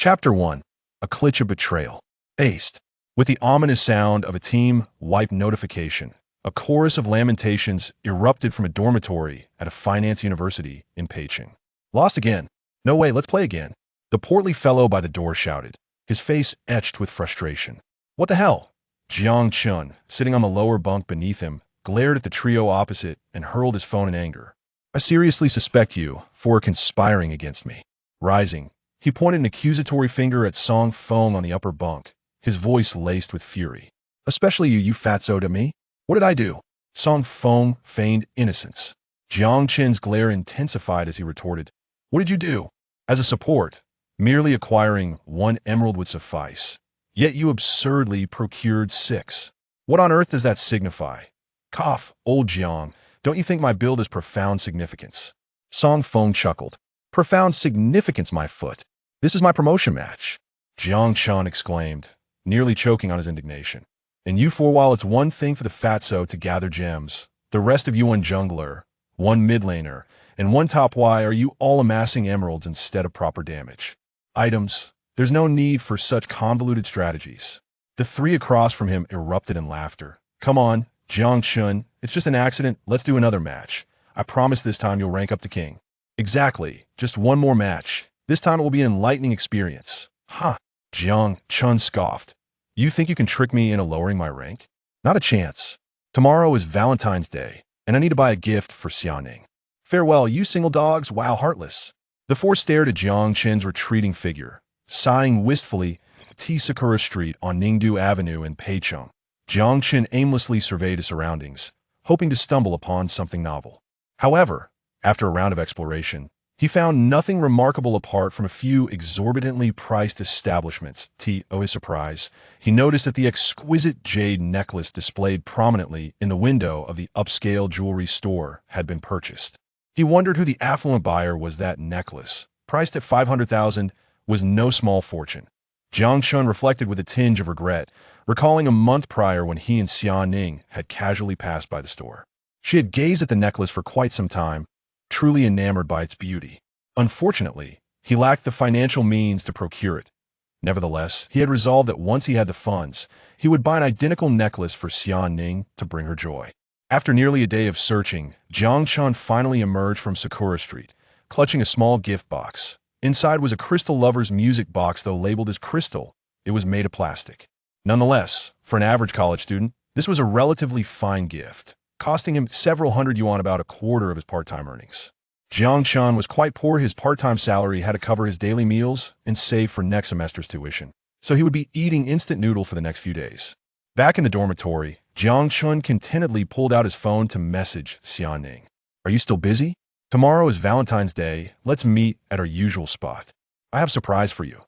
Chapter 1. A Glitch of Betrayal. Aced. With the ominous sound of a team wipe notification, a chorus of lamentations erupted from a dormitory at a finance university in Peking. Lost again. No way, let's play again. The portly fellow by the door shouted, his face etched with frustration. What the hell? Jiang Chen, sitting on the lower bunk beneath him, glared at the trio opposite and hurled his phone in anger. I seriously suspect you for conspiring against me. Rising, he pointed an accusatory finger at Song Feng on the upper bunk, his voice laced with fury. Especially you fatso to me? What did I do? Song Feng feigned innocence. Jiang Chen's glare intensified as he retorted, What did you do? As a support, merely acquiring 1 emerald would suffice. Yet you absurdly procured 6. What on earth does that signify? Cough, old Jiang, don't you think my build has profound significance? Song Feng chuckled. Profound significance, my foot. This is my promotion match. Jiang Chen exclaimed, nearly choking on his indignation. And you four, while it's one thing for the fatso to gather gems, the rest of you, one jungler, one mid laner, and one top Y, are you all amassing emeralds instead of proper damage? Items. There's no need for such convoluted strategies. The three across from him erupted in laughter. Come on, Jiang Chen, it's just an accident. Let's do another match. I promise this time you'll rank up to king. Exactly. Just one more match. This time it will be an enlightening experience. Huh. Jiang Chen scoffed. You think you can trick me into lowering my rank? Not a chance. Tomorrow is Valentine's Day, and I need to buy a gift for Xiaoning. Farewell, you single dogs, wow heartless. The four stared at Jiang Chen's retreating figure, sighing wistfully at T. Sakura Street on Ningdu Avenue in Peicheng. Jiang Chen aimlessly surveyed his surroundings, hoping to stumble upon something novel. However, after a round of exploration, he found nothing remarkable apart from a few exorbitantly priced establishments. To his surprise, he noticed that the exquisite jade necklace displayed prominently in the window of the upscale jewelry store had been purchased. He wondered who the affluent buyer was. That necklace, priced at 500,000, was no small fortune. Jiang Chen reflected with a tinge of regret, recalling a month prior when he and Xia Ning had casually passed by the store. She had gazed at the necklace for quite some time, truly enamored by its beauty. Unfortunately, he lacked the financial means to procure it. Nevertheless, he had resolved that once he had the funds, he would buy an identical necklace for Xia Ning to bring her joy. After nearly a day of searching, Jiang Chen finally emerged from Sakura Street, clutching a small gift box. Inside was a crystal lover's music box. Though labeled as crystal, it was made of plastic. Nonetheless, for an average college student, this was a relatively fine gift, costing him several hundred yuan, about a quarter of his part-time earnings. Jiang Chen was quite poor. His part-time salary had to cover his daily meals and save for next semester's tuition, so he would be eating instant noodle for the next few days. Back in the dormitory, Jiang Chen contentedly pulled out his phone to message Xia Ning. Are you still busy? Tomorrow is Valentine's Day. Let's meet at our usual spot. I have a surprise for you.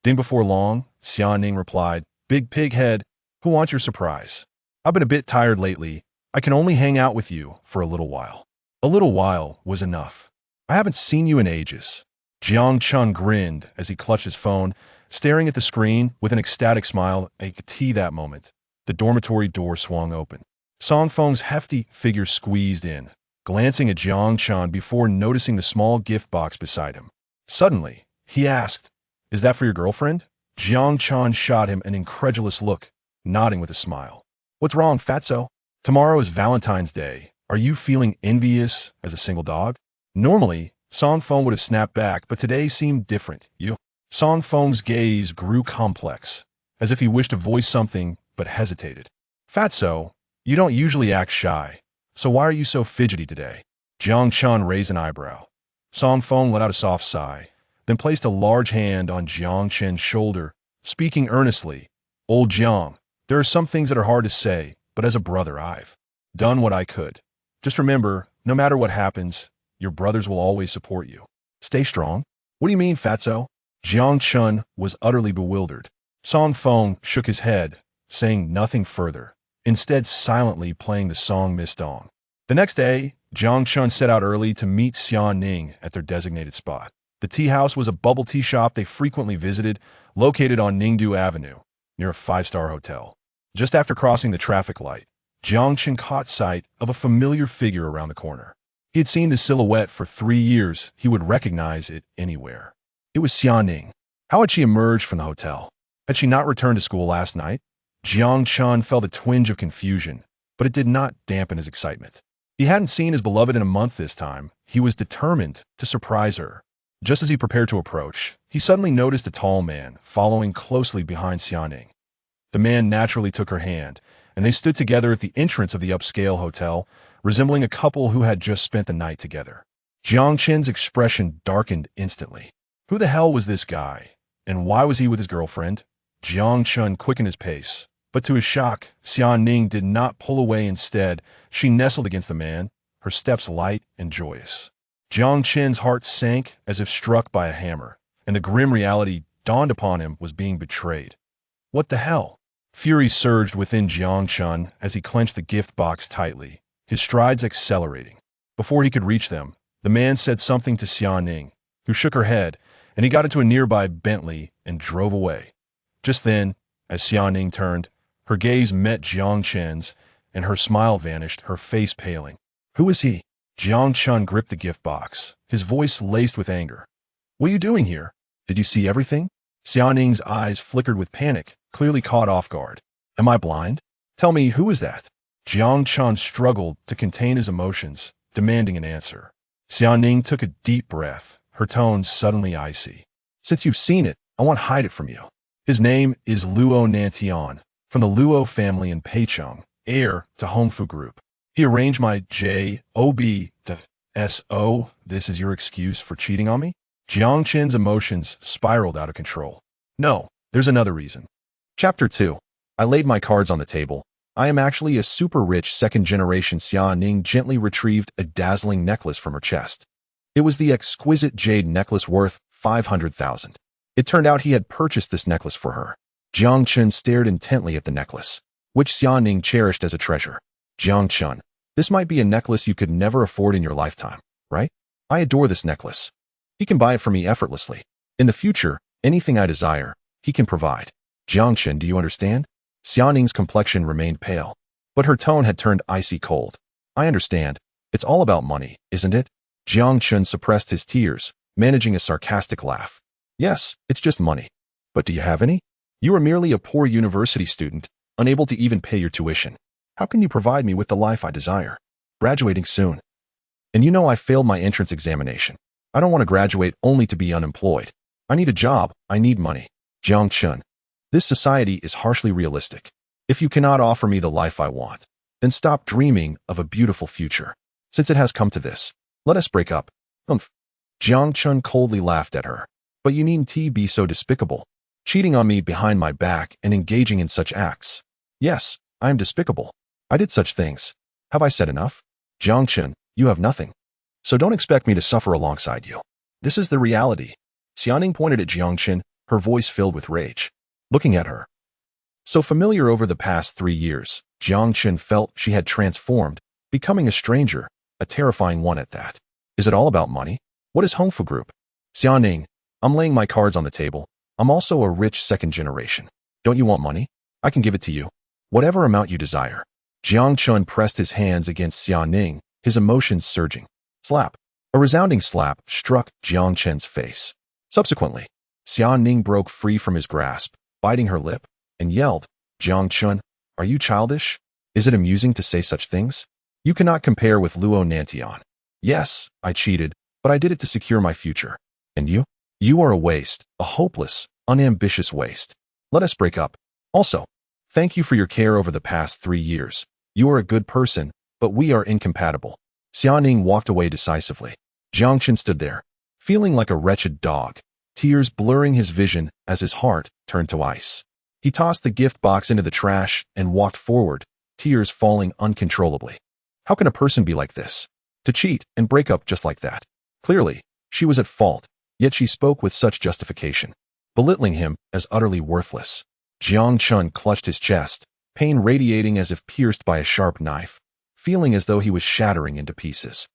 Ding. Before long, Xia Ning replied, Big pig head, who wants your surprise? I've been a bit tired lately. I can only hang out with you for a little while. A little while was enough. I haven't seen you in ages. Jiang Chen grinned as he clutched his phone, staring at the screen with an ecstatic smile. I could see that moment. The dormitory door swung open. Song Feng's hefty figure squeezed in, glancing at Jiang Chen before noticing the small gift box beside him. Suddenly, he asked, Is that for your girlfriend? Jiang Chen shot him an incredulous look, nodding with a smile. What's wrong, fatso? Tomorrow is Valentine's Day. Are you feeling envious as a single dog? Normally, Song Feng would have snapped back, but today seemed different. You? Song Feng's gaze grew complex, as if he wished to voice something, but hesitated. Fatso, you don't usually act shy, so why are you so fidgety today? Jiang Chen raised an eyebrow. Song Feng let out a soft sigh, then placed a large hand on Jiang Chen's shoulder, speaking earnestly. Old Jiang, there are some things that are hard to say, but as a brother, I've done what I could. Just remember, no matter what happens, your brothers will always support you. Stay strong. What do you mean, fatso? Jiang Chen was utterly bewildered. Song Feng shook his head, saying nothing further, instead silently playing the song Miss Dong. The next day, Jiang Chen set out early to meet Xia Ning at their designated spot. The tea house was a bubble tea shop they frequently visited, located on Ningdu Avenue, near a five-star hotel. Just after crossing the traffic light, Jiang Chen caught sight of a familiar figure around the corner. He had seen the silhouette for 3 years. He would recognize it anywhere. It was Xia Ning. How had she emerged from the hotel? Had she not returned to school last night? Jiang Chen felt a twinge of confusion, but it did not dampen his excitement. He hadn't seen his beloved in a month this time. He was determined to surprise her. Just as he prepared to approach, he suddenly noticed a tall man following closely behind Xiaoning. The man naturally took her hand, and they stood together at the entrance of the upscale hotel, resembling a couple who had just spent the night together. Jiang Chen's expression darkened instantly. Who the hell was this guy? And why was he with his girlfriend? Jiang Chen quickened his pace, but to his shock, Xiaoning did not pull away. Instead, she nestled against the man, her steps light and joyous. Jiang Chen's heart sank as if struck by a hammer, and the grim reality dawned upon him was being betrayed. What the hell? Fury surged within Jiang Chen as he clenched the gift box tightly, his strides accelerating. Before he could reach them, the man said something to Xiaoning, who shook her head, and he got into a nearby Bentley and drove away. Just then, as Xiaoning turned, her gaze met Jiang Chen's, and her smile vanished, her face paling. Who is he? Jiang Chen gripped the gift box, his voice laced with anger. What are you doing here? Did you see everything? Xiaoning's eyes flickered with panic, clearly caught off guard. Am I blind? Tell me, who is that? Jiang Chen struggled to contain his emotions, demanding an answer. Xiaoning took a deep breath, her tones suddenly icy. Since you've seen it, I won't hide it from you. His name is Luo Nantian, from the Luo family in Peicheng, heir to Hongfu Group. He arranged my J.O.B. to S.O. This is your excuse for cheating on me? Jiang Chen's emotions spiraled out of control. No, there's another reason. Chapter 2. I laid my cards on the table. I am actually a super rich second-generation. Xiaoning gently retrieved a dazzling necklace from her chest. It was the exquisite jade necklace worth 500,000. It turned out he had purchased this necklace for her. Jiang Chen stared intently at the necklace, which Xiaoning cherished as a treasure. Jiang Chen, this might be a necklace you could never afford in your lifetime, right? I adore this necklace. He can buy it for me effortlessly. In the future, anything I desire, he can provide. Jiang Chen, do you understand? Xiaoning's complexion remained pale, but her tone had turned icy cold. I understand. It's all about money, isn't it? Jiang Chen suppressed his tears, managing a sarcastic laugh. Yes, it's just money. But do you have any? You are merely a poor university student, unable to even pay your tuition. How can you provide me with the life I desire? Graduating soon. And you know I failed my entrance examination. I don't want to graduate only to be unemployed. I need a job. I need money. Jiang Chen. This society is harshly realistic. If you cannot offer me the life I want, then stop dreaming of a beautiful future. Since it has come to this, let us break up. Jiang Chen coldly laughed at her. But you needn't be so despicable. Cheating on me behind my back and engaging in such acts. Yes, I am despicable. I did such things. Have I said enough? Jiang Chen, you have nothing. So don't expect me to suffer alongside you. This is the reality. Xiaoning pointed at Jiang Chen, her voice filled with rage. Looking at her. So familiar over the past 3 years, Jiang Chen felt she had transformed, becoming a stranger, a terrifying one at that. Is it all about money? What is Hongfu Group? Xiaoning, I'm laying my cards on the table. I'm also a rich second generation. Don't you want money? I can give it to you. Whatever amount you desire. Jiang Chen pressed his hands against Xiaoning, his emotions surging. Slap. A resounding slap struck Jiang Chen's face. Subsequently, Xiaoning broke free from his grasp, biting her lip, and yelled, Jiang Chen, are you childish? Is it amusing to say such things? You cannot compare with Luo Nantian. Yes, I cheated, but I did it to secure my future. And you? You are a waste, a hopeless, unambitious waste. Let us break up. Also, thank you for your care over the past 3 years. You are a good person, but we are incompatible. Xiaoning walked away decisively. Jiang Chen stood there, feeling like a wretched dog, tears blurring his vision as his heart turned to ice. He tossed the gift box into the trash and walked forward, tears falling uncontrollably. How can a person be like this? To cheat and break up just like that. Clearly, she was at fault, yet she spoke with such justification, belittling him as utterly worthless. Jiang Chen clutched his chest, pain radiating as if pierced by a sharp knife, feeling as though he was shattering into pieces.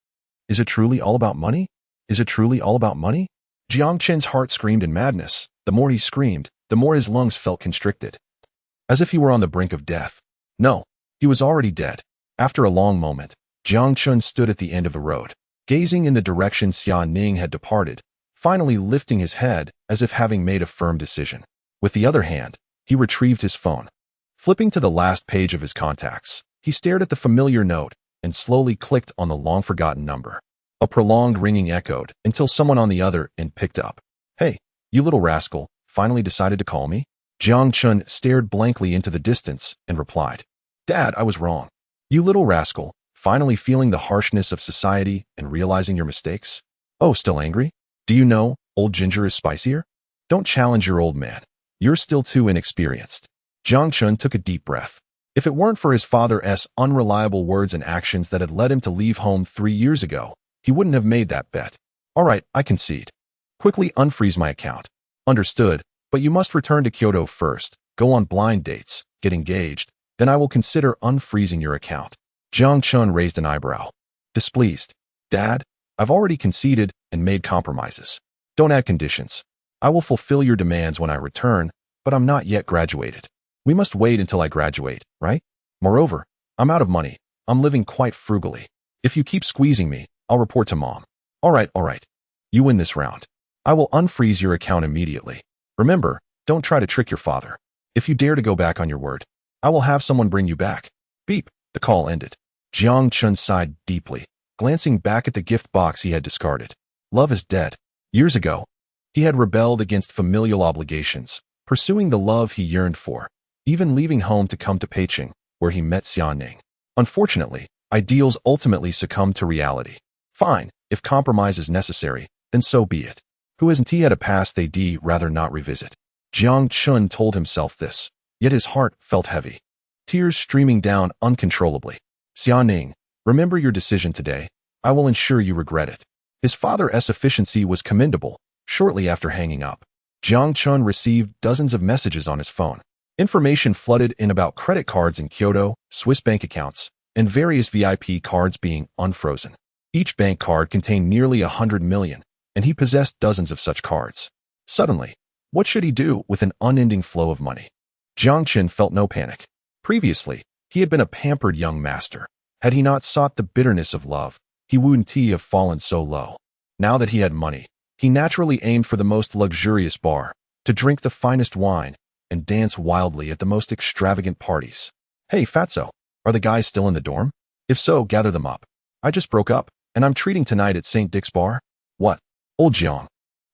Is it truly all about money? Is it truly all about money? Jiang Chen's heart screamed in madness. The more he screamed, the more his lungs felt constricted, as if he were on the brink of death. No, he was already dead. After a long moment, Jiang Chen stood at the end of the road, gazing in the direction Xiaoning had departed, finally lifting his head as if having made a firm decision. With the other hand, he retrieved his phone. Flipping to the last page of his contacts, he stared at the familiar note and slowly clicked on the long-forgotten number. A prolonged ringing echoed until someone on the other end picked up. "Hey, you little rascal, finally decided to call me?" Jiang Chen stared blankly into the distance and replied, "Dad, I was wrong. You little rascal, finally feeling the harshness of society and realizing your mistakes? Oh, still angry? Do you know, old ginger is spicier? Don't challenge your old man. You're still too inexperienced." Jiang Chen took a deep breath. If it weren't for his father's unreliable words and actions that had led him to leave home 3 years ago, he wouldn't have made that bet. "All right, I concede. Quickly unfreeze my account." "Understood, but you must return to Kyoto first, go on blind dates, get engaged, then I will consider unfreezing your account." Jiang Chen raised an eyebrow. Displeased. "Dad, I've already conceded and made compromises. Don't add conditions. I will fulfill your demands when I return, but I'm not yet graduated. We must wait until I graduate, right? Moreover, I'm out of money. I'm living quite frugally. If you keep squeezing me, I'll report to Mom." All right. You win this round. I will unfreeze your account immediately. Remember, don't try to trick your father. If you dare to go back on your word, I will have someone bring you back." Beep. The call ended. Jiang Chen sighed deeply, glancing back at the gift box he had discarded. Love is dead. Years ago, he had rebelled against familial obligations, pursuing the love he yearned for, even leaving home to come to Peicing, where he met Xiaoning. Unfortunately, ideals ultimately succumbed to reality. Fine, if compromise is necessary, then so be it. Who hasn't he had a past they'd rather not revisit? Jiang Chen told himself this, yet his heart felt heavy, tears streaming down uncontrollably. "Xiaoning, remember your decision today. I will ensure you regret it." His father's efficiency was commendable. Shortly after hanging up, Jiang Chen received dozens of messages on his phone. Information flooded in about credit cards in Kyoto, Swiss bank accounts, and various VIP cards being unfrozen. Each bank card contained nearly 100 million, and he possessed dozens of such cards. Suddenly, what should he do with an unending flow of money? Jiang Chen felt no panic. Previously, he had been a pampered young master. Had he not sought the bitterness of love, he wouldn't have fallen so low. Now that he had money, he naturally aimed for the most luxurious bar, to drink the finest wine, and dance wildly at the most extravagant parties. "Hey, Fatso, are the guys still in the dorm? If so, gather them up. I just broke up, and I'm treating tonight at St. Dick's Bar." "What? Old Jiang,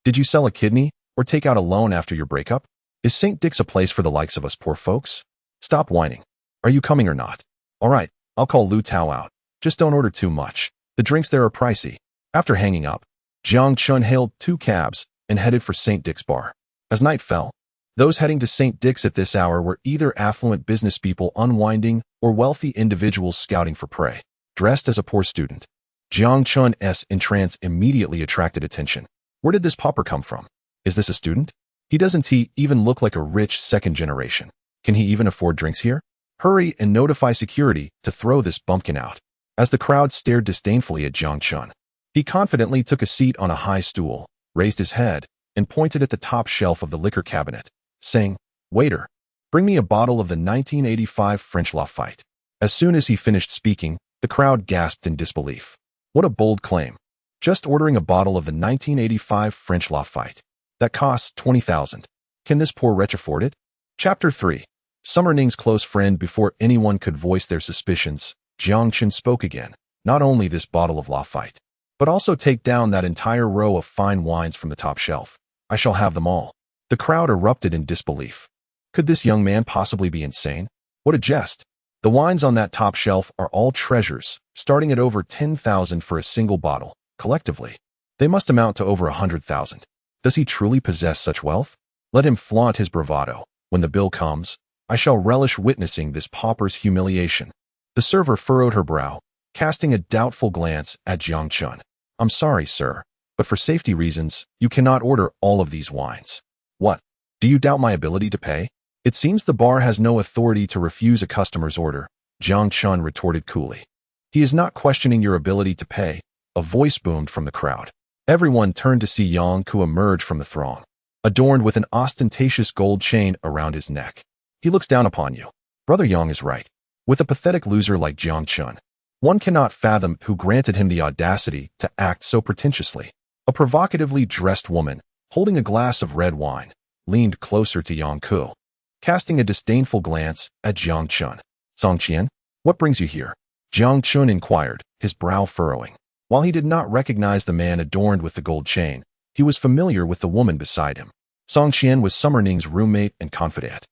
did you sell a kidney, or take out a loan after your breakup? Is St. Dick's a place for the likes of us poor folks? Stop whining. Are you coming or not? All right, I'll call Lu Tao out. Just don't order too much. The drinks there are pricey." After hanging up, Jiang Chen hailed 2 cabs and headed for St. Dick's Bar. As night fell, those heading to St. Dick's at this hour were either affluent business people unwinding or wealthy individuals scouting for prey. Dressed as a poor student, Jiang Chen's entrance immediately attracted attention. Where did this pauper come from? Is this a student? He doesn't even look like a rich second generation. Can he even afford drinks here? Hurry and notify security to throw this bumpkin out. As the crowd stared disdainfully at Jiang Chen, he confidently took a seat on a high stool, raised his head, and pointed at the top shelf of the liquor cabinet, saying, "Waiter, bring me a bottle of the 1985 French Lafite." As soon as he finished speaking, the crowd gasped in disbelief. What a bold claim. Just ordering a bottle of the 1985 French Lafite. That costs 20,000. Can this poor wretch afford it? Chapter 3. Summer Ning's close friend. Before anyone could voice their suspicions, Jiang Chen spoke again. "Not only this bottle of Lafite, but also take down that entire row of fine wines from the top shelf. I shall have them all." The crowd erupted in disbelief. Could this young man possibly be insane? What a jest. The wines on that top shelf are all treasures, starting at over 10,000 for a single bottle. Collectively, they must amount to over 100,000. Does he truly possess such wealth? Let him flaunt his bravado. When the bill comes, I shall relish witnessing this pauper's humiliation. The server furrowed her brow, casting a doubtful glance at Jiang Chen. "I'm sorry, sir, but for safety reasons, you cannot order all of these wines." "What? Do you doubt my ability to pay?" "It seems the bar has no authority to refuse a customer's order," Jiang Chen retorted coolly. "He is not questioning your ability to pay." A voice boomed from the crowd. Everyone turned to see Yang Ku emerge from the throng, adorned with an ostentatious gold chain around his neck. "He looks down upon you." Brother Yang is right. With a pathetic loser like Jiang Chen, one cannot fathom who granted him the audacity to act so pretentiously. A provocatively dressed woman, holding a glass of red wine, leaned closer to Yang Ku, casting a disdainful glance at Jiang Chen. "Song Qian, what brings you here?" Jiang Chen inquired, his brow furrowing. While he did not recognize the man adorned with the gold chain, he was familiar with the woman beside him. Song Qian was Summer Ning's roommate and confidant,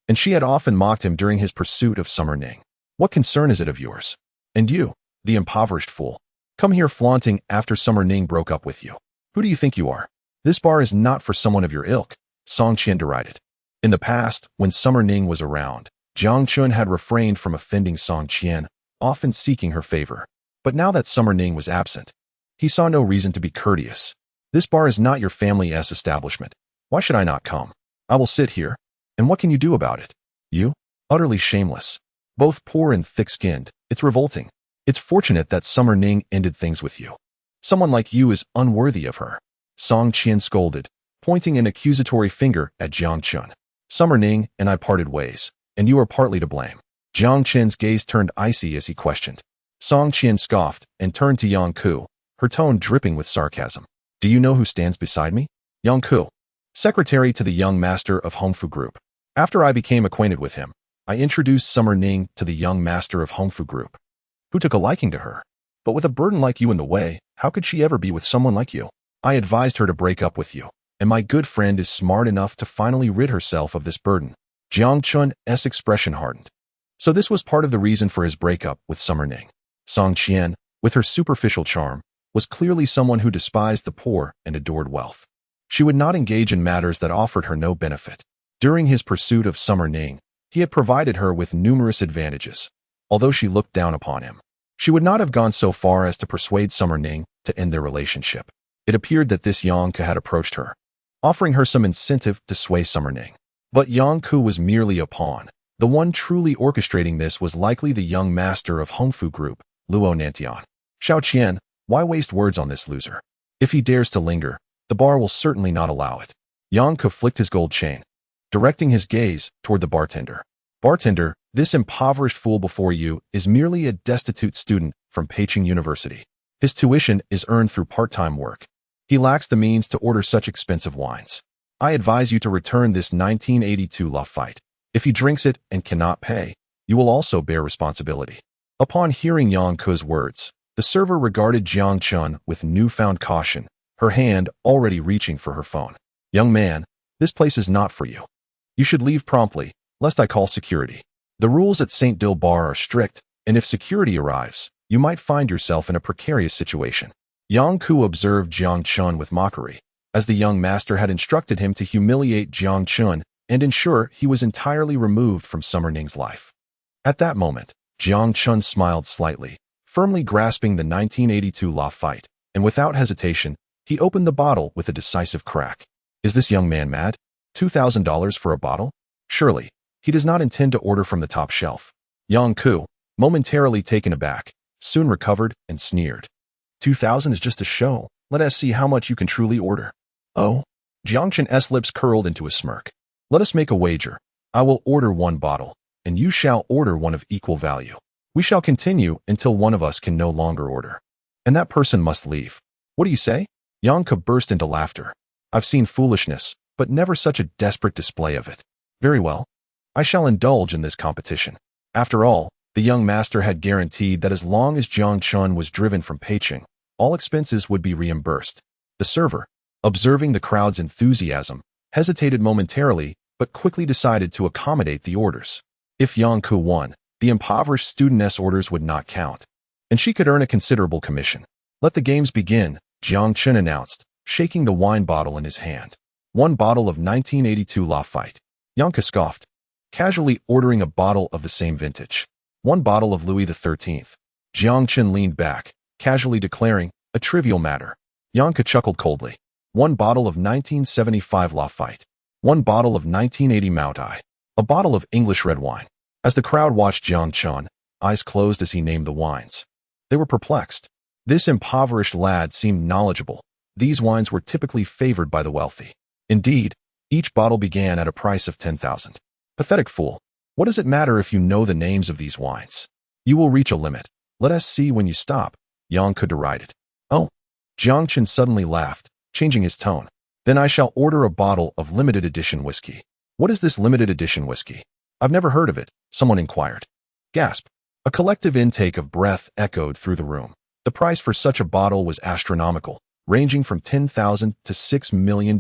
and she had often mocked him during his pursuit of Summer Ning. "What concern is it of yours? And you, the impoverished fool, come here flaunting after Summer Ning broke up with you. Who do you think you are? This bar is not for someone of your ilk," Song Qian derided. In the past, when Summer Ning was around, Jiang Chen had refrained from offending Song Qian, often seeking her favor. But now that Summer Ning was absent, he saw no reason to be courteous. "This bar is not your family's establishment. Why should I not come? I will sit here. And what can you do about it? You? Utterly shameless. Both poor and thick-skinned. It's revolting. It's fortunate that Summer Ning ended things with you. Someone like you is unworthy of her," Song Qian scolded, pointing an accusatory finger at Jiang Chen. "Summer Ning and I parted ways, and you are partly to blame." Jiang Chen's gaze turned icy as he questioned. Song Qian scoffed and turned to Yang Ku, her tone dripping with sarcasm. "Do you know who stands beside me? Yang Ku, secretary to the young master of Hongfu Group. After I became acquainted with him, I introduced Summer Ning to the young master of Hongfu Group, who took a liking to her. But with a burden like you in the way, how could she ever be with someone like you? I advised her to break up with you, and my good friend is smart enough to finally rid herself of this burden." Jiang Chen's expression hardened. So this was part of the reason for his breakup with Summer Ning. Song Qian, with her superficial charm, was clearly someone who despised the poor and adored wealth. She would not engage in matters that offered her no benefit. During his pursuit of Summer Ning, he had provided her with numerous advantages. Although she looked down upon him, she would not have gone so far as to persuade Summer Ning to end their relationship. It appeared that this Yang Ku had approached her, offering her some incentive to sway Summer Ning. But Yang Ku was merely a pawn. The one truly orchestrating this was likely the young master of Hongfu Group, Luo Nantian. "Xiao Qian, why waste words on this loser? If he dares to linger, the bar will certainly not allow it." Yang Ku flicked his gold chain, directing his gaze toward the bartender. "Bartender, this impoverished fool before you is merely a destitute student from Peking University. His tuition is earned through part-time work. He lacks the means to order such expensive wines. I advise you to return this 1982 Lafite. If he drinks it and cannot pay, you will also bear responsibility." Upon hearing Yang Ku's words, the server regarded Jiang Chen with newfound caution, her hand already reaching for her phone. "Young man, this place is not for you. You should leave promptly, lest I call security. The rules at St. Dill Bar are strict, and if security arrives, you might find yourself in a precarious situation." Yang Ku observed Jiang Chen with mockery, as the young master had instructed him to humiliate Jiang Chen and ensure he was entirely removed from Summer Ning's life. At that moment, Jiang Chen smiled slightly, firmly grasping the 1982 Lafite, and without hesitation, he opened the bottle with a decisive crack. "Is this young man mad? $2,000 for a bottle? Surely, he does not intend to order from the top shelf." Yang Ku, momentarily taken aback, soon recovered and sneered. "2,000 is just a show. Let us see how much you can truly order." "Oh?" Jiang Chen's lips curled into a smirk. "Let us make a wager. I will order one bottle, and you shall order one of equal value. We shall continue until one of us can no longer order. And that person must leave. What do you say?" Yang Ku burst into laughter. "I've seen foolishness, but never such a desperate display of it. Very well. I shall indulge in this competition." After all, the young master had guaranteed that as long as Jiang Chen was driven from Peking, all expenses would be reimbursed. The server, observing the crowd's enthusiasm, hesitated momentarily, but quickly decided to accommodate the orders. If Yang Ku won, the impoverished studentess orders would not count, and she could earn a considerable commission. "Let the games begin," Jiang Chen announced, shaking the wine bottle in his hand. One bottle of 1982 Lafite. Yang Ku scoffed, casually ordering a bottle of the same vintage. One bottle of Louis XIII. Jiang Chen leaned back, casually declaring, "A trivial matter." Yang Ku chuckled coldly. One bottle of 1975 Lafite. One bottle of 1980 Moutai. A bottle of English red wine. As the crowd watched Jiang Chen, eyes closed as he named the wines. They were perplexed. This impoverished lad seemed knowledgeable. These wines were typically favored by the wealthy. Indeed, each bottle began at a price of 10,000. Pathetic fool. What does it matter if you know the names of these wines? You will reach a limit. Let us see when you stop, Yang Ku derided. "Oh." Jiang Chen suddenly laughed, changing his tone. Then I shall order a bottle of limited edition whiskey. What is this limited edition whiskey? I've never heard of it, someone inquired. Gasp. A collective intake of breath echoed through the room. The price for such a bottle was astronomical, ranging from $10,000 to $6 million.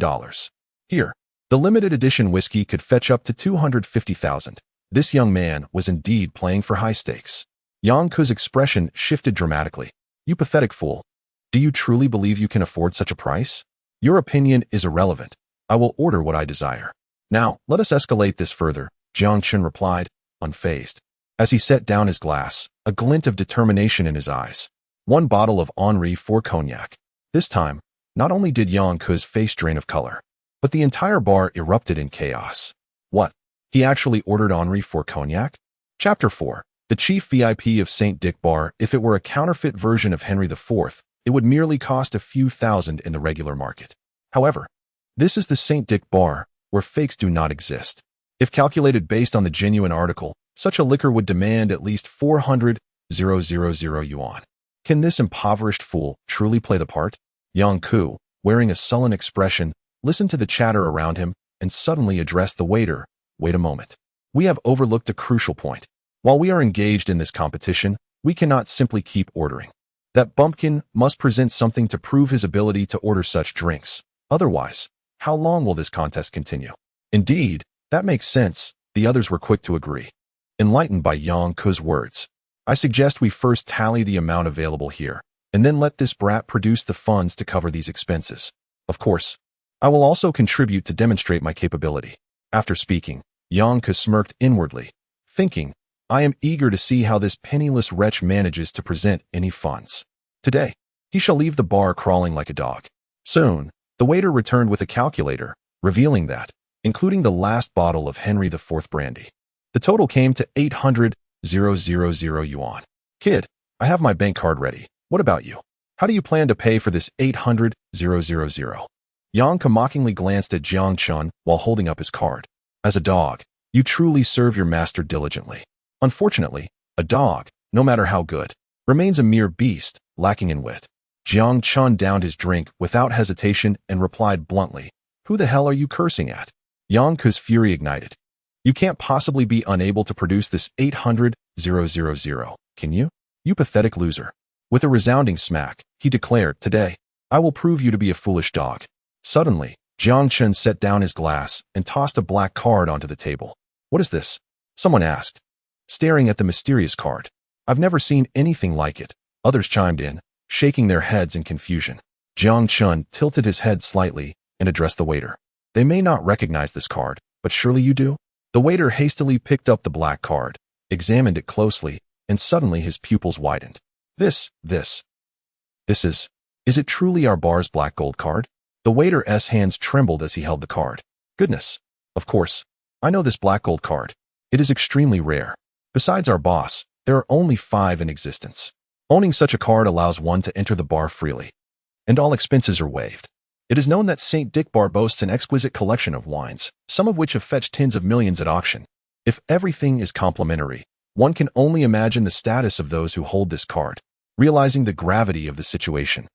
Here, the limited edition whiskey could fetch up to $250,000. This young man was indeed playing for high stakes. Yang Ke's expression shifted dramatically. You pathetic fool. Do you truly believe you can afford such a price? Your opinion is irrelevant. I will order what I desire. Now, let us escalate this further, Jiang Chen replied, unfazed. As he set down his glass, a glint of determination in his eyes. One bottle of Henri IV cognac. This time, not only did Yang Ke's face drain of color, but the entire bar erupted in chaos. What? He actually ordered Henri IV cognac? Chapter 4. The chief VIP of St. Dick Bar. If it were a counterfeit version of Henry IV, it would merely cost a few thousand in the regular market. However, this is the St. Dick Bar, where fakes do not exist. If calculated based on the genuine article, such a liquor would demand at least 400,000 yuan. Can this impoverished fool truly play the part? Yang Ke, wearing a sullen expression, listened to the chatter around him and suddenly addressed the waiter. Wait a moment. We have overlooked a crucial point. While we are engaged in this competition, we cannot simply keep ordering. That bumpkin must present something to prove his ability to order such drinks. Otherwise, how long will this contest continue? Indeed, that makes sense. The others were quick to agree. Enlightened by Yang Ke's words, I suggest we first tally the amount available here, and then let this brat produce the funds to cover these expenses. Of course, I will also contribute to demonstrate my capability. After speaking, Yang Ke smirked inwardly, thinking, I am eager to see how this penniless wretch manages to present any funds. Today, he shall leave the bar crawling like a dog. Soon, the waiter returned with a calculator, revealing that, including the last bottle of Henry IV brandy, the total came to 800,000 yuan. Kid, I have my bank card ready. What about you? How do you plan to pay for this 800,000? Yang Ke mockingly glanced at Jiang Chen while holding up his card. As a dog, you truly serve your master diligently. Unfortunately, a dog, no matter how good, remains a mere beast, lacking in wit. Jiang Chen downed his drink without hesitation and replied bluntly, Who the hell are you cursing at? Yang Ke's fury ignited. You can't possibly be unable to produce this 800,000, can you? You pathetic loser. With a resounding smack, he declared, Today, I will prove you to be a foolish dog. Suddenly, Jiang Chen set down his glass and tossed a black card onto the table. What is this? Someone asked, staring at the mysterious card. I've never seen anything like it. Others chimed in, shaking their heads in confusion. Jiang Chen tilted his head slightly and addressed the waiter. They may not recognize this card, but surely you do? The waiter hastily picked up the black card, examined it closely, and suddenly his pupils widened. Is it truly our bar's black gold card? The waiter's hands trembled as he held the card. Goodness. Of course. I know this black gold card. It is extremely rare. Besides our boss, there are only 5 in existence. Owning such a card allows one to enter the bar freely, and all expenses are waived. It is known that St. Dick Bar boasts an exquisite collection of wines, some of which have fetched tens of millions at auction. If everything is complimentary, one can only imagine the status of those who hold this card. Realizing the gravity of the situation,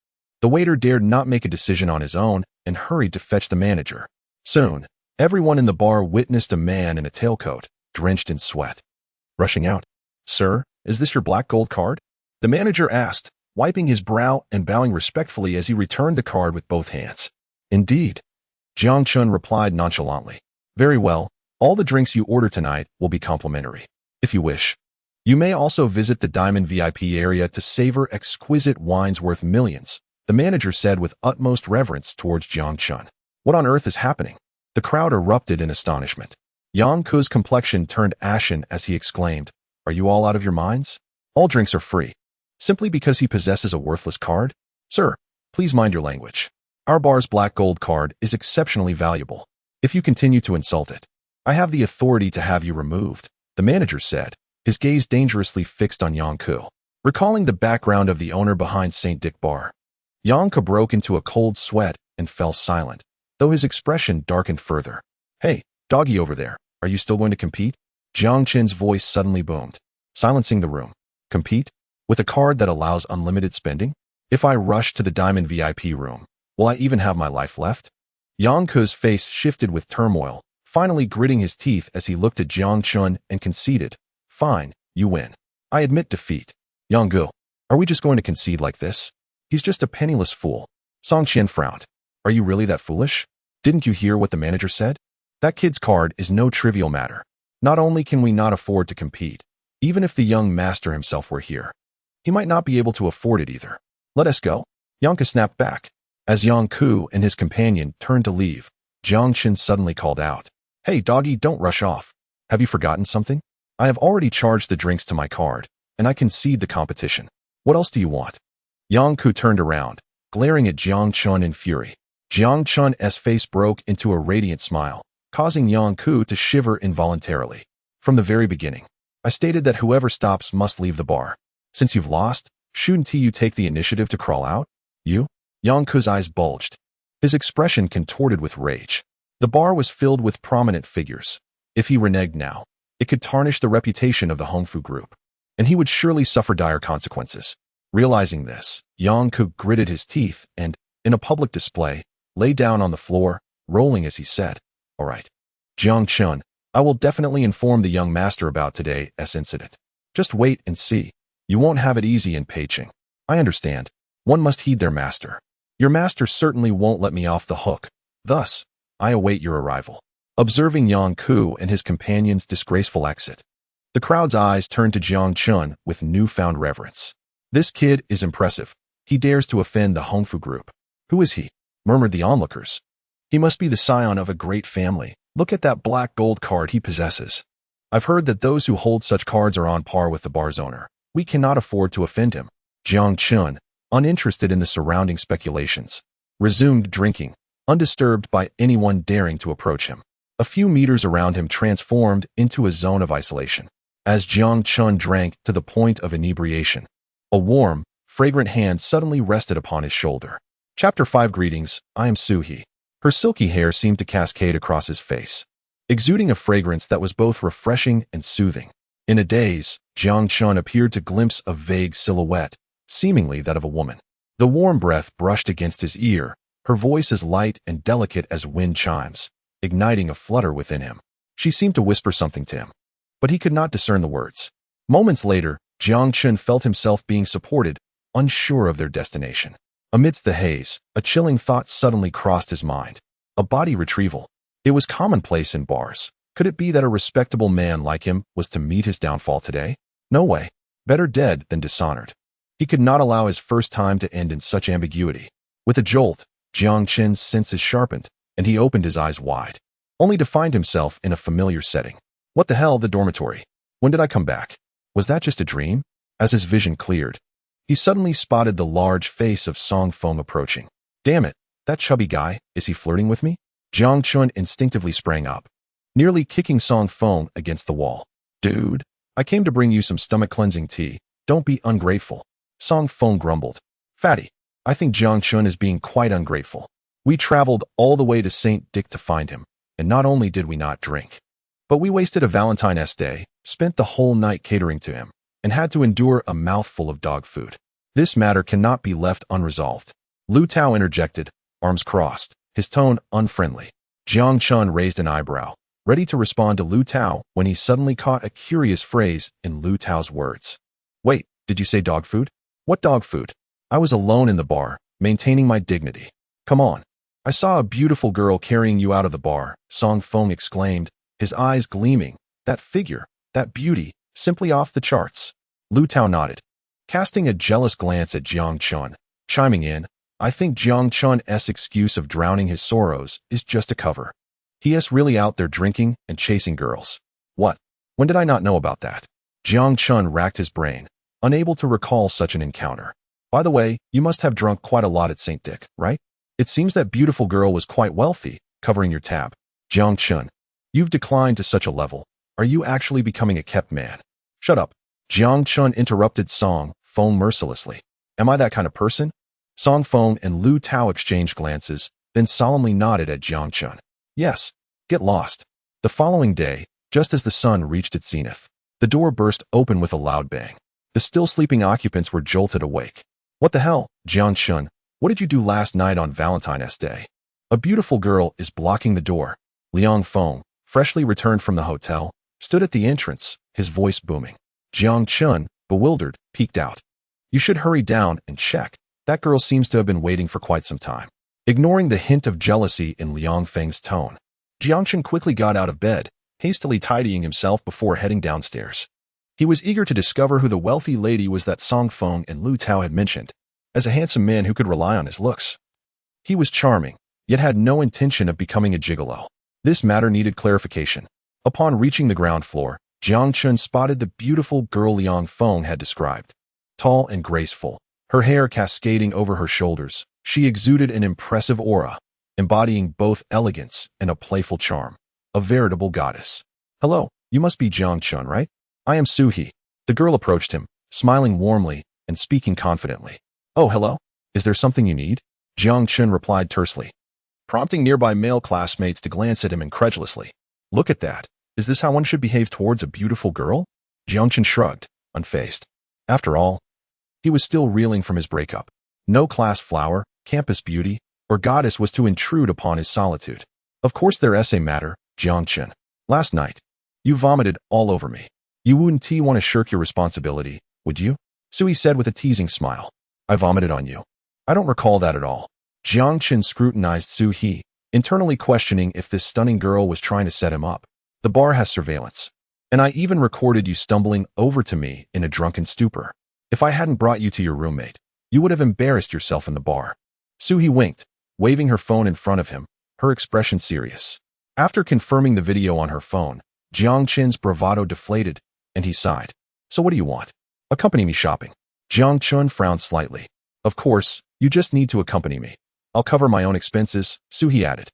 the waiter dared not make a decision on his own and hurried to fetch the manager. Soon, everyone in the bar witnessed a man in a tailcoat, drenched in sweat, rushing out. Sir, is this your black gold card? The manager asked, wiping his brow and bowing respectfully as he returned the card with both hands. Indeed. Jiang Chen replied nonchalantly. Very well, all the drinks you order tonight will be complimentary. If you wish, you may also visit the Diamond VIP area to savor exquisite wines worth millions, the manager said with utmost reverence towards Jiang Chen. What on earth is happening? The crowd erupted in astonishment. Yang Ke's complexion turned ashen as he exclaimed, Are you all out of your minds? All drinks are free. Simply because he possesses a worthless card? Sir, please mind your language. Our bar's black gold card is exceptionally valuable. If you continue to insult it, I have the authority to have you removed, the manager said, his gaze dangerously fixed on Yang Ke. Recalling the background of the owner behind St. Dick Bar, Yang Ke broke into a cold sweat and fell silent, though his expression darkened further. Hey, doggy over there, are you still going to compete? Jiang Chen's voice suddenly boomed, silencing the room. Compete? With a card that allows unlimited spending? If I rush to the Diamond VIP room, Will I even have my life left? Yang Ke's face shifted with turmoil, finally gritting his teeth as he looked at Jiang Chen and conceded. Fine, you win. I admit defeat. Yang Ge, are we just going to concede like this? He's just a penniless fool. Song Qian frowned. Are you really that foolish? Didn't you hear what the manager said? That kid's card is no trivial matter. Not only can we not afford to compete, even if the young master himself were here, he might not be able to afford it either. Let us go. Yang Ke snapped back. As Yang Ke and his companion turned to leave, Jiang Chen suddenly called out. Hey doggy, don't rush off. Have you forgotten something? I have already charged the drinks to my card, and I concede the competition. What else do you want? Yang Ke turned around, glaring at Jiang Chen in fury. Jiang Chen's face broke into a radiant smile, causing Yang Ke to shiver involuntarily. From the very beginning, I stated that whoever stops must leave the bar. Since you've lost, shouldn't you take the initiative to crawl out? You? Yang Ke's eyes bulged. His expression contorted with rage. The bar was filled with prominent figures. If he reneged now, it could tarnish the reputation of the Hongfu group, and he would surely suffer dire consequences. Realizing this, Yang Ke gritted his teeth and, in a public display, lay down on the floor, rolling as he said, All right. Jiang Chen, I will definitely inform the young master about today's incident. Just wait and see. You won't have it easy in Peiqing. I understand. One must heed their master. Your master certainly won't let me off the hook. Thus, I await your arrival. Observing Yang Ke and his companion's disgraceful exit, the crowd's eyes turned to Jiang Chen with newfound reverence. This kid is impressive. He dares to offend the Hongfu group. Who is he? Murmured the onlookers. He must be the scion of a great family. Look at that black gold card he possesses. I've heard that those who hold such cards are on par with the bar's owner. We cannot afford to offend him. Jiang Chen, uninterested in the surrounding speculations, resumed drinking, undisturbed by anyone daring to approach him. A few meters around him transformed into a zone of isolation. As Jiang Chen drank to the point of inebriation, a warm, fragrant hand suddenly rested upon his shoulder. Chapter 5 Greetings, I am Su-He. Her silky hair seemed to cascade across his face, exuding a fragrance that was both refreshing and soothing. In a daze, Jiang Chen appeared to glimpse a vague silhouette, seemingly that of a woman. The warm breath brushed against his ear, her voice as light and delicate as wind chimes, igniting a flutter within him. She seemed to whisper something to him, but he could not discern the words. Moments later, Jiang Chen felt himself being supported, unsure of their destination. Amidst the haze, a chilling thought suddenly crossed his mind. A body retrieval. It was commonplace in bars. Could it be that a respectable man like him was to meet his downfall today? No way. Better dead than dishonored. He could not allow his first time to end in such ambiguity. With a jolt, Jiang Chen's senses sharpened, and he opened his eyes wide, only to find himself in a familiar setting. What the hell, the dormitory? When did I come back? Was that just a dream? As his vision cleared, he suddenly spotted the large face of Song Feng approaching. Damn it, that chubby guy, is he flirting with me? Jiang Chen instinctively sprang up, nearly kicking Song Feng against the wall. Dude, I came to bring you some stomach-cleansing tea. Don't be ungrateful. Song Feng grumbled. Fatty, I think Jiang Chen is being quite ungrateful. We traveled all the way to St. Dick to find him, and not only did we not drink, but we wasted a Valentine's Day, spent the whole night catering to him, and had to endure a mouthful of dog food. This matter cannot be left unresolved. Lu Tao interjected, arms crossed, his tone unfriendly. Jiang Chen raised an eyebrow, ready to respond to Lu Tao when he suddenly caught a curious phrase in Lu Tao's words. Wait, did you say dog food? What dog food? I was alone in the bar, maintaining my dignity. Come on. I saw a beautiful girl carrying you out of the bar, Song Feng exclaimed, his eyes gleaming. That figure, that beauty, simply off the charts. Lu Tao nodded, casting a jealous glance at Jiang Chen, chiming in, I think Jiang Chen's excuse of drowning his sorrows is just a cover. He is really out there drinking and chasing girls. What? When did I not know about that? Jiang Chen racked his brain, unable to recall such an encounter. By the way, you must have drunk quite a lot at St. Dick, right? It seems that beautiful girl was quite wealthy, covering your tab. Jiang Chen, you've declined to such a level. Are you actually becoming a kept man? Shut up. Jiang Chen interrupted Song Feng mercilessly. Am I that kind of person? Song Feng and Lu Tao exchanged glances, then solemnly nodded at Jiang Chen. Yes, get lost. The following day, just as the sun reached its zenith, the door burst open with a loud bang. The still sleeping occupants were jolted awake. What the hell, Jiang Chen? What did you do last night on Valentine's Day? A beautiful girl is blocking the door. Liang Feng, freshly returned from the hotel, stood at the entrance, his voice booming. Jiang Chen, bewildered, peeked out. You should hurry down and check. That girl seems to have been waiting for quite some time. Ignoring the hint of jealousy in Liang Feng's tone, Jiang Chen quickly got out of bed, hastily tidying himself before heading downstairs. He was eager to discover who the wealthy lady was that Song Feng and Lu Tao had mentioned, as a handsome man who could rely on his looks. He was charming, yet had no intention of becoming a gigolo. This matter needed clarification. Upon reaching the ground floor, Jiang Chen spotted the beautiful girl Liang Feng had described. Tall and graceful, her hair cascading over her shoulders, she exuded an impressive aura, embodying both elegance and a playful charm. A veritable goddess. Hello, you must be Jiang Chen, right? I am Suhi. The girl approached him, smiling warmly and speaking confidently. Oh, hello. Is there something you need? Jiang Chen replied tersely, prompting nearby male classmates to glance at him incredulously. Look at that. Is this how one should behave towards a beautiful girl? Jiang Chen shrugged, unfazed. After all, he was still reeling from his breakup. No class flower, campus beauty, or goddess was to intrude upon his solitude. Of course their essay matter, Jiang Chen. Last night, you vomited all over me. You wouldn't want to shirk your responsibility, would you? Sui said with a teasing smile. I vomited on you. I don't recall that at all. Jiang Chen scrutinized Suhi, internally questioning if this stunning girl was trying to set him up. The bar has surveillance. And I even recorded you stumbling over to me in a drunken stupor. If I hadn't brought you to your roommate, you would have embarrassed yourself in the bar. Suhi winked, waving her phone in front of him, her expression serious. After confirming the video on her phone, Jiang Chen's bravado deflated, and he sighed. So what do you want? Accompany me shopping. Jiang Chen frowned slightly. Of course, you just need to accompany me. I'll cover my own expenses, Suhi added.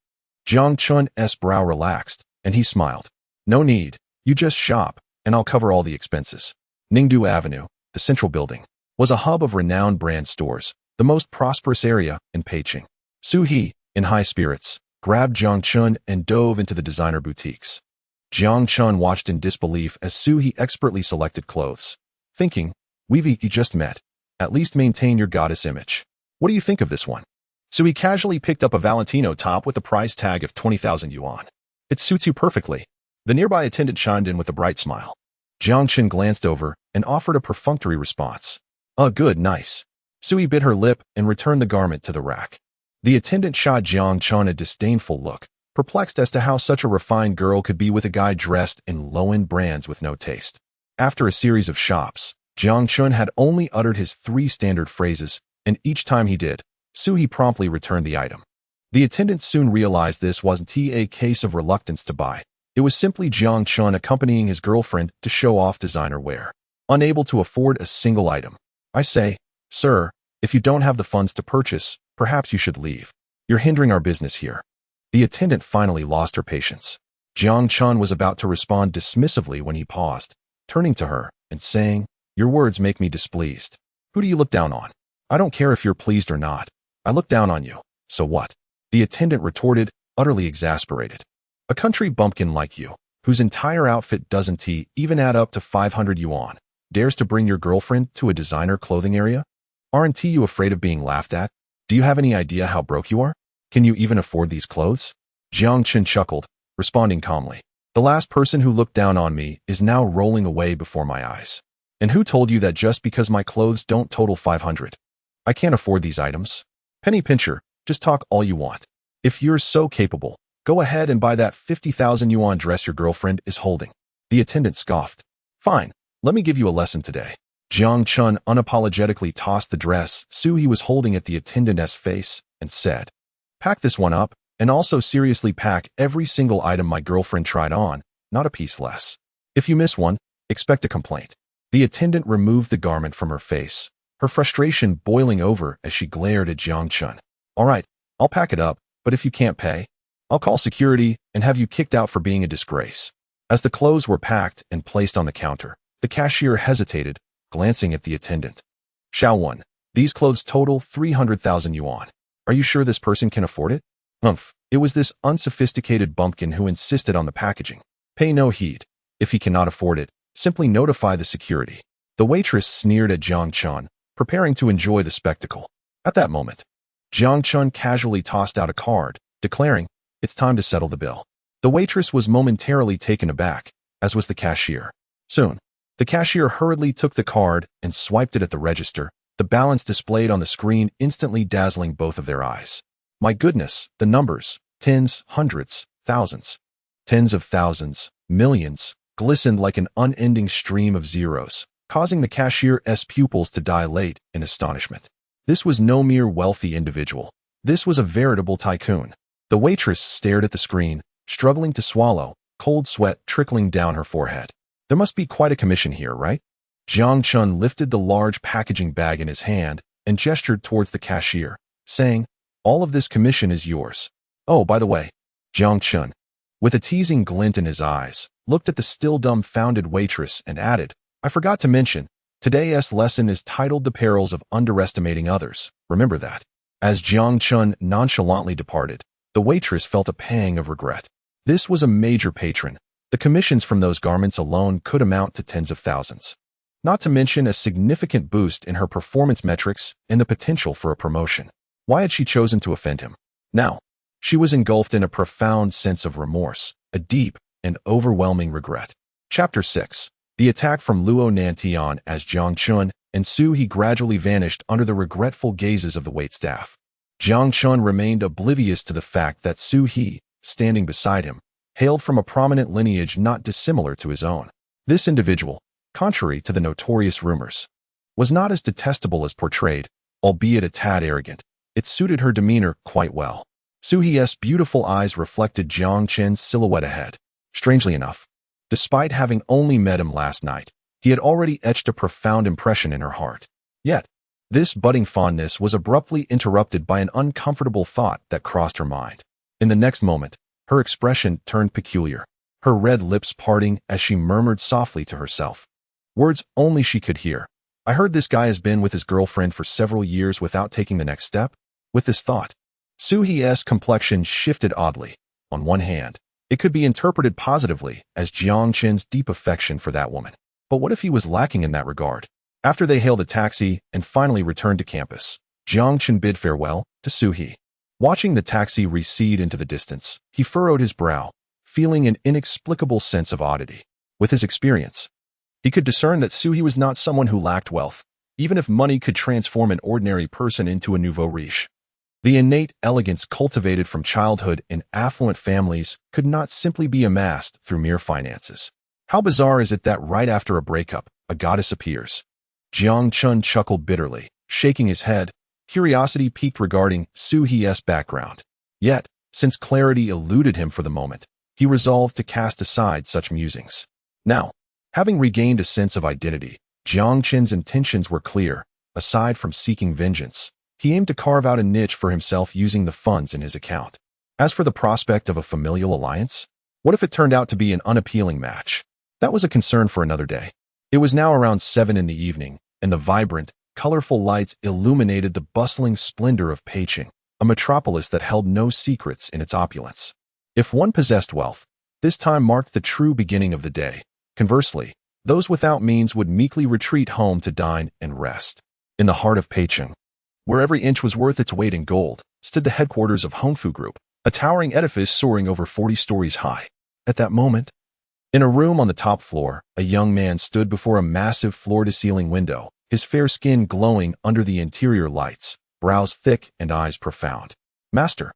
Jiang Chen's brow relaxed, and he smiled. No need. You just shop, and I'll cover all the expenses. Ningdu Avenue, the central building, was a hub of renowned brand stores, the most prosperous area in Peking. Suhi, in high spirits, grabbed Jiang Chen and dove into the designer boutiques. Jiang Chen watched in disbelief as Suhi expertly selected clothes, thinking, you just met. At least maintain your goddess image. What do you think of this one? Suhi casually picked up a Valentino top with a price tag of 20,000 yuan. It suits you perfectly. The nearby attendant chimed in with a bright smile. Jiang Chen glanced over and offered a perfunctory response. Good, nice. Suhi bit her lip and returned the garment to the rack. The attendant shot Jiang Chen a disdainful look, perplexed as to how such a refined girl could be with a guy dressed in low-end brands with no taste. After a series of shops, Jiang Chen had only uttered his 3 standard phrases, and each time he did, Suhi promptly returned the item. The attendant soon realized this wasn't a case of reluctance to buy. It was simply Jiang Chen accompanying his girlfriend to show off designer wear. Unable to afford a single item. I say, sir, if you don't have the funds to purchase, perhaps you should leave. You're hindering our business here. The attendant finally lost her patience. Jiang Chen was about to respond dismissively when he paused, turning to her and saying, your words make me displeased. Who do you look down on? I don't care if you're pleased or not. I look down on you. So what? The attendant retorted, utterly exasperated. A country bumpkin like you, whose entire outfit doesn't even add up to 500 yuan, dares to bring your girlfriend to a designer clothing area? Aren't you afraid of being laughed at? Do you have any idea how broke you are? Can you even afford these clothes? Jiang Chen chuckled, responding calmly. The last person who looked down on me is now rolling away before my eyes. And who told you that just because my clothes don't total 500? I can't afford these items. Penny pincher, just talk all you want. If you're so capable, go ahead and buy that 50,000 yuan dress your girlfriend is holding. The attendant scoffed. Fine, let me give you a lesson today. Jiang Chen unapologetically tossed the dress Suhi was holding at the attendant's face and said, pack this one up, and also seriously pack every single item my girlfriend tried on, not a piece less. If you miss one, expect a complaint. The attendant removed the garment from her face, her frustration boiling over as she glared at Jiang Chen. All right, I'll pack it up, but if you can't pay, I'll call security and have you kicked out for being a disgrace. As the clothes were packed and placed on the counter, the cashier hesitated, glancing at the attendant. Xiao 1, these clothes total 300,000 yuan. Are you sure this person can afford it? It was this unsophisticated bumpkin who insisted on the packaging. Pay no heed. If he cannot afford it, simply notify the security. The waitress sneered at Jiang Chen, preparing to enjoy the spectacle. At that moment, Jiang Chen casually tossed out a card, declaring, "It's time to settle the bill." The waitress was momentarily taken aback, as was the cashier. Soon, the cashier hurriedly took the card and swiped it at the register, the balance displayed on the screen instantly dazzling both of their eyes. My goodness, the numbers, tens, hundreds, thousands, tens of thousands, millions, glistened like an unending stream of zeros, causing the cashier's pupils to dilate in astonishment. This was no mere wealthy individual. This was a veritable tycoon. The waitress stared at the screen, struggling to swallow, cold sweat trickling down her forehead. There must be quite a commission here, right? Jiang Chen lifted the large packaging bag in his hand and gestured towards the cashier, saying, "All of this commission is yours. Oh, by the way." Jiang Chen, with a teasing glint in his eyes, looked at the still dumbfounded waitress and added, "I forgot to mention, today's lesson is titled The Perils of Underestimating Others. Remember that." As Jiang Chen nonchalantly departed, the waitress felt a pang of regret. This was a major patron. The commissions from those garments alone could amount to tens of thousands. Not to mention a significant boost in her performance metrics and the potential for a promotion. Why had she chosen to offend him? Now, she was engulfed in a profound sense of remorse, a deep and overwhelming regret. Chapter 6. The attack from Luo Nantian. As Jiang Chen and Su He gradually vanished under the regretful gazes of the waitstaff. Jiang Chen remained oblivious to the fact that Su He, standing beside him, hailed from a prominent lineage not dissimilar to his own. This individual, contrary to the notorious rumors, was not as detestable as portrayed, albeit a tad arrogant. It suited her demeanor quite well. Su He's beautiful eyes reflected Jiang Chen's silhouette ahead. Strangely enough, despite having only met him last night, he had already etched a profound impression in her heart. Yet, this budding fondness was abruptly interrupted by an uncomfortable thought that crossed her mind. In the next moment, her expression turned peculiar, her red lips parting as she murmured softly to herself. Words only she could hear. "I heard this guy has been with his girlfriend for several years without taking the next step." With this thought, Su He's complexion shifted oddly. On one hand, it could be interpreted positively as Jiang Chen's deep affection for that woman. But what if he was lacking in that regard? After they hailed a taxi and finally returned to campus, Jiang Chen bid farewell to Su He. Watching the taxi recede into the distance, he furrowed his brow, feeling an inexplicable sense of oddity. With his experience, he could discern that Su He was not someone who lacked wealth, even if money could transform an ordinary person into a nouveau riche. The innate elegance cultivated from childhood in affluent families could not simply be amassed through mere finances. How bizarre is it that right after a breakup, a goddess appears? Jiang Chen chuckled bitterly, shaking his head, curiosity piqued regarding Su He's background. Yet, since clarity eluded him for the moment, he resolved to cast aside such musings. Now, having regained a sense of identity, Jiang Chen's intentions were clear. Aside from seeking vengeance, he aimed to carve out a niche for himself using the funds in his account. As for the prospect of a familial alliance, what if it turned out to be an unappealing match? That was a concern for another day. It was now around 7 in the evening, and the vibrant, colorful lights illuminated the bustling splendor of Peicing, a metropolis that held no secrets in its opulence. If one possessed wealth, this time marked the true beginning of the day. Conversely, those without means would meekly retreat home to dine and rest. In the heart of Peicing, where every inch was worth its weight in gold, stood the headquarters of Hongfu Group, a towering edifice soaring over 40 stories high. At that moment, in a room on the top floor, a young man stood before a massive floor-to-ceiling window, his fair skin glowing under the interior lights, brows thick and eyes profound. "Master,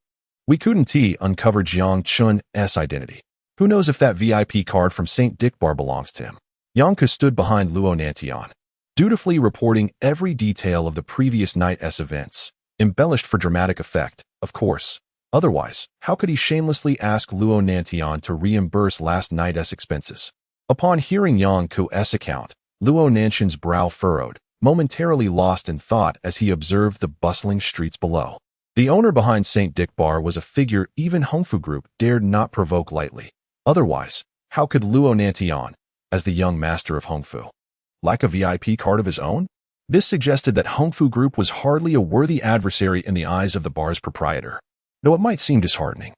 we couldn't uncover Jiang Chen's identity. Who knows if that VIP card from St. Dick Bar belongs to him?" Yangke stood behind Luo Nantian, dutifully reporting every detail of the previous night's events, embellished for dramatic effect, of course. Otherwise, how could he shamelessly ask Luo Nantian to reimburse last night's expenses? Upon hearing Yangke's account, Luo Nantian's brow furrowed, momentarily lost in thought as he observed the bustling streets below. The owner behind St. Dick Bar was a figure even Hongfu Group dared not provoke lightly. Otherwise, how could Luo Nantian, as the young master of Hongfu, lack a VIP card of his own? This suggested that Hongfu Group was hardly a worthy adversary in the eyes of the bar's proprietor, though it might seem disheartening.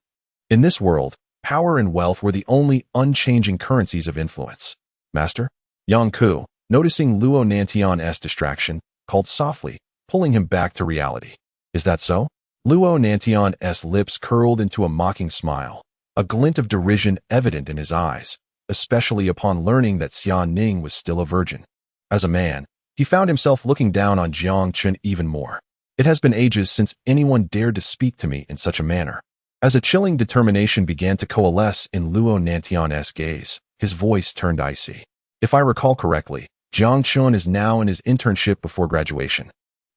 In this world, power and wealth were the only unchanging currencies of influence. "Master?" Yangke, noticing Luo Nantian's distraction, called softly, pulling him back to reality. "Is that so?" Luo Nantian's lips curled into a mocking smile, a glint of derision evident in his eyes, especially upon learning that Xia Ning was still a virgin. As a man, he found himself looking down on Jiang Chen even more. It has been ages since anyone dared to speak to me in such a manner. As a chilling determination began to coalesce in Luo Nantian's gaze, his voice turned icy. If I recall correctly, Jiang Chen is now in his internship before graduation.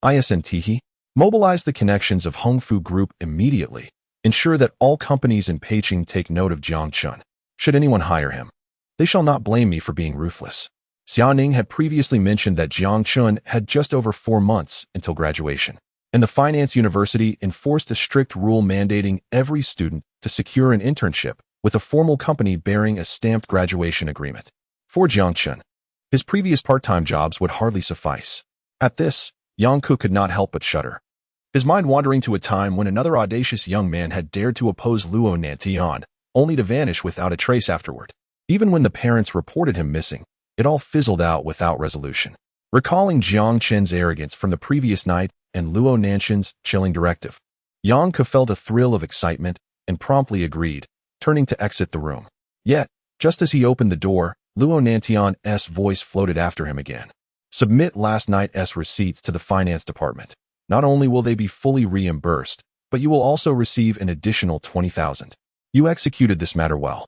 ISNTE, mobilize the connections of Hongfu Group immediately. Ensure that all companies in Peking take note of Jiang Chen. Should anyone hire him, they shall not blame me for being ruthless. Xia Ning had previously mentioned that Jiang Chen had just over 4 months until graduation, and the finance university enforced a strict rule mandating every student to secure an internship with a formal company bearing a stamped graduation agreement. For Jiang Chen, his previous part-time jobs would hardly suffice. At this, Yang Ku could not help but shudder, his mind wandering to a time when another audacious young man had dared to oppose Luo Nantian, only to vanish without a trace afterward. Even when the parents reported him missing, it all fizzled out without resolution. Recalling Jiang Chen's arrogance from the previous night and Luo Nantian's chilling directive, Yang Ku felt a thrill of excitement and promptly agreed, turning to exit the room. Yet, just as he opened the door, Luo Nantian's voice floated after him again. Submit last night's receipts to the finance department. Not only will they be fully reimbursed, but you will also receive an additional 20,000. You executed this matter well.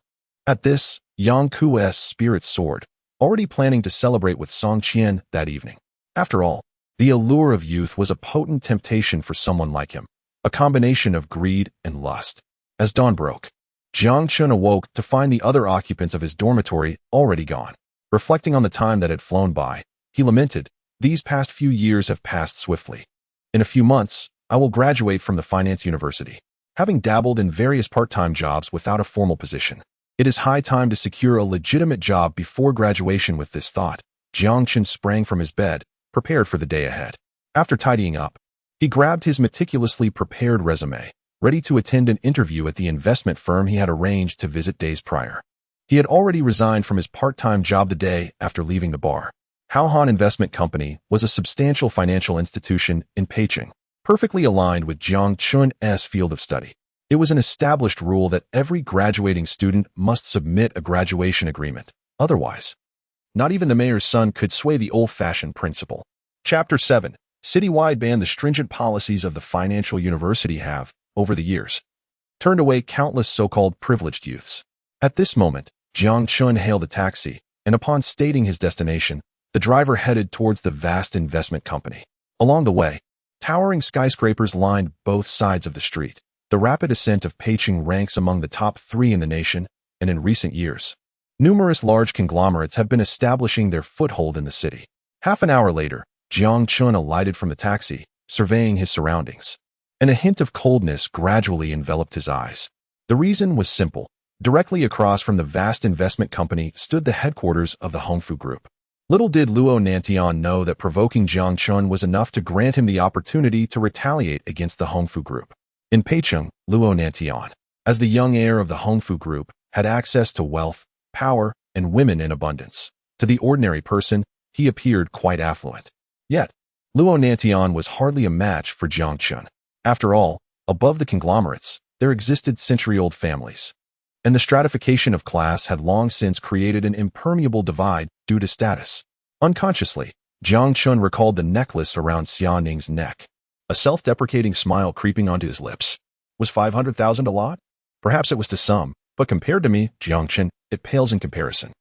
At this, Yang Ku's spirits soared, already planning to celebrate with Song Qian that evening. After all, the allure of youth was a potent temptation for someone like him, a combination of greed and lust. As dawn broke, Jiang Chen awoke to find the other occupants of his dormitory already gone. Reflecting on the time that had flown by, he lamented, "These past few years have passed swiftly. In a few months, I will graduate from the finance university." Having dabbled in various part-time jobs without a formal position, it is high time to secure a legitimate job before graduation. With this thought, Jiang Chen sprang from his bed, prepared for the day ahead. After tidying up, he grabbed his meticulously prepared resume, ready to attend an interview at the investment firm he had arranged to visit days prior. He had already resigned from his part-time job the day after leaving the bar. Haohan Investment Company was a substantial financial institution in Peking, perfectly aligned with Jiang Chen's field of study. It was an established rule that every graduating student must submit a graduation agreement. Otherwise, not even the mayor's son could sway the old-fashioned principle. Chapter 7. Citywide ban. The stringent policies of the financial university have, over the years, turned away countless so-called privileged youths. At this moment, Jiang Chen hailed a taxi, and upon stating his destination, the driver headed towards the vast investment company. Along the way, towering skyscrapers lined both sides of the street. The rapid ascent of Peking ranks among the top 3 in the nation, and in recent years, numerous large conglomerates have been establishing their foothold in the city. Half an hour later, Jiang Chen alighted from the taxi, surveying his surroundings, and a hint of coldness gradually enveloped his eyes. The reason was simple. Directly across from the vast investment company stood the headquarters of the Hongfu Group. Little did Luo Nantian know that provoking Jiang Chen was enough to grant him the opportunity to retaliate against the Hongfu Group. In Peking, Luo Nantian, as the young heir of the Hongfu Group, had access to wealth, power, and women in abundance. To the ordinary person, he appeared quite affluent. Yet, Luo Nantian was hardly a match for Jiang Chen. After all, above the conglomerates, there existed century-old families, and the stratification of class had long since created an impermeable divide due to status. Unconsciously, Jiang Chen recalled the necklace around Xia Ning's neck, a self-deprecating smile creeping onto his lips. Was 500,000 a lot? Perhaps it was to some, but compared to me, Jiang Chen, it pales in comparison.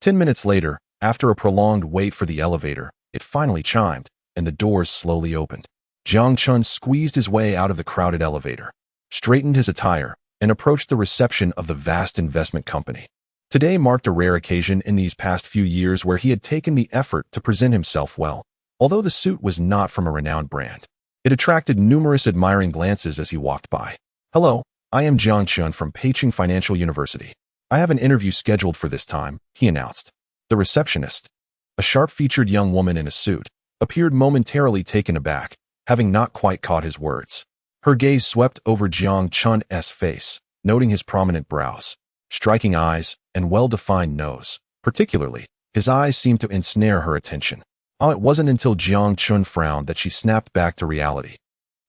10 minutes later, after a prolonged wait for the elevator, it finally chimed, and the doors slowly opened. Jiang Chen squeezed his way out of the crowded elevator, straightened his attire, and approached the reception of the vast investment company. Today marked a rare occasion in these past few years where he had taken the effort to present himself well. Although the suit was not from a renowned brand, it attracted numerous admiring glances as he walked by. "Hello, I am Jiang Chen from Peking Financial University. I have an interview scheduled for this time," he announced. The receptionist, a sharp-featured young woman in a suit, appeared momentarily taken aback, having not quite caught his words. Her gaze swept over Jiang Chen's face, noting his prominent brows, striking eyes, and well-defined nose. Particularly, his eyes seemed to ensnare her attention. It wasn't until Jiang Chen frowned that she snapped back to reality.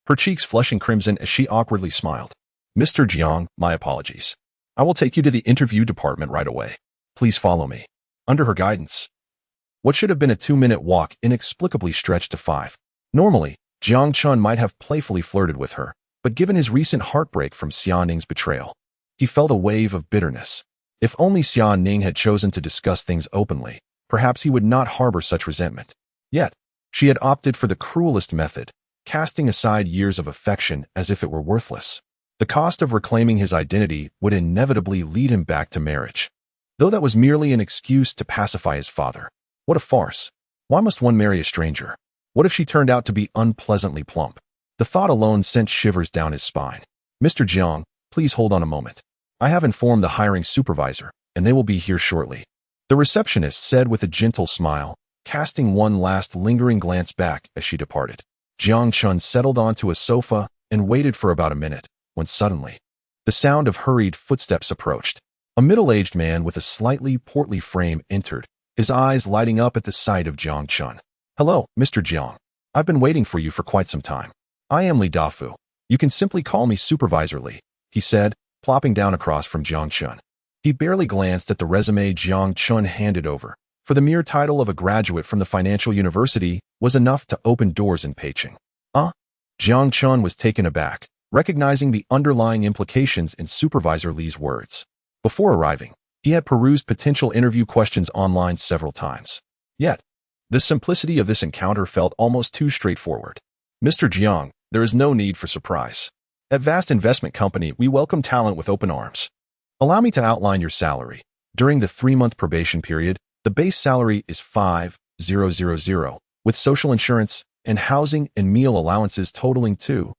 her cheeks flushing crimson as she awkwardly smiled. "Mr. Jiang, my apologies. I will take you to the interview department right away. Please follow me." Under her guidance, what should have been a 2-minute walk inexplicably stretched to 5. Normally, Jiang Chen might have playfully flirted with her, but given his recent heartbreak from Xia Ning's betrayal, he felt a wave of bitterness. If only Xia Ning had chosen to discuss things openly, perhaps he would not harbor such resentment. Yet, she had opted for the cruelest method, casting aside years of affection as if it were worthless. The cost of reclaiming his identity would inevitably lead him back to marriage. Though that was merely an excuse to pacify his father. What a farce. Why must one marry a stranger? What if she turned out to be unpleasantly plump? The thought alone sent shivers down his spine. "Mr. Jiang, please hold on a moment. I have informed the hiring supervisor, and they will be here shortly," the receptionist said with a gentle smile, casting one last lingering glance back as she departed. Jiang Chen settled onto a sofa and waited for about a minute, when suddenly, the sound of hurried footsteps approached. A middle-aged man with a slightly portly frame entered, his eyes lighting up at the sight of Jiang Chen. "Hello, Mr. Jiang. I've been waiting for you for quite some time. I am Li Dafu. You can simply call me Supervisor Li," he said, plopping down across from Jiang Chen. He barely glanced at the resume Jiang Chen handed over, for the mere title of a graduate from the financial university was enough to open doors in Peicing. Jiang Chen was taken aback, recognizing the underlying implications in Supervisor Li's words. Before arriving, he had perused potential interview questions online several times. Yet, the simplicity of this encounter felt almost too straightforward. "Mr. Jiang, there is no need for surprise. At Vast Investment Company, we welcome talent with open arms. Allow me to outline your salary. During the 3-month probation period, the base salary is 5,000, with social insurance and housing and meal allowances totaling 2,000.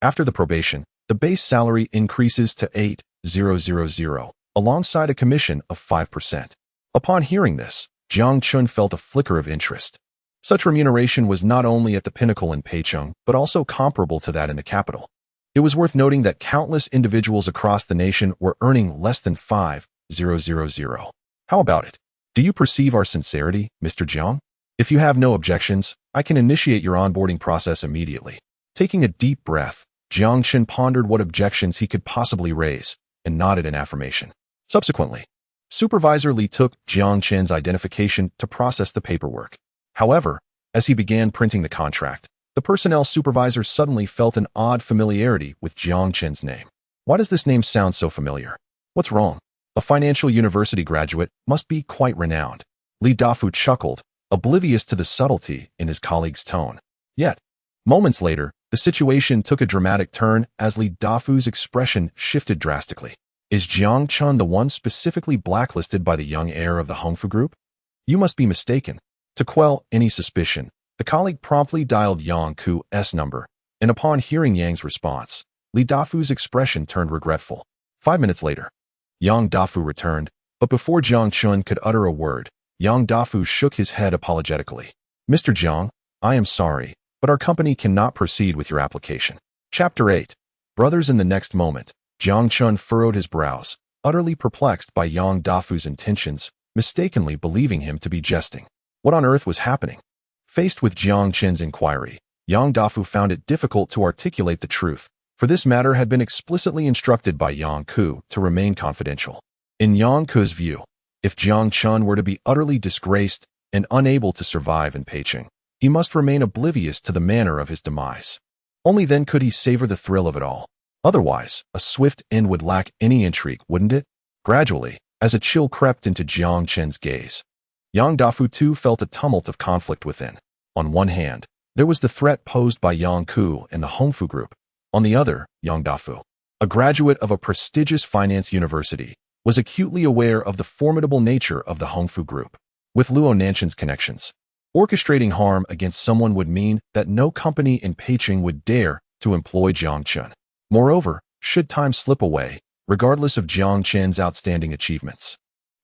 After the probation, the base salary increases to 8,000, alongside a commission of 5%. Upon hearing this, Jiang Chen felt a flicker of interest. Such remuneration was not only at the pinnacle in Peicing, but also comparable to that in the capital. It was worth noting that countless individuals across the nation were earning less than 5,000. How about it? Do you perceive our sincerity, Mr. Jiang? If you have no objections, I can initiate your onboarding process immediately. Taking a deep breath, Jiang Chen pondered what objections he could possibly raise, and nodded in affirmation. Subsequently, Supervisor Li took Jiang Chen's identification to process the paperwork. However, as he began printing the contract, the personnel supervisor suddenly felt an odd familiarity with Jiang Chen's name. Why does this name sound so familiar? What's wrong? A financial university graduate must be quite renowned. Li Dafu chuckled, oblivious to the subtlety in his colleague's tone. Yet, moments later, the situation took a dramatic turn as Li Dafu's expression shifted drastically. Is Jiang Chen the one specifically blacklisted by the young heir of the Hongfu Group? You must be mistaken. To quell any suspicion, the colleague promptly dialed Yang Ku's number, and upon hearing Yang's response, Li Dafu's expression turned regretful. 5 minutes later, Yang Dafu returned, but before Jiang Chen could utter a word, Yang Dafu shook his head apologetically. "Mr. Jiang, I am sorry, but our company cannot proceed with your application." Chapter 8. Brothers. In the next moment, Jiang Chen furrowed his brows, utterly perplexed by Yang Dafu's intentions, mistakenly believing him to be jesting. What on earth was happening? Faced with Jiang Chen's inquiry, Yang Dafu found it difficult to articulate the truth, for this matter had been explicitly instructed by Yang Ku to remain confidential. In Yang Ku's view, if Jiang Chen were to be utterly disgraced and unable to survive in Peicing, he must remain oblivious to the manner of his demise. Only then could he savor the thrill of it all. Otherwise, a swift end would lack any intrigue, wouldn't it? Gradually, as a chill crept into Jiang Chen's gaze, Yang Dafu too felt a tumult of conflict within. On one hand, there was the threat posed by Yang Ku and the Hongfu Group. On the other, Yang Dafu, a graduate of a prestigious finance university, was acutely aware of the formidable nature of the Hongfu Group. With Luo Nanshan's connections, orchestrating harm against someone would mean that no company in Peicing would dare to employ Jiang Chen. Moreover, should time slip away, regardless of Jiang Chen's outstanding achievements,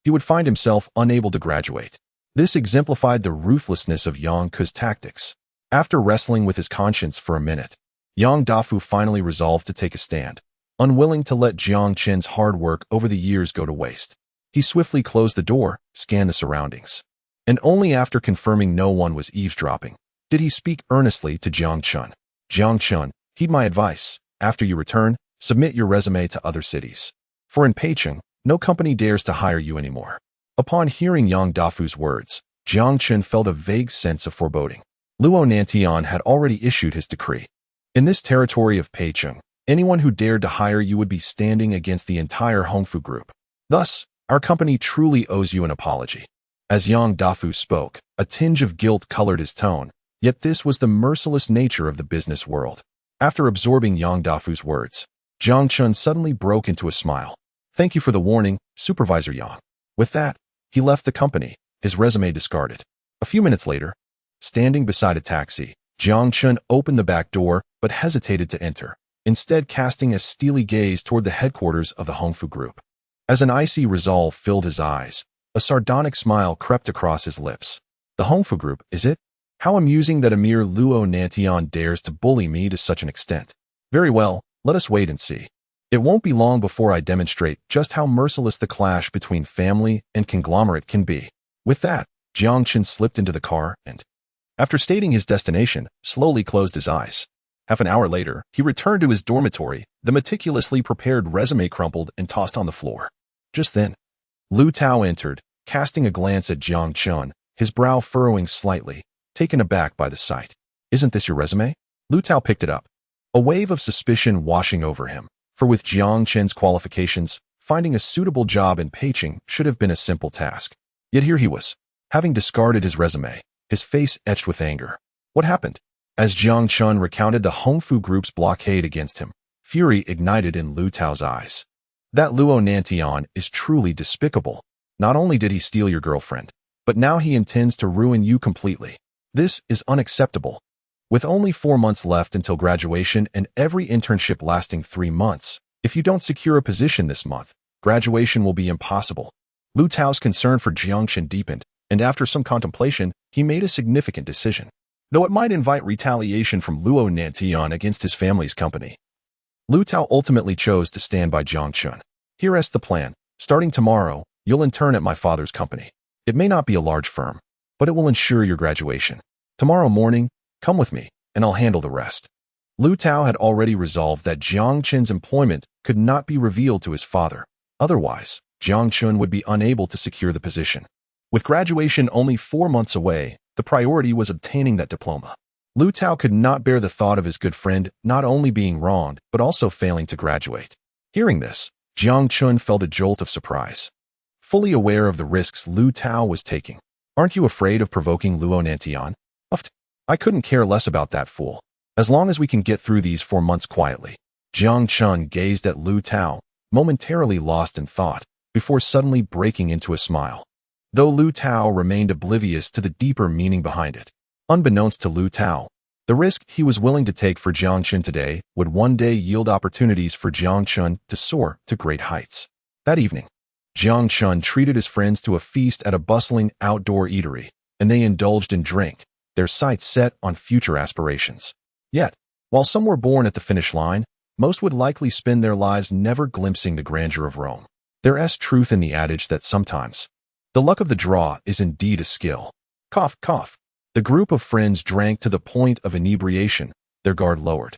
he would find himself unable to graduate. This exemplified the ruthlessness of Yang Ku's tactics. After wrestling with his conscience for a minute, Yang Dafu finally resolved to take a stand, unwilling to let Jiang Chen's hard work over the years go to waste. He swiftly closed the door, scanned the surroundings, and only after confirming no one was eavesdropping did he speak earnestly to Jiang Chen. Jiang Chen, heed my advice. After you return, submit your resume to other cities. For in Peicheng, no company dares to hire you anymore. Upon hearing Yang Dafu's words, Jiang Chen felt a vague sense of foreboding. Luo Nantian had already issued his decree. In this territory of Peicheng, anyone who dared to hire you would be standing against the entire Hongfu group. Thus, our company truly owes you an apology. As Yang Dafu spoke, a tinge of guilt colored his tone, yet this was the merciless nature of the business world. After absorbing Yang Dafu's words, Jiang Chen suddenly broke into a smile. Thank you for the warning, Supervisor Yang. With that, he left the company, his resume discarded. A few minutes later, standing beside a taxi, Jiang Chen opened the back door but hesitated to enter, instead casting a steely gaze toward the headquarters of the Hongfu Group. As an icy resolve filled his eyes, a sardonic smile crept across his lips. The Hongfu Group, is it? How amusing that a mere Luo Nantian dares to bully me to such an extent. Very well, let us wait and see. It won't be long before I demonstrate just how merciless the clash between family and conglomerate can be. With that, Jiang Chen slipped into the car and, after stating his destination, slowly closed his eyes. Half an hour later, he returned to his dormitory, the meticulously prepared resume crumpled and tossed on the floor. Just then, Lu Tao entered, casting a glance at Jiang Chen, his brow furrowing slightly, taken aback by the sight. Isn't this your resume? Lu Tao picked it up, a wave of suspicion washing over him, for with Jiang Chen's qualifications, finding a suitable job in Peicheng should have been a simple task. Yet here he was, having discarded his resume, his face etched with anger. What happened? As Jiang Chen recounted the Hongfu Group's blockade against him, fury ignited in Lu Tao's eyes. That Luo Nantian is truly despicable. Not only did he steal your girlfriend, but now he intends to ruin you completely. This is unacceptable. With only 4 months left until graduation and every internship lasting 3 months, if you don't secure a position this month, graduation will be impossible. Lu Tao's concern for Jiang Chen deepened, and after some contemplation, he made a significant decision. Though it might invite retaliation from Luo Nantian against his family's company, Lu Tao ultimately chose to stand by Jiang Chen. Here's the plan. Starting tomorrow, you'll intern at my father's company. It may not be a large firm, but it will ensure your graduation. Tomorrow morning, come with me, and I'll handle the rest. Lu Tao had already resolved that Jiang Chen's employment could not be revealed to his father. Otherwise, Jiang Chen would be unable to secure the position. With graduation only 4 months away, the priority was obtaining that diploma. Lu Tao could not bear the thought of his good friend not only being wronged, but also failing to graduate. Hearing this, Jiang Chen felt a jolt of surprise. Fully aware of the risks Lu Tao was taking. Aren't you afraid of provoking Luo Nantian? I couldn't care less about that fool. As long as we can get through these 4 months quietly. Jiang Chen gazed at Lu Tao, momentarily lost in thought, before suddenly breaking into a smile. Though Lu Tao remained oblivious to the deeper meaning behind it. Unbeknownst to Lu Tao, the risk he was willing to take for Jiang Chen today would one day yield opportunities for Jiang Chen to soar to great heights. That evening, Jiang Chen treated his friends to a feast at a bustling outdoor eatery, and they indulged in drink, their sights set on future aspirations. Yet, while some were born at the finish line, most would likely spend their lives never glimpsing the grandeur of Rome. There's truth in the adage that sometimes, the luck of the draw is indeed a skill. Cough, cough. The group of friends drank to the point of inebriation, their guard lowered,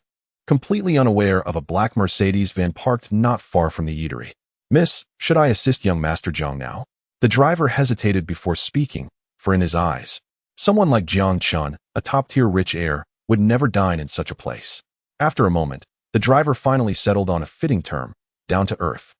completely unaware of a black Mercedes van parked not far from the eatery. Miss, should I assist young Master Jiang now? The driver hesitated before speaking, for in his eyes, someone like Jiang Chen, a top-tier rich heir, would never dine in such a place. After a moment, the driver finally settled on a fitting term, down to earth.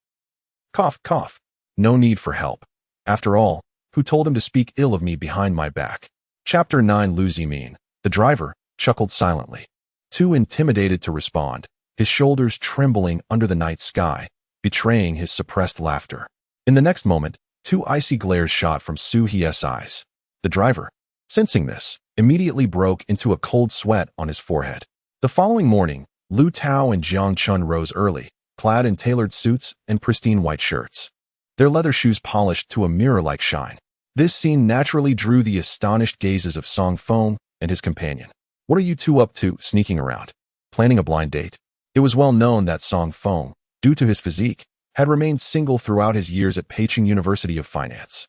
Cough, cough. No need for help. After all, who told him to speak ill of me behind my back? Chapter 9 Lu Zimin. The driver chuckled silently, too intimidated to respond, his shoulders trembling under the night sky, betraying his suppressed laughter. In the next moment, 2 icy glares shot from Su Hie's eyes. The driver, sensing this, immediately broke into a cold sweat on his forehead. The following morning, Lu Tao and Jiang Chen rose early, clad in tailored suits and pristine white shirts, their leather shoes polished to a mirror-like shine. This scene naturally drew the astonished gazes of Song Feng and his companion. What are you two up to, sneaking around? Planning a blind date? It was well known that Song Feng, due to his physique, had remained single throughout his years at Peicheng University of Finance.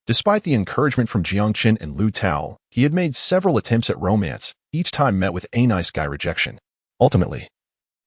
Despite the encouragement from Jiang Chen and Lu Tao, he had made several attempts at romance, each time met with a nice guy rejection. Ultimately,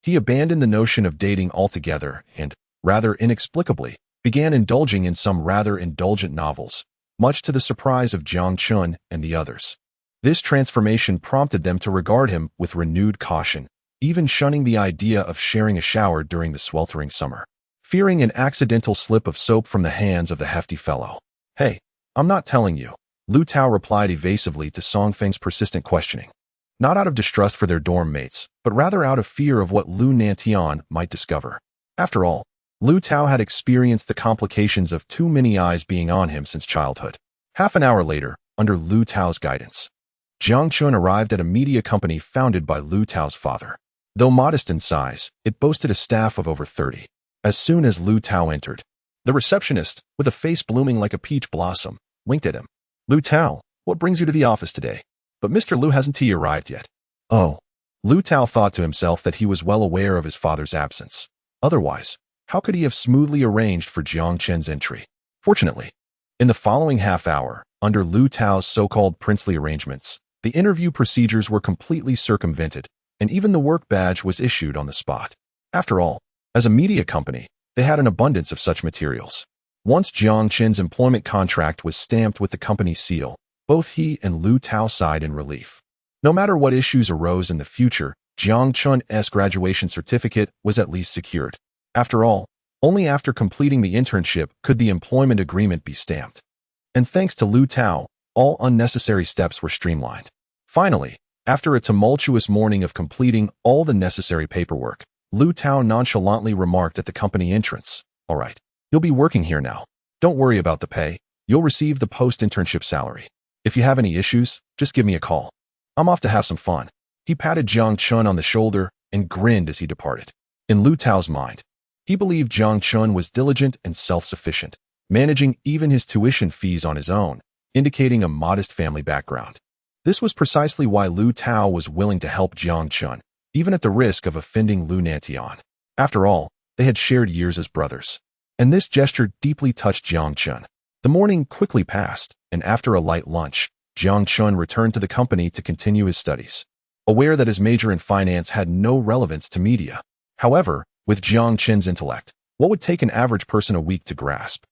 he abandoned the notion of dating altogether and, rather inexplicably, began indulging in some rather indulgent novels, much to the surprise of Jiang Chen and the others. This transformation prompted them to regard him with renewed caution, even shunning the idea of sharing a shower during the sweltering summer, fearing an accidental slip of soap from the hands of the hefty fellow. "Hey, I'm not telling you," Lu Tao replied evasively to Song Feng's persistent questioning. Not out of distrust for their dorm mates, but rather out of fear of what Lu Nantian might discover. After all, Lu Tao had experienced the complications of too many eyes being on him since childhood. Half an hour later, under Lu Tao's guidance, Jiang Chen arrived at a media company founded by Lu Tao's father. Though modest in size, it boasted a staff of over 30. As soon as Lu Tao entered, the receptionist, with a face blooming like a peach blossom, winked at him. "Lu Tao, what brings you to the office today? But Mr. Lu hasn't he arrived yet?" Oh. Lu Tao thought to himself that he was well aware of his father's absence. Otherwise, how could he have smoothly arranged for Jiang Chen's entry? Fortunately, in the following half hour, under Lu Tao's so-called princely arrangements, the interview procedures were completely circumvented, and even the work badge was issued on the spot. After all, as a media company, they had an abundance of such materials. Once Jiang Chen's employment contract was stamped with the company's seal, both he and Lu Tao sighed in relief. No matter what issues arose in the future, Jiang Chen's graduation certificate was at least secured. After all, only after completing the internship could the employment agreement be stamped. And thanks to Lu Tao, all unnecessary steps were streamlined. Finally, after a tumultuous morning of completing all the necessary paperwork, Lu Tao nonchalantly remarked at the company entrance, "All right, you'll be working here now. Don't worry about the pay. You'll receive the post-internship salary. If you have any issues, just give me a call. I'm off to have some fun." He patted Jiang Chen on the shoulder and grinned as he departed. In Lu Tao's mind, he believed Jiang Chen was diligent and self-sufficient, managing even his tuition fees on his own, indicating a modest family background. This was precisely why Lu Tao was willing to help Jiang Chen, even at the risk of offending Lu Nantian. After all, they had shared years as brothers. And this gesture deeply touched Jiang Chen. The morning quickly passed, and after a light lunch, Jiang Chen returned to the company to continue his studies, aware that his major in finance had no relevance to media. However, with Jiang Chen's intellect, what would take an average person a week to grasp,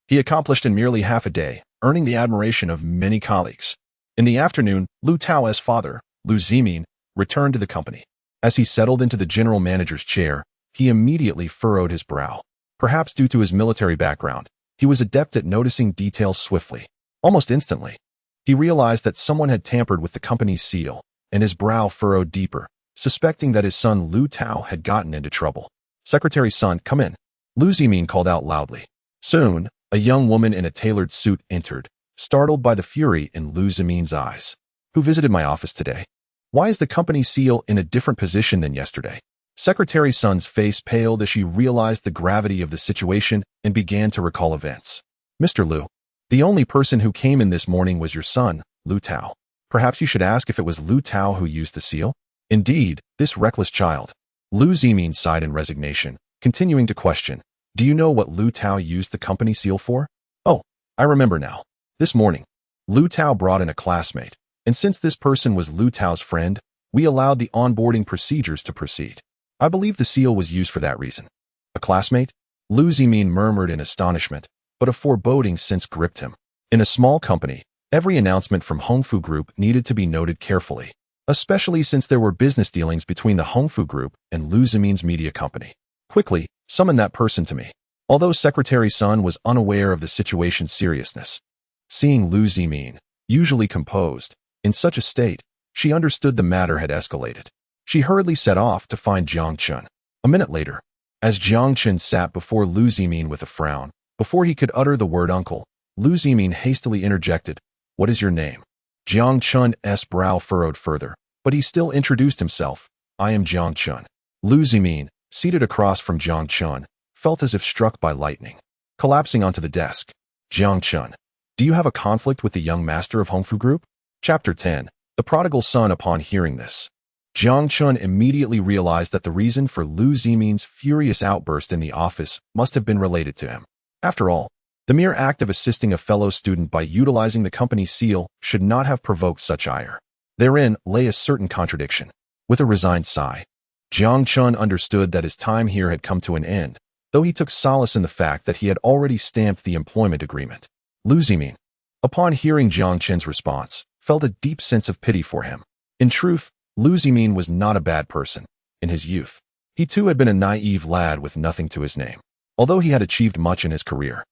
he accomplished in merely half a day, earning the admiration of many colleagues. In the afternoon, Lu Tao's father, Lu Zimin, returned to the company. As he settled into the general manager's chair, he immediately furrowed his brow. Perhaps due to his military background, he was adept at noticing details swiftly. Almost instantly, he realized that someone had tampered with the company's seal, and his brow furrowed deeper, suspecting that his son Lu Tao had gotten into trouble. "Secretary's son, come in," Lu Zimin called out loudly. Soon, a young woman in a tailored suit entered, startled by the fury in Lu Zimin's eyes. "Who visited my office today? Why is the company seal in a different position than yesterday?" Secretary Sun's face paled as she realized the gravity of the situation and began to recall events. "Mr. Lu, the only person who came in this morning was your son, Lu Tao. Perhaps you should ask if it was Lu Tao who used the seal?" "Indeed, this reckless child." Lu Zimin sighed in resignation, continuing to question, "Do you know what Lu Tao used the company seal for?" "Oh, I remember now. This morning, Lu Tao brought in a classmate, and since this person was Lu Tao's friend, we allowed the onboarding procedures to proceed. I believe the seal was used for that reason." "A classmate?" Lu Zimin murmured in astonishment, but a foreboding sense gripped him. In a small company, every announcement from Hongfu Group needed to be noted carefully, especially since there were business dealings between the Hongfu Group and Lu Zimin's media company. "Quickly, summon that person to me." Although Secretary Sun was unaware of the situation's seriousness, seeing Lu Zimin, usually composed, in such a state, she understood the matter had escalated. She hurriedly set off to find Jiang Chen. A minute later, as Jiang Chen sat before Lu Zimin with a frown, before he could utter the word uncle, Lu Zimin hastily interjected, "What is your name?" Jiang Chen's brow furrowed further, but he still introduced himself. "I am Jiang Chen." Lu Zimin, seated across from Jiang Chen, felt as if struck by lightning. Collapsing onto the desk, "Jiang Chen, do you have a conflict with the young master of Hongfu Group?" Chapter 10. The Prodigal Son. Upon hearing this, Jiang Chen immediately realized that the reason for Lu Zimin's furious outburst in the office must have been related to him. After all, the mere act of assisting a fellow student by utilizing the company's seal should not have provoked such ire. Therein lay a certain contradiction. With a resigned sigh, Jiang Chen understood that his time here had come to an end, though he took solace in the fact that he had already stamped the employment agreement. Lu Zimin, upon hearing Jiang Chen's response, felt a deep sense of pity for him. In truth, Lu Zimin was not a bad person. In his youth, he too had been a naive lad with nothing to his name. Although he had achieved much in his career,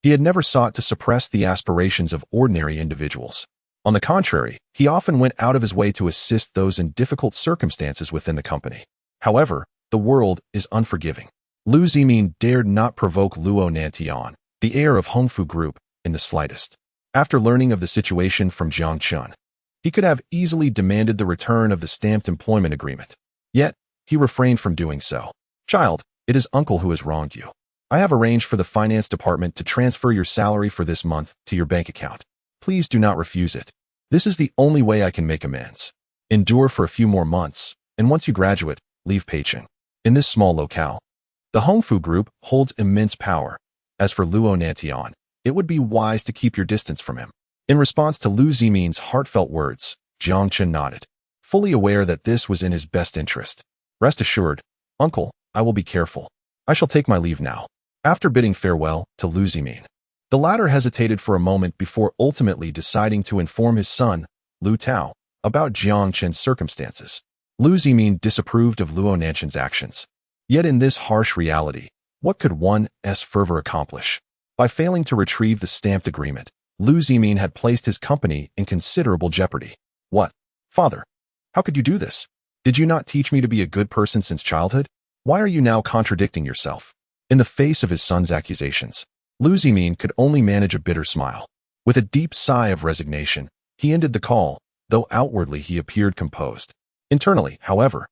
he had never sought to suppress the aspirations of ordinary individuals. On the contrary, he often went out of his way to assist those in difficult circumstances within the company. However, the world is unforgiving. Lu Zimin dared not provoke Luo Nantian, the heir of Hongfu Group, in the slightest. After learning of the situation from Jiang Chen, he could have easily demanded the return of the stamped employment agreement. Yet, he refrained from doing so. "Child, it is uncle who has wronged you. I have arranged for the finance department to transfer your salary for this month to your bank account. Please do not refuse it. This is the only way I can make amends. Endure for a few more months, and once you graduate, leave Peicheng." In this small locale, the Hongfu Group holds immense power. As for Luo Nantian, it would be wise to keep your distance from him. In response to Lu Zimin's heartfelt words, Jiang Chen nodded, fully aware that this was in his best interest. "Rest assured, uncle, I will be careful. I shall take my leave now." After bidding farewell to Lu Zimin, the latter hesitated for a moment before ultimately deciding to inform his son, Lu Tao, about Jiang Chen's circumstances. Lu Zimin disapproved of Luo Nanchen's actions. Yet in this harsh reality, what could one's fervor accomplish? By failing to retrieve the stamped agreement, Lu Zimin had placed his company in considerable jeopardy. "What? Father, how could you do this? Did you not teach me to be a good person since childhood? Why are you now contradicting yourself?" In the face of his son's accusations, Lu Zimin could only manage a bitter smile. With a deep sigh of resignation, he ended the call, though outwardly he appeared composed. Internally, however,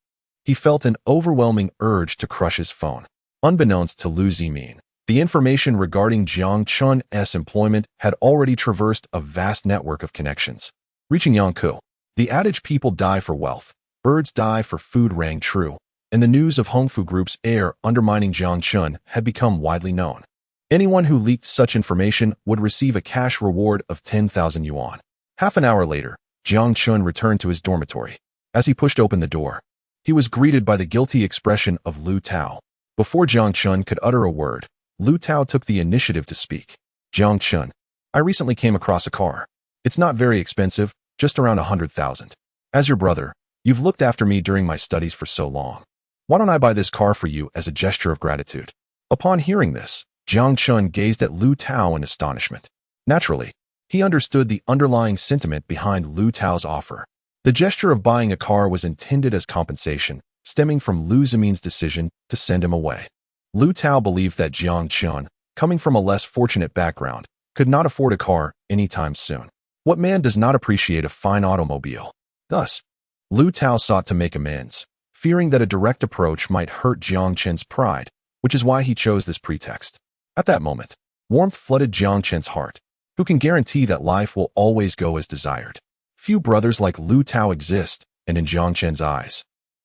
he felt an overwhelming urge to crush his phone. Unbeknownst to Lu Zimin, the information regarding Jiang Chen's employment had already traversed a vast network of connections. Reaching Yangkou, the adage "people die for wealth, birds die for food" rang true, and the news of Hongfu Group's heir undermining Jiang Chen had become widely known. Anyone who leaked such information would receive a cash reward of 10,000 yuan. Half an hour later, Jiang Chen returned to his dormitory. As he pushed open the door, he was greeted by the guilty expression of Lu Tao. Before Jiang Chen could utter a word, Lu Tao took the initiative to speak. "Jiang Chen, I recently came across a car. It's not very expensive, just around 100,000. As your brother, you've looked after me during my studies for so long. Why don't I buy this car for you as a gesture of gratitude?" Upon hearing this, Jiang Chen gazed at Lu Tao in astonishment. Naturally, he understood the underlying sentiment behind Lu Tao's offer. The gesture of buying a car was intended as compensation, stemming from Lu Zimin's decision to send him away. Lu Tao believed that Jiang Chen, coming from a less fortunate background, could not afford a car anytime soon. What man does not appreciate a fine automobile? Thus, Lu Tao sought to make amends, fearing that a direct approach might hurt Jiang Chen's pride, which is why he chose this pretext. At that moment, warmth flooded Jiang Chen's heart. Who can guarantee that life will always go as desired? Few brothers like Lu Tao exist, and in Jiang Chen's eyes,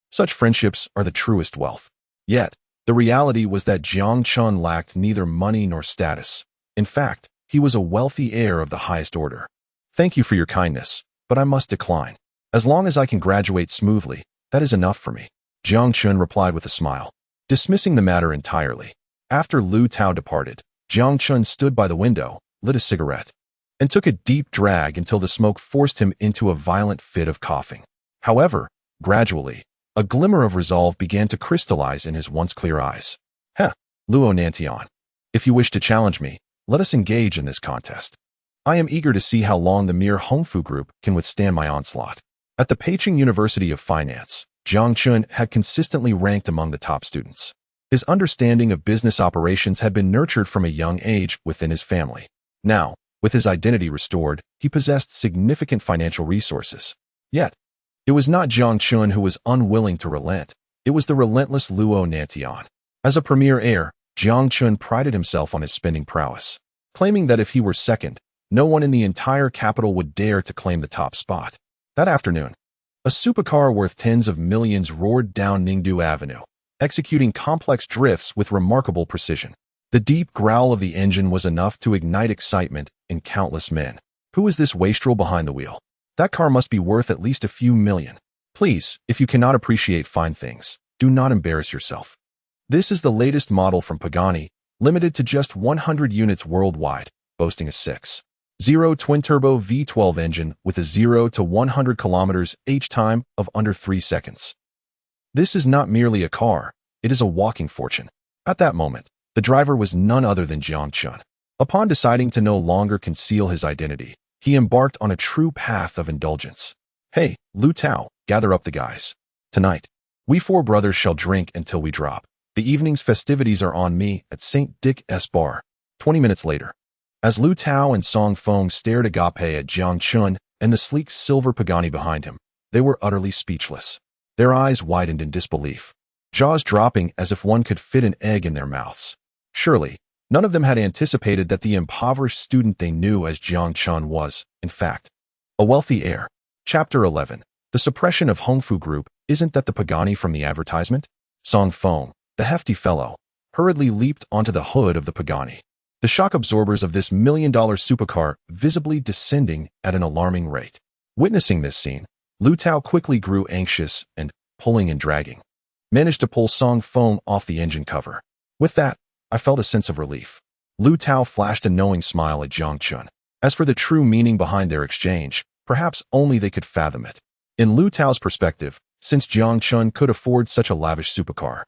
such friendships are the truest wealth. Yet, the reality was that Jiang Chen lacked neither money nor status. In fact, he was a wealthy heir of the highest order. "Thank you for your kindness, but I must decline. As long as I can graduate smoothly, that is enough for me," Jiang Chen replied with a smile, dismissing the matter entirely. After Lu Tao departed, Jiang Chen stood by the window, lit a cigarette, and took a deep drag until the smoke forced him into a violent fit of coughing. However, gradually, a glimmer of resolve began to crystallize in his once clear eyes. Luo Nantian, if you wish to challenge me, let us engage in this contest. I am eager to see how long the mere Hongfu Group can withstand my onslaught." At the Peicheng University of Finance, Jiang Chen had consistently ranked among the top students. His understanding of business operations had been nurtured from a young age within his family. Now, with his identity restored, he possessed significant financial resources. Yet, it was not Jiang Chen who was unwilling to relent. It was the relentless Luo Nantian. As a premier heir, Jiang Chen prided himself on his spending prowess, claiming that if he were second, no one in the entire capital would dare to claim the top spot. That afternoon, a supercar worth tens of millions roared down Ningdu Avenue, executing complex drifts with remarkable precision. The deep growl of the engine was enough to ignite excitement in countless men. Who is this wastrel behind the wheel? That car must be worth at least a few million. Please, if you cannot appreciate fine things, Do not embarrass yourself. This is the latest model from Pagani, limited to just 100 units worldwide, boasting a 6.0 twin-turbo V12 engine with a 0 to 100 kilometers h time of under 3 seconds. This is not merely a car, it is a walking fortune. At that moment, the driver was none other than Jiang Chen. Upon deciding to no longer conceal his identity, he embarked on a true path of indulgence. Hey, Lu Tao, gather up the guys. Tonight, we four brothers shall drink until we drop. The evening's festivities are on me at St. Dick's Bar. 20 minutes later, as Lu Tao and Song Feng stared agape at Jiang Chen and the sleek silver Pagani behind him, they were utterly speechless. Their eyes widened in disbelief, jaws dropping as if one could fit an egg in their mouths. Surely, none of them had anticipated that the impoverished student they knew as Jiang Chen was, in fact, a wealthy heir. Chapter 11. The suppression of Hongfu Group. Isn't that the Pagani from the advertisement? Song Feng, the hefty fellow, hurriedly leaped onto the hood of the Pagani, the shock absorbers of this million-dollar supercar visibly descending at an alarming rate. Witnessing this scene, Lu Tao quickly grew anxious and, pulling and dragging, managed to pull Song Feng off the engine cover. With that, I felt a sense of relief. Lu Tao flashed a knowing smile at Jiang Chen. As for the true meaning behind their exchange, perhaps only they could fathom it. In Lu Tao's perspective, since Jiang Chen could afford such a lavish supercar,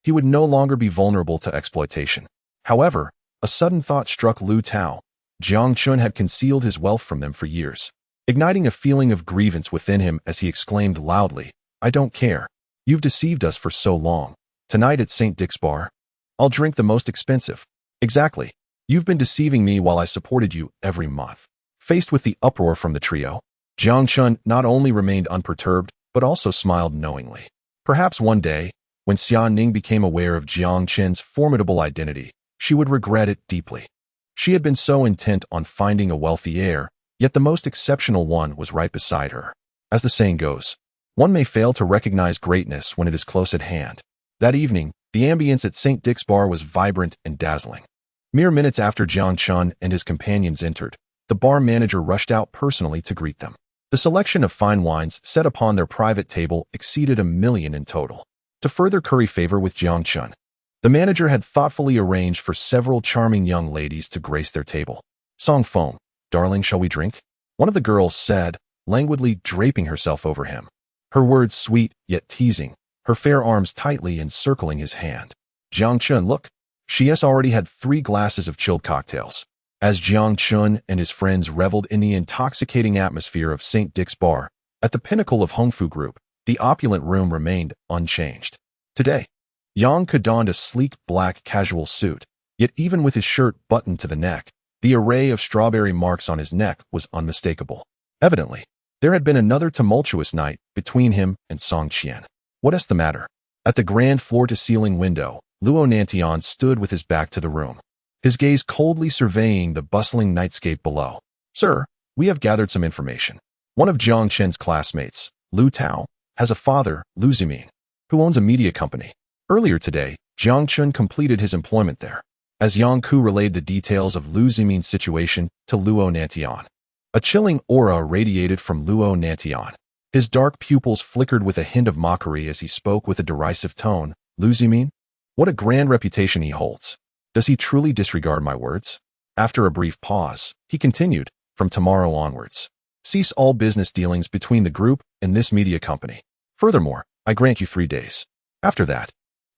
he would no longer be vulnerable to exploitation. However, a sudden thought struck Lu Tao. Jiang Chen had concealed his wealth from them for years, igniting a feeling of grievance within him as he exclaimed loudly, "I don't care. You've deceived us for so long. Tonight at St. Dick's Bar, I'll drink the most expensive." Exactly. You've been deceiving me while I supported you every month. Faced with the uproar from the trio, Jiang Chen not only remained unperturbed, but also smiled knowingly. Perhaps one day, when Xia Ning became aware of Jiang Chen's formidable identity, she would regret it deeply. She had been so intent on finding a wealthy heir, yet the most exceptional one was right beside her. As the saying goes, one may fail to recognize greatness when it is close at hand. That evening, the ambience at St. Dick's Bar was vibrant and dazzling. Mere minutes after Jiang Chen and his companions entered, the bar manager rushed out personally to greet them. The selection of fine wines set upon their private table exceeded 1 million in total. To further curry favor with Jiang Chen, the manager had thoughtfully arranged for several charming young ladies to grace their table. Song Feng, darling, shall we drink? One of the girls said, languidly draping herself over him. Her words sweet yet teasing, her fair arms tightly encircling his hand. Jiang Chen, look. She has already had 3 glasses of chilled cocktails. As Jiang Chen and his friends reveled in the intoxicating atmosphere of St. Dick's Bar, at the pinnacle of Hongfu Group, the opulent room remained unchanged. Today, Yang Ke donned a sleek black casual suit, yet even with his shirt buttoned to the neck, the array of strawberry marks on his neck was unmistakable. Evidently, there had been another tumultuous night between him and Song Qian. What is the matter? At the grand floor-to-ceiling window, Luo Nantian stood with his back to the room, his gaze coldly surveying the bustling nightscape below. Sir, we have gathered some information. One of Jiang Chen's classmates, Lu Tao, has a father, Lu Zimin, who owns a media company. Earlier today, Jiang Chen completed his employment there. As Yang Ku relayed the details of Lu Zimin's situation to Luo Nantian, a chilling aura radiated from Luo Nantian. His dark pupils flickered with a hint of mockery as he spoke with a derisive tone. Lu Zimin? What a grand reputation he holds. Does he truly disregard my words? After a brief pause, he continued, from tomorrow onwards, cease all business dealings between the group and this media company. Furthermore, I grant you 3 days. After that,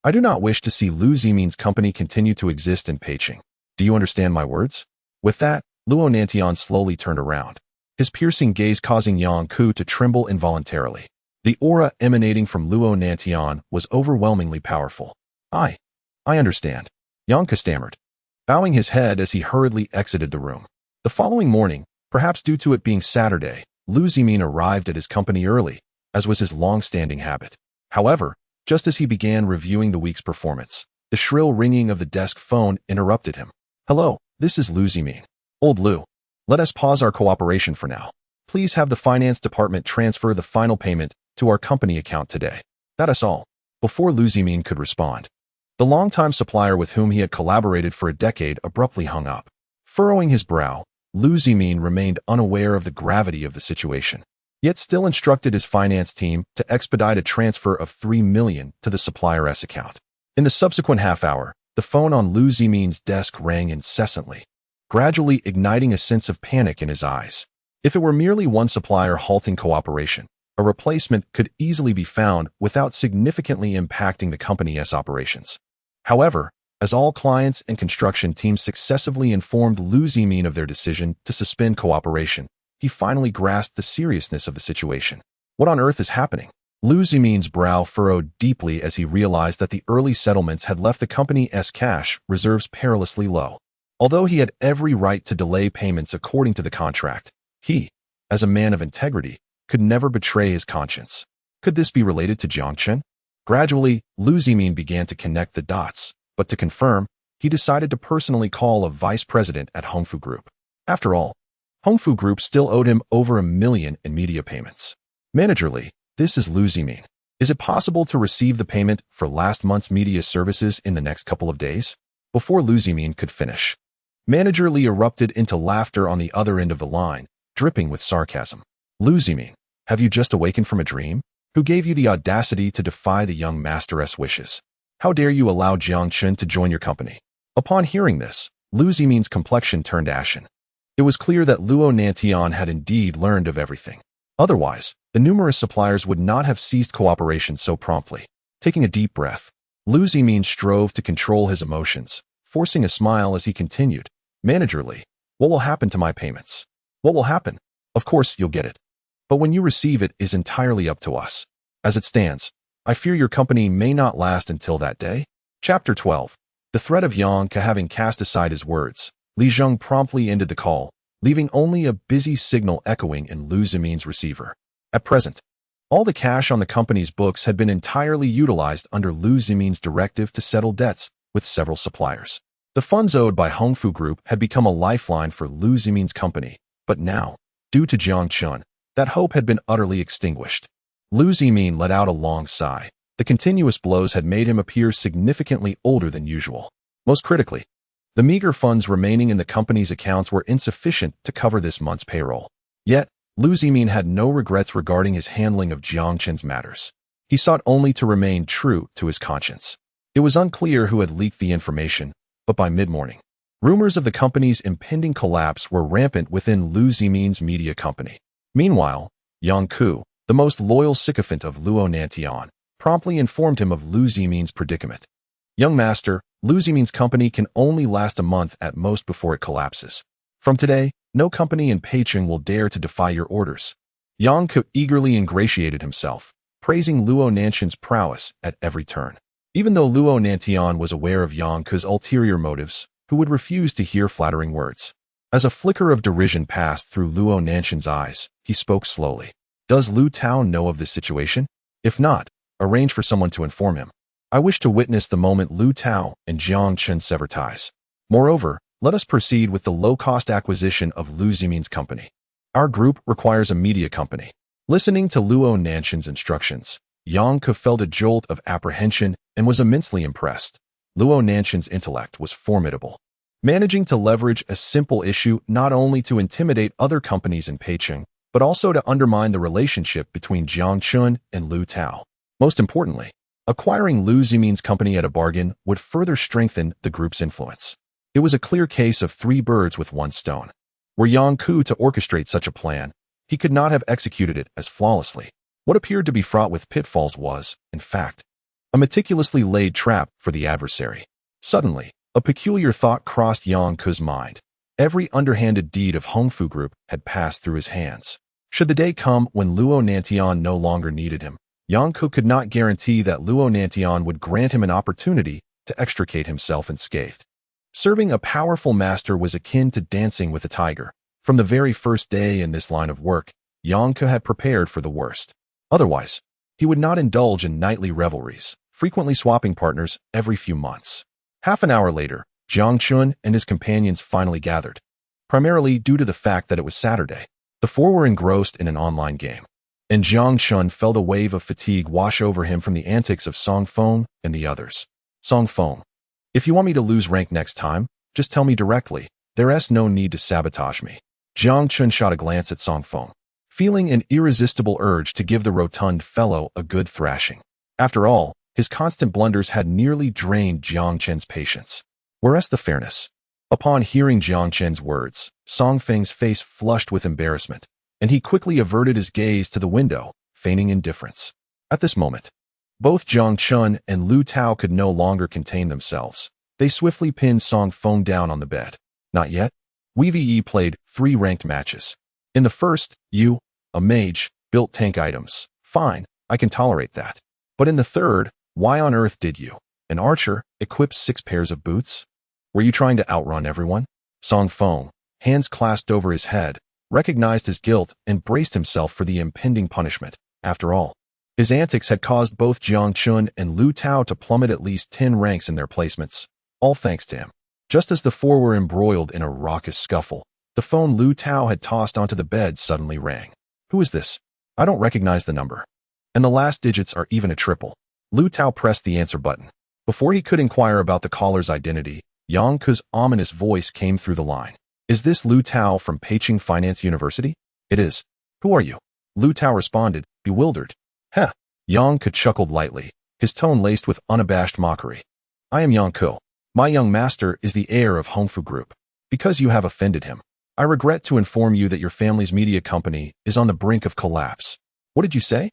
I do not wish to see Lu Zimin's company continue to exist in Peking. Do you understand my words? With that, Luo Nantian slowly turned around, his piercing gaze causing Yang Ku to tremble involuntarily. The aura emanating from Luo Nantian was overwhelmingly powerful. I understand. Yang Ku stammered, bowing his head as he hurriedly exited the room. The following morning, perhaps due to it being Saturday, Lu Zimin arrived at his company early, as was his long-standing habit. However, just as he began reviewing the week's performance, the shrill ringing of the desk phone interrupted him. Hello, this is Lu Zimin. Old Lu, let us pause our cooperation for now. Please have the finance department transfer the final payment to our company account today. That is all. Before Lu Zimin could respond, the longtime supplier with whom he had collaborated for a decade abruptly hung up. Furrowing his brow, Lu Zimin remained unaware of the gravity of the situation. yet still instructed his finance team to expedite a transfer of $3 million to the supplier's account. In the subsequent half hour, the phone on Lu Zimin's desk rang incessantly, gradually igniting a sense of panic in his eyes. If it were merely one supplier halting cooperation, a replacement could easily be found without significantly impacting the company's operations. However, as all clients and construction teams successively informed Lu Zimin of their decision to suspend cooperation, he finally grasped the seriousness of the situation. What on earth is happening? Lu Zimin's brow furrowed deeply as he realized that the early settlements had left the company's cash reserves perilously low. Although he had every right to delay payments according to the contract, he, as a man of integrity, could never betray his conscience. Could this be related to Jiang Chen? Gradually, Lu Zimin began to connect the dots, but to confirm, he decided to personally call a vice president at Hongfu Group. After all, Hongfu Group still owed him over $1 million in media payments. Managerly, this is Lu Zimin. Is it possible to receive the payment for last month's media services in the next couple of days? Before Lu Zimin could finish, Manager Li erupted into laughter on the other end of the line, dripping with sarcasm. Lu Zimin, have you just awakened from a dream? Who gave you the audacity to defy the young master's wishes? How dare you allow Jiang Chen to join your company? Upon hearing this, Lu Zimin's complexion turned ashen. It was clear that Luo Nantian had indeed learned of everything. Otherwise, the numerous suppliers would not have ceased cooperation so promptly. Taking a deep breath, Lu Zimin strove to control his emotions, forcing a smile as he continued. Manager Li, what will happen to my payments? What will happen? Of course, you'll get it. But when you receive it is entirely up to us. As it stands, I fear your company may not last until that day. Chapter 12. The threat of Yang Ke. Having cast aside his words, Li Zheng promptly ended the call, leaving only a busy signal echoing in Lu Zimin's receiver. At present, all the cash on the company's books had been entirely utilized under Lu Zimin's directive to settle debts with several suppliers. The funds owed by Hongfu Group had become a lifeline for Lu Zimin's company, but now, due to Jiang Chen, that hope had been utterly extinguished. Lu Zimin let out a long sigh. The continuous blows had made him appear significantly older than usual. Most critically, the meager funds remaining in the company's accounts were insufficient to cover this month's payroll. Yet, Lu Zimin had no regrets regarding his handling of Jiang Chen's matters. He sought only to remain true to his conscience. It was unclear who had leaked the information, but by mid-morning, rumors of the company's impending collapse were rampant within Lu Zimin's media company. Meanwhile, Yang Ku, the most loyal sycophant of Luo Nantian, promptly informed him of Lu Zimin's predicament. Young master, Lu Zimin's company can only last a month at most before it collapses. From today, no company in Peichin will dare to defy your orders. Yang Ku eagerly ingratiated himself, praising Luo Nantian's prowess at every turn. Even though Luo Nantian was aware of Yang Ku's ulterior motives, who would refuse to hear flattering words. As a flicker of derision passed through Luo Nantian's eyes, he spoke slowly. Does Lu Tao know of this situation? If not, arrange for someone to inform him. I wish to witness the moment Lu Tao and Jiang Chen sever ties. Moreover, let us proceed with the low-cost acquisition of Lu Zimin's company. Our group requires a media company. Listening to Luo Nantian's instructions, Yang Ke felt a jolt of apprehension and was immensely impressed. Luo Nantian's intellect was formidable, managing to leverage a simple issue not only to intimidate other companies in Peichin, but also to undermine the relationship between Jiang Chen and Lu Tao. Most importantly, acquiring Lu Zimin's company at a bargain would further strengthen the group's influence. It was a clear case of 3 birds with 1 stone. Were Yang Ku to orchestrate such a plan, he could not have executed it as flawlessly. What appeared to be fraught with pitfalls was, in fact, a meticulously laid trap for the adversary. Suddenly, a peculiar thought crossed Yang Ku's mind. Every underhanded deed of Hongfu Group had passed through his hands. Should the day come when Luo Nantian no longer needed him, Yang Ku could not guarantee that Luo Nantian would grant him an opportunity to extricate himself unscathed. Serving a powerful master was akin to dancing with a tiger. From the very first day in this line of work, Yang Ku had prepared for the worst. Otherwise, he would not indulge in nightly revelries, frequently swapping partners every few months. Half an hour later, Jiang Chen and his companions finally gathered, primarily due to the fact that it was Saturday. The 4 were engrossed in an online game, and Jiang Chen felt a wave of fatigue wash over him from the antics of Song Feng and the others. Song Feng, if you want me to lose rank next time, just tell me directly. There's no need to sabotage me. Jiang Chen shot a glance at Song Feng, feeling an irresistible urge to give the rotund fellow a good thrashing. After all, his constant blunders had nearly drained Jiang Chen's patience. Whereas the fairness. Upon hearing Jiang Chen's words, Song Feng's face flushed with embarrassment, and he quickly averted his gaze to the window, feigning indifference. At this moment, both Jiang Chen and Lu Tao could no longer contain themselves. They swiftly pinned Song Feng down on the bed. Not yet. We played 3 ranked matches. In the first, you, a mage, built tank items. Fine, I can tolerate that. But in the third, why on earth did you, an archer, equip 6 pairs of boots? Were you trying to outrun everyone? Song Feng, hands clasped over his head, recognized his guilt and braced himself for the impending punishment. After all, his antics had caused both Jiang Chen and Lu Tao to plummet at least 10 ranks in their placements, all thanks to him. Just as the 4 were embroiled in a raucous scuffle, the phone Lu Tao had tossed onto the bed suddenly rang. Who is this? I don't recognize the number. And the last digits are even a triple. Lu Tao pressed the answer button. Before he could inquire about the caller's identity, Yang Ke's ominous voice came through the line. Is this Lu Tao from Peking Finance University? It is. Who are you? Lu Tao responded, bewildered. Heh. Yang Ke chuckled lightly, his tone laced with unabashed mockery. I am Yang Ke. My young master is the heir of Hongfu Group. Because you have offended him, I regret to inform you that your family's media company is on the brink of collapse. What did you say?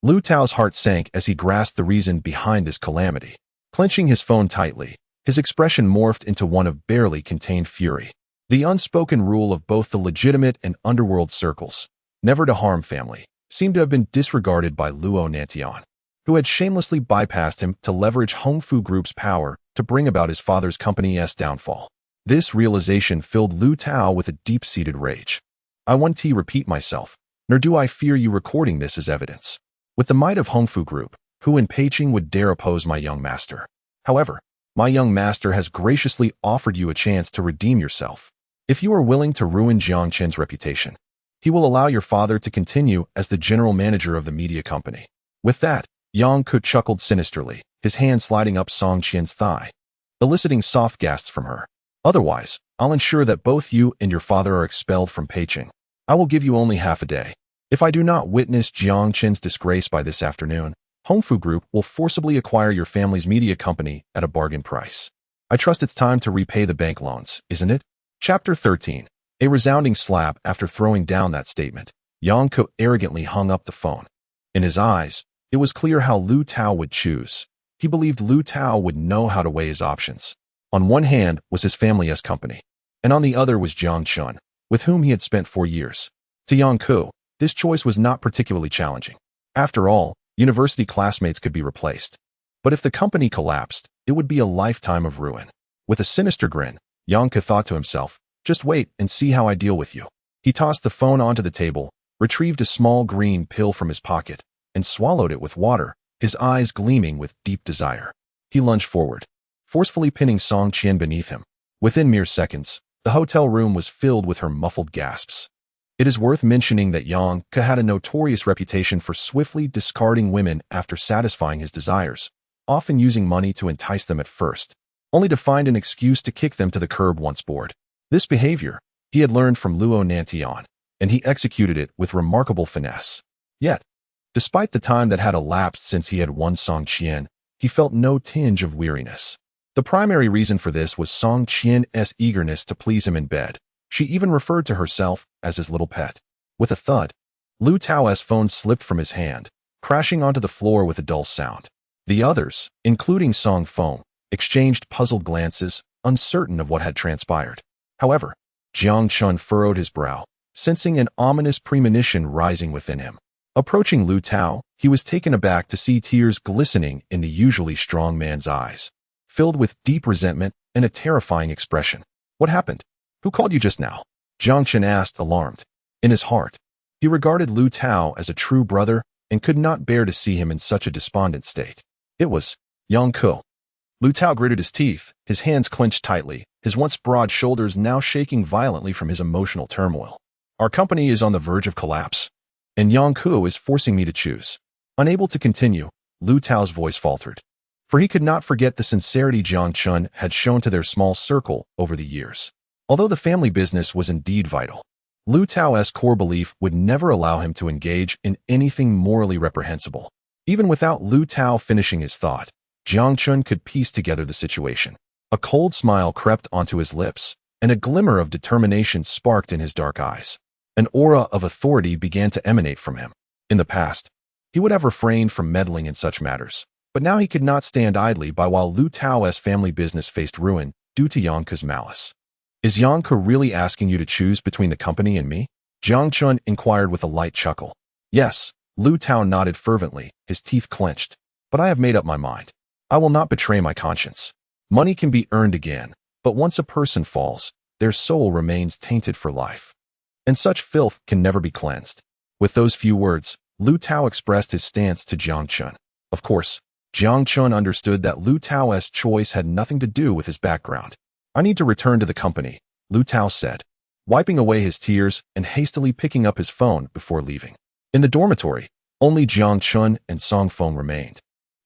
Lu Tao's heart sank as he grasped the reason behind this calamity. Clenching his phone tightly, his expression morphed into one of barely contained fury. The unspoken rule of both the legitimate and underworld circles, never to harm family, seemed to have been disregarded by Luo Nantian, who had shamelessly bypassed him to leverage Hongfu Group's power to bring about his father's company's downfall. This realization filled Lu Tao with a deep-seated rage. I won't repeat myself, nor do I fear you recording this as evidence. With the might of Hongfu Group, who in Peking would dare oppose my young master? However, my young master has graciously offered you a chance to redeem yourself. If you are willing to ruin Jiang Chen's reputation, he will allow your father to continue as the general manager of the media company. With that, Yang Ke chuckled sinisterly, his hand sliding up Song Qian's thigh, eliciting soft gasps from her. Otherwise, I'll ensure that both you and your father are expelled from Peking. I will give you only half a day. If I do not witness Jiang Chen's disgrace by this afternoon, Hongfu Group will forcibly acquire your family's media company at a bargain price. I trust it's time to repay the bank loans, isn't it? Chapter 13. A resounding slap after throwing down that statement. Yang Ke arrogantly hung up the phone. In his eyes, it was clear how Lu Tao would choose. He believed Lu Tao would know how to weigh his options. On one hand was his family's company, and on the other was Jiang Chen, with whom he had spent 4 years. To Yang Ke, this choice was not particularly challenging. After all, university classmates could be replaced. But if the company collapsed, it would be a lifetime of ruin. With a sinister grin, Yang Ke thought to himself, just wait and see how I deal with you. He tossed the phone onto the table, retrieved a small green pill from his pocket, and swallowed it with water, his eyes gleaming with deep desire. He lunged forward, forcefully pinning Song Qian beneath him. Within mere seconds, the hotel room was filled with her muffled gasps. It is worth mentioning that Yang Ke had a notorious reputation for swiftly discarding women after satisfying his desires, often using money to entice them at first, only to find an excuse to kick them to the curb once bored. This behavior he had learned from Luo Nantian, and he executed it with remarkable finesse. Yet, despite the time that had elapsed since he had won Song Qian, he felt no tinge of weariness. The primary reason for this was Song Qian's eagerness to please him in bed. She even referred to herself as his little pet. With a thud, Lu Tao's phone slipped from his hand, crashing onto the floor with a dull sound. The others, including Song Feng, exchanged puzzled glances, uncertain of what had transpired. However, Jiang Chen furrowed his brow, sensing an ominous premonition rising within him. Approaching Lu Tao, he was taken aback to see tears glistening in the usually strong man's eyes, filled with deep resentment and a terrifying expression. What happened? Who called you just now? Jiang Chen asked, alarmed. In his heart, he regarded Lu Tao as a true brother and could not bear to see him in such a despondent state. It was Yang Ke. Lu Tao gritted his teeth, his hands clenched tightly, his once broad shoulders now shaking violently from his emotional turmoil. Our company is on the verge of collapse, and Yang Ke is forcing me to choose. Unable to continue, Lu Tao's voice faltered, for he could not forget the sincerity Jiang Chen had shown to their small circle over the years. Although the family business was indeed vital, Lu Tao's core belief would never allow him to engage in anything morally reprehensible. Even without Lu Tao finishing his thought, Jiang Chen could piece together the situation. A cold smile crept onto his lips, and a glimmer of determination sparked in his dark eyes. An aura of authority began to emanate from him. In the past, he would have refrained from meddling in such matters, but now he could not stand idly by while Lu Tao's family business faced ruin due to Yang Ke's malice. Is Yang Ke really asking you to choose between the company and me? Jiang Chen inquired with a light chuckle. Yes, Lu Tao nodded fervently, his teeth clenched. But I have made up my mind. I will not betray my conscience. Money can be earned again, but once a person falls, their soul remains tainted for life. And such filth can never be cleansed. With those few words, Lu Tao expressed his stance to Jiang Chen. Of course, Jiang Chen understood that Lu Tao's choice had nothing to do with his background. I need to return to the company, Lu Tao said, wiping away his tears and hastily picking up his phone before leaving. In the dormitory, only Jiang Chen and Song Feng remained,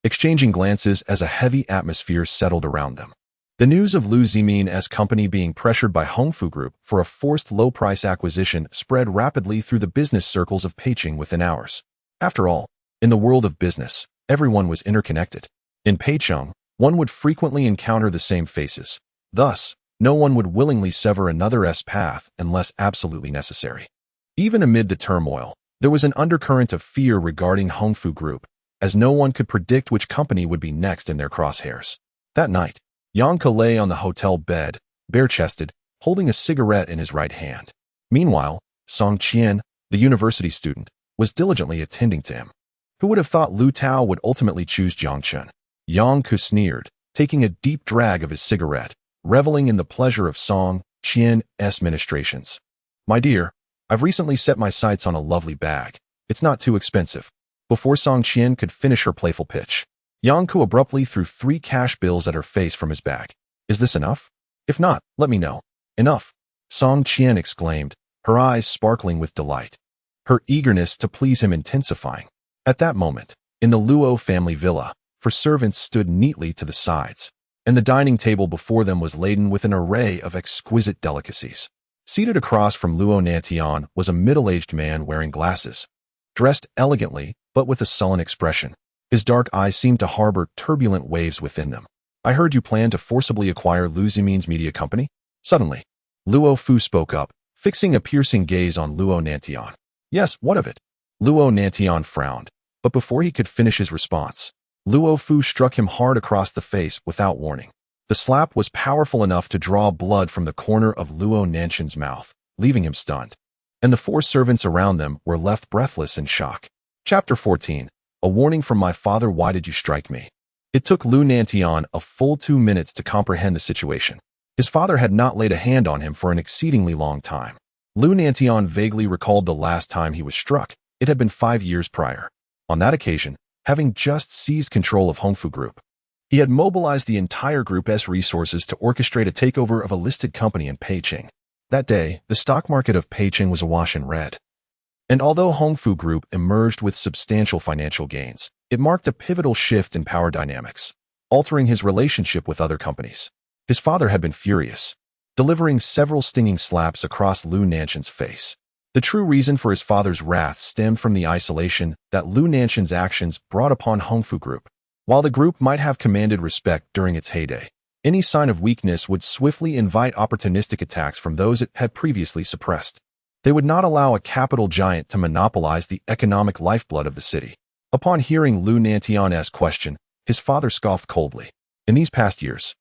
exchanging glances as a heavy atmosphere settled around them. The news of Lu Zimin's company being pressured by Hongfu Group for a forced low-price acquisition spread rapidly through the business circles of Peicheng within hours. After all, in the world of business, everyone was interconnected. In Peicheng, one would frequently encounter the same faces. Thus, no one would willingly sever another's path unless absolutely necessary. Even amid the turmoil, there was an undercurrent of fear regarding Hongfu Group, as no one could predict which company would be next in their crosshairs. That night, Yang Ke lay on the hotel bed, bare-chested, holding a cigarette in his right hand. Meanwhile, Song Qian, the university student, was diligently attending to him. Who would have thought Lu Tao would ultimately choose Jiang Chen? Yang Ke sneered, taking a deep drag of his cigarette, reveling in the pleasure of Song Qian's ministrations. My dear, I've recently set my sights on a lovely bag. It's not too expensive. Before Song Qian could finish her playful pitch, Yang Ke abruptly threw 3 cash bills at her face from his bag. Is this enough? If not, let me know. Enough, Song Qian exclaimed, her eyes sparkling with delight, her eagerness to please him intensifying. At that moment, in the Luo family villa, 4 servants stood neatly to the sides, and the dining table before them was laden with an array of exquisite delicacies. Seated across from Luo Nantian was a middle-aged man wearing glasses, dressed elegantly but with a sullen expression. His dark eyes seemed to harbor turbulent waves within them. I heard you plan to forcibly acquire Lu Zimin's media company? Suddenly, Luo Fu spoke up, fixing a piercing gaze on Luo Nantian. Yes, what of it? Luo Nantian frowned, but before he could finish his response, Luo Fu struck him hard across the face without warning. The slap was powerful enough to draw blood from the corner of Luo Nantian's mouth, leaving him stunned. And the 4 servants around them were left breathless in shock. Chapter 14. A warning from my father. Why did you strike me? It took Lu Nantian a full 2 minutes to comprehend the situation. His father had not laid a hand on him for an exceedingly long time. Lu Nantian vaguely recalled the last time he was struck. It had been 5 years prior. On that occasion, having just seized control of Hongfu Group, he had mobilized the entire group's resources to orchestrate a takeover of a listed company in Peicheng. That day, the stock market of Peicheng was awash in red. And although Hongfu Group emerged with substantial financial gains, it marked a pivotal shift in power dynamics, altering his relationship with other companies. His father had been furious, delivering several stinging slaps across Lu Nantian's face. The true reason for his father's wrath stemmed from the isolation that Lu Nantian's actions brought upon Hongfu Group. While the group might have commanded respect during its heyday, any sign of weakness would swiftly invite opportunistic attacks from those it had previously suppressed. They would not allow a capital giant to monopolize the economic lifeblood of the city. Upon hearing Lu Nantian's question, his father scoffed coldly. In these past years,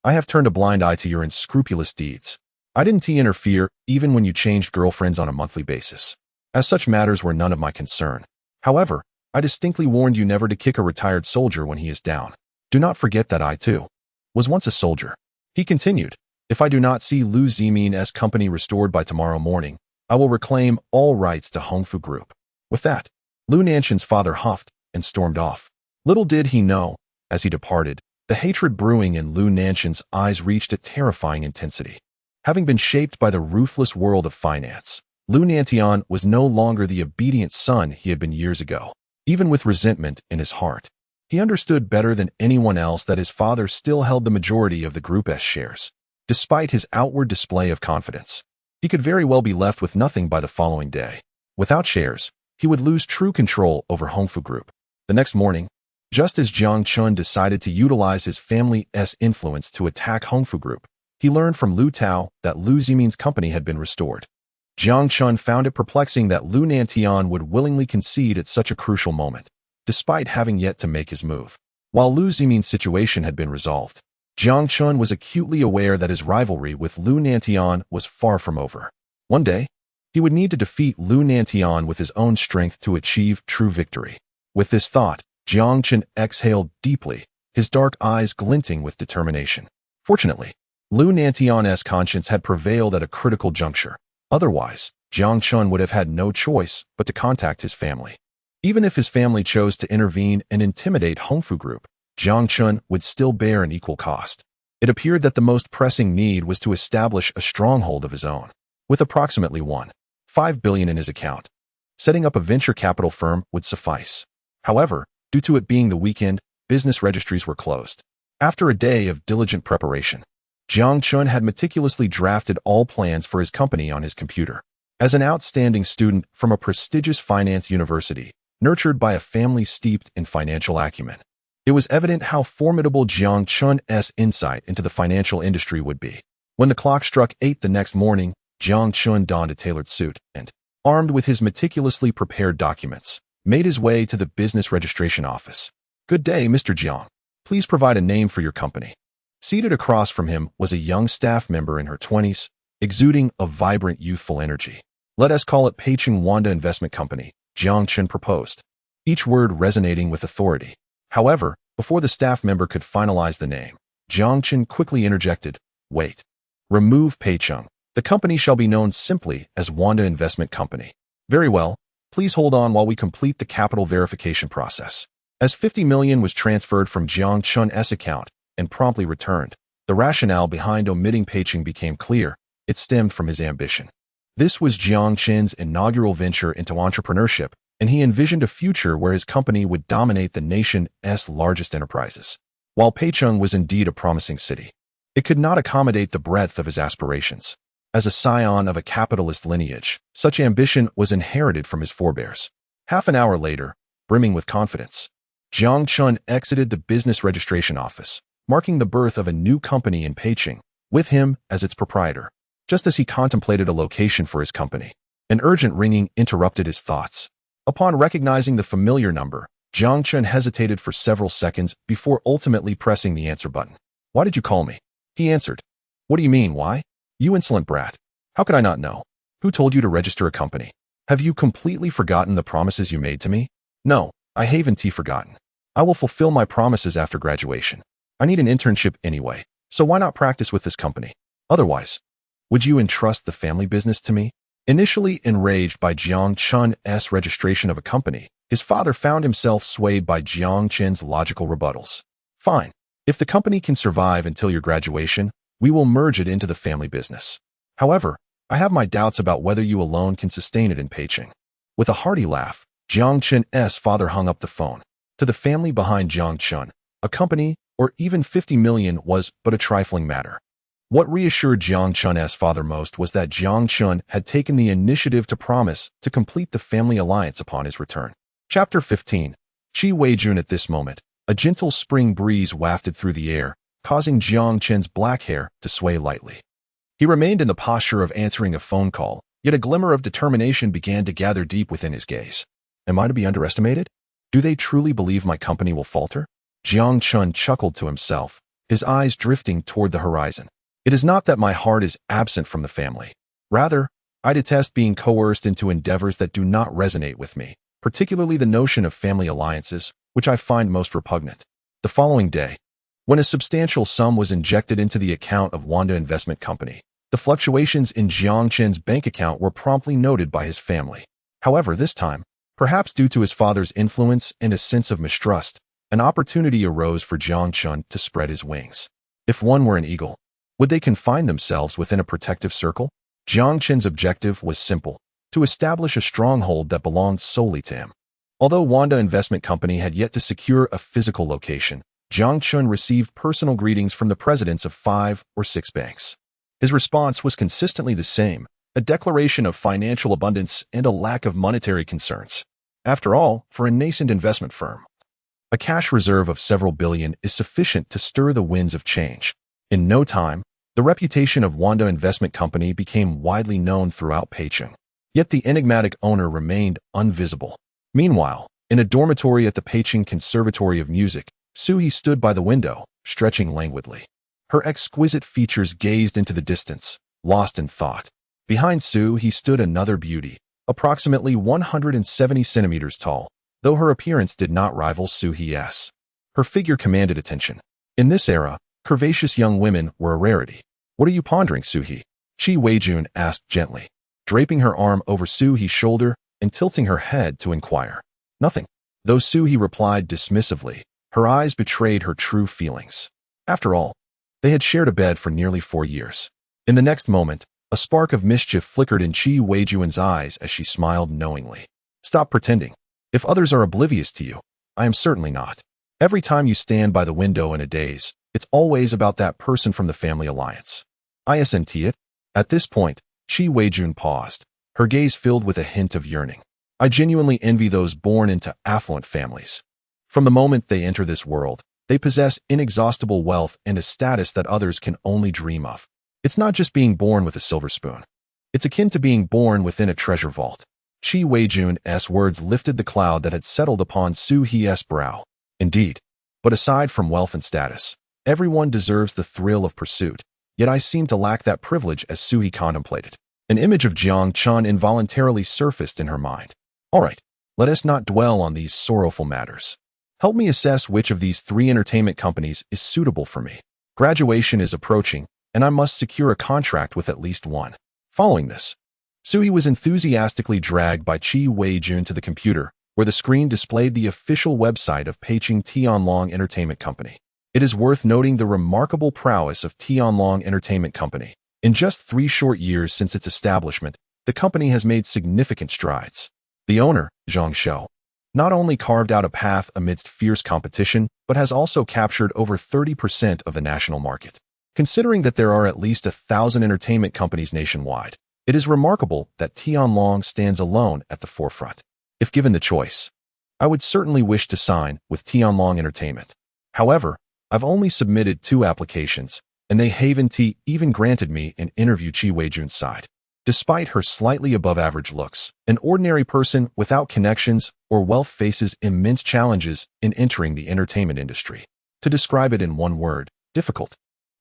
I have turned a blind eye to your unscrupulous deeds. I didn't interfere even when you changed girlfriends on a monthly basis, as such matters were none of my concern. However, I distinctly warned you never to kick a retired soldier when he is down. Do not forget that I, too, was once a soldier. He continued, if I do not see Lu Zimin's company restored by tomorrow morning, I will reclaim all rights to Hongfu Group. With that, Lu Nantian's father huffed and stormed off. Little did he know, as he departed, the hatred brewing in Lu Nantian's eyes reached a terrifying intensity. Having been shaped by the ruthless world of finance, Lu Nantian was no longer the obedient son he had been years ago. Even with resentment in his heart, he understood better than anyone else that his father still held the majority of the group's shares, despite his outward display of confidence. He could very well be left with nothing by the following day. Without shares, he would lose true control over Hongfu Group. The next morning, just as Jiang Chen decided to utilize his family's influence to attack Hongfu Group, he learned from Lu Tao that Lu Zimin's company had been restored. Jiang Chen found it perplexing that Lu Nantian would willingly concede at such a crucial moment, despite having yet to make his move. While Lu Zimin's situation had been resolved, Jiang Chen was acutely aware that his rivalry with Lu Nantian was far from over. One day, he would need to defeat Lu Nantian with his own strength to achieve true victory. With this thought, Jiang Chen exhaled deeply, his dark eyes glinting with determination. Fortunately, Lu Nantian's conscience had prevailed at a critical juncture. Otherwise, Jiang Chen would have had no choice but to contact his family. Even if his family chose to intervene and intimidate Hongfu Group, Jiang Chen would still bear an equal cost. It appeared that the most pressing need was to establish a stronghold of his own. With approximately $1.5 billion in his account, setting up a venture capital firm would suffice. However, due to it being the weekend, business registries were closed. After a day of diligent preparation, Jiang Chen had meticulously drafted all plans for his company on his computer. As an outstanding student from a prestigious finance university, nurtured by a family steeped in financial acumen, it was evident how formidable Jiang Chen's insight into the financial industry would be. When the clock struck 8 the next morning, Jiang Chen donned a tailored suit and, armed with his meticulously prepared documents, made his way to the business registration office. "Good day, Mr. Jiang. Please provide a name for your company." Seated across from him was a young staff member in her 20s, exuding a vibrant youthful energy. "Let us call it Peicheng Wanda Investment Company," Jiang Chen proposed, each word resonating with authority. However, before the staff member could finalize the name, Jiang Chen quickly interjected, "Wait. Remove Peicheng. The company shall be known simply as Wanda Investment Company." "Very well. Please hold on while we complete the capital verification process." As 50 million was transferred from Jiang Chen's account and promptly returned, the rationale behind omitting Peicheng became clear. It stemmed from his ambition. This was Jiang Chen's inaugural venture into entrepreneurship, and he envisioned a future where his company would dominate the nation's largest enterprises. While Peicheng was indeed a promising city, it could not accommodate the breadth of his aspirations. As a scion of a capitalist lineage, such ambition was inherited from his forebears. Half an hour later, brimming with confidence, Jiang Chen exited the business registration office, marking the birth of a new company in Peicheng, with him as its proprietor. Just as he contemplated a location for his company, an urgent ringing interrupted his thoughts. Upon recognizing the familiar number, Jiang Chen hesitated for several seconds before ultimately pressing the answer button. "Why did you call me?" he answered. "What do you mean, why? You insolent brat. How could I not know? Who told you to register a company? Have you completely forgotten the promises you made to me?" "No, I haven't forgotten. I will fulfill my promises after graduation. I need an internship anyway, so why not practice with this company? Otherwise, would you entrust the family business to me?" Initially enraged by Jiang Chen's registration of a company, his father found himself swayed by Jiang Chen's logical rebuttals. "Fine. If the company can survive until your graduation, we will merge it into the family business. However, I have my doubts about whether you alone can sustain it in Peicheng." With a hearty laugh, Jiang Chen's father hung up the phone. To the family behind Jiang Chen, a company, or even 50 million, was but a trifling matter. What reassured Jiang Chen's father most was that Jiang Chen had taken the initiative to promise to complete the family alliance upon his return. Chapter 15. Qi Weijun. At this moment, a gentle spring breeze wafted through the air, causing Jiang Chen's black hair to sway lightly. He remained in the posture of answering a phone call, yet a glimmer of determination began to gather deep within his gaze. "Am I to be underestimated? Do they truly believe my company will falter?" Jiang Chen chuckled to himself, his eyes drifting toward the horizon. "It is not that my heart is absent from the family. Rather, I detest being coerced into endeavors that do not resonate with me, particularly the notion of family alliances, which I find most repugnant." The following day, when a substantial sum was injected into the account of Wanda Investment Company, the fluctuations in Jiang Chen's bank account were promptly noted by his family. However, this time, perhaps due to his father's influence and a sense of mistrust, an opportunity arose for Jiang Chen to spread his wings. If one were an eagle, would they confine themselves within a protective circle? Jiang Chen's objective was simple: to establish a stronghold that belonged solely to him. Although Wanda Investment Company had yet to secure a physical location, Jiang Chen received personal greetings from the presidents of 5 or 6 banks. His response was consistently the same: a declaration of financial abundance and a lack of monetary concerns. After all, for a nascent investment firm, a cash reserve of several billion is sufficient to stir the winds of change. In no time, the reputation of Wanda Investment Company became widely known throughout Peicing. Yet the enigmatic owner remained invisible. Meanwhile, in a dormitory at the Peicing Conservatory of Music, Suhi stood by the window, stretching languidly. Her exquisite features gazed into the distance, lost in thought. Behind Suhi stood another beauty, approximately 170 centimeters tall, though her appearance did not rival Suhi's. Her figure commanded attention. In this era, curvaceous young women were a rarity. "What are you pondering, Suhi?" Chi Weijun asked gently, draping her arm over Suhi's shoulder and tilting her head to inquire. "Nothing." Though Suhi replied dismissively, her eyes betrayed her true feelings. After all, they had shared a bed for nearly 4 years. In the next moment, a spark of mischief flickered in Chi Weijun's eyes as she smiled knowingly. "Stop pretending. If others are oblivious to you, I am certainly not. Every time you stand by the window in a daze, it's always about that person from the family alliance. Isn't it?" At this point, Chi Weijun paused, her gaze filled with a hint of yearning. "I genuinely envy those born into affluent families. From the moment they enter this world, they possess inexhaustible wealth and a status that others can only dream of. It's not just being born with a silver spoon. It's akin to being born within a treasure vault." Chi Weijun's words lifted the cloud that had settled upon Suhi's brow. "Indeed. But aside from wealth and status, everyone deserves the thrill of pursuit, yet I seem to lack that privilege," as Suhi contemplated. An image of Jiang Chen involuntarily surfaced in her mind. "All right, let us not dwell on these sorrowful matters. Help me assess which of these 3 entertainment companies is suitable for me. Graduation is approaching, and I must secure a contract with at least one." Following this, Suhi was enthusiastically dragged by Chi Weijun to the computer, where the screen displayed the official website of Peicing Tianlong Entertainment Company. It is worth noting the remarkable prowess of Tianlong Entertainment Company. In just 3 short years since its establishment, the company has made significant strides. The owner, Jiang Chen, not only carved out a path amidst fierce competition, but has also captured over 30% of the national market. Considering that there are at least 1,000 entertainment companies nationwide, it is remarkable that Tianlong stands alone at the forefront. If given the choice, I would certainly wish to sign with Tianlong Entertainment. However, I've only submitted 2 applications, and they haven't even granted me an interview. Chi Weijun sighed. Despite her slightly above-average looks, an ordinary person without connections or wealth faces immense challenges in entering the entertainment industry. To describe it in one word, difficult.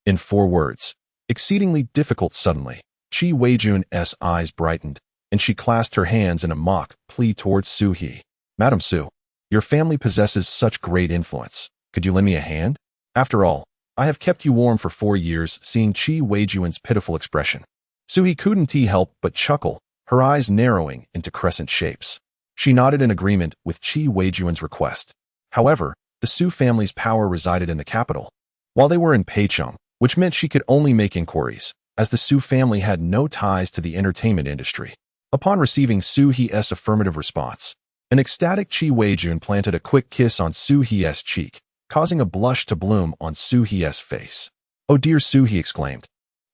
In 4 words, exceedingly difficult. Suddenly, Chi Weijun's eyes brightened, and she clasped her hands in a mock plea towards Suhi. "Madam Su, your family possesses such great influence. Could you lend me a hand? After all, I have kept you warm for 4 years." Seeing Chi Weijun's pitiful expression, Suhi couldn't help but chuckle, her eyes narrowing into crescent shapes. She nodded in agreement with Chi Weijun's request. However, the Su family's power resided in the capital, while they were in Peicing, which meant she could only make inquiries, as the Su family had no ties to the entertainment industry. Upon receiving Suhi's affirmative response, an ecstatic Chi Weijun planted a quick kiss on Suhi's cheek, causing a blush to bloom on Suhi's face. "Oh dear," Suhi exclaimed,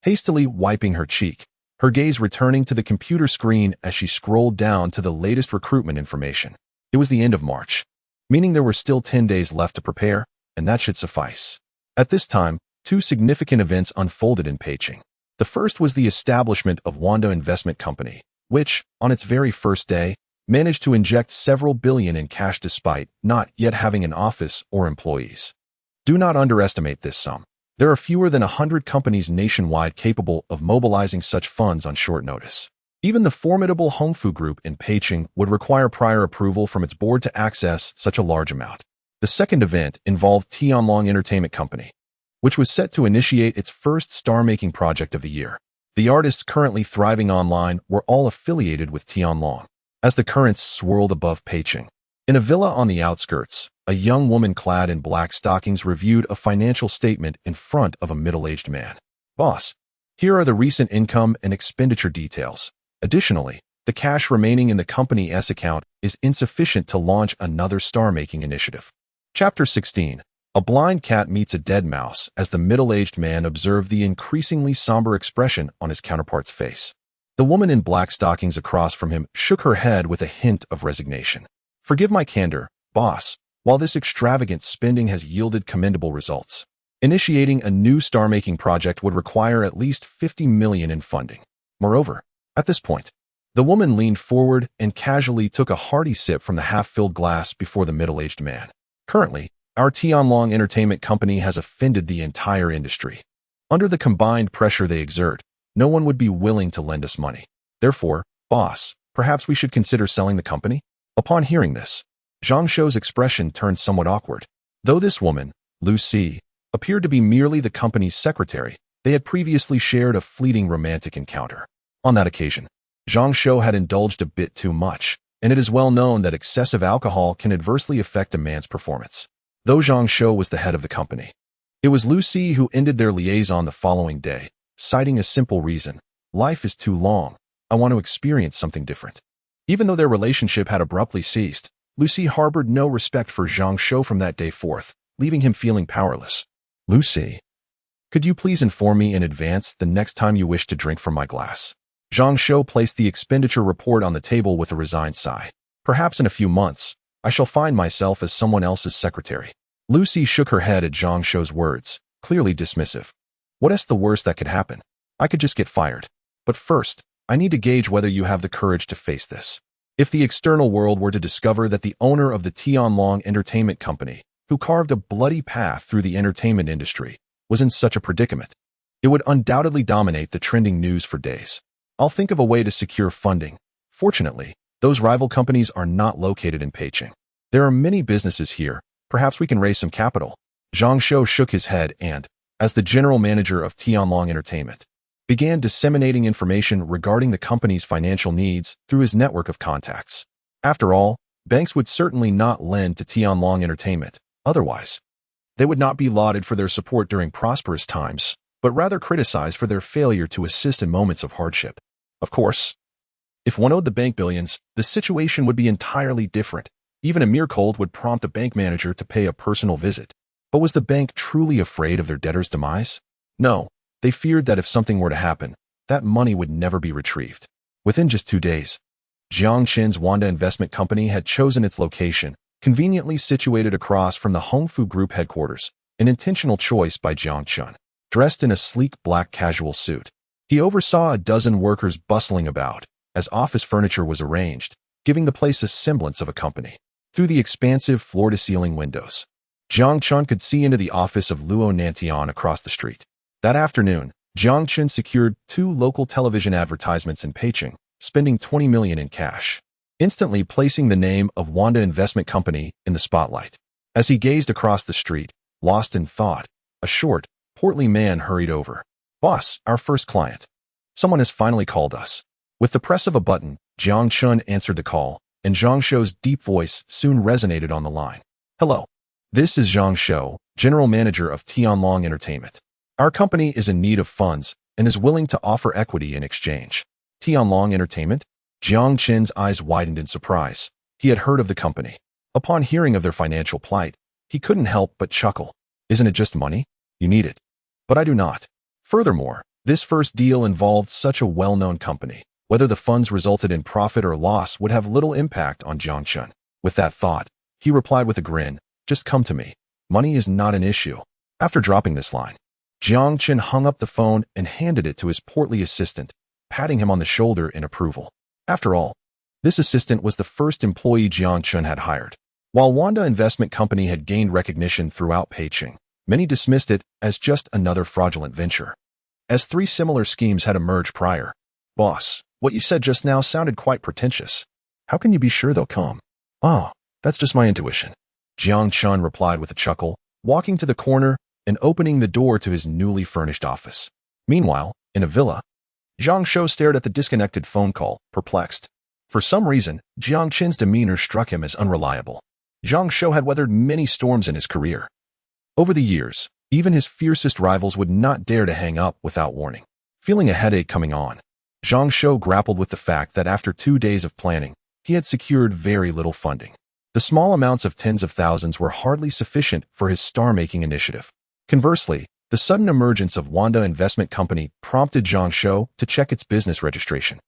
hastily wiping her cheek, her gaze returning to the computer screen as she scrolled down to the latest recruitment information. It was the end of March, meaning there were still 10 days left to prepare, and that should suffice. At this time, 2 significant events unfolded in Peicing. The first was the establishment of Wanda Investment Company, which, on its very first day, managed to inject several billion in cash despite not yet having an office or employees. Do not underestimate this sum. There are fewer than 100 companies nationwide capable of mobilizing such funds on short notice. Even the formidable Hongfu Group in Peicing would require prior approval from its board to access such a large amount. The second event involved Tianlong Entertainment Company, which was set to initiate its first star-making project of the year. The artists currently thriving online were all affiliated with Tianlong. As the currents swirled above Peicing, in a villa on the outskirts, a young woman clad in black stockings reviewed a financial statement in front of a middle-aged man. "Boss, here are the recent income and expenditure details. Additionally, the cash remaining in the company's account is insufficient to launch another star-making initiative." Chapter 16. A blind cat meets a dead mouse as the middle-aged man observed the increasingly somber expression on his counterpart's face. The woman in black stockings across from him shook her head with a hint of resignation. Forgive my candor, boss, while this extravagant spending has yielded commendable results. Initiating a new star-making project would require at least $50 million in funding. Moreover, at this point, the woman leaned forward and casually took a hearty sip from the half-filled glass before the middle-aged man. Currently, our Tianlong Entertainment Company has offended the entire industry. Under the combined pressure they exert, no one would be willing to lend us money. Therefore, boss, perhaps we should consider selling the company? Upon hearing this, Jiang Shou's expression turned somewhat awkward. Though this woman, Lu Si, appeared to be merely the company's secretary, they had previously shared a fleeting romantic encounter. On that occasion, Jiang Shou had indulged a bit too much, and it is well known that excessive alcohol can adversely affect a man's performance. Though Jiang Shou was the head of the company, it was Lu Si who ended their liaison the following day, citing a simple reason: life is too long. I want to experience something different. Even though their relationship had abruptly ceased, Lu Si harbored no respect for Jiang Shou from that day forth, leaving him feeling powerless. Lu Si, could you please inform me in advance the next time you wish to drink from my glass? Jiang Shou placed the expenditure report on the table with a resigned sigh. Perhaps in a few months, I shall find myself as someone else's secretary. Lu Si shook her head at Jiang Shou's words, clearly dismissive. What is the worst that could happen? I could just get fired. But first, I need to gauge whether you have the courage to face this. If the external world were to discover that the owner of the Tianlong Entertainment Company, who carved a bloody path through the entertainment industry, was in such a predicament, it would undoubtedly dominate the trending news for days. I'll think of a way to secure funding. Fortunately, those rival companies are not located in Beijing. There are many businesses here. Perhaps we can raise some capital. Jiang Shou shook his head and, as the general manager of Tianlong Entertainment, began disseminating information regarding the company's financial needs through his network of contacts. After all, banks would certainly not lend to Tianlong Entertainment. Otherwise, they would not be lauded for their support during prosperous times, but rather criticized for their failure to assist in moments of hardship. Of course, if one owed the bank billions, the situation would be entirely different. Even a mere cold would prompt a bank manager to pay a personal visit. But was the bank truly afraid of their debtor's demise? No, they feared that if something were to happen, that money would never be retrieved. Within just 2 days, Jiang Chen's Wanda Investment Company had chosen its location, conveniently situated across from the Hongfu Group headquarters, an intentional choice by Jiang Chen. Dressed in a sleek black casual suit, he oversaw a dozen workers bustling about, as office furniture was arranged, giving the place a semblance of a company. Through the expansive floor-to-ceiling windows, Jiang Chen could see into the office of Luo Nantian across the street. That afternoon, Jiang Chen secured 2 local television advertisements in Beijing, spending $20 million in cash, instantly placing the name of Wanda Investment Company in the spotlight. As he gazed across the street, lost in thought, a short, portly man hurried over. Boss, our first client. Someone has finally called us. With the press of a button, Jiang Chen answered the call, and Jiang Shou's deep voice soon resonated on the line. Hello. This is Jiang Shou, General Manager of Tianlong Entertainment. Our company is in need of funds and is willing to offer equity in exchange. Tianlong Entertainment? Jiang Chen's eyes widened in surprise. He had heard of the company. Upon hearing of their financial plight, he couldn't help but chuckle. Isn't it just money? You need it. But I do not. Furthermore, this first deal involved such a well-known company. Whether the funds resulted in profit or loss would have little impact on Jiang Chen. With that thought, he replied with a grin, just come to me. Money is not an issue. After dropping this line, Jiang Chen hung up the phone and handed it to his portly assistant, patting him on the shoulder in approval. After all, this assistant was the first employee Jiang Chen had hired. While Wanda Investment Company had gained recognition throughout Beijing, many dismissed it as just another fraudulent venture, as 3 similar schemes had emerged prior. Boss, what you said just now sounded quite pretentious. How can you be sure they'll come? Oh, that's just my intuition. Jiang Chen replied with a chuckle, walking to the corner and opening the door to his newly furnished office. Meanwhile, in a villa, Jiang Shou stared at the disconnected phone call, perplexed. For some reason, Jiang Chen's demeanor struck him as unreliable. Jiang Shou had weathered many storms in his career. Over the years, even his fiercest rivals would not dare to hang up without warning. Feeling a headache coming on, Jiang Shou grappled with the fact that after 2 days of planning, he had secured very little funding. The small amounts of tens of thousands were hardly sufficient for his star-making initiative. Conversely, the sudden emergence of Wanda Investment Company prompted Jiang Shou to check its business registration.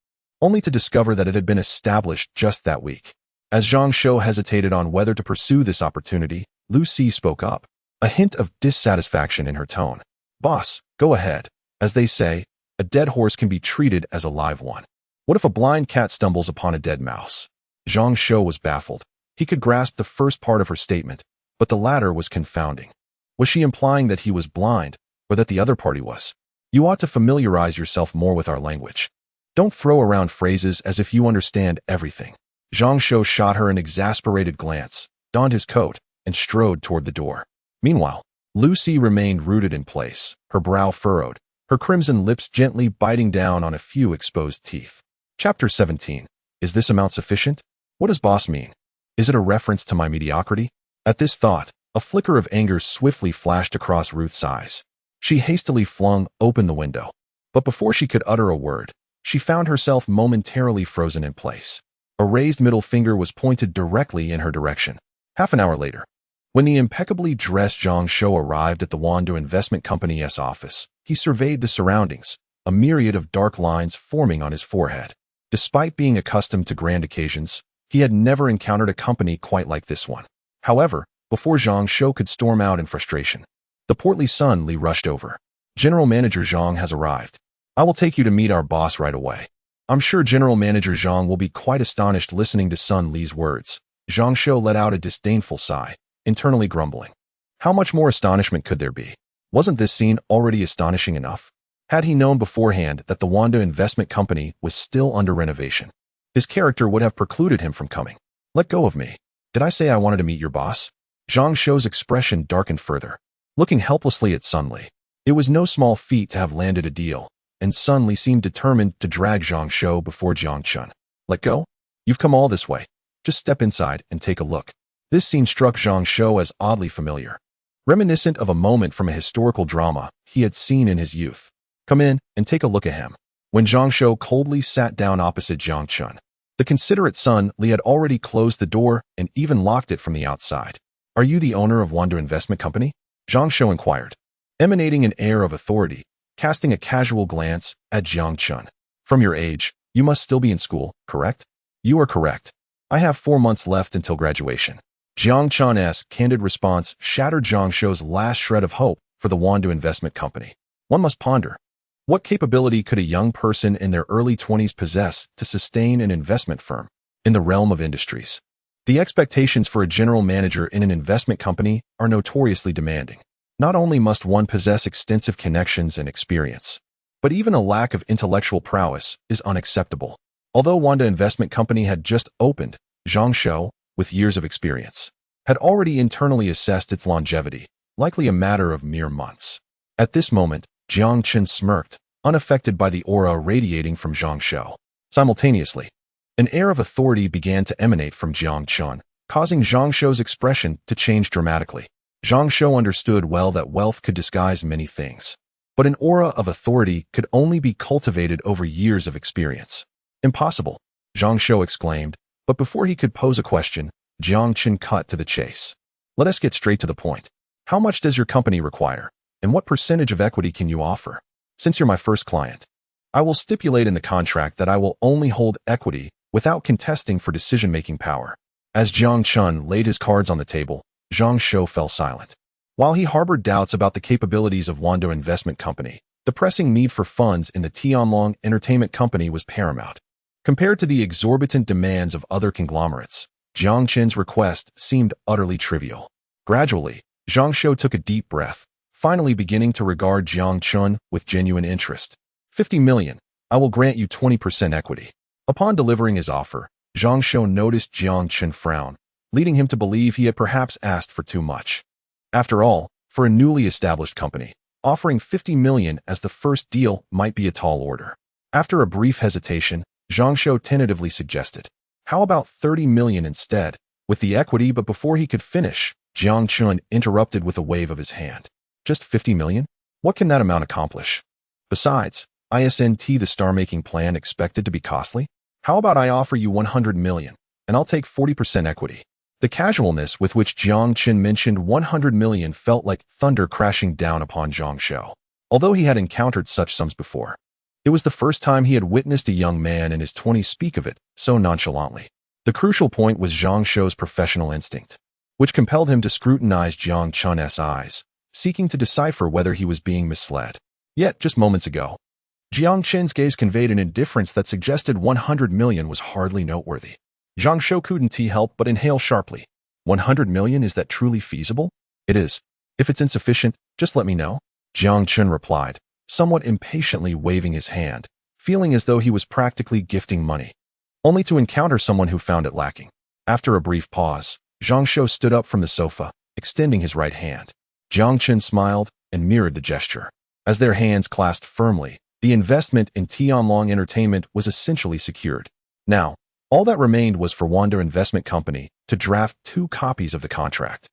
only to discover that it had been established just that week. As Jiang Chen hesitated on whether to pursue this opportunity, Lu Si spoke up, a hint of dissatisfaction in her tone. "Boss, go ahead. As they say, a dead horse can be treated as a live one. What if a blind cat stumbles upon a dead mouse?" Jiang Chen was baffled. He could grasp the first part of her statement, but the latter was confounding. Was she implying that he was blind, or that the other party was? "You ought to familiarize yourself more with our language. Don't throw around phrases as if you understand everything." Jiang Chen shot her an exasperated glance, donned his coat, and strode toward the door. Meanwhile, Lu Si remained rooted in place, her brow furrowed, her crimson lips gently biting down on a few exposed teeth. Chapter 17. Is this amount sufficient? What does boss mean? Is it a reference to my mediocrity? At this thought, a flicker of anger swiftly flashed across Ruth's eyes. She hastily flung open the window. But before she could utter a word, she found herself momentarily frozen in place. A raised middle finger was pointed directly in her direction. Half an hour later, when the impeccably dressed Jiang Chen arrived at the Wando Investment Company's office, he surveyed the surroundings, a myriad of dark lines forming on his forehead. Despite being accustomed to grand occasions, he had never encountered a company quite like this one. However, before Jiang Chen could storm out in frustration, the portly Sun Li rushed over. "General Manager Jiang has arrived. I will take you to meet our boss right away." I'm sure General Manager Jiang will be quite astonished listening to Sun Li's words. Jiang Chen let out a disdainful sigh, internally grumbling. How much more astonishment could there be? Wasn't this scene already astonishing enough? Had he known beforehand that the Wando Investment Company was still under renovation, his character would have precluded him from coming. "Let go of me. Did I say I wanted to meet your boss?" Jiang Chen's expression darkened further, looking helplessly at Sun Li. It was no small feat to have landed a deal, and Sun Li seemed determined to drag Jiang Chen before Jiang Chen. "Let go? You've come all this way. Just step inside and take a look." This scene struck Jiang Chen as oddly familiar, reminiscent of a moment from a historical drama he had seen in his youth. "Come in and take a look at him." When Jiang Chen coldly sat down opposite Jiang Chen, the considerate Sun Li had already closed the door and even locked it from the outside. "Are you the owner of Wando Investment Company?" Jiang Chen inquired, emanating an air of authority, casting a casual glance at Jiang Chen. "From your age, you must still be in school, correct?" "You are correct. I have 4 months left until graduation." Jiang Chen's candid response shattered Jiang Chen's last shred of hope for the Wando Investment Company. One must ponder, what capability could a young person in their early 20s possess to sustain an investment firm in the realm of industries? The expectations for a general manager in an investment company are notoriously demanding. Not only must one possess extensive connections and experience, but even a lack of intellectual prowess is unacceptable. Although Wanda Investment Company had just opened, Jiang Chen, with years of experience, had already internally assessed its longevity, likely a matter of mere months. At this moment, Jiang Chen smirked, unaffected by the aura radiating from Jiang Chen. Simultaneously, an air of authority began to emanate from Jiang Chen, causing Jiang Chen's expression to change dramatically. Jiang Chen understood well that wealth could disguise many things, but an aura of authority could only be cultivated over years of experience. "Impossible," Jiang Chen exclaimed, but before he could pose a question, Jiang Chen cut to the chase. "Let us get straight to the point. How much does your company require, and what percentage of equity can you offer? Since you're my first client, I will stipulate in the contract that I will only hold equity without contesting for decision-making power." As Jiang Chen laid his cards on the table, Jiang Chen fell silent. While he harbored doubts about the capabilities of Wando Investment Company, the pressing need for funds in the Tianlong Entertainment Company was paramount. Compared to the exorbitant demands of other conglomerates, Jiang Chen's request seemed utterly trivial. Gradually, Jiang Chen took a deep breath, finally beginning to regard Jiang Chen with genuine interest. 50 million, I will grant you 20% equity." Upon delivering his offer, Jiang Chen noticed Jiang Chen frown, leading him to believe he had perhaps asked for too much. After all, for a newly established company, offering 50 million as the first deal might be a tall order. After a brief hesitation, Jiang Chen tentatively suggested, "How about 30 million instead, with the equity?" But before he could finish, Jiang Chen interrupted with a wave of his hand. "Just 50 million? What can that amount accomplish? Besides, isn't the star-making plan expected to be costly? How about I offer you 100 million, and I'll take 40% equity?" The casualness with which Jiang Chen mentioned 100 million felt like thunder crashing down upon Jiang Chen. Although he had encountered such sums before, It was the first time he had witnessed a young man in his 20s speak of it so nonchalantly. The crucial point was Zhang Shou's professional instinct, which compelled him to scrutinize Jiang Chen's eyes, seeking to decipher whether he was being misled. Yet, just moments ago, Jiang Chen's gaze conveyed an indifference that suggested 100 million was hardly noteworthy. Zhang Shou couldn't help but inhale sharply. 100 million, is that truly feasible? It is. If it's insufficient, just let me know. Jiang Chen replied, somewhat impatiently waving his hand, feeling as though he was practically gifting money, only to encounter someone who found it lacking. After a brief pause, Zhang Shou stood up from the sofa, extending his right hand. Jiang Chen smiled and mirrored the gesture. As their hands clasped firmly, the investment in Tianlong Entertainment was essentially secured. Now, all that remained was for Wanda Investment Company to draft 2 copies of the contract.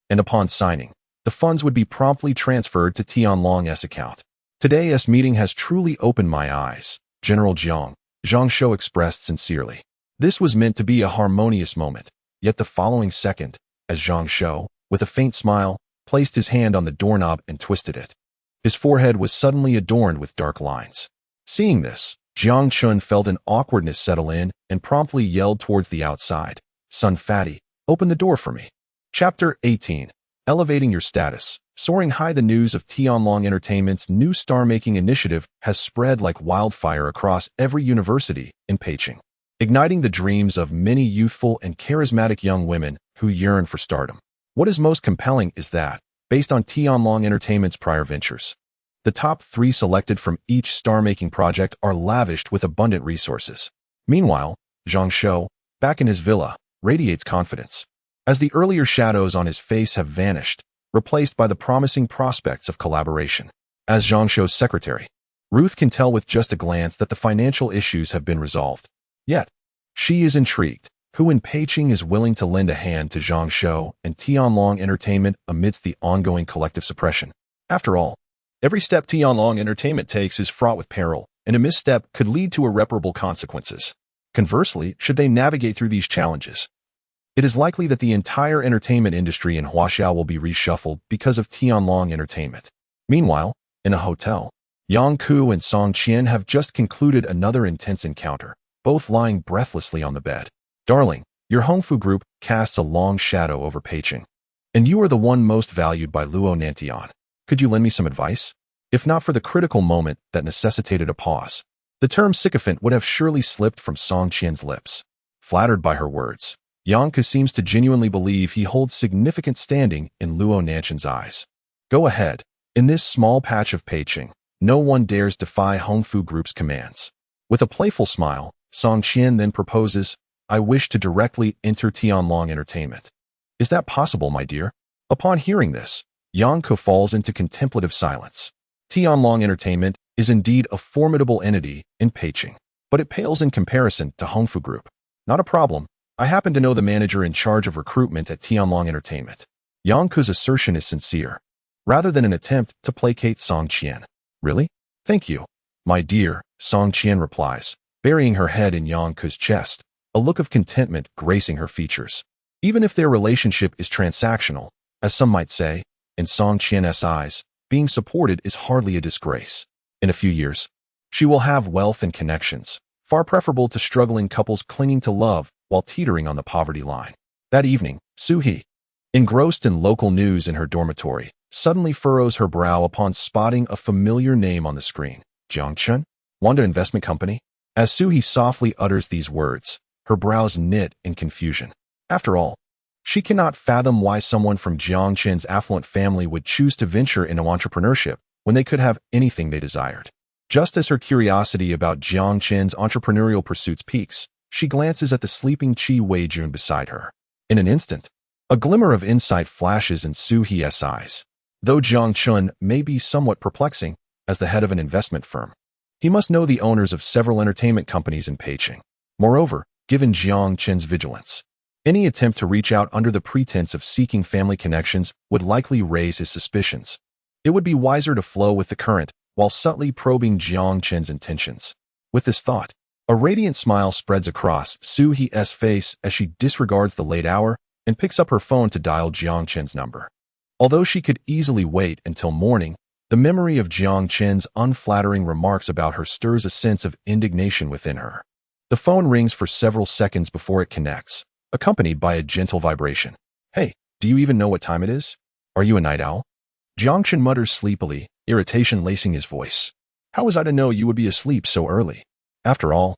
And upon signing, the funds would be promptly transferred to Tianlong's account. Today's meeting has truly opened my eyes, General Jiang, Zhang Shou expressed sincerely. This was meant to be a harmonious moment, yet the following second, as Zhang Shou, with a faint smile, placed his hand on the doorknob and twisted it, his forehead was suddenly adorned with dark lines. Seeing this, Jiang Chen felt an awkwardness settle in and promptly yelled towards the outside, "Son Fatty, open the door for me." Chapter 18. Elevating Your Status. Soaring high, the news of Tianlong Entertainment's new star-making initiative has spread like wildfire across every university in Beijing, igniting the dreams of many youthful and charismatic young women who yearn for stardom. What is most compelling is that, based on Tianlong Entertainment's prior ventures, the top 3 selected from each star-making project are lavished with abundant resources. Meanwhile, Zhang Shou, back in his villa, radiates confidence, as the earlier shadows on his face have vanished, replaced by the promising prospects of collaboration. As Zhang Shou's secretary, Ruth can tell with just a glance that the financial issues have been resolved. Yet, she is intrigued. Who in Beijing is willing to lend a hand to Zhang Shou and Tianlong Entertainment amidst the ongoing collective suppression? After all, every step Tianlong Entertainment takes is fraught with peril, and a misstep could lead to irreparable consequences. Conversely, should they navigate through these challenges, it is likely that the entire entertainment industry in Huaxiao will be reshuffled because of Tianlong Entertainment. Meanwhile, in a hotel, Yang Ku and Song Qian have just concluded another intense encounter, both lying breathlessly on the bed. Darling, your Hongfu group casts a long shadow over Beijing, and you are the one most valued by Luo Nantian. Could you lend me some advice? If not for the critical moment that necessitated a pause, the term sycophant would have surely slipped from Song Qian's lips. Flattered by her words, Yang Ku seems to genuinely believe he holds significant standing in Luo Nantian's eyes. Go ahead. In this small patch of Beijing, no one dares defy Hongfu Group's commands. With a playful smile, Song Qian then proposes, I wish to directly enter Tianlong Entertainment. Is that possible, my dear? Upon hearing this, Yang Ku falls into contemplative silence. Tianlong Entertainment is indeed a formidable entity in Beijing, but it pales in comparison to Hongfu Group. Not a problem. I happen to know the manager in charge of recruitment at Tianlong Entertainment. Yang Ku's assertion is sincere, rather than an attempt to placate Song Qian. Really? Thank you, my dear, Song Qian replies, burying her head in Yang Ku's chest, a look of contentment gracing her features. Even if their relationship is transactional, as some might say, in Song Qian's eyes, being supported is hardly a disgrace. In a few years, she will have wealth and connections, far preferable to struggling couples clinging to love while teetering on the poverty line. That evening, Su-hee, engrossed in local news in her dormitory, suddenly furrows her brow upon spotting a familiar name on the screen. Jiang Chen? Wanda Investment Company? As Su-hee softly utters these words, her brows knit in confusion. After all, she cannot fathom why someone from Jiang Chen's affluent family would choose to venture into entrepreneurship when they could have anything they desired. Just as her curiosity about Jiang Chen's entrepreneurial pursuits peaks, she glances at the sleeping Qi Weijun beside her. In an instant, a glimmer of insight flashes in Su-hee's eyes. Though Jiang Chen may be somewhat perplexing as the head of an investment firm, he must know the owners of several entertainment companies in Beijing. Moreover, given Jiang Chen's vigilance, any attempt to reach out under the pretense of seeking family connections would likely raise his suspicions. It would be wiser to flow with the current while subtly probing Jiang Chen's intentions. With this thought, a radiant smile spreads across Su-hee's face as she disregards the late hour and picks up her phone to dial Jiang Chen's number. Although she could easily wait until morning, The memory of Jiang Chen's unflattering remarks about her stirs a sense of indignation within her. The phone rings for several seconds before it connects, accompanied by a gentle vibration. "Hey, do you even know what time it is? Are you a night owl?" Jiang Chen mutters sleepily, irritation lacing his voice. "How was I to know you would be asleep so early? After all,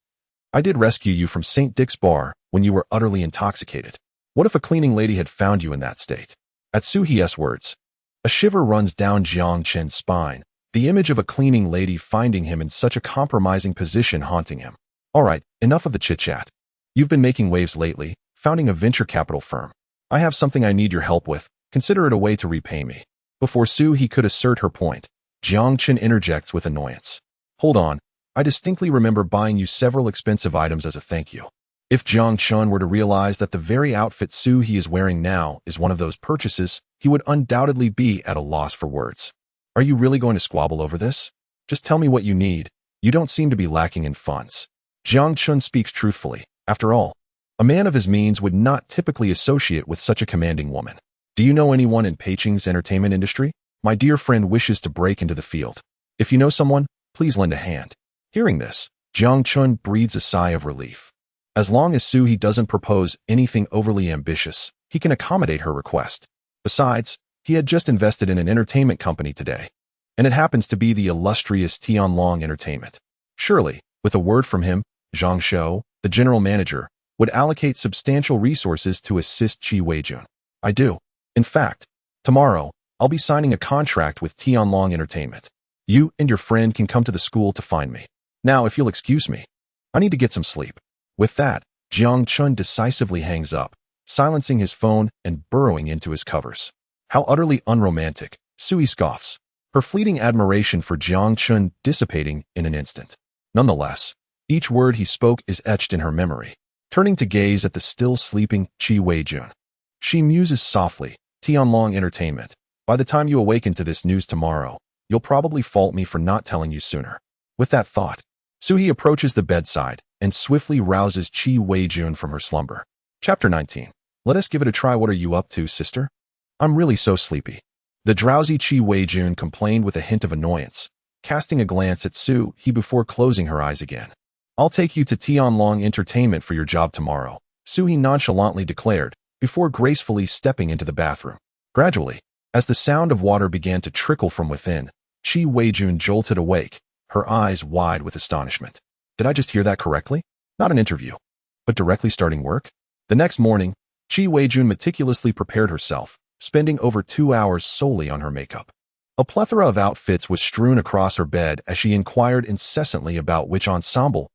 I did rescue you from St. Dick's bar when you were utterly intoxicated. What if a cleaning lady had found you in that state?" At Su He's words, a shiver runs down Jiang Chen's spine, the image of a cleaning lady finding him in such a compromising position haunting him. "All right, enough of the chit-chat. You've been making waves lately, founding a venture capital firm. I have something I need your help with. Consider it a way to repay me." Before He could assert her point, Jiang Chen interjects with annoyance. "Hold on, I distinctly remember buying you several expensive items as a thank you." If Jiang Chen were to realize that the very outfit He is wearing now is one of those purchases, he would undoubtedly be at a loss for words. "Are you really going to squabble over this? Just tell me what you need. You don't seem to be lacking in funds." Jiang Chen speaks truthfully. After all, a man of his means would not typically associate with such a commanding woman. "Do you know anyone in Peicing's entertainment industry? My dear friend wishes to break into the field. If you know someone, please lend a hand." Hearing this, Jiang Chen breathes a sigh of relief. As long as He doesn't propose anything overly ambitious, he can accommodate her request. Besides, he had just invested in an entertainment company today, and it happens to be the illustrious Tianlong Entertainment. Surely, with a word from him, Zhang Shou, the general manager, would allocate substantial resources to assist Qi Weijun. "I do. In fact, tomorrow, I'll be signing a contract with Tianlong Entertainment. You and your friend can come to the school to find me. Now, if you'll excuse me, I need to get some sleep." With that, Jiang Chen decisively hangs up, silencing his phone and burrowing into his covers. How utterly unromantic, He scoffs, her fleeting admiration for Jiang Chen dissipating in an instant. Nonetheless, each word he spoke is etched in her memory. Turning to gaze at the still sleeping Qi Weijun, she muses softly, "Tianlong Entertainment. By the time you awaken to this news tomorrow, you'll probably fault me for not telling you sooner." With that thought, He approaches the bedside and swiftly rouses Qi Weijun from her slumber. Chapter 19. Let us give it a try. "What are you up to, sister? I'm really so sleepy." The drowsy Qi Weijun complained with a hint of annoyance, casting a glance at He before closing her eyes again. "I'll take you to Tianlong Entertainment for your job tomorrow," He nonchalantly declared, before gracefully stepping into the bathroom. Gradually, as the sound of water began to trickle from within, Qi Weijun jolted awake, her eyes wide with astonishment. Did I just hear that correctly? Not an interview, but directly starting work? The next morning, Qi Weijun meticulously prepared herself, spending over 2 hours solely on her makeup. A plethora of outfits was strewn across her bed as she inquired incessantly about which ensemble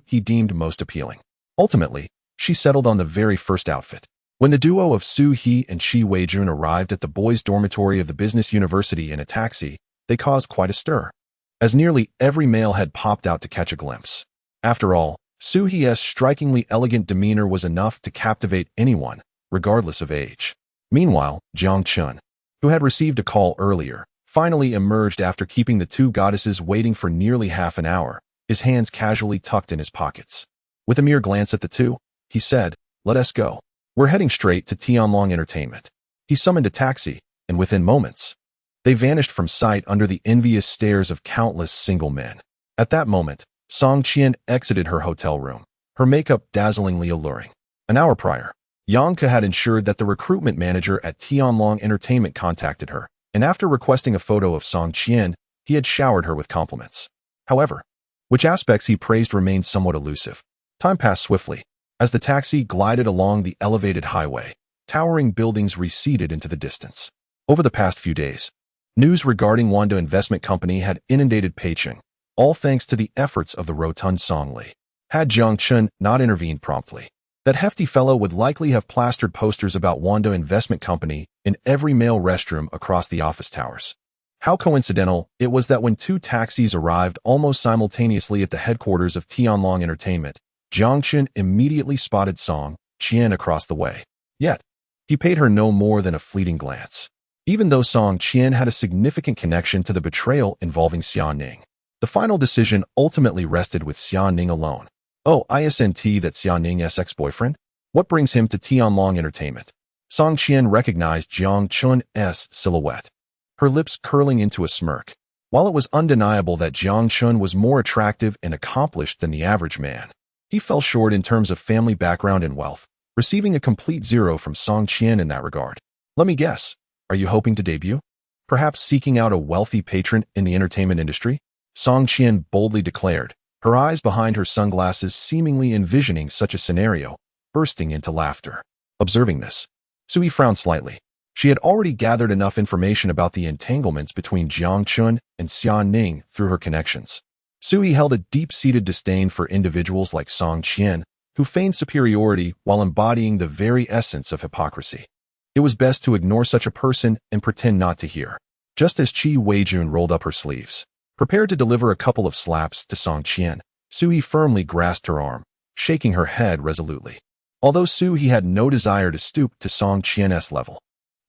He deemed most appealing. Ultimately, she settled on the very first outfit. When the duo of He and Qi Weijun arrived at the boys' dormitory of the business university in a taxi, they caused quite a stir, as nearly every male had popped out to catch a glimpse. After all, He's strikingly elegant demeanor was enough to captivate anyone, regardless of age. Meanwhile, Jiang Chen, who had received a call earlier, finally emerged after keeping the two goddesses waiting for nearly half an hour, his hands casually tucked in his pockets. With a mere glance at the two, he said, "Let us go. We're heading straight to Tianlong Entertainment." He summoned a taxi, and within moments, they vanished from sight under the envious stares of countless single men. At that moment, Song Qian exited her hotel room, her makeup dazzlingly alluring. An hour prior, Yang Ke had ensured that the recruitment manager at Tianlong Entertainment contacted her, and after requesting a photo of Song Qian, he had showered her with compliments. However, which aspects he praised remained somewhat elusive. Time passed swiftly. As the taxi glided along the elevated highway, towering buildings receded into the distance. Over the past few days, news regarding Wanda Investment Company had inundated Peicing, all thanks to the efforts of the rotund Song Li. Had Jiang Chen not intervened promptly, that hefty fellow would likely have plastered posters about Wanda Investment Company in every male restroom across the office towers. How coincidental it was that when two taxis arrived almost simultaneously at the headquarters of Tianlong Entertainment, Jiang Chen immediately spotted Song Qian across the way. Yet, he paid her no more than a fleeting glance. Even though Song Qian had a significant connection to the betrayal involving Xia Ning, the final decision ultimately rested with Xia Ning alone. "Oh, isn't that Xia Ning's ex-boyfriend? What brings him to Tianlong Entertainment?" Song Qian recognized Jiang Chun's silhouette, her lips curling into a smirk. While it was undeniable that Jiang Chen was more attractive and accomplished than the average man, he fell short in terms of family background and wealth, receiving a complete zero from Song Qian in that regard. Let me guess, are you hoping to debut? Perhaps seeking out a wealthy patron in the entertainment industry? Song Qian boldly declared, her eyes behind her sunglasses seemingly envisioning such a scenario, bursting into laughter. Observing this, Sui frowned slightly. She had already gathered enough information about the entanglements between Jiang Chen and Xia Ning through her connections. Sui held a deep-seated disdain for individuals like Song Qian, who feigned superiority while embodying the very essence of hypocrisy. It was best to ignore such a person and pretend not to hear. Just as Qi Weijun rolled up her sleeves, prepared to deliver a couple of slaps to Song Qian, Sui firmly grasped her arm, shaking her head resolutely. Although Sui had no desire to stoop to Song Qian's level,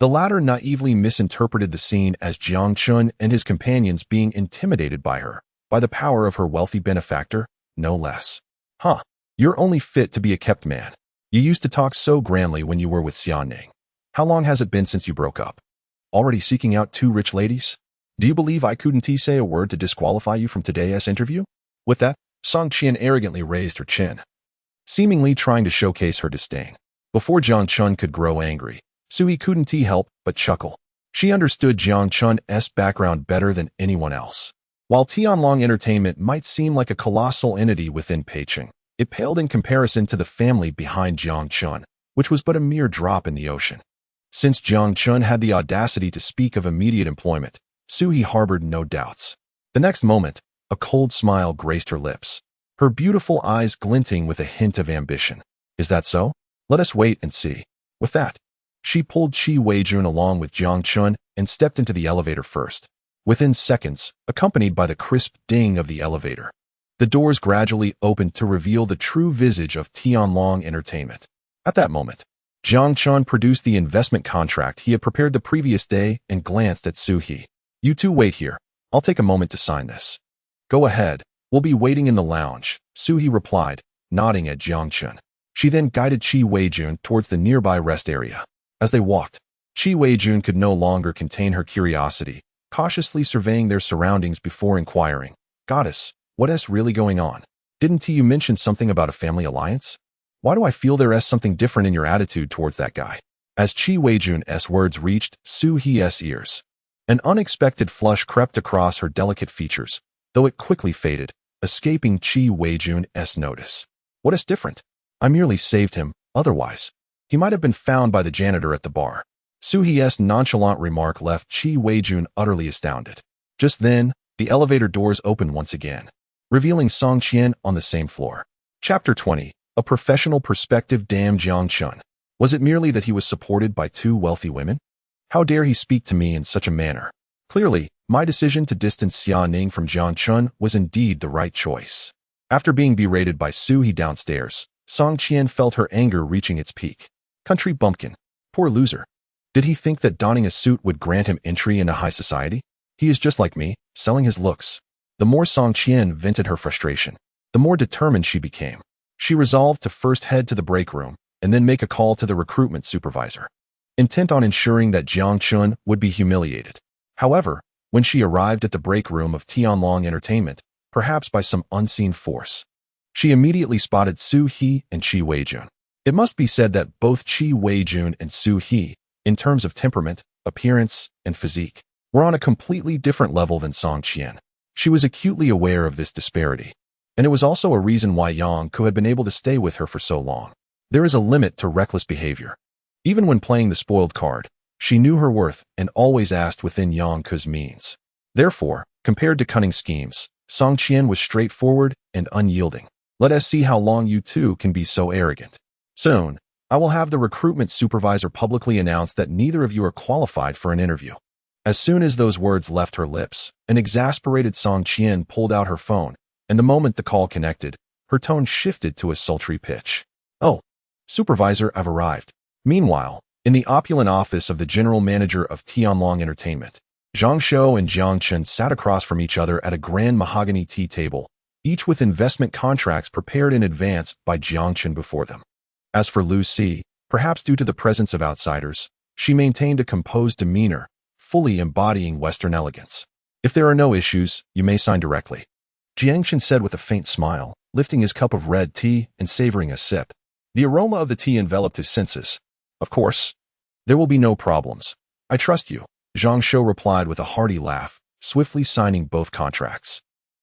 the latter naively misinterpreted the scene as Jiang Chen and his companions being intimidated by her, by the power of her wealthy benefactor, no less. Huh, you're only fit to be a kept man. You used to talk so grandly when you were with Xia Ning. How long has it been since you broke up? Already seeking out two rich ladies? Do you believe I couldn't say a word to disqualify you from today's interview? With that, Song Qian arrogantly raised her chin, seemingly trying to showcase her disdain. Before Jiang Chen could grow angry, Sui couldn't help but chuckle. She understood Jiang Chen's background better than anyone else. While Tianlong Entertainment might seem like a colossal entity within Peicheng, it paled in comparison to the family behind Jiang Chen, which was but a mere drop in the ocean. Since Jiang Chen had the audacity to speak of immediate employment, Sui harbored no doubts. The next moment, a cold smile graced her lips, her beautiful eyes glinting with a hint of ambition. Is that so? Let us wait and see. With that, she pulled Qi Weijun along with Jiang Chen and stepped into the elevator first. Within seconds, accompanied by the crisp ding of the elevator, the doors gradually opened to reveal the true visage of Tianlong Entertainment. At that moment, Jiang Chen produced the investment contract he had prepared the previous day and glanced at Sui. You two wait here. I'll take a moment to sign this. Go ahead. We'll be waiting in the lounge, Sui replied, nodding at Jiang Chen. She then guided Qi Weijun towards the nearby rest area. As they walked, Qi Weijun could no longer contain her curiosity, cautiously surveying their surroundings before inquiring, Goddess, what's really going on? Didn't you mention something about a family alliance? Why do I feel there's something different in your attitude towards that guy? As Qi Weijun's words reached Sui's ears, an unexpected flush crept across her delicate features, though it quickly faded, escaping Qi Weijun's notice. What is different? I merely saved him, otherwise he might have been found by the janitor at the bar. Sui's nonchalant remark left Qi Weijun utterly astounded. Just then, the elevator doors opened once again, revealing Song Qian on the same floor. Chapter 20. A professional perspective. Damn Jiang Chen. Was it merely that he was supported by two wealthy women? How dare he speak to me in such a manner? Clearly, my decision to distance Xia Ning from Jiang Chen was indeed the right choice. After being berated by Sui downstairs, Song Qian felt her anger reaching its peak. Country bumpkin. Poor loser. Did he think that donning a suit would grant him entry into high society? He is just like me, selling his looks. The more Song Qian vented her frustration, the more determined she became. She resolved to first head to the break room and then make a call to the recruitment supervisor, intent on ensuring that Jiang Chen would be humiliated. However, when she arrived at the break room of Tianlong Entertainment, perhaps by some unseen force, she immediately spotted Sui and Qi Weijun. It must be said that both Qi Weijun and Sui, in terms of temperament, appearance, and physique, were on a completely different level than Song Qian. She was acutely aware of this disparity, and it was also a reason why Yang Ke had been able to stay with her for so long. There is a limit to reckless behavior. Even when playing the spoiled card, she knew her worth and always asked within Yang Ke's means. Therefore, compared to cunning schemes, Song Qian was straightforward and unyielding. Let us see how long you two can be so arrogant. Soon, I will have the recruitment supervisor publicly announce that neither of you are qualified for an interview. As soon as those words left her lips, an exasperated Song Qian pulled out her phone, and the moment the call connected, her tone shifted to a sultry pitch. Oh, supervisor, I've arrived. Meanwhile, in the opulent office of the general manager of Tianlong Entertainment, Zhang Shou and Jiang Chen sat across from each other at a grand mahogany tea table, each with investment contracts prepared in advance by Jiang Chen before them. As for Lu Si, perhaps due to the presence of outsiders, she maintained a composed demeanor, fully embodying Western elegance. If there are no issues, you may sign directly. Jiang Chen said with a faint smile, lifting his cup of red tea and savoring a sip. The aroma of the tea enveloped his senses. Of course. There will be no problems. I trust you, Zhang Shou replied with a hearty laugh, swiftly signing both contracts.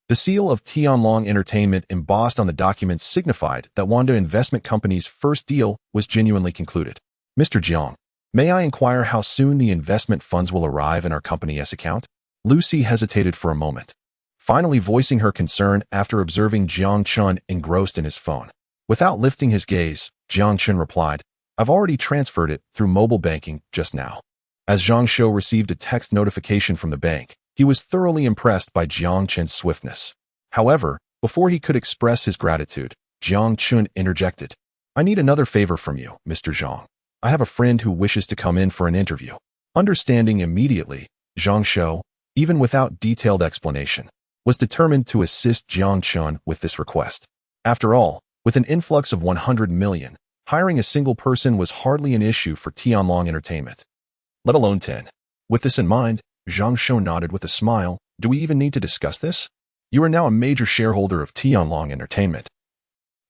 The seal of Tianlong Entertainment embossed on the documents signified that Wanda Investment Company's first deal was genuinely concluded. Mr. Jiang, may I inquire how soon the investment funds will arrive in our company's account? Lucy hesitated for a moment, finally voicing her concern after observing Jiang Chen engrossed in his phone. Without lifting his gaze, Jiang Chen replied, I've already transferred it through mobile banking just now. As Zhang Shou received a text notification from the bank, he was thoroughly impressed by Jiang Chen's swiftness. However, before he could express his gratitude, Jiang Chen interjected. I need another favor from you, Mr. Zhang. I have a friend who wishes to come in for an interview. Understanding immediately, Zhang Shou, even without detailed explanation, was determined to assist Jiang Chen with this request. After all, with an influx of 100 million, hiring a single person was hardly an issue for Tianlong Entertainment, let alone 10. With this in mind, Zhang Shou nodded with a smile. Do we even need to discuss this? You are now a major shareholder of Tianlong Entertainment.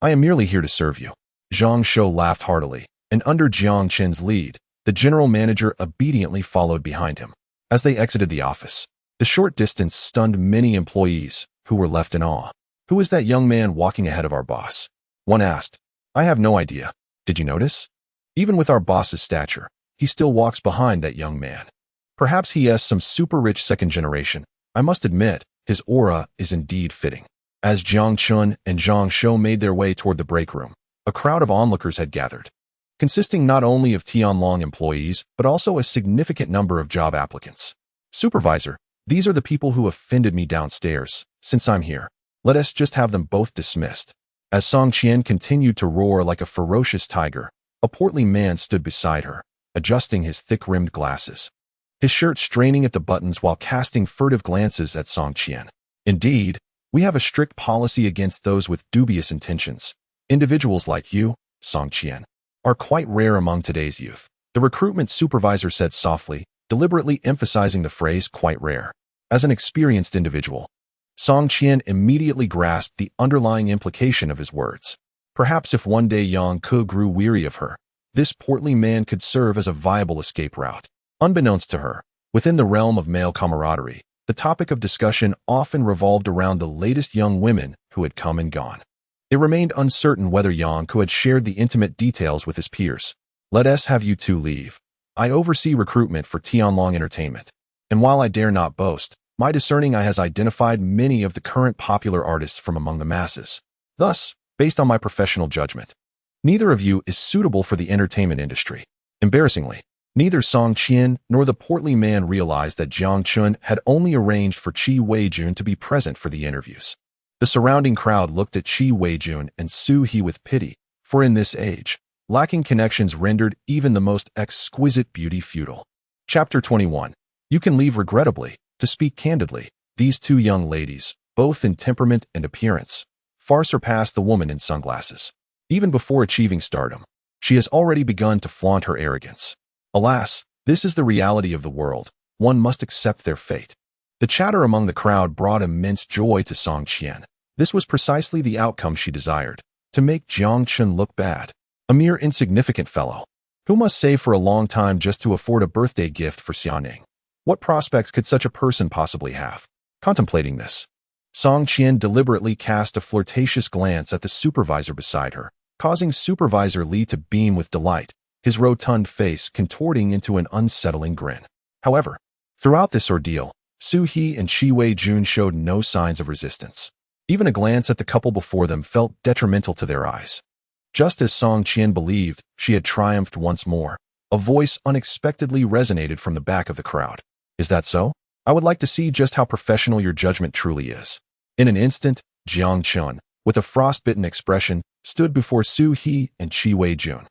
I am merely here to serve you. Zhang Shou laughed heartily, and under Jiang Chen's lead, the general manager obediently followed behind him. As they exited the office, the short distance stunned many employees, who were left in awe. Who is that young man walking ahead of our boss? One asked. I have no idea. Did you notice? Even with our boss's stature, he still walks behind that young man. Perhaps he has some super rich second generation. I must admit, his aura is indeed fitting. As Jiang Chen and Zhang Shou made their way toward the break room, a crowd of onlookers had gathered, consisting not only of Tianlong employees, but also a significant number of job applicants. Supervisor, these are the people who offended me downstairs. Since I'm here, let us just have them both dismissed. As Song Qian continued to roar like a ferocious tiger, a portly man stood beside her, adjusting his thick-rimmed glasses, his shirt straining at the buttons while casting furtive glances at Song Qian. Indeed, we have a strict policy against those with dubious intentions. Individuals like you, Song Qian, are quite rare among today's youth. The recruitment supervisor said softly, deliberately emphasizing the phrase quite rare. As an experienced individual, Song Qian immediately grasped the underlying implication of his words. Perhaps if one day Yang Ke grew weary of her, this portly man could serve as a viable escape route. Unbeknownst to her, within the realm of male camaraderie, the topic of discussion often revolved around the latest young women who had come and gone. It remained uncertain whether Yang Ke had shared the intimate details with his peers. Let us have you two leave. I oversee recruitment for Tianlong Entertainment, and while I dare not boast, my discerning eye has identified many of the current popular artists from among the masses. Thus, based on my professional judgment, neither of you is suitable for the entertainment industry. Embarrassingly, neither Song Qian nor the portly man realized that Jiang Chen had only arranged for Qi Weijun to be present for the interviews. The surrounding crowd looked at Qi Weijun and Su He with pity, for in this age, lacking connections rendered even the most exquisite beauty futile. Chapter 21. You can leave regrettably. To speak candidly, these two young ladies, both in temperament and appearance, far surpass the woman in sunglasses. Even before achieving stardom, she has already begun to flaunt her arrogance. Alas, this is the reality of the world. One must accept their fate. The chatter among the crowd brought immense joy to Song Qian. This was precisely the outcome she desired, to make Jiang Chen look bad. A mere insignificant fellow, who must save for a long time just to afford a birthday gift for Xiaoning. What prospects could such a person possibly have? Contemplating this, Song Qian deliberately cast a flirtatious glance at the supervisor beside her, causing Supervisor Li to beam with delight, his rotund face contorting into an unsettling grin. However, throughout this ordeal, Su He and Qi Weijun showed no signs of resistance. Even a glance at the couple before them felt detrimental to their eyes. Just as Song Qian believed she had triumphed once more, a voice unexpectedly resonated from the back of the crowd. Is that so? I would like to see just how professional your judgment truly is. In an instant, Jiang Chen, with a frostbitten expression, stood before Su He and Qi Weijun.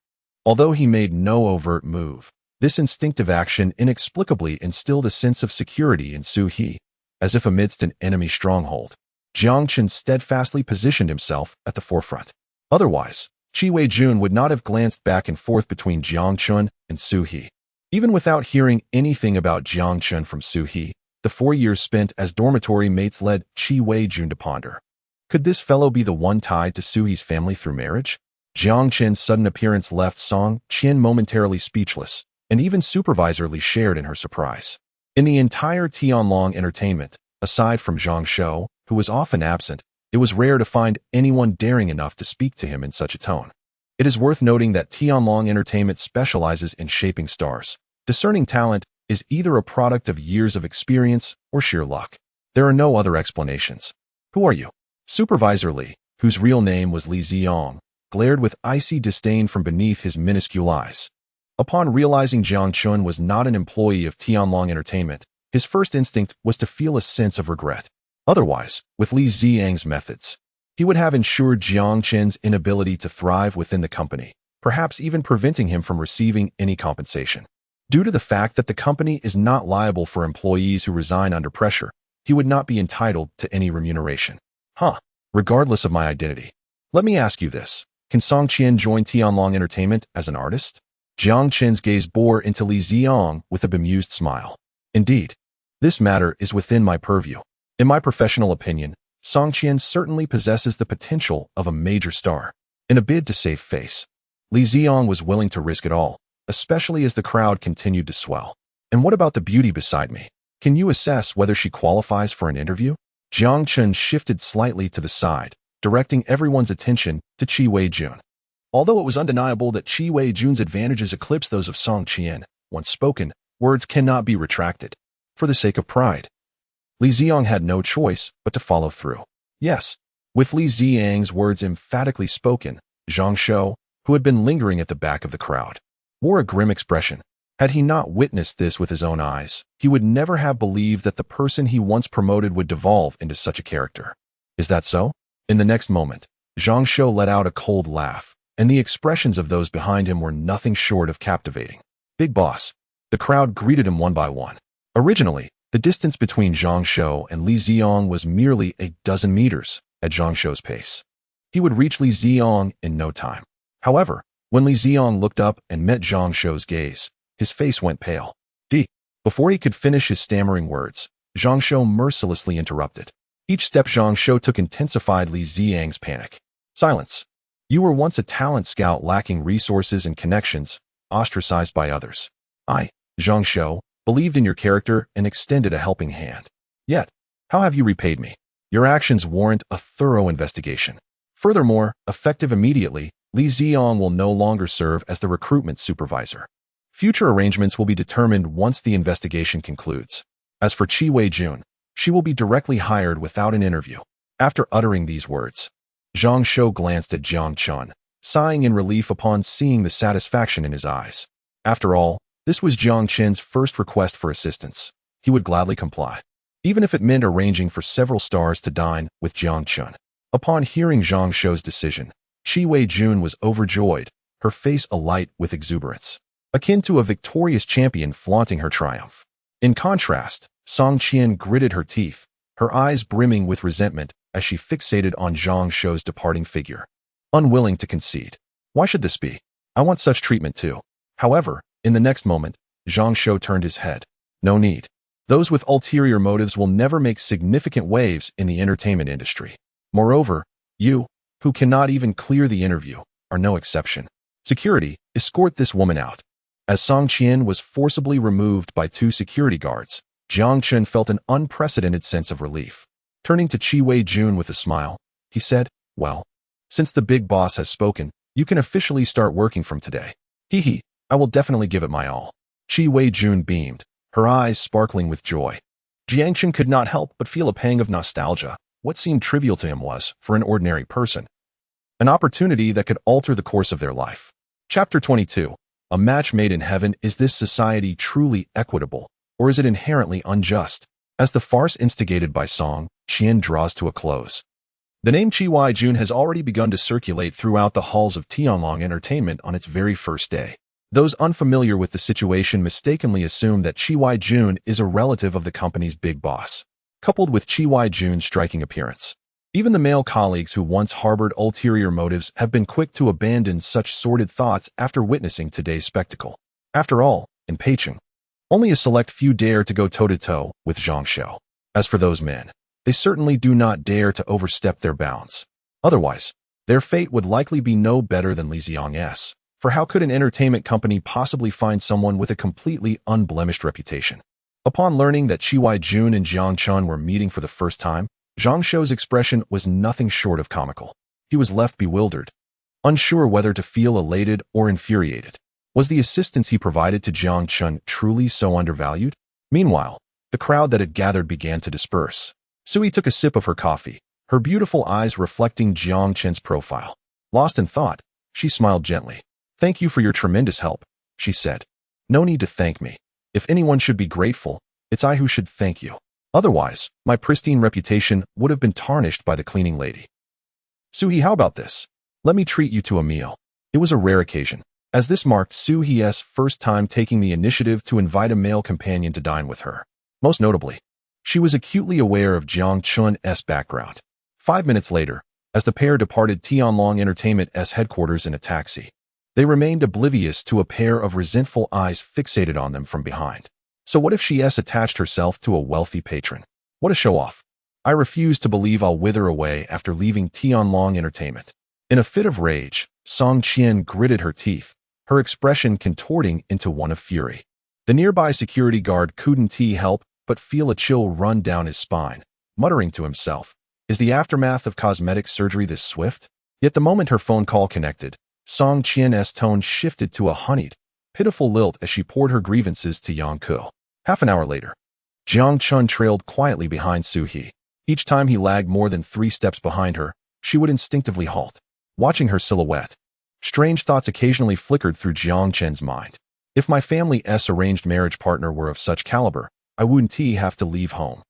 Although he made no overt move, this instinctive action inexplicably instilled a sense of security in Su He, as if amidst an enemy stronghold. Jiang Chen steadfastly positioned himself at the forefront. Otherwise, Qi Weijun would not have glanced back and forth between Jiang Chen and Su He. Even without hearing anything about Jiang Chen from Su He, The 4 years spent as dormitory mates led Qi Wei-jun to ponder. Could this fellow be the one tied to Suhi's family through marriage? Jiang Chen's sudden appearance left Song Qian momentarily speechless, and even Supervisor Li shared in her surprise. In the entire Tianlong entertainment, aside from Zhang Shou, who was often absent, it was rare to find anyone daring enough to speak to him in such a tone. It is worth noting that Tianlong Entertainment specializes in shaping stars. Discerning talent is either a product of years of experience or sheer luck. There are no other explanations. Who are you? Supervisor Li, whose real name was Li Ziyong, glared with icy disdain from beneath his minuscule eyes. Upon realizing Jiang Chen was not an employee of Tianlong Entertainment, his first instinct was to feel a sense of regret. Otherwise, with Li Ziyang's methods, he would have ensured Jiang Chen's inability to thrive within the company, perhaps even preventing him from receiving any compensation. Due to the fact that the company is not liable for employees who resign under pressure, he would not be entitled to any remuneration. Regardless of my identity. Let me ask you this. Can Song Qian join Tianlong Entertainment as an artist? Jiang Chen's gaze bore into Li Ziyong with a bemused smile. Indeed, this matter is within my purview. In my professional opinion, Song Qian certainly possesses the potential of a major star. In a bid to save face, Li Ziyong was willing to risk it all, especially as the crowd continued to swell. And what about the beauty beside me? Can you assess whether she qualifies for an interview? Jiang Chen shifted slightly to the side, directing everyone's attention to Qi Wei-jun. Although it was undeniable that Qi Wei-jun's advantages eclipsed those of Song Qian, once spoken, words cannot be retracted. For the sake of pride, Li Ziyong had no choice but to follow through. Yes, with Li Ziyang's words emphatically spoken, Zhang Shou, who had been lingering at the back of the crowd, wore a grim expression. Had he not witnessed this with his own eyes, he would never have believed that the person he once promoted would devolve into such a character. Is that so? In the next moment, Zhang Shou let out a cold laugh, and the expressions of those behind him were nothing short of captivating. Big boss. The crowd greeted him one by one. Originally, the distance between Zhang Shou and Li Ziyong was merely a dozen meters at Zhang Shou's pace. He would reach Li Ziyong in no time. However, when Li Ziyong looked up and met Zhang Shou's gaze, his face went pale. Before he could finish his stammering words, Zhang Shou mercilessly interrupted. Each step Zhang Shou took intensified Li Ziyang's panic. Silence. You were once a talent scout lacking resources and connections, ostracized by others. I, Zhang Shou, believed in your character and extended a helping hand. Yet, how have you repaid me? Your actions warrant a thorough investigation. Furthermore, effective immediately, Li Ziyong will no longer serve as the recruitment supervisor. Future arrangements will be determined once the investigation concludes. As for Qi Wei-jun, she will be directly hired without an interview. After uttering these words, Zhang Shou glanced at Jiang Chen, sighing in relief upon seeing the satisfaction in his eyes. After all, this was Jiang Chen's first request for assistance. He would gladly comply, even if it meant arranging for several stars to dine with Jiang Chen. Upon hearing Zhang Shou's decision, Qi Wei-jun was overjoyed, her face alight with exuberance, akin to a victorious champion flaunting her triumph. In contrast, Song Qian gritted her teeth, her eyes brimming with resentment as she fixated on Zhang Shou's departing figure. Unwilling to concede. Why should this be? I want such treatment too. However, in the next moment, Zhang Shou turned his head. No need. Those with ulterior motives will never make significant waves in the entertainment industry. Moreover, you, who cannot even clear the interview, are no exception. Security, escort this woman out. As Song Qian was forcibly removed by 2 security guards, Jiang Chen felt an unprecedented sense of relief. Turning to Qi Wei-jun with a smile, he said, well, since the big boss has spoken, you can officially start working from today. I will definitely give it my all. Qi Wei-jun beamed, her eyes sparkling with joy. Jiang Chen could not help but feel a pang of nostalgia. What seemed trivial to him was, for an ordinary person, an opportunity that could alter the course of their life. Chapter 22. A match made in heaven. Is this society truly equitable, or is it inherently unjust? As the farce instigated by Song Qian draws to a close, the name Qi Wei-jun has already begun to circulate throughout the halls of Tianlong Entertainment on its very first day. Those unfamiliar with the situation mistakenly assume that Qi Wei-jun is a relative of the company's big boss, coupled with Qi Wei-jun's striking appearance. Even the male colleagues who once harbored ulterior motives have been quick to abandon such sordid thoughts after witnessing today's spectacle. After all, in Peicheng, Only a select few dare to go toe-to-toe with Jiang Chen. As for those men, they certainly do not dare to overstep their bounds. Otherwise, their fate would likely be no better than Li Xiang's. For how could an entertainment company possibly find someone with a completely unblemished reputation? Upon learning that Qi Jun and Jiang Chen were meeting for the first time, Jiang Shu's expression was nothing short of comical. He was left bewildered, unsure whether to feel elated or infuriated. Was the assistance he provided to Jiang Chen truly so undervalued? Meanwhile, the crowd that had gathered began to disperse. Sui took a sip of her coffee, her beautiful eyes reflecting Jiang Chen's profile. Lost in thought, she smiled gently. "Thank you for your tremendous help," she said. "No need to thank me. If anyone should be grateful, it's I who should thank you. Otherwise, my pristine reputation would have been tarnished by the cleaning lady. Sui, how about this? Let me treat you to a meal." It was a rare occasion, as this marked Sui's first time taking the initiative to invite a male companion to dine with her. Most notably, she was acutely aware of Jiang Chen's background. 5 minutes later, as the pair departed Tianlong Entertainment's headquarters in a taxi, they remained oblivious to a pair of resentful eyes fixated on them from behind. So what if she's attached herself to a wealthy patron? What a show-off. I refuse to believe I'll wither away after leaving Tianlong Entertainment. In a fit of rage, Song Qian gritted her teeth, her expression contorting into one of fury. The nearby security guard couldn't help but feel a chill run down his spine, muttering to himself, "Is the aftermath of cosmetic surgery this swift?" Yet the moment her phone call connected, Song Qian's tone shifted to a honeyed, pitiful lilt as she poured her grievances to Yang Ku. Half an hour later, Jiang Chen trailed quietly behind Suhi. Each time he lagged more than 3 steps behind her, she would instinctively halt, watching her silhouette. Strange thoughts occasionally flickered through Jiang Chen's mind. If my family's arranged marriage partner were of such caliber, I wouldn't have to leave home.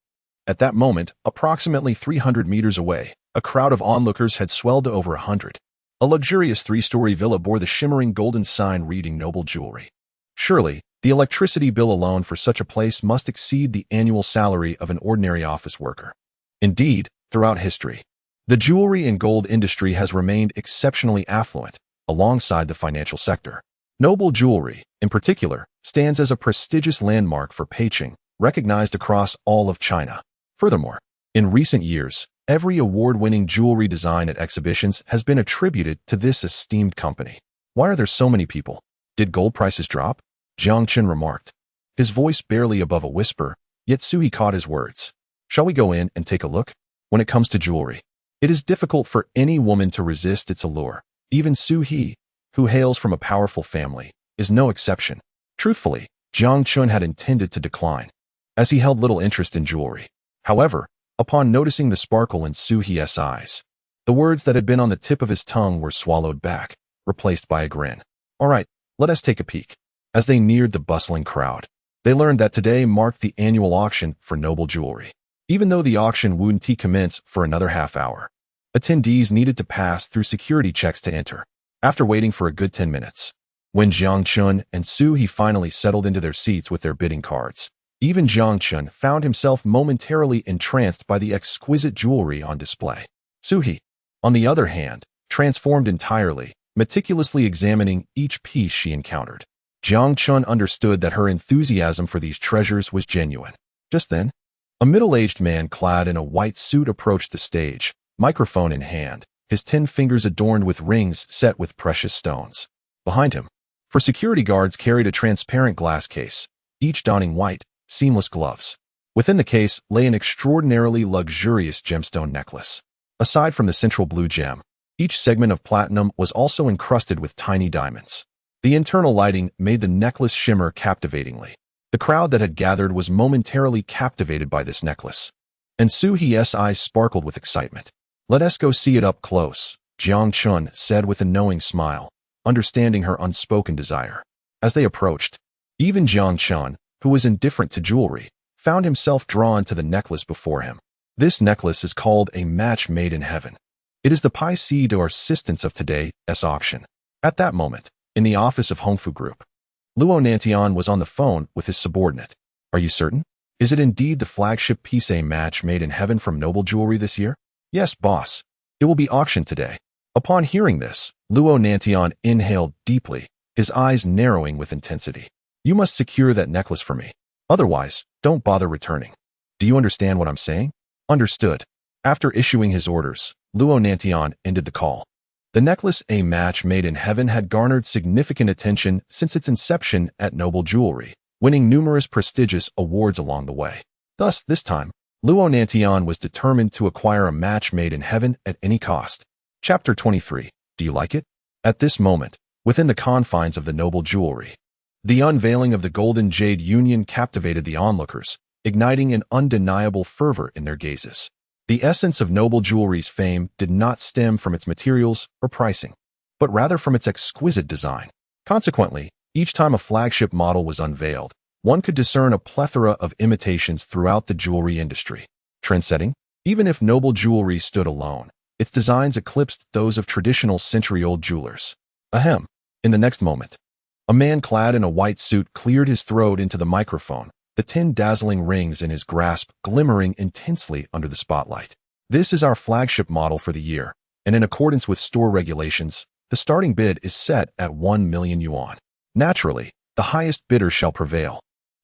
At that moment, approximately 300 meters away, a crowd of onlookers had swelled to over 100. A luxurious 3-story villa bore the shimmering golden sign reading Noble Jewelry. Surely, the electricity bill alone for such a place must exceed the annual salary of an ordinary office worker. Indeed, throughout history, the jewelry and gold industry has remained exceptionally affluent, alongside the financial sector. Noble Jewelry, in particular, stands as a prestigious landmark for Beijing, recognized across all of China. Furthermore, in recent years, every award-winning jewelry design at exhibitions has been attributed to this esteemed company. Why are there so many people? Did gold prices drop? Jiang Chen remarked, his voice barely above a whisper, yet Sui caught his words. Shall we go in and take a look? When it comes to jewelry, it is difficult for any woman to resist its allure. Even Sui, who hails from a powerful family, is no exception. Truthfully, Jiang Chen had intended to decline, as he held little interest in jewelry. However, upon noticing the sparkle in Sui's eyes, the words that had been on the tip of his tongue were swallowed back, replaced by a grin. All right, let us take a peek. As they neared the bustling crowd, they learned that today marked the annual auction for Noble Jewelry. Even though the auction wouldn't commence for another half hour, attendees needed to pass through security checks to enter. After waiting for a good 10 minutes, when Jiang Chen and Sui finally settled into their seats with their bidding cards, even Jiang Chen found himself momentarily entranced by the exquisite jewelry on display. Sui, on the other hand, transformed entirely, meticulously examining each piece she encountered. Jiang Chen understood that her enthusiasm for these treasures was genuine. Just then, a middle-aged man clad in a white suit approached the stage, microphone in hand, his 10 fingers adorned with rings set with precious stones. Behind him, 4 security guards carried a transparent glass case, each donning white, seamless gloves. Within the case lay an extraordinarily luxurious gemstone necklace. Aside from the central blue gem, each segment of platinum was also encrusted with tiny diamonds. The internal lighting made the necklace shimmer captivatingly. The crowd that had gathered was momentarily captivated by this necklace, and Sui's eyes sparkled with excitement. "Let us go see it up close," Jiang Chen said with a knowing smile, understanding her unspoken desire. As they approached, even Jiang Chen, who was indifferent to jewelry, found himself drawn to the necklace before him. This necklace is called a match made in heaven. It is the piece d'resistance of today's auction. At that moment, in the office of Hongfu Group, Luo Nantian was on the phone with his subordinate. "Are you certain? Is it indeed the flagship piece a match made in heaven from Noble Jewelry this year?" "Yes, boss. It will be auctioned today." Upon hearing this, Luo Nantian inhaled deeply, his eyes narrowing with intensity. You must secure that necklace for me. Otherwise, don't bother returning. Do you understand what I'm saying? Understood. After issuing his orders, Luo Nantian ended the call. The necklace, a match made in heaven, had garnered significant attention since its inception at Noble Jewelry, winning numerous prestigious awards along the way. Thus, this time, Luo Nantian was determined to acquire a match made in heaven at any cost. Chapter 23. Do you like it? At this moment, within the confines of the Noble Jewelry, the unveiling of the Golden Jade Union captivated the onlookers, igniting an undeniable fervor in their gazes. The essence of Noble Jewelry's fame did not stem from its materials or pricing, but rather from its exquisite design. Consequently, each time a flagship model was unveiled, one could discern a plethora of imitations throughout the jewelry industry. Trendsetting? Even if Noble Jewelry stood alone, its designs eclipsed those of traditional century-old jewelers. Ahem. In the next moment, a man clad in a white suit cleared his throat into the microphone, the 10 dazzling rings in his grasp glimmering intensely under the spotlight. This is our flagship model for the year, and in accordance with store regulations, the starting bid is set at 1 million yuan. Naturally, the highest bidder shall prevail,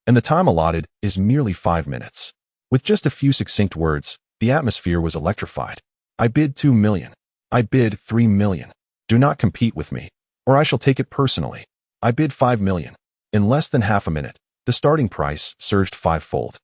and the time allotted is merely 5 minutes. With just a few succinct words, the atmosphere was electrified. I bid 2 million. I bid 3 million. Do not compete with me, or I shall take it personally. I bid 5 million. In less than half a minute, the starting price surged 5-fold,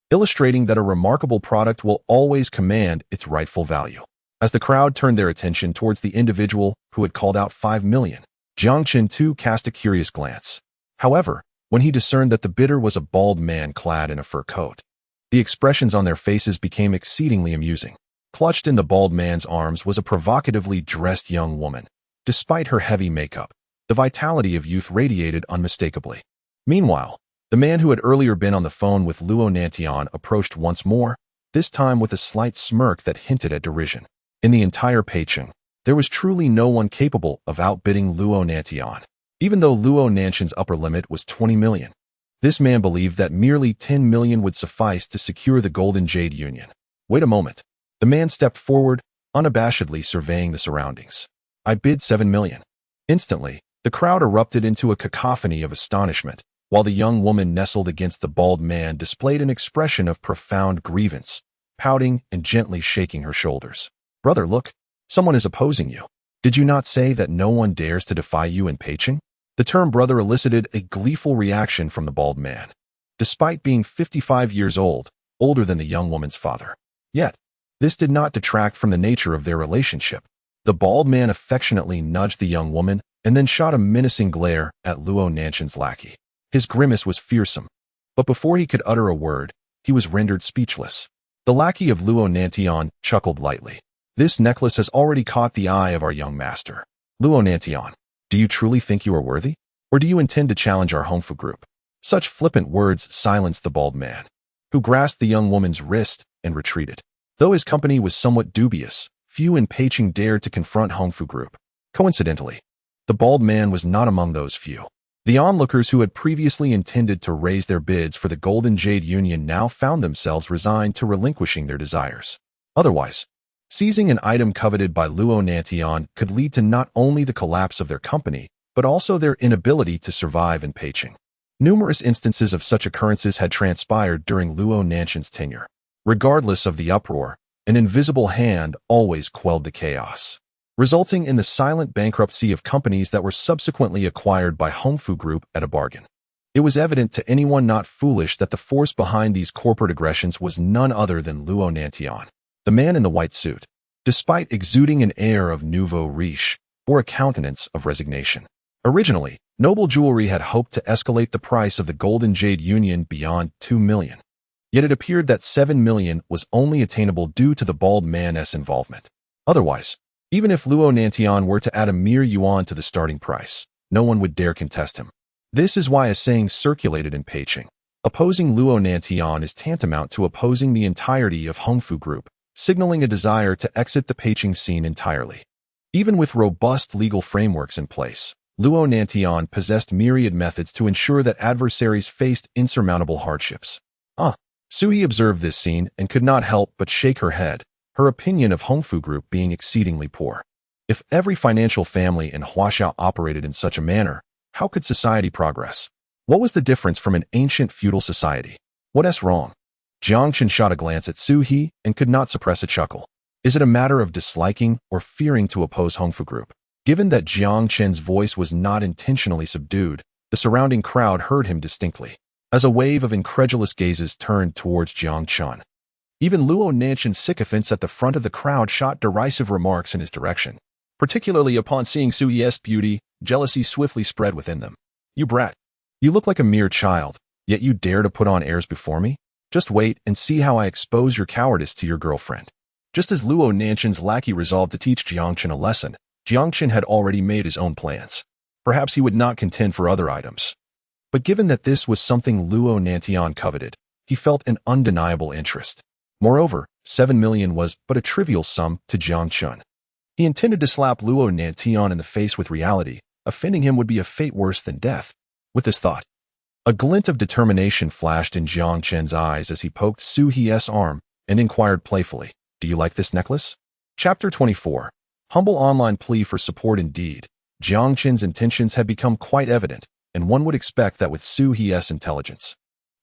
illustrating that a remarkable product will always command its rightful value. As the crowd turned their attention towards the individual who had called out 5 million, Jiang Chen too cast a curious glance. However, when he discerned that the bidder was a bald man clad in a fur coat, the expressions on their faces became exceedingly amusing. Clutched in the bald man's arms was a provocatively dressed young woman. Despite her heavy makeup, the vitality of youth radiated unmistakably. Meanwhile, the man who had earlier been on the phone with Luo Nantian approached once more, this time with a slight smirk that hinted at derision. In the entire Peicheng, there was truly no one capable of outbidding Luo Nantian. Even though Luo Nantian's upper limit was 20 million, this man believed that merely 10 million would suffice to secure the Golden Jade Union. Wait a moment. The man stepped forward, unabashedly surveying the surroundings. I bid 7 million. Instantly, the crowd erupted into a cacophony of astonishment, while the young woman nestled against the bald man displayed an expression of profound grievance, pouting and gently shaking her shoulders. Brother, look, someone is opposing you. Did you not say that no one dares to defy you in Peicheng? The term brother elicited a gleeful reaction from the bald man, despite being 55 years old, older than the young woman's father. Yet, this did not detract from the nature of their relationship. The bald man affectionately nudged the young woman and then shot a menacing glare at Luo Nantian's lackey. His grimace was fearsome, but before he could utter a word, he was rendered speechless. The lackey of Luo Nantian chuckled lightly. This necklace has already caught the eye of our young master. Luo Nantian, do you truly think you are worthy? Or do you intend to challenge our Hongfu group? Such flippant words silenced the bald man, who grasped the young woman's wrist and retreated. Though his company was somewhat dubious, few in Peicheng dared to confront Hongfu group. Coincidentally, the bald man was not among those few. The onlookers who had previously intended to raise their bids for the Golden Jade Union now found themselves resigned to relinquishing their desires. Otherwise, seizing an item coveted by Luo Nantian could lead to not only the collapse of their company, but also their inability to survive in Peicheng. Numerous instances of such occurrences had transpired during Luo Nantian's tenure. Regardless of the uproar, an invisible hand always quelled the chaos, resulting in the silent bankruptcy of companies that were subsequently acquired by Hongfu Group at a bargain. It was evident to anyone not foolish that the force behind these corporate aggressions was none other than Luo Nantian. The man in the white suit, despite exuding an air of nouveau riche, bore a countenance of resignation. Originally, Noble Jewelry had hoped to escalate the price of the Golden Jade Union beyond 2 million. Yet it appeared that 7 million was only attainable due to the bald man's involvement. Otherwise, even if Luo Nantian were to add a mere yuan to the starting price, no one would dare contest him. This is why a saying circulated in Peicheng: opposing Luo Nantian is tantamount to opposing the entirety of Hongfu Group, signaling a desire to exit the Peicheng scene entirely. Even with robust legal frameworks in place, Luo Nantian possessed myriad methods to ensure that adversaries faced insurmountable hardships. Suhi observed this scene and could not help but shake her head, her opinion of Hongfu Group being exceedingly poor. If every financial family in Huaxiao operated in such a manner, how could society progress? What was the difference from an ancient feudal society? What's wrong? Jiang Chen shot a glance at Su He and could not suppress a chuckle. Is it a matter of disliking or fearing to oppose Hongfu Group? Given that Jiang Chen's voice was not intentionally subdued, the surrounding crowd heard him distinctly, as a wave of incredulous gazes turned towards Jiang Chen. Even Luo Nanchen's sycophants at the front of the crowd shot derisive remarks in his direction. Particularly upon seeing Su He's beauty, jealousy swiftly spread within them. You brat. You look like a mere child, yet you dare to put on airs before me? Just wait and see how I expose your cowardice to your girlfriend. Just as Luo Nanchen's lackey resolved to teach Jiang Chen a lesson, Jiang Chen had already made his own plans. Perhaps he would not contend for other items. But given that this was something Luo Nantian coveted, he felt an undeniable interest. Moreover, 7 million was but a trivial sum to Jiang Chen. He intended to slap Luo Nantian in the face with reality. Offending him would be a fate worse than death. With this thought, a glint of determination flashed in Jiang Chen's eyes as he poked Su He's arm and inquired playfully, "Do you like this necklace?" Chapter 24. Humble online plea for support indeed. Jiang Chen's intentions had become quite evident, and one would expect that with Su He's intelligence,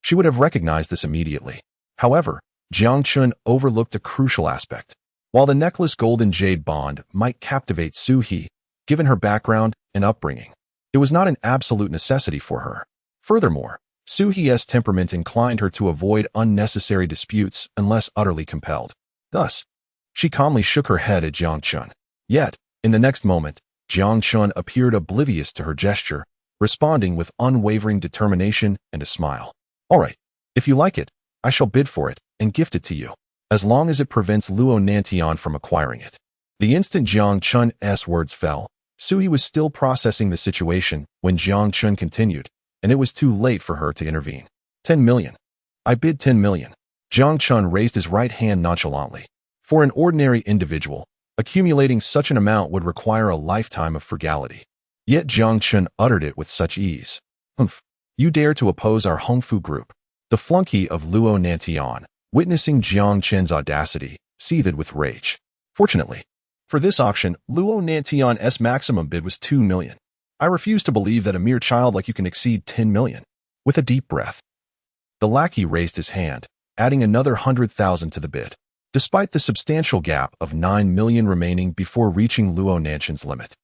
she would have recognized this immediately. However, Jiang Chen overlooked a crucial aspect. While the necklace golden jade bond might captivate Su He, given her background and upbringing, it was not an absolute necessity for her. Furthermore, Su He's temperament inclined her to avoid unnecessary disputes unless utterly compelled. Thus, she calmly shook her head at Jiang Chen. Yet, in the next moment, Jiang Chen appeared oblivious to her gesture, responding with unwavering determination and a smile. "All right, if you like it, I shall bid for it and gift it to you, as long as it prevents Luo Nantian from acquiring it." The instant Jiang Chen's words fell, Su He was still processing the situation when Jiang Chen continued, and it was too late for her to intervene. 10 million. I bid 10 million. Jiang Chen raised his right hand nonchalantly. For an ordinary individual, accumulating such an amount would require a lifetime of frugality. Yet Jiang Chen uttered it with such ease. "Humph. You dare to oppose our Hongfu Group." The flunky of Luo Nantian, witnessing Jiang Chen's audacity, seethed with rage. Fortunately, for this auction, Luo Nantian's maximum bid was 2 million. I refuse to believe that a mere child like you can exceed 10 million. With a deep breath, the lackey raised his hand, adding another 100,000 to the bid. Despite the substantial gap of 9 million remaining before reaching Luo Nanchen's limit.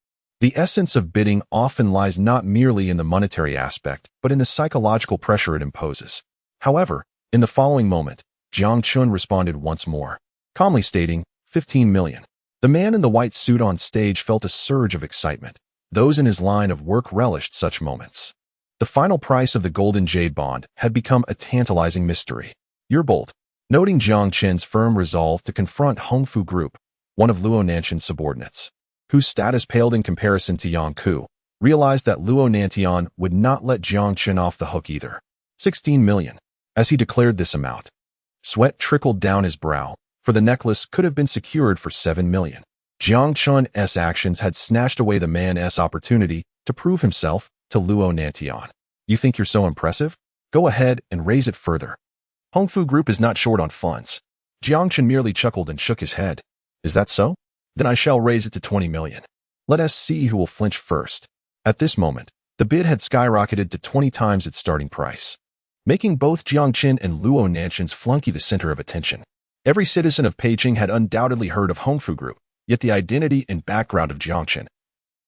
The essence of bidding often lies not merely in the monetary aspect, but in the psychological pressure it imposes. However, in the following moment, Jiang Chen responded once more, calmly stating, 15 million. The man in the white suit on stage felt a surge of excitement. Those in his line of work relished such moments. The final price of the golden jade bond had become a tantalizing mystery. "You're bold." Noting Jiang Chen's firm resolve to confront Hongfu Group, one of Luo Nanchen's subordinates, whose status paled in comparison to Yang Ku, realized that Luo Nantian would not let Jiang Chen off the hook either. 16 million. As he declared this amount, sweat trickled down his brow, for the necklace could have been secured for 7 million. Jiang Chen's actions had snatched away the man's opportunity to prove himself to Luo Nantian. "You think you're so impressive? Go ahead and raise it further. Hongfu Group is not short on funds." Jiang Chen merely chuckled and shook his head. "Is that so? Then I shall raise it to 20 million. Let us see who will flinch first." At this moment, the bid had skyrocketed to 20 times its starting price, making both Jiang Chen and Luo Nanchen's flunky the center of attention. Every citizen of Peking had undoubtedly heard of Hongfu Group, yet the identity and background of Jiang Chen,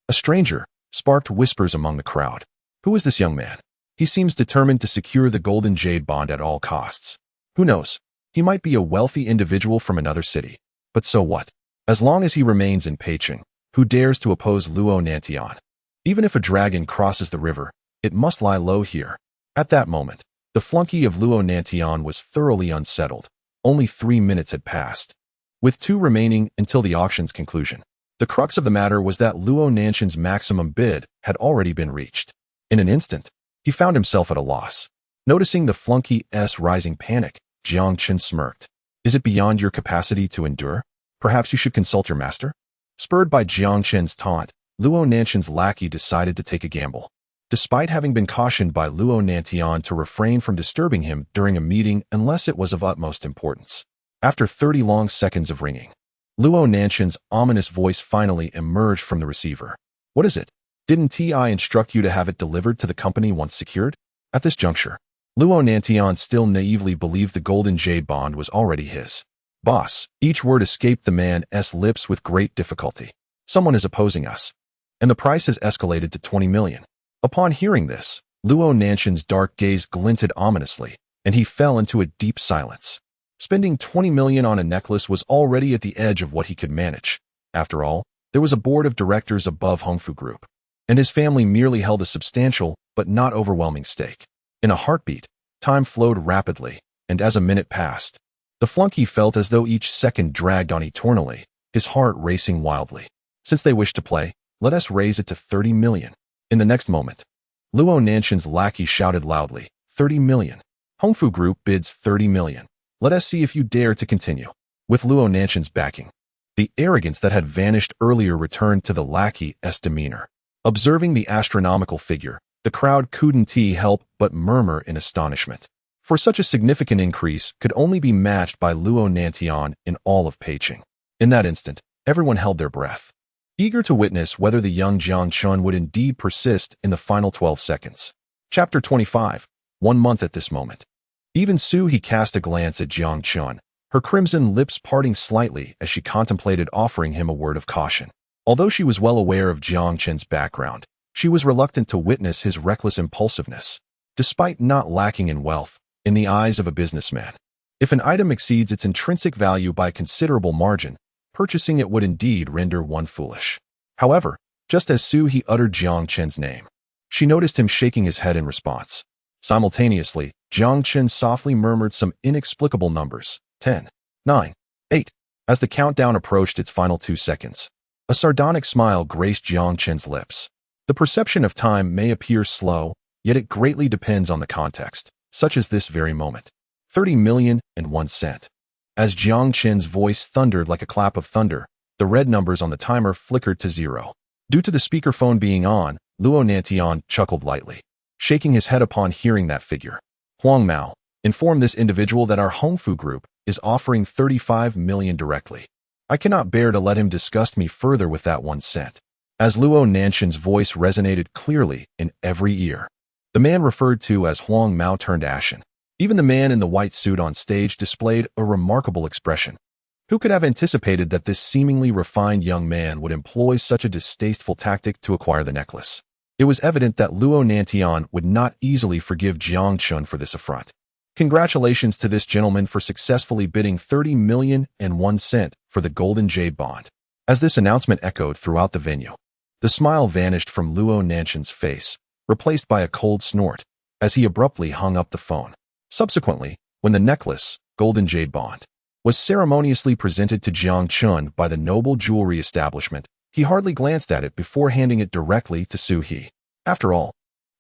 a stranger, sparked whispers among the crowd. Who is this young man? He seems determined to secure the golden jade bond at all costs. Who knows? He might be a wealthy individual from another city. But so what? As long as he remains in Peking, who dares to oppose Luo Nantian? Even if a dragon crosses the river, it must lie low here. At that moment, the flunky of Luo Nantian was thoroughly unsettled. Only 3 minutes had passed, with 2 remaining until the auction's conclusion. The crux of the matter was that Luo Nanchen's maximum bid had already been reached. In an instant, he found himself at a loss. Noticing the flunky's rising panic, Jiang Chen smirked. "Is it beyond your capacity to endure? Perhaps you should consult your master?" Spurred by Jiang Chen's taunt, Luo Nanchen's lackey decided to take a gamble. Despite having been cautioned by Luo Nantian to refrain from disturbing him during a meeting unless it was of utmost importance. After 30 long seconds of ringing, Luo Nanchen's ominous voice finally emerged from the receiver. "What is it? Didn't I instruct you to have it delivered to the company once secured?" At this juncture, Luo Nantian still naively believed the golden jade bond was already his. Boss, each word escaped the man's lips with great difficulty. Someone is opposing us. And the price has escalated to 20 million. Upon hearing this, Luo Nantian's dark gaze glinted ominously, and he fell into a deep silence. Spending 20 million on a necklace was already at the edge of what he could manage. After all, there was a board of directors above Hongfu Group, and his family merely held a substantial but not overwhelming stake. In a heartbeat, time flowed rapidly, and as a minute passed, the flunky felt as though each second dragged on eternally, his heart racing wildly. Since they wish to play, let us raise it to 30 million. In the next moment, Luo Nantian's lackey shouted loudly, 30 million. Hongfu Group bids 30 million. Let us see if you dare to continue. With Luo Nantian's backing, the arrogance that had vanished earlier returned to the lackey's demeanor. Observing the astronomical figure, the crowd couldn't help but murmur in astonishment. For such a significant increase could only be matched by Luo Nantian in all of Peicing. In that instant, everyone held their breath, eager to witness whether the young Jiang Chen would indeed persist in the final 12 seconds. Chapter 25. 1 month at this moment. Even He cast a glance at Jiang Chen, her crimson lips parting slightly as she contemplated offering him a word of caution. Although she was well aware of Jiang Chen's background, she was reluctant to witness his reckless impulsiveness, despite not lacking in wealth, in the eyes of a businessman. If an item exceeds its intrinsic value by a considerable margin, purchasing it would indeed render one foolish. However, just as he uttered Jiang Chen's name, she noticed him shaking his head in response. Simultaneously, Jiang Chen softly murmured some inexplicable numbers, 10, 9, 8, as the countdown approached its final 2 seconds. A sardonic smile graced Jiang Chen's lips. The perception of time may appear slow, yet it greatly depends on the context, such as this very moment. 30 million and 1 cent. As Jiang Chen's voice thundered like a clap of thunder, the red numbers on the timer flickered to 0. Due to the speakerphone being on, Luo Nantian chuckled lightly, shaking his head upon hearing that figure. Huang Mao, inform this individual that our Hongfu Group is offering 35 million directly. I cannot bear to let him disgust me further with that 1 cent. As Luo Nantian's voice resonated clearly in every ear, the man referred to as Huang Mao turned ashen. Even the man in the white suit on stage displayed a remarkable expression. Who could have anticipated that this seemingly refined young man would employ such a distasteful tactic to acquire the necklace? It was evident that Luo Nantian would not easily forgive Jiang Chen for this affront. Congratulations to this gentleman for successfully bidding 30 million and 1 cent for the golden jade bond. As this announcement echoed throughout the venue, the smile vanished from Luo Nantian's face, replaced by a cold snort, as he abruptly hung up the phone. Subsequently, when the necklace, golden jade bond, was ceremoniously presented to Jiang Chen by the noble jewelry establishment, he hardly glanced at it before handing it directly to He. After all,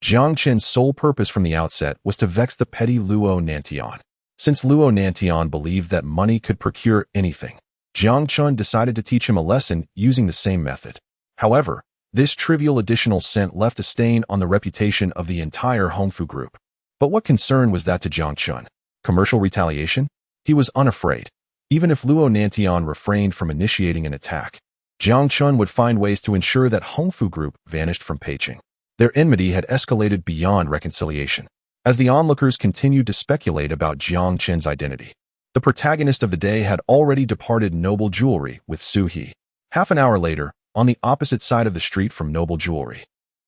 Jiang Chen's sole purpose from the outset was to vex the petty Luo Nantian. Since Luo Nantian believed that money could procure anything, Jiang Chen decided to teach him a lesson using the same method. However, this trivial additional cent left a stain on the reputation of the entire Hongfu Group. But what concern was that to Jiang Chen? Commercial retaliation? He was unafraid. Even if Luo Nantian refrained from initiating an attack, Jiang Chen would find ways to ensure that Hongfu Group vanished from Peicing. Their enmity had escalated beyond reconciliation. As the onlookers continued to speculate about Jiang Chen's identity, the protagonist of the day had already departed Noble Jewelry with He. Half an hour later, on the opposite side of the street from Noble Jewelry,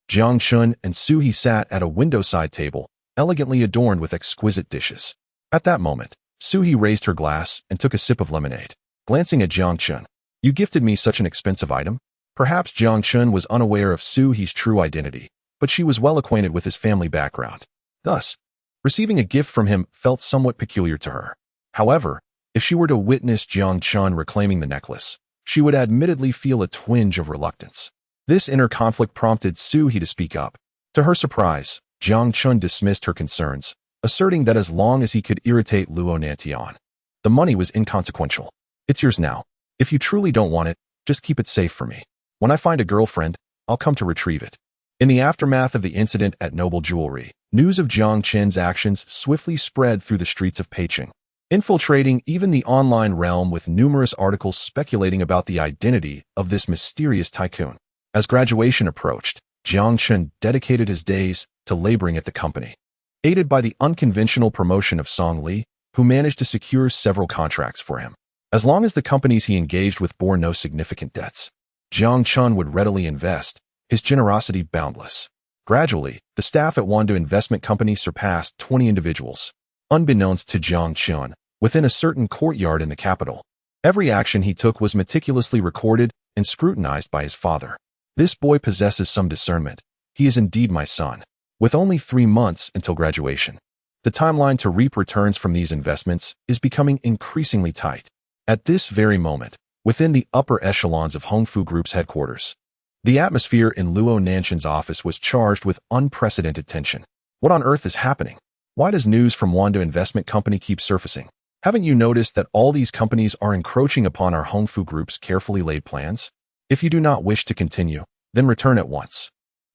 Jiang Chen and He sat at a window-side table, elegantly adorned with exquisite dishes. At that moment, He raised her glass and took a sip of lemonade. Glancing at Jiang Chen, "You gifted me such an expensive item?" Perhaps Jiang Chen was unaware of He's true identity, but she was well acquainted with his family background. Thus, receiving a gift from him felt somewhat peculiar to her. However, if she were to witness Jiang Chen reclaiming the necklace, she would admittedly feel a twinge of reluctance. This inner conflict prompted He to speak up. To her surprise, Jiang Chen dismissed her concerns, asserting that as long as he could irritate Luo Nantian, the money was inconsequential. "It's yours now. If you truly don't want it, just keep it safe for me. When I find a girlfriend, I'll come to retrieve it." In the aftermath of the incident at Noble Jewelry, news of Jiang Chen's actions swiftly spread through the streets of Peicing, infiltrating even the online realm with numerous articles speculating about the identity of this mysterious tycoon. As graduation approached, Jiang Chen dedicated his days to laboring at the company. aided by the unconventional promotion of Song Li, who managed to secure several contracts for him. As long as the companies he engaged with bore no significant debts, Jiang Chen would readily invest, his generosity boundless. Gradually, the staff at Wanda Investment Company surpassed 20 individuals. Unbeknownst to Jiang Chen, within a certain courtyard in the capital, every action he took was meticulously recorded and scrutinized by his father. This boy possesses some discernment. He is indeed my son. With only 3 months until graduation, the timeline to reap returns from these investments is becoming increasingly tight. At this very moment, within the upper echelons of Hongfu Group's headquarters, the atmosphere in Luo Nanshan's office was charged with unprecedented tension. What on earth is happening? Why does news from Wanda Investment Company keep surfacing? Haven't you noticed that all these companies are encroaching upon our Hongfu Group's carefully laid plans? If you do not wish to continue, then return at once.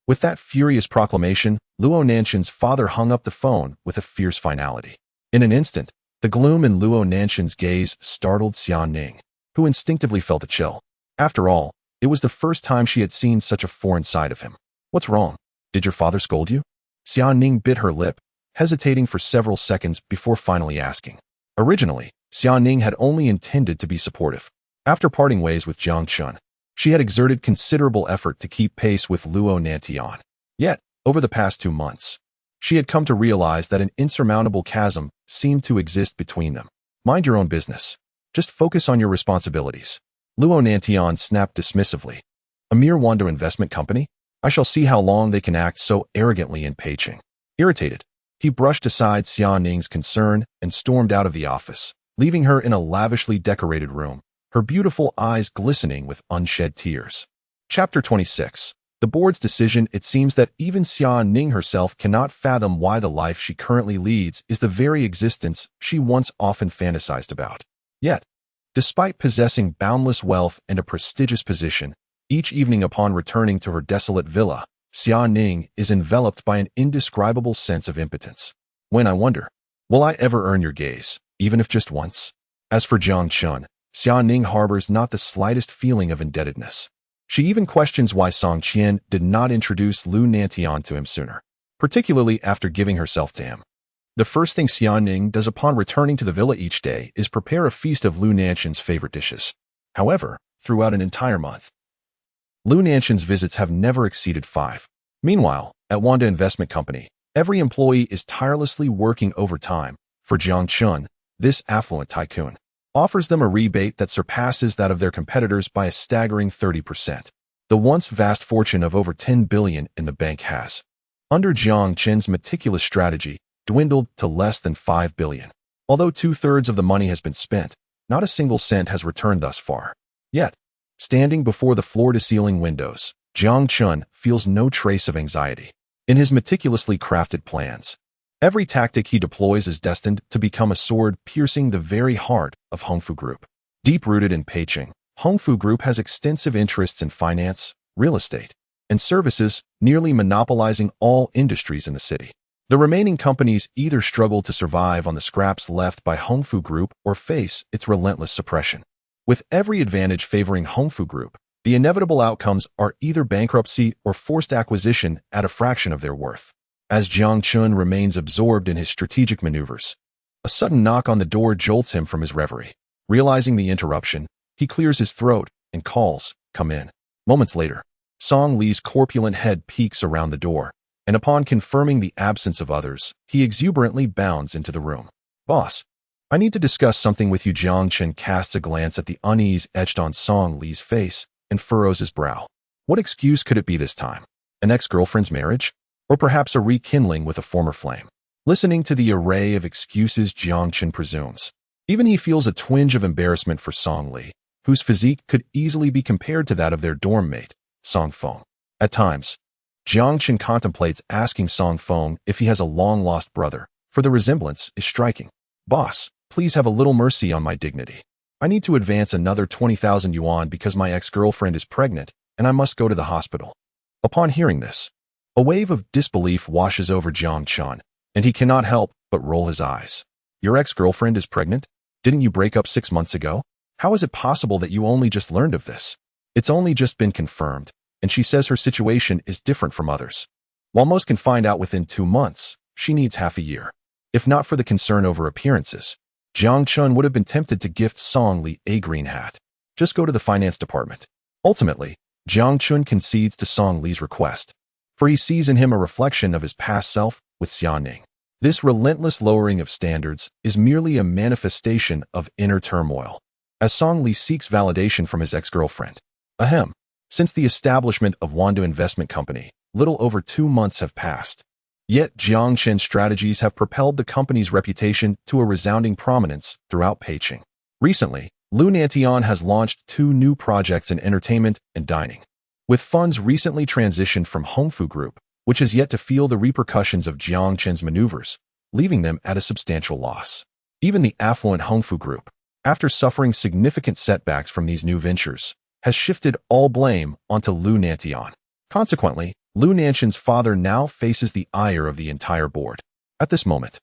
With that furious proclamation, Luo Nanshan's father hung up the phone with a fierce finality. In an instant, the gloom in Luo Nanshan's gaze startled Xian Ning, who instinctively felt a chill. After all, it was the first time she had seen such a foreign side of him. What's wrong? Did your father scold you? Xian Ning bit her lip, hesitating for several seconds before finally asking. Originally, Xian Ning had only intended to be supportive. After parting ways with Jiang Chen, she had exerted considerable effort to keep pace with Luo Nantian. Yet, over the past 2 months, she had come to realize that an insurmountable chasm seemed to exist between them. Mind your own business. Just focus on your responsibilities. Luo Nantian snapped dismissively. A mere Wanda Investment Company? I shall see how long they can act so arrogantly in Peicing. Irritated, he brushed aside Xian Ning's concern and stormed out of the office, leaving her in a lavishly decorated room, her beautiful eyes glistening with unshed tears. Chapter 26. The board's decision. It seems that even Xian Ning herself cannot fathom why the life she currently leads is the very existence she once often fantasized about. Yet, despite possessing boundless wealth and a prestigious position, each evening upon returning to her desolate villa, Xian Ning is enveloped by an indescribable sense of impotence. When I wonder, will I ever earn your gaze, even if just once? As for Jiang Chen, Xian Ning harbors not the slightest feeling of indebtedness. She even questions why Song Qian did not introduce Lu Nantian to him sooner, particularly after giving herself to him. The first thing Xian Ning does upon returning to the villa each day is prepare a feast of Lu Nanshan's favorite dishes. However, throughout an entire month, Lu Nanshan's visits have never exceeded 5. Meanwhile, at Wanda Investment Company, every employee is tirelessly working overtime. For Jiang Chen, this affluent tycoon offers them a rebate that surpasses that of their competitors by a staggering 30%. The once vast fortune of over 10 billion in the bank has, under Jiang Chen's meticulous strategy, dwindled to less than 5 billion. Although 2/3 of the money has been spent, not a single cent has returned thus far. Yet, standing before the floor-to-ceiling windows, Jiang Chen feels no trace of anxiety. In his meticulously crafted plans, every tactic he deploys is destined to become a sword piercing the very heart of Hongfu Group. Deep-rooted in Peicing, Hongfu Group has extensive interests in finance, real estate, and services, nearly monopolizing all industries in the city. The remaining companies either struggle to survive on the scraps left by Hongfu Group or face its relentless suppression. With every advantage favoring Hongfu Group, the inevitable outcomes are either bankruptcy or forced acquisition at a fraction of their worth. As Jiang Chen remains absorbed in his strategic maneuvers, a sudden knock on the door jolts him from his reverie. Realizing the interruption, he clears his throat and calls, "Come in." Moments later, Song Li's corpulent head peeks around the door, and upon confirming the absence of others, he exuberantly bounds into the room. "Boss, I need to discuss something with you." Jiang Chen casts a glance at the unease etched on Song Li's face and furrows his brow. What excuse could it be this time? An ex-girlfriend's marriage? Or perhaps a rekindling with a former flame? Listening to the array of excuses Jiang Chen presumes, even he feels a twinge of embarrassment for Song Li, whose physique could easily be compared to that of their dorm mate, Song Feng. At times, Jiang Chen contemplates asking Song Feng if he has a long-lost brother, for the resemblance is striking. "Boss, please have a little mercy on my dignity. I need to advance another 20,000 yuan because my ex-girlfriend is pregnant and I must go to the hospital." Upon hearing this, a wave of disbelief washes over Jiang Chen, and he cannot help but roll his eyes. "Your ex-girlfriend is pregnant? Didn't you break up 6 months ago? How is it possible that you only just learned of this?" "It's only just been confirmed, and she says her situation is different from others. While most can find out within 2 months, she needs half a year. If not for the concern over appearances, Jiang Chen would have been tempted to gift Song Li a green hat. Just go to the finance department. Ultimately, Jiang Chen concedes to Song Li's request, for he sees in him a reflection of his past self with Xiaoning. This relentless lowering of standards is merely a manifestation of inner turmoil, as Song Li seeks validation from his ex-girlfriend. Ahem. Since the establishment of Wanda Investment Company, little over 2 months have passed. Yet Jiang Chen's strategies have propelled the company's reputation to a resounding prominence throughout Peicing. Recently, Lu Nantian has launched 2 new projects in entertainment and dining, with funds recently transitioned from Hongfu Group, which has yet to feel the repercussions of Jiang Chen's maneuvers, leaving them at a substantial loss. Even the affluent Hongfu Group, after suffering significant setbacks from these new ventures, has shifted all blame onto Lu Nantian. Consequently, Lu Nantian's father now faces the ire of the entire board. At this moment,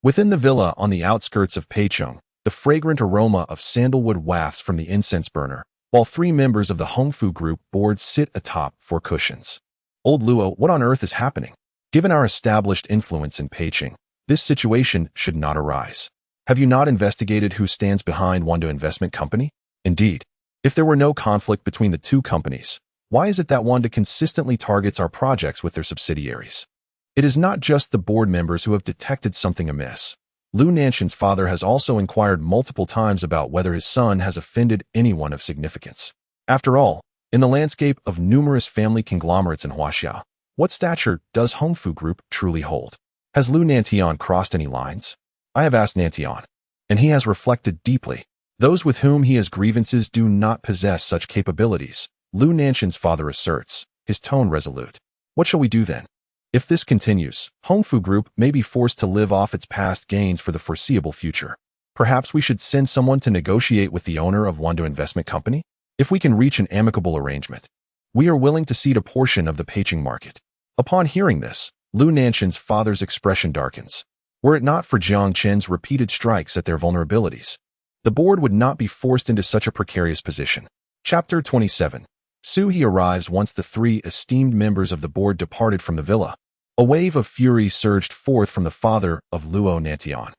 within the villa on the outskirts of Peicing, the fragrant aroma of sandalwood wafts from the incense burner, while 3 members of the Hongfu Group board sit atop 4 cushions. Old Luo, what on earth is happening? Given our established influence in Peicing, this situation should not arise. Have you not investigated who stands behind Wanda Investment Company? Indeed, if there were no conflict between the 2 companies, why is it that Wanda consistently targets our projects with their subsidiaries? It is not just the board members who have detected something amiss. Lu Nantian's father has also inquired multiple times about whether his son has offended anyone of significance. After all, in the landscape of numerous family conglomerates in Huaxia, what stature does Hongfu Group truly hold? Has Lu Nantian crossed any lines? I have asked Nantian, and he has reflected deeply. Those with whom he has grievances do not possess such capabilities, Lu Nantian's father asserts, his tone resolute. What shall we do then? If this continues, Hongfu Group may be forced to live off its past gains for the foreseeable future. Perhaps we should send someone to negotiate with the owner of Wanda Investment Company? If we can reach an amicable arrangement, we are willing to cede a portion of the Peicing market. Upon hearing this, Lu Nantian's father's expression darkens. Were it not for Jiang Chen's repeated strikes at their vulnerabilities, the board would not be forced into such a precarious position. Chapter 27. Su He arrives once the 3 esteemed members of the board departed from the villa. A wave of fury surged forth from the father of Luo Nantian.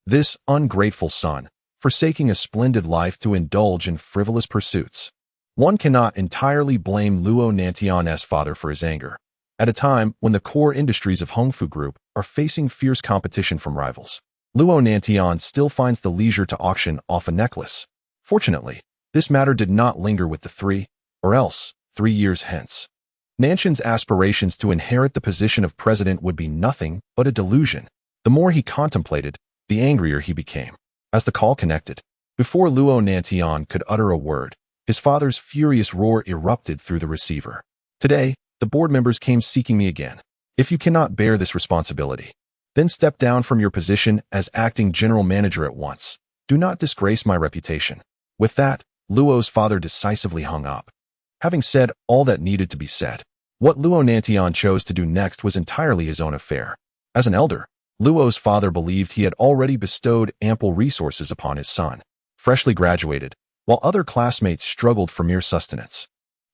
This ungrateful son, forsaking a splendid life to indulge in frivolous pursuits. One cannot entirely blame Luo Nantian's father for his anger, at a time when the core industries of Hongfu Group are facing fierce competition from rivals. Luo Nantian still finds the leisure to auction off a necklace. Fortunately, this matter did not linger with the 3, or else 3 years hence. Nantian's aspirations to inherit the position of president would be nothing but a delusion. The more he contemplated, the angrier he became. As the call connected, before Luo Nantian could utter a word, his father's furious roar erupted through the receiver. Today, the board members came seeking me again. If you cannot bear this responsibility, then step down from your position as acting general manager at once. Do not disgrace my reputation. With that, Luo's father decisively hung up. Having said all that needed to be said, what Luo Nantian chose to do next was entirely his own affair. As an elder, Luo's father believed he had already bestowed ample resources upon his son, freshly graduated, while other classmates struggled for mere sustenance.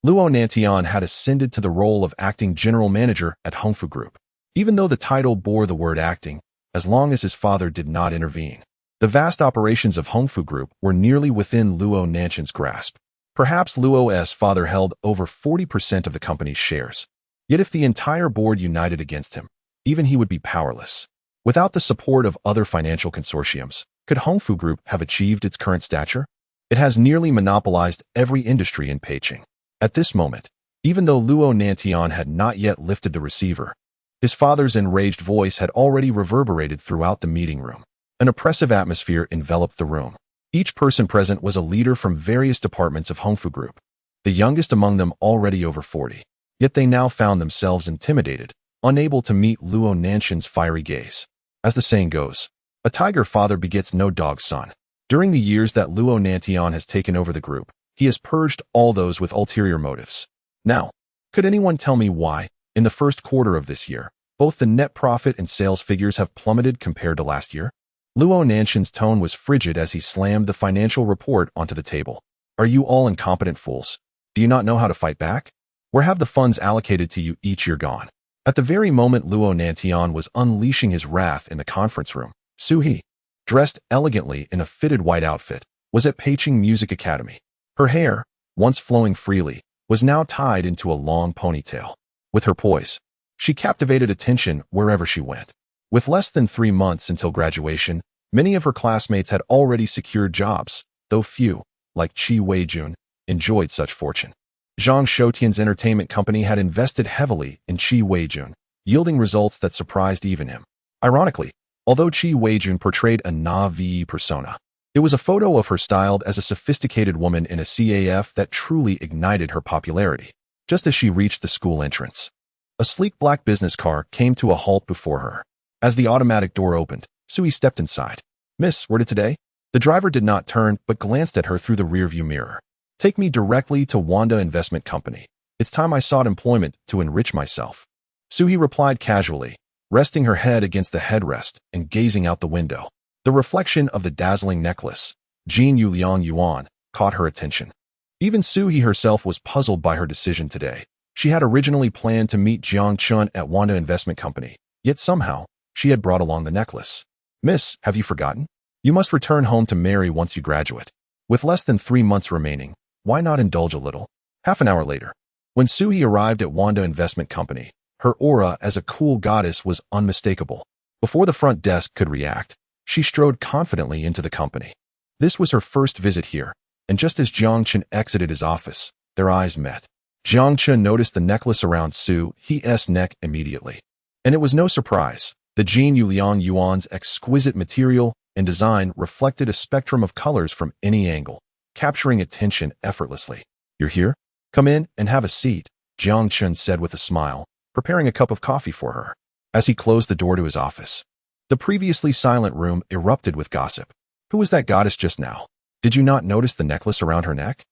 Luo Nantian had ascended to the role of acting general manager at Hongfu Group. Even though the title bore the word acting, as long as his father did not intervene, the vast operations of Hongfu Group were nearly within Luo Nantian's grasp. Perhaps Luo's father held over 40% of the company's shares. Yet if the entire board united against him, even he would be powerless. Without the support of other financial consortiums, could Hongfu Group have achieved its current stature? It has nearly monopolized every industry in Peicing. At this moment, even though Luo Nantian had not yet lifted the receiver, his father's enraged voice had already reverberated throughout the meeting room. An oppressive atmosphere enveloped the room. Each person present was a leader from various departments of Hongfu Group, the youngest among them already over 40. Yet they now found themselves intimidated, unable to meet Luo Nantian's fiery gaze. As the saying goes, a tiger father begets no dog son. During the years that Luo Nantian has taken over the group, he has purged all those with ulterior motives. Now, could anyone tell me why, in the first quarter of this year, both the net profit and sales figures have plummeted compared to last year? Luo Nantian's tone was frigid as he slammed the financial report onto the table. Are you all incompetent fools? Do you not know how to fight back? Where have the funds allocated to you each year gone? At the very moment Luo Nantian was unleashing his wrath in the conference room, Su-hee, dressed elegantly in a fitted white outfit, was at Peiqing Music Academy. Her hair, once flowing freely, was now tied into a long ponytail. With her poise, she captivated attention wherever she went. With less than 3 months until graduation, many of her classmates had already secured jobs, though few, like Chi Weijun, enjoyed such fortune. Zhang Shoutian's entertainment company had invested heavily in Chi Weijun, yielding results that surprised even him. Ironically, although Chi Weijun portrayed a na-vi persona, it was a photo of her styled as a sophisticated woman in a CAF that truly ignited her popularity. Just as she reached the school entrance, a sleek black business car came to a halt before her. As the automatic door opened, Sui stepped inside. "Miss, where to today?" The driver did not turn, but glanced at her through the rearview mirror. "Take me directly to Wanda Investment Company. It's time I sought employment to enrich myself." Sui replied casually, resting her head against the headrest and gazing out the window. The reflection of the dazzling necklace, Jin Yuliang Yuan, caught her attention. Even Sui herself was puzzled by her decision today. She had originally planned to meet Jiang Chen at Wanda Investment Company, yet somehow, she had brought along the necklace. "Miss, have you forgotten? You must return home to marry once you graduate. With less than 3 months remaining, why not indulge a little?" Half an hour later, when Sui arrived at Wanda Investment Company, her aura as a cool goddess was unmistakable. Before the front desk could react, she strode confidently into the company. This was her first visit here, and just as Jiang Chen exited his office, their eyes met. Jiang Chen noticed the necklace around Su's neck immediately. And it was no surprise. The Jin Yuliang Yuan's exquisite material and design reflected a spectrum of colors from any angle, capturing attention effortlessly. "You're here? Come in and have a seat," Jiang Chen said with a smile, preparing a cup of coffee for her. As he closed the door to his office, the previously silent room erupted with gossip. "Who was that goddess just now? Did you not notice the necklace around her neck?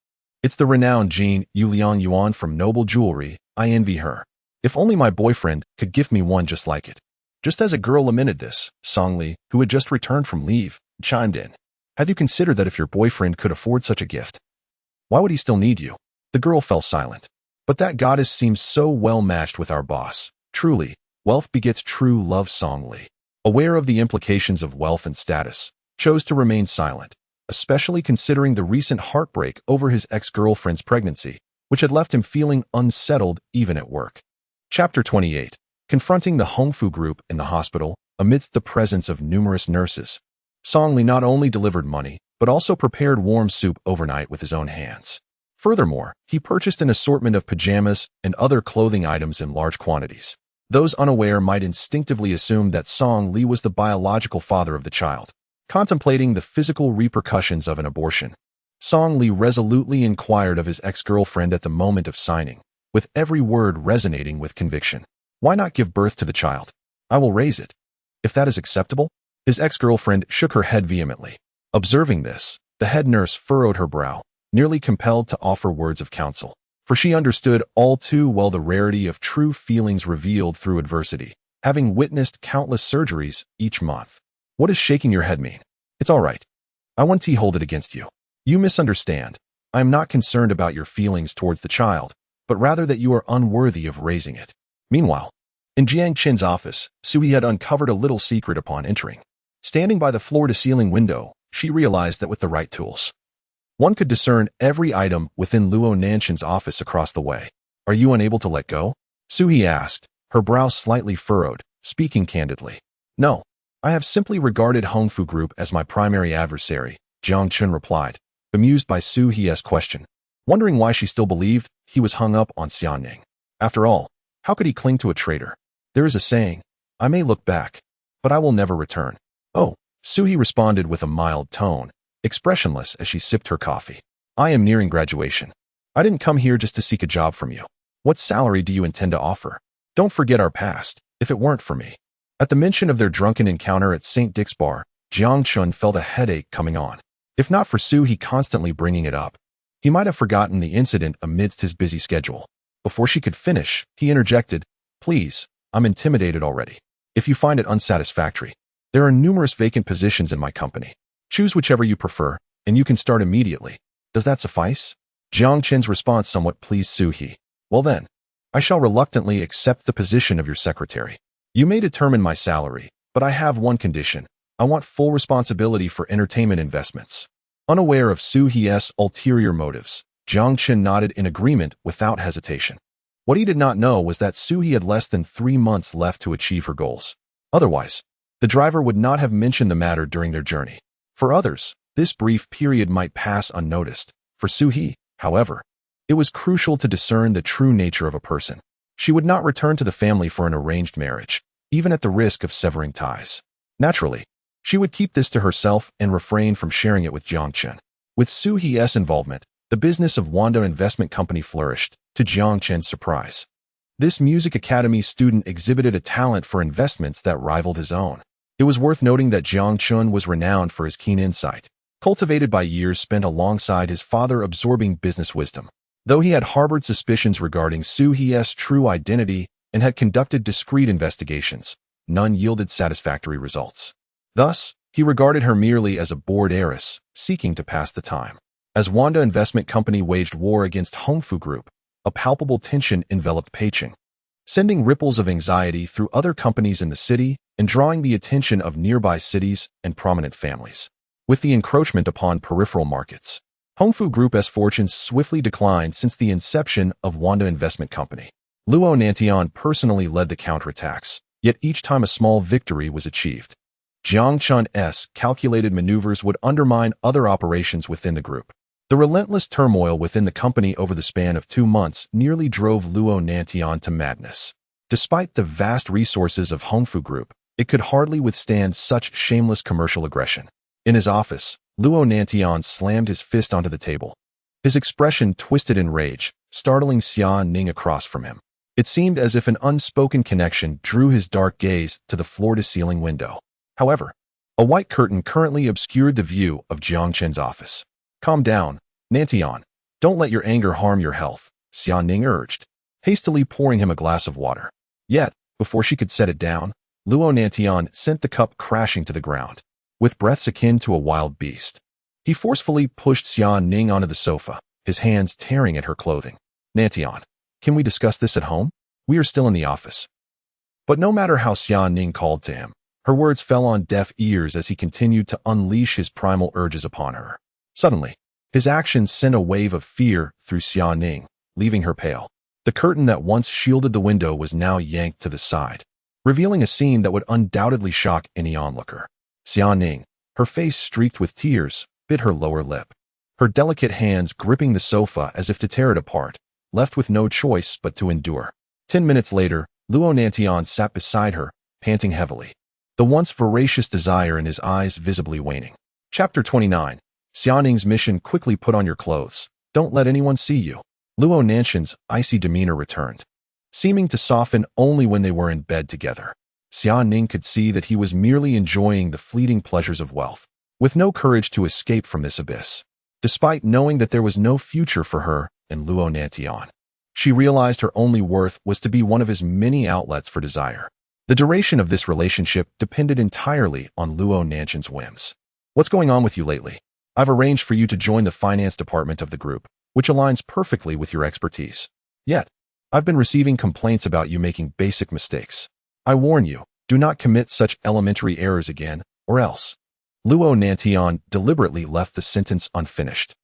It's the renowned Jin Yuliang Yuan from Noble Jewelry. I envy her. If only my boyfriend could gift me one just like it." Just as a girl lamented this, Song Li, who had just returned from leave, chimed in. "Have you considered that if your boyfriend could afford such a gift, why would he still need you?" The girl fell silent. "But that goddess seems so well matched with our boss. Truly, wealth begets true love." Song Li, aware of the implications of wealth and status, chose to remain silent, especially considering the recent heartbreak over his ex-girlfriend's pregnancy, which had left him feeling unsettled even at work. Chapter 28. Confronting the Hongfu group in the hospital, amidst the presence of numerous nurses, Song Li not only delivered money, but also prepared warm soup overnight with his own hands. Furthermore, he purchased an assortment of pajamas and other clothing items in large quantities. Those unaware might instinctively assume that Song Li was the biological father of the child. Contemplating the physical repercussions of an abortion, Song Li resolutely inquired of his ex-girlfriend at the moment of signing, with every word resonating with conviction. "Why not give birth to the child? I will raise it. If that is acceptable?" His ex-girlfriend shook her head vehemently. Observing this, the head nurse furrowed her brow, nearly compelled to offer words of counsel. For she understood all too well the rarity of true feelings revealed through adversity, having witnessed countless surgeries each month. "What does shaking your head mean?" "It's all right. I won't hold it against you. You misunderstand. I am not concerned about your feelings towards the child, but rather that you are unworthy of raising it." Meanwhile, in Jiang Chen's office, Sui had uncovered a little secret upon entering. Standing by the floor-to-ceiling window, she realized that with the right tools, one could discern every item within Luo Nanshan's office across the way. "Are you unable to let go?" Sui asked, her brow slightly furrowed, speaking candidly. "No, I have simply regarded Hongfu Group as my primary adversary," Jiang Chen replied, bemused by Sui's question, wondering why she still believed he was hung up on Xianning. After all, how could he cling to a traitor? There is a saying, "I may look back, but I will never return." "Oh," Sui responded with a mild tone, expressionless as she sipped her coffee. "I am nearing graduation. I didn't come here just to seek a job from you. What salary do you intend to offer? Don't forget our past, if it weren't for me." At the mention of their drunken encounter at St. Dick's bar, Jiang Chen felt a headache coming on. If not for Sui constantly bringing it up, he might have forgotten the incident amidst his busy schedule. Before she could finish, he interjected, "Please, I'm intimidated already. If you find it unsatisfactory, there are numerous vacant positions in my company. Choose whichever you prefer, and you can start immediately. Does that suffice?" Jiang Chen's response somewhat pleased Sui. "Well then, I shall reluctantly accept the position of your secretary. You may determine my salary, but I have one condition. I want full responsibility for entertainment investments. Unaware of Su He's ulterior motives, Jiang Chen nodded in agreement without hesitation. What he did not know was that Su He had less than 3 months left to achieve her goals. Otherwise, the driver would not have mentioned the matter during their journey. For others, this brief period might pass unnoticed. For Su He, however, it was crucial to discern the true nature of a person. She would not return to the family for an arranged marriage, even at the risk of severing ties. Naturally, she would keep this to herself and refrain from sharing it with Jiang Chen. With Su He's involvement, the business of Wanda Investment Company flourished, to Jiang Chen's surprise. This music academy student exhibited a talent for investments that rivaled his own. It was worth noting that Jiang Chen was renowned for his keen insight, cultivated by years spent alongside his father absorbing business wisdom. Though he had harbored suspicions regarding Su He's true identity and had conducted discreet investigations, none yielded satisfactory results. Thus, he regarded her merely as a bored heiress, seeking to pass the time. As Wanda Investment Company waged war against Hongfu Group, a palpable tension enveloped Peicheng, sending ripples of anxiety through other companies in the city and drawing the attention of nearby cities and prominent families. With the encroachment upon peripheral markets, Hongfu Group's fortunes swiftly declined since the inception of Wanda Investment Company. Luo Nantian personally led the counterattacks, yet each time a small victory was achieved, Jiang Chen's calculated maneuvers would undermine other operations within the group. The relentless turmoil within the company over the span of 2 months nearly drove Luo Nantian to madness. Despite the vast resources of Hongfu Group, it could hardly withstand such shameless commercial aggression. In his office, Luo Nantian slammed his fist onto the table. His expression twisted in rage, startling Xia Ning across from him. It seemed as if an unspoken connection drew his dark gaze to the floor-to-ceiling window. However, a white curtain currently obscured the view of Jiang Chen's office. Calm down, Nantian. Don't let your anger harm your health, Xia Ning urged, hastily pouring him a glass of water. Yet, before she could set it down, Luo Nantian sent the cup crashing to the ground. With breaths akin to a wild beast, he forcefully pushed Xia Ning onto the sofa, his hands tearing at her clothing. Nantian, can we discuss this at home? We are still in the office. But no matter how Xia Ning called to him, her words fell on deaf ears as he continued to unleash his primal urges upon her. Suddenly, his actions sent a wave of fear through Xia Ning, leaving her pale. The curtain that once shielded the window was now yanked to the side, revealing a scene that would undoubtedly shock any onlooker. Xia Ning, her face streaked with tears, bit her lower lip, her delicate hands gripping the sofa as if to tear it apart, left with no choice but to endure. 10 minutes later, Luo Nantian sat beside her, panting heavily, the once voracious desire in his eyes visibly waning. Chapter 29. Xia Ning's mission: quickly put on your clothes. Don't let anyone see you. Luo Nantian's icy demeanor returned, seeming to soften only when they were in bed together. Xia Ning could see that he was merely enjoying the fleeting pleasures of wealth, with no courage to escape from this abyss. Despite knowing that there was no future for her and Luo Nantian, she realized her only worth was to be one of his many outlets for desire. The duration of this relationship depended entirely on Luo Nantian's whims. What's going on with you lately? I've arranged for you to join the finance department of the group, which aligns perfectly with your expertise. Yet, I've been receiving complaints about you making basic mistakes. I warn you, do not commit such elementary errors again, or else. Luo Nantian deliberately left the sentence unfinished.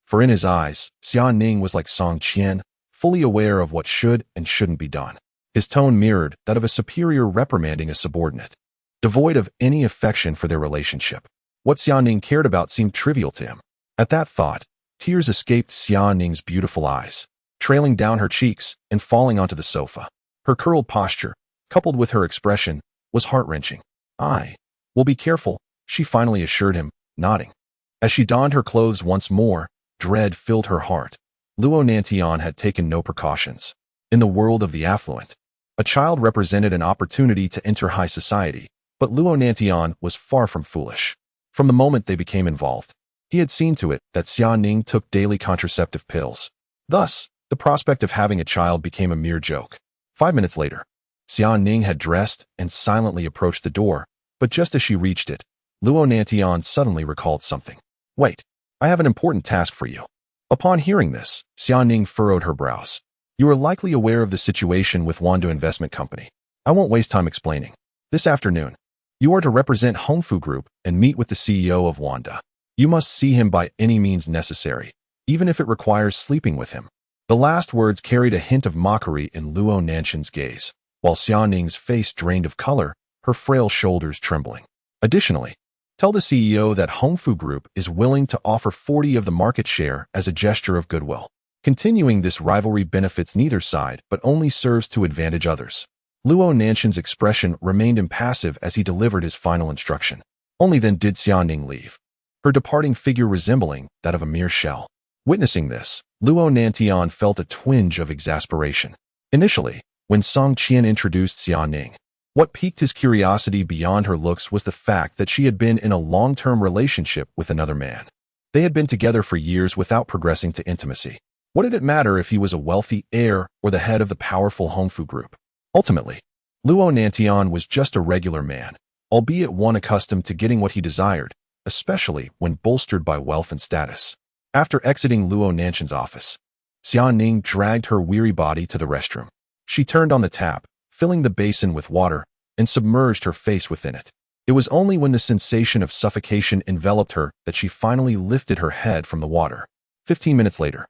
For in his eyes, Xia Ning was like Song Qian, fully aware of what should and shouldn't be done. His tone mirrored that of a superior reprimanding a subordinate, devoid of any affection for their relationship. What Xia Ning cared about seemed trivial to him. At that thought, tears escaped Xia Ning's beautiful eyes, trailing down her cheeks and falling onto the sofa. Her curled posture, coupled with her expression, was heart-wrenching. I will be careful, she finally assured him, nodding. As she donned her clothes once more, dread filled her heart. Luo Nantian had taken no precautions. In the world of the affluent, a child represented an opportunity to enter high society, but Luo Nantian was far from foolish. From the moment they became involved, he had seen to it that Xia Ning took daily contraceptive pills. Thus, the prospect of having a child became a mere joke. 5 minutes later, Xia Ning had dressed and silently approached the door, but just as she reached it, Luo Nantian suddenly recalled something. Wait, I have an important task for you. Upon hearing this, Xia Ning furrowed her brows. You are likely aware of the situation with Wanda Investment Company. I won't waste time explaining. This afternoon, you are to represent Hongfu Group and meet with the CEO of Wanda. You must see him by any means necessary, even if it requires sleeping with him. The last words carried a hint of mockery in Luo Nanshan's gaze, while Xia Ning's face drained of color, her frail shoulders trembling. Additionally, tell the CEO that Hongfu Group is willing to offer 40% of the market share as a gesture of goodwill. Continuing this rivalry benefits neither side but only serves to advantage others. Luo Nanshan's expression remained impassive as he delivered his final instruction. Only then did Xia Ning leave, her departing figure resembling that of a mere shell. Witnessing this, Luo Nantian felt a twinge of exasperation. Initially, when Song Qian introduced Xia Ning, what piqued his curiosity beyond her looks was the fact that she had been in a long-term relationship with another man. They had been together for years without progressing to intimacy. What did it matter if he was a wealthy heir or the head of the powerful Hongfu Group? Ultimately, Luo Nantian was just a regular man, albeit one accustomed to getting what he desired, especially when bolstered by wealth and status. After exiting Luo Nanshan's office, Xia Ning dragged her weary body to the restroom. She turned on the tap, filling the basin with water, and submerged her face within it. It was only when the sensation of suffocation enveloped her that she finally lifted her head from the water. 15 minutes later,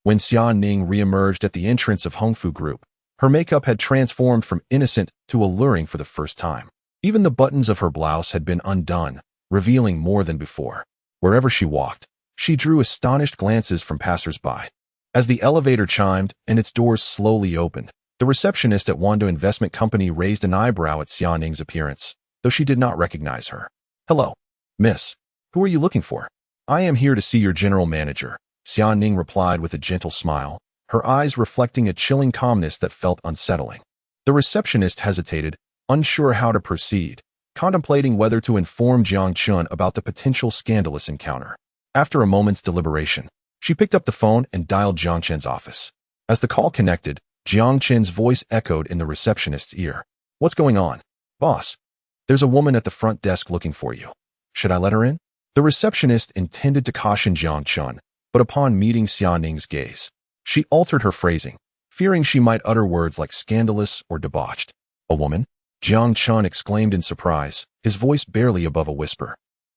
when Xia Ning reemerged at the entrance of Hongfu Group, her makeup had transformed from innocent to alluring for the first time. Even the buttons of her blouse had been undone, revealing more than before. Wherever she walked, she drew astonished glances from passers-by. As the elevator chimed and its doors slowly opened, the receptionist at Wanda Investment Company raised an eyebrow at Xia Ning's appearance, though she did not recognize her. "Hello, miss. Who are you looking for?" "I am here to see your general manager," Xia Ning replied with a gentle smile, her eyes reflecting a chilling calmness that felt unsettling. The receptionist hesitated, unsure how to proceed, contemplating whether to inform Jiang Chen about the potential scandalous encounter. After a moment's deliberation, she picked up the phone and dialed Jiang Chen's office. As the call connected, Jiang Chen's voice echoed in the receptionist's ear. "What's going on, boss? There's a woman at the front desk looking for you. Should I let her in?" The receptionist intended to caution Jiang Chen, but upon meeting Xia Ning's gaze, she altered her phrasing, fearing she might utter words like scandalous or debauched. "A woman?" Jiang Chen exclaimed in surprise, his voice barely above a whisper.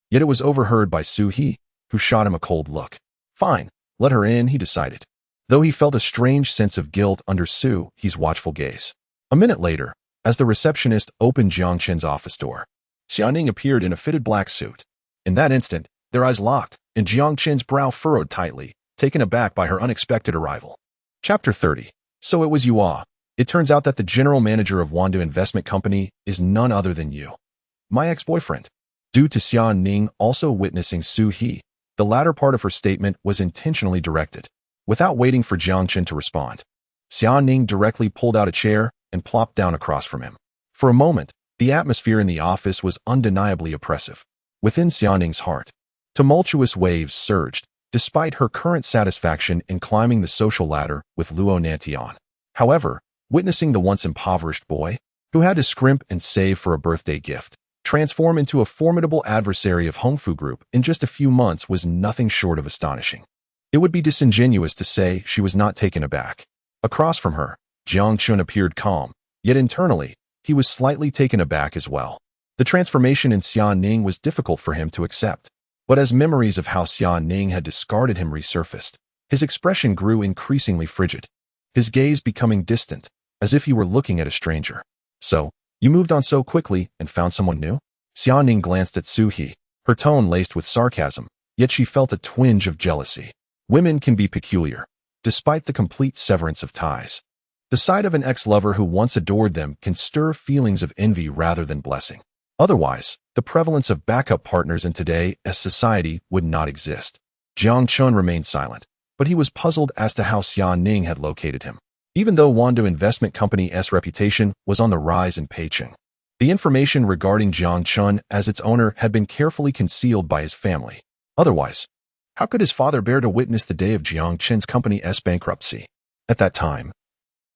Yet it was overheard by Su He, who shot him a cold look. Fine, let her in, he decided, though he felt a strange sense of guilt under Su He's watchful gaze. A minute later, as the receptionist opened Jiang Chen's office door, Xia Ning appeared in a fitted black suit. In that instant, their eyes locked, and Jiang Chen's brow furrowed tightly, taken aback by her unexpected arrival. Chapter 30. So it was you ah. It turns out that the general manager of Wanda Investment Company is none other than you, my ex-boyfriend. Due to Xia Ning also witnessing Su He, the latter part of her statement was intentionally directed. Without waiting for Jiang Chen to respond, Xia Ning directly pulled out a chair and plopped down across from him. For a moment, the atmosphere in the office was undeniably oppressive. Within Xia Ning's heart, tumultuous waves surged, despite her current satisfaction in climbing the social ladder with Luo Nantian. However, witnessing the once impoverished boy, who had to scrimp and save for a birthday gift, transform into a formidable adversary of Hongfu Group in just a few months was nothing short of astonishing. It would be disingenuous to say she was not taken aback. Across from her, Jiang Chen appeared calm, yet internally, he was slightly taken aback as well. The transformation in Xia Ning was difficult for him to accept, but as memories of how Xia Ning had discarded him resurfaced, his expression grew increasingly frigid, his gaze becoming distant, as if he were looking at a stranger. "So, you moved on so quickly and found someone new?" Xia Ning glanced at Su He, her tone laced with sarcasm, yet she felt a twinge of jealousy. Women can be peculiar, despite the complete severance of ties. The sight of an ex-lover who once adored them can stir feelings of envy rather than blessing. Otherwise, the prevalence of backup partners in today's society would not exist. Jiang Chen remained silent, but he was puzzled as to how Xia Ning had located him. Even though Wanda Investment Company's reputation was on the rise in Peicing, the information regarding Jiang Chen as its owner had been carefully concealed by his family. Otherwise, how could his father bear to witness the day of Jiang Chen's company's bankruptcy? At that time,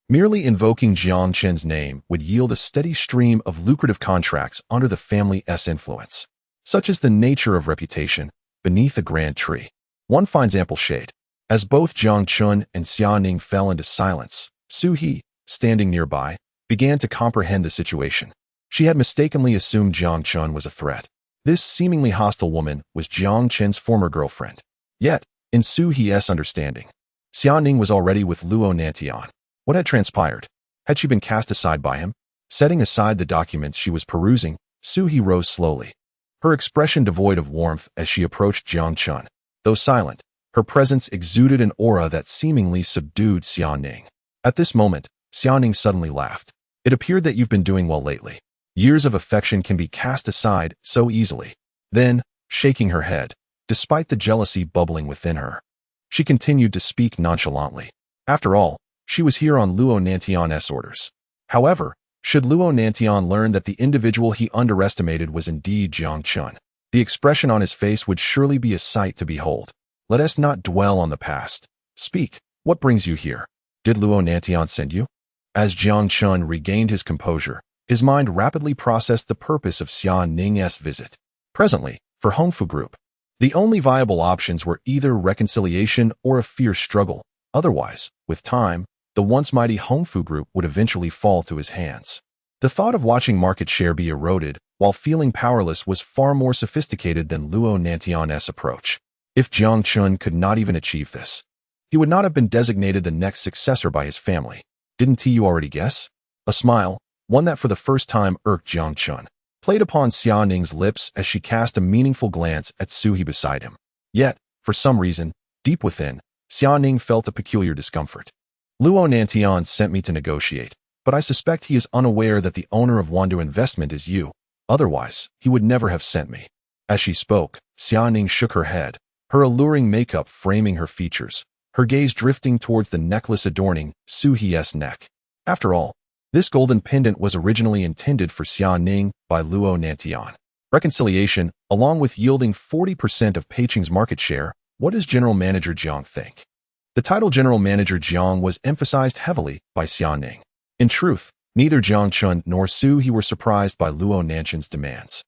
merely invoking Jiang Chen's name would yield a steady stream of lucrative contracts under the family's influence. Such is the nature of reputation beneath a grand tree. One finds ample shade. As both Jiang Chen and Xia Ning fell into silence, Su-hee, standing nearby, began to comprehend the situation. She had mistakenly assumed Jiang Chen was a threat. This seemingly hostile woman was Jiang Chen's former girlfriend. Yet, in Su-hee's understanding, Xia Ning was already with Luo Nantian. What had transpired? Had she been cast aside by him? Setting aside the documents she was perusing, Su-hee rose slowly, her expression devoid of warmth as she approached Jiang Chen. Though silent, her presence exuded an aura that seemingly subdued Xia Ning. At this moment, Xia Ning suddenly laughed. It appeared that you've been doing well lately. Years of affection can be cast aside so easily. Then, shaking her head, despite the jealousy bubbling within her, she continued to speak nonchalantly. After all, she was here on Luo Nantian's orders. However, should Luo Nantian learn that the individual he underestimated was indeed Jiang Chen, the expression on his face would surely be a sight to behold. Let us not dwell on the past. Speak, what brings you here? Did Luo Nantian send you? As Jiang Chen regained his composure, his mind rapidly processed the purpose of Xia Ning's visit. Presently, for Hongfu Group, the only viable options were either reconciliation or a fierce struggle. Otherwise, with time, the once mighty Hongfu Group would eventually fall to his hands. The thought of watching market share be eroded while feeling powerless was far more sophisticated than Luo Nantian's approach. If Jiang Chen could not even achieve this, he would not have been designated the next successor by his family. Didn't you already guess? A smile, one that for the first time irked Jiang Chen, played upon Xia Ning's lips as she cast a meaningful glance at Su-hee beside him. Yet, for some reason, deep within, Xia Ning felt a peculiar discomfort. Luo Nantian sent me to negotiate, but I suspect he is unaware that the owner of Wandu Investment is you. Otherwise, he would never have sent me. As she spoke, Xia Ning shook her head, her alluring makeup framing her features, her gaze drifting towards the necklace adorning Su-hee's neck. After all, this golden pendant was originally intended for Xia Ning by Luo Nantian. Reconciliation, along with yielding 40% of Peiqing's market share, what does General Manager Jiang think? The title General Manager Jiang was emphasized heavily by Xia Ning. In truth, neither Jiang Chen nor Su-hee were surprised by Luo Nantian's demands,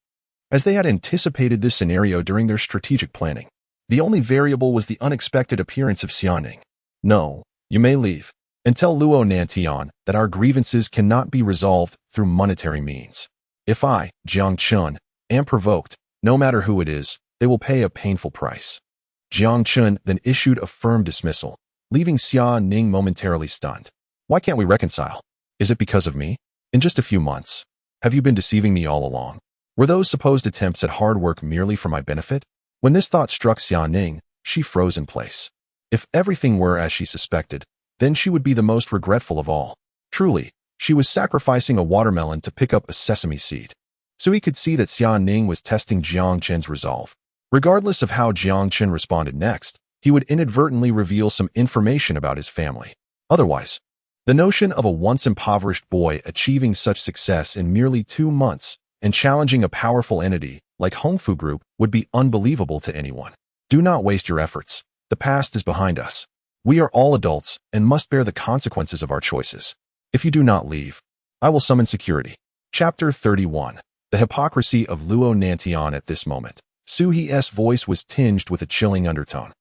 as they had anticipated this scenario during their strategic planning. The only variable was the unexpected appearance of Xia Ning. No, you may leave, and tell Luo Nantian that our grievances cannot be resolved through monetary means. If I, Jiang Chen, am provoked, no matter who it is, they will pay a painful price. Jiang Chen then issued a firm dismissal, leaving Xia Ning momentarily stunned. Why can't we reconcile? Is it because of me? In just a few months, have you been deceiving me all along? Were those supposed attempts at hard work merely for my benefit? When this thought struck Xia Ning, she froze in place. If everything were as she suspected, then she would be the most regretful of all. Truly, she was sacrificing a watermelon to pick up a sesame seed. So he could see that Xia Ning was testing Jiang Chen's resolve. Regardless of how Jiang Chen responded next, he would inadvertently reveal some information about his family. Otherwise, the notion of a once impoverished boy achieving such success in merely 2 months and challenging a powerful entity like Hongfu Group would be unbelievable to anyone. Do not waste your efforts. The past is behind us. We are all adults and must bear the consequences of our choices. If you do not leave, I will summon security. Chapter 31. The hypocrisy of Luo Nantian. At this moment, Su-hee's voice was tinged with a chilling undertone,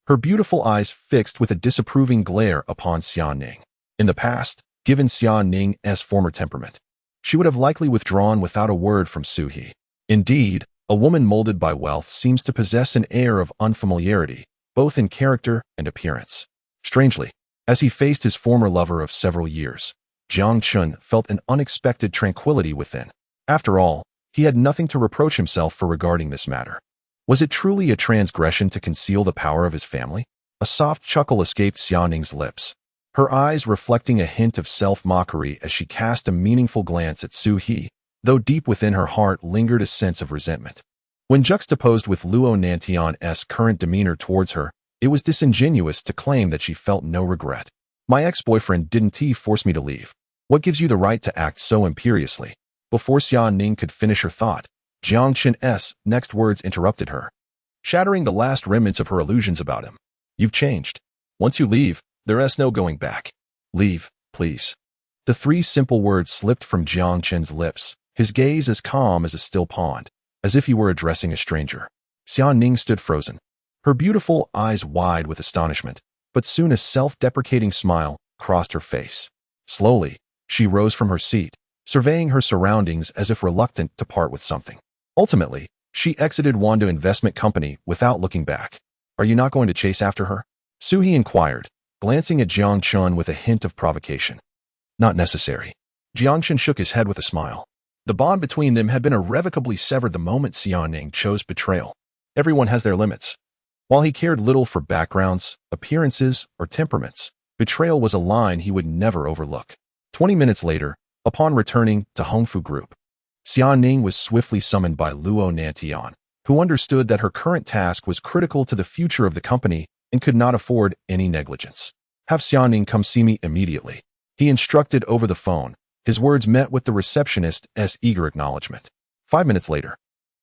her beautiful eyes fixed with a disapproving glare upon Xia Ning. In the past, given Xia Ning's former temperament, she would have likely withdrawn without a word from Su-hee. Indeed, a woman molded by wealth seems to possess an air of unfamiliarity, both in character and appearance. Strangely, as he faced his former lover of several years, Jiang Chen felt an unexpected tranquility within. After all, he had nothing to reproach himself for regarding this matter. Was it truly a transgression to conceal the power of his family? A soft chuckle escaped Xia Ning's lips, her eyes reflecting a hint of self-mockery as she cast a meaningful glance at Su-hee, though deep within her heart lingered a sense of resentment. When juxtaposed with Luo Nantian's current demeanor towards her, it was disingenuous to claim that she felt no regret. My ex-boyfriend didn't force me to leave. What gives you the right to act so imperiously? Before Xia Ning could finish her thought, Jiang Chen's next words interrupted her, shattering the last remnants of her illusions about him. You've changed. Once you leave, there's no going back. Leave, please. The 3 simple words slipped from Jiang Chen's lips, his gaze as calm as a still pond, as if he were addressing a stranger. Xia Ning stood frozen, her beautiful eyes wide with astonishment, but soon a self-deprecating smile crossed her face. Slowly, she rose from her seat, surveying her surroundings as if reluctant to part with something. Ultimately, she exited Wando Investment Company without looking back. Are you not going to chase after her? Suhee inquired, glancing at Jiang Chen with a hint of provocation. Not necessary. Jiang Chen shook his head with a smile. The bond between them had been irrevocably severed the moment Xiaoning chose betrayal. Everyone has their limits. While he cared little for backgrounds, appearances, or temperaments, betrayal was a line he would never overlook. 20 minutes later, upon returning to Hongfu Group, Xiaoning was swiftly summoned by Luo Nantian, who understood that her current task was critical to the future of the company and could not afford any negligence. Have Xiaoning come see me immediately, he instructed over the phone. His words met with the receptionist's eager acknowledgement. 5 minutes later,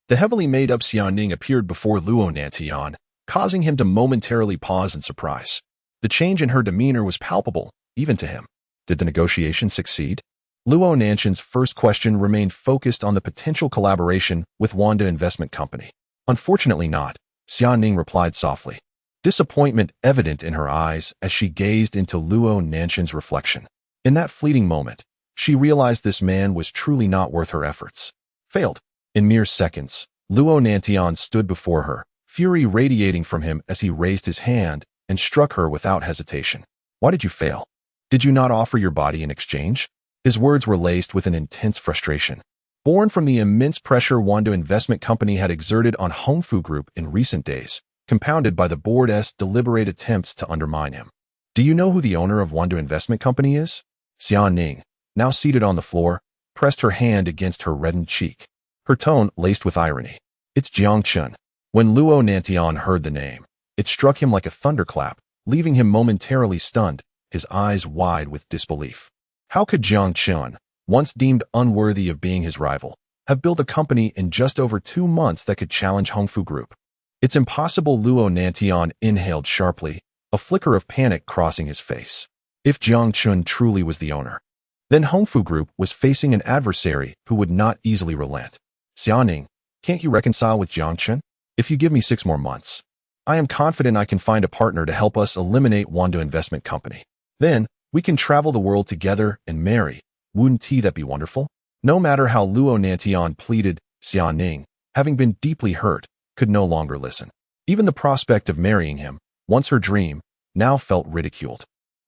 the heavily made-up Xiaoning appeared before Luo Nantian, causing him to momentarily pause in surprise. The change in her demeanor was palpable, even to him. Did the negotiation succeed? Luo Nantian's first question remained focused on the potential collaboration with Wanda Investment Company. Unfortunately not, Xiaoning replied softly, disappointment evident in her eyes as she gazed into Luo Nantian's reflection. In that fleeting moment, she realized this man was truly not worth her efforts. Failed. In mere seconds, Luo Nantian stood before her, fury radiating from him as he raised his hand and struck her without hesitation. Why did you fail? Did you not offer your body in exchange? His words were laced with an intense frustration, born from the immense pressure Wando Investment Company had exerted on Hongfu Group in recent days, compounded by the board's deliberate attempts to undermine him. Do you know who the owner of Wando Investment Company is? Xiaoning, now seated on the floor, pressed her hand against her reddened cheek, her tone laced with irony. It's Jiang Chen. When Luo Nantian heard the name, it struck him like a thunderclap, leaving him momentarily stunned, his eyes wide with disbelief. How could Jiang Chen, once deemed unworthy of being his rival, have built a company in just over 2 months that could challenge Hongfu Group? It's impossible, Luo Nantian inhaled sharply, a flicker of panic crossing his face. If Jiang Chen truly was the owner, then Hongfu Group was facing an adversary who would not easily relent. Xiaoning, can't you reconcile with Jiang Chen? If you give me 6 more months, I am confident I can find a partner to help us eliminate Wando Investment Company. Then, we can travel the world together and marry. Wouldn't that be wonderful? No matter how Luo Nantian pleaded, Xiaoning, having been deeply hurt, could no longer listen. Even the prospect of marrying him, once her dream, now felt ridiculed.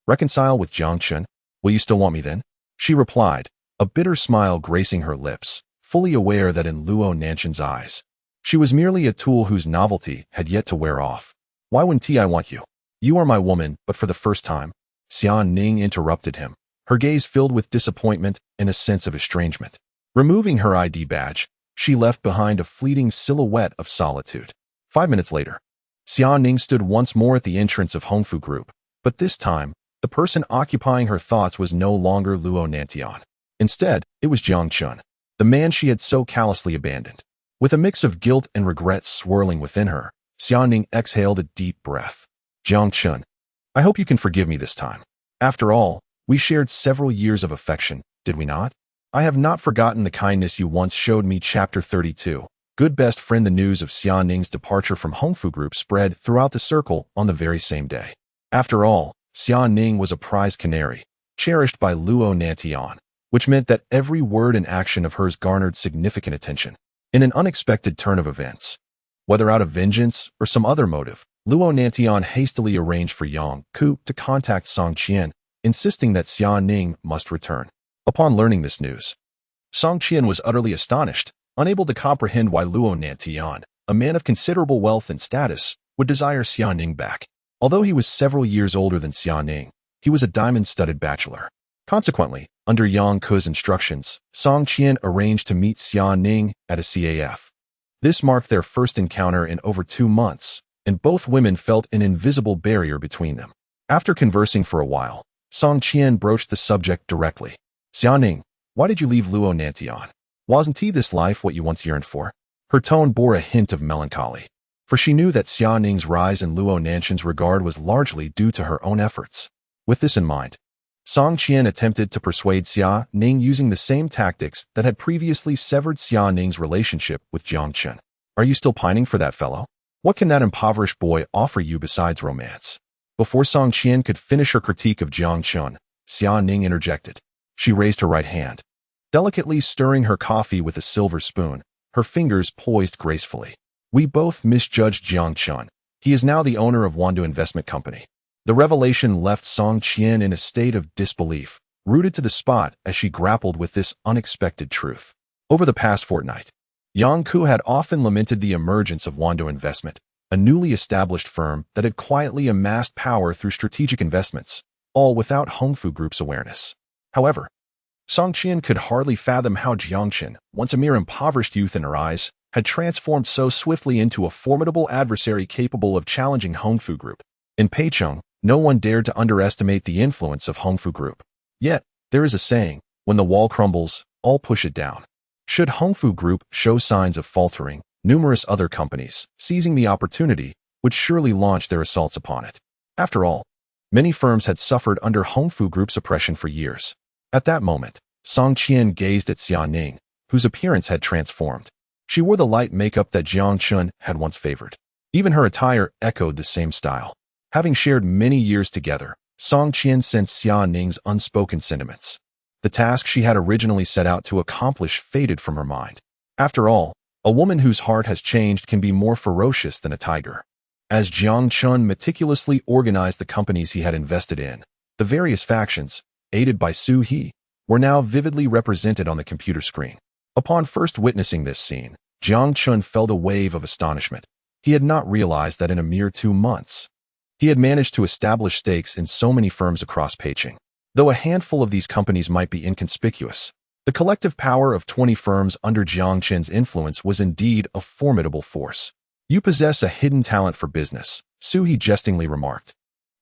Reconcile with Jiang Chen? Will you still want me then? She replied, a bitter smile gracing her lips, fully aware that in Luo Nantian's eyes, she was merely a tool whose novelty had yet to wear off. Why wouldn't I want you? You are my woman, but for the first time. Xiaoning interrupted him, her gaze filled with disappointment and a sense of estrangement. Removing her ID badge, she left behind a fleeting silhouette of solitude. 5 minutes later, Xiaoning stood once more at the entrance of Hongfu Group, but this time, the person occupying her thoughts was no longer Luo Nantian. Instead, it was Jiang Chen, the man she had so callously abandoned. With a mix of guilt and regret swirling within her, Xiaoning exhaled a deep breath. Jiang Chen, I hope you can forgive me this time. After all, we shared several years of affection, did we not? I have not forgotten the kindness you once showed me. Chapter 32. Good best friend. The news of Xiaoning's departure from Hongfu Group spread throughout the circle on the very same day. After all, Xiaoning was a prize canary, cherished by Luo Nantian, which meant that every word and action of hers garnered significant attention. In an unexpected turn of events, whether out of vengeance or some other motive, Luo Nantian hastily arranged for Yang Ku to contact Song Qian, insisting that Xiaoning must return. Upon learning this news, Song Qian was utterly astonished, unable to comprehend why Luo Nantian, a man of considerable wealth and status, would desire Xiaoning back. Although he was several years older than Xiaoning, he was a diamond-studded bachelor. Consequently, under Yang Ku's instructions, Song Qian arranged to meet Xiaoning at a CAF. This marked their first encounter in over 2 months, and both women felt an invisible barrier between them. After conversing for a while, Song Qian broached the subject directly. Xiaoning, why did you leave Luo Nantian? Wasn't this life what you once yearned for? Her tone bore a hint of melancholy, for she knew that Xiaoning's rise in Luo Nantian's regard was largely due to her own efforts. With this in mind, Song Qian attempted to persuade Xiaoning using the same tactics that had previously severed Xiaoning's relationship with Jiang Chen. Are you still pining for that fellow? What can that impoverished boy offer you besides romance? Before Song Qian could finish her critique of Jiang Chen, Xia Ning interjected. She raised her right hand, delicately stirring her coffee with a silver spoon, her fingers poised gracefully. We both misjudged Jiang Chen. He is now the owner of Wando Investment Company. The revelation left Song Qian in a state of disbelief, rooted to the spot as she grappled with this unexpected truth. Over the past fortnight, Yang Ku had often lamented the emergence of Wando Investment, a newly established firm that had quietly amassed power through strategic investments, all without Hongfu Group's awareness. However, Song Qian could hardly fathom how Jiang Chen, once a mere impoverished youth in her eyes, had transformed so swiftly into a formidable adversary capable of challenging Hongfu Group. In Peicheng, no one dared to underestimate the influence of Hongfu Group. Yet, there is a saying, when the wall crumbles, all push it down. Should Hongfu Group show signs of faltering, numerous other companies, seizing the opportunity, would surely launch their assaults upon it. After all, many firms had suffered under Hongfu Group's oppression for years. At that moment, Song Qian gazed at Xia Ning, whose appearance had transformed. She wore the light makeup that Jiang Chen had once favored. Even her attire echoed the same style. Having shared many years together, Song Qian sensed Xia Ning's unspoken sentiments. The task she had originally set out to accomplish faded from her mind. After all, a woman whose heart has changed can be more ferocious than a tiger. As Jiang Chen meticulously organized the companies he had invested in, the various factions, aided by Su He, were now vividly represented on the computer screen. Upon first witnessing this scene, Jiang Chen felt a wave of astonishment. He had not realized that in a mere 2 months, he had managed to establish stakes in so many firms across Peicheng. Though a handful of these companies might be inconspicuous, the collective power of 20 firms under Jiang Chen's influence was indeed a formidable force. You possess a hidden talent for business, Su He jestingly remarked,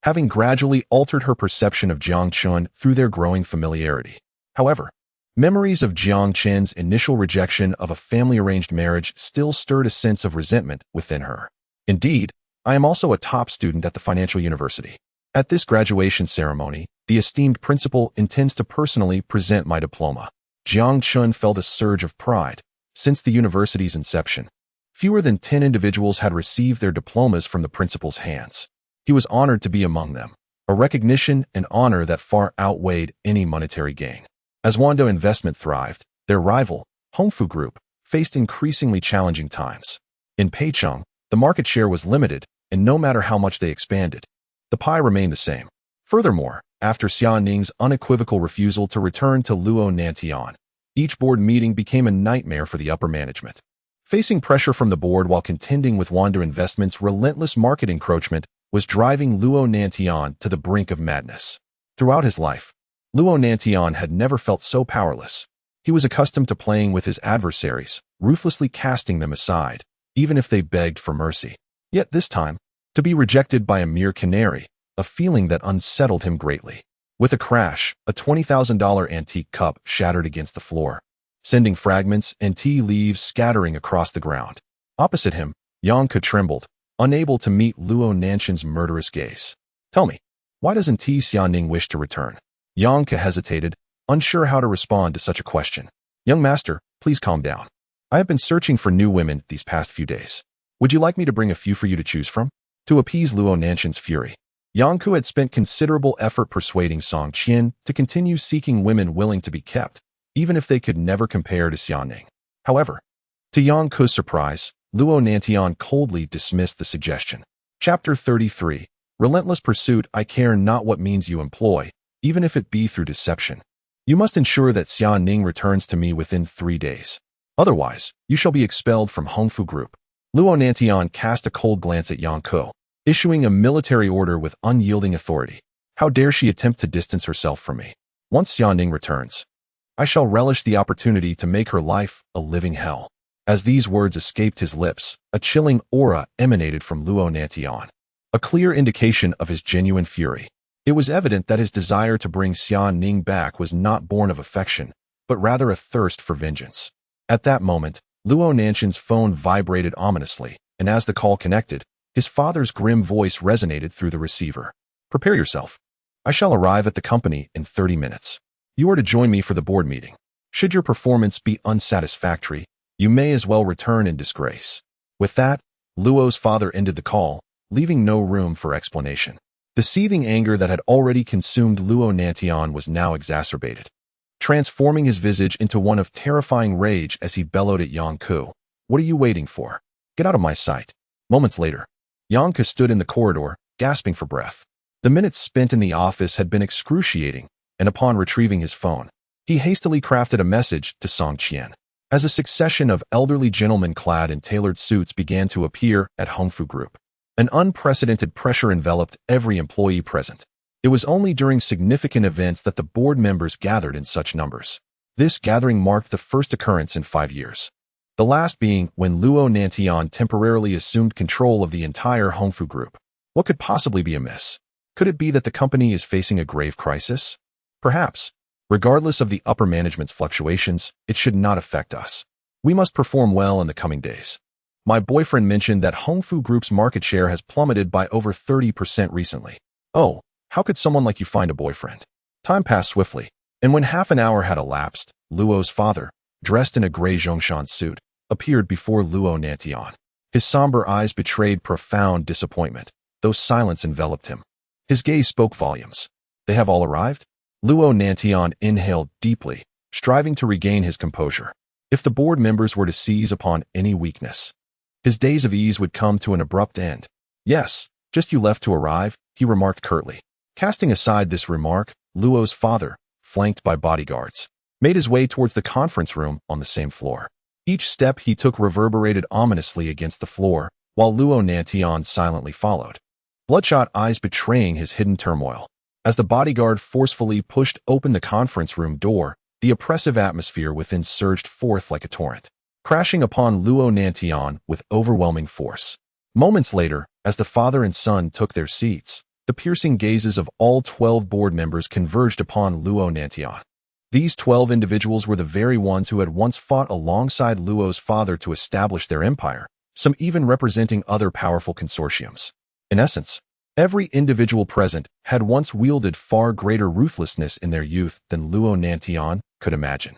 having gradually altered her perception of Jiang Chen through their growing familiarity. However, memories of Jiang Chen's initial rejection of a family-arranged marriage still stirred a sense of resentment within her. Indeed, I am also a top student at the financial university. At this graduation ceremony, the esteemed principal intends to personally present my diploma. Jiang Chen felt a surge of pride. Since the university's inception, fewer than 10 individuals had received their diplomas from the principal's hands. He was honored to be among them, a recognition and honor that far outweighed any monetary gain. As Wando Investment thrived, their rival, Hongfu Group, faced increasingly challenging times. In Peicheng, the market share was limited, and no matter how much they expanded, the pie remained the same. Furthermore, after Xia Ning's unequivocal refusal to return to Luo Nantian, each board meeting became a nightmare for the upper management. Facing pressure from the board while contending with Wando Investment's relentless market encroachment was driving Luo Nantian to the brink of madness. Throughout his life, Luo Nantian had never felt so powerless. He was accustomed to playing with his adversaries, ruthlessly casting them aside, even if they begged for mercy. Yet this time, to be rejected by a mere canary, a feeling that unsettled him greatly. With a crash, a $20,000 antique cup shattered against the floor, sending fragments and tea leaves scattering across the ground. Opposite him, Yang Ku trembled, unable to meet Luo Nanshan's murderous gaze. Tell me, why doesn't Xia Ning wish to return? Yang Ku hesitated, unsure how to respond to such a question. Young master, please calm down. I have been searching for new women these past few days. Would you like me to bring a few for you to choose from? To appease Luo Nanshan's fury, Yang Ku had spent considerable effort persuading Song Qian to continue seeking women willing to be kept, even if they could never compare to Xia Ning. However, to Yang Ku's surprise, Luo Nantian coldly dismissed the suggestion. Chapter 33. Relentless Pursuit. I care not what means you employ, even if it be through deception. You must ensure that Xia Ning returns to me within 3 days. Otherwise, you shall be expelled from Hongfu Group. Luo Nantian cast a cold glance at Yang Ku, issuing a military order with unyielding authority. How dare she attempt to distance herself from me? Once Xia Ning returns, I shall relish the opportunity to make her life a living hell. As these words escaped his lips, a chilling aura emanated from Luo Nantian, a clear indication of his genuine fury. It was evident that his desire to bring Xia Ning back was not born of affection, but rather a thirst for vengeance. At that moment, Luo Nanshan's phone vibrated ominously, and as the call connected, his father's grim voice resonated through the receiver. Prepare yourself. I shall arrive at the company in 30 minutes. You are to join me for the board meeting. Should your performance be unsatisfactory, you may as well return in disgrace. With that, Luo's father ended the call, leaving no room for explanation. The seething anger that had already consumed Luo Nantian was now exacerbated, transforming his visage into one of terrifying rage as he bellowed at Yang Ku. "What are you waiting for? Get out of my sight." Moments later, Yang Ku stood in the corridor, gasping for breath. The minutes spent in the office had been excruciating, and upon retrieving his phone, he hastily crafted a message to Song Qian. As a succession of elderly gentlemen clad in tailored suits began to appear at Hongfu Group, an unprecedented pressure enveloped every employee present. It was only during significant events that the board members gathered in such numbers. This gathering marked the first occurrence in 5 years. The last being when Luo Nantian temporarily assumed control of the entire Hongfu Group. What could possibly be amiss? Could it be that the company is facing a grave crisis? Perhaps. Regardless of the upper management's fluctuations, it should not affect us. We must perform well in the coming days. My boyfriend mentioned that Hongfu Group's market share has plummeted by over 30% recently. Oh, how could someone like you find a boyfriend? Time passed swiftly, and when half an hour had elapsed, Luo's father, dressed in a gray Zhongshan suit, appeared before Luo Nantian. His somber eyes betrayed profound disappointment, though silence enveloped him. His gaze spoke volumes. They have all arrived? Luo Nantian inhaled deeply, striving to regain his composure. If the board members were to seize upon any weakness, his days of ease would come to an abrupt end. "Yes, just you left to arrive," he remarked curtly. Casting aside this remark, Luo's father, flanked by bodyguards, made his way towards the conference room on the same floor. Each step he took reverberated ominously against the floor, while Luo Nantian silently followed, bloodshot eyes betraying his hidden turmoil. As the bodyguard forcefully pushed open the conference room door, the oppressive atmosphere within surged forth like a torrent, crashing upon Luo Nantian with overwhelming force. Moments later, as the father and son took their seats, the piercing gazes of all 12 board members converged upon Luo Nantian. These 12 individuals were the very ones who had once fought alongside Luo's father to establish their empire, some even representing other powerful consortiums. In essence, every individual present had once wielded far greater ruthlessness in their youth than Luo Nantian could imagine.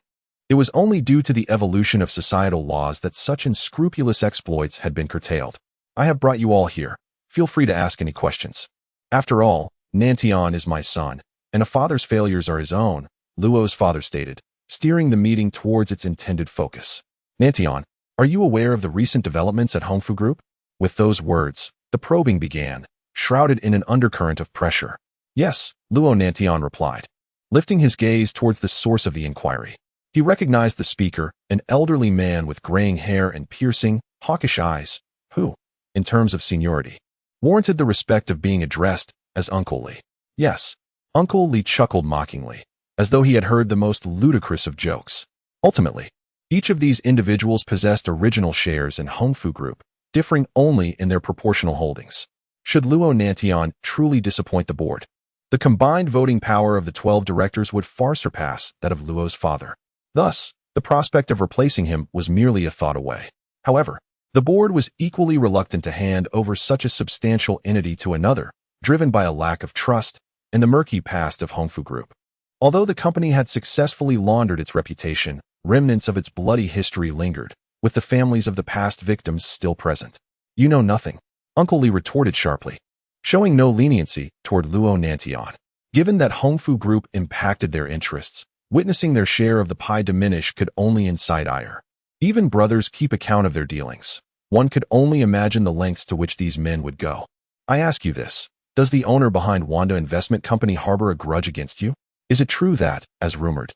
It was only due to the evolution of societal laws that such unscrupulous exploits had been curtailed. "I have brought you all here. Feel free to ask any questions. After all, Nantian is my son, and a father's failures are his own," Luo's father stated, steering the meeting towards its intended focus. "Nantian, are you aware of the recent developments at Hongfu Group?" With those words, the probing began, shrouded in an undercurrent of pressure. "Yes," Luo Nantian replied, lifting his gaze towards the source of the inquiry. He recognized the speaker, an elderly man with graying hair and piercing, hawkish eyes, who, in terms of seniority, warranted the respect of being addressed as Uncle Li. "Yes." Uncle Li chuckled mockingly, as though he had heard the most ludicrous of jokes. Ultimately, each of these individuals possessed original shares in Hongfu Group, differing only in their proportional holdings. Should Luo Nantian truly disappoint the board, the combined voting power of the 12 directors would far surpass that of Luo's father. Thus, the prospect of replacing him was merely a thought away. However, the board was equally reluctant to hand over such a substantial entity to another, driven by a lack of trust and the murky past of Hongfu Group. Although the company had successfully laundered its reputation, remnants of its bloody history lingered, with the families of the past victims still present. "You know nothing," Uncle Li retorted sharply, showing no leniency toward Luo Nantian. Given that Hongfu Group impacted their interests, witnessing their share of the pie diminish could only incite ire. Even brothers keep account of their dealings. One could only imagine the lengths to which these men would go. "I ask you this, does the owner behind Wanda Investment Company harbor a grudge against you? Is it true that, as rumored,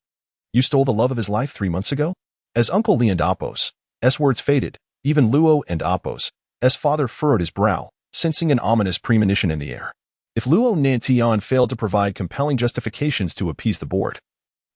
you stole the love of his life 3 months ago?" As Uncle Li and Apos' words faded, even Luo and Apos' father furrowed his brow, sensing an ominous premonition in the air. If Luo Nantian failed to provide compelling justifications to appease the board,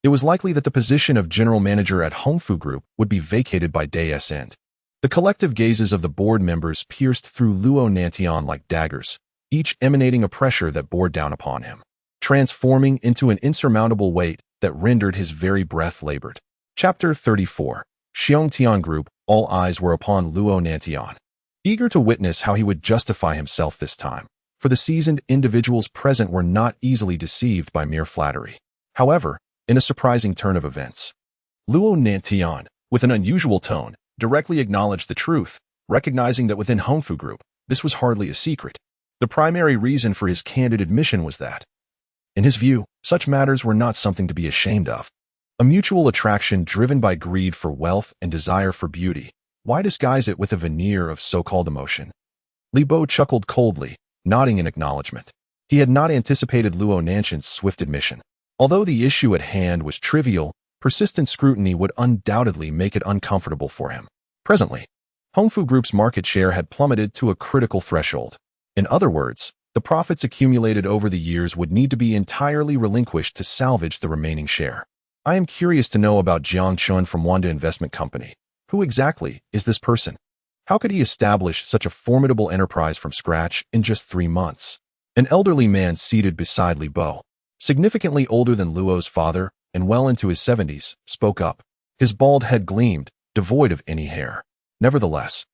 it was likely that the position of general manager at Hongfu Group would be vacated by day's end. The collective gazes of the board members pierced through Luo Nantian like daggers, each emanating a pressure that bore down upon him, transforming into an insurmountable weight that rendered his very breath labored. Chapter 34. Xiongtian Group. All eyes were upon Luo Nantian, eager to witness how he would justify himself this time, for the seasoned individuals present were not easily deceived by mere flattery. However, in a surprising turn of events, Luo Nantian, with an unusual tone, directly acknowledged the truth, recognizing that within Hongfu Group, this was hardly a secret. The primary reason for his candid admission was that, in his view, such matters were not something to be ashamed of. A mutual attraction driven by greed for wealth and desire for beauty. Why disguise it with a veneer of so-called emotion? Li Bo chuckled coldly, nodding in acknowledgement. He had not anticipated Luo Nanshan's swift admission. Although the issue at hand was trivial, persistent scrutiny would undoubtedly make it uncomfortable for him. Presently, Hongfu Group's market share had plummeted to a critical threshold. In other words, the profits accumulated over the years would need to be entirely relinquished to salvage the remaining share. I am curious to know about Jiang Chen from Wanda Investment Company. Who exactly is this person? How could he establish such a formidable enterprise from scratch in just 3 months? An elderly man seated beside Li Bo, significantly older than Luo's father and well into his 70s, spoke up. His bald head gleamed, devoid of any hair. Nevertheless,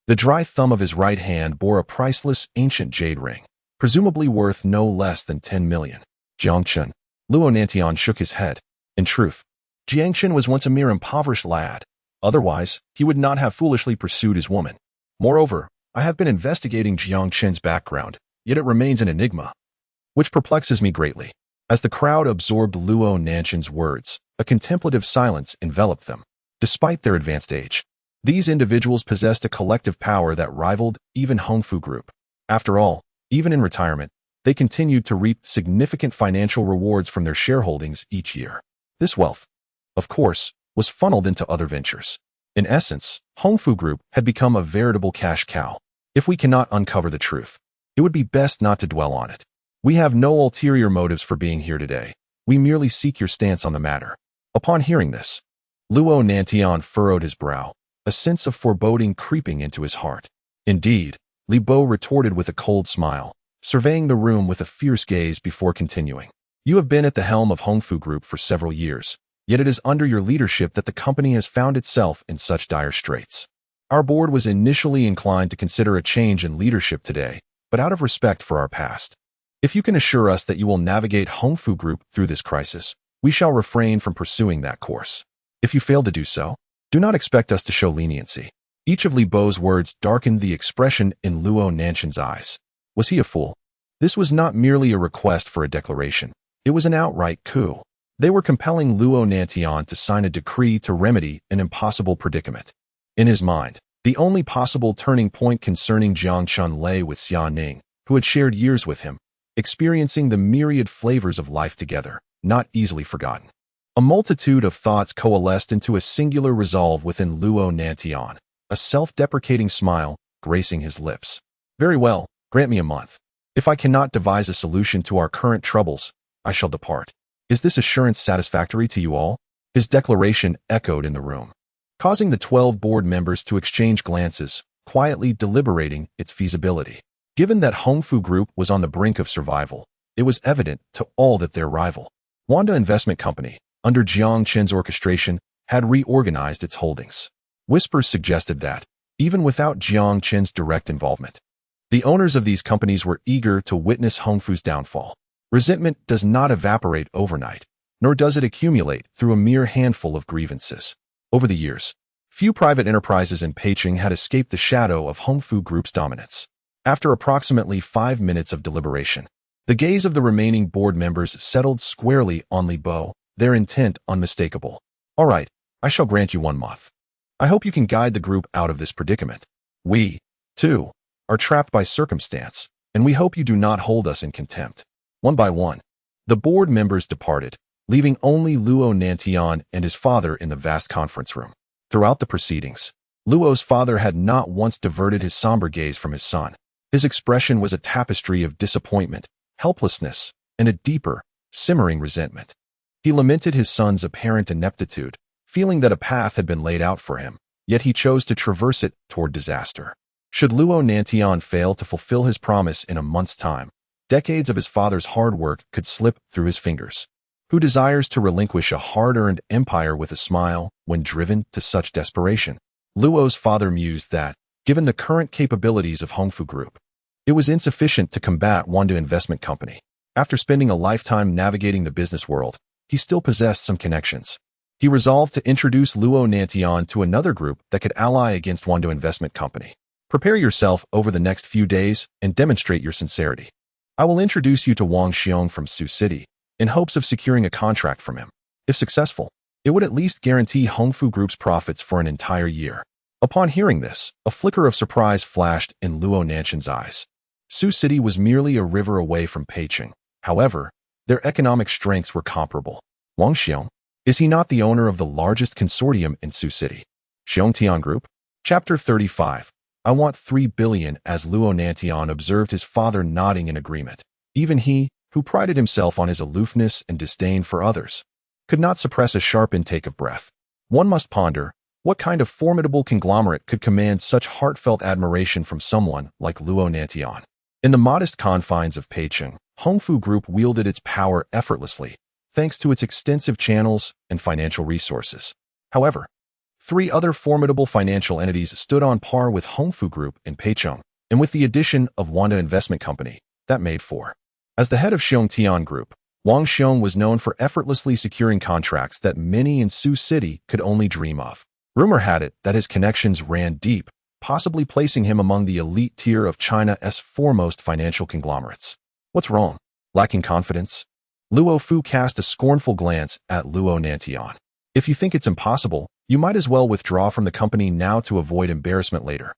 the dry thumb of his right hand bore a priceless ancient jade ring, presumably worth no less than 10 million. Jiang Chen. Luo Nantian shook his head. In truth, Jiang Chen was once a mere impoverished lad. Otherwise, he would not have foolishly pursued his woman. Moreover, I have been investigating Jiang Chen's background, yet it remains an enigma, which perplexes me greatly. As the crowd absorbed Luo Nanshan's words, a contemplative silence enveloped them. Despite their advanced age, these individuals possessed a collective power that rivaled even Hongfu Group. After all, even in retirement, they continued to reap significant financial rewards from their shareholdings each year. This wealth, of course, was funneled into other ventures. In essence, Hongfu Group had become a veritable cash cow. If we cannot uncover the truth, it would be best not to dwell on it. We have no ulterior motives for being here today. We merely seek your stance on the matter. Upon hearing this, Luo Nantian furrowed his brow, a sense of foreboding creeping into his heart. Indeed, Li Bo retorted with a cold smile, surveying the room with a fierce gaze before continuing. You have been at the helm of Hongfu Group for several years, yet it is under your leadership that the company has found itself in such dire straits. Our board was initially inclined to consider a change in leadership today, but out of respect for our past. If you can assure us that you will navigate Hongfu Group through this crisis, we shall refrain from pursuing that course. If you fail to do so, do not expect us to show leniency. Each of Li Bo's words darkened the expression in Luo Nanshan's eyes. Was he a fool? This was not merely a request for a declaration. It was an outright coup. They were compelling Luo Nantian to sign a decree to remedy an impossible predicament. In his mind, the only possible turning point concerning Jiang Chen lay with Xia Ning, who had shared years with him, experiencing the myriad flavors of life together, not easily forgotten. A multitude of thoughts coalesced into a singular resolve within Luo Nantian, a self-deprecating smile gracing his lips. Very well, grant me a month. If I cannot devise a solution to our current troubles, I shall depart. Is this assurance satisfactory to you all? His declaration echoed in the room, causing the 12 board members to exchange glances, quietly deliberating its feasibility. Given that Hongfu Group was on the brink of survival, it was evident to all that their rival, Wanda Investment Company, under Jiang Chen's orchestration, had reorganized its holdings. Whispers suggested that, even without Jiang Chen's direct involvement, the owners of these companies were eager to witness Hongfu's downfall. Resentment does not evaporate overnight, nor does it accumulate through a mere handful of grievances. Over the years, few private enterprises in Peking had escaped the shadow of Hongfu Group's dominance. After approximately 5 minutes of deliberation, the gaze of the remaining board members settled squarely on Li Bo, their intent unmistakable. All right, I shall grant you 1 month. I hope you can guide the group out of this predicament. We, too, are trapped by circumstance, and we hope you do not hold us in contempt. One by one, the board members departed, leaving only Luo Nantian and his father in the vast conference room. Throughout the proceedings, Luo's father had not once diverted his somber gaze from his son. His expression was a tapestry of disappointment, helplessness, and a deeper, simmering resentment. He lamented his son's apparent ineptitude, feeling that a path had been laid out for him, yet he chose to traverse it toward disaster. Should Luo Nantian fail to fulfill his promise in a month's time, decades of his father's hard work could slip through his fingers. Who desires to relinquish a hard-earned empire with a smile when driven to such desperation? Luo's father mused that, given the current capabilities of Hongfu Group, it was insufficient to combat Wanda Investment Company. After spending a lifetime navigating the business world, he still possessed some connections. He resolved to introduce Luo Nantian to another group that could ally against Wanda Investment Company. Prepare yourself over the next few days and demonstrate your sincerity. I will introduce you to Wang Xiong from Sioux City in hopes of securing a contract from him. If successful, it would at least guarantee Hongfu Group's profits for an entire year. Upon hearing this, a flicker of surprise flashed in Luo Nanshan's eyes. Sioux City was merely a river away from Peicheng. However, their economic strengths were comparable. Wang Xiong, is he not the owner of the largest consortium in Sioux City? Xiongtian Group? Chapter 35. I want 3 billion. As Luo Nantian observed his father nodding in agreement. Even he, who prided himself on his aloofness and disdain for others, could not suppress a sharp intake of breath. One must ponder, what kind of formidable conglomerate could command such heartfelt admiration from someone like Luo Nantian? In the modest confines of Peicheng, Hongfu Group wielded its power effortlessly, thanks to its extensive channels and financial resources. However, 3 other formidable financial entities stood on par with Hongfu Group in Peicheng, and with the addition of Wanda Investment Company, that made 4. As the head of Xiongtian Group, Wang Xiong was known for effortlessly securing contracts that many in Sioux City could only dream of. Rumor had it that his connections ran deep, possibly placing him among the elite tier of China's foremost financial conglomerates. What's wrong? Lacking confidence? Luo Fu cast a scornful glance at Luo Nantian. If you think it's impossible, you might as well withdraw from the company now to avoid embarrassment later.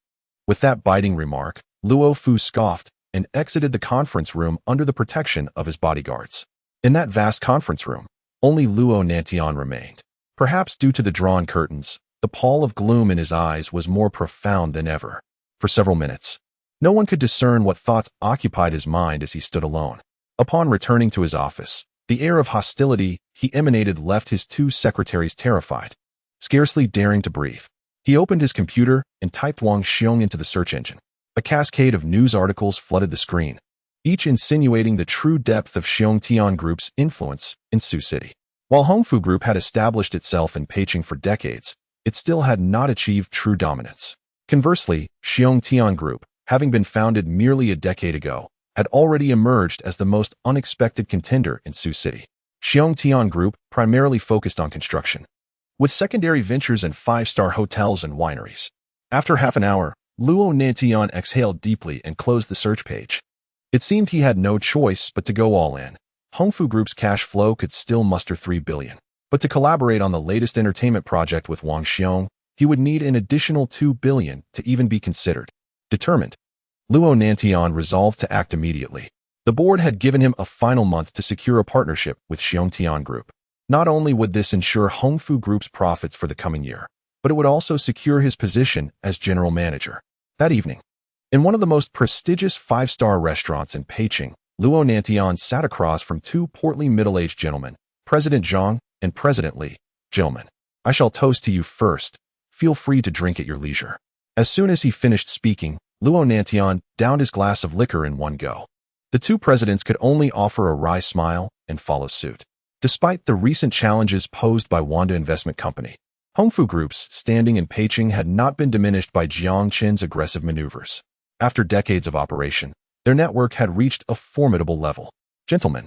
With that biting remark, Luo Fu scoffed and exited the conference room under the protection of his bodyguards. In that vast conference room, only Luo Nantian remained. Perhaps due to the drawn curtains, the pall of gloom in his eyes was more profound than ever. For several minutes, no one could discern what thoughts occupied his mind as he stood alone. Upon returning to his office, the air of hostility he emanated left his 2 secretaries terrified. Scarcely daring to breathe, he opened his computer and typed Wang Xiong into the search engine. A cascade of news articles flooded the screen, each insinuating the true depth of Xiongtian Group's influence in Sioux City. While Hongfu Group had established itself in Peicheng for decades, it still had not achieved true dominance. Conversely, Xiongtian Group, having been founded merely a decade ago, had already emerged as the most unexpected contender in Sioux City. Xiongtian Group primarily focused on construction, with secondary ventures in 5-star hotels and wineries. After half an hour, Luo Nantian exhaled deeply and closed the search page. It seemed he had no choice but to go all in. Hongfu Group's cash flow could still muster 3 billion. But to collaborate on the latest entertainment project with Wang Xiong, he would need an additional 2 billion to even be considered. Determined, Luo Nantian resolved to act immediately. The board had given him a final month to secure a partnership with Xiongtian Group. Not only would this ensure Hongfu Group's profits for the coming year, but it would also secure his position as general manager. That evening, in one of the most prestigious 5-star restaurants in Peicheng, Luo Nantian sat across from 2 portly middle-aged gentlemen, President Jiang and President Li. Gentlemen, I shall toast to you first. Feel free to drink at your leisure. As soon as he finished speaking, Luo Nantian downed his glass of liquor in one go. The 2 presidents could only offer a wry smile and follow suit. Despite the recent challenges posed by Wanda Investment Company, Hongfu Group's standing in Peicheng had not been diminished by Jiang Chen's aggressive maneuvers. After decades of operation, their network had reached a formidable level. Gentlemen,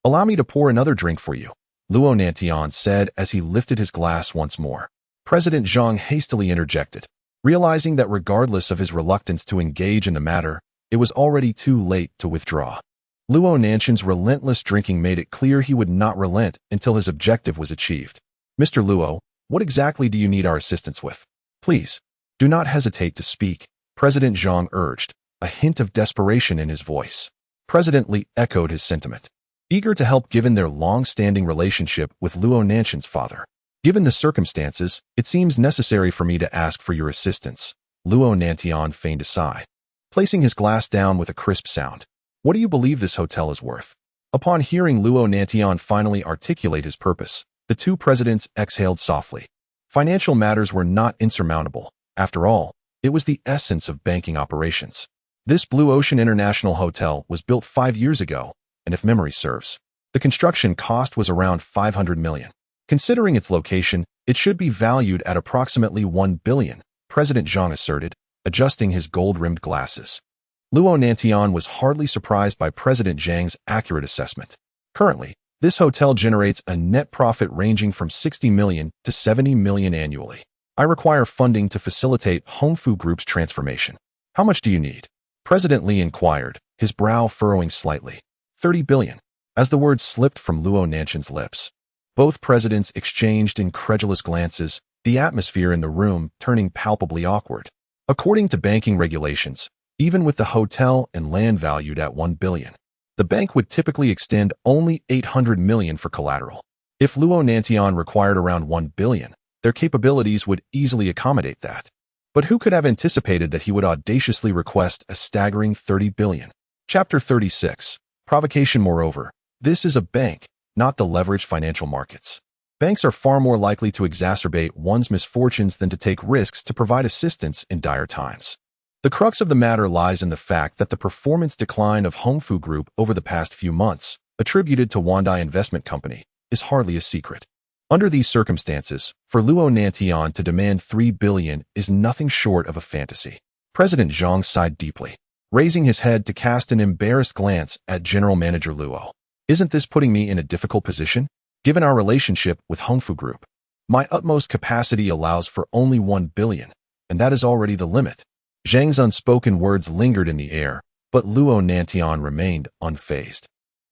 allow me to pour another drink for you, Luo Nantian said as he lifted his glass once more. President Zhang hastily interjected, realizing that regardless of his reluctance to engage in the matter, it was already too late to withdraw. Luo Nanshan's relentless drinking made it clear he would not relent until his objective was achieved. Mr. Luo, what exactly do you need our assistance with? Please, do not hesitate to speak, President Zhang urged, a hint of desperation in his voice. President Li echoed his sentiment, eager to help given their long-standing relationship with Luo Nanshan's father. Given the circumstances, it seems necessary for me to ask for your assistance. Luo Nantian feigned a sigh, placing his glass down with a crisp sound. What do you believe this hotel is worth? Upon hearing Luo Nantian finally articulate his purpose, the 2 presidents exhaled softly. Financial matters were not insurmountable. After all, it was the essence of banking operations. This Blue Ocean International Hotel was built 5 years ago, and if memory serves, the construction cost was around 500 million. Considering its location, it should be valued at approximately 1 billion, President Zhang asserted, adjusting his gold-rimmed glasses. Luo Nantian was hardly surprised by President Zhang's accurate assessment. Currently, this hotel generates a net profit ranging from 60 million to 70 million annually. I require funding to facilitate Hongfu Group's transformation. How much do you need? President Li inquired, his brow furrowing slightly. 30 billion. As the words slipped from Luo Nanchen's lips, both presidents exchanged incredulous glances, the atmosphere in the room turning palpably awkward. According to banking regulations, even with the hotel and land valued at 1 billion, the bank would typically extend only 800 million for collateral. If Luo Nantian required around 1 billion, their capabilities would easily accommodate that. But who could have anticipated that he would audaciously request a staggering 30 billion? Chapter 36. Provocation. Moreover, this is a bank, not the leveraged financial markets. Banks are far more likely to exacerbate one's misfortunes than to take risks to provide assistance in dire times. The crux of the matter lies in the fact that the performance decline of Hongfu Group over the past few months, attributed to Wandai Investment Company, is hardly a secret. Under these circumstances, for Luo Nantian to demand 3 billion is nothing short of a fantasy. President Jiang sighed deeply, raising his head to cast an embarrassed glance at General Manager Luo. Isn't this putting me in a difficult position? Given our relationship with Hongfu Group, my utmost capacity allows for only 1 billion, and that is already the limit. Zhang's unspoken words lingered in the air, but Luo Nantian remained unfazed.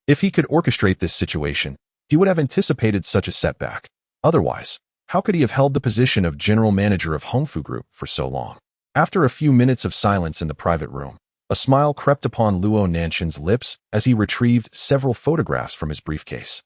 If he could orchestrate this situation, he would have anticipated such a setback. Otherwise, how could he have held the position of general manager of Hongfu Group for so long? After a few minutes of silence in the private room, a smile crept upon Luo Nanchen's lips as he retrieved several photographs from his briefcase.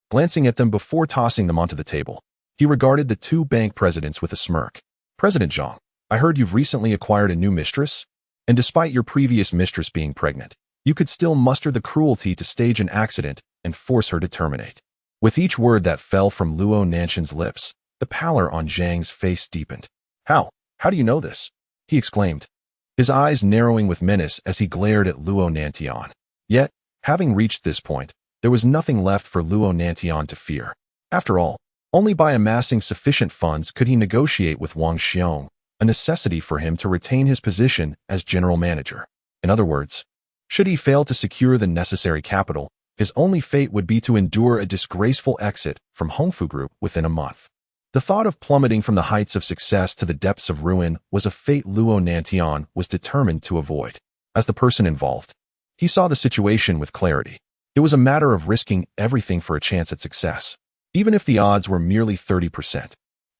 Glancing at them before tossing them onto the table, he regarded the two bank presidents with a smirk. President Jiang, I heard you've recently acquired a new mistress, and despite your previous mistress being pregnant, you could still muster the cruelty to stage an accident and force her to terminate. With each word that fell from Luo Nanchen's lips, the pallor on Zhang's face deepened. How do you know this? He exclaimed, his eyes narrowing with menace as he glared at Luo Nantian. Yet, having reached this point, there was nothing left for Luo Nantian to fear. After all, only by amassing sufficient funds could he negotiate with Wang Xiong, a necessity for him to retain his position as general manager. In other words, should he fail to secure the necessary capital, his only fate would be to endure a disgraceful exit from Hongfu Group within a month. The thought of plummeting from the heights of success to the depths of ruin was a fate Luo Nantian was determined to avoid. As the person involved, he saw the situation with clarity. It was a matter of risking everything for a chance at success, even if the odds were merely 30%.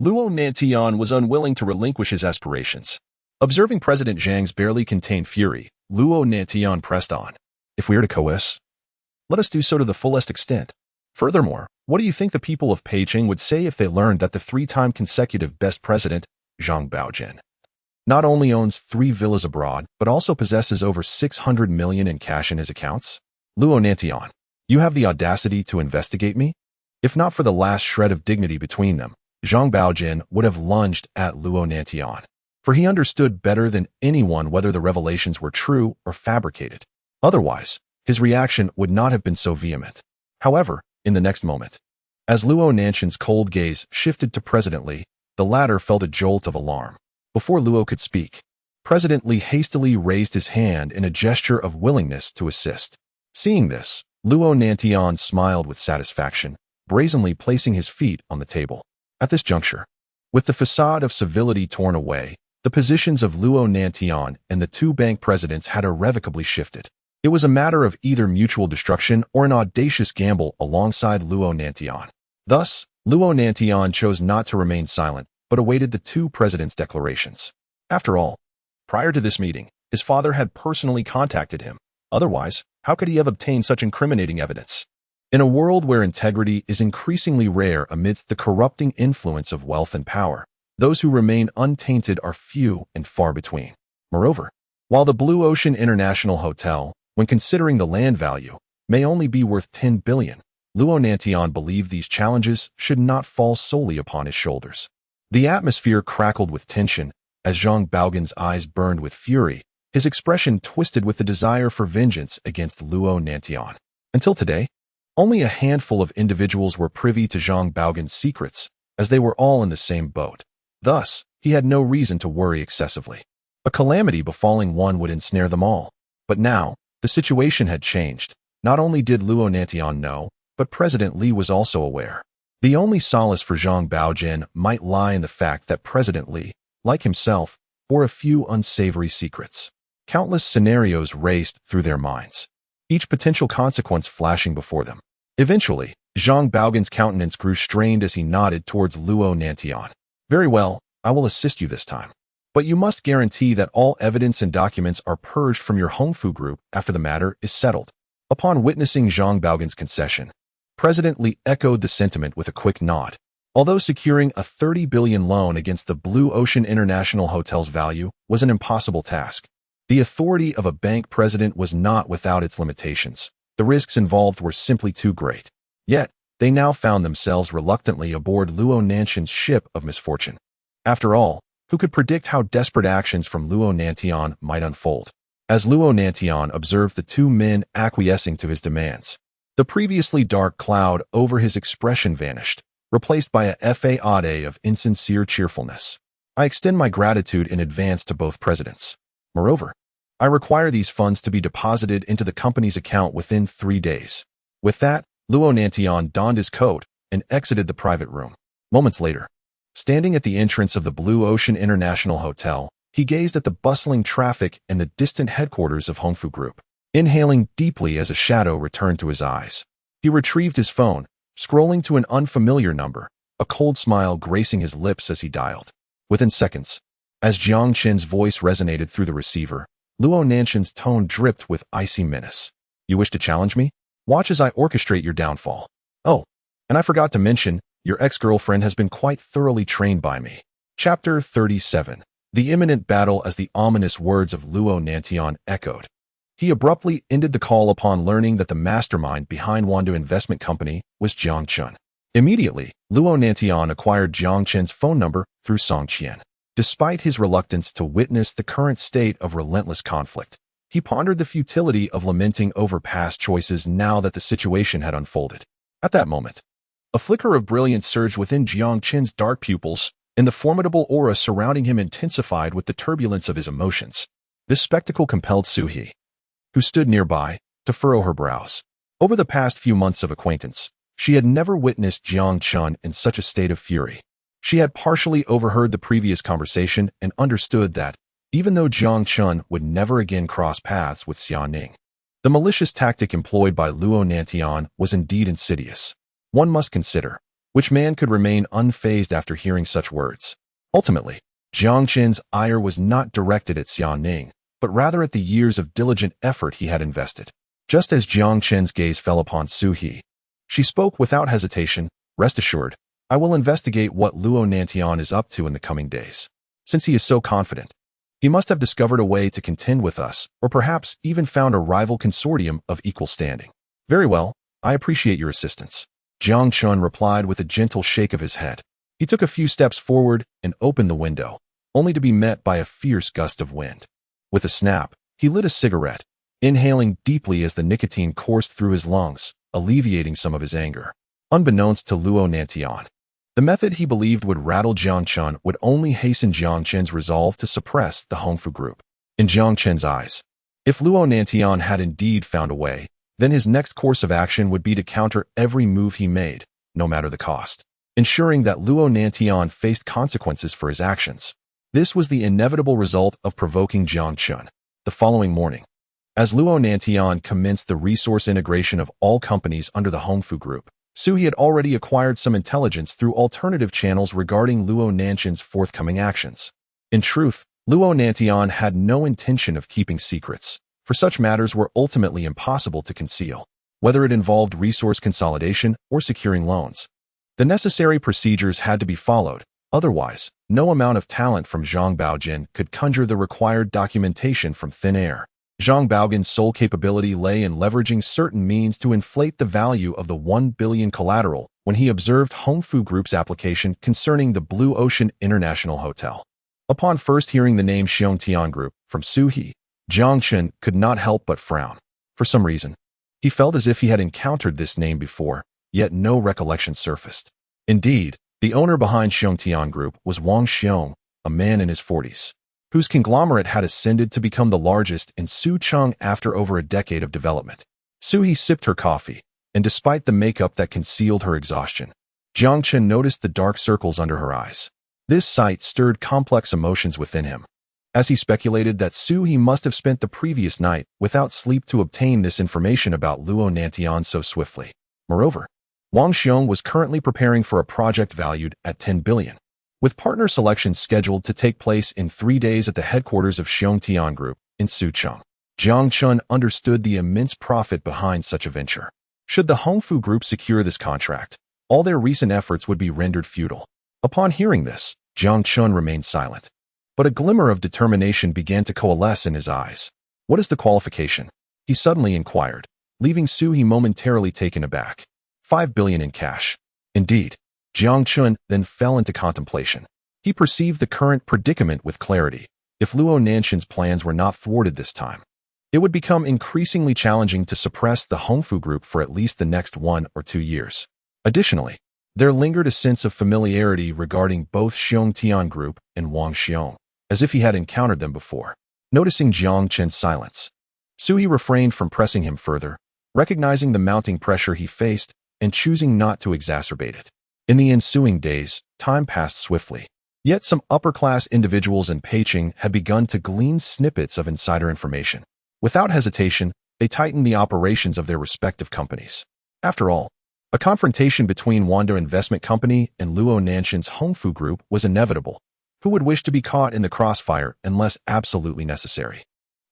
Luo Nantian was unwilling to relinquish his aspirations. Observing President Zhang's barely contained fury, Luo Nantian pressed on. If we are to coalesce, let us do so to the fullest extent. Furthermore, what do you think the people of Beijing would say if they learned that the 3-time consecutive best president, Zhang Baojin, not only owns 3 villas abroad, but also possesses over 600 million in cash in his accounts? Luo Nantian, you have the audacity to investigate me? If not for the last shred of dignity between them, Zhang Baojin would have lunged at Luo Nantian, for he understood better than anyone whether the revelations were true or fabricated. Otherwise, his reaction would not have been so vehement. However, in the next moment, as Luo Nanchen's cold gaze shifted to President Li, the latter felt a jolt of alarm. Before Luo could speak, President Li hastily raised his hand in a gesture of willingness to assist. Seeing this, Luo Nantian smiled with satisfaction, brazenly placing his feet on the table. At this juncture, with the facade of civility torn away, the positions of Luo Nantian and the two bank presidents had irrevocably shifted. It was a matter of either mutual destruction or an audacious gamble alongside Luo Nantian. Thus, Luo Nantian chose not to remain silent, but awaited the two presidents' declarations. After all, prior to this meeting, his father had personally contacted him. Otherwise, how could he have obtained such incriminating evidence? In a world where integrity is increasingly rare amidst the corrupting influence of wealth and power, those who remain untainted are few and far between. Moreover, while the Blue Ocean International Hotel, when considering the land value, may only be worth 10 billion, Luo Nantian believed these challenges should not fall solely upon his shoulders. The atmosphere crackled with tension as Zhang Baogan's eyes burned with fury, his expression twisted with the desire for vengeance against Luo Nantian. Until today, only a handful of individuals were privy to Zhang Baogan's secrets, as they were all in the same boat. Thus, he had no reason to worry excessively. A calamity befalling one would ensnare them all. But now, the situation had changed. Not only did Luo Nantian know, but President Li was also aware. The only solace for Zhang Baojin might lie in the fact that President Li, like himself, bore a few unsavory secrets. Countless scenarios raced through their minds, each potential consequence flashing before them. Eventually, Zhang Baogan's countenance grew strained as he nodded towards Luo Nantian. Very well, I will assist you this time. But you must guarantee that all evidence and documents are purged from your Hongfu group after the matter is settled. Upon witnessing Zhang Baogan's concession, President Li echoed the sentiment with a quick nod. Although securing a 30 billion loan against the Blue Ocean International Hotel's value was an impossible task, the authority of a bank president was not without its limitations. The risks involved were simply too great. Yet, they now found themselves reluctantly aboard Luo Nantian's ship of misfortune. After all, who could predict how desperate actions from Luo Nantian might unfold? As Luo Nantian observed the two men acquiescing to his demands, the previously dark cloud over his expression vanished, replaced by a facade of insincere cheerfulness. I extend my gratitude in advance to both presidents. Moreover, I require these funds to be deposited into the company's account within 3 days. With that, Luo Nantian donned his coat and exited the private room. Moments later, standing at the entrance of the Blue Ocean International Hotel, he gazed at the bustling traffic and the distant headquarters of Hongfu Group. Inhaling deeply as a shadow returned to his eyes, he retrieved his phone, scrolling to an unfamiliar number, a cold smile gracing his lips as he dialed. Within seconds, as Jiang Chen's voice resonated through the receiver, Luo Nantian's tone dripped with icy menace. You wish to challenge me? Watch as I orchestrate your downfall. Oh, and I forgot to mention, your ex-girlfriend has been quite thoroughly trained by me. Chapter 37. The imminent battle. As the ominous words of Luo Nantian echoed, he abruptly ended the call upon learning that the mastermind behind Wandu Investment Company was Jiang Chen. Immediately, Luo Nantian acquired Jiang Chen's phone number through Song Qian. Despite his reluctance to witness the current state of relentless conflict, he pondered the futility of lamenting over past choices now that the situation had unfolded. At that moment, a flicker of brilliance surged within Jiang Chen's dark pupils, and the formidable aura surrounding him intensified with the turbulence of his emotions. This spectacle compelled Suhi, who stood nearby, to furrow her brows. Over the past few months of acquaintance, she had never witnessed Jiang Chen in such a state of fury. She had partially overheard the previous conversation and understood that, even though Jiang Chen would never again cross paths with Xia Ning, the malicious tactic employed by Luo Nantian was indeed insidious. One must consider, which man could remain unfazed after hearing such words? Ultimately, Jiang Chen's ire was not directed at Xia Ning, but rather at the years of diligent effort he had invested. Just as Jiang Chen's gaze fell upon Suhi, she spoke without hesitation. Rest assured, I will investigate what Luo Nantian is up to in the coming days. Since he is so confident, he must have discovered a way to contend with us, or perhaps even found a rival consortium of equal standing. Very well, I appreciate your assistance. Jiang Chen replied with a gentle shake of his head. He took a few steps forward and opened the window, only to be met by a fierce gust of wind. With a snap, he lit a cigarette, inhaling deeply as the nicotine coursed through his lungs, alleviating some of his anger. Unbeknownst to Luo Nantian, the method he believed would rattle Jiang Chen would only hasten Jiang Chen's resolve to suppress the Hongfu Group. In Jiang Chen's eyes, if Luo Nantian had indeed found a way, then his next course of action would be to counter every move he made, no matter the cost, ensuring that Luo Nantian faced consequences for his actions. This was the inevitable result of provoking Jiang Chen. The following morning, as Luo Nantian commenced the resource integration of all companies under the Hongfu Group, Suhi had already acquired some intelligence through alternative channels regarding Luo Nantian's forthcoming actions. In truth, Luo Nantian had no intention of keeping secrets, for such matters were ultimately impossible to conceal, whether it involved resource consolidation or securing loans. The necessary procedures had to be followed, otherwise, no amount of talent from Zhang Baojin could conjure the required documentation from thin air. Zhang Baogan's sole capability lay in leveraging certain means to inflate the value of the 1 billion collateral when he observed Hongfu Group's application concerning the Blue Ocean International Hotel. Upon first hearing the name Xiongtian Group from Suhi, Jiang Chen could not help but frown. For some reason, he felt as if he had encountered this name before, yet no recollection surfaced. Indeed, the owner behind Xiongtian Group was Wang Xiong, a man in his 40s. Whose conglomerate had ascended to become the largest in Sucheng after over a decade of development. Suhi sipped her coffee, and despite the makeup that concealed her exhaustion, Jiang Chen noticed the dark circles under her eyes. This sight stirred complex emotions within him. as he speculated that He must have spent the previous night without sleep to obtain this information about Luo Nantian so swiftly. Moreover, Wang Xiong was currently preparing for a project valued at 10 billion, with partner selections scheduled to take place in 3 days at the headquarters of Xiong Tian Group in Sucheng. Jiang Chen understood the immense profit behind such a venture. Should the Hongfu Group secure this contract, all their recent efforts would be rendered futile. Upon hearing this, Jiang Chen remained silent, but a glimmer of determination began to coalesce in his eyes. What is the qualification? He suddenly inquired, leaving He momentarily taken aback. 5 billion in cash. Indeed. Jiang Chen then fell into contemplation. He perceived the current predicament with clarity. If Luo Nanshan's plans were not thwarted this time, it would become increasingly challenging to suppress the Hongfu Group for at least the next 1 or 2 years. Additionally, there lingered a sense of familiarity regarding both Xiong Tian Group and Wang Xiong, as if he had encountered them before. Noticing Jiang Chen's silence, He refrained from pressing him further, recognizing the mounting pressure he faced and choosing not to exacerbate it. In the ensuing days, time passed swiftly. Yet some upper-class individuals in Peking had begun to glean snippets of insider information. Without hesitation, they tightened the operations of their respective companies. After all, a confrontation between Wanda Investment Company and Luo Nanshan's Hongfu Group was inevitable. Who would wish to be caught in the crossfire unless absolutely necessary?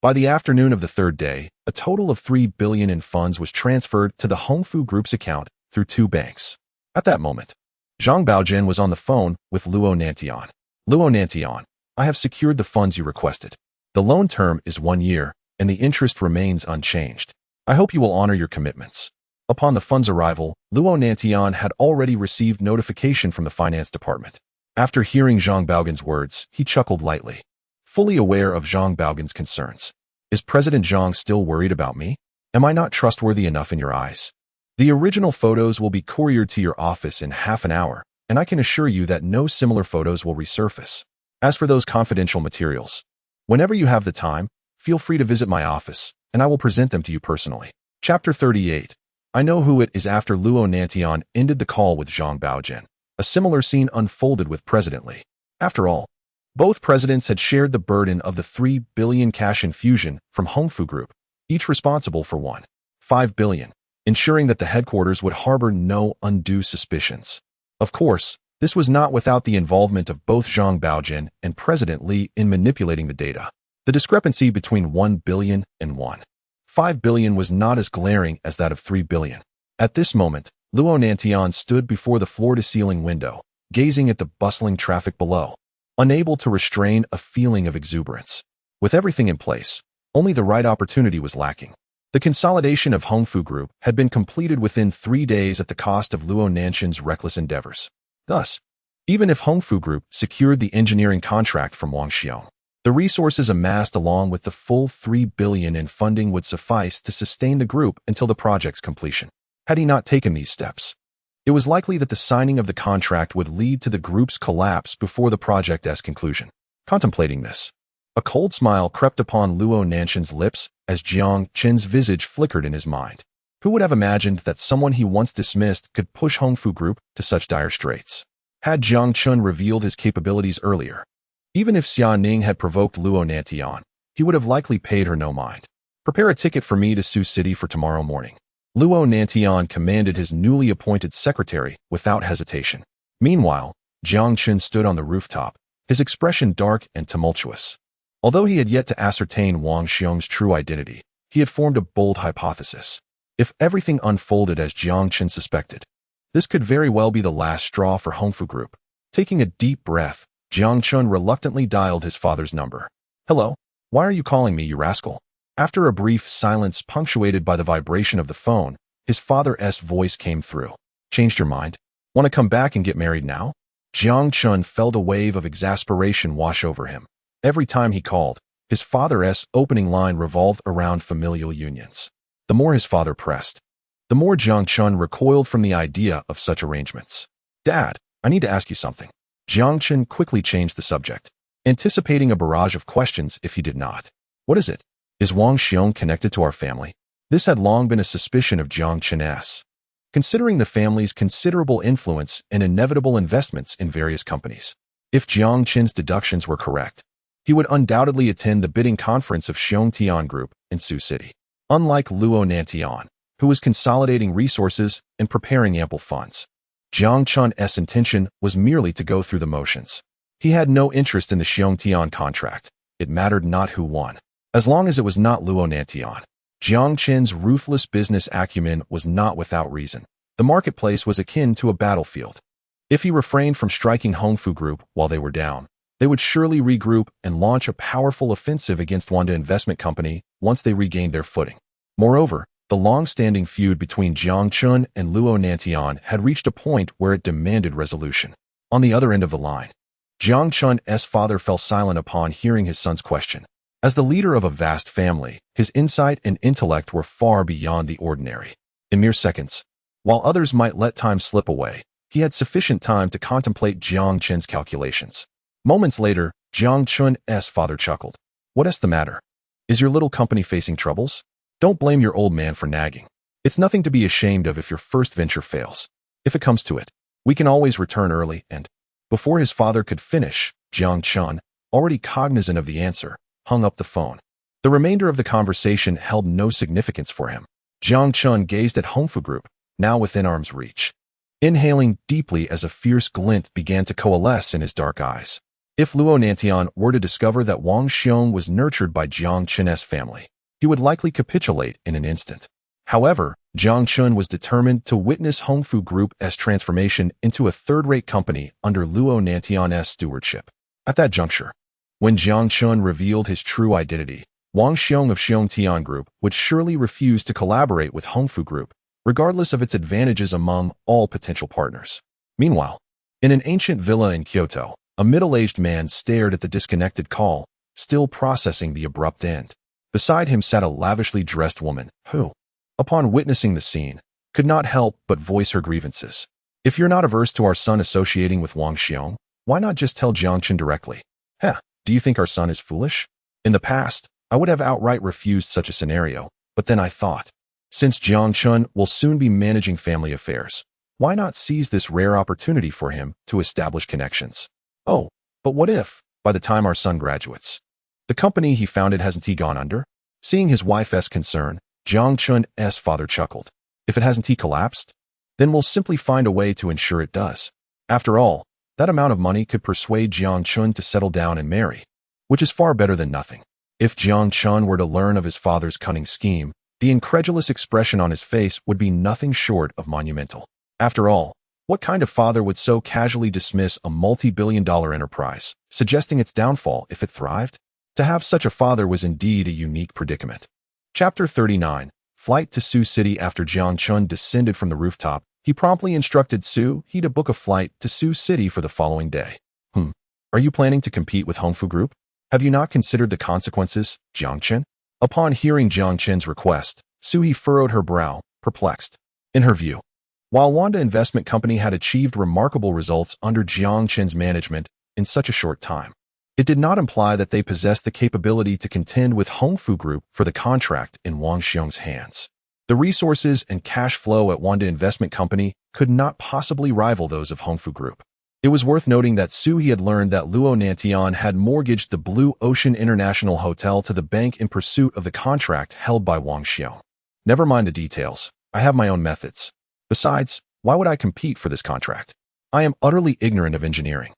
By the afternoon of the 3rd day, a total of 3 billion in funds was transferred to the Hongfu Group's account through 2 banks. At that moment, Zhang Baojin was on the phone with Luo Nantian. Luo Nantian, I have secured the funds you requested. The loan term is 1 year, and the interest remains unchanged. I hope you will honor your commitments. Upon the funds' arrival, Luo Nantian had already received notification from the finance department. After hearing Zhang Baogin's words, he chuckled lightly, fully aware of Zhang Baogin's concerns. Is President Zhang still worried about me? Am I not trustworthy enough in your eyes? The original photos will be couriered to your office in half an hour, and I can assure you that no similar photos will resurface. As for those confidential materials, whenever you have the time, feel free to visit my office, and I will present them to you personally. Chapter 38. I know who it is. After Luo Nantian ended the call with Zhang Baojin, a similar scene unfolded with President Li. After all, both presidents had shared the burden of the 3 billion cash infusion from Hongfu Group, each responsible for 1.5 billion, ensuring that the headquarters would harbor no undue suspicions. Of course, this was not without the involvement of both Zhang Baojin and President Li in manipulating the data. The discrepancy between 1 billion and 1.5 billion was not as glaring as that of 3 billion. At this moment, Luo Nantian stood before the floor-to-ceiling window, gazing at the bustling traffic below, unable to restrain a feeling of exuberance. With everything in place, only the right opportunity was lacking. The consolidation of Hongfu Group had been completed within 3 days at the cost of Luo Nanshan's reckless endeavors. Thus, even if Hongfu Group secured the engineering contract from Wang Xiong, the resources amassed along with the full 3 billion in funding would suffice to sustain the group until the project's completion. Had he not taken these steps, it was likely that the signing of the contract would lead to the group's collapse before the project's conclusion. Contemplating this, a cold smile crept upon Luo Nanshan's lips as Jiang Chen's visage flickered in his mind. Who would have imagined that someone he once dismissed could push Hongfu Group to such dire straits? Had Jiang Chen revealed his capabilities earlier, even if Xia Ning had provoked Luo Nantian, he would have likely paid her no mind. Prepare a ticket for me to Sioux City for tomorrow morning. Luo Nantian commanded his newly appointed secretary without hesitation. Meanwhile, Jiang Chen stood on the rooftop, his expression dark and tumultuous. Although he had yet to ascertain Wang Xiong's true identity, he had formed a bold hypothesis. If everything unfolded as Jiang Chen suspected, this could very well be the last straw for Hongfu Group. Taking a deep breath, Jiang Chen reluctantly dialed his father's number. Hello? Why are you calling me, you rascal? After a brief silence punctuated by the vibration of the phone, his father's voice came through. Changed your mind? Want to come back and get married now? Jiang Chen felt a wave of exasperation wash over him. Every time he called, his father's opening line revolved around familial unions. The more his father pressed, the more Jiang Chen recoiled from the idea of such arrangements. Dad, I need to ask you something. Jiang Chen quickly changed the subject, anticipating a barrage of questions if he did not. What is it? Is Wang Xiong connected to our family? This had long been a suspicion of Jiang Chen's, considering the family's considerable influence and inevitable investments in various companies. If Jiang Chen's deductions were correct, He would undoubtedly attend the bidding conference of Xiongtian Group in Sioux City. Unlike Luo Nantian, who was consolidating resources and preparing ample funds, Jiang Chen's intention was merely to go through the motions. He had no interest in the Xiongtian contract. It mattered not who won, as long as it was not Luo Nantian. Jiang Chen's ruthless business acumen was not without reason. The marketplace was akin to a battlefield. If he refrained from striking Hongfu Group while they were down, they would surely regroup and launch a powerful offensive against Wanda Investment Company once they regained their footing. Moreover, the long-standing feud between Jiang Chen and Luo Nantian had reached a point where it demanded resolution. On the other end of the line, Jiang Chen's father fell silent upon hearing his son's question. As the leader of a vast family, his insight and intellect were far beyond the ordinary. In mere seconds, while others might let time slip away, he had sufficient time to contemplate Jiang Chen's calculations. Moments later, Jiang Chen's father chuckled. "What's the matter? Is your little company facing troubles? Don't blame your old man for nagging. It's nothing to be ashamed of if your first venture fails. If it comes to it, we can always return early and—" Before his father could finish, Jiang Chen, already cognizant of the answer, hung up the phone. The remainder of the conversation held no significance for him. Jiang Chen gazed at Hongfu Group, now within arm's reach, inhaling deeply as a fierce glint began to coalesce in his dark eyes. If Luo Nantian were to discover that Wang Xiong was nurtured by Jiang Chen's family, he would likely capitulate in an instant. However, Jiang Chen was determined to witness Hongfu Group's transformation into a third-rate company under Luo Nantian's stewardship. At that juncture, when Jiang Chen revealed his true identity, Wang Xiong of Xiongtian Group would surely refuse to collaborate with Hongfu Group, regardless of its advantages among all potential partners. Meanwhile, in an ancient villa in Kyoto, a middle-aged man stared at the disconnected call, still processing the abrupt end. Beside him sat a lavishly dressed woman, who, upon witnessing the scene, could not help but voice her grievances. "If you're not averse to our son associating with Wang Xiong, why not just tell Jiang Chen directly? Do you think our son is foolish? In the past, I would have outright refused such a scenario, but then I thought, since Jiang Chen will soon be managing family affairs, why not seize this rare opportunity for him to establish connections? Oh, but what if, by the time our son graduates, the company he founded hasn't he gone under?" Seeing his wife's concern, Jiang Chen's father chuckled. "If it hasn't he collapsed, then we'll simply find a way to ensure it does. After all, that amount of money could persuade Jiang Chen to settle down and marry, which is far better than nothing." If Jiang Chen were to learn of his father's cunning scheme, the incredulous expression on his face would be nothing short of monumental. After all, what kind of father would so casually dismiss a multi-billion-dollar enterprise, suggesting its downfall if it thrived? To have such a father was indeed a unique predicament. Chapter 39. Flight to Sioux City. After Jiang Chen descended from the rooftop, he promptly instructed Su He to book a flight to Sioux City for the following day. Are you planning to compete with Hongfu Group? Have you not considered the consequences, Jiang Chen? Upon hearing Jiang Chen's request, Su He furrowed her brow, perplexed. In her view, while Wanda Investment Company had achieved remarkable results under Jiang Chen's management in such a short time, it did not imply that they possessed the capability to contend with Hongfu Group for the contract in Wang Xiong's hands. The resources and cash flow at Wanda Investment Company could not possibly rival those of Hongfu Group. It was worth noting that Su He had learned that Luo Nantian had mortgaged the Blue Ocean International Hotel to the bank in pursuit of the contract held by Wang Xiong. Never mind the details. I have my own methods. Besides, why would I compete for this contract? I am utterly ignorant of engineering.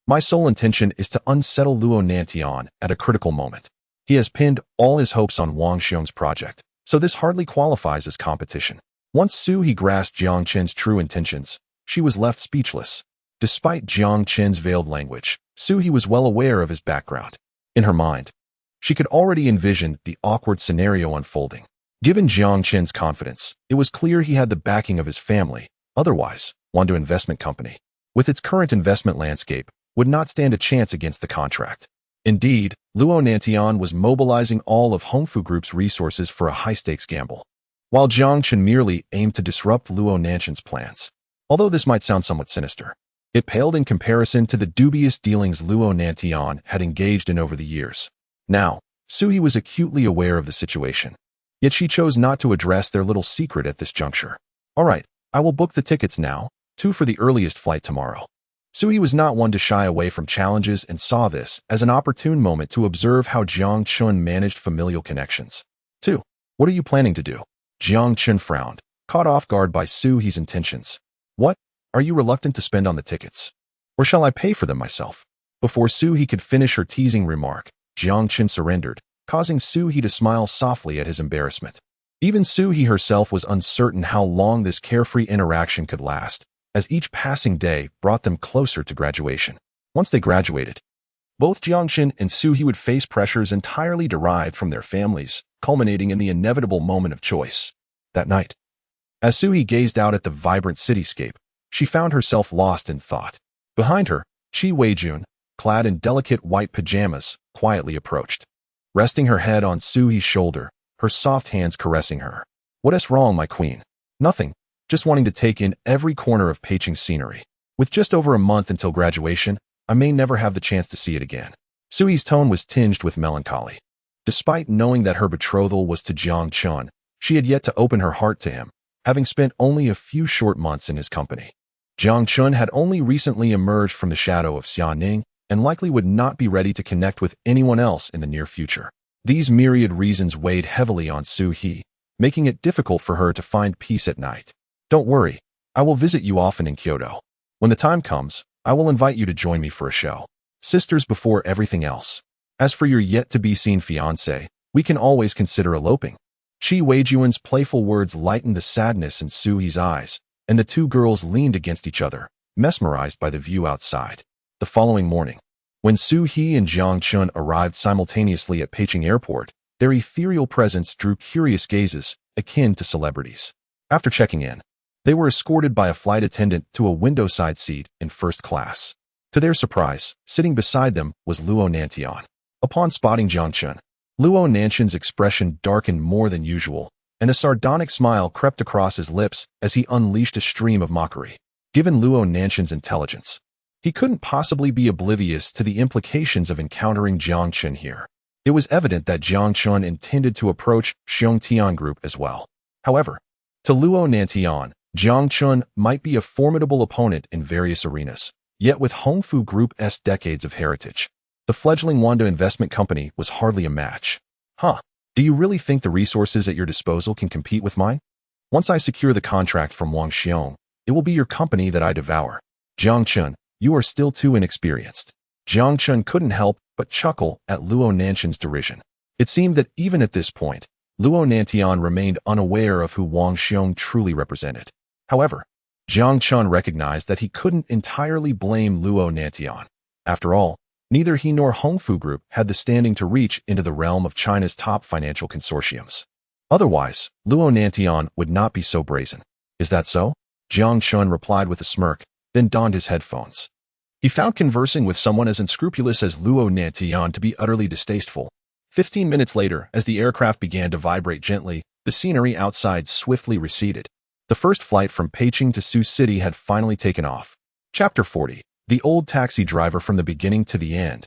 My sole intention is to unsettle Luo Nantian at a critical moment. He has pinned all his hopes on Wang Xiong's project, so this hardly qualifies as competition. Once Su He grasped Jiang Chen's true intentions, she was left speechless. Despite Jiang Chen's veiled language, Su He was well aware of his background. In her mind, she could already envision the awkward scenario unfolding. Given Jiang Chen's confidence, it was clear he had the backing of his family. Otherwise, Wanda Investment Company, with its current investment landscape, would not stand a chance against the contract. Indeed, Luo Nantian was mobilizing all of Hongfu Group's resources for a high-stakes gamble, while Jiang Chen merely aimed to disrupt Luo Nantian's plans. Although this might sound somewhat sinister, it paled in comparison to the dubious dealings Luo Nantian had engaged in over the years. Now, Su He was acutely aware of the situation, yet she chose not to address their little secret at this juncture. "All right, I will book the tickets now, 2 for the earliest flight tomorrow. Suhi was not one to shy away from challenges and saw this as an opportune moment to observe how Jiang Chen managed familial connections. 2. What are you planning to do? Jiang Chen frowned, caught off guard by Suhi's intentions. What? Are you reluctant to spend on the tickets? Or shall I pay for them myself? Before Suhi could finish her teasing remark, Jiang Chen surrendered, causing Suhi to smile softly at his embarrassment. Even Suhi herself was uncertain how long this carefree interaction could last, as each passing day brought them closer to graduation. Once they graduated, both Jiang Chen and Suhi would face pressures entirely derived from their families, culminating in the inevitable moment of choice. That night, as Suhi gazed out at the vibrant cityscape, she found herself lost in thought. Behind her, Chi Weijun, clad in delicate white pajamas, quietly approached. Resting her head on Suhi's shoulder, her soft hands caressing her. What is wrong, my queen? Nothing. Just wanting to take in every corner of Peicheng's scenery. With just over a month until graduation, I may never have the chance to see it again. Suhi's tone was tinged with melancholy. Despite knowing that her betrothal was to Jiang Chen, she had yet to open her heart to him, having spent only a few short months in his company. Jiang Chen had only recently emerged from the shadow of Xianing and likely would not be ready to connect with anyone else in the near future. These myriad reasons weighed heavily on Suhi, making it difficult for her to find peace at night. Don't worry, I will visit you often in Kyoto. When the time comes, I will invite you to join me for a show. Sisters before everything else. As for your yet-to-be-seen fiancé, we can always consider eloping. Chi Weijun's playful words lightened the sadness in Suhi's eyes, and the two girls leaned against each other, mesmerized by the view outside. The following morning, when Suhi and Jiang Chen arrived simultaneously at Peicheng Airport, their ethereal presence drew curious gazes, akin to celebrities. After checking in, they were escorted by a flight attendant to a window-side seat in first class. To their surprise, sitting beside them was Luo Nantian. Upon spotting Jiang Chen, Luo Nantian's expression darkened more than usual, and a sardonic smile crept across his lips as he unleashed a stream of mockery. Given Luo Nantian's intelligence, he couldn't possibly be oblivious to the implications of encountering Jiang Chen here. It was evident that Jiang Chen intended to approach Xiongtian Group as well. However, to Luo Nantian, Jiang Chen might be a formidable opponent in various arenas, yet with Hongfu Group's decades of heritage, the fledgling Wanda investment company was hardly a match. Do you really think the resources at your disposal can compete with mine? Once I secure the contract from Wang Xiong, it will be your company that I devour. Jiang Chen, you are still too inexperienced. Jiang Chen couldn't help but chuckle at Luo Nantian's derision. It seemed that even at this point, Luo Nantian remained unaware of who Wang Xiong truly represented. However, Jiang Chen recognized that he couldn't entirely blame Luo Nantian. After all, neither he nor Hongfu Group had the standing to reach into the realm of China's top financial consortiums. Otherwise, Luo Nantian would not be so brazen. Is that so? Jiang Chen replied with a smirk, then donned his headphones. He found conversing with someone as unscrupulous as Luo Nantian to be utterly distasteful. 15 minutes later, as the aircraft began to vibrate gently, the scenery outside swiftly receded. The first flight from Peicheng to Sioux City had finally taken off. Chapter 40. The Old Taxi Driver from the Beginning to the End.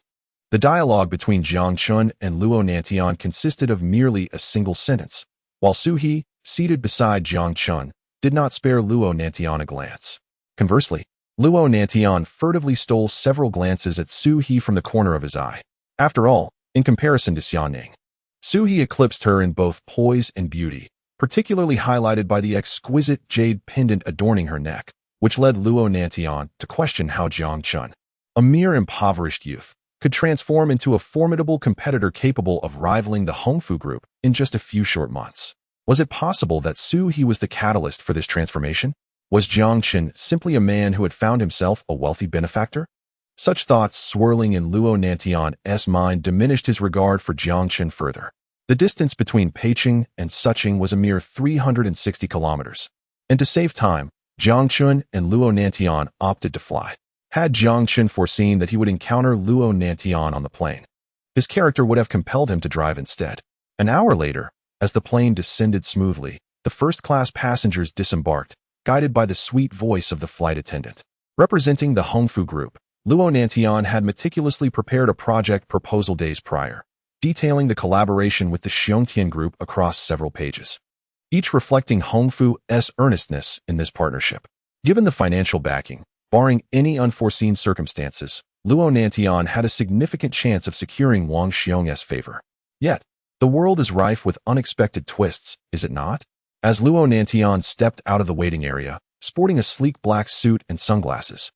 The dialogue between Jiang Chen and Luo Nantian consisted of merely a single sentence, while Suhi, seated beside Jiang Chen, did not spare Luo Nantian a glance. Conversely, Luo Nantian furtively stole several glances at Suhi from the corner of his eye. After all, in comparison to Xianing, Suhi eclipsed her in both poise and beauty, particularly highlighted by the exquisite jade pendant adorning her neck, which led Luo Nantian to question how Jiang Chen, a mere impoverished youth, could transform into a formidable competitor capable of rivaling the Hongfu Group in just a few short months. Was it possible that Suhi was the catalyst for this transformation? Was Jiang Chen simply a man who had found himself a wealthy benefactor? Such thoughts swirling in Luo Nantian's mind diminished his regard for Jiang Chen further. The distance between Peicheng and Sucheng was a mere 360 kilometers, and to save time, Jiang Chen and Luo Nantian opted to fly. Had Jiang Chen foreseen that he would encounter Luo Nantian on the plane, his character would have compelled him to drive instead. An hour later, as the plane descended smoothly, the first-class passengers disembarked, guided by the sweet voice of the flight attendant. Representing the Hongfu Group, Luo Nantian had meticulously prepared a project proposal days prior, detailing the collaboration with the Xiongtian Group across several pages, each reflecting Hongfu's earnestness in this partnership. Given the financial backing, Barring any unforeseen circumstances, Luo Nantian had a significant chance of securing Wang Xiong's favor. Yet, the world is rife with unexpected twists, is it not? As Luo Nantian stepped out of the waiting area, sporting a sleek black suit and sunglasses,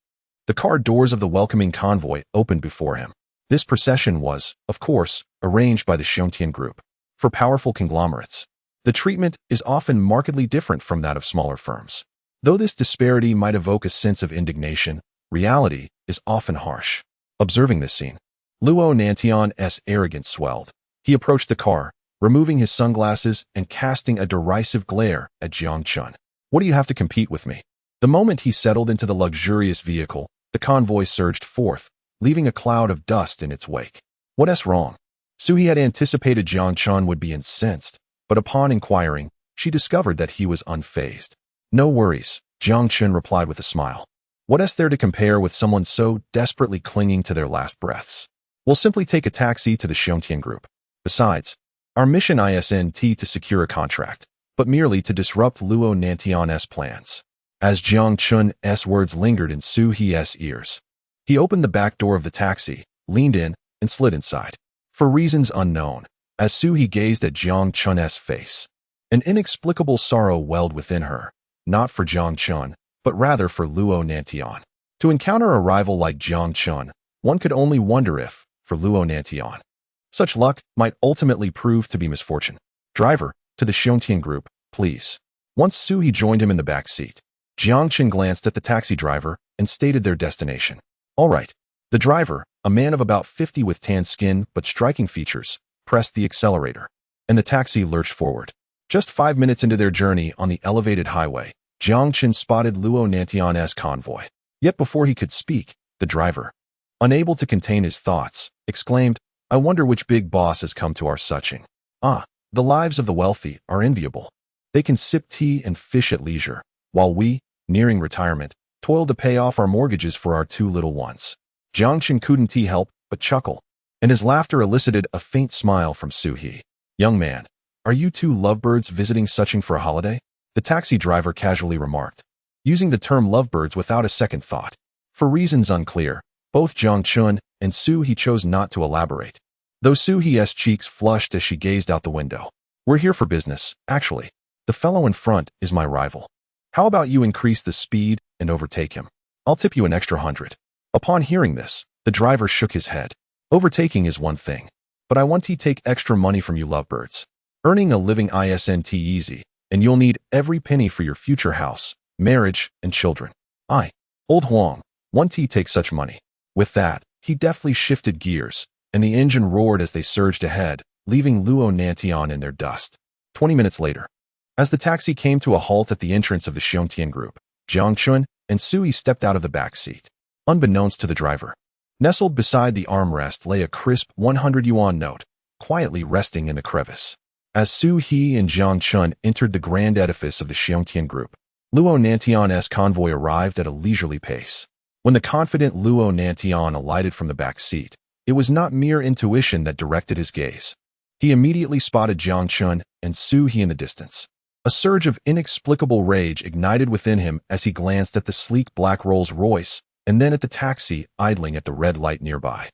the car doors of the welcoming convoy opened before him. This procession was, of course, arranged by the Xiongtian Group. For powerful conglomerates, the treatment is often markedly different from that of smaller firms. Though this disparity might evoke a sense of indignation, reality is often harsh. Observing this scene, Luo Nantian's arrogance swelled. He approached the car, removing his sunglasses and casting a derisive glare at Jiang Chen. What do you have to compete with me? The moment he settled into the luxurious vehicle, the convoy surged forth, leaving a cloud of dust in its wake. What's wrong? Suhi had anticipated Jiang Chen would be incensed, but upon inquiring, she discovered that he was unfazed. No worries, Jiang Chen replied with a smile. What's there to compare with someone so desperately clinging to their last breaths? We'll simply take a taxi to the Xiongtian Group. Besides, our mission isn't to secure a contract, but merely to disrupt Luo Nantian's plans. As Jiang Chen's words lingered in Su He's ears, he opened the back door of the taxi, leaned in, and slid inside. For reasons unknown, as Su He gazed at Jiang Chen's face, an inexplicable sorrow welled within her, not for Jiang Chen, but rather for Luo Nantian. To encounter a rival like Jiang Chen, one could only wonder if, for Luo Nantian, such luck might ultimately prove to be misfortune. Driver, to the Xiongtian Group, please. Once Su He joined him in the back seat, Jiang Chen glanced at the taxi driver and stated their destination. All right. The driver, a man of about 50 with tan skin but striking features, pressed the accelerator, and the taxi lurched forward. Just 5 minutes into their journey on the elevated highway, Jiang Chen spotted Luo Nantian's convoy. Yet before he could speak, the driver, unable to contain his thoughts, exclaimed, I wonder which big boss has come to our suching. Ah, the lives of the wealthy are enviable. They can sip tea and fish at leisure, while we, nearing retirement, toil to pay off our mortgages for our 2 little ones. Jiang Chen couldn't help but chuckle, and his laughter elicited a faint smile from Su He. Young man, are you 2 lovebirds visiting suching for a holiday? The taxi driver casually remarked, using the term lovebirds without a second thought. For reasons unclear, both Jiang Chen and Su He chose not to elaborate, though Su He's cheeks flushed as she gazed out the window. We're here for business, actually. The fellow in front is my rival. How about you increase the speed and overtake him? I'll tip you an extra 100. Upon hearing this, the driver shook his head. Overtaking is one thing, but I want to take extra money from you lovebirds. Earning a living isn't easy, and you'll need every penny for your future house, marriage, and children. Old Huang, want to take such money. With that, he deftly shifted gears, and the engine roared as they surged ahead, leaving Luo Nantian in their dust. 20 minutes later, as the taxi came to a halt at the entrance of the Xiongtian Group, Jiang Chen and Su He stepped out of the back seat. Unbeknownst to the driver, nestled beside the armrest lay a crisp 100 yuan note, quietly resting in a crevice. As Su He and Jiang Chen entered the grand edifice of the Xiongtian Group, Luo Nantian's convoy arrived at a leisurely pace. When the confident Luo Nantian alighted from the back seat, it was not mere intuition that directed his gaze. He immediately spotted Jiang Chen and Su He in the distance. A surge of inexplicable rage ignited within him as he glanced at the sleek black Rolls-Royce and then at the taxi idling at the red light nearby.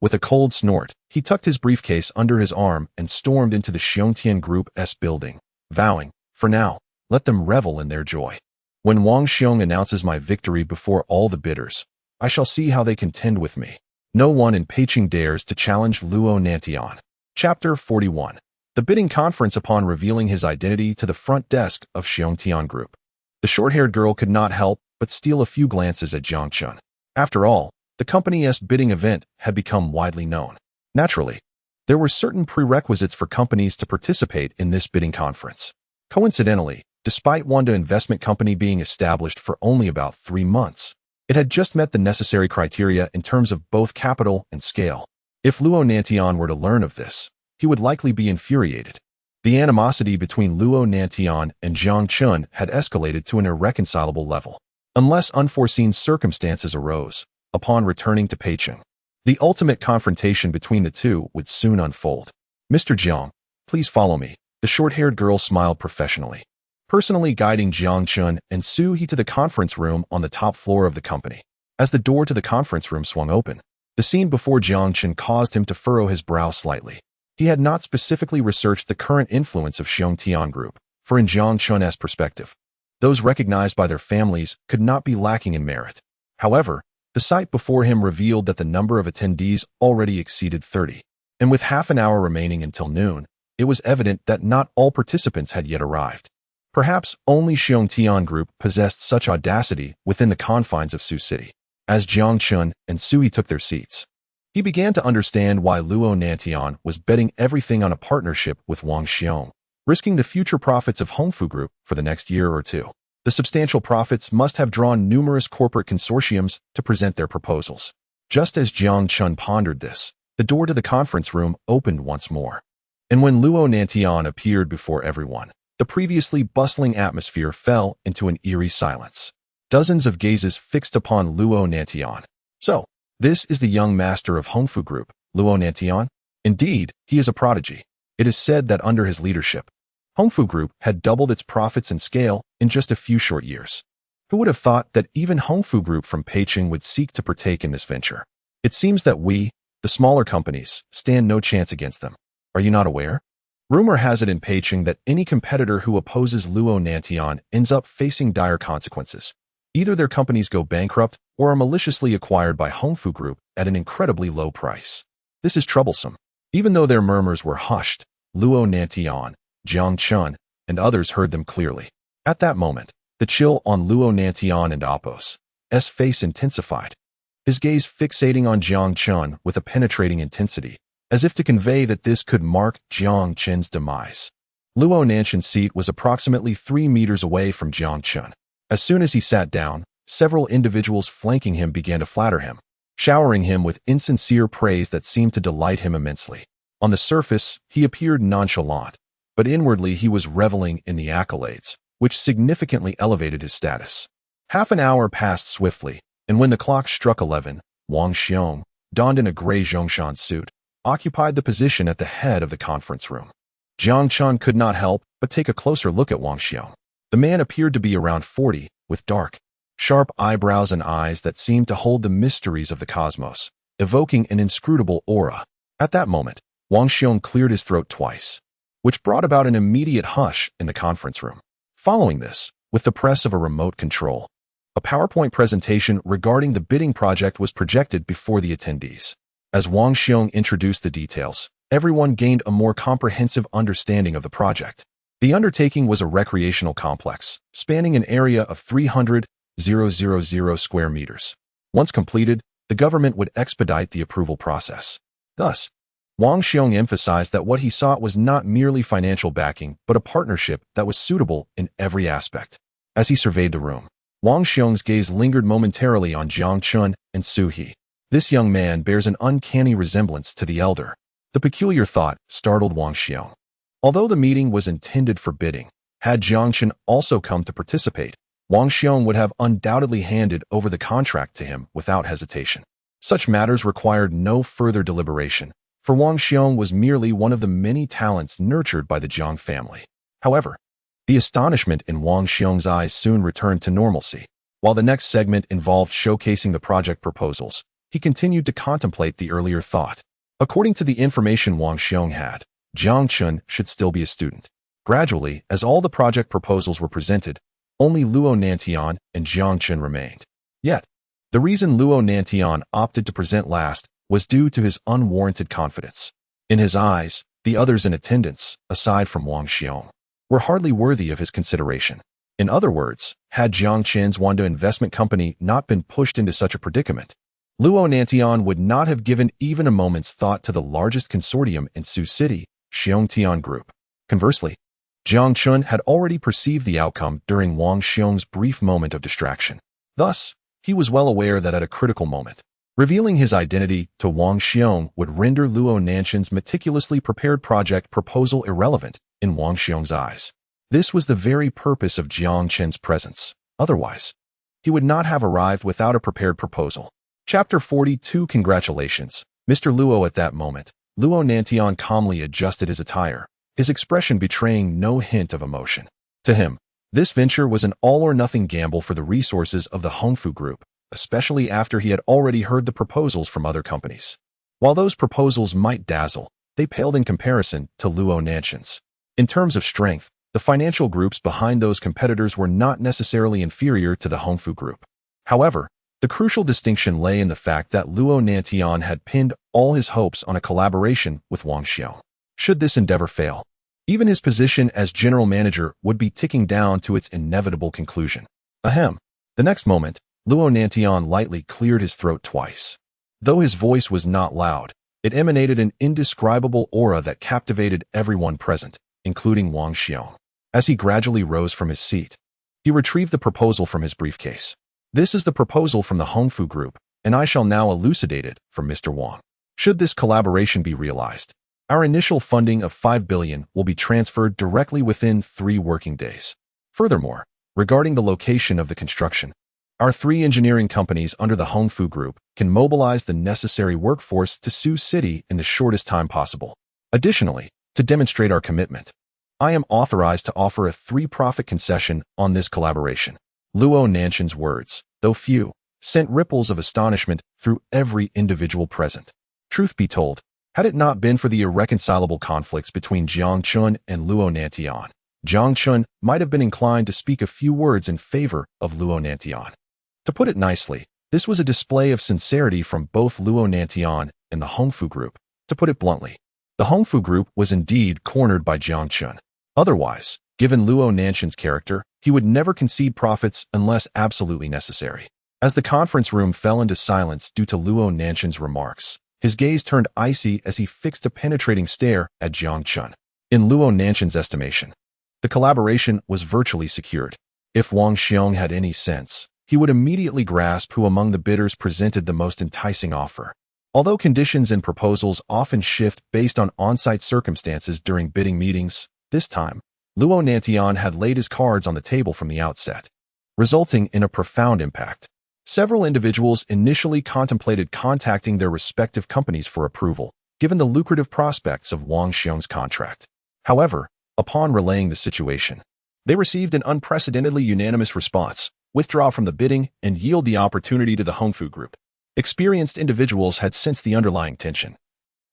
With a cold snort, he tucked his briefcase under his arm and stormed into the Xiongtian Group's building, vowing, for now, let them revel in their joy. When Wang Xiong announces my victory before all the bidders, I shall see how they contend with me. No one in Peking dares to challenge Luo Nantian. Chapter 41. The bidding conference upon revealing his identity to the front desk of Xiongtian Group. The short-haired girl could not help but steal a few glances at Jiang Chen. After all, the company's bidding event had become widely known. Naturally, there were certain prerequisites for companies to participate in this bidding conference. Coincidentally, despite Wanda Investment Company being established for only about 3 months, it had just met the necessary criteria in terms of both capital and scale. If Luo Nantian were to learn of this, he would likely be infuriated. The animosity between Luo Nantian and Jiang Chen had escalated to an irreconcilable level. Unless unforeseen circumstances arose, upon returning to Peking, the ultimate confrontation between the two would soon unfold. Mr. Jiang, please follow me. The short-haired girl smiled professionally. personally guiding Jiang Chen and Su He to the conference room on the top floor of the company. As the door to the conference room swung open, the scene before Jiang Chen caused him to furrow his brow slightly. He had not specifically researched the current influence of Xiongtian Group, for in Jiang Chen's perspective, those recognized by their families could not be lacking in merit. However, the sight before him revealed that the number of attendees already exceeded 30, and with half an hour remaining until noon, it was evident that not all participants had yet arrived. Perhaps only Xiongtian Group possessed such audacity within the confines of Su City. As Jiang Chen and Sui took their seats, he began to understand why Luo Nantian was betting everything on a partnership with Wang Xiong, risking the future profits of Hongfu Group for the next year or two. The substantial profits must have drawn numerous corporate consortiums to present their proposals. Just as Jiang Chen pondered this, the door to the conference room opened once more. And when Luo Nantian appeared before everyone, the previously bustling atmosphere fell into an eerie silence. Dozens of gazes fixed upon Luo Nantian. So, this is the young master of Hongfu Group, Luo Nantian? Indeed, he is a prodigy. It is said that under his leadership, Hongfu Group had doubled its profits and scale in just a few short years. Who would have thought that even Hongfu Group from Peicing would seek to partake in this venture? It seems that we, the smaller companies, stand no chance against them. Are you not aware? Rumor has it in Peicing that any competitor who opposes Luo Nantian ends up facing dire consequences. Either their companies go bankrupt or are maliciously acquired by Hongfu Group at an incredibly low price. This is troublesome. Even though their murmurs were hushed, Luo Nantian, Jiang Chen, and others heard them clearly. At that moment, the chill on Luo Nantian and Apos' face intensified, his gaze fixating on Jiang Chen with a penetrating intensity, as if to convey that this could mark Jiang Chen's demise. Luo Nantian's seat was approximately 3 meters away from Jiang Chen. As soon as he sat down, several individuals flanking him began to flatter him, showering him with insincere praise that seemed to delight him immensely. On the surface, he appeared nonchalant, but inwardly he was reveling in the accolades, which significantly elevated his status. Half an hour passed swiftly, and when the clock struck 11, Wang Xiong, donned in a gray Zhongshan suit, occupied the position at the head of the conference room. Jiang Chen could not help but take a closer look at Wang Xiong. The man appeared to be around 40, with dark, sharp eyebrows and eyes that seemed to hold the mysteries of the cosmos, evoking an inscrutable aura. At that moment, Wang Xiong cleared his throat twice, which brought about an immediate hush in the conference room. Following this, with the press of a remote control, a PowerPoint presentation regarding the bidding project was projected before the attendees. As Wang Xiong introduced the details, everyone gained a more comprehensive understanding of the project. The undertaking was a recreational complex, spanning an area of 300,000 square meters. Once completed, the government would expedite the approval process. Thus, Wang Xiong emphasized that what he sought was not merely financial backing, but a partnership that was suitable in every aspect. As he surveyed the room, Wang Xiong's gaze lingered momentarily on Jiang Chen and Su He. This young man bears an uncanny resemblance to the elder. The peculiar thought startled Wang Xiong. Although the meeting was intended for bidding, had Jiang Chen also come to participate, Wang Xiong would have undoubtedly handed over the contract to him without hesitation. Such matters required no further deliberation, for Wang Xiong was merely one of the many talents nurtured by the Jiang family. However, the astonishment in Wang Xiong's eyes soon returned to normalcy. While the next segment involved showcasing the project proposals, he continued to contemplate the earlier thought. According to the information Wang Xiong had, Jiang Chen should still be a student. Gradually, as all the project proposals were presented, only Luo Nantian and Jiang Chen remained. Yet, the reason Luo Nantian opted to present last was due to his unwarranted confidence. In his eyes, the others in attendance, aside from Wang Xiong, were hardly worthy of his consideration. In other words, had Jiang Chen's Wanda investment company not been pushed into such a predicament, Luo Nantian would not have given even a moment's thought to the largest consortium in Su City, Xiongtian Group. Conversely, Jiang Chen had already perceived the outcome during Wang Xiong's brief moment of distraction. Thus, he was well aware that at a critical moment, revealing his identity to Wang Xiong would render Luo Nantian's meticulously prepared project proposal irrelevant in Wang Xiong's eyes. This was the very purpose of Jiang Chen's presence. Otherwise, he would not have arrived without a prepared proposal. Chapter 42. Congratulations, Mr. Luo. At that moment, Luo Nantian calmly adjusted his attire, his expression betraying no hint of emotion. To him, This venture was an all-or-nothing gamble for the resources of the Hongfu Group, especially after he had already heard the proposals from other companies. While those proposals might dazzle, they paled in comparison to Luo Nanshan's. In terms of strength, the financial groups behind those competitors were not necessarily inferior to the Hongfu Group. However, the crucial distinction lay in the fact that Luo Nantian had pinned all his hopes on a collaboration with Wang Xiong. Should this endeavor fail, even his position as general manager would be ticking down to its inevitable conclusion. Ahem. The next moment, Luo Nantian lightly cleared his throat twice. Though his voice was not loud, it emanated an indescribable aura that captivated everyone present, including Wang Xiong. As he gradually rose from his seat, he retrieved the proposal from his briefcase. This is the proposal from the Hongfu Group, and I shall now elucidate it for Mr. Wang. Should this collaboration be realized, our initial funding of 5 billion will be transferred directly within 3 working days. Furthermore, regarding the location of the construction, our 3 engineering companies under the Hongfu Group can mobilize the necessary workforce to Sioux City in the shortest time possible. Additionally, to demonstrate our commitment, I am authorized to offer a 3-profit concession on this collaboration. Luo Nanshan's words, though few, sent ripples of astonishment through every individual present. Truth be told, had it not been for the irreconcilable conflicts between Jiang Chen and Luo Nantian, Jiang Chen might have been inclined to speak a few words in favor of Luo Nantian. To put it nicely, this was a display of sincerity from both Luo Nantian and the Hongfu Group. To put it bluntly, the Hongfu Group was indeed cornered by Jiang Chen. Otherwise, given Luo Nanshan's character, he would never concede profits unless absolutely necessary. As the conference room fell into silence due to Luo Nanshan's remarks, his gaze turned icy as he fixed a penetrating stare at Jiang Chen. In Luo Nanshan's estimation, the collaboration was virtually secured. If Wang Xiong had any sense, he would immediately grasp who among the bidders presented the most enticing offer. Although conditions and proposals often shift based on on-site circumstances during bidding meetings, this time, Luo Nantian had laid his cards on the table from the outset, resulting in a profound impact. Several individuals initially contemplated contacting their respective companies for approval, given the lucrative prospects of Wang Xiong's contract. However, upon relaying the situation, they received an unprecedentedly unanimous response: withdraw from the bidding and yield the opportunity to the Hongfu Group. Experienced individuals had sensed the underlying tension,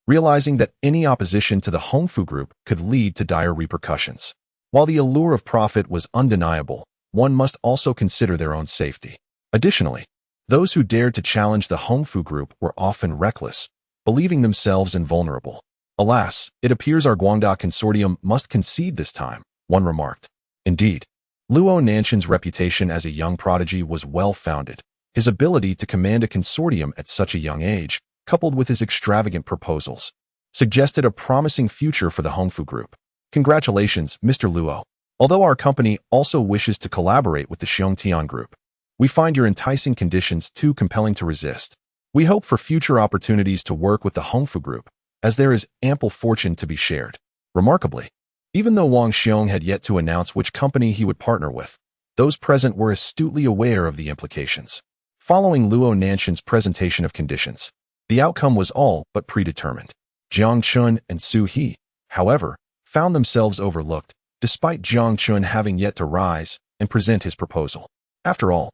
realizing that any opposition to the Hongfu Group could lead to dire repercussions. While the allure of profit was undeniable, one must also consider their own safety. Additionally, those who dared to challenge the Hongfu Group were often reckless, believing themselves invulnerable. Alas, it appears our Guangda consortium must concede this time, one remarked. Indeed, Luo Nanshan's reputation as a young prodigy was well-founded. His ability to command a consortium at such a young age, coupled with his extravagant proposals, suggested a promising future for the Hongfu Group. Congratulations, Mr. Luo. Although our company also wishes to collaborate with the Xiongtian Group, we find your enticing conditions too compelling to resist. We hope for future opportunities to work with the Hongfu Group, as there is ample fortune to be shared. Remarkably, even though Wang Xiong had yet to announce which company he would partner with, those present were astutely aware of the implications. Following Luo Nanshan's presentation of conditions, the outcome was all but predetermined. Jiang Chen and Su He, however, found themselves overlooked, despite Jiang Chen having yet to rise and present his proposal. After all,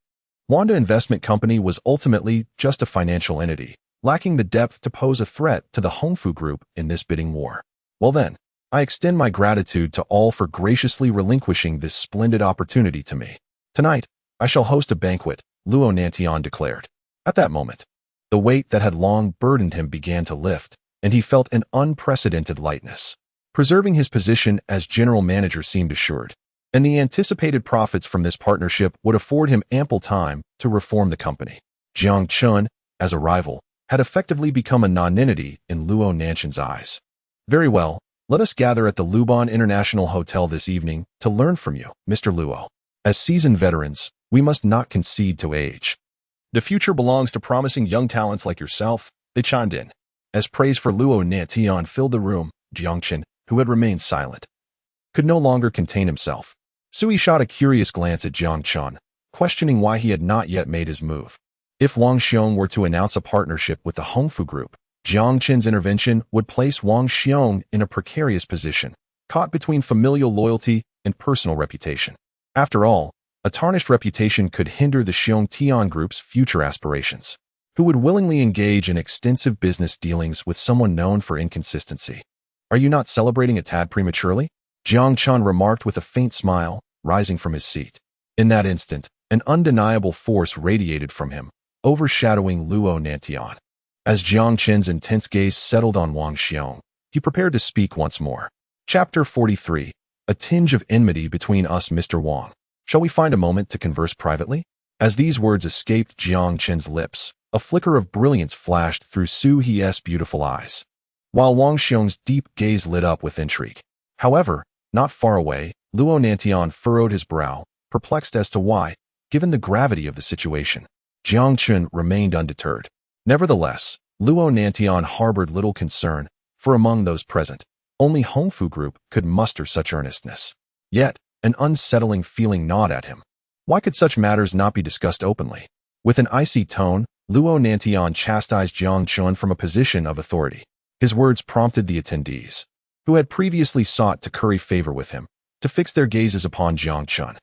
Wanda Investment Company was ultimately just a financial entity, lacking the depth to pose a threat to the Hongfu Group in this bidding war. Well then, I extend my gratitude to all for graciously relinquishing this splendid opportunity to me. Tonight, I shall host a banquet, Luo Nantian declared. At that moment, the weight that had long burdened him began to lift, and he felt an unprecedented lightness. Preserving his position as general manager seemed assured, and the anticipated profits from this partnership would afford him ample time to reform the company. Jiang Chen, as a rival, had effectively become a nonentity in Luo Nanshan's eyes. Very well, let us gather at the Luban International Hotel this evening to learn from you, Mr. Luo. As seasoned veterans, we must not concede to age. The future belongs to promising young talents like yourself, they chimed in. As praise for Luo Nantian filled the room, Jiang Chen, who had remained silent, could no longer contain himself. Sui shot a curious glance at Jiang Chen, questioning why he had not yet made his move. If Wang Xiong were to announce a partnership with the Hongfu Group, Jiang Chen's intervention would place Wang Xiong in a precarious position, caught between familial loyalty and personal reputation. After all, a tarnished reputation could hinder the Xiongtian Group's future aspirations. Who would willingly engage in extensive business dealings with someone known for inconsistency? Are you not celebrating a tad prematurely? Jiang Chen remarked with a faint smile, rising from his seat. In that instant, an undeniable force radiated from him, overshadowing Luo Nantian. As Jiang Chen's intense gaze settled on Wang Xiong, he prepared to speak once more. Chapter 43. A tinge of enmity between us, Mr. Wang. Shall we find a moment to converse privately? As these words escaped Jiang Chen's lips, a flicker of brilliance flashed through Su He's beautiful eyes, while Wang Xiong's deep gaze lit up with intrigue. However, not far away, Luo Nantian furrowed his brow, perplexed as to why, given the gravity of the situation, Jiang Chen remained undeterred. Nevertheless, Luo Nantian harbored little concern, for among those present, only Hongfu Group could muster such earnestness. Yet, an unsettling feeling gnawed at him. Why could such matters not be discussed openly? With an icy tone, Luo Nantian chastised Jiang Chen from a position of authority. His words prompted the attendees, who had previously sought to curry favor with him, to fix their gazes upon Jiang Chen.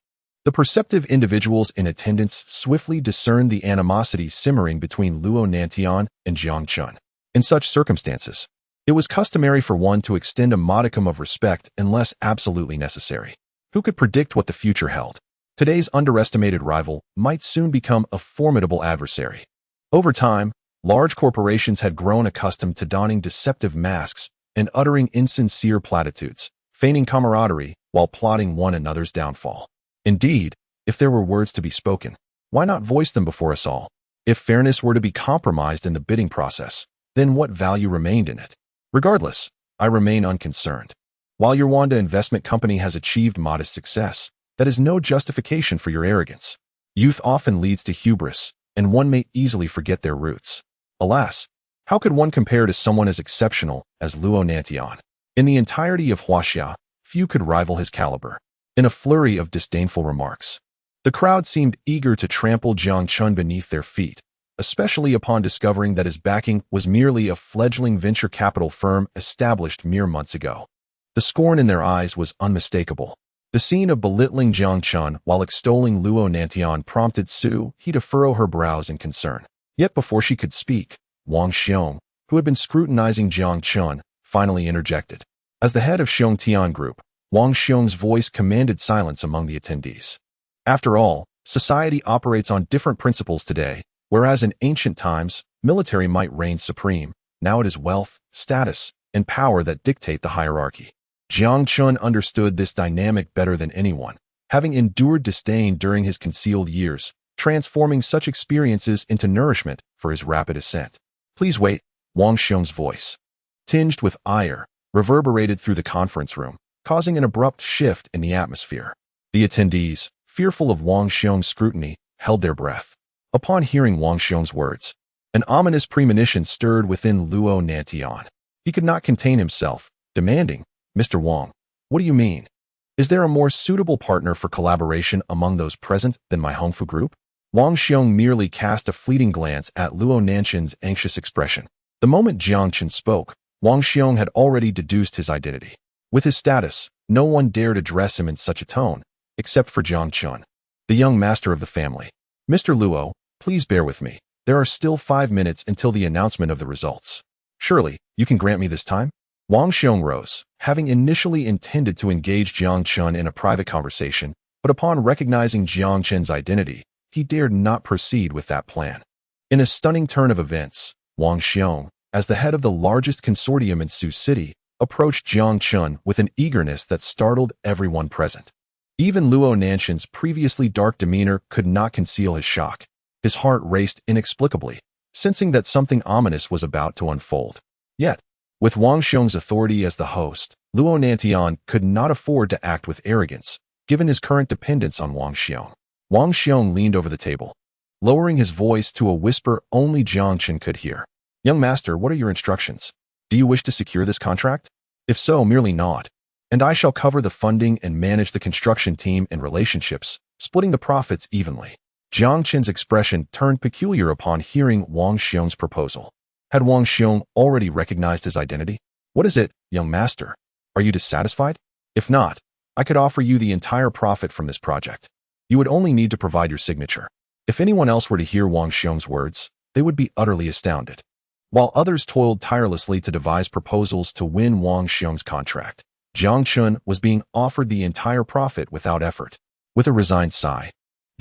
The perceptive individuals in attendance swiftly discerned the animosity simmering between Luo Nantian and Jiang Chen. In such circumstances, it was customary for one to extend a modicum of respect unless absolutely necessary. Who could predict what the future held? Today's underestimated rival might soon become a formidable adversary. Over time, large corporations had grown accustomed to donning deceptive masks and uttering insincere platitudes, feigning camaraderie while plotting one another's downfall. Indeed, if there were words to be spoken, why not voice them before us all? If fairness were to be compromised in the bidding process, then what value remained in it? Regardless, I remain unconcerned. While your Wanda investment company has achieved modest success, that is no justification for your arrogance. Youth often leads to hubris, and one may easily forget their roots. Alas, how could one compare to someone as exceptional as Luo Nantian? In the entirety of Huaxia, few could rival his caliber. In a flurry of disdainful remarks, the crowd seemed eager to trample Jiang Chen beneath their feet, especially upon discovering that his backing was merely a fledgling venture capital firm established mere months ago. The scorn in their eyes was unmistakable. The scene of belittling Jiang Chen while extolling Luo Nantian prompted Su He to furrow her brows in concern. Yet before she could speak, Wang Xiong, who had been scrutinizing Jiang Chen, finally interjected. As the head of Xiongtian Group, Wang Xiong's voice commanded silence among the attendees. After all, society operates on different principles today, whereas in ancient times, military might reign supreme. Now it is wealth, status, and power that dictate the hierarchy. Jiang Chen understood this dynamic better than anyone, having endured disdain during his concealed years, transforming such experiences into nourishment for his rapid ascent. Please wait, Wang Xiong's voice, tinged with ire, reverberated through the conference room, causing an abrupt shift in the atmosphere. The attendees, fearful of Wang Xiong's scrutiny, held their breath. Upon hearing Wang Xiong's words, an ominous premonition stirred within Luo Nantian. He could not contain himself, demanding, Mr. Wang, what do you mean? Is there a more suitable partner for collaboration among those present than my Hongfu Group? Wang Xiong merely cast a fleeting glance at Luo Nantian's anxious expression. The moment Jiang Chen spoke, Wang Xiong had already deduced his identity. With his status, no one dared address him in such a tone, except for Jiang Chen, the young master of the family. Mr. Luo, please bear with me. There are still 5 minutes until the announcement of the results. Surely, you can grant me this time? Wang Xiong rose, having initially intended to engage Jiang Chen in a private conversation, but upon recognizing Jiang Chen's identity, he dared not proceed with that plan. In a stunning turn of events, Wang Xiong, as the head of the largest consortium in Sioux City, approached Jiang Chen with an eagerness that startled everyone present. Even Luo Nantian's previously dark demeanor could not conceal his shock. His heart raced inexplicably, sensing that something ominous was about to unfold. Yet, with Wang Xiong's authority as the host, Luo Nantian could not afford to act with arrogance, given his current dependence on Wang Xiong. Wang Xiong leaned over the table, lowering his voice to a whisper only Jiang Chen could hear. Young master, what are your instructions? Do you wish to secure this contract? If so, merely nod, and I shall cover the funding and manage the construction team and relationships, splitting the profits evenly. Jiang Chen's expression turned peculiar upon hearing Wang Xiong's proposal. Had Wang Xiong already recognized his identity? What is it, young master? Are you dissatisfied? If not, I could offer you the entire profit from this project. You would only need to provide your signature. If anyone else were to hear Wang Xiong's words, they would be utterly astounded. While others toiled tirelessly to devise proposals to win Wang Xiong's contract, Jiang Chen was being offered the entire profit without effort. With a resigned sigh,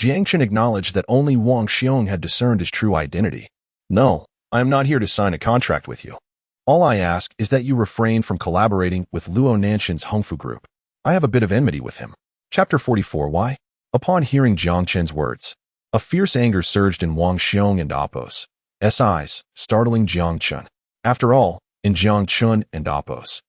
Jiang Chen acknowledged that only Wang Xiong had discerned his true identity. No, I am not here to sign a contract with you. All I ask is that you refrain from collaborating with Luo Nanshan's Hongfu group. I have a bit of enmity with him. Chapter 44. Why? Upon hearing Jiang Chen's words, a fierce anger surged in Wang Xiong and Appo's eyes, startling Jiang Chen. After all, in Jiang Chen and Appo's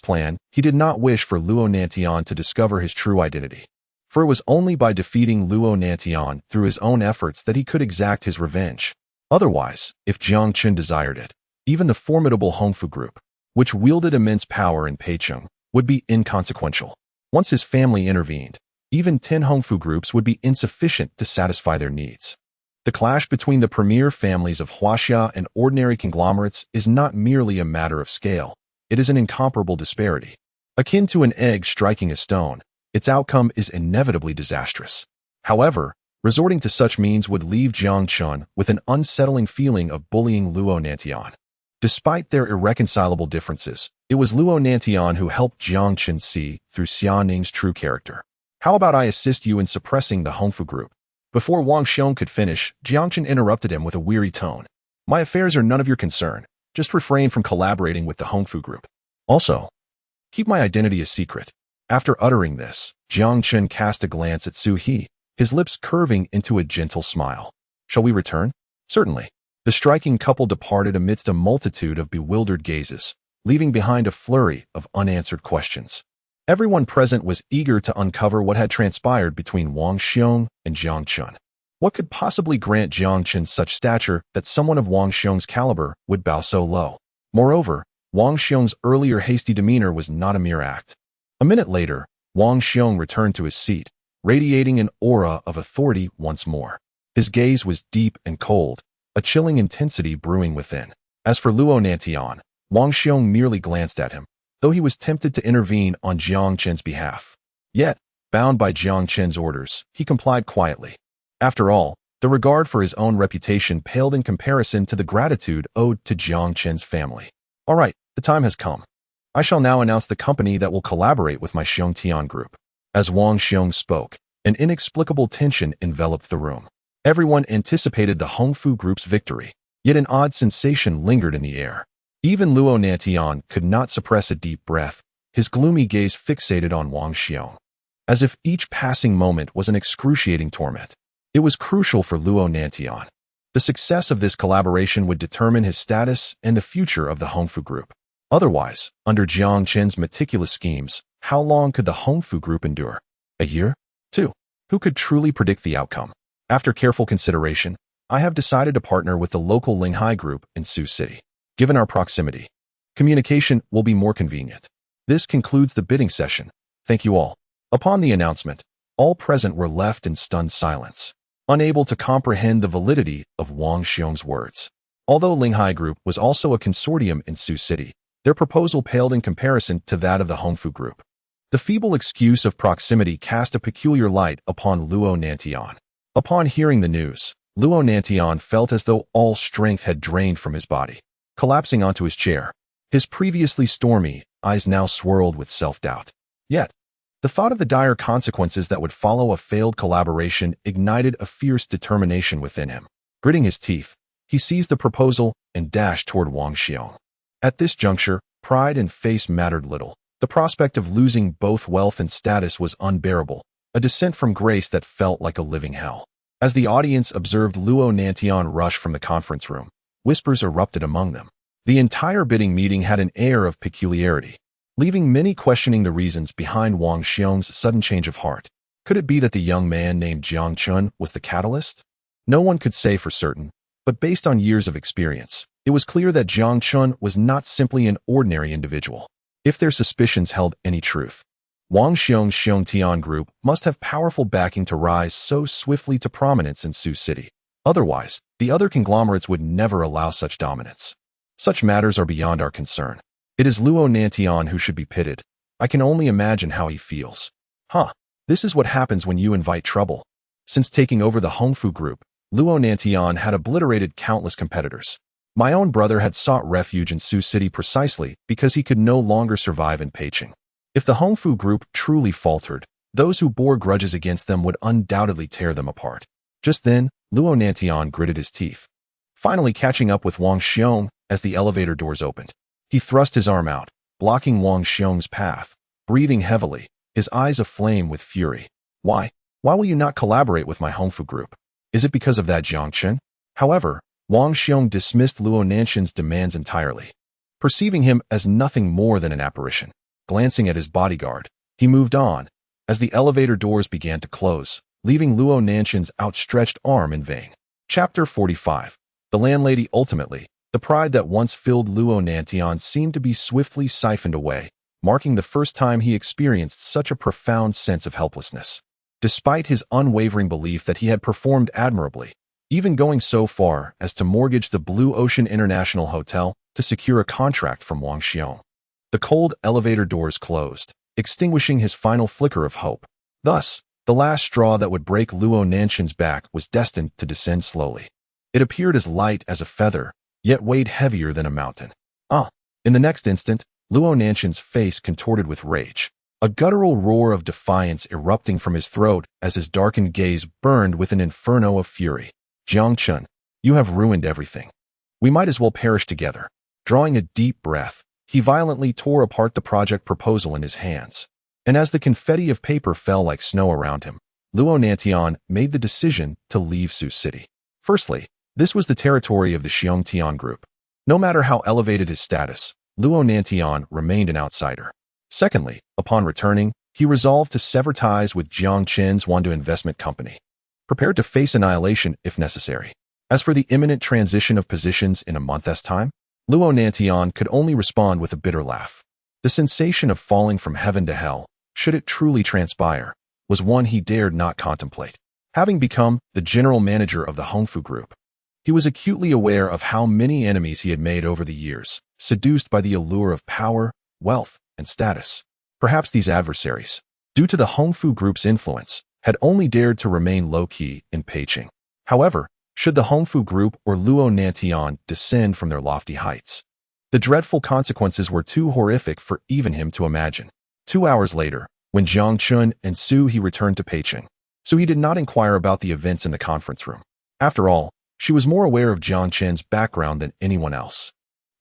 plan, he did not wish for Luo Nantian to discover his true identity. For it was only by defeating Luo Nantian through his own efforts that he could exact his revenge. Otherwise, if Jiang Chen desired it, even the formidable Hongfu group, which wielded immense power in Peicheng, would be inconsequential. Once his family intervened, even 10 Hongfu groups would be insufficient to satisfy their needs. The clash between the premier families of Huaxia and ordinary conglomerates is not merely a matter of scale. It is an incomparable disparity. Akin to an egg striking a stone, its outcome is inevitably disastrous. However, resorting to such means would leave Jiang Chen with an unsettling feeling of bullying Luo Nantian. Despite their irreconcilable differences, it was Luo Nantian who helped Jiang Chen see through Xia Ning's true character. How about I assist you in suppressing the Hongfu group? Before Wang Xiong could finish, Jiang Chen interrupted him with a weary tone. My affairs are none of your concern. Just refrain from collaborating with the Hongfu group. Also, keep my identity a secret. After uttering this, Jiang Chen cast a glance at Su He, his lips curving into a gentle smile. Shall we return? Certainly. The striking couple departed amidst a multitude of bewildered gazes, leaving behind a flurry of unanswered questions. Everyone present was eager to uncover what had transpired between Wang Xiong and Jiang Chen. What could possibly grant Jiang Chen such stature that someone of Wang Xiong's caliber would bow so low? Moreover, Wang Xiong's earlier hasty demeanor was not a mere act. A minute later, Wang Xiong returned to his seat, radiating an aura of authority once more. His gaze was deep and cold, a chilling intensity brewing within. As for Luo Nantian, Wang Xiong merely glanced at him, though he was tempted to intervene on Jiang Chen's behalf. Yet, bound by Jiang Chen's orders, he complied quietly. After all, the regard for his own reputation paled in comparison to the gratitude owed to Jiang Chen's family. All right, the time has come. I shall now announce the company that will collaborate with my Xiongtian group. As Wang Xiong spoke, an inexplicable tension enveloped the room. Everyone anticipated the Hongfu group's victory, yet an odd sensation lingered in the air. Even Luo Nantian could not suppress a deep breath, his gloomy gaze fixated on Wang Xiong, as if each passing moment was an excruciating torment. It was crucial for Luo Nantian. The success of this collaboration would determine his status and the future of the Hongfu group. Otherwise, under Jiang Chen's meticulous schemes, how long could the Hongfu group endure? A year? 2. Who could truly predict the outcome? After careful consideration, I have decided to partner with the local Linghai group in Sioux City. Given our proximity, communication will be more convenient. This concludes the bidding session. Thank you all. Upon the announcement, all present were left in stunned silence, unable to comprehend the validity of Wang Xiong's words. Although Linghai Group was also a consortium in Sioux City, their proposal paled in comparison to that of the Hongfu Group. The feeble excuse of proximity cast a peculiar light upon Luo Nantian. Upon hearing the news, Luo Nantian felt as though all strength had drained from his body. Collapsing onto his chair, his previously stormy eyes now swirled with self-doubt. Yet, the thought of the dire consequences that would follow a failed collaboration ignited a fierce determination within him. Gritting his teeth, he seized the proposal and dashed toward Wang Xiong. At this juncture, pride and face mattered little. The prospect of losing both wealth and status was unbearable, a descent from grace that felt like a living hell. As the audience observed Luo Nantian rush from the conference room, whispers erupted among them. The entire bidding meeting had an air of peculiarity, leaving many questioning the reasons behind Wang Xiong's sudden change of heart. Could it be that the young man named Jiang Chen was the catalyst? No one could say for certain, but based on years of experience, it was clear that Jiang Chen was not simply an ordinary individual. If their suspicions held any truth, Wang Xiong's Xiongtian group must have powerful backing to rise so swiftly to prominence in Sioux City. Otherwise, the other conglomerates would never allow such dominance. Such matters are beyond our concern. It is Luo Nantian who should be pitted. I can only imagine how he feels. Huh. This is what happens when you invite trouble. Since taking over the Hongfu Group, Luo Nantian had obliterated countless competitors. My own brother had sought refuge in Sioux City precisely because he could no longer survive in Peicheng. If the Hongfu Group truly faltered, those who bore grudges against them would undoubtedly tear them apart. Just then, Luo Nantian gritted his teeth. Finally catching up with Wang Xiong as the elevator doors opened. He thrust his arm out, blocking Wang Xiong's path, breathing heavily, his eyes aflame with fury. Why? Why will you not collaborate with my Hongfu Group? Is it because of that Jiang Chen? However, Wang Xiong dismissed Luo Nantian's demands entirely, perceiving him as nothing more than an apparition. Glancing at his bodyguard, he moved on, as the elevator doors began to close, leaving Luo Nantian's outstretched arm in vain. Chapter 45. The landlady. Ultimately, the pride that once filled Luo Nantian seemed to be swiftly siphoned away, marking the first time he experienced such a profound sense of helplessness. Despite his unwavering belief that he had performed admirably, even going so far as to mortgage the Blue Ocean International Hotel to secure a contract from Wang Xiong. The cold elevator doors closed, extinguishing his final flicker of hope. Thus, the last straw that would break Luo Nantian's back was destined to descend slowly. It appeared as light as a feather, yet weighed heavier than a mountain. In the next instant, Luo Nantian's face contorted with rage, a guttural roar of defiance erupting from his throat as his darkened gaze burned with an inferno of fury. Jiang Chen, you have ruined everything. We might as well perish together. Drawing a deep breath, he violently tore apart the project proposal in his hands. And as the confetti of paper fell like snow around him, Luo Nantian made the decision to leave Sioux City. Firstly, this was the territory of the Xiongtian Group. No matter how elevated his status, Luo Nantian remained an outsider. Secondly, upon returning, he resolved to sever ties with Jiang Chen's Wanda investment company, prepared to face annihilation if necessary. As for the imminent transition of positions in a month's time, Luo Nantian could only respond with a bitter laugh. The sensation of falling from heaven to hell, should it truly transpire, was one he dared not contemplate. Having become the general manager of the Hongfu Group, he was acutely aware of how many enemies he had made over the years, seduced by the allure of power, wealth, and status. Perhaps these adversaries, due to the Hongfu Group's influence, had only dared to remain low-key in Peicheng. However, should the Hongfu Group or Luo Nantian descend from their lofty heights, the dreadful consequences were too horrific for even him to imagine. 2 hours later, when Jiang Chen and Su He returned to Peicheng, Su He did not inquire about the events in the conference room. After all, she was more aware of Jiang Chen's background than anyone else.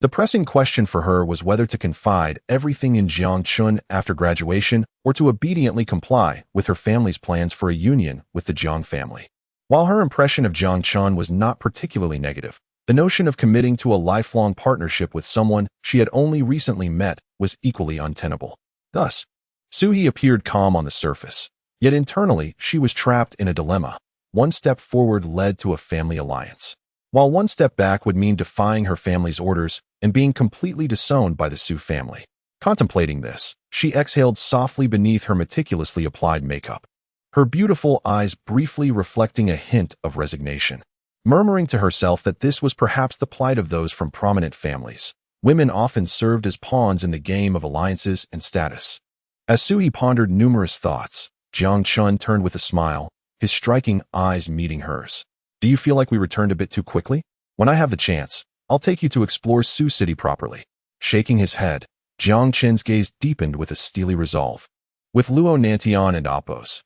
The pressing question for her was whether to confide everything in Jiang Chen after graduation or to obediently comply with her family's plans for a union with the Jiang family. While her impression of Jiang Chen was not particularly negative, the notion of committing to a lifelong partnership with someone she had only recently met was equally untenable. Thus, Su He appeared calm on the surface, yet internally she was trapped in a dilemma. One step forward led to a family alliance, while one step back would mean defying her family's orders and being completely disowned by the Su family. Contemplating this, she exhaled softly beneath her meticulously applied makeup, her beautiful eyes briefly reflecting a hint of resignation. Murmuring to herself that this was perhaps the plight of those from prominent families, women often served as pawns in the game of alliances and status. As Su He pondered numerous thoughts, Jiang Chen turned with a smile, his striking eyes meeting hers. Do you feel like we returned a bit too quickly? When I have the chance, I'll take you to explore Sioux City properly. Shaking his head, Jiang Chen's gaze deepened with a steely resolve. With Luo Nantian and Appo's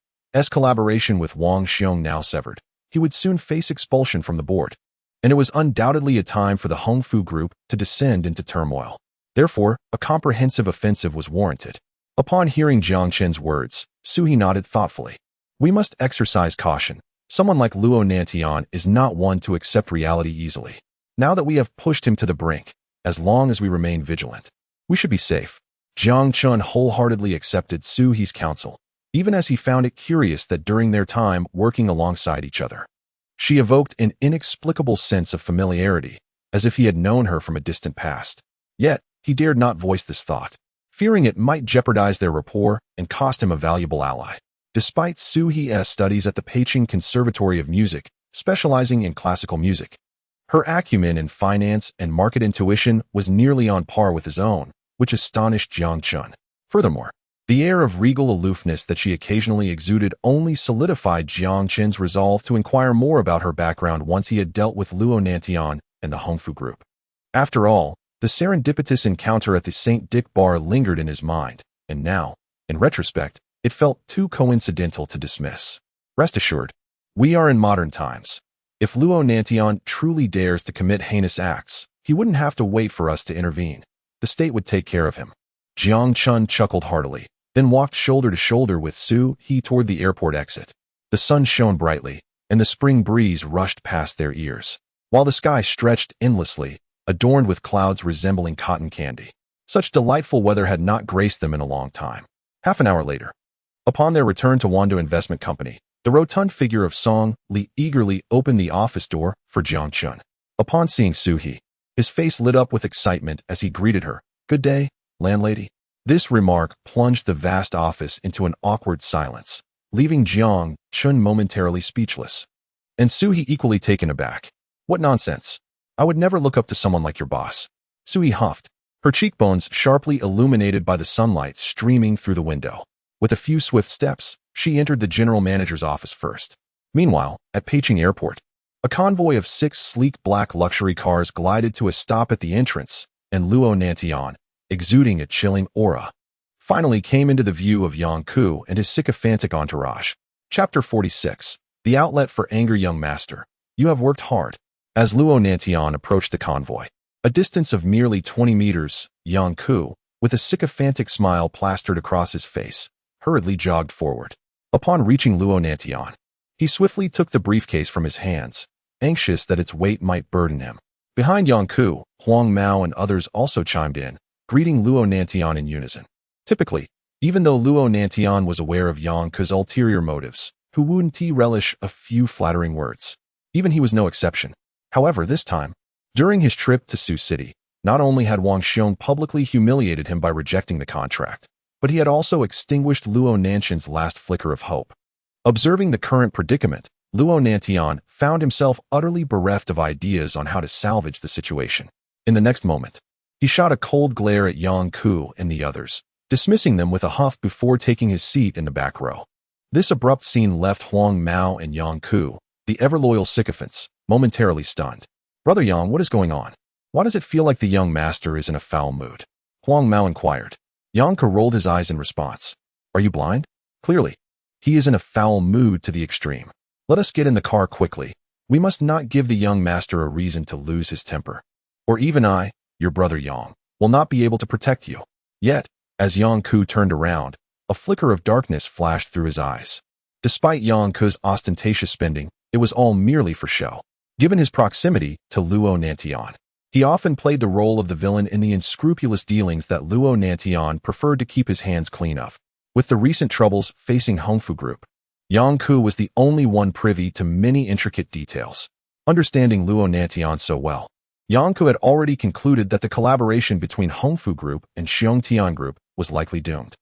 collaboration with Wang Xiong now severed, he would soon face expulsion from the board, and it was undoubtedly a time for the Hongfu Group to descend into turmoil. Therefore, a comprehensive offensive was warranted. Upon hearing Jiang Chen's words, Su He nodded thoughtfully. We must exercise caution. Someone like Luo Nantian is not one to accept reality easily. Now that we have pushed him to the brink, as long as we remain vigilant, we should be safe. Jiang Chen wholeheartedly accepted Su He's counsel, even as he found it curious that during their time working alongside each other, she evoked an inexplicable sense of familiarity, as if he had known her from a distant past. Yet, he dared not voice this thought, fearing it might jeopardize their rapport and cost him a valuable ally. Despite Su He's studies at the Peicheng Conservatory of Music, specializing in classical music, her acumen in finance and market intuition was nearly on par with his own, which astonished Jiang Chen. Furthermore, The air of regal aloofness that she occasionally exuded only solidified Jiang Chen's resolve to inquire more about her background once he had dealt with Luo Nantian and the Hongfu group. After all, the serendipitous encounter at the St. Dick bar lingered in his mind, and now, in retrospect, it felt too coincidental to dismiss. Rest assured, we are in modern times. If Luo Nantian truly dares to commit heinous acts, he wouldn't have to wait for us to intervene. The state would take care of him. Jiang Chen chuckled heartily, then walked shoulder to shoulder with Su He toward the airport exit. The sun shone brightly, and the spring breeze rushed past their ears, while the sky stretched endlessly, adorned with clouds resembling cotton candy. Such delightful weather had not graced them in a long time. Half an hour later, upon their return to Wando Investment Company, the rotund figure of Song Li eagerly opened the office door for Jiang Chen. Upon seeing Su He, his face lit up with excitement as he greeted her. "Good day, landlady." This remark plunged the vast office into an awkward silence, leaving Jiang Chen momentarily speechless, and Su He equally taken aback. "What nonsense! I would never look up to someone like your boss." Su He huffed, her cheekbones sharply illuminated by the sunlight streaming through the window. With a few swift steps, she entered the general manager's office first. Meanwhile, at Peking Airport, a convoy of 6 sleek black luxury cars glided to a stop at the entrance, and Luo Nantian, exuding a chilling aura, finally came into the view of Yang Ku and his sycophantic entourage. Chapter 46. The Outlet for Anger. Young master, you have worked hard. As Luo Nantian approached the convoy, a distance of merely 20 meters, Yang Ku, with a sycophantic smile plastered across his face, hurriedly jogged forward. Upon reaching Luo Nantian, he swiftly took the briefcase from his hands, anxious that its weight might burden him. Behind Yang Ku, Huang Mao and others also chimed in, greeting Luo Nantian in unison. Typically, even though Luo Nantian was aware of Yang Ku's ulterior motives, who wouldn't relish a few flattering words. Even he was no exception. However, this time, during his trip to Sioux City, not only had Wang Xiong publicly humiliated him by rejecting the contract, but he had also extinguished Luo Nantian's last flicker of hope. Observing the current predicament, Luo Nantian found himself utterly bereft of ideas on how to salvage the situation. In the next moment, he shot a cold glare at Yang Ku and the others, dismissing them with a huff before taking his seat in the back row. This abrupt scene left Huang Mao and Yang Ku, the ever-loyal sycophants, momentarily stunned. "Brother Yang, what is going on? Why does it feel like the young master is in a foul mood?" Huang Mao inquired. Yang Ku rolled his eyes in response. "Are you blind? Clearly, he is in a foul mood to the extreme. Let us get in the car quickly. We must not give the young master a reason to lose his temper. Or even I, your brother Yang, will not be able to protect you." Yet, as Yang Ku turned around, a flicker of darkness flashed through his eyes. Despite Yang Ku's ostentatious spending, it was all merely for show. Given his proximity to Luo Nantian, he often played the role of the villain in the unscrupulous dealings that Luo Nantian preferred to keep his hands clean of. With the recent troubles facing Hongfu Group, Yang Ku was the only one privy to many intricate details. Understanding Luo Nantian so well, Yang Ku had already concluded that the collaboration between Hongfu Group and Xiongtian Group was likely doomed.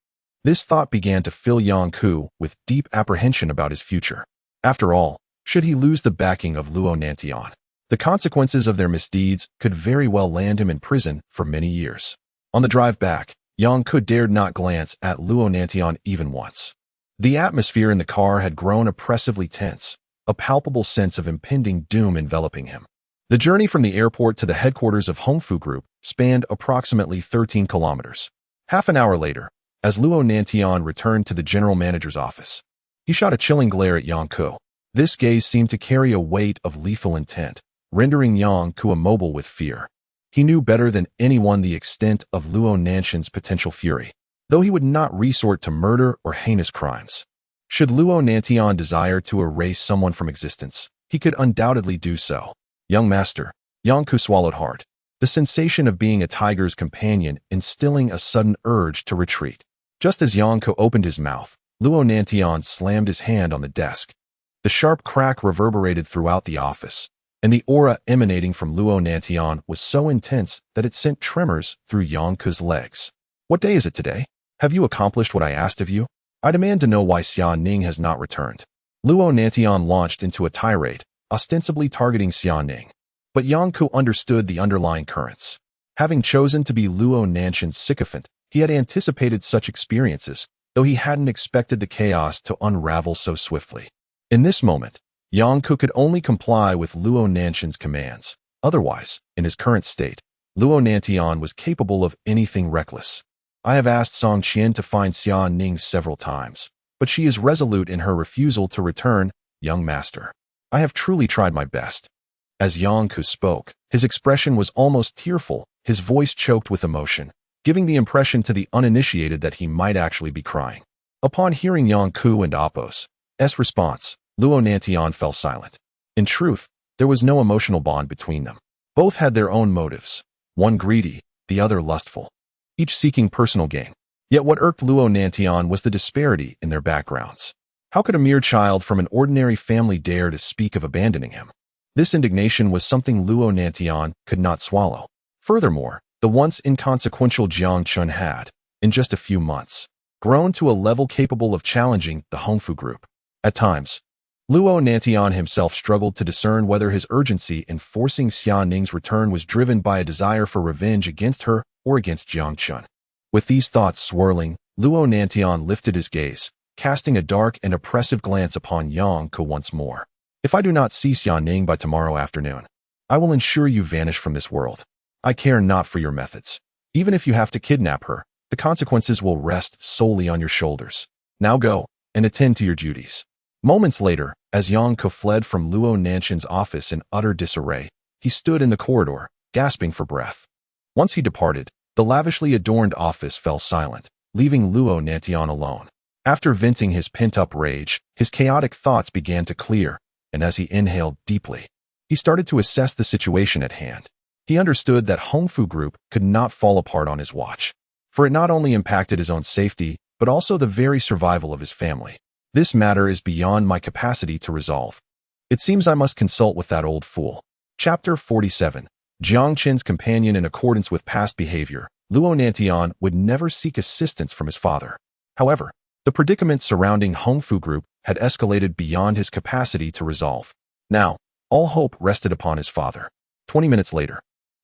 This thought began to fill Yang Ku with deep apprehension about his future. After all, should he lose the backing of Luo Nantian, the consequences of their misdeeds could very well land him in prison for many years. On the drive back, Yang Ku dared not glance at Luo Nantian even once. The atmosphere in the car had grown oppressively tense, a palpable sense of impending doom enveloping him. The journey from the airport to the headquarters of Hongfu Group spanned approximately 13 kilometers. Half an hour later, as Luo Nantian returned to the general manager's office, he shot a chilling glare at Yang Ku. This gaze seemed to carry a weight of lethal intent, rendering Yang Ku immobile with fear. He knew better than anyone the extent of Luo Nantian's potential fury, though he would not resort to murder or heinous crimes. Should Luo Nantian desire to erase someone from existence, he could undoubtedly do so. "Young master," Yang Ku swallowed hard, the sensation of being a tiger's companion instilling a sudden urge to retreat. Just as Yang Ku opened his mouth, Luo Nantian slammed his hand on the desk. The sharp crack reverberated throughout the office, and the aura emanating from Luo Nantian was so intense that it sent tremors through Yang Ku's legs. "What day is it today? Have you accomplished what I asked of you? I demand to know why Xia Ning has not returned." Luo Nantian launched into a tirade, ostensibly targeting Xia Ning. But Yang Ku understood the underlying currents. Having chosen to be Luo Nantian's sycophant, he had anticipated such experiences, though he hadn't expected the chaos to unravel so swiftly. In this moment, Yang Ku could only comply with Luo Nanshan's commands. Otherwise, in his current state, Luo Nantian was capable of anything reckless. I have asked Song Qian to find Xia Ning several times, but she is resolute in her refusal to return, young master. I have truly tried my best. As Yang Ku spoke, his expression was almost tearful, his voice choked with emotion, giving the impression to the uninitiated that he might actually be crying. Upon hearing Yang Ku and Apos' response, Luo Nantian fell silent. In truth, there was no emotional bond between them. Both had their own motives, one greedy, the other lustful, each seeking personal gain. Yet what irked Luo Nantian was the disparity in their backgrounds. How could a mere child from an ordinary family dare to speak of abandoning him? This indignation was something Luo Nantian could not swallow. Furthermore, the once inconsequential Jiang Chen had, in just a few months, grown to a level capable of challenging the Hongfu group. At times, Luo Nantian himself struggled to discern whether his urgency in forcing Xia Ning's return was driven by a desire for revenge against her or against Jiang Chen. With these thoughts swirling, Luo Nantian lifted his gaze, casting a dark and oppressive glance upon Yang Ku once more. If I do not see Xia Ning by tomorrow afternoon, I will ensure you vanish from this world. I care not for your methods. Even if you have to kidnap her, the consequences will rest solely on your shoulders. Now go, and attend to your duties. Moments later, as Yang Ku fled from Luo Nanshan's office in utter disarray, he stood in the corridor, gasping for breath. Once he departed, the lavishly adorned office fell silent, leaving Luo Nantian alone. After venting his pent-up rage, his chaotic thoughts began to clear, and as he inhaled deeply, he started to assess the situation at hand. He understood that Hongfu Group could not fall apart on his watch, for it not only impacted his own safety, but also the very survival of his family. This matter is beyond my capacity to resolve. It seems I must consult with that old fool. Chapter 47. Jiang Chen's companion. In accordance with past behavior, Luo Nantian would never seek assistance from his father. However, the predicament surrounding Hongfu Group had escalated beyond his capacity to resolve. Now, all hope rested upon his father. 20 minutes later,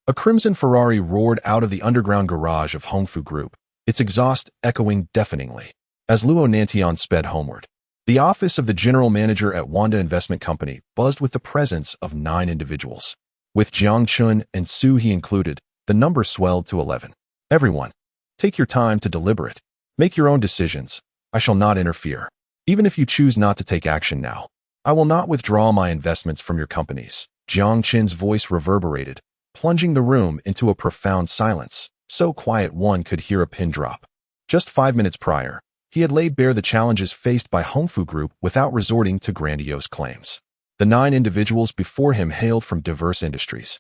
a crimson Ferrari roared out of the underground garage of Hongfu Group, its exhaust echoing deafeningly. As Luo Nantian sped homeward, the office of the general manager at Wanda Investment Company buzzed with the presence of 9 individuals. With Jiang Chen and Su He included, the number swelled to 11. Everyone, take your time to deliberate. Make your own decisions. I shall not interfere. Even if you choose not to take action now, I will not withdraw my investments from your companies. Jiang Chen's voice reverberated, plunging the room into a profound silence, so quiet one could hear a pin drop. Just 5 minutes prior, he had laid bare the challenges faced by Hongfu Group without resorting to grandiose claims. The 9 individuals before him hailed from diverse industries,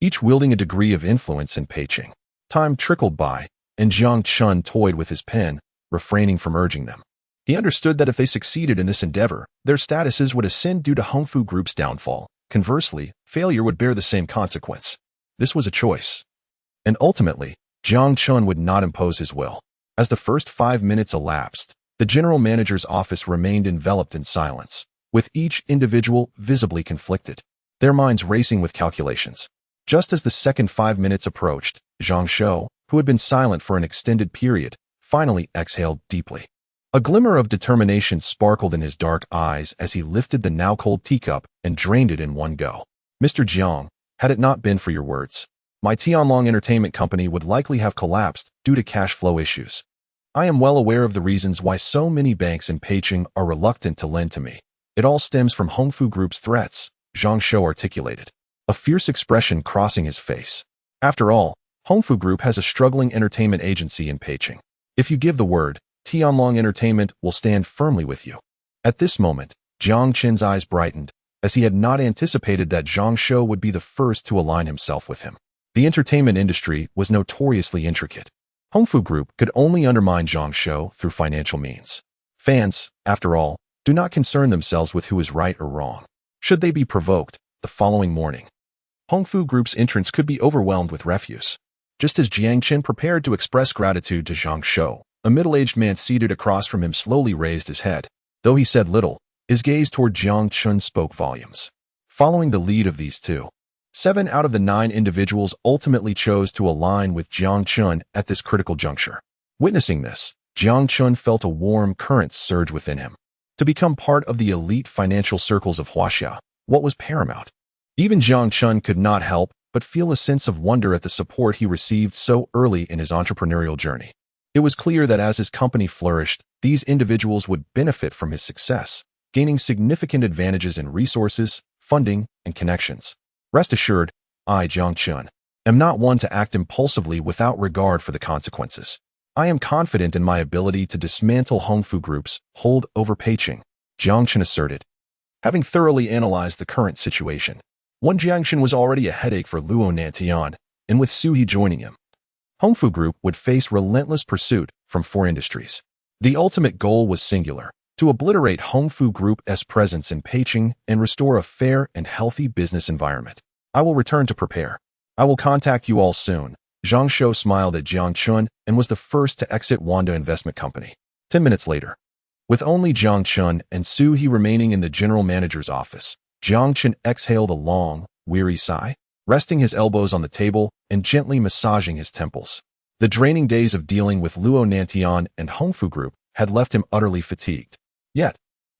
each wielding a degree of influence in Peicing. Time trickled by, and Jiang Chen toyed with his pen, refraining from urging them. He understood that if they succeeded in this endeavor, their statuses would ascend due to Hongfu Group's downfall. Conversely, failure would bear the same consequence. This was a choice. And ultimately, Jiang Chen would not impose his will. As the first 5 minutes elapsed, the general manager's office remained enveloped in silence, with each individual visibly conflicted, their minds racing with calculations. Just as the second 5 minutes approached, Zhang Shou, who had been silent for an extended period, finally exhaled deeply. A glimmer of determination sparkled in his dark eyes as he lifted the now-cold teacup and drained it in one go. Mr. Jiang, had it not been for your words, my Tianlong Entertainment Company would likely have collapsed due to cash flow issues. I am well aware of the reasons why so many banks in Peicing are reluctant to lend to me. It all stems from Hongfu Group's threats, Zhang Shou articulated, a fierce expression crossing his face. After all, Hongfu Group has a struggling entertainment agency in Peicing. If you give the word, Tianlong Entertainment will stand firmly with you. At this moment, Jiang Chen's eyes brightened, as he had not anticipated that Zhang Shou would be the first to align himself with him. The entertainment industry was notoriously intricate. Hongfu Group could only undermine Zhang Shou through financial means. Fans, after all, do not concern themselves with who is right or wrong. Should they be provoked, the following morning, Hongfu Group's entrance could be overwhelmed with refuse. Just as Jiang Chen prepared to express gratitude to Zhang Shou, a middle-aged man seated across from him slowly raised his head. Though he said little, his gaze toward Jiang Chen spoke volumes. Following the lead of these two, 7 out of the 9 individuals ultimately chose to align with Jiang Chen at this critical juncture. Witnessing this, Jiang Chen felt a warm current surge within him. To become part of the elite financial circles of Huaxia, what was paramount? Even Jiang Chen could not help but feel a sense of wonder at the support he received so early in his entrepreneurial journey. It was clear that as his company flourished, these individuals would benefit from his success, gaining significant advantages in resources, funding, and connections. Rest assured, I, Jiang Chen, am not one to act impulsively without regard for the consequences. I am confident in my ability to dismantle Hongfu Group's hold over Peiqing, Jiang Chen asserted. Having thoroughly analyzed the current situation, Jiang Chen was already a headache for Luo Nantian, and with Su He joining him, Hongfu Group would face relentless pursuit from four industries. The ultimate goal was singular: to obliterate Hongfu Group's presence in Peiqing and restore a fair and healthy business environment. I will return to prepare. I will contact you all soon. Zhang Shou smiled at Jiang Chen and was the first to exit Wanda Investment Company. 10 minutes later, with only Jiang Chen and Su He remaining in the general manager's office, Jiang Chen exhaled a long, weary sigh, resting his elbows on the table and gently massaging his temples. The draining days of dealing with Luo Nantian and Hongfu Group had left him utterly fatigued. Yet,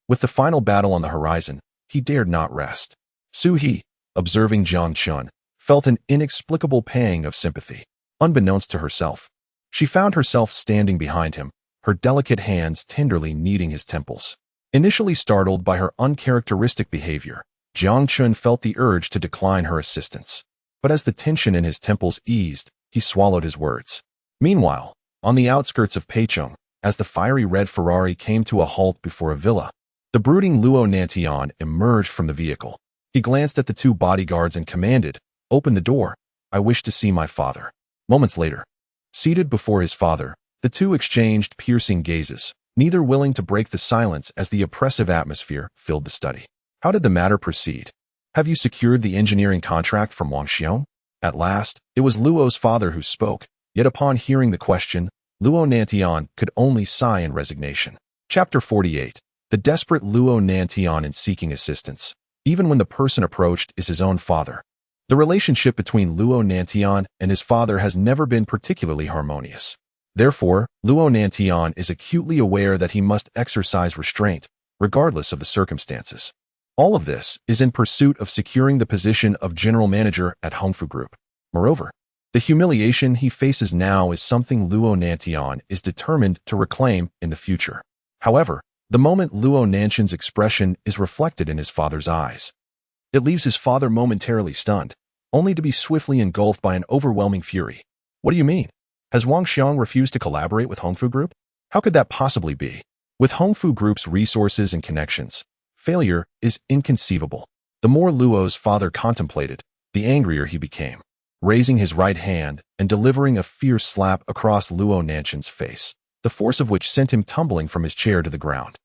with the final battle on the horizon, he dared not rest. Su He, observing Jiang Chen, felt an inexplicable pang of sympathy. Unbeknownst to herself, she found herself standing behind him, her delicate hands tenderly kneading his temples. Initially startled by her uncharacteristic behavior, Jiang Chen felt the urge to decline her assistance. But as the tension in his temples eased, he swallowed his words. Meanwhile, on the outskirts of Peiqing, as the fiery red Ferrari came to a halt before a villa, the brooding Luo Nantian emerged from the vehicle. He glanced at the two bodyguards and commanded, "Open the door. I wish to see my father." Moments later, seated before his father, the two exchanged piercing gazes, neither willing to break the silence as the oppressive atmosphere filled the study. How did the matter proceed? Have you secured the engineering contract from Wang Xiong? At last, it was Luo's father who spoke, yet upon hearing the question, Luo Nantian could only sigh in resignation. Chapter 48. The desperate Luo Nantian in seeking assistance, even when the person approached is his own father. The relationship between Luo Nantian and his father has never been particularly harmonious. Therefore, Luo Nantian is acutely aware that he must exercise restraint, regardless of the circumstances. All of this is in pursuit of securing the position of general manager at Hongfu Group. Moreover, the humiliation he faces now is something Luo Nantian is determined to reclaim in the future. However, the moment Luo Nantian's expression is reflected in his father's eyes, it leaves his father momentarily stunned, only to be swiftly engulfed by an overwhelming fury. What do you mean? Has Wang Xiong refused to collaborate with Hongfu Group? How could that possibly be? With Hongfu Group's resources and connections, failure is inconceivable. The more Luo's father contemplated, the angrier he became, raising his right hand and delivering a fierce slap across Luo Nantian's face, the force of which sent him tumbling from his chair to the ground.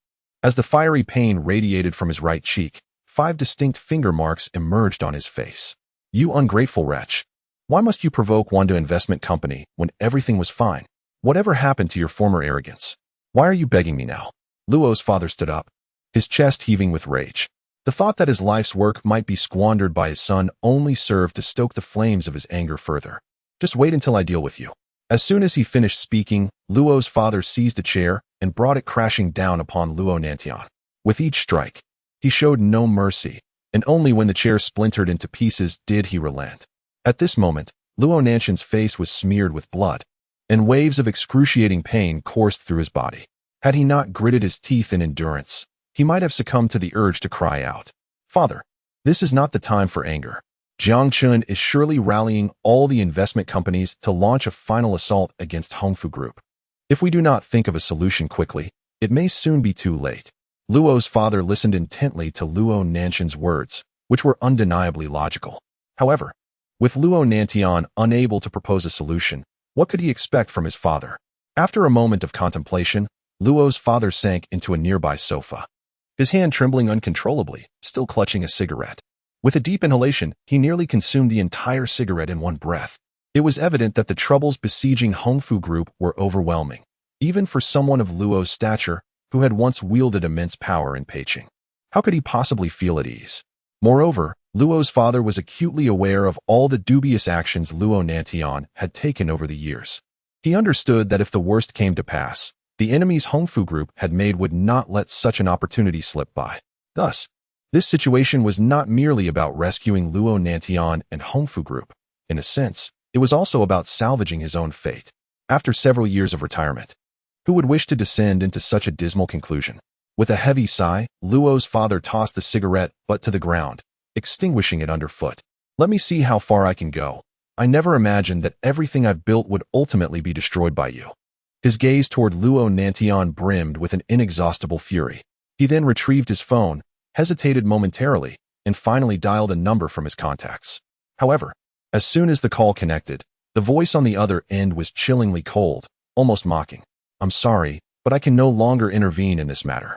As the fiery pain radiated from his right cheek, 5 distinct finger marks emerged on his face. You ungrateful wretch. Why must you provoke Wanda Investment Company when everything was fine? Whatever happened to your former arrogance? Why are you begging me now? Luo's father stood up, his chest heaving with rage. The thought that his life's work might be squandered by his son only served to stoke the flames of his anger further. Just wait until I deal with you. As soon as he finished speaking, Luo's father seized a chair and brought it crashing down upon Luo Nantian. With each strike, he showed no mercy, and only when the chair splintered into pieces did he relent. At this moment, Luo Nantian's face was smeared with blood, and waves of excruciating pain coursed through his body. Had he not gritted his teeth in endurance, he might have succumbed to the urge to cry out, "Father, this is not the time for anger." Jiang Chen is surely rallying all the investment companies to launch a final assault against Hongfu Group. If we do not think of a solution quickly, it may soon be too late. Luo's father listened intently to Luo Nantian's words, which were undeniably logical. However, with Luo Nantian unable to propose a solution, what could he expect from his father? After a moment of contemplation, Luo's father sank into a nearby sofa, his hand trembling uncontrollably, still clutching a cigarette. With a deep inhalation, he nearly consumed the entire cigarette in one breath. It was evident that the troubles besieging Hongfu Group were overwhelming, even for someone of Luo's stature who had once wielded immense power in Peiqing. How could he possibly feel at ease? Moreover, Luo's father was acutely aware of all the dubious actions Luo Nantian had taken over the years. He understood that if the worst came to pass, the enemies Hongfu Group had made would not let such an opportunity slip by. Thus, this situation was not merely about rescuing Luo Nantian and Hongfu Group. In a sense, it was also about salvaging his own fate. After several years of retirement, who would wish to descend into such a dismal conclusion? With a heavy sigh, Luo's father tossed the cigarette butt to the ground, extinguishing it underfoot. Let me see how far I can go. I never imagined that everything I've built would ultimately be destroyed by you. His gaze toward Luo Nantian brimmed with an inexhaustible fury. He then retrieved his phone, hesitated momentarily, and finally dialed a number from his contacts. However, as soon as the call connected, the voice on the other end was chillingly cold, almost mocking. I'm sorry, but I can no longer intervene in this matter.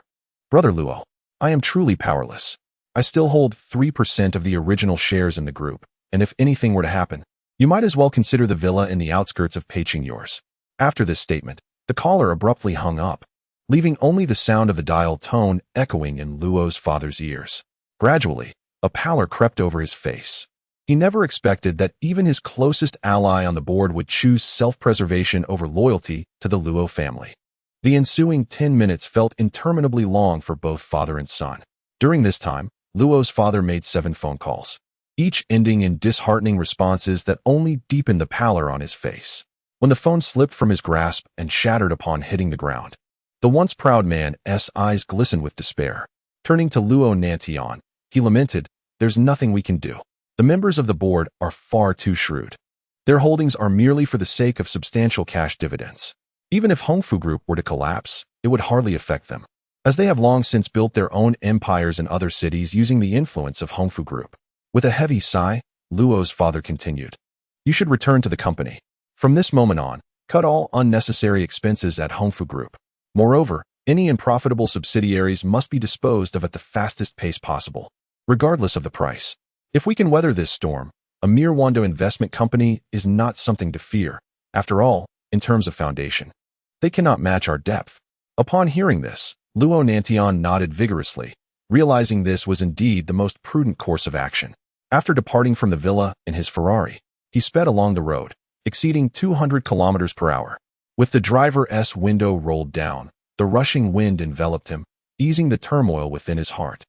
Brother Luo, I am truly powerless. I still hold 3% of the original shares in the group, and if anything were to happen, you might as well consider the villa in the outskirts of Peking yours. After this statement, the caller abruptly hung up, leaving only the sound of the dial tone echoing in Luo's father's ears. Gradually, a pallor crept over his face. He never expected that even his closest ally on the board would choose self-preservation over loyalty to the Luo family. The ensuing 10 minutes felt interminably long for both father and son. During this time, Luo's father made 7 phone calls, each ending in disheartening responses that only deepened the pallor on his face. When the phone slipped from his grasp and shattered upon hitting the ground, the once proud man's eyes glistened with despair. Turning to Luo Nantian, he lamented, "There's nothing we can do. The members of the board are far too shrewd. Their holdings are merely for the sake of substantial cash dividends. Even if Hongfu Group were to collapse, it would hardly affect them, as they have long since built their own empires in other cities using the influence of Hongfu Group." With a heavy sigh, Luo's father continued, "You should return to the company. From this moment on, cut all unnecessary expenses at Hongfu Group. Moreover, any unprofitable subsidiaries must be disposed of at the fastest pace possible, regardless of the price. If we can weather this storm, a mere Wando investment company is not something to fear. After all, in terms of foundation, they cannot match our depth." Upon hearing this, Luo Nantian nodded vigorously, realizing this was indeed the most prudent course of action. After departing from the villa in his Ferrari, he sped along the road, exceeding 200 kilometers per hour. With the driver's window rolled down, the rushing wind enveloped him, easing the turmoil within his heart.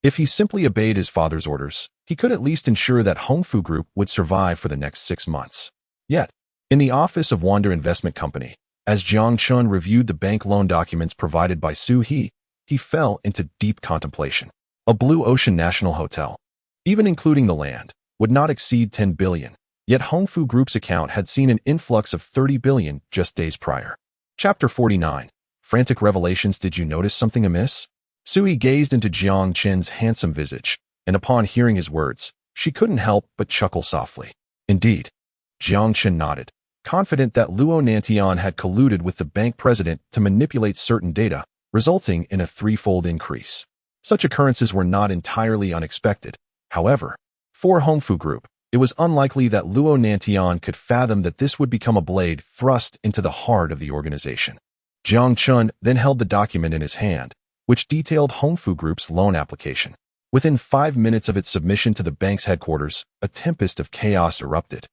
If he simply obeyed his father's orders, he could at least ensure that Hongfu Group would survive for the next 6 months. Yet, in the office of Wanda Investment Company, as Jiang Chen reviewed the bank loan documents provided by Su He, he fell into deep contemplation. A Blue Ocean National Hotel, even including the land, would not exceed 10 billion. Yet Hongfu Group's account had seen an influx of 30 billion just days prior. Chapter 49. Frantic Revelations. Did you notice something amiss? Sui gazed into Jiang Chen's handsome visage, and upon hearing his words, she couldn't help but chuckle softly. Indeed. Jiang Chen nodded, confident that Luo Nantian had colluded with the bank president to manipulate certain data, resulting in a 3-fold increase. Such occurrences were not entirely unexpected. However, for Hongfu Group, it was unlikely that Luo Nantian could fathom that this would become a blade thrust into the heart of the organization. Jiang Chen then held the document in his hand, which detailed Hongfu Group's loan application. Within 5 minutes of its submission to the bank's headquarters, a tempest of chaos erupted,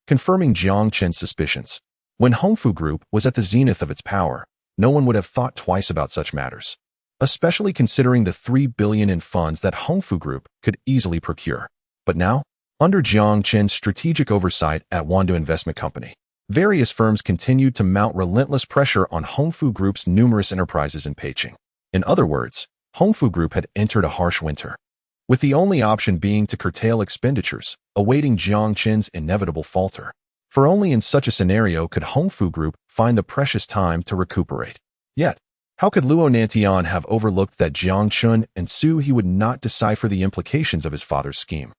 confirming Jiang Chen's suspicions. When Hongfu Group was at the zenith of its power, no one would have thought twice about such matters, especially considering the 3 billion in funds that Hongfu Group could easily procure. But now, under Jiang Chen's strategic oversight at Wando Investment Company, various firms continued to mount relentless pressure on Hongfu Group's numerous enterprises in Peking. In other words, Hongfu Group had entered a harsh winter, with the only option being to curtail expenditures, awaiting Jiang Chen's inevitable falter. For only in such a scenario could Hongfu Group find the precious time to recuperate. Yet, how could Luo Nantian have overlooked that Jiang Chen and Su He would not decipher the implications of his father's scheme?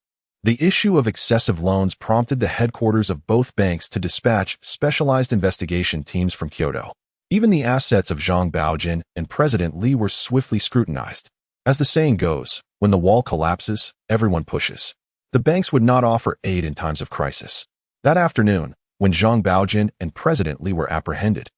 The issue of excessive loans prompted the headquarters of both banks to dispatch specialized investigation teams from Kyoto. Even the assets of Zhang Baojin and President Li were swiftly scrutinized. As the saying goes, when the wall collapses, everyone pushes. The banks would not offer aid in times of crisis. That afternoon, when Zhang Baojin and President Li were apprehended,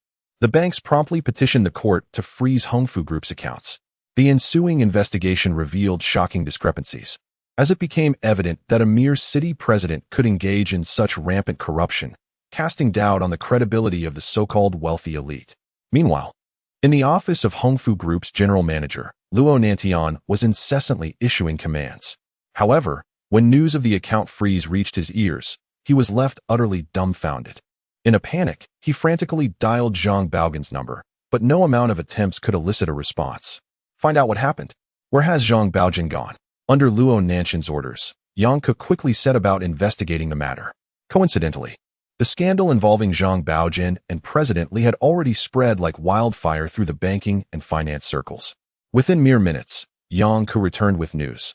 the banks promptly petitioned the court to freeze Hongfu Group's accounts. The ensuing investigation revealed shocking discrepancies, as it became evident that a mere city president could engage in such rampant corruption, casting doubt on the credibility of the so-called wealthy elite. Meanwhile, In the office of Hongfu Group's general manager, Luo Nantian was incessantly issuing commands. However, when news of the account freeze reached his ears, he was left utterly dumbfounded. In a panic, he frantically dialed Zhang Baogan's number, but no amount of attempts could elicit a response. Find out what happened. Where has Zhang Baogan gone? Under Luo Nantian's orders, Yang Ke quickly set about investigating the matter. Coincidentally, the scandal involving Zhang Baogan and President Li had already spread like wildfire through the banking and finance circles. Within mere minutes, Yang Ke returned with news.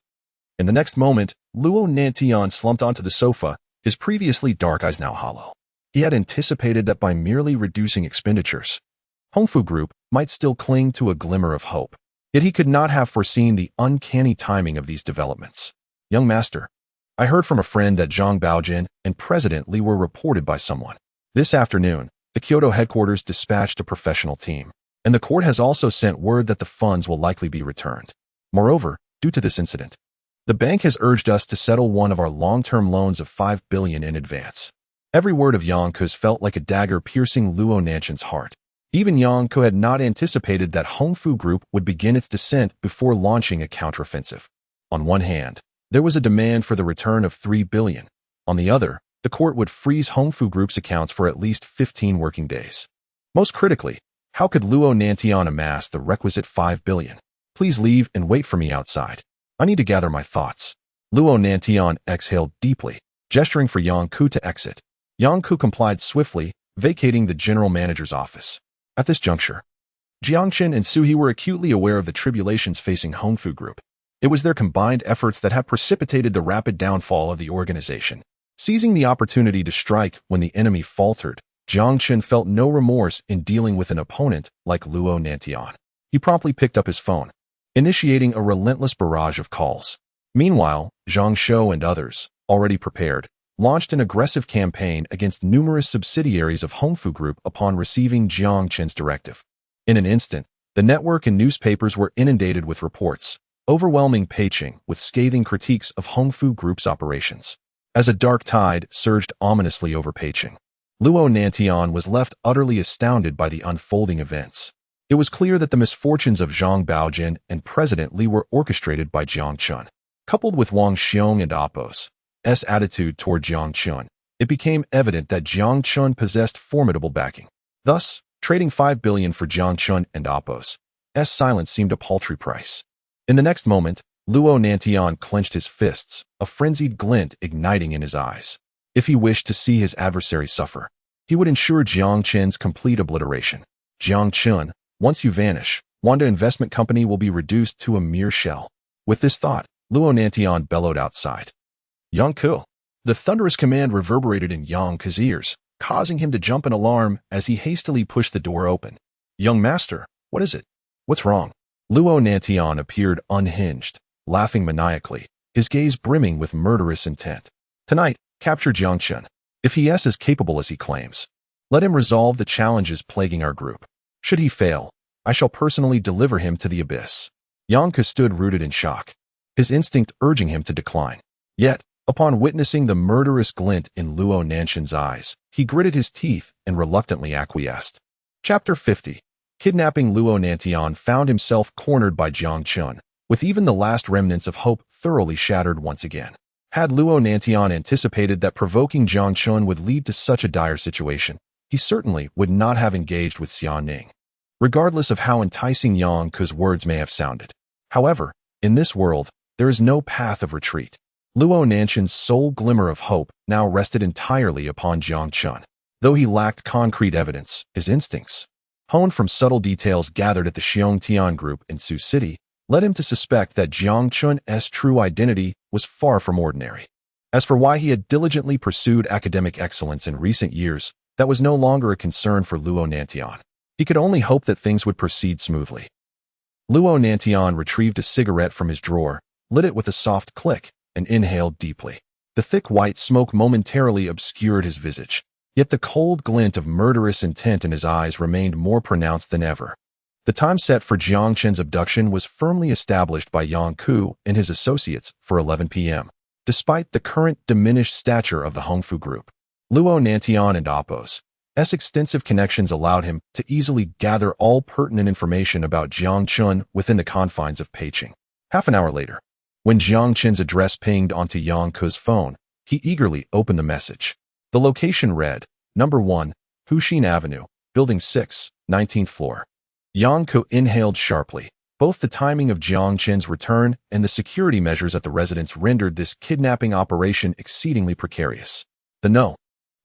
In the next moment, Luo Nantian slumped onto the sofa, his previously dark eyes now hollow. He had anticipated that by merely reducing expenditures, Hongfu Group might still cling to a glimmer of hope. Yet he could not have foreseen the uncanny timing of these developments. Young master, I heard from a friend that Zhang Baogan and President Li were reported by someone. This afternoon, the Kyoto headquarters dispatched a professional team, and the court has also sent word that the funds will likely be returned. Moreover, due to this incident, the bank has urged us to settle one of our long-term loans of 5 billion in advance. Every word of Yang Ke's felt like a dagger piercing Luo Nantian's heart. Even Yang Ke had not anticipated that Hongfu Group would begin its descent before launching a counteroffensive. On one hand, there was a demand for the return of 3 billion. On the other, the court would freeze Hongfu Group's accounts for at least 15 working days. Most critically, how could Luo Nantian amass the requisite 5 billion? Please leave and wait for me outside. I need to gather my thoughts. Luo Nantian exhaled deeply, gesturing for Yang Ke to exit. Yang Ke complied swiftly, vacating the general manager's office. At this juncture, Jiang Chen and Suhe were acutely aware of the tribulations facing Hongfu Group. It was their combined efforts that had precipitated the rapid downfall of the organization. Seizing the opportunity to strike when the enemy faltered, Jiang Chen felt no remorse in dealing with an opponent like Luo Nantian. He promptly picked up his phone, initiating a relentless barrage of calls. Meanwhile, Zhang Shou and others, already prepared, launched an aggressive campaign against numerous subsidiaries of Hongfu Group upon receiving Jiang Chen's directive. In an instant, the network and newspapers were inundated with reports, overwhelming Peicing with scathing critiques of Hongfu Group's operations. As a dark tide surged ominously over Peicing, Luo Nantian was left utterly astounded by the unfolding events. It was clear that the misfortunes of Zhang Baogan and President Li were orchestrated by Jiang Chen. Coupled with Wang Xiong and Apos' attitude toward Jiang Chen, it became evident that Jiang Chen possessed formidable backing. Thus, trading 5 billion for Jiang Chen and Apos' silence seemed a paltry price. In the next moment, Luo Nantian clenched his fists, a frenzied glint igniting in his eyes. If he wished to see his adversary suffer, he would ensure Jiang Chen's complete obliteration. Jiang Chen, once you vanish, Wanda Investment Company will be reduced to a mere shell. With this thought, Luo Nantian bellowed outside. Yang Ke. The thunderous command reverberated in Yang Ke's ears, causing him to jump in alarm as he hastily pushed the door open. Young master, what is it? What's wrong? Luo Nantian appeared unhinged, laughing maniacally, his gaze brimming with murderous intent. Tonight, capture Jiang Chen. If he is as capable as he claims, let him resolve the challenges plaguing our group. Should he fail, I shall personally deliver him to the abyss. Yang Ke stood rooted in shock, his instinct urging him to decline. Yet, upon witnessing the murderous glint in Luo Nantian's eyes, he gritted his teeth and reluctantly acquiesced. Chapter 50. Kidnapping. Luo Nantian found himself cornered by Jiang Chen, with even the last remnants of hope thoroughly shattered once again. Had Luo Nantian anticipated that provoking Jiang Chen would lead to such a dire situation, he certainly would not have engaged with Xian Ning, regardless of how enticing Yang Ke's words may have sounded. However, in this world, there is no path of retreat. Luo Nantian's sole glimmer of hope now rested entirely upon Jiang Chen. Though he lacked concrete evidence, his instincts, honed from subtle details gathered at the Xiongtian Group in Sioux City, led him to suspect that Jiang Chen's true identity was far from ordinary. As for why he had diligently pursued academic excellence in recent years, that was no longer a concern for Luo Nantian. He could only hope that things would proceed smoothly. Luo Nantian retrieved a cigarette from his drawer, lit it with a soft click, and inhaled deeply. The thick white smoke momentarily obscured his visage, yet the cold glint of murderous intent in his eyes remained more pronounced than ever. The time set for Jiang Chen's abduction was firmly established by Yang Ke and his associates for 11 p.m. Despite the current diminished stature of the Hongfu Group, Luo Nantian and Apos' extensive connections allowed him to easily gather all pertinent information about Jiang Chen within the confines of Peking. Half an hour later, when Jiang Chen's address pinged onto Yang Ke's phone, he eagerly opened the message. The location read, Number 1, Huxin Avenue, Building 6, 19th floor. Yang Ke inhaled sharply. Both the timing of Jiang Chen's return and the security measures at the residence rendered this kidnapping operation exceedingly precarious. The No.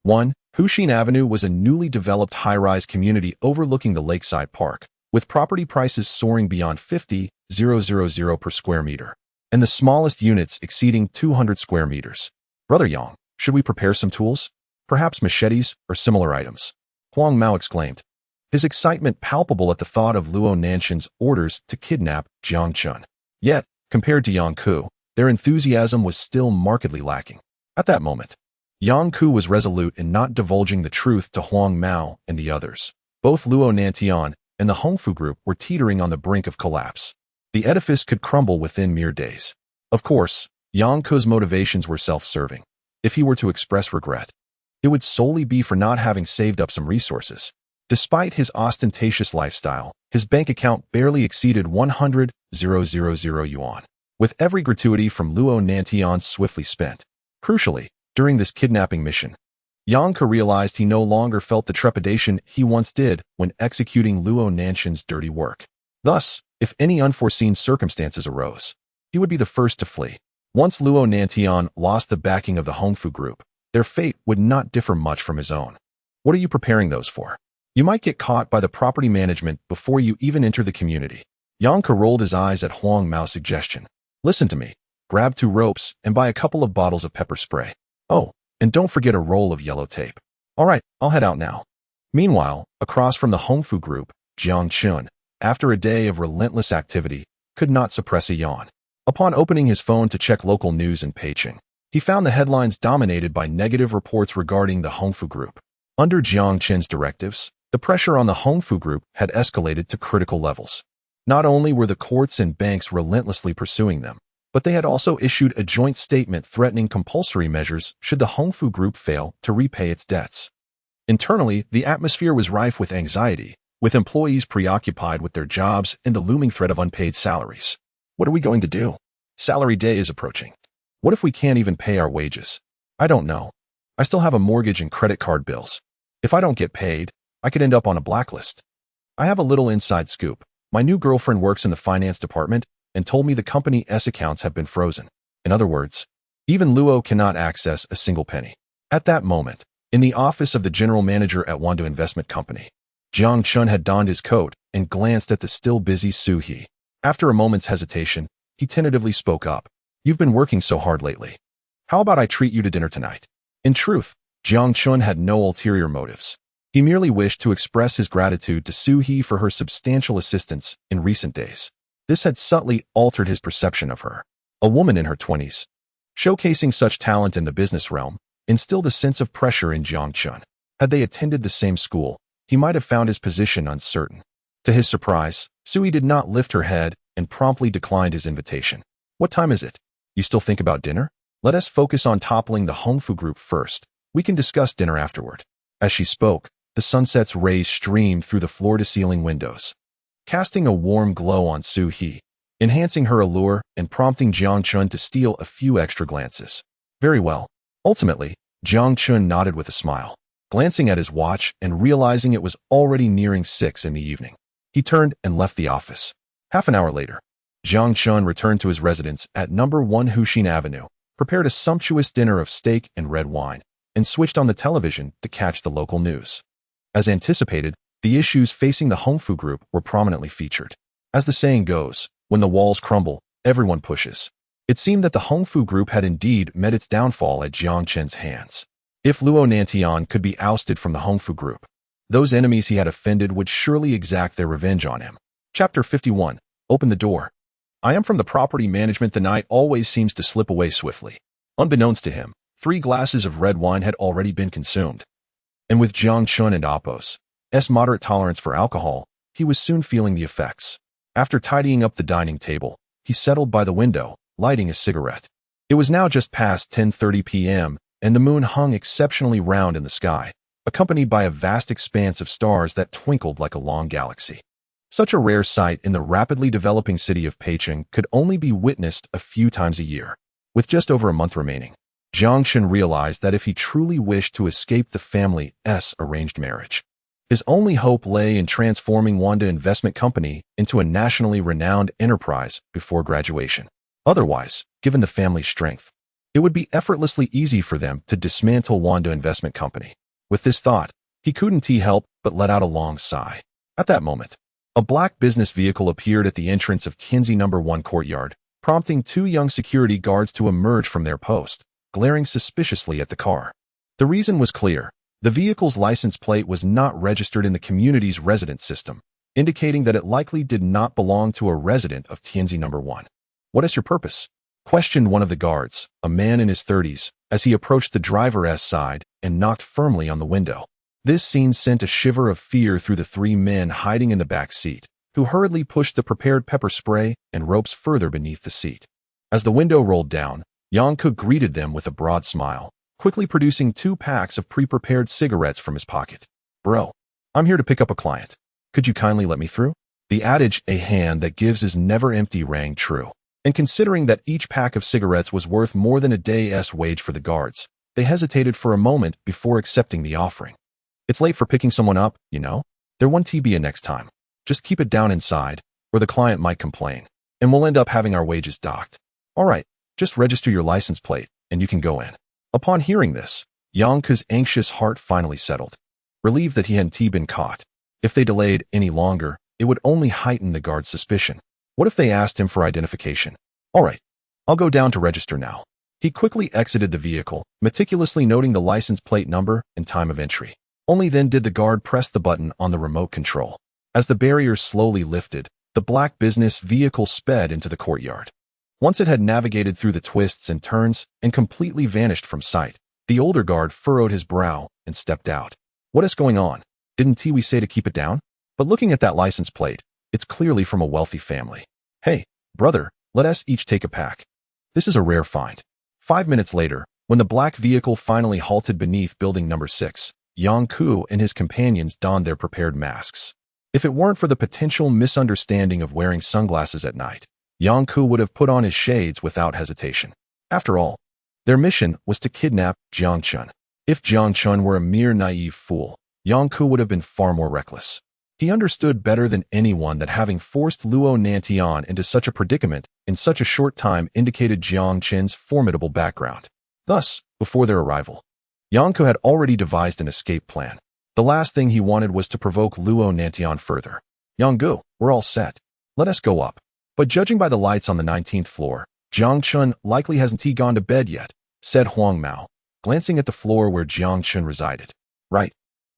1, Huxin Avenue was a newly developed high-rise community overlooking the lakeside park, with property prices soaring beyond 50,000 per square meter, and the smallest units exceeding 200 square meters. Brother Yang, should we prepare some tools? Perhaps machetes or similar items? Huang Mao exclaimed, his excitement palpable at the thought of Luo Nanshan's orders to kidnap Jiang Chen. Yet, compared to Yang Ke, their enthusiasm was still markedly lacking. At that moment, Yang Ke was resolute in not divulging the truth to Huang Mao and the others. Both Luo Nantian and the Hongfu group were teetering on the brink of collapse. The edifice could crumble within mere days. Of course, Yang Ke's motivations were self-serving. If he were to express regret, it would solely be for not having saved up some resources. Despite his ostentatious lifestyle, his bank account barely exceeded 100,000 yuan, with every gratuity from Luo Nantian swiftly spent. Crucially, during this kidnapping mission, Yang Ke realized he no longer felt the trepidation he once did when executing Luo Nanshan's dirty work. Thus, if any unforeseen circumstances arose, he would be the first to flee. Once Luo Nantian lost the backing of the Hongfu group, their fate would not differ much from his own. What are you preparing those for? You might get caught by the property management before you even enter the community. Yang Ke rolled his eyes at Huang Mao's suggestion. Listen to me. Grab 2 ropes and buy a couple of bottles of pepper spray. Oh, and don't forget a roll of yellow tape. All right, I'll head out now. Meanwhile, across from the Hongfu group, Jiang Chen, after a day of relentless activity, could not suppress a yawn. Upon opening his phone to check local news in Peking, he found the headlines dominated by negative reports regarding the Hongfu group. Under Jiang Chen's directives, the pressure on the Hongfu group had escalated to critical levels. Not only were the courts and banks relentlessly pursuing them, but they had also issued a joint statement threatening compulsory measures should the Hongfu group fail to repay its debts. Internally, the atmosphere was rife with anxiety, with employees preoccupied with their jobs and the looming threat of unpaid salaries. What are we going to do? Salary day is approaching. What if we can't even pay our wages? I don't know. I still have a mortgage and credit card bills. If I don't get paid, I could end up on a blacklist. I have a little inside scoop. My new girlfriend works in the finance department and told me the company's accounts have been frozen. In other words, even Luo cannot access a single penny. At that moment, in the office of the general manager at Wando Investment Company, Jiang Chen had donned his coat and glanced at the still busy Su He. After a moment's hesitation, he tentatively spoke up. You've been working so hard lately. How about I treat you to dinner tonight? In truth, Jiang Chen had no ulterior motives. He merely wished to express his gratitude to Su He for her substantial assistance in recent days. This had subtly altered his perception of her. A woman in her 20s, showcasing such talent in the business realm, instilled a sense of pressure in Jiang Chen. Had they attended the same school, he might have found his position uncertain. To his surprise, Su He did not lift her head and promptly declined his invitation. What time is it? You still think about dinner? Let us focus on toppling the Hongfu group first. We can discuss dinner afterward. As she spoke, the sunset's rays streamed through the floor-to-ceiling windows, casting a warm glow on Su He, enhancing her allure and prompting Jiang Chen to steal a few extra glances. Very well. Ultimately, Jiang Chen nodded with a smile, glancing at his watch and realizing it was already nearing 6 in the evening. He turned and left the office. Half an hour later, Jiang Chen returned to his residence at number 1 Huxin Avenue, prepared a sumptuous dinner of steak and red wine, and switched on the television to catch the local news. As anticipated, the issues facing the Hongfu group were prominently featured. As the saying goes, when the walls crumble, everyone pushes. It seemed that the Hongfu group had indeed met its downfall at Jiang Chen's hands. If Luo Nantian could be ousted from the Hongfu group, those enemies he had offended would surely exact their revenge on him. Chapter 51. Open the door. I am from the property management. The night always seems to slip away swiftly. Unbeknownst to him, 3 glasses of red wine had already been consumed. And with Jiang Chen and Apos' moderate tolerance for alcohol, he was soon feeling the effects. After tidying up the dining table, he settled by the window, lighting a cigarette. It was now just past 10:30 p.m., and the moon hung exceptionally round in the sky, accompanied by a vast expanse of stars that twinkled like a long galaxy. Such a rare sight in the rapidly developing city of Peicheng could only be witnessed a few times a year. With just over a month remaining, Jiang Chen realized that if he truly wished to escape the family's arranged marriage, his only hope lay in transforming Wanda Investment Company into a nationally renowned enterprise before graduation. Otherwise, given the family's strength, it would be effortlessly easy for them to dismantle Wanda Investment Company. With this thought, he couldn't help but let out a long sigh. At that moment, a black business vehicle appeared at the entrance of Tianzi No. 1 courtyard, prompting two young security guards to emerge from their post, glaring suspiciously at the car. The reason was clear. The vehicle's license plate was not registered in the community's resident system, indicating that it likely did not belong to a resident of Tianzi No. 1. "What is your purpose?" questioned one of the guards, a man in his 30s, as he approached the driver's side and knocked firmly on the window. This scene sent a shiver of fear through the three men hiding in the back seat, who hurriedly pushed the prepared pepper spray and ropes further beneath the seat. As the window rolled down, Yang Ku greeted them with a broad smile, quickly producing 2 packs of pre-prepared cigarettes from his pocket. "Bro, I'm here to pick up a client. Could you kindly let me through?" The adage, "a hand that gives is never empty," rang true. And considering that each pack of cigarettes was worth more than a day's wage for the guards, they hesitated for a moment before accepting the offering. "It's late for picking someone up, you know? There won't be a next time. Just keep it down inside, or the client might complain, and we'll end up having our wages docked. All right, just register your license plate, and you can go in." Upon hearing this, Yang Ku's anxious heart finally settled, relieved that he hadn't been caught. If they delayed any longer, it would only heighten the guard's suspicion. What if they asked him for identification? "All right, I'll go down to register now." He quickly exited the vehicle, meticulously noting the license plate number and time of entry. Only then did the guard press the button on the remote control. As the barriers slowly lifted, the black business vehicle sped into the courtyard. Once it had navigated through the twists and turns and completely vanished from sight, the older guard furrowed his brow and stepped out. "What is going on? Didn't we say to keep it down? But looking at that license plate, it's clearly from a wealthy family. Hey, brother, let us each take a pack. This is a rare find." 5 minutes later, when the black vehicle finally halted beneath building number 6, Yang Ku and his companions donned their prepared masks. If it weren't for the potential misunderstanding of wearing sunglasses at night, Yang Ku would have put on his shades without hesitation. After all, their mission was to kidnap Jiang Chen. If Jiang Chen were a mere naive fool, Yang Ku would have been far more reckless. He understood better than anyone that having forced Luo Nantian into such a predicament in such a short time indicated Jiang Chen's formidable background. Thus, before their arrival, Yang Ku had already devised an escape plan. The last thing he wanted was to provoke Luo Nantian further. "Yang Gu, we're all set. Let us go up." But judging by the lights on the 19th floor, Jiang Chen likely hasn't gone to bed yet, said Huang Mao, glancing at the floor where Jiang Chen resided. "Right.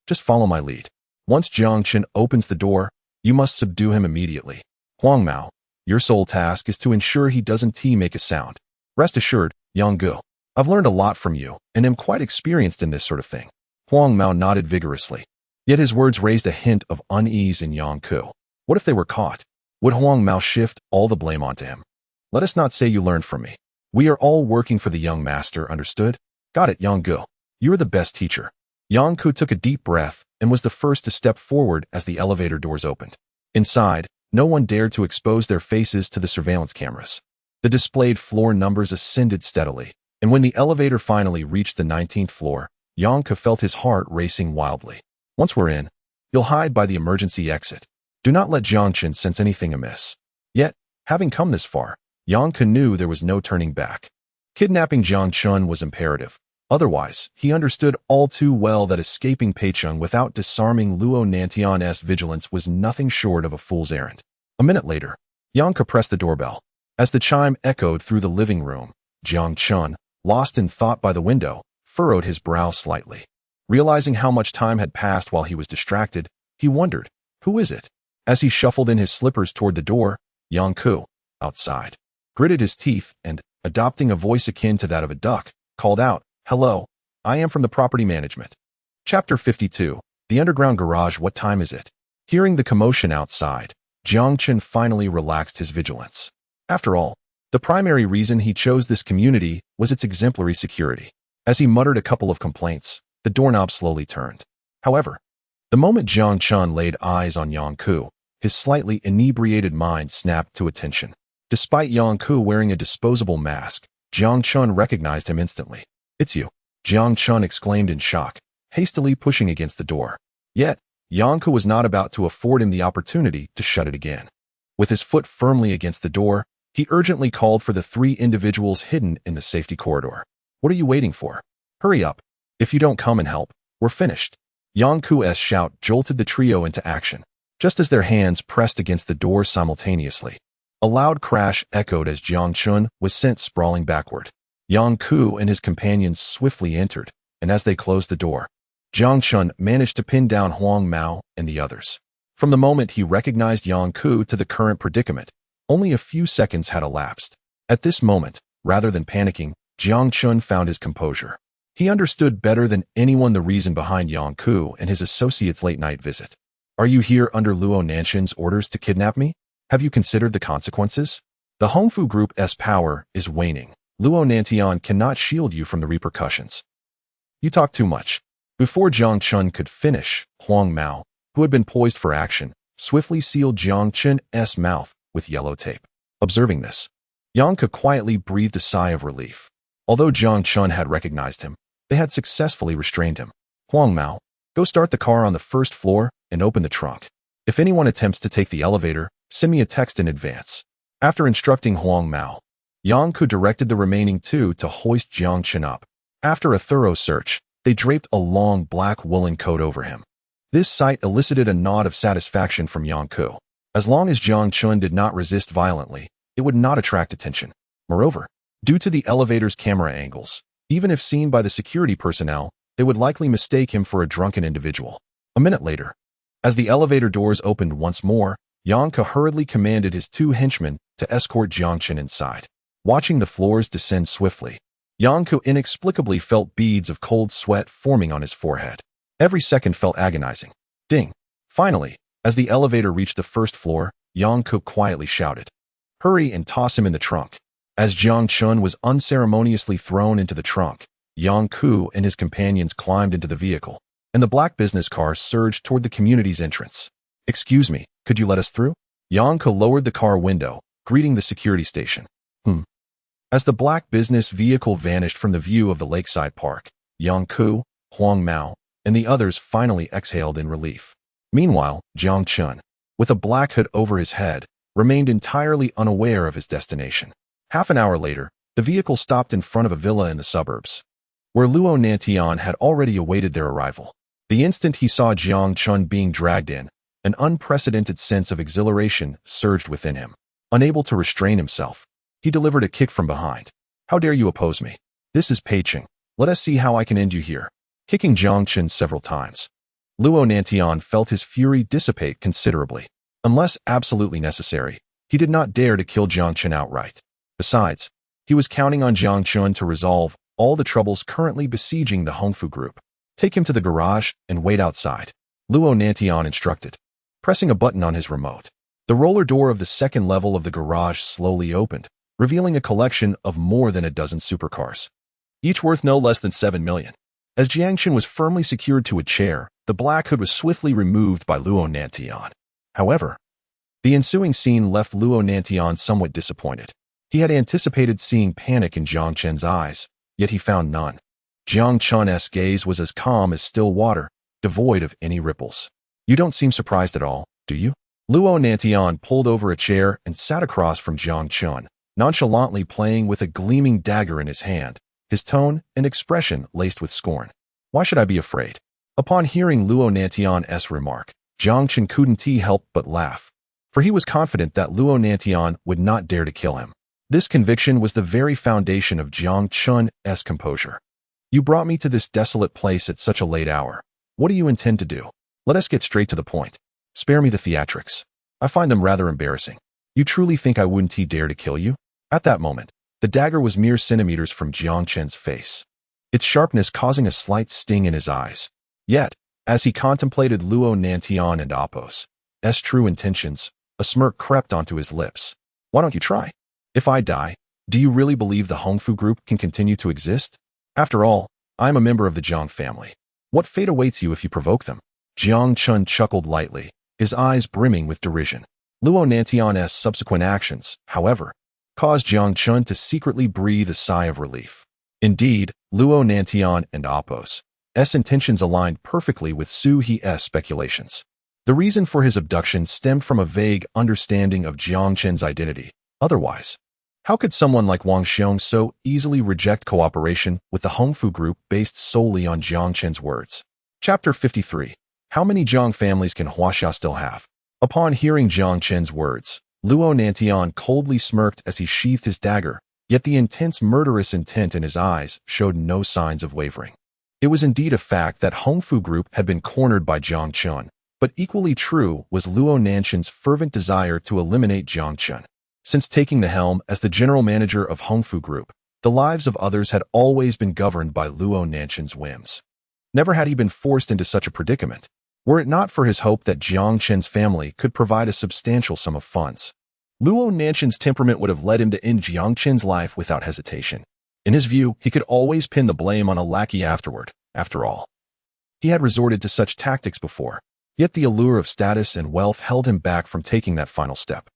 Just follow my lead. Once Jiang Chen opens the door, you must subdue him immediately. Huang Mao, your sole task is to ensure he doesn't make a sound. Rest assured, Yang Gu, I've learned a lot from you and am quite experienced in this sort of thing." Huang Mao nodded vigorously. Yet his words raised a hint of unease in Yang Ku. What if they were caught? Would Huang Mao shift all the blame onto him? "Let us not say you learned from me. We are all working for the young master, understood?" "Got it, Yang Gu. You're the best teacher." Yang Ku took a deep breath and was the first to step forward as the elevator doors opened. Inside, no one dared to expose their faces to the surveillance cameras. The displayed floor numbers ascended steadily, and when the elevator finally reached the 19th floor, Yang Ku felt his heart racing wildly. "Once we're in, you'll hide by the emergency exit. Do not let Jiang Chen sense anything amiss." Yet, having come this far, Yang Ku knew there was no turning back. Kidnapping Jiang Chen was imperative. Otherwise, he understood all too well that escaping Peicheng without disarming Luo Nantian's vigilance was nothing short of a fool's errand. A minute later, Yang Ku pressed the doorbell. As the chime echoed through the living room, Jiang Chen, lost in thought by the window, furrowed his brow slightly. Realizing how much time had passed while he was distracted, he wondered, "Who is it?" As he shuffled in his slippers toward the door, Yang Ku, outside, gritted his teeth and, adopting a voice akin to that of a duck, called out, "Hello, I am from the property management." Chapter 52, The Underground Garage. "What time is it?" Hearing the commotion outside, Jiang Chen finally relaxed his vigilance. After all, the primary reason he chose this community was its exemplary security. As he muttered a couple of complaints, the doorknob slowly turned. However, the moment Jiang Chen laid eyes on Yang Ku, his slightly inebriated mind snapped to attention. Despite Yang Ku wearing a disposable mask, Jiang Chen recognized him instantly. "It's you," Jiang Chen exclaimed in shock, hastily pushing against the door. Yet, Yang Ku was not about to afford him the opportunity to shut it again. With his foot firmly against the door, he urgently called for the three individuals hidden in the safety corridor. "What are you waiting for? Hurry up. If you don't come and help, we're finished." Yang Ku's shout jolted the trio into action, just as their hands pressed against the door simultaneously. A loud crash echoed as Jiang Chen was sent sprawling backward. Yang Ku and his companions swiftly entered, and as they closed the door, Jiang Chen managed to pin down Huang Mao and the others. From the moment he recognized Yang Ku to the current predicament, only a few seconds had elapsed. At this moment, rather than panicking, Jiang Chen found his composure. He understood better than anyone the reason behind Yang Ku and his associates' late-night visit. "Are you here under Luo Nanshan's orders to kidnap me? Have you considered the consequences? The Hongfu Group's power is waning. Luo Nantian cannot shield you from the repercussions." "You talk too much." Before Jiang Chen could finish, Huang Mao, who had been poised for action, swiftly sealed Jiang Chen's mouth with yellow tape. Observing this, Yang Ku quietly breathed a sigh of relief. Although Jiang Chen had recognized him, they had successfully restrained him. "Huang Mao, go start the car on the first floor and open the trunk. If anyone attempts to take the elevator, send me a text in advance." After instructing Huang Mao, Yang Ku directed the remaining two to hoist Jiang Chen up. After a thorough search, they draped a long black woolen coat over him. This sight elicited a nod of satisfaction from Yang Ku. As long as Jiang Chen did not resist violently, it would not attract attention. Moreover, due to the elevator's camera angles, even if seen by the security personnel, they would likely mistake him for a drunken individual. A minute later, as the elevator doors opened once more, Yang Ku hurriedly commanded his two henchmen to escort Jiang Chen inside. Watching the floors descend swiftly, Yang Ku inexplicably felt beads of cold sweat forming on his forehead. Every second felt agonizing. Ding! Finally, as the elevator reached the first floor, Yang Ku quietly shouted, "Hurry and toss him in the trunk." As Jiang Chen was unceremoniously thrown into the trunk, Yang Ku and his companions climbed into the vehicle, and the black business car surged toward the community's entrance. "Excuse me, could you let us through?" Yang Ku lowered the car window, greeting the security station. As the black business vehicle vanished from the view of the lakeside park, Yang Ku, Huang Mao, and the others finally exhaled in relief. Meanwhile, Jiang Chen, with a black hood over his head, remained entirely unaware of his destination. Half an hour later, the vehicle stopped in front of a villa in the suburbs, where Luo Nantian had already awaited their arrival. The instant he saw Jiang Chen being dragged in, an unprecedented sense of exhilaration surged within him. Unable to restrain himself, he delivered a kick from behind. "How dare you oppose me? This is Pei Ching. Let us see how I can end you here." Kicking Jiang Chen several times, Luo Nantian felt his fury dissipate considerably. Unless absolutely necessary, he did not dare to kill Jiang Chen outright. Besides, he was counting on Jiang Chen to resolve all the troubles currently besieging the Hongfu Group. "Take him to the garage and wait outside," Luo Nantian instructed, pressing a button on his remote. The roller door of the second level of the garage slowly opened, revealing a collection of more than a dozen supercars, each worth no less than 7 million. As Jiang Chen was firmly secured to a chair, the black hood was swiftly removed by Luo Nantian. However, the ensuing scene left Luo Nantian somewhat disappointed. He had anticipated seeing panic in Jiang Chen's eyes, yet he found none. Jiang Chen's gaze was as calm as still water, devoid of any ripples. "You don't seem surprised at all, do you?" Luo Nantian pulled over a chair and sat across from Jiang Chen, nonchalantly playing with a gleaming dagger in his hand, his tone and expression laced with scorn. "Why should I be afraid?" Upon hearing Luo Nantian's remark, Jiang Chen couldn't help but laugh, for he was confident that Luo Nantian would not dare to kill him. This conviction was the very foundation of Jiang Chen's composure. "You brought me to this desolate place at such a late hour. What do you intend to do? Let us get straight to the point. Spare me the theatrics. I find them rather embarrassing. You truly think I wouldn't dare to kill you?" At that moment, the dagger was mere centimeters from Jiang Chen's face, its sharpness causing a slight sting in his eyes. Yet, as he contemplated Luo Nantian and Apos' true intentions, a smirk crept onto his lips. "Why don't you try? If I die, do you really believe the Hongfu Group can continue to exist? After all, I am a member of the Jiang family. What fate awaits you if you provoke them? Jiang Chen chuckled lightly, his eyes brimming with derision. Luo Nantian's subsequent actions, however, caused Jiang Chen to secretly breathe a sigh of relief. Indeed, Luo Nantian and Apos' intentions aligned perfectly with Su He's speculations. The reason for his abduction stemmed from a vague understanding of Jiang Chen's identity. Otherwise, how could someone like Wang Xiong so easily reject cooperation with the Hongfu group based solely on Jiang Chen's words? Chapter 53. How many Jiang families can Huaxia still have? Upon hearing Jiang Chen's words, Luo Nantian coldly smirked as he sheathed his dagger, yet the intense murderous intent in his eyes showed no signs of wavering. It was indeed a fact that Hongfu group had been cornered by Jiang Chen, but equally true was Luo Nantian's fervent desire to eliminate Jiang Chen. Since taking the helm as the general manager of Hongfu Group, the lives of others had always been governed by Luo Nantian's whims. Never had he been forced into such a predicament, were it not for his hope that Jiang Chen's family could provide a substantial sum of funds. Luo Nantian's temperament would have led him to end Jiang Chen's life without hesitation. In his view, he could always pin the blame on a lackey afterward. After all, he had resorted to such tactics before, yet the allure of status and wealth held him back from taking that final step.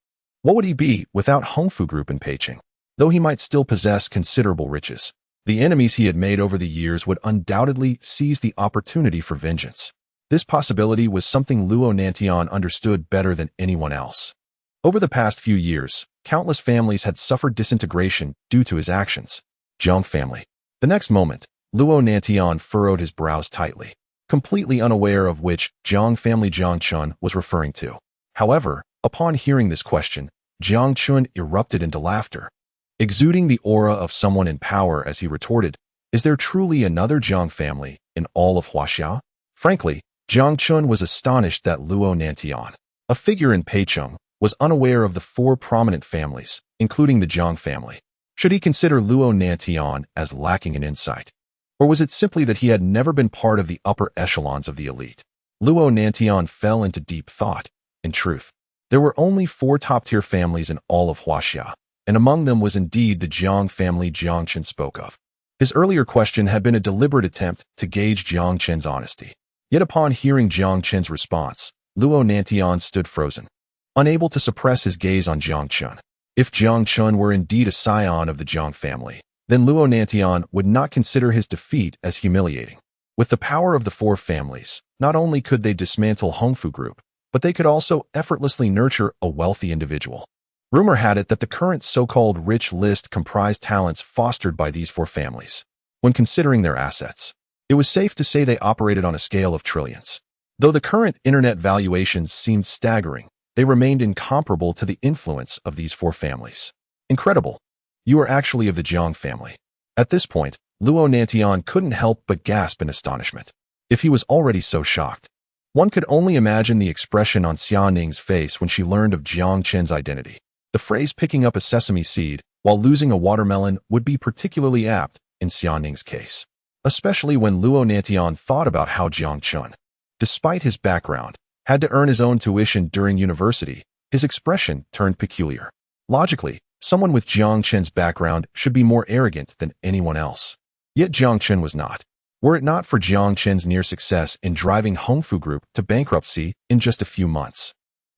What would he be without Hongfu Group in Peicing? Though he might still possess considerable riches, the enemies he had made over the years would undoubtedly seize the opportunity for vengeance. This possibility was something Luo Nantian understood better than anyone else. Over the past few years, countless families had suffered disintegration due to his actions. Jiang family. The next moment, Luo Nantian furrowed his brows tightly, completely unaware of which Jiang family Jiang Chen was referring to. However, upon hearing this question, Jiang Chen erupted into laughter, exuding the aura of someone in power as he retorted, "Is there truly another Jiang family in all of Huaxia?" Frankly, Jiang Chen was astonished that Luo Nantian, a figure in Peicing, was unaware of the four prominent families, including the Jiang family. Should he consider Luo Nantian as lacking in insight? Or was it simply that he had never been part of the upper echelons of the elite? Luo Nantian fell into deep thought. In truth, there were only four top-tier families in all of Huaxia, and among them was indeed the Jiang family Jiang Chen spoke of. His earlier question had been a deliberate attempt to gauge Jiang Chen's honesty. Yet upon hearing Jiang Chen's response, Luo Nantian stood frozen, unable to suppress his gaze on Jiang Chen. If Jiang Chen were indeed a scion of the Jiang family, then Luo Nantian would not consider his defeat as humiliating. With the power of the four families, not only could they dismantle Hongfu Group, but they could also effortlessly nurture a wealthy individual. Rumor had it that the current so-called rich list comprised talents fostered by these four families. When considering their assets, it was safe to say they operated on a scale of trillions. Though the current internet valuations seemed staggering, they remained incomparable to the influence of these four families. Incredible. You are actually of the Jiang family. At this point, Luo Nantian couldn't help but gasp in astonishment. If he was already so shocked, one could only imagine the expression on Xia Ning's face when she learned of Jiang Chen's identity. The phrase picking up a sesame seed while losing a watermelon would be particularly apt in Xia Ning's case, especially when Luo Nantian thought about how Jiang Chen, despite his background, had to earn his own tuition during university. His expression turned peculiar. Logically, someone with Jiang Chen's background should be more arrogant than anyone else. Yet Jiang Chen was not. Were it not for Jiang Chen's near success in driving Hongfu Group to bankruptcy in just a few months,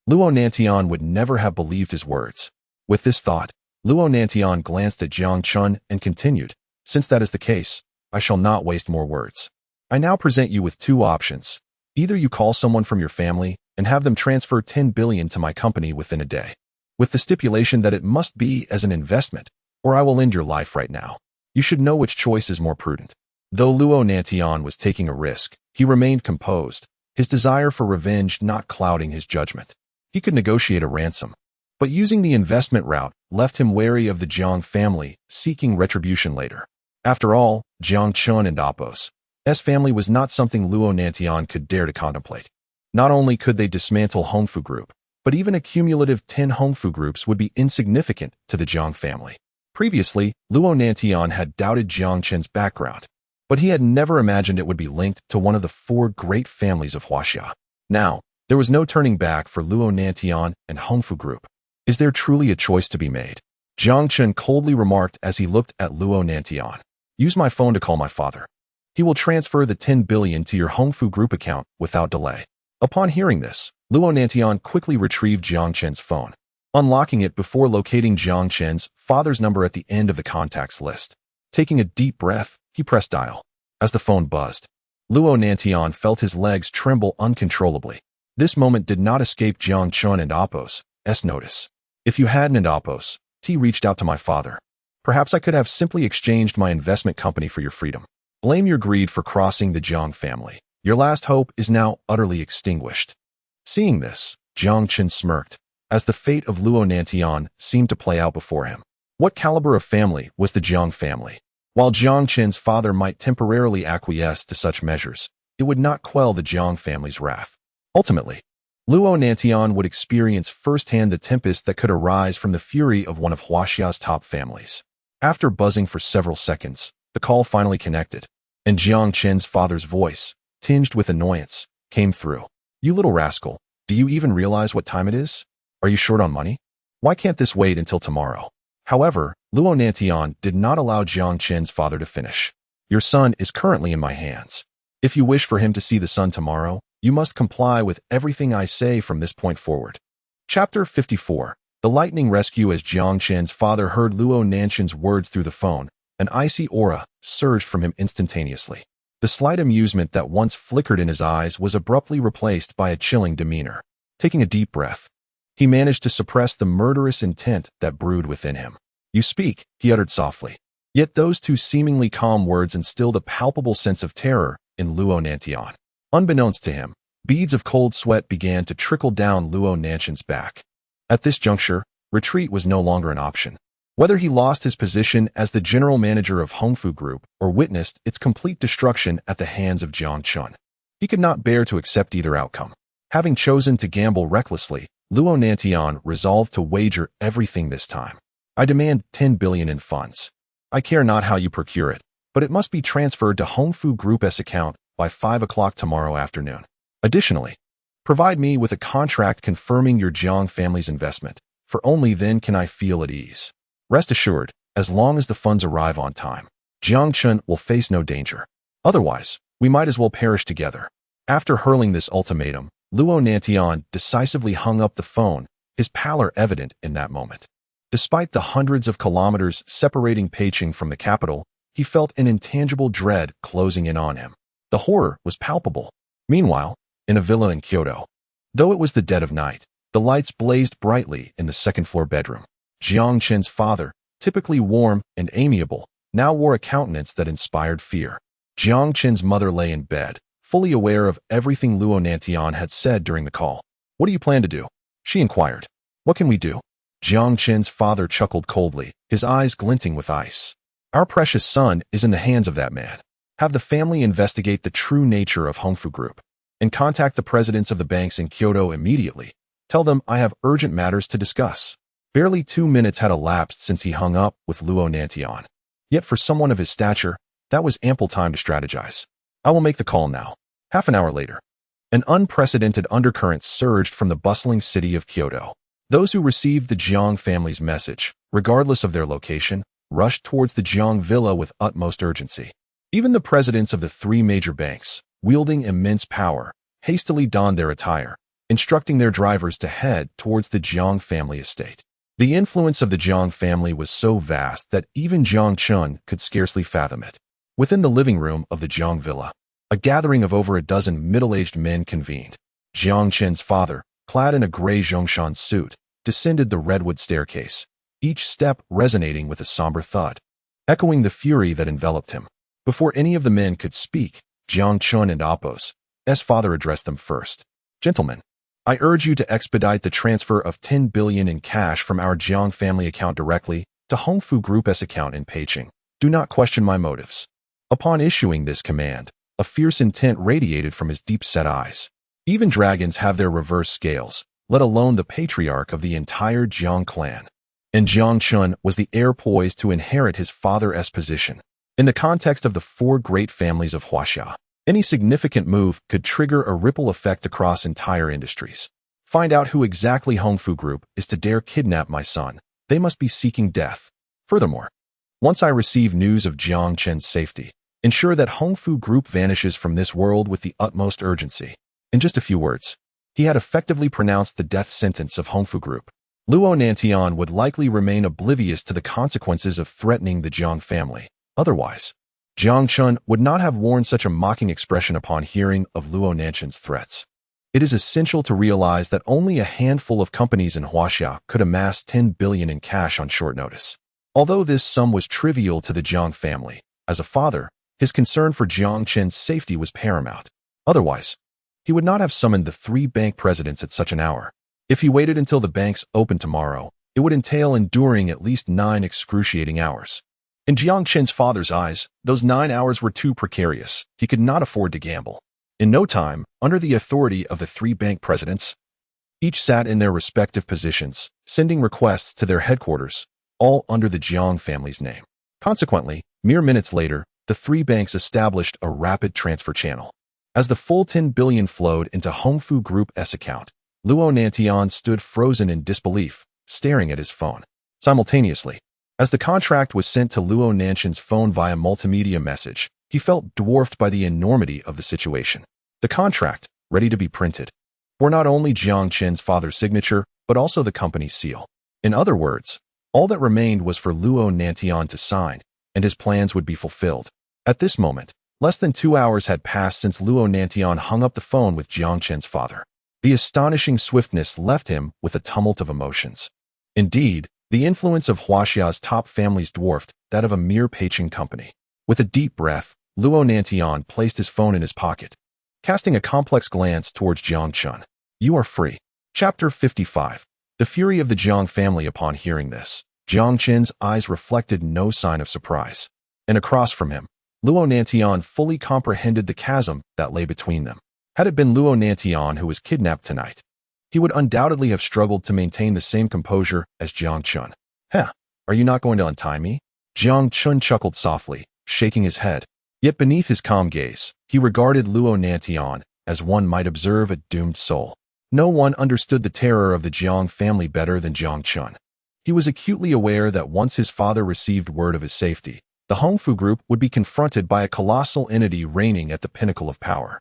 Luo Nantian would never have believed his words. With this thought, Luo Nantian glanced at Jiang Chen and continued, "Since that is the case, I shall not waste more words. I now present you with two options. Either you call someone from your family and have them transfer 10 billion to my company within a day, with the stipulation that it must be as an investment, or I will end your life right now. You should know which choice is more prudent." Though Luo Nantian was taking a risk, he remained composed, his desire for revenge not clouding his judgment. He could negotiate a ransom, but using the investment route left him wary of the Jiang family seeking retribution later. After all, Jiang Chen and Apos' family was not something Luo Nantian could dare to contemplate. Not only could they dismantle Hongfu Group, but even a cumulative 10 Hongfu groups would be insignificant to the Jiang family. Previously, Luo Nantian had doubted Jiang Chen's background, but he had never imagined it would be linked to one of the four great families of Huaxia. Now, there was no turning back for Luo Nantian and Hongfu Group. Is there truly a choice to be made? Jiang Chen coldly remarked as he looked at Luo Nantian. "Use my phone to call my father." He will transfer the 10 billion to your Hongfu Group account without delay. Upon hearing this, Luo Nantian quickly retrieved Jiang Chen's phone, unlocking it before locating Jiang Chen's father's number at the end of the contacts list. Taking a deep breath, he pressed dial. As the phone buzzed, Luo Nantian felt his legs tremble uncontrollably. This moment did not escape Jiang Chen and Apos' notice. If you hadn't and Apos, T reached out to my father. Perhaps I could have simply exchanged my investment company for your freedom. Blame your greed for crossing the Jiang family. Your last hope is now utterly extinguished. Seeing this, Jiang Chen smirked, as the fate of Luo Nantian seemed to play out before him. What caliber of family was the Jiang family? While Jiang Chen's father might temporarily acquiesce to such measures, it would not quell the Jiang family's wrath. Ultimately, Luo Nantian would experience firsthand the tempest that could arise from the fury of one of Huaxia's top families. After buzzing for several seconds, the call finally connected, and Jiang Chen's father's voice, tinged with annoyance, came through. You little rascal, do you even realize what time it is? Are you short on money? Why can't this wait until tomorrow? However, Luo Nantian did not allow Jiang Chen's father to finish. Your son is currently in my hands. If you wish for him to see the sun tomorrow, you must comply with everything I say from this point forward. Chapter 54. The lightning rescue. As Jiang Chen's father heard Luo Nantian's words through the phone, an icy aura surged from him instantaneously. The slight amusement that once flickered in his eyes was abruptly replaced by a chilling demeanor. Taking a deep breath, he managed to suppress the murderous intent that brewed within him. You speak, he uttered softly. Yet those two seemingly calm words instilled a palpable sense of terror in Luo Nantian. Unbeknownst to him, beads of cold sweat began to trickle down Luo Nantian's back. At this juncture, retreat was no longer an option. Whether he lost his position as the general manager of Hongfu Group or witnessed its complete destruction at the hands of Jiang Chen, he could not bear to accept either outcome. Having chosen to gamble recklessly, Luo Nantian resolved to wager everything this time. I demand 10 billion in funds. I care not how you procure it, but it must be transferred to Hongfu Group's account by 5 o'clock tomorrow afternoon. Additionally, provide me with a contract confirming your Jiang family's investment, for only then can I feel at ease. Rest assured, as long as the funds arrive on time, Jiang Chen will face no danger. Otherwise, we might as well perish together. After hurling this ultimatum, Luo Nantian decisively hung up the phone, his pallor evident in that moment. Despite the hundreds of kilometers separating Beijing from the capital, he felt an intangible dread closing in on him. The horror was palpable. Meanwhile, in a villa in Kyoto, though it was the dead of night, the lights blazed brightly in the second-floor bedroom. Jiang Chen's father, typically warm and amiable, now wore a countenance that inspired fear. Jiang Chen's mother lay in bed, fully aware of everything Luo Nantian had said during the call. What do you plan to do? She inquired. What can we do? Jiang Chen's father chuckled coldly, his eyes glinting with ice. Our precious son is in the hands of that man. Have the family investigate the true nature of Hongfu Group, and contact the presidents of the banks in Kyoto immediately. Tell them I have urgent matters to discuss. Barely 2 minutes had elapsed since he hung up with Luo Nantian. Yet for someone of his stature, that was ample time to strategize. I will make the call now. Half an hour later, an unprecedented undercurrent surged from the bustling city of Kyoto. Those who received the Jiang family's message, regardless of their location, rushed towards the Jiang villa with utmost urgency. Even the presidents of the 3 major banks, wielding immense power, hastily donned their attire, instructing their drivers to head towards the Jiang family estate. The influence of the Jiang family was so vast that even Jiang Chen could scarcely fathom it. Within the living room of the Jiang villa, a gathering of over a dozen middle-aged men convened. Jiang Chen's father, clad in a gray Zhongshan suit, descended the redwood staircase, each step resonating with a somber thud, echoing the fury that enveloped him. Before any of the men could speak, Jiang Chen and Apos' father addressed them first. Gentlemen, I urge you to expedite the transfer of 10 billion in cash from our Jiang family account directly to Hongfu Group's account in Beijing. Do not question my motives. Upon issuing this command, a fierce intent radiated from his deep-set eyes. Even dragons have their reverse scales, let alone the patriarch of the entire Jiang clan. And Jiang Chen was the heir poised to inherit his father's position. In the context of the 4 great families of Huaxia, any significant move could trigger a ripple effect across entire industries. Find out who exactly Hongfu Group is to dare kidnap my son. They must be seeking death. Furthermore, once I receive news of Jiang Chen's safety, Ensure that Hongfu Group vanishes from this world with the utmost urgency. In just a few words, he had effectively pronounced the death sentence of Hongfu Group. Luo Nantian would likely remain oblivious to the consequences of threatening the Jiang family. Otherwise, Jiang Chen would not have worn such a mocking expression upon hearing of Luo Nantian's threats. It is essential to realize that only a handful of companies in Huaxia could amass 10 billion in cash on short notice. Although this sum was trivial to the Jiang family, as a father, his concern for Jiang Chen's safety was paramount. Otherwise, he would not have summoned the 3 bank presidents at such an hour. If he waited until the banks opened tomorrow, it would entail enduring at least 9 excruciating hours. In Jiang Chen's father's eyes, those 9 hours were too precarious. He could not afford to gamble. In no time, under the authority of the 3 bank presidents, each sat in their respective positions, sending requests to their headquarters, all under the Jiang family's name. Consequently, mere minutes later, the 3 banks established a rapid transfer channel. As the full 10 billion flowed into Hongfu Group's account, Luo Nantian stood frozen in disbelief, staring at his phone. Simultaneously, as the contract was sent to Luo Nantian's phone via multimedia message, he felt dwarfed by the enormity of the situation. The contract, ready to be printed, bore not only Jiang Chen's father's signature, but also the company's seal. In other words, all that remained was for Luo Nantian to sign, and his plans would be fulfilled. At this moment, less than 2 hours had passed since Luo Nantian hung up the phone with Jiang Chen's father. The astonishing swiftness left him with a tumult of emotions. Indeed, the influence of Huaxia's top families dwarfed that of a mere Peichin company. With a deep breath, Luo Nantian placed his phone in his pocket, casting a complex glance towards Jiang Chen. You are free. Chapter 55. The fury of the Jiang family upon hearing this. Jiang Chen's eyes reflected no sign of surprise. And across from him, Luo Nantian fully comprehended the chasm that lay between them. Had it been Luo Nantian who was kidnapped tonight, he would undoubtedly have struggled to maintain the same composure as Jiang Chen. Are you not going to untie me? Jiang Chen chuckled softly, shaking his head. Yet beneath his calm gaze, he regarded Luo Nantian as one might observe a doomed soul. No one understood the terror of the Jiang family better than Jiang Chen. He was acutely aware that once his father received word of his safety, the Hongfu Group would be confronted by a colossal entity reigning at the pinnacle of power.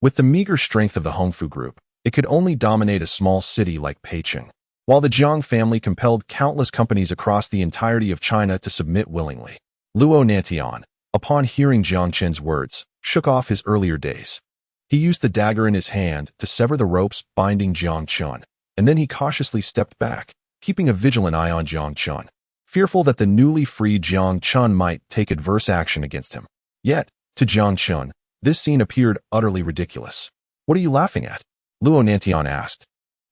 With the meager strength of the Hongfu Group, it could only dominate a small city like Peichin, while the Jiang family compelled countless companies across the entirety of China to submit willingly. Luo Nantian, upon hearing Jiang Chen's words, shook off his earlier days. He used the dagger in his hand to sever the ropes binding Jiang Chen, and then he cautiously stepped back, keeping a vigilant eye on Jiang Chen, fearful that the newly freed Jiang Chen might take adverse action against him. Yet, to Jiang Chen, this scene appeared utterly ridiculous. What are you laughing at? Luo Nantian asked,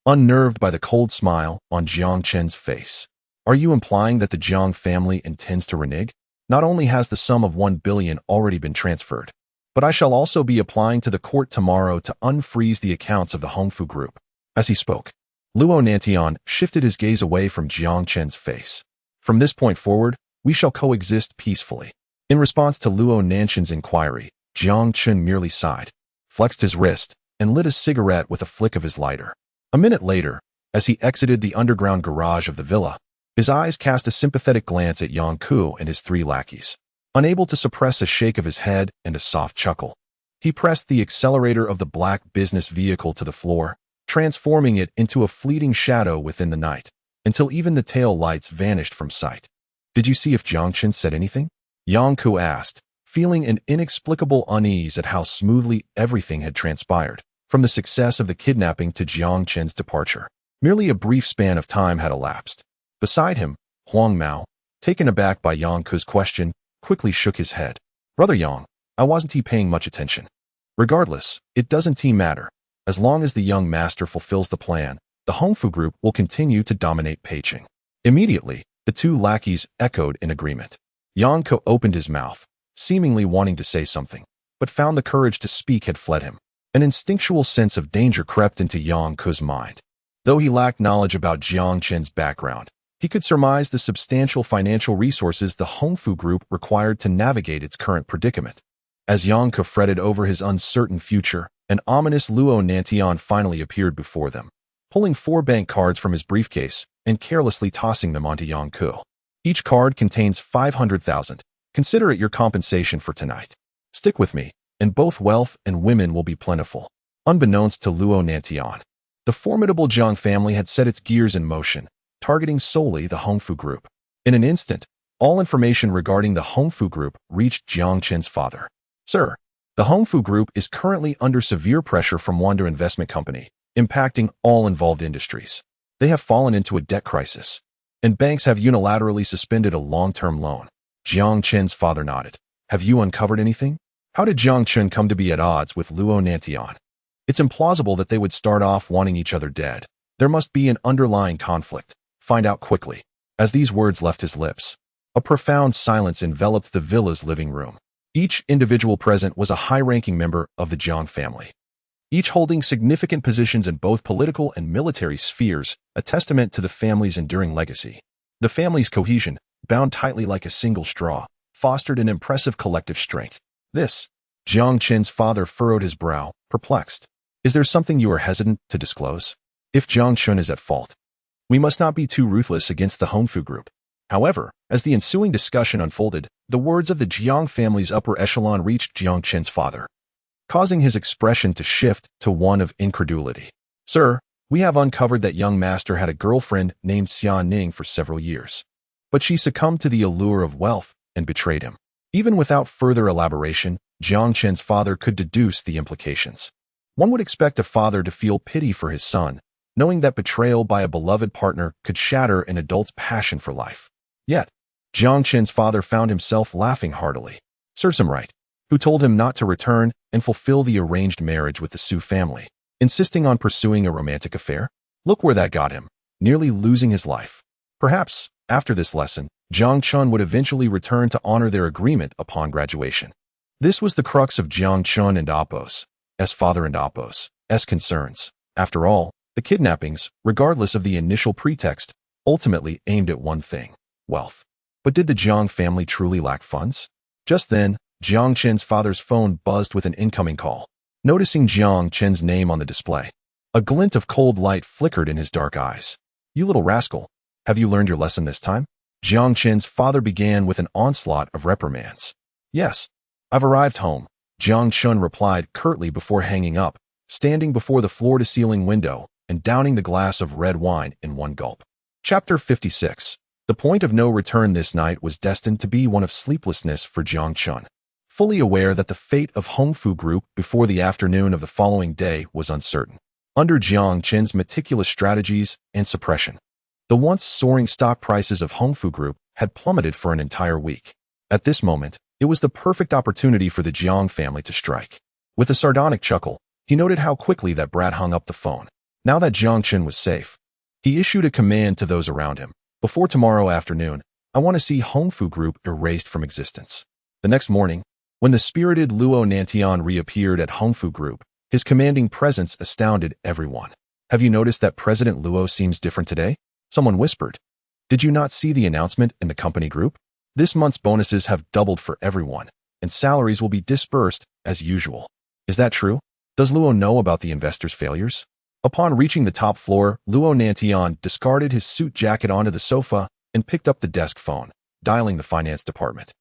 unnerved by the cold smile on Jiang Chen's face. Are you implying that the Jiang family intends to renege? Not only has the sum of 1 billion already been transferred, but I shall also be applying to the court tomorrow to unfreeze the accounts of the Hongfu Group. As he spoke, Luo Nantian shifted his gaze away from Jiang Chen's face. From this point forward, we shall coexist peacefully. In response to Luo Nantian's inquiry, Jiang Chen merely sighed, flexed his wrist, and lit a cigarette with a flick of his lighter. A minute later, as he exited the underground garage of the villa, his eyes cast a sympathetic glance at Yang Ku and his 3 lackeys. Unable to suppress a shake of his head and a soft chuckle, he pressed the accelerator of the black business vehicle to the floor, transforming it into a fleeting shadow within the night, until even the tail lights vanished from sight. Did you see if Jiang Chen said anything? Yang Ku asked, feeling an inexplicable unease at how smoothly everything had transpired, from the success of the kidnapping to Jiang Chen's departure. Merely a brief span of time had elapsed. Beside him, Huang Mao, taken aback by Yang Ku's question, quickly shook his head. Brother Yang, I wasn't paying much attention. Regardless, it doesn't matter. As long as the young master fulfills the plan, the Hongfu Group will continue to dominate Peichin. Immediately, the 2 lackeys echoed in agreement. Yang Ku opened his mouth, seemingly wanting to say something, but found the courage to speak had fled him. An instinctual sense of danger crept into Yang Ku's mind. Though he lacked knowledge about Jiang Chen's background, he could surmise the substantial financial resources the Hongfu Group required to navigate its current predicament. As Yang Ku fretted over his uncertain future, an ominous Luo Nantian finally appeared before them, pulling 4 bank cards from his briefcase and carelessly tossing them onto Yang Ku. Each card contains 500,000. Consider it your compensation for tonight. Stick with me, and both wealth and women will be plentiful. Unbeknownst to Luo Nantian, the formidable Jiang family had set its gears in motion, targeting solely the Hongfu Group. In an instant, all information regarding the Hongfu Group reached Jiang Chen's father. Sir, the Hongfu Group is currently under severe pressure from Wanda Investment Company, impacting all involved industries. They have fallen into a debt crisis, and banks have unilaterally suspended a long-term loan. Jiang Chen's father nodded. Have you uncovered anything? How did Jiang Chen come to be at odds with Luo Nantian? It's implausible that they would start off wanting each other dead. There must be an underlying conflict. Find out quickly. As these words left his lips, a profound silence enveloped the villa's living room. Each individual present was a high-ranking member of the Jiang family, each holding significant positions in both political and military spheres, a testament to the family's enduring legacy. The family's cohesion, bound tightly like a single straw, fostered an impressive collective strength. Jiang Chen's father furrowed his brow, perplexed. Is there something you are hesitant to disclose? If Jiang Chen is at fault, we must not be too ruthless against the Hongfu Group. However, as the ensuing discussion unfolded, the words of the Jiang family's upper echelon reached Jiang Chen's father, causing his expression to shift to one of incredulity. Sir, we have uncovered that young master had a girlfriend named Xia Ning for several years, but she succumbed to the allure of wealth and betrayed him. Even without further elaboration, Jiang Chen's father could deduce the implications. One would expect a father to feel pity for his son, knowing that betrayal by a beloved partner could shatter an adult's passion for life. Yet, Jiang Chen's father found himself laughing heartily. Serves him right, who told him not to return and fulfill the arranged marriage with the Su family, insisting on pursuing a romantic affair? Look where that got him, nearly losing his life. Perhaps, after this lesson, Jiang Chen would eventually return to honor their agreement upon graduation. This was the crux of Jiang Chen and Appo's father and Appo's concerns. After all, the kidnappings, regardless of the initial pretext, ultimately aimed at one thing: wealth. But did the Jiang family truly lack funds? Just then, Jiang Chen's father's phone buzzed with an incoming call. Noticing Jiang Chen's name on the display, a glint of cold light flickered in his dark eyes. You little rascal, have you learned your lesson this time? Jiang Chen's father began with an onslaught of reprimands. Yes, I've arrived home, Jiang Chen replied curtly before hanging up, standing before the floor-to-ceiling window and downing the glass of red wine in one gulp. Chapter 56. The point of no return this night was destined to be one of sleeplessness for Jiang Chen. Fully aware that the fate of Hongfu Group before the afternoon of the following day was uncertain. Under Jiang Chen's meticulous strategies and suppression, the once soaring stock prices of Hongfu Group had plummeted for an entire week. At this moment, it was the perfect opportunity for the Jiang family to strike. With a sardonic chuckle, he noted how quickly that brat hung up the phone. Now that Jiang Chen was safe, he issued a command to those around him. Before tomorrow afternoon, I want to see Hongfu Group erased from existence. The next morning, when the spirited Luo Nantian reappeared at Hongfu Group, his commanding presence astounded everyone. Have you noticed that President Luo seems different today? Someone whispered. Did you not see the announcement in the company group? This month's bonuses have doubled for everyone, and salaries will be dispersed as usual. Is that true? Does Luo know about the investors' failures? Upon reaching the top floor, Luo Nantian discarded his suit jacket onto the sofa and picked up the desk phone, dialing the finance department.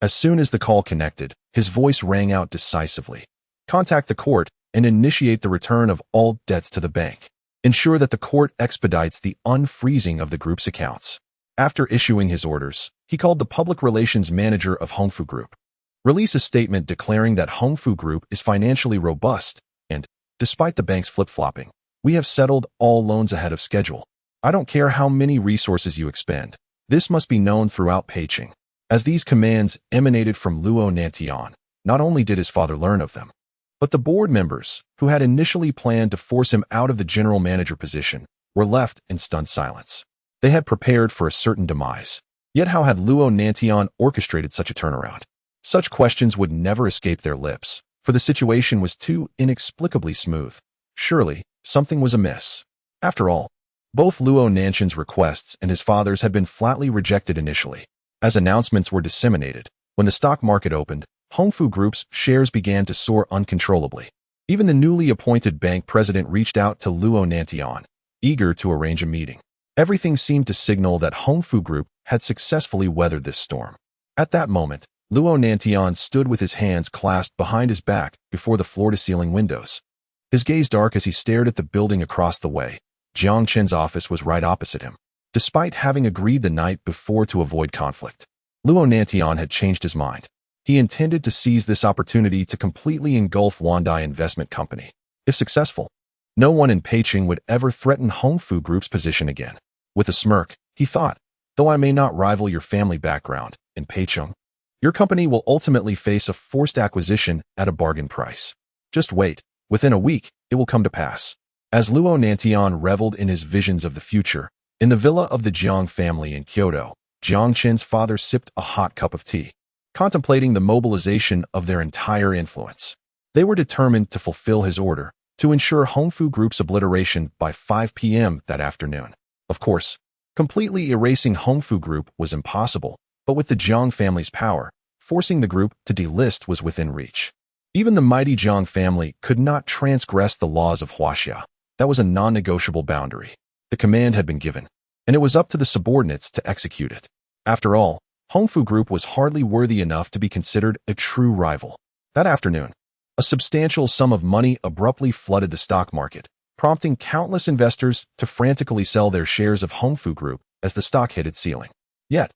As soon as the call connected, his voice rang out decisively. Contact the court and initiate the return of all debts to the bank. Ensure that the court expedites the unfreezing of the group's accounts. After issuing his orders, he called the public relations manager of Hongfu Group. Release a statement declaring that Hongfu Group is financially robust and, despite the bank's flip-flopping, we have settled all loans ahead of schedule. I don't care how many resources you expend. This must be known throughout Peicing. As these commands emanated from Luo Nantian, not only did his father learn of them, but the board members, who had initially planned to force him out of the general manager position, were left in stunned silence. They had prepared for a certain demise. Yet how had Luo Nantian orchestrated such a turnaround? Such questions would never escape their lips, for the situation was too inexplicably smooth. Surely, something was amiss. After all, both Luo Nanshan's requests and his father's had been flatly rejected initially. As announcements were disseminated, when the stock market opened, Hongfu Group's shares began to soar uncontrollably. Even the newly appointed bank president reached out to Luo Nantian, eager to arrange a meeting. Everything seemed to signal that Hongfu Group had successfully weathered this storm. At that moment, Luo Nantian stood with his hands clasped behind his back before the floor-to-ceiling windows. His gaze dark as he stared at the building across the way. Jiang Chen's office was right opposite him. Despite having agreed the night before to avoid conflict, Luo Nantian had changed his mind. He intended to seize this opportunity to completely engulf Wandai Investment Company. If successful, no one in Peicheng would ever threaten Hongfu Group's position again. With a smirk, he thought, though I may not rival your family background in Peicheng, your company will ultimately face a forced acquisition at a bargain price. Just wait. Within a week, it will come to pass. As Luo Nantian reveled in his visions of the future, in the villa of the Jiang family in Kyoto, Jiang Chen's father sipped a hot cup of tea, contemplating the mobilization of their entire influence. They were determined to fulfill his order, to ensure Hongfu Group's obliteration by 5 p.m. that afternoon. Of course, completely erasing Hongfu Group was impossible, but with the Jiang family's power, forcing the group to delist was within reach. Even the mighty Jiang family could not transgress the laws of Huaxia. That was a non-negotiable boundary. The command had been given, and it was up to the subordinates to execute it. After all, Hongfu Group was hardly worthy enough to be considered a true rival. That afternoon, a substantial sum of money abruptly flooded the stock market, prompting countless investors to frantically sell their shares of Hongfu Group as the stock hit its ceiling. Yet,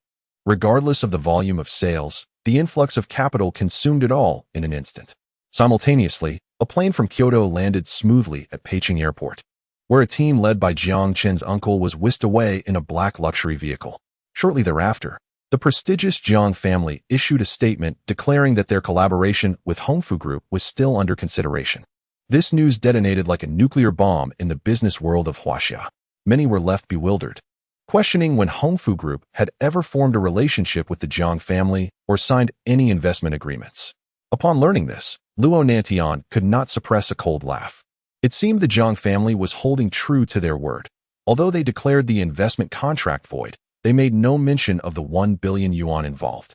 regardless of the volume of sales, the influx of capital consumed it all in an instant. Simultaneously, a plane from Kyoto landed smoothly at Peicheng Airport, where a team led by Jiang Chen's uncle was whisked away in a black luxury vehicle. Shortly thereafter, the prestigious Jiang family issued a statement declaring that their collaboration with Hongfu Group was still under consideration. This news detonated like a nuclear bomb in the business world of Huaxia. Many were left bewildered, questioning when Hongfu Group had ever formed a relationship with the Jiang family or signed any investment agreements. Upon learning this, Luo Nantian could not suppress a cold laugh. It seemed the Jiang family was holding true to their word. Although they declared the investment contract void, they made no mention of the 1 billion yuan involved.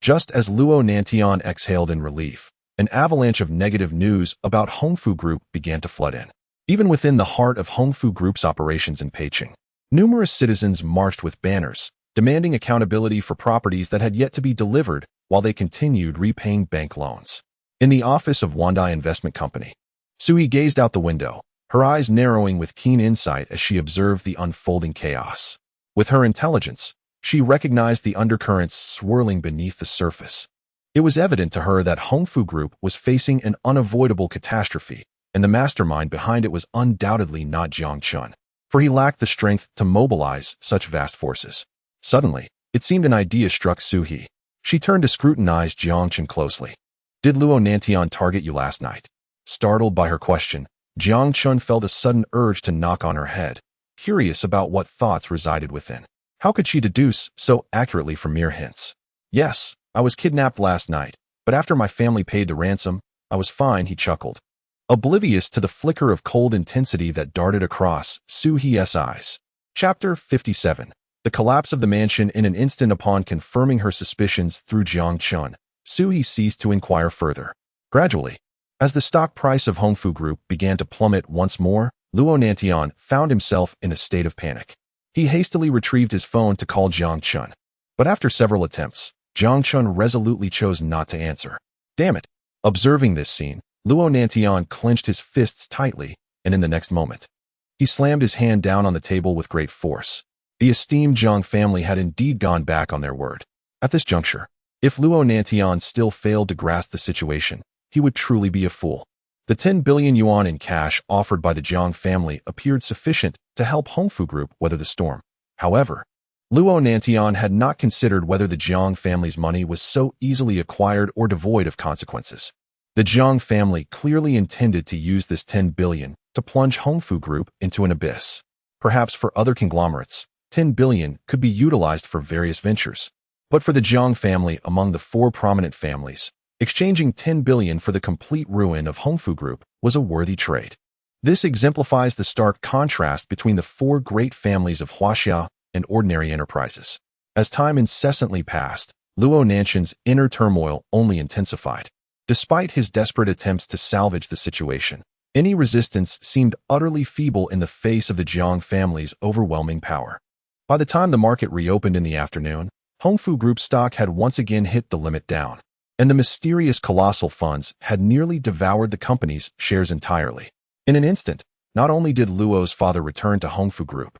Just as Luo Nantian exhaled in relief, an avalanche of negative news about Hongfu Group began to flood in. Even within the heart of Hongfu Group's operations in Peicheng, numerous citizens marched with banners, demanding accountability for properties that had yet to be delivered while they continued repaying bank loans. In the office of Wandai Investment Company, Sui gazed out the window, her eyes narrowing with keen insight as she observed the unfolding chaos. With her intelligence, she recognized the undercurrents swirling beneath the surface. It was evident to her that Hongfu Group was facing an unavoidable catastrophe, and the mastermind behind it was undoubtedly not Jiang Chen, for he lacked the strength to mobilize such vast forces. Suddenly, it seemed an idea struck Suhi. She turned to scrutinize Jiang Chen closely. Did Luo Nantian target you last night? Startled by her question, Jiang Chen felt a sudden urge to knock on her head, curious about what thoughts resided within. How could she deduce so accurately from mere hints? Yes, I was kidnapped last night, but after my family paid the ransom, I was fine, he chuckled, oblivious to the flicker of cold intensity that darted across Suhi's eyes. Chapter 57. The collapse of the mansion. In an instant upon confirming her suspicions through Jiang Chen, Suhi ceased to inquire further. Gradually, as the stock price of Hongfu Group began to plummet once more, Luo Nantian found himself in a state of panic. He hastily retrieved his phone to call Jiang Chen, but after several attempts, Jiang Chen resolutely chose not to answer. Damn it! Observing this scene, Luo Nantian clenched his fists tightly, and in the next moment, he slammed his hand down on the table with great force. The esteemed Jiang family had indeed gone back on their word. At this juncture, if Luo Nantian still failed to grasp the situation, he would truly be a fool. The 10 billion yuan in cash offered by the Jiang family appeared sufficient to help Hongfu Group weather the storm. However, Luo Nantian had not considered whether the Jiang family's money was so easily acquired or devoid of consequences. The Jiang family clearly intended to use this 10 billion to plunge Hongfu Group into an abyss. Perhaps for other conglomerates, 10 billion could be utilized for various ventures. But for the Jiang family among the 4 prominent families, exchanging 10 billion for the complete ruin of Hongfu Group was a worthy trade. This exemplifies the stark contrast between the 4 great families of Huaxia and ordinary enterprises. As time incessantly passed, Luo Nanshan's inner turmoil only intensified. Despite his desperate attempts to salvage the situation, any resistance seemed utterly feeble in the face of the Jiang family's overwhelming power. By the time the market reopened in the afternoon, Hongfu Group stock had once again hit the limit down, and the mysterious colossal funds had nearly devoured the company's shares entirely. In an instant, not only did Luo's father return to Hongfu Group,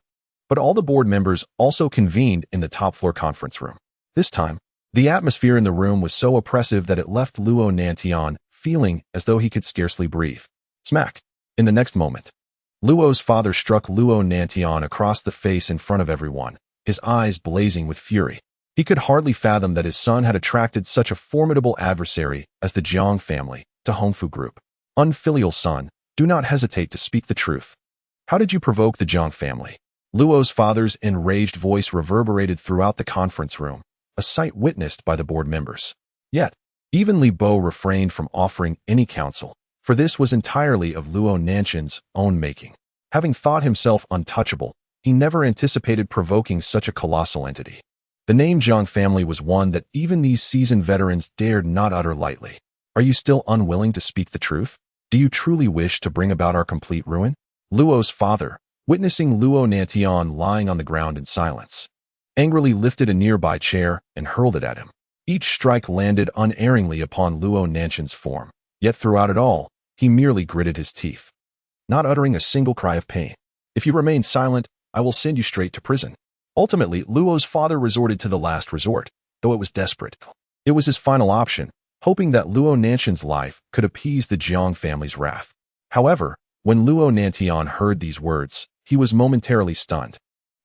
but all the board members also convened in the top-floor conference room. This time, the atmosphere in the room was so oppressive that it left Luo Nantian feeling as though he could scarcely breathe. Smack! In the next moment, Luo's father struck Luo Nantian across the face in front of everyone, his eyes blazing with fury. He could hardly fathom that his son had attracted such a formidable adversary as the Jiang family to Hongfu Group. Unfilial son, do not hesitate to speak the truth. How did you provoke the Jiang family? Luo's father's enraged voice reverberated throughout the conference room, a sight witnessed by the board members. Yet, even Li Bo refrained from offering any counsel, for this was entirely of Luo Nanshan's own making. Having thought himself untouchable, he never anticipated provoking such a colossal entity. The name Jiang family was one that even these seasoned veterans dared not utter lightly. Are you still unwilling to speak the truth? Do you truly wish to bring about our complete ruin? Luo's father, witnessing Luo Nantian lying on the ground in silence, angrily lifted a nearby chair and hurled it at him. Each strike landed unerringly upon Luo Nanshan's form, yet throughout it all, he merely gritted his teeth, not uttering a single cry of pain. If you remain silent, I will send you straight to prison. Ultimately, Luo's father resorted to the last resort, though it was desperate. It was his final option, hoping that Luo Nanshan's life could appease the Jiang family's wrath. However, when Luo Nantian heard these words, he was momentarily stunned,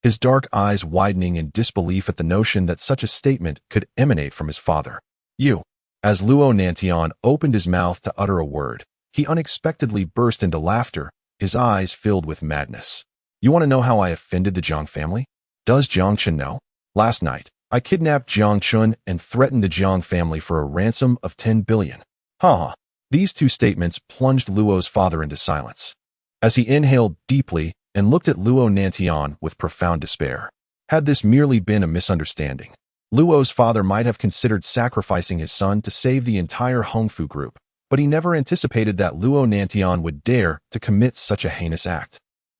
his dark eyes widening in disbelief at the notion that such a statement could emanate from his father. You. As Luo Nantian opened his mouth to utter a word, he unexpectedly burst into laughter, his eyes filled with madness. You want to know how I offended the Jiang family? Does Jiang Chen know? Last night, I kidnapped Jiang Chen and threatened the Jiang family for a ransom of 10 billion. Ha! These two statements plunged Luo's father into silence, as he inhaled deeply and looked at Luo Nantian with profound despair. Had this merely been a misunderstanding, Luo's father might have considered sacrificing his son to save the entire Hongfu Group, but he never anticipated that Luo Nantian would dare to commit such a heinous act.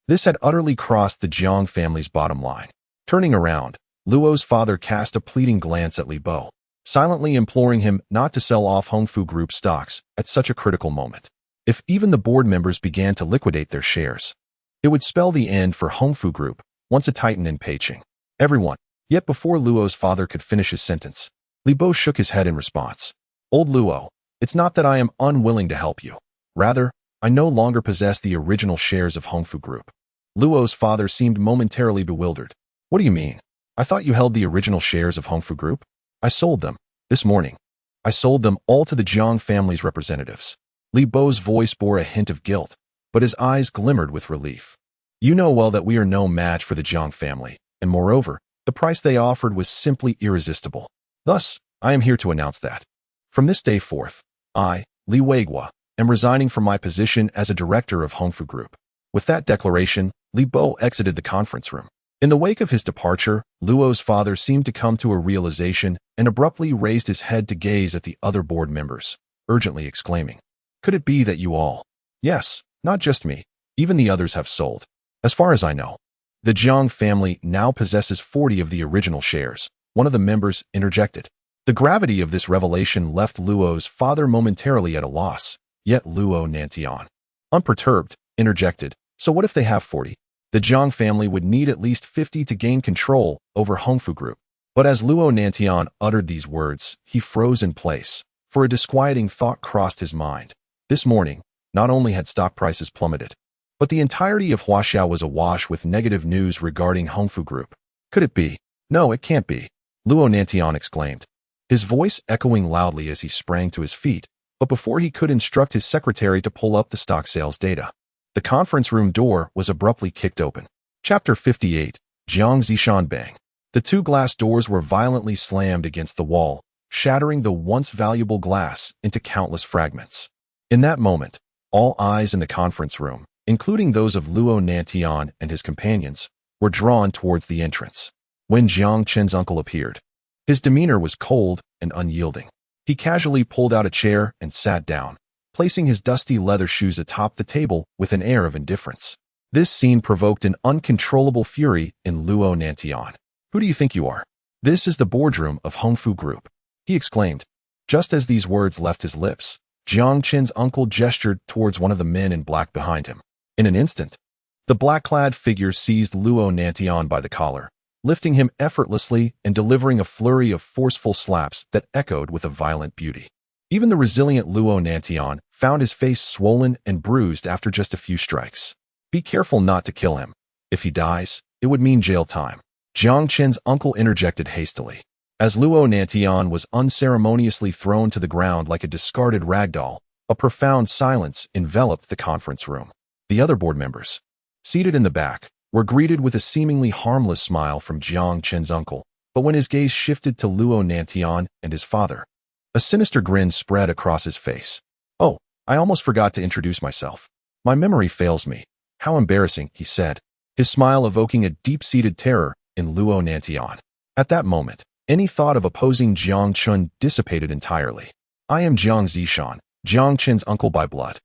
This had utterly crossed the Jiang family's bottom line. Turning around, Luo's father cast a pleading glance at Li Bo, silently imploring him not to sell off Hongfu Group stocks at such a critical moment. If even the board members began to liquidate their shares, it would spell the end for Hongfu Group, once a titan in Peiqing. Everyone. Yet before Luo's father could finish his sentence, Li Bo shook his head in response. Old Luo, it's not that I am unwilling to help you. Rather, I no longer possess the original shares of Hongfu Group. Luo's father seemed momentarily bewildered. What do you mean? I thought you held the original shares of Hongfu Group? I sold them, this morning. I sold them all to the Jiang family's representatives. Li Bo's voice bore a hint of guilt, but his eyes glimmered with relief. You know well that we are no match for the Jiang family, and moreover, the price they offered was simply irresistible. Thus, I am here to announce that, from this day forth, I, Li Weigua, am resigning from my position as a director of Hongfu Group. With that declaration, Li Bo exited the conference room. In the wake of his departure, Luo's father seemed to come to a realization and abruptly raised his head to gaze at the other board members, urgently exclaiming, "Could it be that you all?" "Yes, not just me, even the others have sold. As far as I know, the Jiang family now possesses 40 of the original shares," one of the members interjected. The gravity of this revelation left Luo's father momentarily at a loss, yet Luo Nantian, unperturbed, interjected, "So what if they have 40? The Jiang family would need at least 50 to gain control over Hongfu Group." But as Luo Nantian uttered these words, he froze in place, for a disquieting thought crossed his mind. This morning, not only had stock prices plummeted, but the entirety of Huaxiao was awash with negative news regarding Hongfu Group. Could it be? No, it can't be, Luo Nantian exclaimed, his voice echoing loudly as he sprang to his feet, but before he could instruct his secretary to pull up the stock sales data, the conference room door was abruptly kicked open. Chapter 58, Jiang Zishan Bang. The two glass doors were violently slammed against the wall, shattering the once valuable glass into countless fragments. In that moment, all eyes in the conference room, including those of Luo Nantian and his companions, were drawn towards the entrance. When Jiang Chen's uncle appeared, his demeanor was cold and unyielding. He casually pulled out a chair and sat down, placing his dusty leather shoes atop the table with an air of indifference. This scene provoked an uncontrollable fury in Luo Nantian. "Who do you think you are? This is the boardroom of Hongfu Group, he exclaimed. Just as these words left his lips, Jiang Chen's uncle gestured towards one of the men in black behind him. In an instant, the black-clad figure seized Luo Nantian by the collar, lifting him effortlessly and delivering a flurry of forceful slaps that echoed with a violent beauty. Even the resilient Luo Nantian found his face swollen and bruised after just a few strikes. Be careful not to kill him. If he dies, it would mean jail time. Jiang Chen's uncle interjected hastily. As Luo Nantian was unceremoniously thrown to the ground like a discarded ragdoll, a profound silence enveloped the conference room. The other board members, seated in the back, were greeted with a seemingly harmless smile from Jiang Chen's uncle, but when his gaze shifted to Luo Nantian and his father, a sinister grin spread across his face. "Oh, I almost forgot to introduce myself. My memory fails me. How embarrassing," he said, his smile evoking a deep-seated terror in Luo Nantian. At that moment, any thought of opposing Jiang Chen dissipated entirely. "I am Jiang Zishan, Jiang Chen's uncle by blood.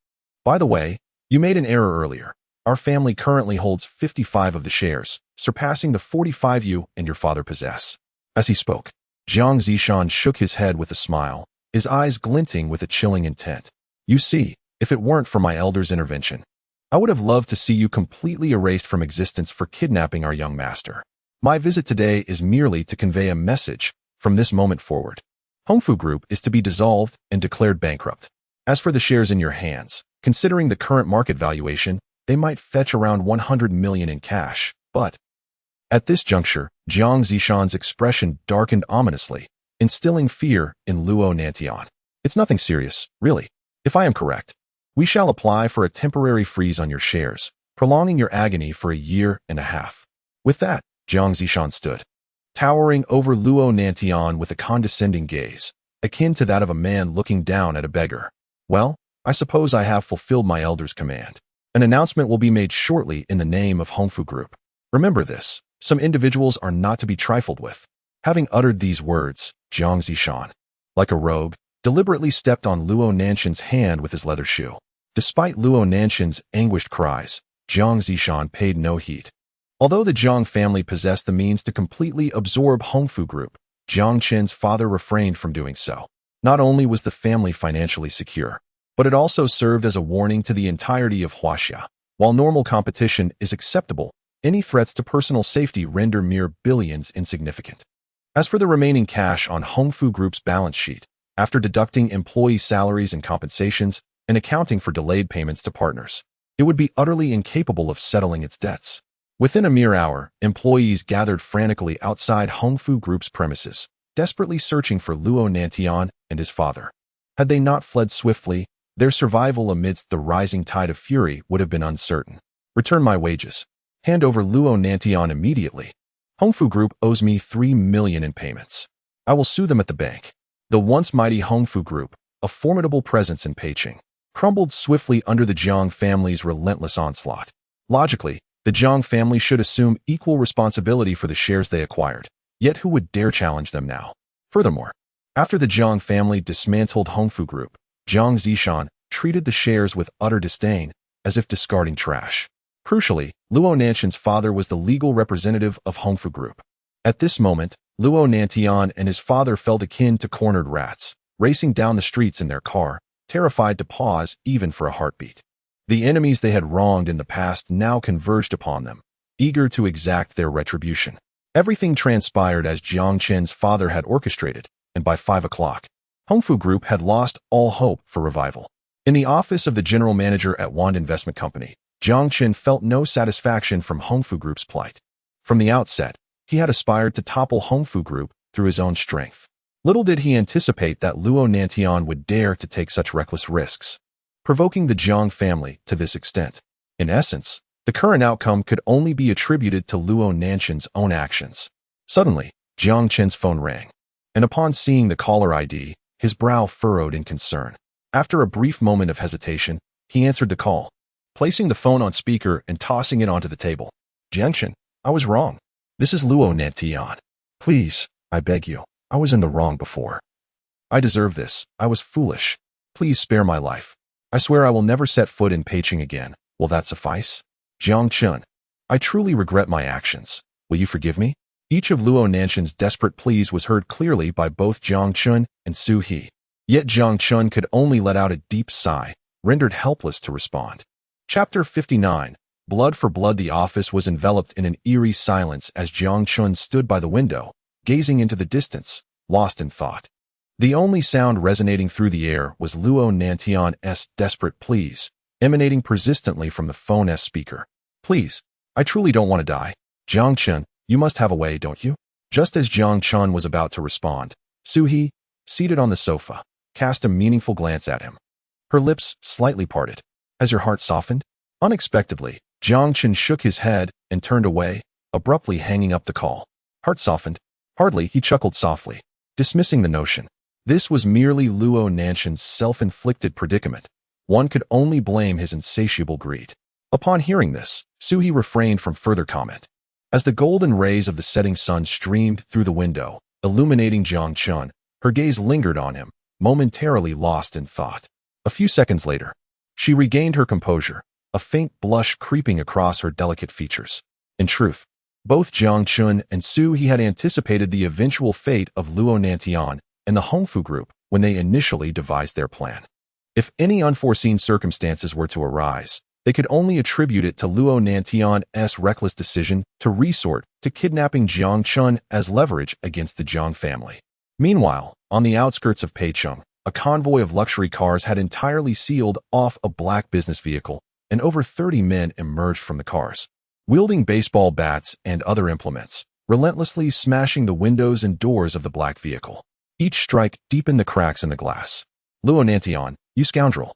By the way, you made an error earlier. Our family currently holds 55 of the shares, surpassing the 45 you and your father possess." As he spoke, Jiang Zishan shook his head with a smile, his eyes glinting with a chilling intent. "You see, if it weren't for my elder's intervention, I would have loved to see you completely erased from existence for kidnapping our young master. My visit today is merely to convey a message. From this moment forward, Hongfu Group is to be dissolved and declared bankrupt. As for the shares in your hands, considering the current market valuation, they might fetch around 100 million in cash, but..." At this juncture, Jiang Zishan's expression darkened ominously, instilling fear in Luo Nantian. "It's nothing serious, really. If I am correct, we shall apply for a temporary freeze on your shares, prolonging your agony for a year and a half." With that, Jiang Zishan stood, towering over Luo Nantian with a condescending gaze, akin to that of a man looking down at a beggar. "Well, I suppose I have fulfilled my elder's command. An announcement will be made shortly in the name of Hongfu Group. Remember this, some individuals are not to be trifled with." Having uttered these words, Jiang Zishan, like a rogue, deliberately stepped on Luo Nanshan's hand with his leather shoe. Despite Luo Nanshan's anguished cries, Jiang Zishan paid no heed. Although the Jiang family possessed the means to completely absorb Hongfu Group, Jiang Chen's father refrained from doing so. Not only was the family financially secure, but it also served as a warning to the entirety of Huaxia. While normal competition is acceptable, any threats to personal safety render mere billions insignificant. As for the remaining cash on Hongfu Group's balance sheet, after deducting employee salaries and compensations and accounting for delayed payments to partners, it would be utterly incapable of settling its debts. Within a mere hour, employees gathered frantically outside Hongfu Group's premises, desperately searching for Luo Nantian and his father. Had they not fled swiftly, their survival amidst the rising tide of fury would have been uncertain. "Return my wages. Hand over Luo Nantian immediately. Hongfu Group owes me 3 million in payments. I will sue them at the bank." The once mighty Hongfu Group, a formidable presence in Peking, crumbled swiftly under the Jiang family's relentless onslaught. Logically, the Jiang family should assume equal responsibility for the shares they acquired, yet who would dare challenge them now? Furthermore, after the Jiang family dismantled Hongfu Group, Jiang Zishan treated the shares with utter disdain, as if discarding trash. Crucially, Luo Nanshan's father was the legal representative of Hongfu Group. At this moment, Luo Nantian and his father felt akin to cornered rats, racing down the streets in their car, terrified to pause even for a heartbeat. The enemies they had wronged in the past now converged upon them, eager to exact their retribution. Everything transpired as Jiang Chen's father had orchestrated, and by 5 o'clock, Hongfu Group had lost all hope for revival. In the office of the general manager at Wand Investment Company, Jiang Chen felt no satisfaction from Hongfu Group's plight. From the outset, he had aspired to topple Hongfu Group through his own strength. Little did he anticipate that Luo Nantian would dare to take such reckless risks, provoking the Jiang family to this extent. In essence, the current outcome could only be attributed to Luo Nanshan's own actions. Suddenly, Jiang Chen's phone rang, and upon seeing the caller ID, his brow furrowed in concern. After a brief moment of hesitation, he answered the call, placing the phone on speaker and tossing it onto the table. "Jiang Chen, I was wrong. This is Luo Nantian. Please, I beg you, I was in the wrong before. I deserve this. I was foolish. Please spare my life. I swear I will never set foot in Peking again. Will that suffice? Jiang Chen, I truly regret my actions. Will you forgive me?" Each of Luo Nanshan's desperate pleas was heard clearly by both Jiang Chen and Su He. Yet Jiang Chen could only let out a deep sigh, rendered helpless to respond. Chapter 59. Blood for Blood. The office was enveloped in an eerie silence as Jiang Chen stood by the window, gazing into the distance, lost in thought. The only sound resonating through the air was Luo Nantian's desperate pleas, emanating persistently from the phone's speaker. Please, I truly don't want to die. Jiang Chen, you must have a way, don't you? Just as Jiang Chen was about to respond, Su He, seated on the sofa, cast a meaningful glance at him. Her lips slightly parted. Has your heart softened? Unexpectedly, Jiang Chen shook his head and turned away, abruptly hanging up the call. Heart softened? Hardly, he chuckled softly, dismissing the notion. This was merely Luo Nanshan's self-inflicted predicament. One could only blame his insatiable greed. Upon hearing this, Su He refrained from further comment. As the golden rays of the setting sun streamed through the window, illuminating Jiang Chen, her gaze lingered on him, momentarily lost in thought. A few seconds later, she regained her composure, a faint blush creeping across her delicate features. In truth, both Jiang Chen and Su He had anticipated the eventual fate of Luo Nantian and the Hongfu Group when they initially devised their plan. If any unforeseen circumstances were to arise, they could only attribute it to Luo Nantian's reckless decision to resort to kidnapping Jiang Chen as leverage against the Jiang family. Meanwhile, on the outskirts of Peicheng, a convoy of luxury cars had entirely sealed off a black business vehicle, and over 30 men emerged from the cars, wielding baseball bats and other implements, relentlessly smashing the windows and doors of the black vehicle. Each strike deepened the cracks in the glass. Luo Nantian, you scoundrel!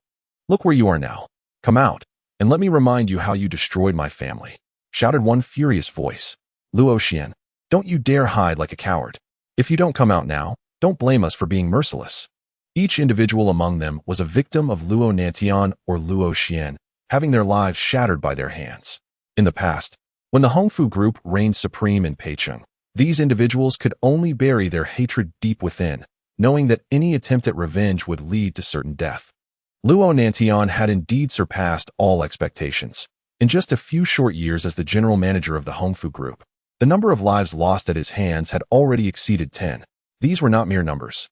Look where you are now. Come out, and let me remind you how you destroyed my family, shouted one furious voice. Luo Xian, don't you dare hide like a coward. If you don't come out now, don't blame us for being merciless. Each individual among them was a victim of Luo Nantian or Luo Xian, having their lives shattered by their hands. In the past, when the Hongfu Group reigned supreme in Peicheng, these individuals could only bury their hatred deep within, knowing that any attempt at revenge would lead to certain death. Luo Nantian had indeed surpassed all expectations. In just a few short years as the general manager of the Hongfu Group, the number of lives lost at his hands had already exceeded 10. These were not mere numbers,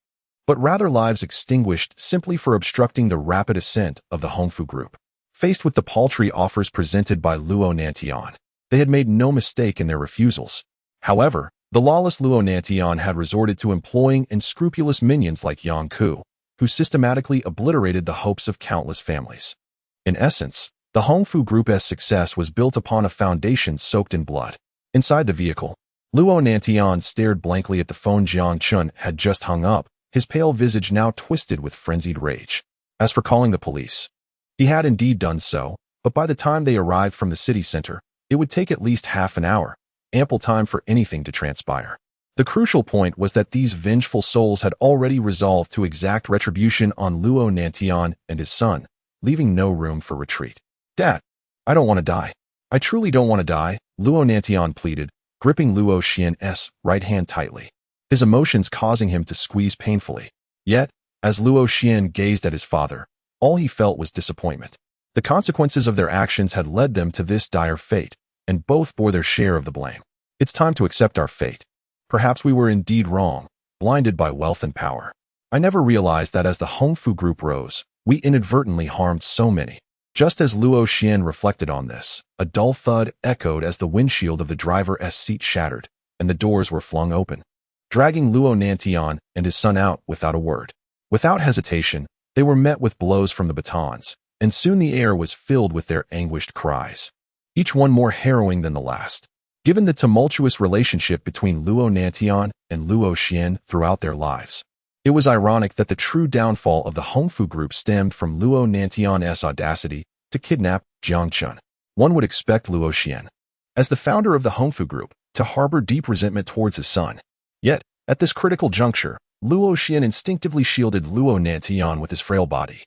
but rather lives extinguished simply for obstructing the rapid ascent of the Hongfu Group. Faced with the paltry offers presented by Luo Nantian, they had made no mistake in their refusals. However, the lawless Luo Nantian had resorted to employing unscrupulous minions like Yang Ku, who systematically obliterated the hopes of countless families. In essence, the Hongfu Group's success was built upon a foundation soaked in blood. Inside the vehicle, Luo Nantian stared blankly at the phone Jiang Chen had just hung up, his pale visage now twisted with frenzied rage. As for calling the police, he had indeed done so, but by the time they arrived from the city center, it would take at least half an hour, ample time for anything to transpire. The crucial point was that these vengeful souls had already resolved to exact retribution on Luo Nantian and his son, leaving no room for retreat. Dad, I don't want to die. I truly don't want to die, Luo Nantian pleaded, gripping Luo Xian's right hand tightly, his emotions causing him to squeeze painfully. Yet, as Luo Xian gazed at his father, all he felt was disappointment. The consequences of their actions had led them to this dire fate, and both bore their share of the blame. It's time to accept our fate. Perhaps we were indeed wrong, blinded by wealth and power. I never realized that as the Hongfu Group rose, we inadvertently harmed so many. Just as Luo Xian reflected on this, a dull thud echoed as the windshield of the driver's seat shattered, and the doors were flung open, dragging Luo Nantian and his son out without a word. Without hesitation, they were met with blows from the batons, and soon the air was filled with their anguished cries, each one more harrowing than the last. Given the tumultuous relationship between Luo Nantian and Luo Xian throughout their lives, it was ironic that the true downfall of the Hongfu Group stemmed from Luo Nantian's audacity to kidnap Jiang Chen. One would expect Luo Xian, as the founder of the Hongfu Group, to harbor deep resentment towards his son. Yet, at this critical juncture, Luo Xian instinctively shielded Luo Nantian with his frail body,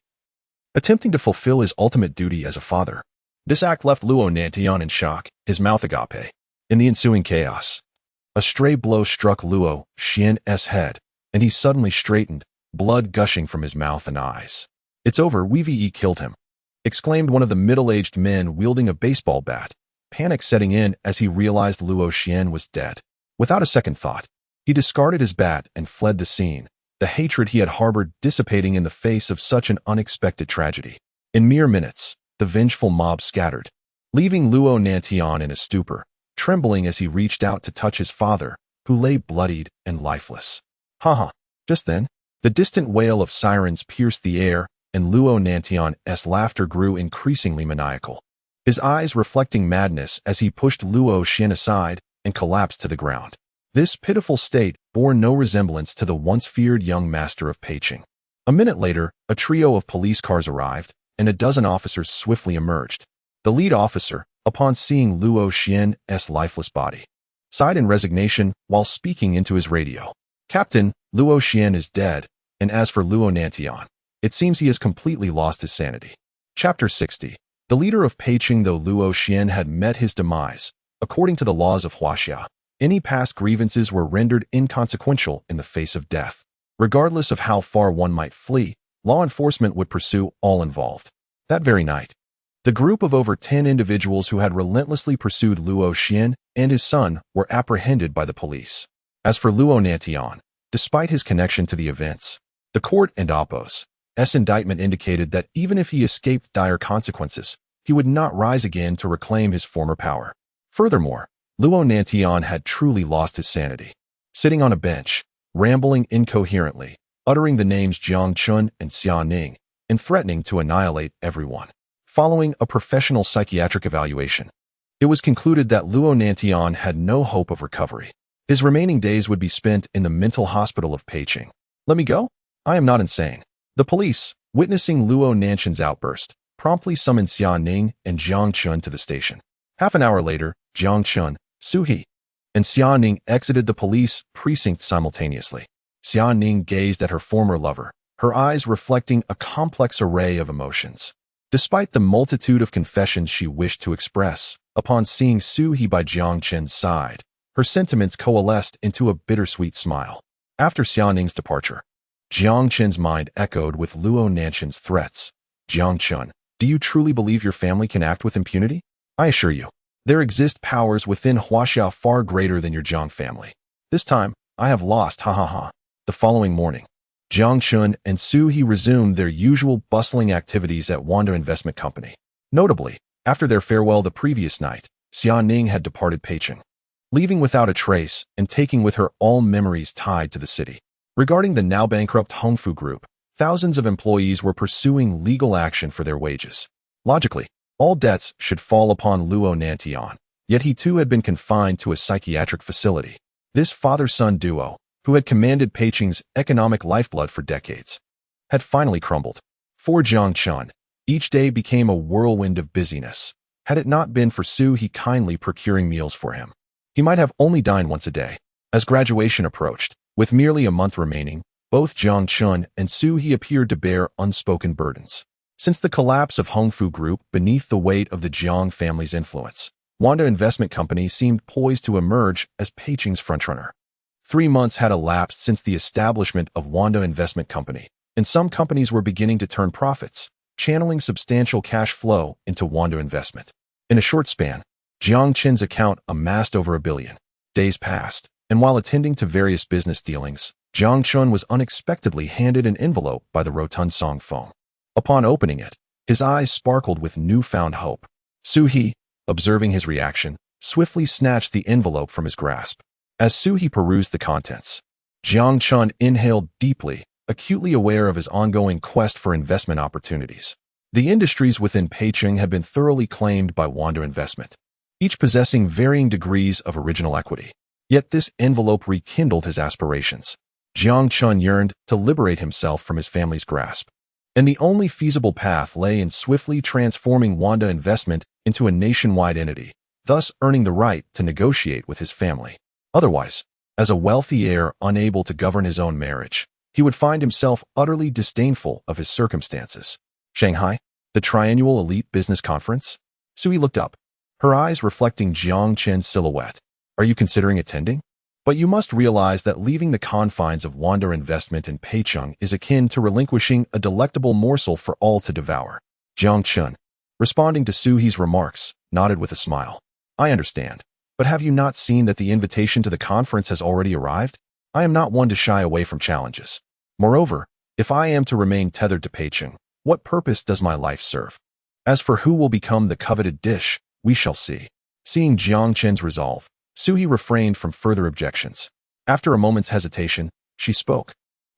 attempting to fulfill his ultimate duty as a father. This act left Luo Nantian in shock, his mouth agape. In the ensuing chaos, a stray blow struck Luo Xian's head, and he suddenly straightened, blood gushing from his mouth and eyes. It's over, we've killed him, exclaimed one of the middle-aged men wielding a baseball bat, panic setting in as he realized Luo Xian was dead. Without a second thought, he discarded his bat and fled the scene, the hatred he had harbored dissipating in the face of such an unexpected tragedy. In mere minutes, the vengeful mob scattered, leaving Luo Nantian in a stupor, trembling as he reached out to touch his father, who lay bloodied and lifeless. Ha! Just then, the distant wail of sirens pierced the air, and Luo Nantian's laughter grew increasingly maniacal, his eyes reflecting madness as he pushed Luo Xin aside and collapsed to the ground. This pitiful state bore no resemblance to the once feared young master of Peiqing. A minute later, a trio of police cars arrived, and a dozen officers swiftly emerged. The lead officer, upon seeing Luo Xian's lifeless body, sighed in resignation while speaking into his radio. "Captain, Luo Xian is dead, and as for Luo Nantian, it seems he has completely lost his sanity." Chapter 60. The leader of Peiqing. Though Luo Xian had met his demise, according to the laws of Huaxia, any past grievances were rendered inconsequential in the face of death. Regardless of how far one might flee, law enforcement would pursue all involved. That very night, the group of over 10 individuals who had relentlessly pursued Luo Xian and his son were apprehended by the police. As for Luo Nantian, despite his connection to the events, the court and Oppo's indictment indicated that even if he escaped dire consequences, he would not rise again to reclaim his former power. Furthermore, Luo Nantian had truly lost his sanity. Sitting on a bench, rambling incoherently, uttering the names Jiang Chen and Xia Ning, and threatening to annihilate everyone. Following a professional psychiatric evaluation, it was concluded that Luo Nantian had no hope of recovery. His remaining days would be spent in the mental hospital of Peiqing. "Let me go? I am not insane." The police, witnessing Luo Nantian's outburst, promptly summoned Xia Ning and Jiang Chen to the station. Half an hour later, Jiang Chen, Su He, and Xia Ning exited the police precinct simultaneously. Xia Ning gazed at her former lover, her eyes reflecting a complex array of emotions. Despite the multitude of confessions she wished to express, upon seeing Su He by Jiang Chen's side, her sentiments coalesced into a bittersweet smile. After Xia Ning's departure, Jiang Chen's mind echoed with Luo Nantian's threats. "Jiang Chen, do you truly believe your family can act with impunity? I assure you, there exist powers within Huaxia far greater than your Jiang family. This time, I have lost, ha. The following morning, Jiang Chen and Su He resumed their usual bustling activities at Wanda Investment Company. Notably, after their farewell the previous night, Xia Ning had departed Peiqing, leaving without a trace and taking with her all memories tied to the city. Regarding the now bankrupt Hongfu Group, thousands of employees were pursuing legal action for their wages. Logically, all debts should fall upon Luo Nantian, yet he too had been confined to a psychiatric facility. This father-son duo, who had commanded Peiqing's economic lifeblood for decades, had finally crumbled. For Jiang Chen, each day became a whirlwind of busyness. Had it not been for Su He kindly procuring meals for him, he might have only dined once a day. As graduation approached, with merely a month remaining, both Jiang Chen and Su He appeared to bear unspoken burdens. Since the collapse of Hongfu Group beneath the weight of the Jiang family's influence, Wanda Investment Company seemed poised to emerge as Peiqing's frontrunner. 3 months had elapsed since the establishment of Wanda Investment Company, and some companies were beginning to turn profits, channeling substantial cash flow into Wanda Investment. In a short span, Jiang Chen's account amassed over $1 billion. Days passed, and while attending to various business dealings, Jiang Chen was unexpectedly handed an envelope by the rotund Song Feng. Upon opening it, his eyes sparkled with newfound hope. Su He, observing his reaction, swiftly snatched the envelope from his grasp. As Su He perused the contents, Jiang Chen inhaled deeply, acutely aware of his ongoing quest for investment opportunities. The industries within Peiqing had been thoroughly claimed by Wanda Investment, each possessing varying degrees of original equity. Yet this envelope rekindled his aspirations. Jiang Chen yearned to liberate himself from his family's grasp, and the only feasible path lay in swiftly transforming Wanda Investment into a nationwide entity, thus earning the right to negotiate with his family. Otherwise, as a wealthy heir unable to govern his own marriage, he would find himself utterly disdainful of his circumstances. Shanghai, the triennial elite business conference? Su He looked up, her eyes reflecting Jiang Chen's silhouette. "Are you considering attending? But you must realize that leaving the confines of Wanda Investment in Peiqing is akin to relinquishing a delectable morsel for all to devour." Jiang Chen, responding to Su He's remarks, nodded with a smile. "I understand. But have you not seen that the invitation to the conference has already arrived? I am not one to shy away from challenges. Moreover, if I am to remain tethered to Peicheng, what purpose does my life serve? As for who will become the coveted dish, we shall see. Seeing Jiang Chen's resolve, Suhi refrained from further objections. After a moment's hesitation, she spoke.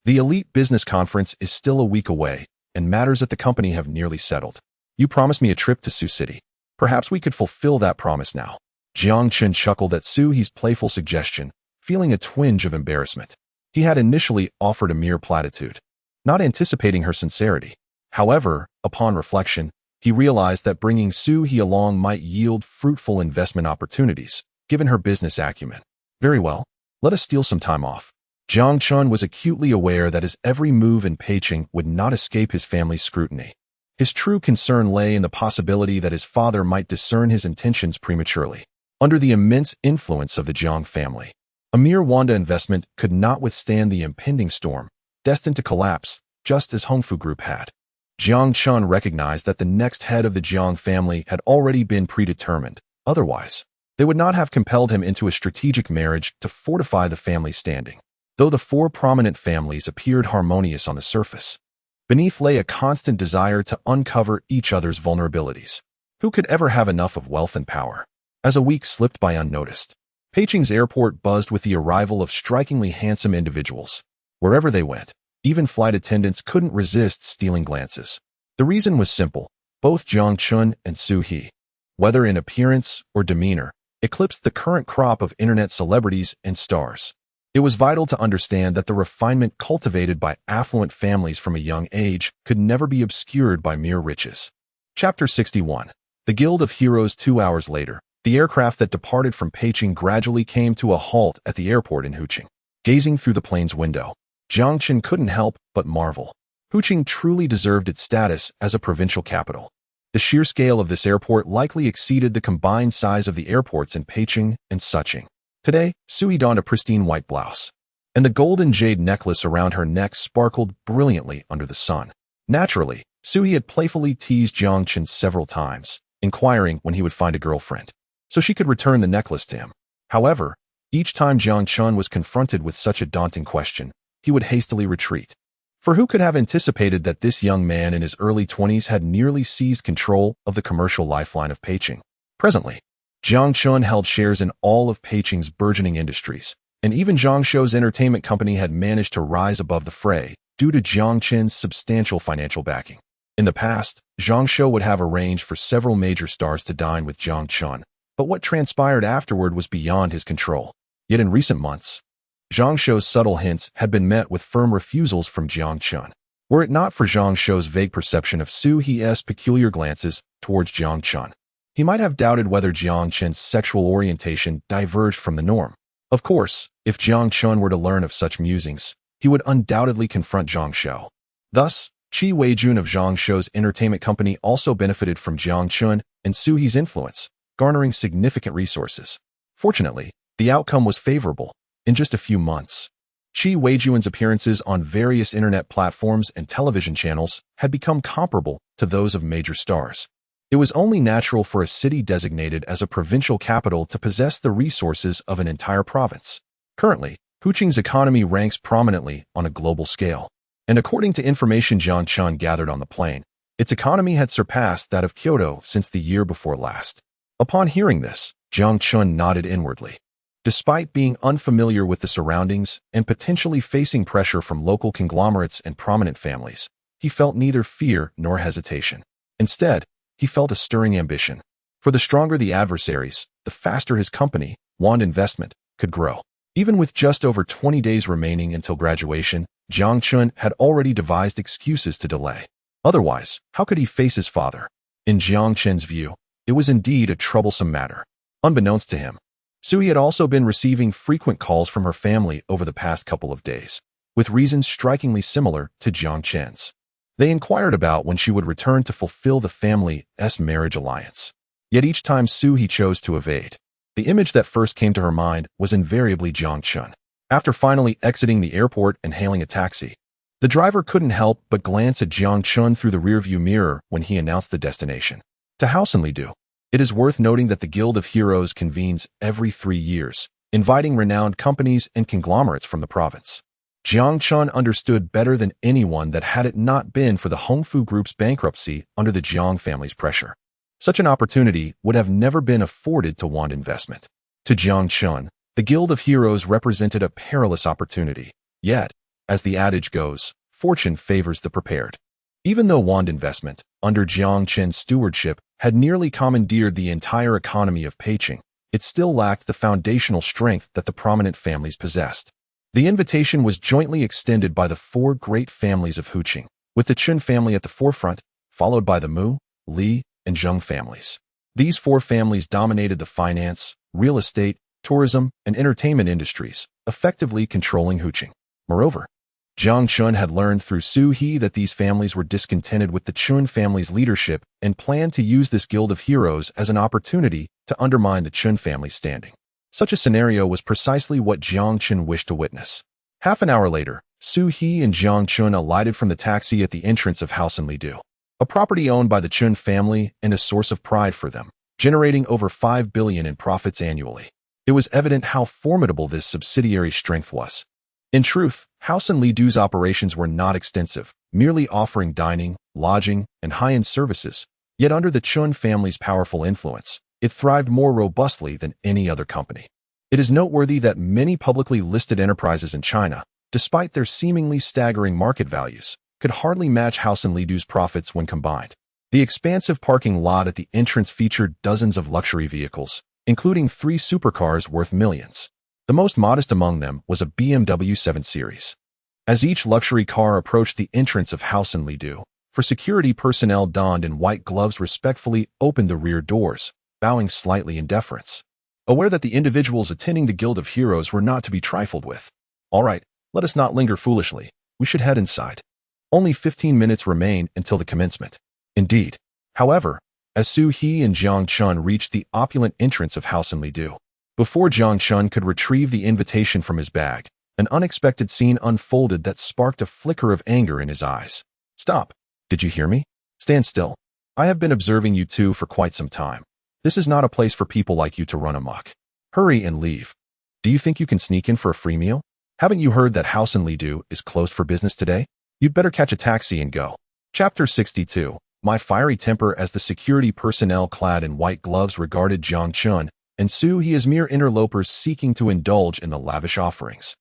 The elite business conference is still a week away, and matters at the company have nearly settled. You promised me a trip to Sioux City. Perhaps we could fulfill that promise now. Jiang Chen chuckled at Suhi's playful suggestion, feeling a twinge of embarrassment. He had initially offered a mere platitude, not anticipating her sincerity. However, upon reflection, he realized that bringing Suhi along might yield fruitful investment opportunities, given her business acumen. Very well, let us steal some time off. Jiang Chen was acutely aware that his every move in Peicheng would not escape his family's scrutiny. His true concern lay in the possibility that his father might discern his intentions prematurely. Under the immense influence of the Jiang family, a mere Wanda investment could not withstand the impending storm, destined to collapse, just as Hongfu Group had. Jiang Chen recognized that the next head of the Jiang family had already been predetermined. Otherwise, they would not have compelled him into a strategic marriage to fortify the family standing. Though the four prominent families appeared harmonious on the surface, beneath lay a constant desire to uncover each other's vulnerabilities. Who could ever have enough of wealth and power? As a week slipped by unnoticed, Peicheng's airport buzzed with the arrival of strikingly handsome individuals. Wherever they went, even flight attendants couldn't resist stealing glances. The reason was simple. Both Jiang Chen and Suhi, whether in appearance or demeanor, eclipsed the current crop of internet celebrities and stars. It was vital to understand that the refinement cultivated by affluent families from a young age could never be obscured by mere riches. Chapter 61. The Guild of Heroes. 2 hours later, the aircraft that departed from Peicheng gradually came to a halt at the airport in Huqing. Gazing through the plane's window, Jiang Chen couldn't help but marvel. Huqing truly deserved its status as a provincial capital. The sheer scale of this airport likely exceeded the combined size of the airports in Peicheng and Suqing. Today, Suhi donned a pristine white blouse, and the golden jade necklace around her neck sparkled brilliantly under the sun. Naturally, Suhi had playfully teased Jiang Chen several times, inquiring when he would find a girlfriend, so she could return the necklace to him. However, each time Jiang Chen was confronted with such a daunting question, he would hastily retreat. For who could have anticipated that this young man in his early 20s had nearly seized control of the commercial lifeline of Peicheng? Presently, Jiang Chen held shares in all of Peicheng's burgeoning industries, and even Zhangshou's entertainment company had managed to rise above the fray due to Jiang Chen's substantial financial backing. In the past, Zhangshou would have arranged for several major stars to dine with Jiang Chen, but what transpired afterward was beyond his control. Yet in recent months, Zhangshou's subtle hints had been met with firm refusals from Jiang Chen. Were it not for Zhangshou's vague perception of Suhi's peculiar glances towards Jiang Chen, he might have doubted whether Jiang Chen's sexual orientation diverged from the norm. Of course, if Jiang Chen were to learn of such musings, he would undoubtedly confront Zhangshou. Thus, Qi Weijun of Zhangshou's entertainment company also benefited from Jiang Chen and Suhi's influence, garnering significant resources. Fortunately, the outcome was favorable. In just a few months, Qi Weijun's appearances on various internet platforms and television channels had become comparable to those of major stars. It was only natural for a city designated as a provincial capital to possess the resources of an entire province. Currently, Huqing's economy ranks prominently on a global scale, and according to information Jiang Chen gathered on the plane, its economy had surpassed that of Kyoto since the year before last. Upon hearing this, Jiang Chen nodded inwardly. Despite being unfamiliar with the surroundings and potentially facing pressure from local conglomerates and prominent families, he felt neither fear nor hesitation. Instead, he felt a stirring ambition. For the stronger the adversaries, the faster his company, Wand Investment, could grow. Even with just over 20 days remaining until graduation, Jiang Chen had already devised excuses to delay. Otherwise, how could he face his father? In Jiang Chen's view, it was indeed a troublesome matter. Unbeknownst to him, Suhi had also been receiving frequent calls from her family over the past couple of days, with reasons strikingly similar to Jiang Chen's. They inquired about when she would return to fulfill the family's marriage alliance. Yet each time Suhi chose to evade, the image that first came to her mind was invariably Jiang Chen. After finally exiting the airport and hailing a taxi, the driver couldn't help but glance at Jiang Chen through the rearview mirror when he announced the destination. To Hausenlidu. It is worth noting that the Guild of Heroes convenes every 3 years, inviting renowned companies and conglomerates from the province. Jiang Chen understood better than anyone that had it not been for the Hongfu Group's bankruptcy under the Jiang family's pressure, such an opportunity would have never been afforded to Wand Investment. To Jiang Chen, the Guild of Heroes represented a perilous opportunity. Yet, as the adage goes, fortune favors the prepared. Even though Wand Investment, under Jiang Chen's stewardship, had nearly commandeered the entire economy of Peicing, it still lacked the foundational strength that the prominent families possessed. The invitation was jointly extended by the 4 great families of Huqing, with the Chen family at the forefront, followed by the Mu, Li, and Zheng families. These 4 families dominated the finance, real estate, tourism, and entertainment industries, effectively controlling Huqing. Moreover, Jiang Chen had learned through Su He that these families were discontented with the Chen family's leadership and planned to use this Guild of Heroes as an opportunity to undermine the Chen family's standing. Such a scenario was precisely what Jiang Chen wished to witness. Half an hour later, Su He and Jiang Chen alighted from the taxi at the entrance of House in Lidu, a property owned by the Chen family and a source of pride for them, generating over 5 billion in profits annually. It was evident how formidable this subsidiary's strength was. In truth, House in Lidu's operations were not extensive, merely offering dining, lodging, and high-end services. Yet under the Chen family's powerful influence, it thrived more robustly than any other company. It is noteworthy that many publicly listed enterprises in China, despite their seemingly staggering market values, could hardly match House in Lidu's profits when combined. The expansive parking lot at the entrance featured dozens of luxury vehicles, including 3 supercars worth millions. The most modest among them was a BMW 7 Series. As each luxury car approached the entrance of House in Lidu, for security personnel donned in white gloves respectfully opened the rear doors, bowing slightly in deference, aware that the individuals attending the Guild of Heroes were not to be trifled with. All right, let us not linger foolishly. We should head inside. Only 15 minutes remain until the commencement. Indeed. However, as Su He and Jiang Chen reached the opulent entrance of House in Lidu, before Jiang Chen could retrieve the invitation from his bag, an unexpected scene unfolded that sparked a flicker of anger in his eyes. Stop. Did you hear me? Stand still. I have been observing you two for quite some time. This is not a place for people like you to run amok. Hurry and leave. Do you think you can sneak in for a free meal? Haven't you heard that House in Lidu is closed for business today? You'd better catch a taxi and go. Chapter 62. My fiery temper as the security personnel clad in white gloves regarded Jiang Chen and Su He as mere interlopers seeking to indulge in the lavish offerings.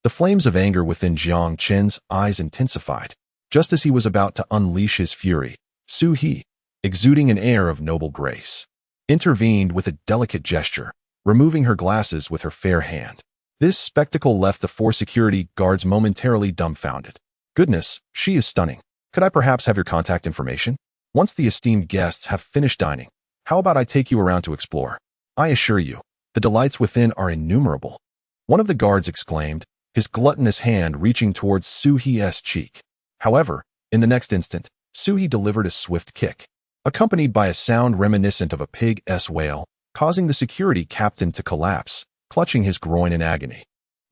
The flames of anger within Jiang Chen's eyes intensified. Just as he was about to unleash his fury, Su He, exuding an air of noble grace, intervened with a delicate gesture, removing her glasses with her fair hand. This spectacle left the 4 security guards momentarily dumbfounded. Goodness, she is stunning. Could I perhaps have your contact information? Once the esteemed guests have finished dining, how about I take you around to explore? I assure you, the delights within are innumerable. One of the guards exclaimed, his gluttonous hand reaching towards Su He's cheek. However, in the next instant, Su He delivered a swift kick, accompanied by a sound reminiscent of a pig's wail, causing the security captain to collapse, clutching his groin in agony.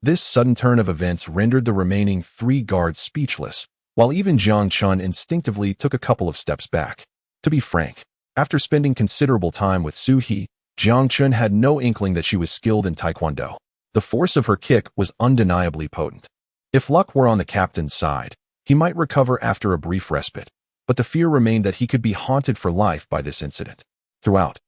This sudden turn of events rendered the remaining 3 guards speechless, while even Jiang Chen instinctively took a couple of steps back. To be frank, after spending considerable time with Su He, Jiang Chen had no inkling that she was skilled in Taekwondo. The force of her kick was undeniably potent. If luck were on the captain's side, he might recover after a brief respite, but the fear remained that he could be haunted for life by this incident. Throughout,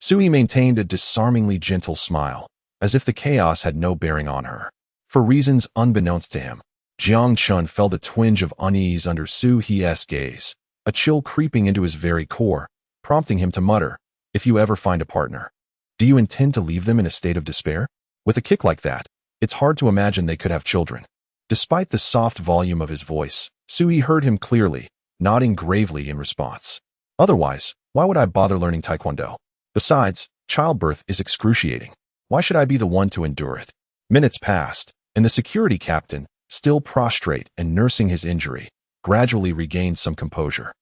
Su He maintained a disarmingly gentle smile, as if the chaos had no bearing on her. For reasons unbeknownst to him, Jiang Chen felt a twinge of unease under Su He's gaze, a chill creeping into his very core, prompting him to mutter, "If you ever find a partner, do you intend to leave them in a state of despair?" With a kick like that, it's hard to imagine they could have children. Despite the soft volume of his voice, Su He heard him clearly, nodding gravely in response. Otherwise, why would I bother learning Taekwondo? Besides, childbirth is excruciating. Why should I be the one to endure it? Minutes passed, and the security captain, still prostrate and nursing his injury, gradually regained some composure.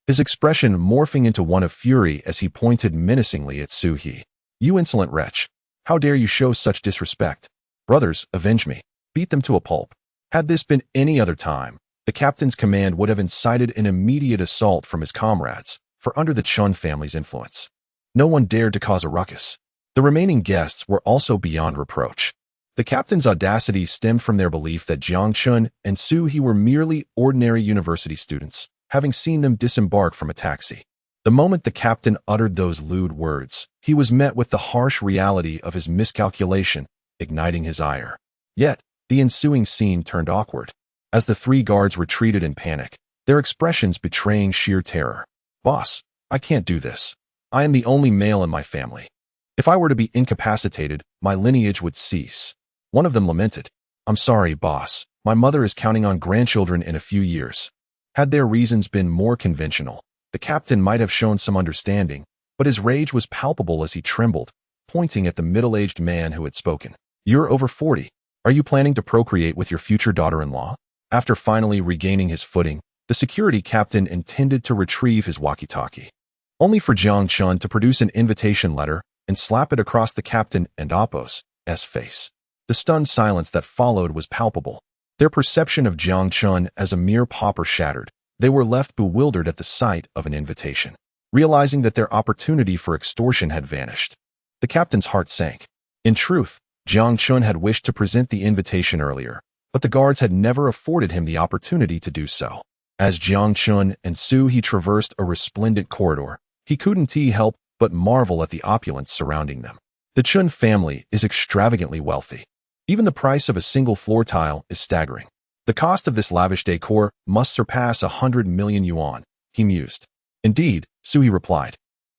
His expression morphing into one of fury as he pointed menacingly at Su He. "You insolent wretch! How dare you show such disrespect? Brothers, avenge me. Beat them to a pulp." Had this been any other time, the captain's command would have incited an immediate assault from his comrades, for under the Chen family's influence, No one dared to cause a ruckus. The remaining guests were also beyond reproach. The captain's audacity stemmed from their belief that Jiang Chen and Su He were merely ordinary university students, having seen them disembark from a taxi. The moment the captain uttered those lewd words, he was met with the harsh reality of his miscalculation, igniting his ire. Yet, the ensuing scene turned awkward. As the three guards retreated in panic, their expressions betraying sheer terror. "Boss, I can't do this. I am the only male in my family. If I were to be incapacitated, my lineage would cease." One of them lamented. "I'm sorry, boss. My mother is counting on grandchildren in a few years." Had their reasons been more conventional, the captain might have shown some understanding, but his rage was palpable as he trembled, pointing at the middle-aged man who had spoken. "You're over 40. Are you planning to procreate with your future daughter-in-law?" After finally regaining his footing, the security captain intended to retrieve his walkie-talkie, only for Jiang Chen to produce an invitation letter and slap it across the captain and Appo's face. The stunned silence that followed was palpable. Their perception of Jiang Chen as a mere pauper shattered. They were left bewildered at the sight of an invitation, realizing that their opportunity for extortion had vanished. The captain's heart sank. In truth, Jiang Chen had wished to present the invitation earlier, but the guards had never afforded him the opportunity to do so. As Jiang Chen and Su He traversed a resplendent corridor, he couldn't help but marvel at the opulence surrounding them. The Chen family is extravagantly wealthy. Even the price of a single floor tile is staggering. The cost of this lavish decor must surpass 100 million yuan, he mused. Indeed, Su He replied,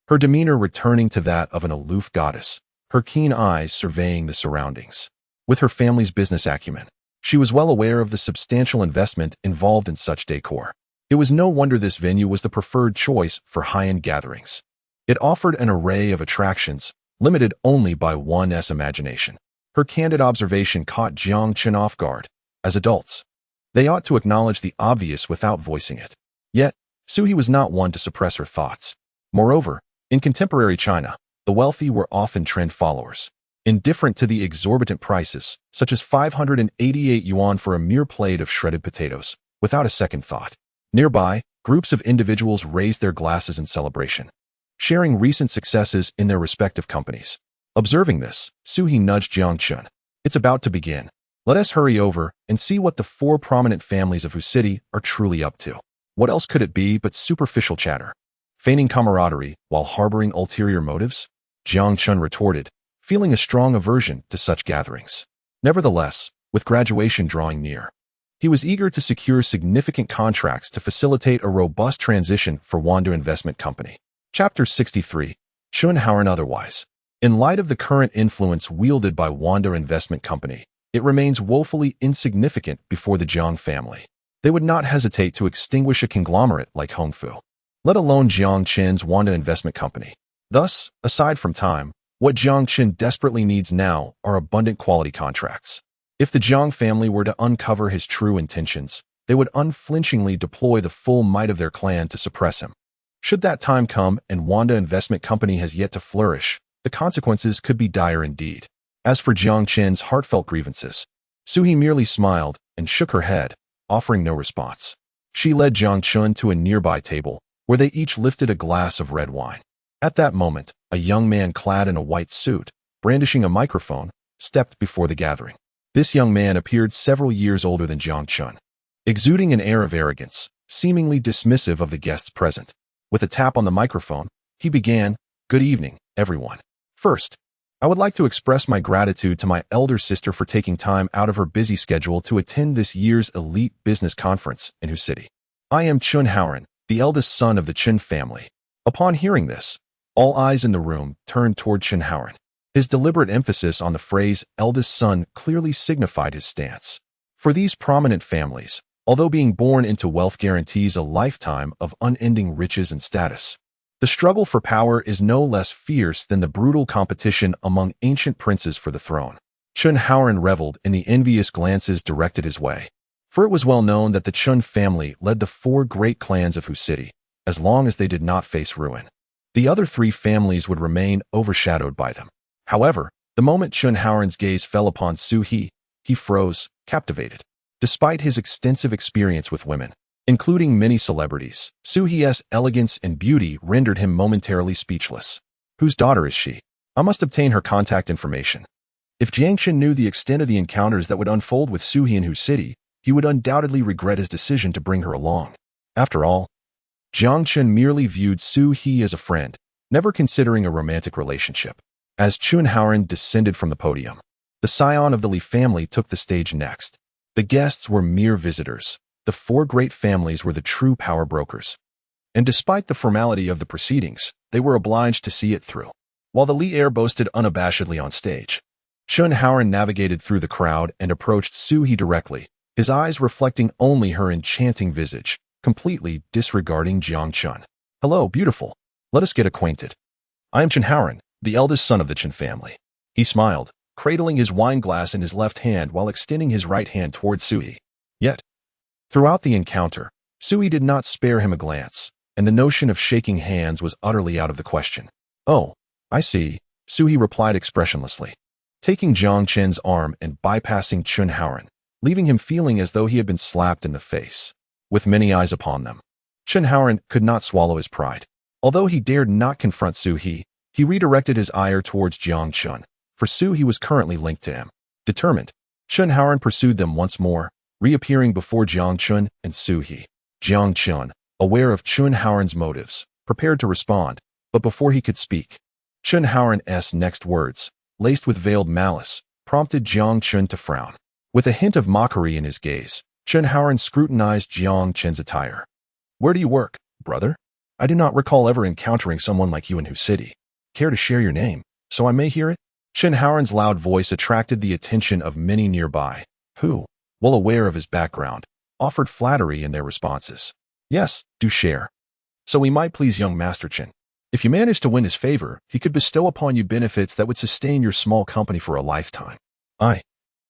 her demeanor returning to that of an aloof goddess, her keen eyes surveying the surroundings. With her family's business acumen, she was well aware of the substantial investment involved in such decor. It was no wonder this venue was the preferred choice for high-end gatherings. It offered an array of attractions, limited only by one's imagination. Her candid observation caught Jiang Chen off guard. As adults, they ought to acknowledge the obvious without voicing it. Yet, Su He was not one to suppress her thoughts. Moreover, in contemporary China, the wealthy were often trend followers, indifferent to the exorbitant prices, such as 588 yuan for a mere plate of shredded potatoes, without a second thought. Nearby, groups of individuals raised their glasses in celebration, sharing recent successes in their respective companies. Observing this, Su He nudged Jiang Chen. "It's about to begin. Let us hurry over and see what the four prominent families of Hu City are truly up to." What else could it be but superficial chatter? Feigning camaraderie while harboring ulterior motives? Jiang Chen retorted, feeling a strong aversion to such gatherings. Nevertheless, with graduation drawing near, he was eager to secure significant contracts to facilitate a robust transition for Wanda Investment Company. Chapter 63. Chen Howard otherwise. In light of the current influence wielded by Wanda Investment Company, it remains woefully insignificant before the Jiang family. They would not hesitate to extinguish a conglomerate like Hongfu, let alone Jiang Chen's Wanda Investment Company. Thus, aside from time, what Jiang Chen desperately needs now are abundant quality contracts. If the Jiang family were to uncover his true intentions, they would unflinchingly deploy the full might of their clan to suppress him. Should that time come and Wanda Investment Company has yet to flourish, the consequences could be dire indeed. As for Jiang Chen's heartfelt grievances, Su He merely smiled and shook her head, offering no response. She led Jiang Chen to a nearby table, where they each lifted a glass of red wine. At that moment, a young man clad in a white suit, brandishing a microphone, stepped before the gathering. This young man appeared several years older than Jiang Chen, exuding an air of arrogance, seemingly dismissive of the guests present. With a tap on the microphone, he began, "Good evening, everyone. First, I would like to express my gratitude to my elder sister for taking time out of her busy schedule to attend this year's elite business conference in Hu City. I am Chen Howard, the eldest son of the Chen family." Upon hearing this, all eyes in the room turned toward Chen Howard. His deliberate emphasis on the phrase eldest son clearly signified his stance. For these prominent families, although being born into wealth guarantees a lifetime of unending riches and status, the struggle for power is no less fierce than the brutal competition among ancient princes for the throne. Chen Howard reveled in the envious glances directed his way, for it was well known that the Chen family led the four great clans of Hu City, as long as they did not face ruin. The other three families would remain overshadowed by them. However, the moment Chen Howard's gaze fell upon Su He, he froze, captivated. Despite his extensive experience with women, including many celebrities, Su He's elegance and beauty rendered him momentarily speechless. Whose daughter is she? I must obtain her contact information. If Jiang Chen knew the extent of the encounters that would unfold with Su-He in whose city, he would undoubtedly regret his decision to bring her along. After all, Jiang Chen merely viewed Su-He as a friend, never considering a romantic relationship. As Chun Haoran descended from the podium, the scion of the Li family took the stage next. The guests were mere visitors. The four great families were the true power brokers. And despite the formality of the proceedings, they were obliged to see it through. While the Li heir boasted unabashedly on stage, Chun Haoran navigated through the crowd and approached Su-He directly, his eyes reflecting only her enchanting visage, completely disregarding Jiang Chen. "Hello, beautiful. Let us get acquainted. I am Chun Haoran, the eldest son of the Chen family." He smiled, cradling his wine glass in his left hand while extending his right hand towards Su-He. Yet, throughout the encounter, Su-He did not spare him a glance, and the notion of shaking hands was utterly out of the question. "Oh, I see," Su-He replied expressionlessly, taking Jiang Chen's arm and bypassing Chun Haoran, leaving him feeling as though he had been slapped in the face. With many eyes upon them, Chun Haoran could not swallow his pride. Although he dared not confront Su-He, he redirected his ire towards Jiang Chen, for Su-He was currently linked to him. Determined, Chun Haoran pursued them once more, reappearing before Jiang Chen and Su-He. Jiang Chen, aware of Chun Haoran's motives, prepared to respond, but before he could speak, Chun Haoran's next words, laced with veiled malice, prompted Jiang Chen to frown. With a hint of mockery in his gaze, Chun Haoran scrutinized Jiang Chen's attire. "Where do you work, brother? I do not recall ever encountering someone like you in whose city. Care to share your name, so I may hear it?" Chun Haoran's loud voice attracted the attention of many nearby, who, well aware of his background, offered flattery in their responses. "Yes, do share. So we might please young Master Chen. If you manage to win his favor, he could bestow upon you benefits that would sustain your small company for a lifetime." "I,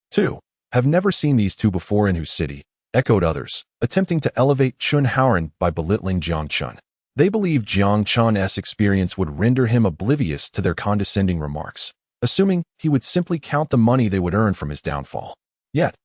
too, have never seen these two before in whose city," echoed others, attempting to elevate Chun Haoran by belittling Jiang Chen. They believed Jiang Chen's experience would render him oblivious to their condescending remarks, assuming he would simply count the money they would earn from his downfall. Yet,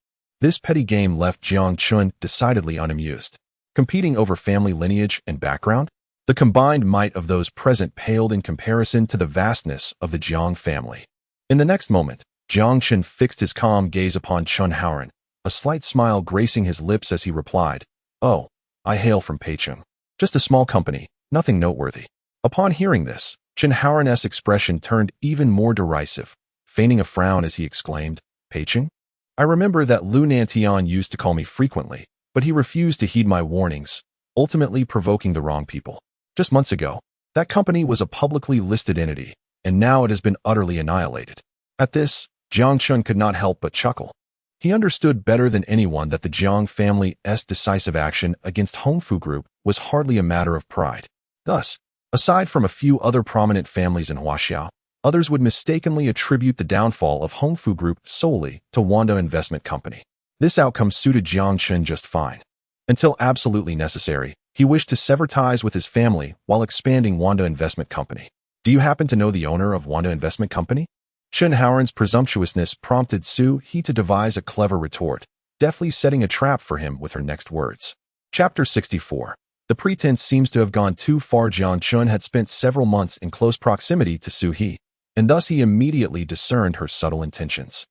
this petty game left Jiang Chen decidedly unamused. Competing over family lineage and background, the combined might of those present paled in comparison to the vastness of the Jiang family. In the next moment, Jiang Chen fixed his calm gaze upon Chun Haoran, a slight smile gracing his lips as he replied, "Oh, I hail from Peicheng. Just a small company, nothing noteworthy." Upon hearing this, Chun Haoran's expression turned even more derisive, feigning a frown as he exclaimed, "Peicheng? I remember that Lu Nantian used to call me frequently, but he refused to heed my warnings, ultimately provoking the wrong people. Just months ago, that company was a publicly listed entity, and now it has been utterly annihilated." At this, Jiang Chen could not help but chuckle. He understood better than anyone that the Jiang family's decisive action against Hongfu Group was hardly a matter of pride. Thus, aside from a few other prominent families in Huaxiao, others would mistakenly attribute the downfall of Hongfu Group solely to Wanda Investment Company. This outcome suited Jiang Chen just fine. Until absolutely necessary, he wished to sever ties with his family while expanding Wanda Investment Company. "Do you happen to know the owner of Wanda Investment Company?" Chun Haoran's presumptuousness prompted Su-He to devise a clever retort, deftly setting a trap for him with her next words. Chapter 64. The pretense seems to have gone too far. Jiang Chen had spent several months in close proximity to Su-He, and thus he immediately discerned her subtle intentions.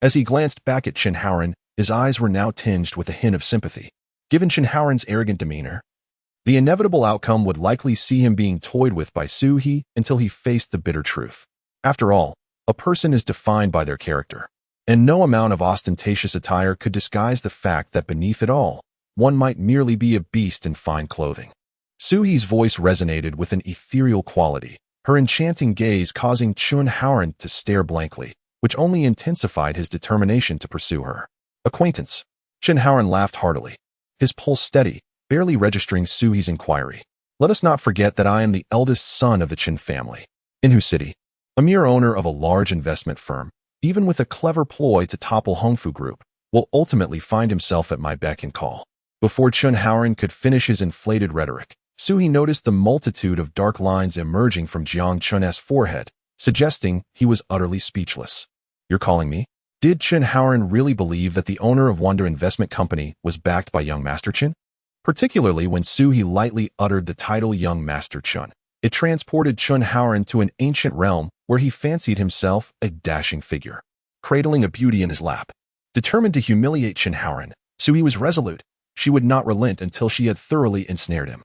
As he glanced back at Chun Haoran, his eyes were now tinged with a hint of sympathy. Given Chun Haoran's arrogant demeanor, the inevitable outcome would likely see him being toyed with by Su-He until he faced the bitter truth. After all, a person is defined by their character, and no amount of ostentatious attire could disguise the fact that beneath it all, one might merely be a beast in fine clothing. Su-He's voice resonated with an ethereal quality, her enchanting gaze causing Chun Haoran to stare blankly, which only intensified his determination to pursue her. "Acquaintance." Chun Haoran laughed heartily, his pulse steady, barely registering Su-He's inquiry. "Let us not forget that I am the eldest son of the Chen family, in whose city, a mere owner of a large investment firm, even with a clever ploy to topple Hongfu Group, will ultimately find himself at my beck and call." Before Chun Haoran could finish his inflated rhetoric, Su-He noticed the multitude of dark lines emerging from Jiang Chen's forehead, suggesting he was utterly speechless. "You're calling me?" Did Chun Haoran really believe that the owner of Wanda Investment Company was backed by young Master Chen? Particularly when Su-He lightly uttered the title Young Master Chen, It transported Chun Haoran to an ancient realm where he fancied himself a dashing figure, cradling a beauty in his lap. Determined to humiliate Chun Haoran, Sui was resolute. She would not relent until she had thoroughly ensnared him.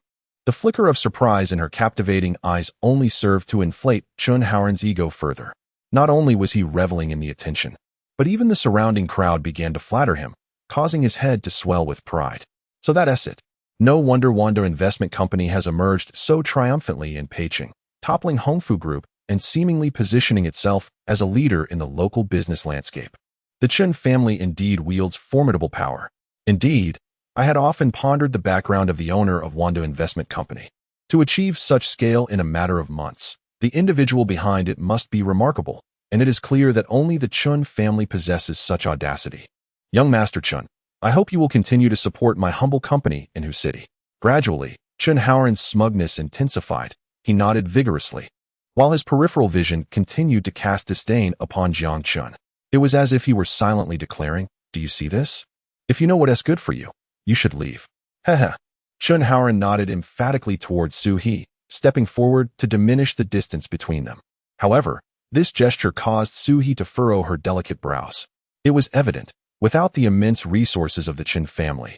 The flicker of surprise in her captivating eyes only served to inflate Chun Haoran's ego further. Not only was he reveling in the attention, but even the surrounding crowd began to flatter him, causing his head to swell with pride. So that's it. No wonder Wanda Investment Company has emerged so triumphantly in Peicing, toppling Hongfu Group and seemingly positioning itself as a leader in the local business landscape. The Chen family indeed wields formidable power. Indeed, I had often pondered the background of the owner of Wanda Investment Company. To achieve such scale in a matter of months, the individual behind it must be remarkable, and it is clear that only the Chun family possesses such audacity. Young Master Chun, I hope you will continue to support my humble company in Hu City. Gradually, Chun Haoran's smugness intensified. He nodded vigorously, while his peripheral vision continued to cast disdain upon Jiang Chen. It was as if he were silently declaring, "Do you see this? If you know what is good for you, you should leave." Heh. Chun Haoran nodded emphatically towards Su He, stepping forward to diminish the distance between them. However, this gesture caused Su He to furrow her delicate brows. It was evident, without the immense resources of the Chen family,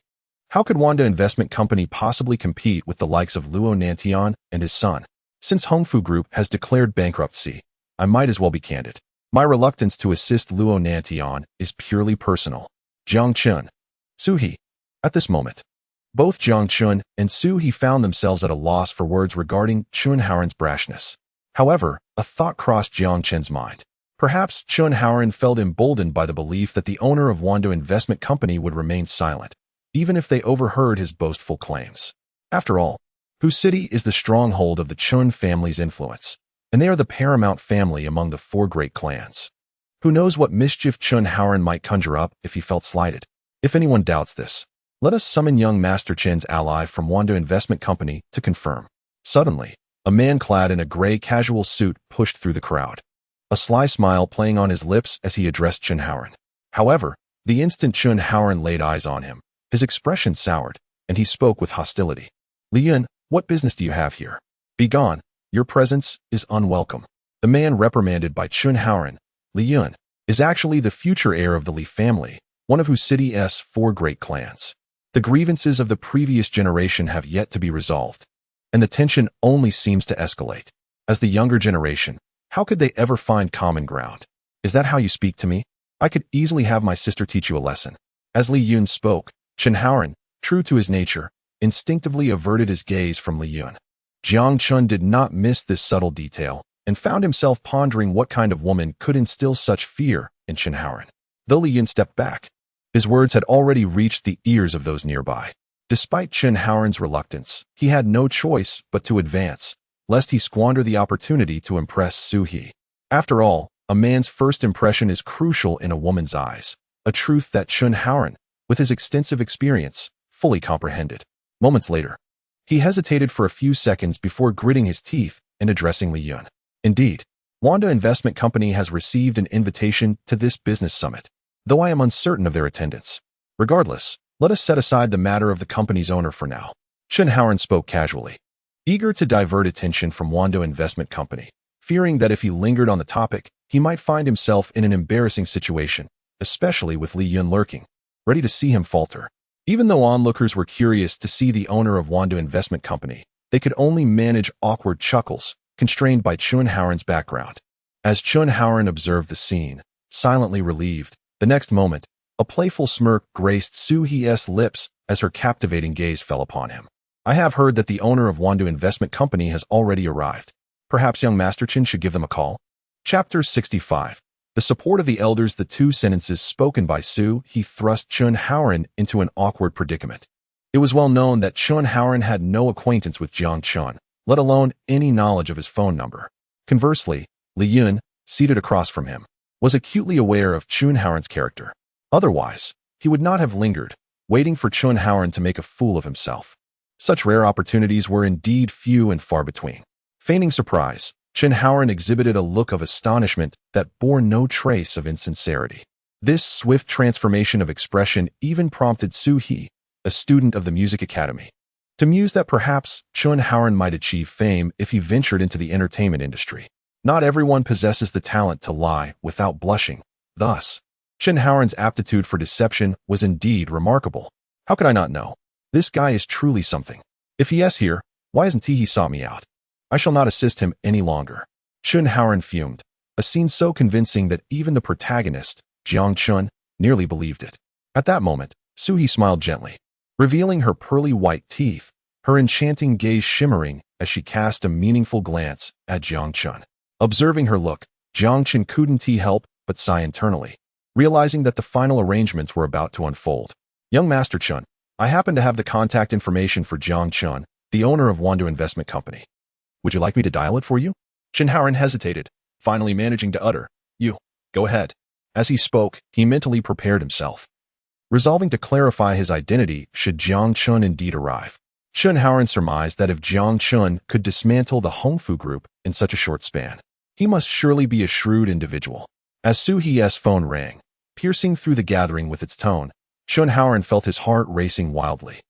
how could Wanda Investment Company possibly compete with the likes of Luo Nantian and his son? Since Hongfu Group has declared bankruptcy, I might as well be candid. My reluctance to assist Luo Nantian is purely personal. Jiang Chen. Su He. At this moment, both Jiang Chen and Su He found themselves at a loss for words regarding Chun Haoran's brashness. However, a thought crossed Jiang Chen's mind. Perhaps Chun Haoran felt emboldened by the belief that the owner of Wanda Investment Company would remain silent, even if they overheard his boastful claims. After all, Hu City is the stronghold of the Chun family's influence, and they are the paramount family among the four great clans. Who knows what mischief Chun Haoran might conjure up if he felt slighted? If anyone doubts this, let us summon young Master Chen's ally from Wanda Investment Company to confirm. Suddenly, a man clad in a gray casual suit pushed through the crowd, a sly smile playing on his lips as he addressed Chun Haoran. However, the instant Chun Haoran laid eyes on him, his expression soured, and he spoke with hostility. "Li Yun, what business do you have here? Be gone, your presence is unwelcome." The man reprimanded by Chun Haoran, Li Yun, is actually the future heir of the Li family, one of Hu City's four great clans. The grievances of the previous generation have yet to be resolved, and the tension only seems to escalate. As the younger generation, how could they ever find common ground? "Is that how you speak to me? I could easily have my sister teach you a lesson." As Li Yun spoke, Chun Haoran, true to his nature, instinctively averted his gaze from Li Yun. Jiang Chen did not miss this subtle detail and found himself pondering what kind of woman could instill such fear in Chun Haoran. Though Li Yun stepped back, his words had already reached the ears of those nearby. Despite Chun Haoran's reluctance, he had no choice but to advance, lest he squander the opportunity to impress Su He. After all, a man's first impression is crucial in a woman's eyes, a truth that Chun Haoran, with his extensive experience, fully comprehended. Moments later, he hesitated for a few seconds before gritting his teeth and addressing Li Yun. "Indeed, Wanda Investment Company has received an invitation to this business summit, though I am uncertain of their attendance. Regardless, let us set aside the matter of the company's owner for now." Chun Haoran spoke casually, eager to divert attention from Wanda Investment Company, fearing that if he lingered on the topic, he might find himself in an embarrassing situation, especially with Li Yun lurking, ready to see him falter. Even though onlookers were curious to see the owner of Wanda Investment Company, they could only manage awkward chuckles, constrained by Chun Haoran's background. As Chun Haoran observed the scene, silently relieved, the next moment, a playful smirk graced Su He's lips as her captivating gaze fell upon him. "I have heard that the owner of Wanda Investment Company has already arrived. Perhaps young Master Chen should give them a call." Chapter 65. The support of the elders. The two sentences spoken by Su He thrust Chun Haoran into an awkward predicament. It was well known that Chun Haoran had no acquaintance with Jiang Chen, let alone any knowledge of his phone number. Conversely, Li Yun, seated across from him, was acutely aware of Chun Haoran's character. Otherwise, he would not have lingered, waiting for Chun Haoran to make a fool of himself. Such rare opportunities were indeed few and far between. Feigning surprise, Chun Haoran exhibited a look of astonishment that bore no trace of insincerity. This swift transformation of expression even prompted Su He, a student of the music academy, to muse that perhaps Chen Haoren might achieve fame if he ventured into the entertainment industry. Not everyone possesses the talent to lie without blushing. Thus, Chen Haoren's aptitude for deception was indeed remarkable. How could I not know? This guy is truly something. If he is here, why hasn't he sought me out? I shall not assist him any longer. Chen Haoren fumed, a scene so convincing that even the protagonist, Jiang Chen, nearly believed it. At that moment, Suhi smiled gently, revealing her pearly white teeth, her enchanting gaze shimmering as she cast a meaningful glance at Jiang Chen. Observing her look, Jiang Chen couldn't help but sigh internally, realizing that the final arrangements were about to unfold. Young Master Chen, I happen to have the contact information for Jiang Chen, the owner of Wandu Investment Company. Would you like me to dial it for you? Chen Haoren hesitated, finally managing to utter, "You, go ahead." As he spoke, he mentally prepared himself, resolving to clarify his identity should Jiang Chen indeed arrive. Chen Haoren surmised that if Jiang Chen could dismantle the Hongfu Group in such a short span, he must surely be a shrewd individual. As Suhi's phone rang, piercing through the gathering with its tone, Chen Haoren felt his heart racing wildly,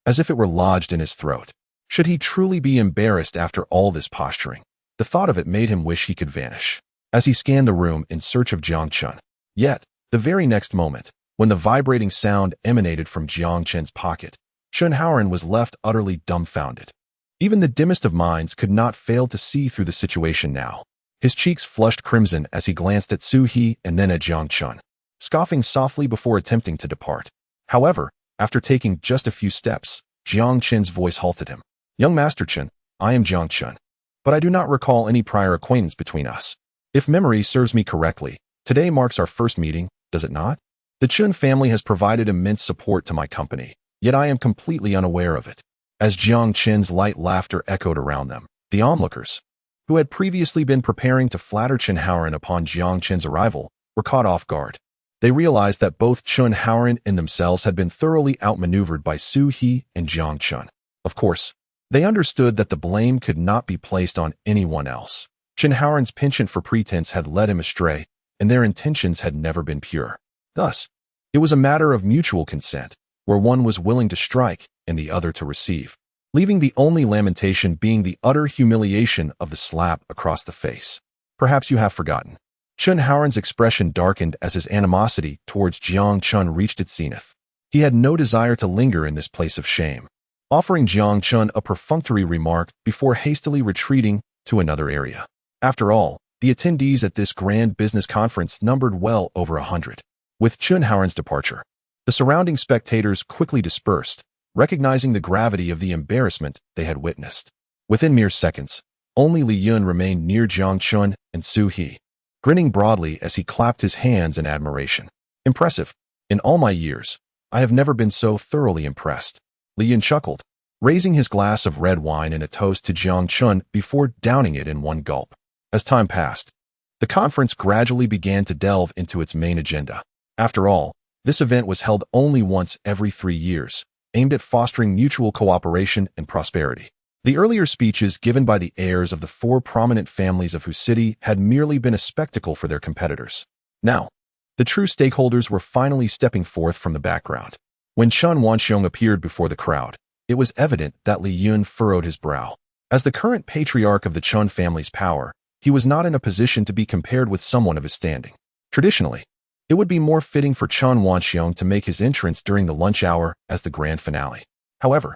as if it were lodged in his throat. Should he truly be embarrassed after all this posturing? The thought of it made him wish he could vanish, as he scanned the room in search of Jiang Chen. Yet, the very next moment, when the vibrating sound emanated from Jiang Chen's pocket, Chen Haoren was left utterly dumbfounded. Even the dimmest of minds could not fail to see through the situation now. His cheeks flushed crimson as he glanced at Suhi and then at Jiang Chen, scoffing softly before attempting to depart. However, after taking just a few steps, Jiang Chen's voice halted him. "Young Master Chen, I am Jiang Chen, but I do not recall any prior acquaintance between us. If memory serves me correctly, today marks our first meeting, does it not? The Chen family has provided immense support to my company, yet I am completely unaware of it." As Jiang Chen's light laughter echoed around them, the onlookers, who had previously been preparing to flatter Chen Haoren upon Jiang Chen's arrival, were caught off guard. They realized that both Chen Haoren and themselves had been thoroughly outmaneuvered by Suhi and Jiang Chen. Of course, they understood that the blame could not be placed on anyone else. Chen Haoren's penchant for pretense had led him astray, and their intentions had never been pure. Thus, it was a matter of mutual consent, where one was willing to strike and the other to receive, leaving the only lamentation being the utter humiliation of the slap across the face. Perhaps you have forgotten. Chen Haoren's expression darkened as his animosity towards Jiang Chen reached its zenith. He had no desire to linger in this place of shame, offering Jiang Chen a perfunctory remark before hastily retreating to another area. After all, the attendees at this grand business conference numbered well over 100. With Chen Haoren's departure, the surrounding spectators quickly dispersed, recognizing the gravity of the embarrassment they had witnessed. Within mere seconds, only Li Yun remained near Jiang Chen and Suhi, grinning broadly as he clapped his hands in admiration. "Impressive. In all my years, I have never been so thoroughly impressed." Li Yun chuckled, raising his glass of red wine in a toast to Jiang Chen before downing it in one gulp. As time passed, the conference gradually began to delve into its main agenda. After all, this event was held only once every 3 years, aimed at fostering mutual cooperation and prosperity. The earlier speeches given by the heirs of the 4 prominent families of whose city had merely been a spectacle for their competitors. Now, the true stakeholders were finally stepping forth from the background. When Chen Wanxiong appeared before the crowd, it was evident that Li Yun furrowed his brow. As the current patriarch of the Chen family's power, he was not in a position to be compared with someone of his standing. Traditionally, it would be more fitting for Chen Wanxiong to make his entrance during the lunch hour as the grand finale. However,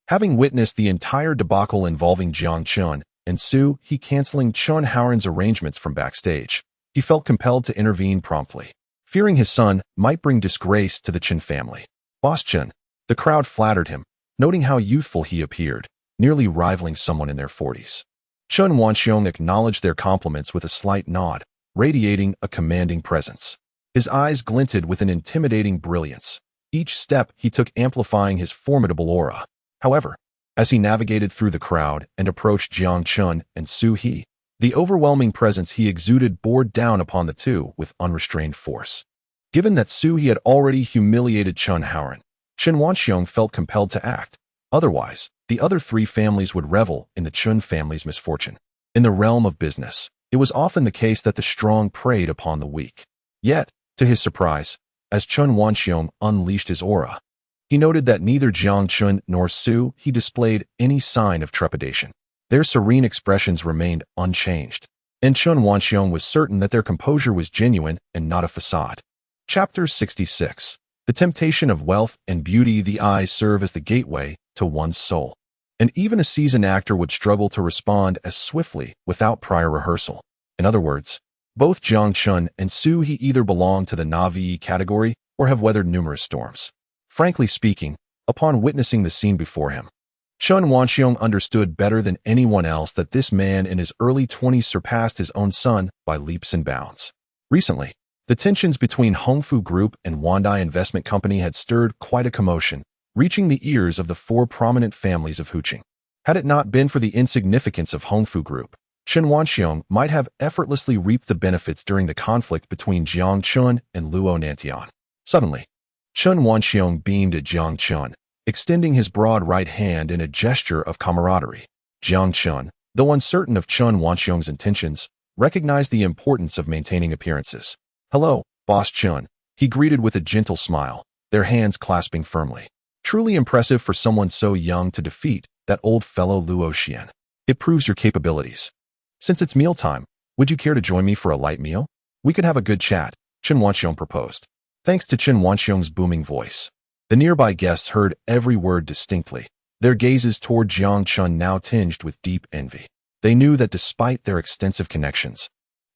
having witnessed the entire debacle involving Jiang Chen and Suhi canceling Chen Haoren's arrangements from backstage, he felt compelled to intervene promptly, fearing his son might bring disgrace to the Chen family. "Boss Chen," the crowd flattered him, noting how youthful he appeared, nearly rivaling someone in their 40s. Chen Wanxiong acknowledged their compliments with a slight nod, radiating a commanding presence. His eyes glinted with an intimidating brilliance, each step he took amplifying his formidable aura. However, as he navigated through the crowd and approached Jiang Chen and Suhi, the overwhelming presence he exuded bore down upon the two with unrestrained force. Given that Suhi had already humiliated Chen Haoren, Chen Wanxiong felt compelled to act. Otherwise, the other 3 families would revel in the Chen family's misfortune. In the realm of business, it was often the case that the strong preyed upon the weak. Yet, to his surprise, as Chen Wanxiong unleashed his aura, He noted that neither Jiang Chen nor Su He displayed any sign of trepidation. Their serene expressions remained unchanged, and Chen Wanxiong was certain that their composure was genuine and not a facade. Chapter 66. The temptation of wealth and beauty. The eyes serve as the gateway to one's soul, and even a seasoned actor would struggle to respond as swiftly without prior rehearsal. In other words, both Jiang Chen and Su He either belong to the Navi category or have weathered numerous storms. Frankly speaking, upon witnessing the scene before him, Chen Wanxiong understood better than anyone else that this man in his early 20s surpassed his own son by leaps and bounds. Recently, the tensions between Hongfu Group and Wandai Investment Company had stirred quite a commotion, reaching the ears of the four prominent families of Huqing. Had it not been for the insignificance of Hongfu Group, Chen Wanxiong might have effortlessly reaped the benefits during the conflict between Jiang Chen and Luo Nantian. Suddenly, Chen Wanxiong beamed at Jiang Chen, extending his broad right hand in a gesture of camaraderie. Jiang Chen, though uncertain of Chen Wanxiong's intentions, recognized the importance of maintaining appearances. "Hello, Boss Chen," he greeted with a gentle smile, their hands clasping firmly. Truly impressive for someone so young to defeat that old fellow Luo Xian. It proves your capabilities. Since it's mealtime, would you care to join me for a light meal? We could have a good chat, Chen Wanxiong proposed. Thanks to Chen Wanxiong's booming voice, the nearby guests heard every word distinctly, their gazes toward Jiang Chen now tinged with deep envy. They knew that despite their extensive connections,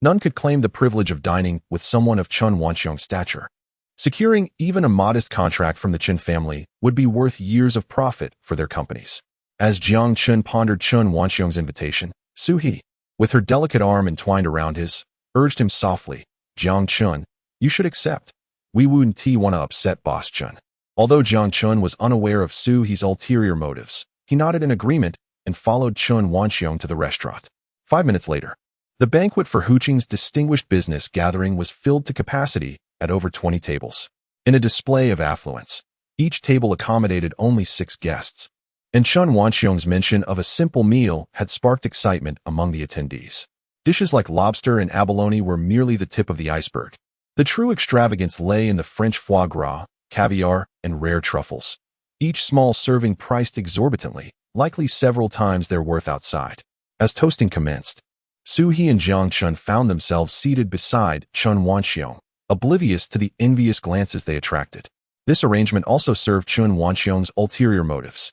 none could claim the privilege of dining with someone of Chen Wanxiong's stature. Securing even a modest contract from the Chen family would be worth years of profit for their companies. As Jiang Chen pondered Chen Wanxiong's invitation, Su He, with her delicate arm entwined around his, urged him softly, "Jiang Chen, you should accept. We wouldn't want to upset Boss Chen." Although Jiang Chen was unaware of Su He's ulterior motives, he nodded in agreement and followed Chen Wanxiong to the restaurant. 5 minutes later, the banquet for Huqing's distinguished business gathering was filled to capacity at over 20 tables. In a display of affluence, each table accommodated only 6 guests, and Chen Wanxiong's mention of a simple meal had sparked excitement among the attendees. Dishes like lobster and abalone were merely the tip of the iceberg. The true extravagance lay in the French foie gras, caviar, and rare truffles, each small serving priced exorbitantly, likely several times their worth outside. As toasting commenced, Su He and Jiang Chen found themselves seated beside Chen Wanxiong, oblivious to the envious glances they attracted. This arrangement also served Chen Wanxiong's ulterior motives.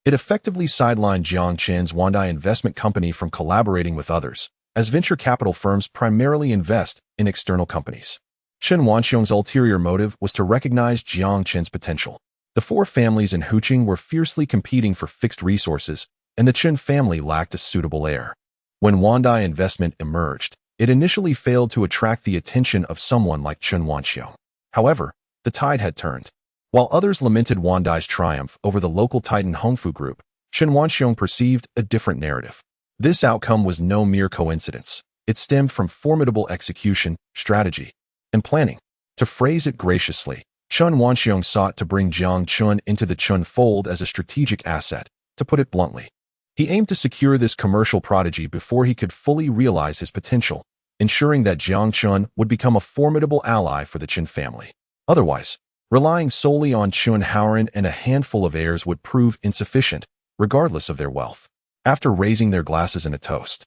It effectively sidelined Jiang Chen's Wandai Investment Company from collaborating with others, as venture capital firms primarily invest in external companies. Chen Wanxiong's ulterior motive was to recognize Jiang Chen's potential. The four families in Huqing were fiercely competing for fixed resources, and the Chen family lacked a suitable heir. When Wandai Investment emerged, it initially failed to attract the attention of someone like Chen Wanxiong. However, the tide had turned. While others lamented Wandai's triumph over the local titan Hongfu Group, Chen Wanxiong perceived a different narrative. This outcome was no mere coincidence. It stemmed from formidable execution, strategy, and planning. To phrase it graciously, Chen Wanxiong sought to bring Jiang Chen into the Chen fold as a strategic asset, to put it bluntly. He aimed to secure this commercial prodigy before he could fully realize his potential, ensuring that Jiang Chen would become a formidable ally for the Chen family. Otherwise, relying solely on Chen Haoren and a handful of heirs would prove insufficient, regardless of their wealth. After raising their glasses in a toast,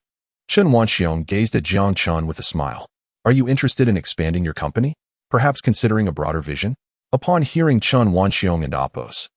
Chen Wanxiong gazed at Jiang Chen with a smile. "Are you interested in expanding your company? Perhaps considering a broader vision?" Upon hearing Chen Wanxiong and Appo's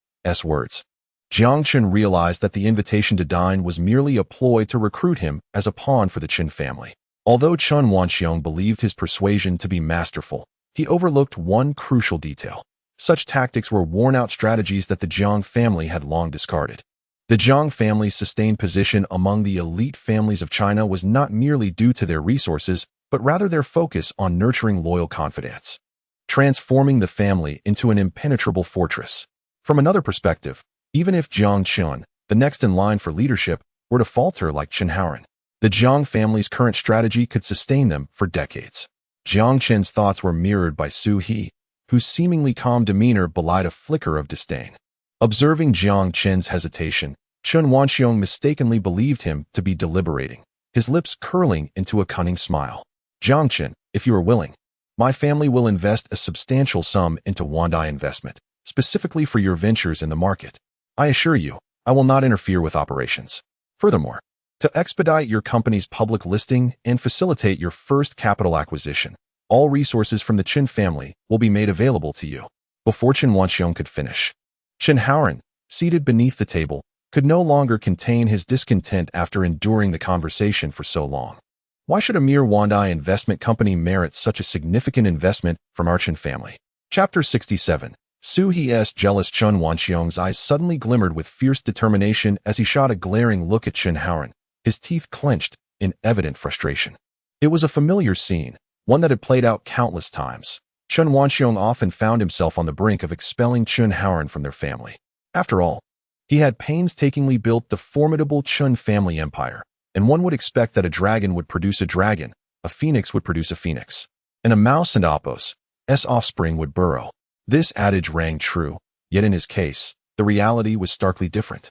words, Jiang Chen realized that the invitation to dine was merely a ploy to recruit him as a pawn for the Chen family. Although Chen Wanxiong believed his persuasion to be masterful, he overlooked one crucial detail. Such tactics were worn-out strategies that the Jiang family had long discarded. The Jiang family's sustained position among the elite families of China was not merely due to their resources, but rather their focus on nurturing loyal confidence, transforming the family into an impenetrable fortress. From another perspective, even if Jiang Chen, the next in line for leadership, were to falter like Chen Haoren, the Jiang family's current strategy could sustain them for decades. Jiang Chen's thoughts were mirrored by Su He, whose seemingly calm demeanor belied a flicker of disdain. Observing Jiang Chen's hesitation, Chen Wanxiong mistakenly believed him to be deliberating, his lips curling into a cunning smile. "Jiang Chen, if you are willing, my family will invest a substantial sum into Wandai Investment. specifically for your ventures in the market. I assure you, I will not interfere with operations. Furthermore, to expedite your company's public listing and facilitate your first capital acquisition, all resources from the Chen family will be made available to you. Before Chen Wanxiong could finish, Chen Haoran, seated beneath the table, could no longer contain his discontent after enduring the conversation for so long. Why should a mere Wandai investment company merit such a significant investment from our Chen family? Chapter 67. Su He's jealous. Chen Wanxiong's eyes suddenly glimmered with fierce determination as he shot a glaring look at Chen Haoran, his teeth clenched in evident frustration. It was a familiar scene, one that had played out countless times. Chen Wanxiong often found himself on the brink of expelling Chen Haoran from their family. After all, he had painstakingly built the formidable Chen family empire, and one would expect that a dragon would produce a dragon, a phoenix would produce a phoenix, and a mouse and Apos' offspring would burrow. This adage rang true, yet in his case, the reality was starkly different.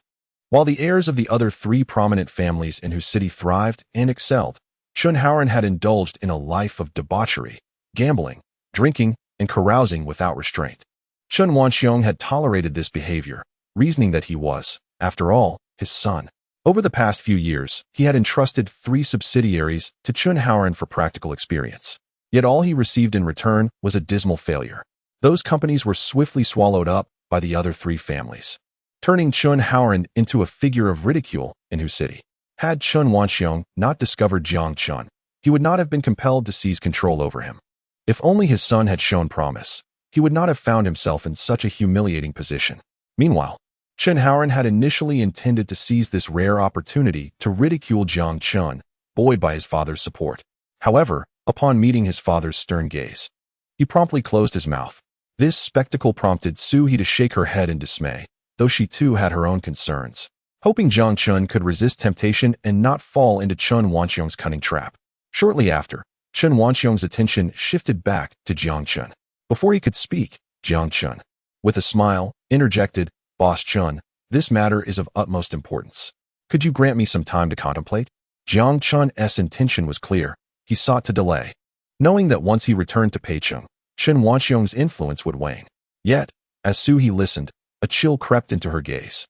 While the heirs of the other three prominent families in whose city thrived and excelled, Chen Haoran had indulged in a life of debauchery, gambling, drinking, and carousing without restraint. Chen Wanxiong had tolerated this behavior, reasoning that he was, after all, his son. Over the past few years, he had entrusted 3 subsidiaries to Chen Haoran for practical experience. Yet all he received in return was a dismal failure. Those companies were swiftly swallowed up by the other 3 families, turning Chen Haoran into a figure of ridicule in whose city. Had Chen Wanxiong not discovered Jiang Chen, he would not have been compelled to seize control over him. If only his son had shown promise, he would not have found himself in such a humiliating position. Meanwhile, Chen Haoran had initially intended to seize this rare opportunity to ridicule Jiang Chen, buoyed by his father's support. However, upon meeting his father's stern gaze, he promptly closed his mouth. This spectacle prompted Su He to shake her head in dismay, though she too had her own concerns, hoping Jiang Chen could resist temptation and not fall into Chen Wanxiong's cunning trap. Shortly after, Chen Wanxiong's attention shifted back to Jiang Chen. Before he could speak, Jiang Chen, with a smile, interjected, "Boss Chen, this matter is of utmost importance. Could you grant me some time to contemplate?" Jiang Chen's intention was clear. He sought to delay, knowing that once he returned to Peicheng, Chen Wanxiong's influence would wane. Yet, as Su He listened, a chill crept into her gaze.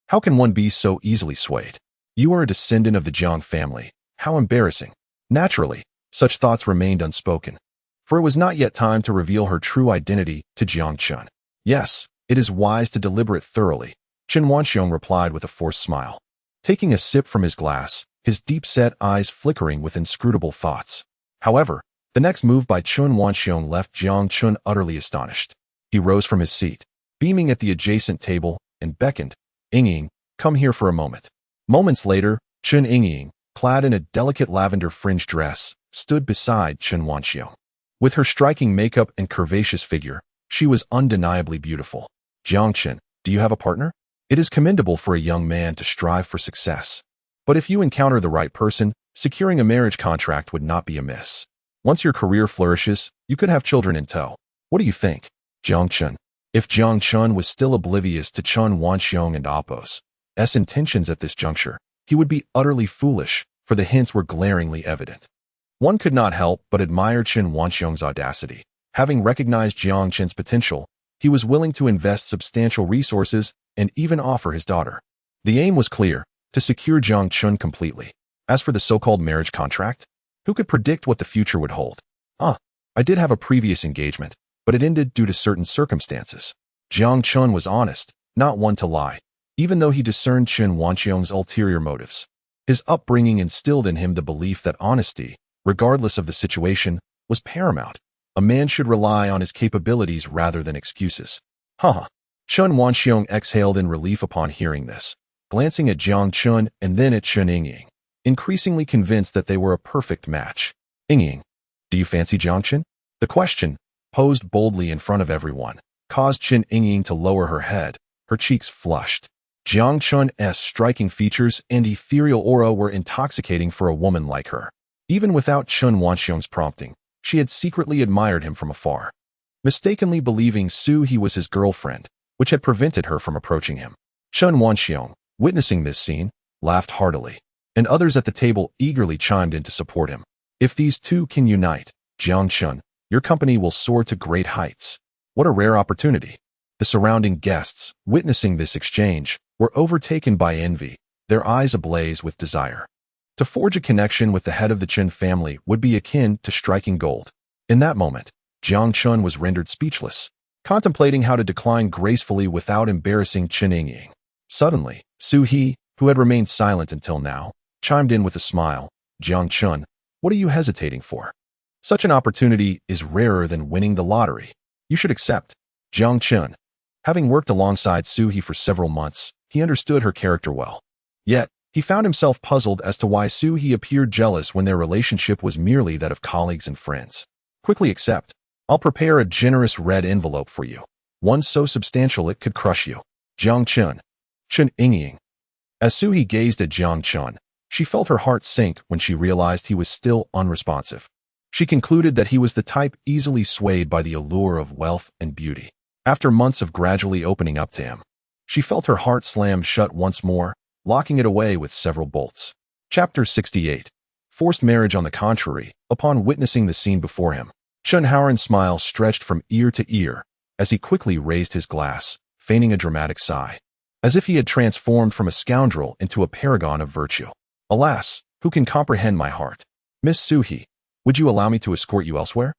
How can one be so easily swayed? You are a descendant of the Jiang family. How embarrassing. Naturally, such thoughts remained unspoken, for it was not yet time to reveal her true identity to Jiang Chen. Yes, it is wise to deliberate thoroughly, Chen Wanxiong replied with a forced smile, taking a sip from his glass, his deep-set eyes flickering with inscrutable thoughts. However, the next move by Chen Wanxiong left Jiang Chen utterly astonished. He rose from his seat, beaming at the adjacent table, and beckoned, "Yingying, come here for a moment." Moments later, Chen Yingying, clad in a delicate lavender fringe dress, stood beside Chen Wanxiong. With her striking makeup and curvaceous figure, she was undeniably beautiful. "Jiang Chen, do you have a partner? It is commendable for a young man to strive for success. But if you encounter the right person, securing a marriage contract would not be amiss. Once your career flourishes, you could have children in tow. What do you think?" Jiang Chen. If Jiang Chen was still oblivious to Chen Wanxiong and Apos' intentions at this juncture, he would be utterly foolish, for the hints were glaringly evident. One could not help but admire Chen Wanxiong's audacity. Having recognized Jiang Chen's potential, he was willing to invest substantial resources and even offer his daughter. The aim was clear, to secure Jiang Chen completely. As for the so-called marriage contract, who could predict what the future would hold? I did have a previous engagement, but it ended due to certain circumstances. Jiang Chen was honest, not one to lie, even though he discerned Chen Wanxiong's ulterior motives. His upbringing instilled in him the belief that honesty, regardless of the situation, was paramount. A man should rely on his capabilities rather than excuses. Chen Wanxiong exhaled in relief upon hearing this, glancing at Jiang Chen and then at Chen Yingying, increasingly convinced that they were a perfect match. "Yingying, do you fancy Jiang Chen?" The question, posed boldly in front of everyone, caused Chen Yingying to lower her head, her cheeks flushed. Jiang Chen's striking features and ethereal aura were intoxicating for a woman like her. Even without Chen Wanxiong's prompting, she had secretly admired him from afar, mistakenly believing Su He was his girlfriend, which had prevented her from approaching him. Chen Wanxiong, witnessing this scene, laughed heartily, and others at the table eagerly chimed in to support him. "If these two can unite, Jiang Chen, your company will soar to great heights. What a rare opportunity." The surrounding guests, witnessing this exchange, were overtaken by envy, their eyes ablaze with desire. To forge a connection with the head of the Chen family would be akin to striking gold. In that moment, Jiang Chen was rendered speechless, contemplating how to decline gracefully without embarrassing Chen Yingying. Suddenly, Su He, who had remained silent until now, chimed in with a smile. Jiang Chen, what are you hesitating for? Such an opportunity is rarer than winning the lottery. You should accept. Jiang Chen. Having worked alongside Su He for several months, he understood her character well. Yet, he found himself puzzled as to why Su He appeared jealous when their relationship was merely that of colleagues and friends. Quickly accept. I'll prepare a generous red envelope for you, one so substantial it could crush you. Jiang Chen. Chen Yingying. As Su He gazed at Jiang Chen, she felt her heart sink when she realized he was still unresponsive. She concluded that he was the type easily swayed by the allure of wealth and beauty. After months of gradually opening up to him, she felt her heart slam shut once more, locking it away with several bolts. Chapter 68. Forced marriage. On the contrary, upon witnessing the scene before him, Chen Haoran's smile stretched from ear to ear as he quickly raised his glass, feigning a dramatic sigh, as if he had transformed from a scoundrel into a paragon of virtue. Alas, who can comprehend my heart? Miss Su He, would you allow me to escort you elsewhere?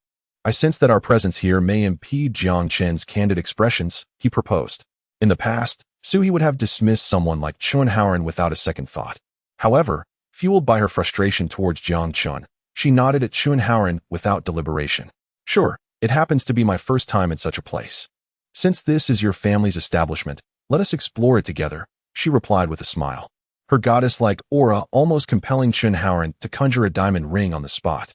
I sense that our presence here may impede Jiang Chen's candid expressions, he proposed. In the past, Su He would have dismissed someone like Chen Haoran without a second thought. However, fueled by her frustration towards Jiang Chen, she nodded at Chen Haoran without deliberation. Sure, it happens to be my first time in such a place. Since this is your family's establishment, let us explore it together, she replied with a smile, her goddess-like aura almost compelling Chen Haoran to conjure a diamond ring on the spot.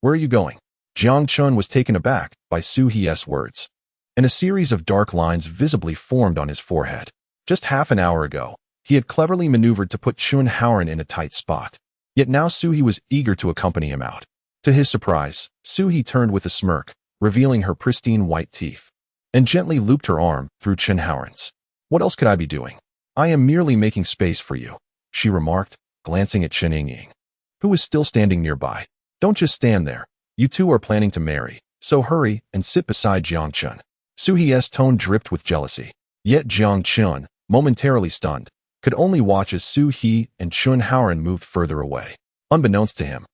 Where are you going? Jiang Chen was taken aback by Su He's words, and a series of dark lines visibly formed on his forehead. Just half an hour ago, he had cleverly maneuvered to put Chen Haoran in a tight spot. Yet now Su He was eager to accompany him out. To his surprise, Su He turned with a smirk, revealing her pristine white teeth, and gently looped her arm through Chen Haoran's. What else could I be doing? I am merely making space for you, she remarked, glancing at Chen Yingying, who was still standing nearby. Don't just stand there. You two are planning to marry, so hurry and sit beside Jiang Chen. Su He's tone dripped with jealousy. Yet Jiang Chen, momentarily stunned, could only watch as Su He and Chen Haoran moved further away. Unbeknownst to him,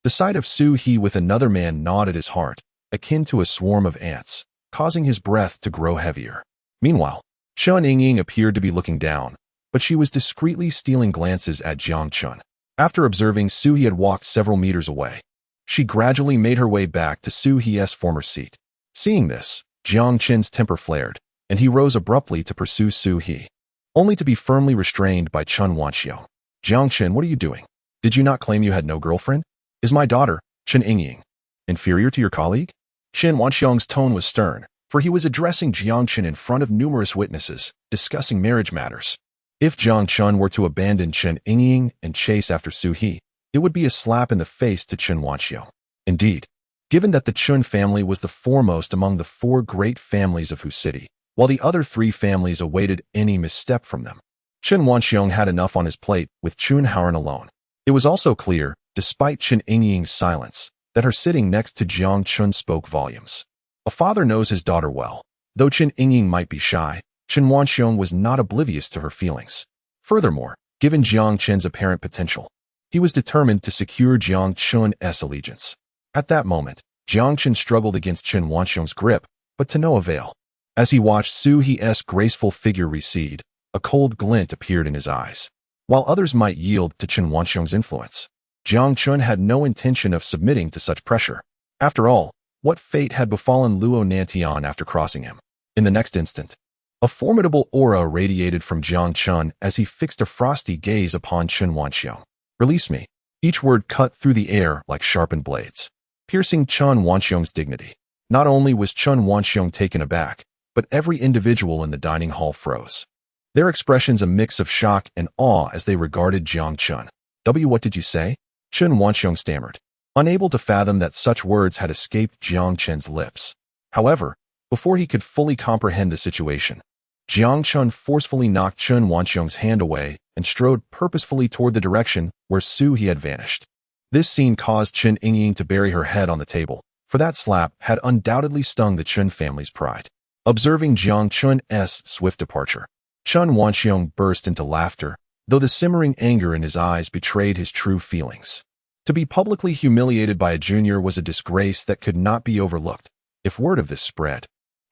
the sight of Su He with another man gnawed at his heart, akin to a swarm of ants, causing his breath to grow heavier. Meanwhile, Chen Yingying appeared to be looking down, but she was discreetly stealing glances at Jiang Chen. After observing Su He had walked several meters away, she gradually made her way back to Su He's former seat. Seeing this, Jiang Chen's temper flared, and he rose abruptly to pursue Su He, only to be firmly restrained by Chen Wanxiong. Jiang Chen, what are you doing? Did you not claim you had no girlfriend? Is my daughter, Chen Yingying, inferior to your colleague? Chen Wanxiong's tone was stern, for he was addressing Jiang Chen in front of numerous witnesses, discussing marriage matters. If Jiang Chen were to abandon Chen Yingying and chase after Su He, it would be a slap in the face to Chen Wanxiong. Indeed, given that the Chen family was the foremost among the four great families of Hu City, while the other three families awaited any misstep from them, Chen Wanxiong had enough on his plate with Chen Haoran alone. It was also clear, despite Chen Yingying's silence, that her sitting next to Jiang Chen spoke volumes. A father knows his daughter well. Though Chen Yingying might be shy, Chen Wanxiong was not oblivious to her feelings. Furthermore, given Jiang Chen's apparent potential, he was determined to secure Jiang Chen's allegiance. At that moment, Jiang Chen struggled against Chen Wanxiong's grip, but to no avail. As he watched Su He's graceful figure recede, a cold glint appeared in his eyes. While others might yield to Chen Wanxiong's influence, Jiang Chen had no intention of submitting to such pressure. After all, what fate had befallen Luo Nantian after crossing him? In the next instant, a formidable aura radiated from Jiang Chen as he fixed a frosty gaze upon Chen Wanxiong. Release me. Each word cut through the air like sharpened blades, piercing Chen Wanxiong's dignity. Not only was Chen Wanxiong taken aback, but every individual in the dining hall froze, their expressions a mix of shock and awe as they regarded Jiang Chen. What did you say? Chen Wanxiong stammered, unable to fathom that such words had escaped Jiang Chen's lips. However, before he could fully comprehend the situation, Jiang Chen forcefully knocked Chen Wanxiong's hand away and strode purposefully toward the direction where Su He had vanished. This scene caused Chen Yingying to bury her head on the table, for that slap had undoubtedly stung the Chen family's pride. observing Jiang Chen's swift departure. Chen Wanxiong burst into laughter, though the simmering anger in his eyes betrayed his true feelings. To be publicly humiliated by a junior was a disgrace that could not be overlooked, if word of this spread.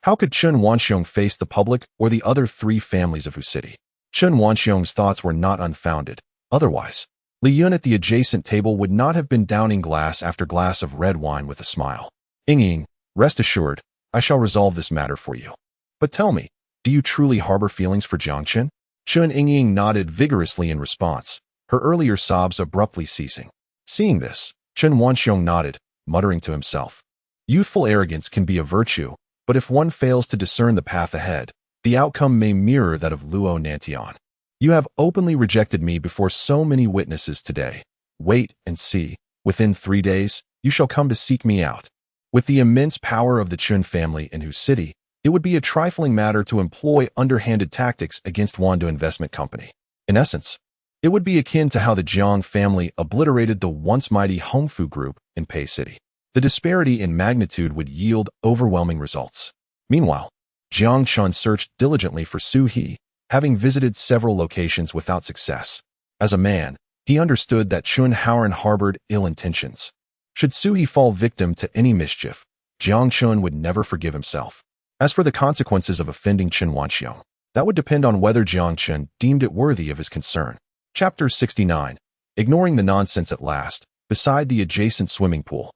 How could Chen Wanxiong face the public or the other three families of Hu City? Chen Wanxiong's thoughts were not unfounded. Otherwise, Li Yun at the adjacent table would not have been downing glass after glass of red wine with a smile. Ying, rest assured, I shall resolve this matter for you. But tell me, do you truly harbor feelings for Jiang Chen? Chen Ying nodded vigorously in response, her earlier sobs abruptly ceasing. Seeing this, Chen Wanxiong nodded, muttering to himself. Youthful arrogance can be a virtue, but if one fails to discern the path ahead, the outcome may mirror that of Luo Nantian. You have openly rejected me before so many witnesses today. Wait and see. Within 3 days, you shall come to seek me out. With the immense power of the Chun family in Hu City, it would be a trifling matter to employ underhanded tactics against Wanda Investment Company. In essence, it would be akin to how the Jiang family obliterated the once mighty Hongfu Group in Pei City. The disparity in magnitude would yield overwhelming results. Meanwhile, Jiang Chen searched diligently for Su He, having visited several locations without success. As a man, he understood that Chun Haoran harbored ill intentions. Should Su He fall victim to any mischief, Jiang Chen would never forgive himself. As for the consequences of offending Chen Wanxiong, that would depend on whether Jiang Chen deemed it worthy of his concern. Chapter 69. Ignoring the nonsense at last, beside the adjacent swimming pool,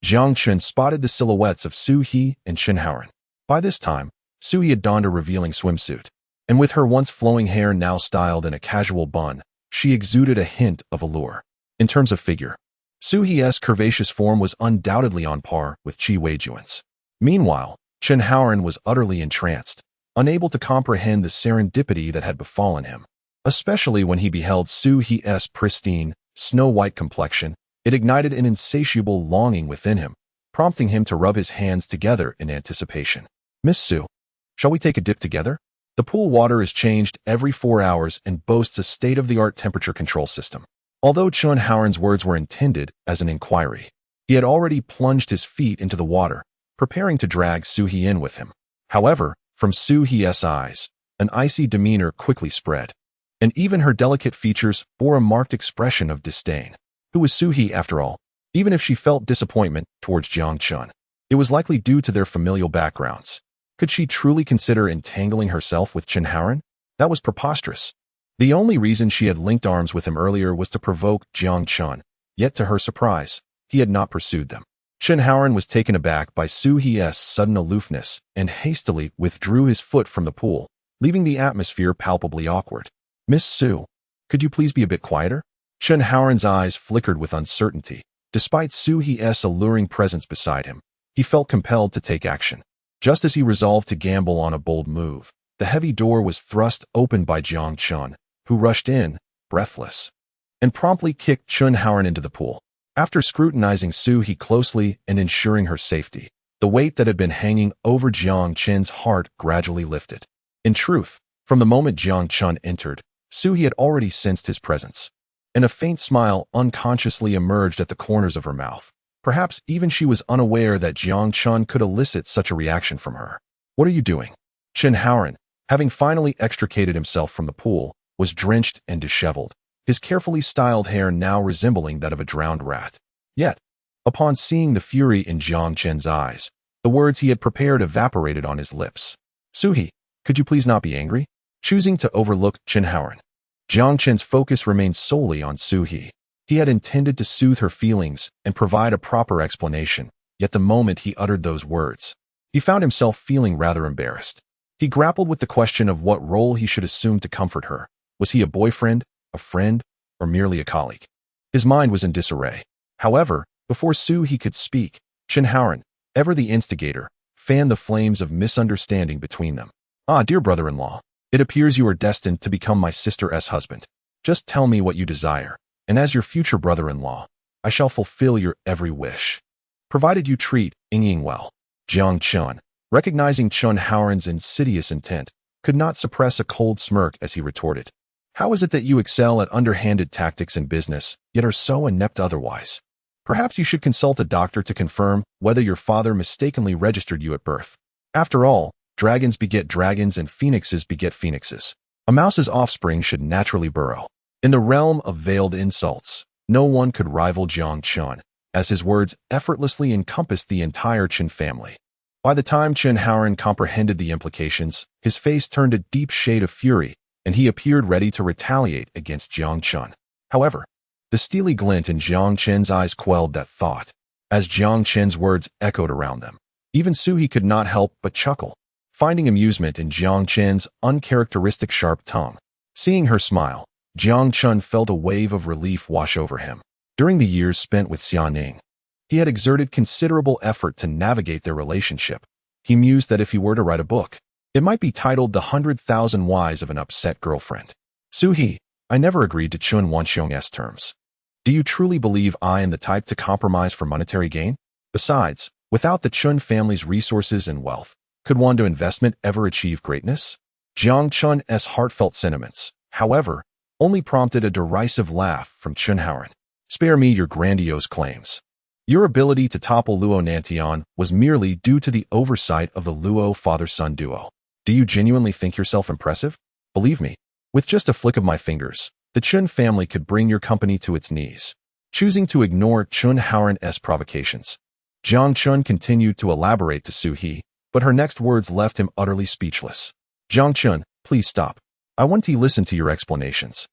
Jiang Chen spotted the silhouettes of Su He and Chen Haoran. By this time, Su He had donned a revealing swimsuit, and with her once flowing hair now styled in a casual bun, she exuded a hint of allure. In terms of figure, Su He's curvaceous form was undoubtedly on par with Qi Weijuan's. Meanwhile, Chen Haoran was utterly entranced, unable to comprehend the serendipity that had befallen him. Especially when he beheld Su He's pristine, snow-white complexion, it ignited an insatiable longing within him, prompting him to rub his hands together in anticipation. Miss Su, shall we take a dip together? The pool water is changed every 4 hours and boasts a state-of-the-art temperature control system. Although Chen Haoran's words were intended as an inquiry, he had already plunged his feet into the water, preparing to drag Su He in with him. However, from Su He's eyes, an icy demeanor quickly spread, and even her delicate features bore a marked expression of disdain. Who was Su He, after all? Even if she felt disappointment towards Jiang Chen, it was likely due to their familial backgrounds. Could she truly consider entangling herself with Chen Haoran? That was preposterous. The only reason she had linked arms with him earlier was to provoke Jiang Chen, yet to her surprise, he had not pursued them. Chen Haoran was taken aback by Su He's sudden aloofness and hastily withdrew his foot from the pool, leaving the atmosphere palpably awkward. Miss Su, could you please be a bit quieter? Chen Haoran's eyes flickered with uncertainty. Despite Su He's alluring presence beside him, he felt compelled to take action. Just as he resolved to gamble on a bold move, the heavy door was thrust open by Jiang Chen, who rushed in, breathless, and promptly kicked Chen Haoran into the pool. After scrutinizing Su He closely and ensuring her safety, the weight that had been hanging over Jiang Chen's heart gradually lifted. In truth, from the moment Jiang Chen entered, Su He had already sensed his presence, and a faint smile unconsciously emerged at the corners of her mouth. Perhaps even she was unaware that Jiang Chen could elicit such a reaction from her. What are you doing? Chen Haoran, having finally extricated himself from the pool, was drenched and disheveled, his carefully styled hair now resembling that of a drowned rat. Yet, upon seeing the fury in Jiang Chen's eyes, the words he had prepared evaporated on his lips. Su He, could you please not be angry? Choosing to overlook Chen Haoran, Jiang Chen's focus remained solely on Su He. He had intended to soothe her feelings and provide a proper explanation, yet the moment he uttered those words, he found himself feeling rather embarrassed. He grappled with the question of what role he should assume to comfort her. Was he a boyfriend, a friend, or merely a colleague? His mind was in disarray. However, before Su He could speak, Chen Haoran, ever the instigator, fanned the flames of misunderstanding between them. Ah, dear brother-in-law, it appears you are destined to become my sister's husband. Just tell me what you desire, and as your future brother-in-law, I shall fulfill your every wish, provided you treat Ying well. Jiang Chen, recognizing Chen Haoran's insidious intent, could not suppress a cold smirk as he retorted. How is it that you excel at underhanded tactics in business, yet are so inept otherwise? Perhaps you should consult a doctor to confirm whether your father mistakenly registered you at birth. After all, Dragons beget dragons and phoenixes beget phoenixes. A mouse's offspring should naturally burrow. In the realm of veiled insults, no one could rival Jiang Chen, as his words effortlessly encompassed the entire Chen family. By the time Chen Haoran comprehended the implications, his face turned a deep shade of fury, and he appeared ready to retaliate against Jiang Chen. However, the steely glint in Jiang Chen's eyes quelled that thought. As Jiang Chen's words echoed around them, even Suhi could not help but chuckle, finding amusement in Jiang Chen's uncharacteristic sharp tongue. Seeing her smile, Jiang Chen felt a wave of relief wash over him. During the years spent with Xiaoning, he had exerted considerable effort to navigate their relationship. He mused that if he were to write a book, it might be titled The 100,000 Whys of an Upset Girlfriend. Suhi, I never agreed to Chun Wanxiong's terms. Do you truly believe I am the type to compromise for monetary gain? Besides, without the Chun family's resources and wealth, could Wando Investment ever achieve greatness? Jiang Chen's heartfelt sentiments, however, only prompted a derisive laugh from Chen Haoran. Spare me your grandiose claims. Your ability to topple Luo Nantian was merely due to the oversight of the Luo father-son duo. Do you genuinely think yourself impressive? Believe me, with just a flick of my fingers, the Chun family could bring your company to its knees. Choosing to ignore Chen Haoran's provocations, Jiang Chen continued to elaborate to Suhi, but her next words left him utterly speechless. Jiang Chen, please stop. I want to listen to your explanations.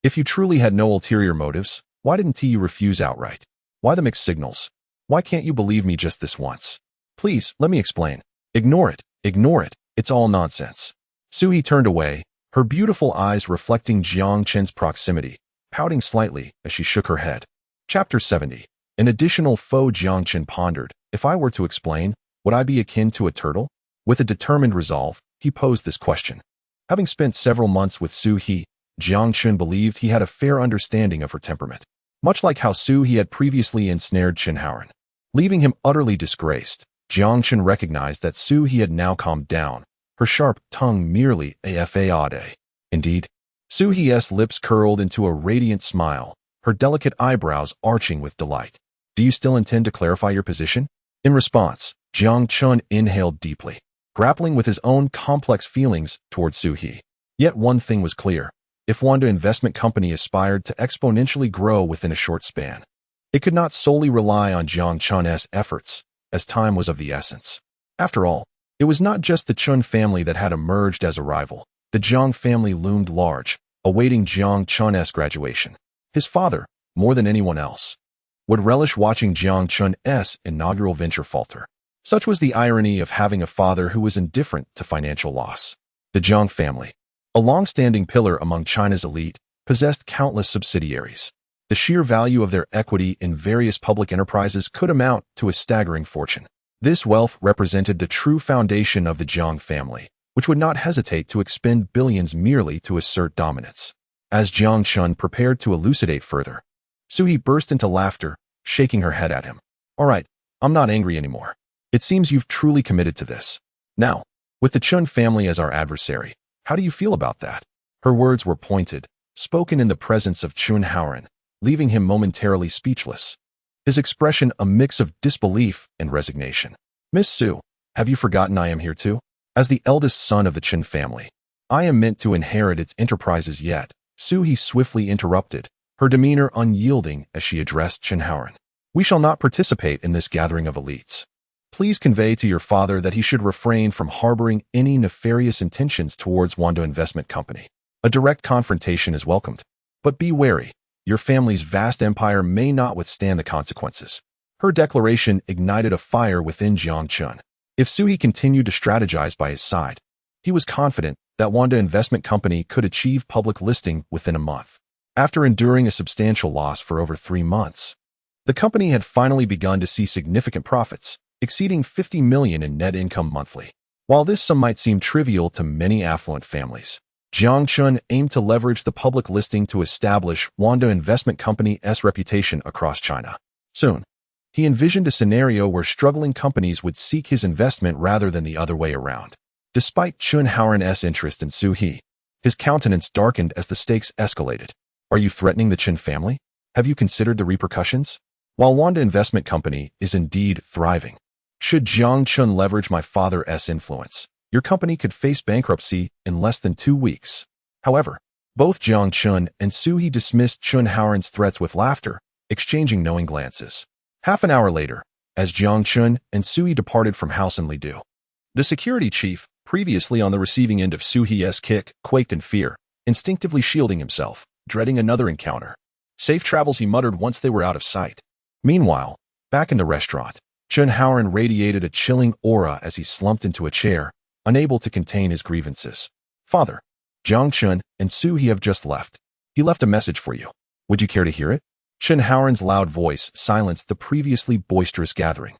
If you truly had no ulterior motives, why didn't you refuse outright? Why the mixed signals? Why can't you believe me just this once? Please, let me explain. Ignore it. Ignore it. It's all nonsense. Suhi turned away, her beautiful eyes reflecting Jiang Chen's proximity, pouting slightly as she shook her head. Chapter 70. An additional foe. Jiang Chen pondered. If I were to explain, would I be akin to a turtle? With a determined resolve, he posed this question. Having spent several months with Suhi, Jiang Chen believed he had a fair understanding of her temperament. Much like how Suhi had previously ensnared Chen Haoran. Leaving him utterly disgraced, Jiang Chen recognized that Suhi had now calmed down, her sharp tongue merely a fade. Indeed, Suhi's lips curled into a radiant smile, her delicate eyebrows arching with delight. Do you still intend to clarify your position? In response, Jiang Chen inhaled deeply, grappling with his own complex feelings towards Suhi. Yet one thing was clear. If Wando Investment Company aspired to exponentially grow within a short span, it could not solely rely on Jiang Chen's efforts, as time was of the essence. After all, it was not just the Chun family that had emerged as a rival. The Jiang family loomed large, awaiting Jiang Chen's graduation. His father, more than anyone else, would relish watching Jiang Chen's inaugural venture falter. Such was the irony of having a father who was indifferent to financial loss. The Jiang family, a long-standing pillar among China's elite, possessed countless subsidiaries. The sheer value of their equity in various public enterprises could amount to a staggering fortune. This wealth represented the true foundation of the Jiang family, which would not hesitate to expend billions merely to assert dominance. As Jiang Chen prepared to elucidate further, Suhi burst into laughter, shaking her head at him. All right, I'm not angry anymore. It seems you've truly committed to this. Now, with the Chun family as our adversary, how do you feel about that? Her words were pointed, spoken in the presence of Chen Haoran, leaving him momentarily speechless. His expression a mix of disbelief and resignation. Miss Su, have you forgotten I am here too? As the eldest son of the Chen family, I am meant to inherit its enterprises yet. Suhi swiftly interrupted, her demeanor unyielding as she addressed Chen Haoran. We shall not participate in this gathering of elites. Please convey to your father that he should refrain from harboring any nefarious intentions towards Wando Investment Company. A direct confrontation is welcomed. But be wary, your family's vast empire may not withstand the consequences. Her declaration ignited a fire within Jiang Chen. If Suhi continued to strategize by his side, he was confident that Wando Investment Company could achieve public listing within a month. After enduring a substantial loss for over 3 months, the company had finally begun to see significant profits, exceeding 50 million in net income monthly. While this sum might seem trivial to many affluent families, Jiang Chen aimed to leverage the public listing to establish Wando Investment Company's reputation across China. Soon, he envisioned a scenario where struggling companies would seek his investment rather than the other way around. Despite Chen Haoran's interest in Suhi, his countenance darkened as the stakes escalated. Are you threatening the Chen family? Have you considered the repercussions? While Wando Investment Company is indeed thriving, should Jiang Chen leverage my father's influence, Your company could face bankruptcy in less than 2 weeks. However, both Jiang Chen and Su-He dismissed Chun Haoran's threats with laughter, exchanging knowing glances. Half an hour later, as Jiang Chen and Su-He departed from House in Lidu, the security chief, previously on the receiving end of Su-He's kick, quaked in fear, instinctively shielding himself, dreading another encounter. Safe travels, he muttered once they were out of sight. Meanwhile, back in the restaurant, Chun Haoran radiated a chilling aura as he slumped into a chair, unable to contain his grievances. Father, Jiang Chen and Su-He have just left. He left a message for you. Would you care to hear it? Chun Haoran's loud voice silenced the previously boisterous gathering,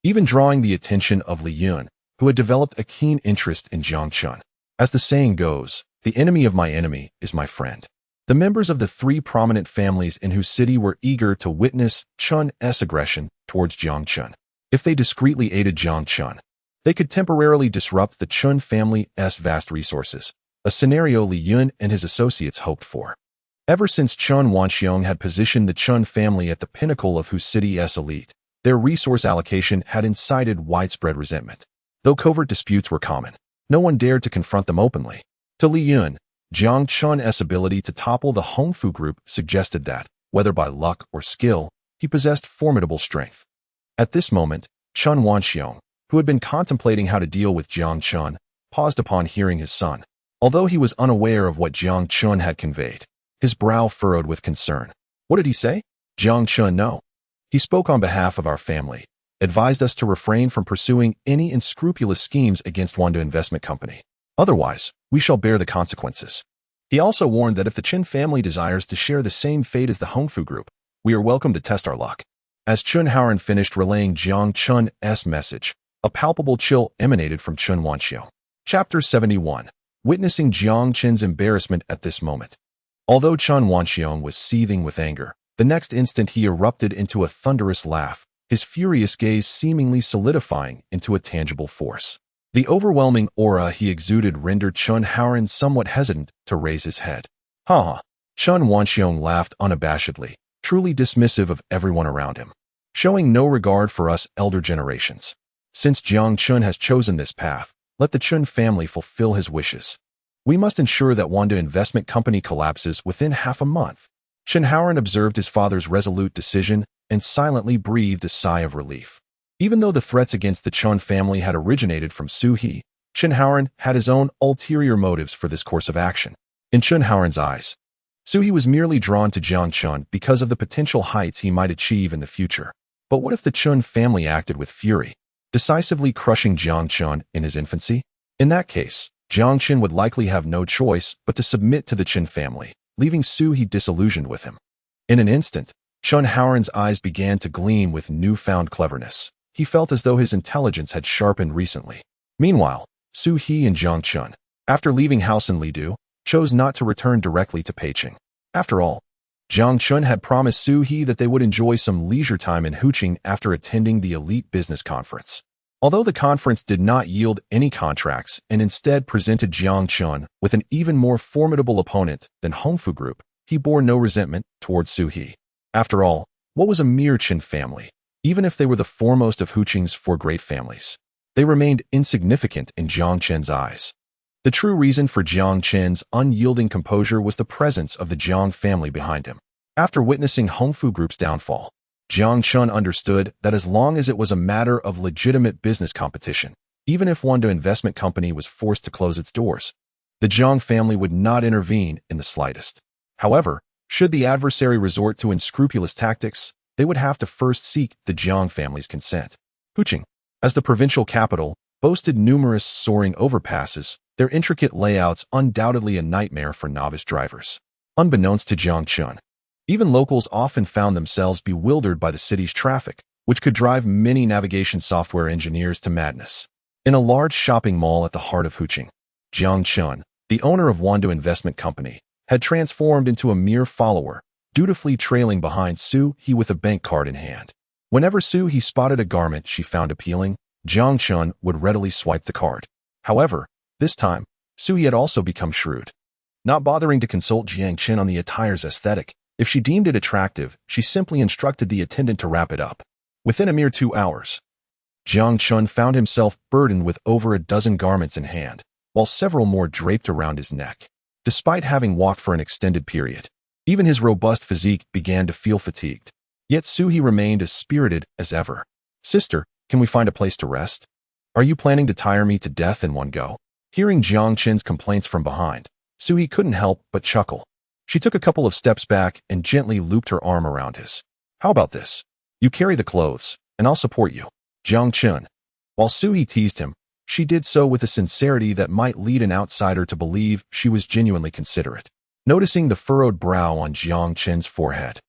even drawing the attention of Li Yun, who had developed a keen interest in Jiang Chen. As the saying goes, the enemy of my enemy is my friend. The members of the 3 prominent families in whose city were eager to witness Chun's aggression towards Jiang Chen. If they discreetly aided Jiang Chen, they could temporarily disrupt the Chun family's vast resources, a scenario Li Yun and his associates hoped for. Ever since Chun Wanxiong had positioned the Chun family at the pinnacle of whose city's elite, their resource allocation had incited widespread resentment. Though covert disputes were common, no one dared to confront them openly. To Li Yun, Jiang Chen's ability to topple the Hongfu group suggested that, whether by luck or skill, he possessed formidable strength. At this moment, Chun Wanxiong, who had been contemplating how to deal with Jiang Chen, paused upon hearing his son. Although he was unaware of what Jiang Chen had conveyed, his brow furrowed with concern. What did he say? Jiang Chen, no. He spoke on behalf of our family, advised us to refrain from pursuing any unscrupulous schemes against Wanda Investment Company. Otherwise, we shall bear the consequences. He also warned that if the Chen family desires to share the same fate as the Hongfu group, we are welcome to test our luck. As Chun Haoran finished relaying Jiang Chen's message, a palpable chill emanated from Chun Wanxiong. Chapter 71. Witnessing Jiang Chen's embarrassment at this moment. Although Chun Wanxiong was seething with anger, the next instant he erupted into a thunderous laugh, his furious gaze seemingly solidifying into a tangible force. The overwhelming aura he exuded rendered Chun Haoran somewhat hesitant to raise his head. Ha ha! Chun Wanxiong laughed unabashedly, truly dismissive of everyone around him, showing no regard for us elder generations. Since Jiang Chen has chosen this path, let the Chun family fulfill his wishes. We must ensure that Wanda Investment Company collapses within half a month. Chun Haoran observed his father's resolute decision and silently breathed a sigh of relief. Even though the threats against the Chun family had originated from Su-He, Chun Haoran had his own ulterior motives for this course of action. In Chun Haoran's eyes, Su-He was merely drawn to Jiang Chen because of the potential heights he might achieve in the future. But what if the Chun family acted with fury, decisively crushing Jiang Chen in his infancy? In that case, Jiang Chen would likely have no choice but to submit to the Chen family, leaving Su-He disillusioned with him. In an instant, Chun Haoran's eyes began to gleam with newfound cleverness. He felt as though his intelligence had sharpened recently. Meanwhile, Su-He and Jiang Chen, after leaving House in Lidu, chose not to return directly to Peiqing. After all, Jiang Chen had promised Su-He that they would enjoy some leisure time in Huqing after attending the elite business conference. Although the conference did not yield any contracts and instead presented Jiang Chen with an even more formidable opponent than Hongfu Group, he bore no resentment towards Su-He. After all, what was a mere Chen family? Even if they were the foremost of Huqing's 4 great families, they remained insignificant in Jiang Chen's eyes. The true reason for Jiang Chen's unyielding composure was the presence of the Jiang family behind him. After witnessing Hongfu Group's downfall, Jiang Chen understood that as long as it was a matter of legitimate business competition, even if Wanda Investment Company was forced to close its doors, the Jiang family would not intervene in the slightest. However, should the adversary resort to unscrupulous tactics, they would have to first seek the Jiang family's consent. Huqing, as the provincial capital, boasted numerous soaring overpasses, their intricate layouts undoubtedly a nightmare for novice drivers. Unbeknownst to Jiang Chen, even locals often found themselves bewildered by the city's traffic, which could drive many navigation software engineers to madness. In a large shopping mall at the heart of Huqing, Jiang Chen, the owner of Wanda Investment Company, had transformed into a mere follower, dutifully trailing behind Su-He with a bank card in hand. Whenever Su-He spotted a garment she found appealing, Jiang Chen would readily swipe the card. However, this time, Su-He had also become shrewd. Not bothering to consult Jiang Chen on the attire's aesthetic, if she deemed it attractive, she simply instructed the attendant to wrap it up. Within a mere 2 hours, Jiang Chen found himself burdened with over a dozen garments in hand, while several more draped around his neck. Despite having walked for an extended period, even his robust physique began to feel fatigued. Yet Suhi remained as spirited as ever. "Sister, can we find a place to rest? Are you planning to tire me to death in one go?" Hearing Jiang Chen's complaints from behind, Suhi couldn't help but chuckle. She took a couple of steps back and gently looped her arm around his. "How about this? You carry the clothes, and I'll support you." Jiang Chen. While Suhi teased him, she did so with a sincerity that might lead an outsider to believe she was genuinely considerate. Noticing the furrowed brow on Jiang Chen's forehead,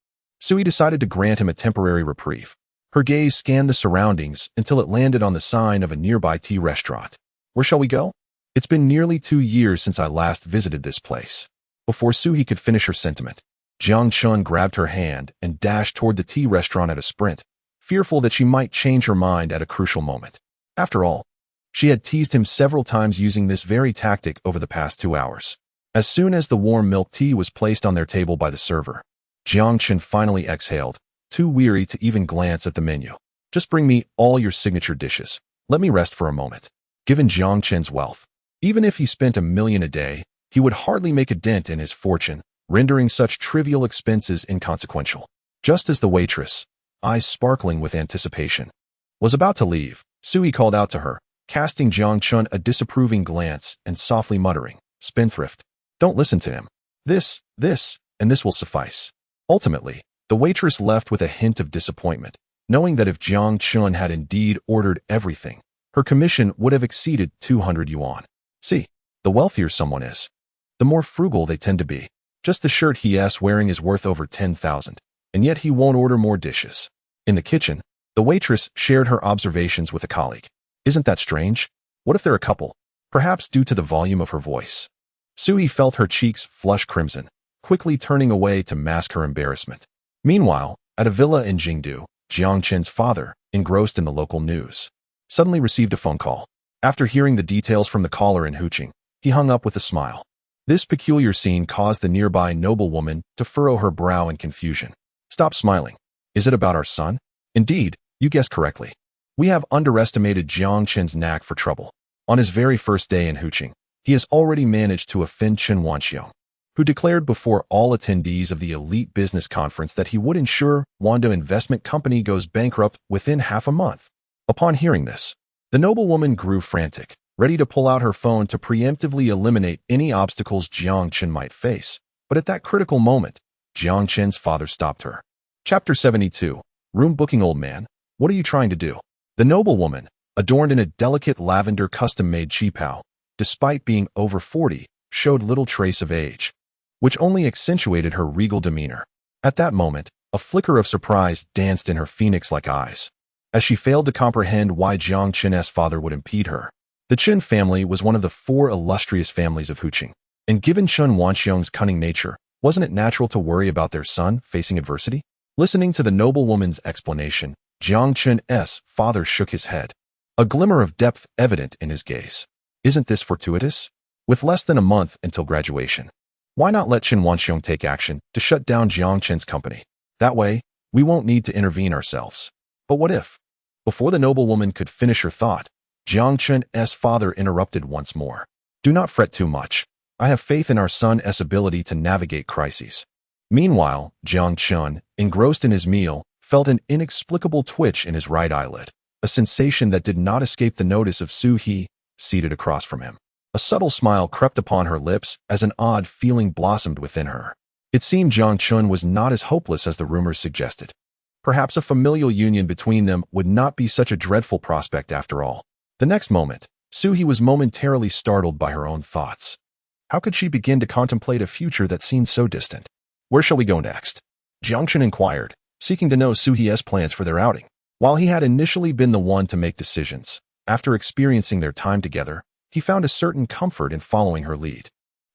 Suhi decided to grant him a temporary reprieve. Her gaze scanned the surroundings until it landed on the sign of a nearby tea restaurant. "Where shall we go? It's been nearly 2 years since I last visited this place." Before Suhi could finish her sentiment, Jiang Chen grabbed her hand and dashed toward the tea restaurant at a sprint, fearful that she might change her mind at a crucial moment. After all, she had teased him several times using this very tactic over the past 2 hours. As soon as the warm milk tea was placed on their table by the server, Jiang Chen finally exhaled, too weary to even glance at the menu. "Just bring me all your signature dishes. Let me rest for a moment." Given Jiang Chen's wealth, even if he spent $1 million a day, he would hardly make a dent in his fortune, rendering such trivial expenses inconsequential. Just as the waitress, eyes sparkling with anticipation, was about to leave, Suhi called out to her, casting Jiang Chen a disapproving glance and softly muttering, "Spendthrift. Don't listen to him. This, and this will suffice." Ultimately, the waitress left with a hint of disappointment, knowing that if Jiang Chen had indeed ordered everything, her commission would have exceeded 200 yuan. See, the wealthier someone is, the more frugal they tend to be. Just the shirt he's wearing is worth over 10,000, and yet he won't order more dishes. In the kitchen, the waitress shared her observations with a colleague. "Isn't that strange? What if they're a couple?" Perhaps due to the volume of her voice, Suhi felt her cheeks flush crimson, quickly turning away to mask her embarrassment. Meanwhile, at a villa in Jingdu, Jiang Chen's father, engrossed in the local news, suddenly received a phone call. After hearing the details from the caller in Huqing, he hung up with a smile. This peculiar scene caused the nearby noblewoman to furrow her brow in confusion. "Stop smiling. Is it about our son?" "Indeed, you guessed correctly. We have underestimated Jiang Chen's knack for trouble. On his very first day in Huqing, he has already managed to offend Chen Wanxiong, who declared before all attendees of the elite business conference that he would ensure Wanda Investment Company goes bankrupt within half a month." Upon hearing this, the noblewoman grew frantic, ready to pull out her phone to preemptively eliminate any obstacles Jiang Chen might face. But at that critical moment, Jiang Chen's father stopped her. Chapter 72. Room booking. "Old man, what are you trying to do?" The noblewoman, adorned in a delicate lavender custom-made qipao, despite being over 40, showed little trace of age, which only accentuated her regal demeanor. At that moment, a flicker of surprise danced in her phoenix-like eyes, as she failed to comprehend why Jiang Chen's father would impede her. The Chen family was one of the 4 illustrious families of Huqing, and given Chen Wanxiong's cunning nature, wasn't it natural to worry about their son facing adversity? Listening to the noblewoman's explanation, Jiang Chen's father shook his head, a glimmer of depth evident in his gaze. "Isn't this fortuitous? With less than a month until graduation, why not let Chen Wanxiong take action to shut down Jiang Chen's company? That way, we won't need to intervene ourselves." "But what if?" Before the noblewoman could finish her thought, Jiang Chen's father interrupted once more. "Do not fret too much. I have faith in our son's ability to navigate crises." Meanwhile, Jiang Chen, engrossed in his meal, felt an inexplicable twitch in his right eyelid, a sensation that did not escape the notice of Suhi, seated across from him. A subtle smile crept upon her lips as an odd feeling blossomed within her. It seemed Jiang Chen was not as hopeless as the rumors suggested. Perhaps a familial union between them would not be such a dreadful prospect after all. The next moment, Suhi was momentarily startled by her own thoughts. How could she begin to contemplate a future that seemed so distant? "Where shall we go next?" Jiang Chen inquired, seeking to know Suhi's plans for their outing. While he had initially been the one to make decisions, after experiencing their time together, he found a certain comfort in following her lead.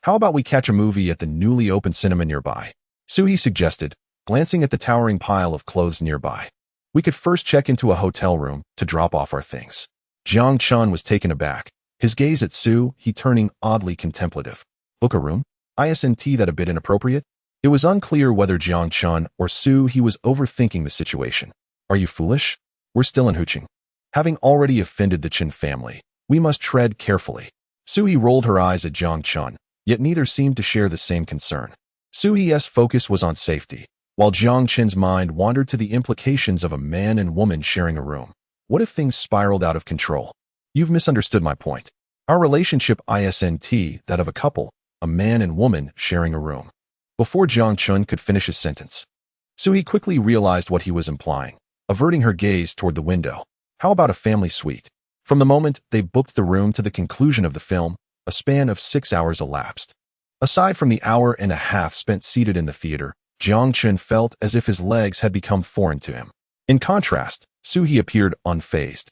"How about we catch a movie at the newly opened cinema nearby?" Suhi suggested, glancing at the towering pile of clothes nearby. "We could first check into a hotel room to drop off our things." Jiang Chen was taken aback, his gaze at Suhi turning oddly contemplative. "Book a room? Isn't that a bit inappropriate?" It was unclear whether Jiang Chen or Suhi was overthinking the situation. "Are you foolish? We're still in Huqing. Having already offended the Chen family, we must tread carefully. Suhi rolled her eyes at Jiang Chen, yet neither seemed to share the same concern. Suhi's focus was on safety, while Jiang Chen's mind wandered to the implications of a man and woman sharing a room. What if things spiraled out of control? You've misunderstood my point. Our relationship isn't that of a couple, a man and woman sharing a room. Before Jiang Chen could finish his sentence, Suhi quickly realized what he was implying, averting her gaze toward the window. How about a family suite? From the moment they booked the room to the conclusion of the film, a span of 6 hours elapsed. Aside from the hour and a half spent seated in the theater, Jiang Chen felt as if his legs had become foreign to him. In contrast, Suhi appeared unfazed,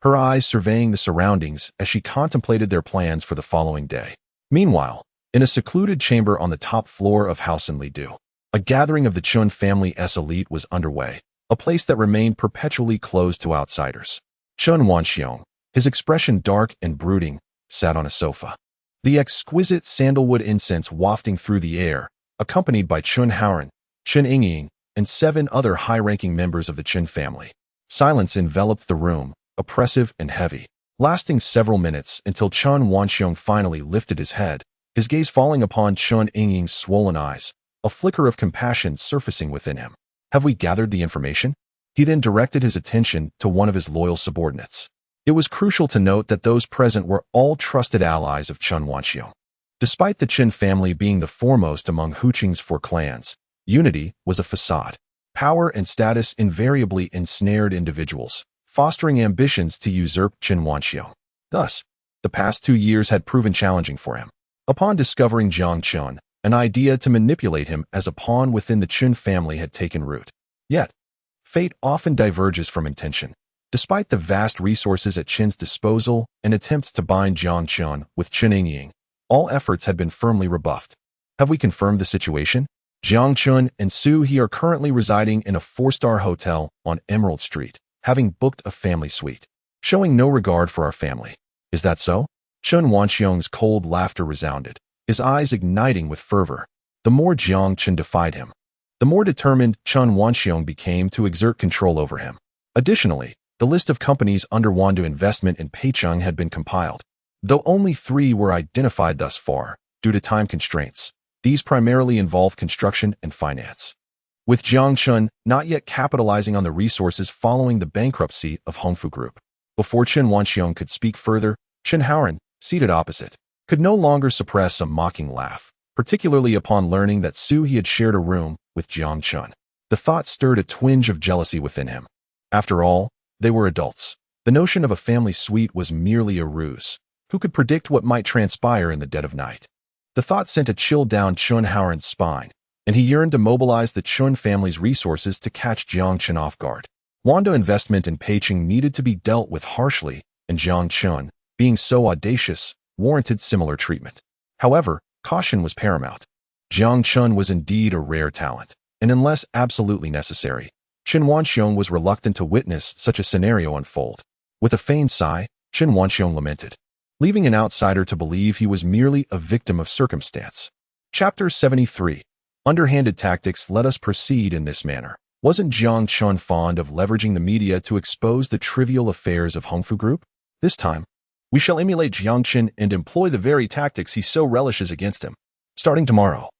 her eyes surveying the surroundings as she contemplated their plans for the following day. Meanwhile, in a secluded chamber on the top floor of House in Lidu, a gathering of the Chen family's elite was underway, a place that remained perpetually closed to outsiders. Chen Wanxiong, his expression dark and brooding, sat on a sofa. The exquisite sandalwood incense wafting through the air, accompanied by Chen Haoran, Chen Yingying, and 7 other high-ranking members of the Chen family. Silence enveloped the room, oppressive and heavy, lasting several minutes until Chen Wanxiong finally lifted his head, his gaze falling upon Chen Yingying's swollen eyes, a flicker of compassion surfacing within him. Have we gathered the information? He then directed his attention to one of his loyal subordinates. It was crucial to note that those present were all trusted allies of Chen Wanxiong. Despite the Chen family being the foremost among Huqing's 4 clans, unity was a facade. Power and status invariably ensnared individuals, fostering ambitions to usurp Chen Wanxiong. Thus, the past 2 years had proven challenging for him. Upon discovering Jiang Chen, an idea to manipulate him as a pawn within the Chen family had taken root. Yet, fate often diverges from intention. Despite the vast resources at Chen's disposal and attempts to bind Jiang Chen with Chen Yingying, all efforts had been firmly rebuffed. Have we confirmed the situation? Jiang Chen and Suhi are currently residing in a 4-star hotel on Emerald Street, having booked a family suite, showing no regard for our family. Is that so? Chen Wanxiong's cold laughter resounded, his eyes igniting with fervor. The more Jiang Chen defied him, the more determined Chen Wanxiong became to exert control over him. Additionally, the list of companies under Wandu investment in Peicheng had been compiled. Though only 3 were identified thus far, due to time constraints, these primarily involve construction and finance. With Jiang Chen not yet capitalizing on the resources following the bankruptcy of Hongfu Group. Before Chen Wanxiong could speak further, Chen Haoran, seated opposite, could no longer suppress a mocking laugh, particularly upon learning that Suhi had shared a room with Jiang Chen. The thought stirred a twinge of jealousy within him. After all, they were adults. The notion of a family suite was merely a ruse. Who could predict what might transpire in the dead of night? The thought sent a chill down Chen Haoran's spine, and he yearned to mobilize the Chen family's resources to catch Jiang Chen off guard. Wando investment in Peicheng needed to be dealt with harshly, and Jiang Chen, being so audacious, warranted similar treatment. However, caution was paramount. Jiang Chen was indeed a rare talent, and unless absolutely necessary, Chen Wanxiong was reluctant to witness such a scenario unfold. With a feigned sigh, Chen Wanxiong lamented, leaving an outsider to believe he was merely a victim of circumstance. Chapter 73. Underhanded tactics. Let us proceed in this manner. Wasn't Jiang Chen fond of leveraging the media to expose the trivial affairs of Hongfu Group? This time, we shall emulate Jiang Chen and employ the very tactics he so relishes against him. Starting tomorrow,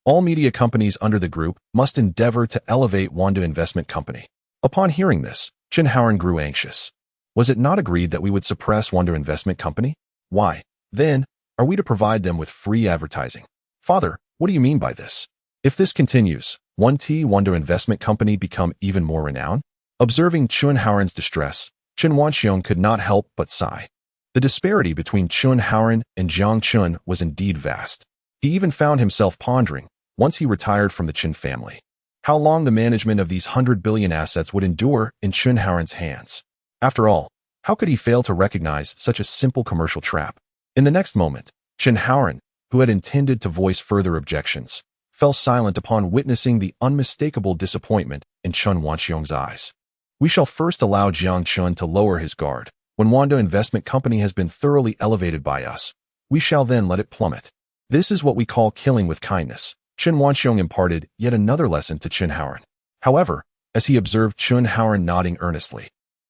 all media companies under the group must endeavor to elevate Wandu Investment Company. Upon hearing this, Chen Haoran grew anxious. Was it not agreed that we would suppress Wandu Investment Company? Why, then, are we to provide them with free advertising? Father, what do you mean by this? If this continues, Wandu Investment Company become even more renowned? Observing Chen Haoran's distress, Chen Wanxiong could not help but sigh. The disparity between Chen Haoran and Jiang Chen was indeed vast. He even found himself pondering, once he retired from the Chen family, how long the management of these 100 billion assets would endure in Chen Haoran's hands. After all, how could he fail to recognize such a simple commercial trap? In the next moment, Chen Haoran, who had intended to voice further objections, fell silent upon witnessing the unmistakable disappointment in Chen Wanxiong's eyes. We shall first allow Jiang Chen to lower his guard. When Wandu Investment Company has been thoroughly elevated by us, we shall then let it plummet. This is what we call killing with kindness. Chen Wanxiong imparted yet another lesson to Chen Haoran. However, as he observed Chen Haoran nodding earnestly,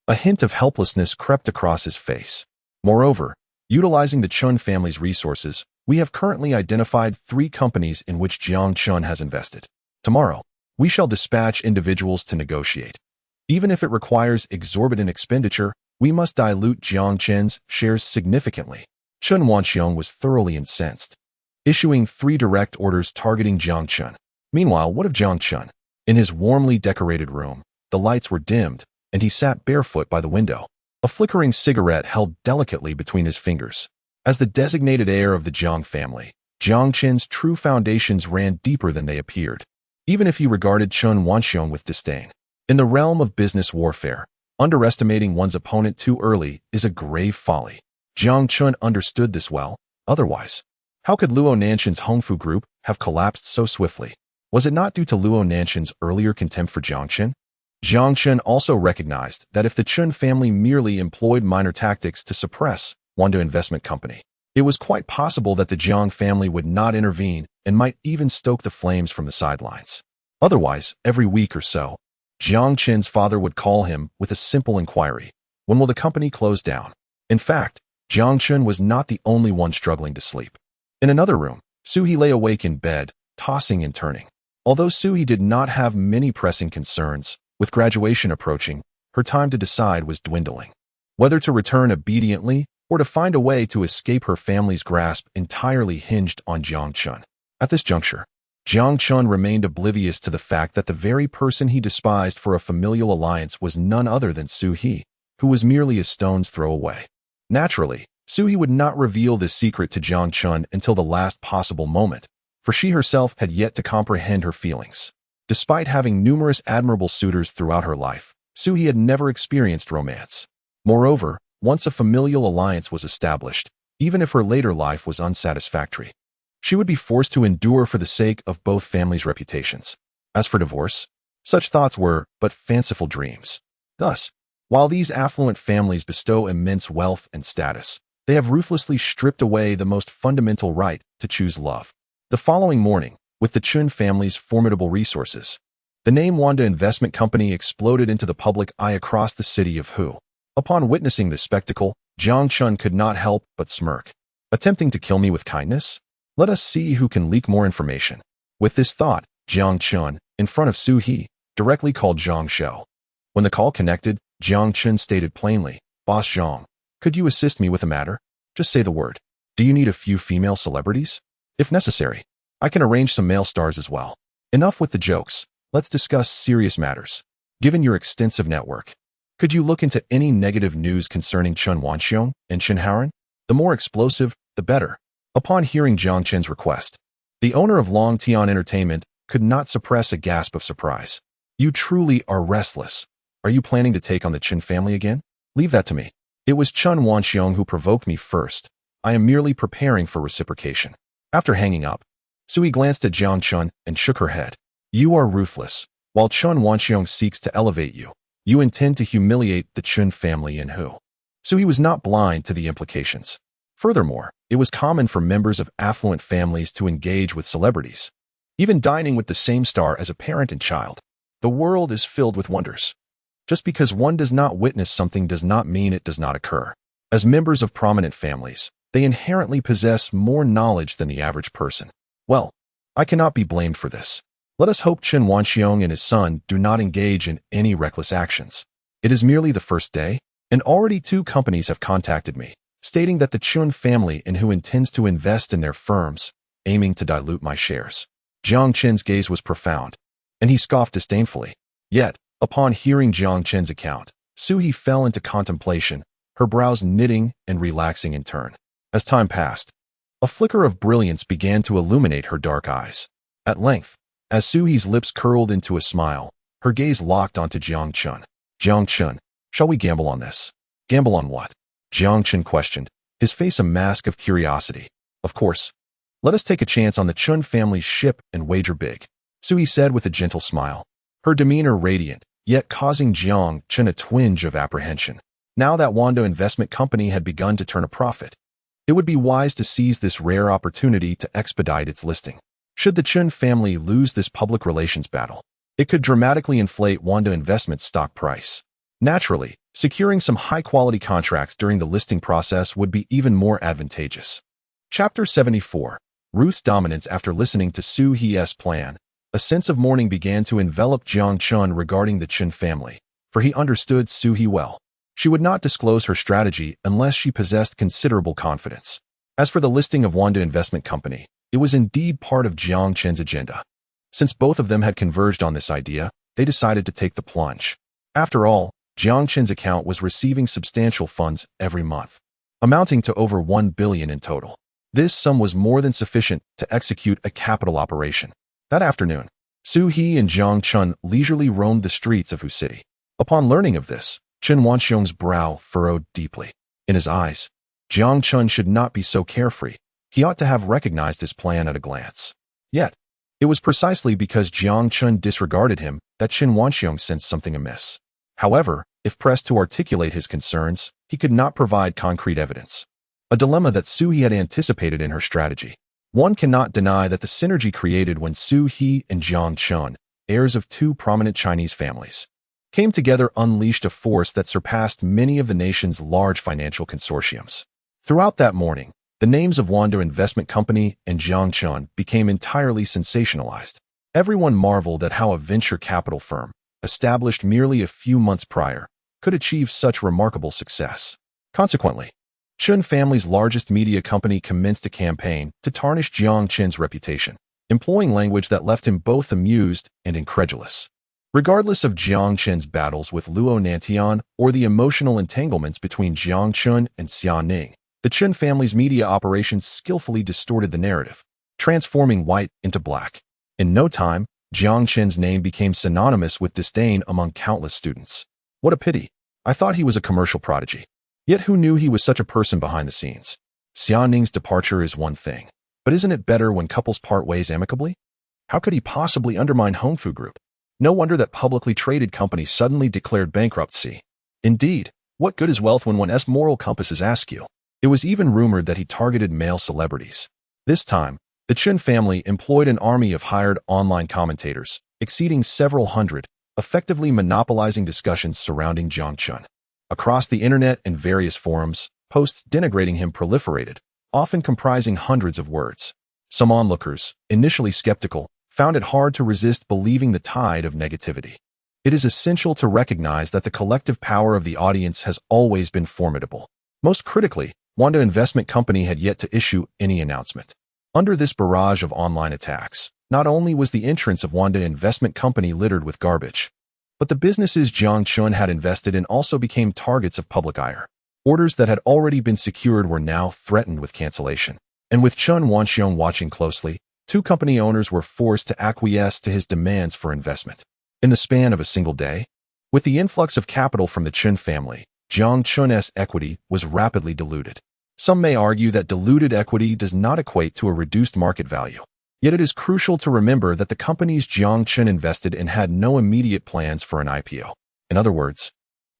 A hint of helplessness crept across his face. Moreover, utilizing the Chen family's resources, we have currently identified 3 companies in which Jiang Chen has invested. Tomorrow, we shall dispatch individuals to negotiate. Even if it requires exorbitant expenditure, we must dilute Jiang Chen's shares significantly. Chen Wanxiong was thoroughly incensed, issuing 3 direct orders targeting Jiang Chen. Meanwhile, what of Jiang Chen? In his warmly decorated room, the lights were dimmed, and he sat barefoot by the window, a flickering cigarette held delicately between his fingers. As the designated heir of the Jiang family, Jiang Chen's true foundations ran deeper than they appeared, even if he regarded Chen Wanxiong with disdain. In the realm of business warfare, underestimating one's opponent too early is a grave folly. Jiang Chen understood this well. Otherwise, how could Luo Nanshan's Hongfu group have collapsed so swiftly? Was it not due to Luo Nanshan's earlier contempt for Jiang Chen? Jiang Chen also recognized that if the Chen family merely employed minor tactics to suppress Wanda Investment Company, it was quite possible that the Jiang family would not intervene and might even stoke the flames from the sidelines. Otherwise, every week or so, Jiang Chen's father would call him with a simple inquiry: when will the company close down? In fact, Jiang Chen was not the only one struggling to sleep. In another room, Suhi lay awake in bed, tossing and turning. Although Suhi did not have many pressing concerns, with graduation approaching, her time to decide was dwindling. Whether to return obediently or to find a way to escape her family's grasp entirely hinged on Jiang Chen. At this juncture, Jiang Chen remained oblivious to the fact that the very person he despised for a familial alliance was none other than Suhi, who was merely a stone's throw away. Naturally, Suhi would not reveal this secret to Jiang Chen until the last possible moment, for she herself had yet to comprehend her feelings. Despite having numerous admirable suitors throughout her life, Suhi had never experienced romance. Moreover, once a familial alliance was established, even if her later life was unsatisfactory, she would be forced to endure for the sake of both families' reputations. As for divorce, such thoughts were but fanciful dreams. Thus, while these affluent families bestow immense wealth and status, they have ruthlessly stripped away the most fundamental right to choose love. The following morning, with the Chen family's formidable resources, the name Wanda Investment Company exploded into the public eye across the city of Hu. Upon witnessing this spectacle, Jiang Chen could not help but smirk. Attempting to kill me with kindness? Let us see who can leak more information. With this thought, Jiang Chen, in front of Suhi, directly called Zhang Shou. When the call connected, Jiang Chen stated plainly, "Boss Zhang, could you assist me with a matter? Just say the word. Do you need a few female celebrities? If necessary, I can arrange some male stars as well. Enough with the jokes. Let's discuss serious matters. Given your extensive network, could you look into any negative news concerning Chen Wanxiong and Chen Haoren? The more explosive, the better." Upon hearing Jiang Chen's request, the owner of Long Tian Entertainment could not suppress a gasp of surprise. "You truly are restless. Are you planning to take on the Chen family again? Leave that to me. It was Chen Wanxiong who provoked me first. I am merely preparing for reciprocation." After hanging up, Sui glanced at Jiang Chen and shook her head. "You are ruthless. While Chen Wanxiong seeks to elevate you, you intend to humiliate the Chen family in Hu." Sui was not blind to the implications. Furthermore, it was common for members of affluent families to engage with celebrities, even dining with the same star as a parent and child. The world is filled with wonders. Just because one does not witness something does not mean it does not occur. As members of prominent families, they inherently possess more knowledge than the average person. Well, I cannot be blamed for this. Let us hope Chen Wanxiong and his son do not engage in any reckless actions. It is merely the first day, and already 2 companies have contacted me, stating that the Chen family and who intends to invest in their firms, aiming to dilute my shares. Jiang Chen's gaze was profound, and he scoffed disdainfully. Yet, upon hearing Jiang Chen's account, Suhi fell into contemplation, her brows knitting and relaxing in turn. As time passed, a flicker of brilliance began to illuminate her dark eyes. At length, as Suhi's lips curled into a smile, her gaze locked onto Jiang Chen. "Jiang Chen, shall we gamble on this?" "Gamble on what?" Jiang Chen questioned, his face a mask of curiosity. "Of course. Let us take a chance on the Chen family's ship and wager big," Sui said with a gentle smile, her demeanor radiant, yet causing Jiang Chen a twinge of apprehension. Now that Wanda Investment Company had begun to turn a profit, it would be wise to seize this rare opportunity to expedite its listing. Should the Chen family lose this public relations battle, it could dramatically inflate Wanda Investment's stock price. Naturally, Securing some high-quality contracts during the listing process would be even more advantageous. Chapter 74. Ruth's Dominance. After listening to Su He's plan, a sense of mourning began to envelop Jiang Chen regarding the Chen family, for he understood Su He well. She would not disclose her strategy unless she possessed considerable confidence. As for the listing of Wanda Investment Company, it was indeed part of Jiang Chen's agenda. Since both of them had converged on this idea, they decided to take the plunge. After all, Jiang Chen's account was receiving substantial funds every month, amounting to over 1 billion in total. This sum was more than sufficient to execute a capital operation. That afternoon, Su He and Jiang Chen leisurely roamed the streets of Hu City. Upon learning of this, Chen Wanxiong's brow furrowed deeply. In his eyes, Jiang Chen should not be so carefree. He ought to have recognized his plan at a glance. Yet, it was precisely because Jiang Chen disregarded him that Chen Wanxiong sensed something amiss. However, if pressed to articulate his concerns, he could not provide concrete evidence. A dilemma that Su He had anticipated in her strategy. One cannot deny that the synergy created when Su He and Jiang Chen, heirs of two prominent Chinese families, came together unleashed a force that surpassed many of the nation's large financial consortiums. Throughout that morning, the names of Wanda Investment Company and Jiang Chen became entirely sensationalized. Everyone marveled at how a venture capital firm, established merely a few months prior, could achieve such remarkable success. Consequently, Chen family's largest media company commenced a campaign to tarnish Jiang Chen's reputation, employing language that left him both amused and incredulous. Regardless of Jiang Chen's battles with Luo Nantian or the emotional entanglements between Jiang Chen and Xia Ning, the Chen family's media operations skillfully distorted the narrative, transforming white into black. In no time, Jiang Chen's name became synonymous with disdain among countless students. What a pity. I thought he was a commercial prodigy. Yet who knew he was such a person behind the scenes? Xia Ning's departure is one thing, but isn't it better when couples part ways amicably? How could he possibly undermine Hongfu Group? No wonder that publicly traded company suddenly declared bankruptcy. Indeed, what good is wealth when one's moral compass is askew? It was even rumored that he targeted male celebrities. This time, the Chen family employed an army of hired online commentators, exceeding several hundred, effectively monopolizing discussions surrounding Jiang Chen. Across the internet and various forums, posts denigrating him proliferated, often comprising hundreds of words. Some onlookers, initially skeptical, found it hard to resist believing the tide of negativity. It is essential to recognize that the collective power of the audience has always been formidable. Most critically, Wanda Investment Company had yet to issue any announcement. Under this barrage of online attacks, not only was the entrance of Wanda Investment Company littered with garbage, but the businesses Jiang Chen had invested in also became targets of public ire. Orders that had already been secured were now threatened with cancellation. And with Chen Wanxiong watching closely, two company owners were forced to acquiesce to his demands for investment. In the span of a single day, with the influx of capital from the Chen family, Jiang Chen's equity was rapidly diluted. Some may argue that diluted equity does not equate to a reduced market value. Yet it is crucial to remember that the companies Jiang Chen invested in had no immediate plans for an IPO. In other words,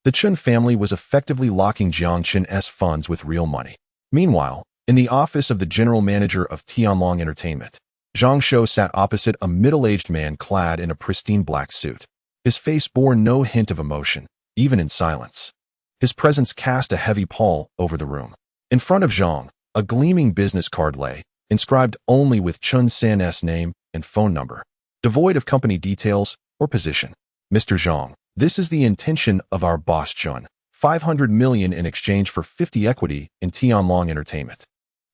the Chen family was effectively locking Jiang Chen's funds with real money. Meanwhile, in the office of the general manager of Tianlong Entertainment, Zhang Shou sat opposite a middle-aged man clad in a pristine black suit. His face bore no hint of emotion, even in silence. His presence cast a heavy pall over the room. In front of Zhang, a gleaming business card lay, inscribed only with Chen San's name and phone number, devoid of company details or position. Mr. Zhang, this is the intention of our boss Chen. 500 million in exchange for 50 equity in Tianlong Entertainment.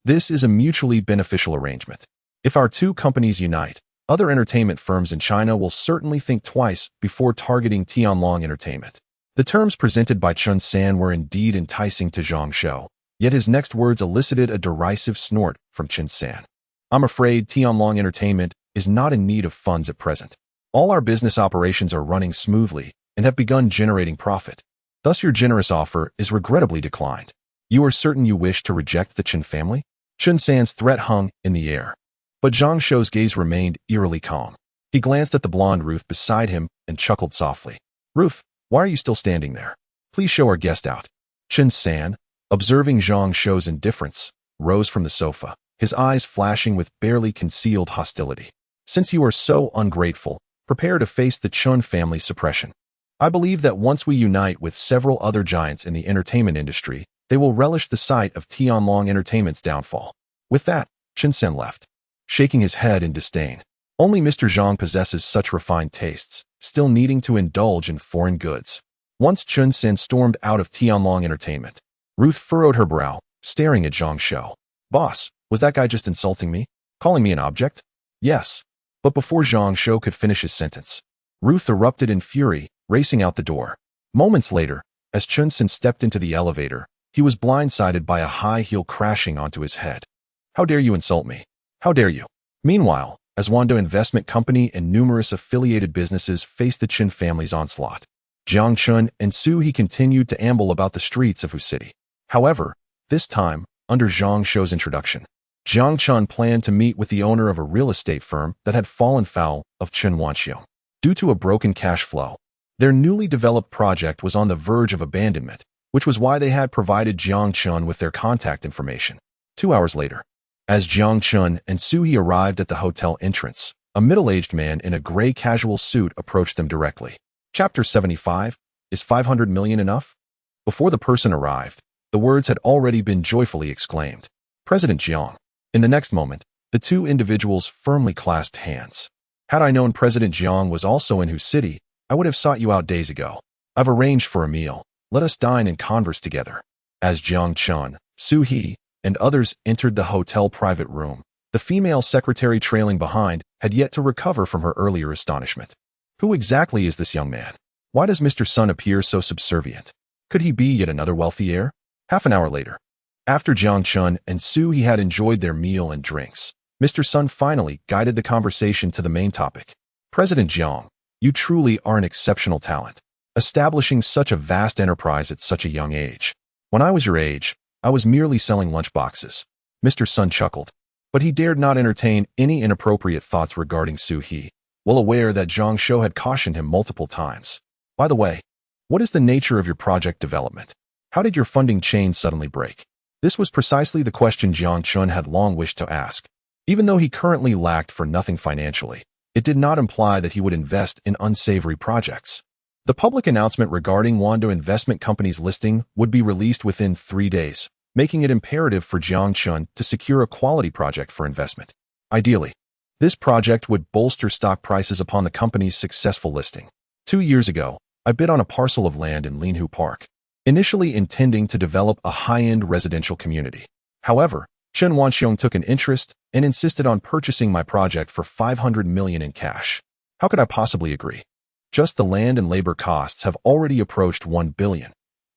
This is a mutually beneficial arrangement. If our two companies unite, other entertainment firms in China will certainly think twice before targeting Tianlong Entertainment. The terms presented by Chen San were indeed enticing to Zhang Shou. Yet his next words elicited a derisive snort from Chen San. I'm afraid Tianlong Entertainment is not in need of funds at present. All our business operations are running smoothly and have begun generating profit. Thus your generous offer is regrettably declined. You are certain you wish to reject the Chen family? Chen San's threat hung in the air. But Zhang Shou's gaze remained eerily calm. He glanced at the blonde Ruth beside him and chuckled softly. Ruth, why are you still standing there? Please show our guest out. Chen San, observing Zhang Shou's indifference, rose from the sofa, his eyes flashing with barely concealed hostility. Since you are so ungrateful, prepare to face the Chen family's suppression. I believe that once we unite with several other giants in the entertainment industry, they will relish the sight of Tianlong Entertainment's downfall. With that, Chen Sen left, shaking his head in disdain. Only Mr. Zhang possesses such refined tastes, still needing to indulge in foreign goods. Once Chen Sen stormed out of Tianlong Entertainment, Ruth furrowed her brow, staring at Zhang Shou. Boss, was that guy just insulting me? Calling me an object? Yes. But before Zhang Shou could finish his sentence, Ruth erupted in fury, racing out the door. Moments later, as Chen Sen stepped into the elevator, he was blindsided by a high heel crashing onto his head. How dare you insult me? How dare you? Meanwhile, as Wando Investment Company and numerous affiliated businesses faced the Chen family's onslaught, Jiang Chen and Su He continued to amble about the streets of Wu City. However, this time, under Zhang Shou's introduction, Jiang Chen planned to meet with the owner of a real estate firm that had fallen foul of Chen Wanxiong. Due to a broken cash flow, their newly developed project was on the verge of abandonment, which was why they had provided Jiang Chen with their contact information. 2 hours later, as Jiang Chen and Su He arrived at the hotel entrance, a middle-aged man in a gray casual suit approached them directly. Chapter 75, Is 500 million enough? Before the person arrived, the words had already been joyfully exclaimed. President Jiang. In the next moment, the two individuals firmly clasped hands. Had I known President Jiang was also in Wu City, I would have sought you out days ago. I've arranged for a meal. Let us dine and converse together. As Jiang Chen, Su He, and others entered the hotel private room, the female secretary trailing behind had yet to recover from her earlier astonishment. Who exactly is this young man? Why does Mr. Sun appear so subservient? Could he be yet another wealthy heir? Half an hour later, after Jiang Chen and Su He had enjoyed their meal and drinks, Mr. Sun finally guided the conversation to the main topic. President Jiang, you truly are an exceptional talent, establishing such a vast enterprise at such a young age. When I was your age, I was merely selling lunchboxes. Mr. Sun chuckled, but he dared not entertain any inappropriate thoughts regarding Su He, well aware that Zhang Shou had cautioned him multiple times. By the way, what is the nature of your project development? How did your funding chain suddenly break? This was precisely the question Jiang Chen had long wished to ask. Even though he currently lacked for nothing financially, it did not imply that he would invest in unsavory projects. The public announcement regarding Wando Investment Company's listing would be released within 3 days, making it imperative for Jiang Chen to secure a quality project for investment. Ideally, this project would bolster stock prices upon the company's successful listing. 2 years ago, I bid on a parcel of land in Linhu Park, initially intending to develop a high-end residential community. However, Chen Wanxiong took an interest and insisted on purchasing my project for 500 million in cash. How could I possibly agree? Just the land and labor costs have already approached 1 billion.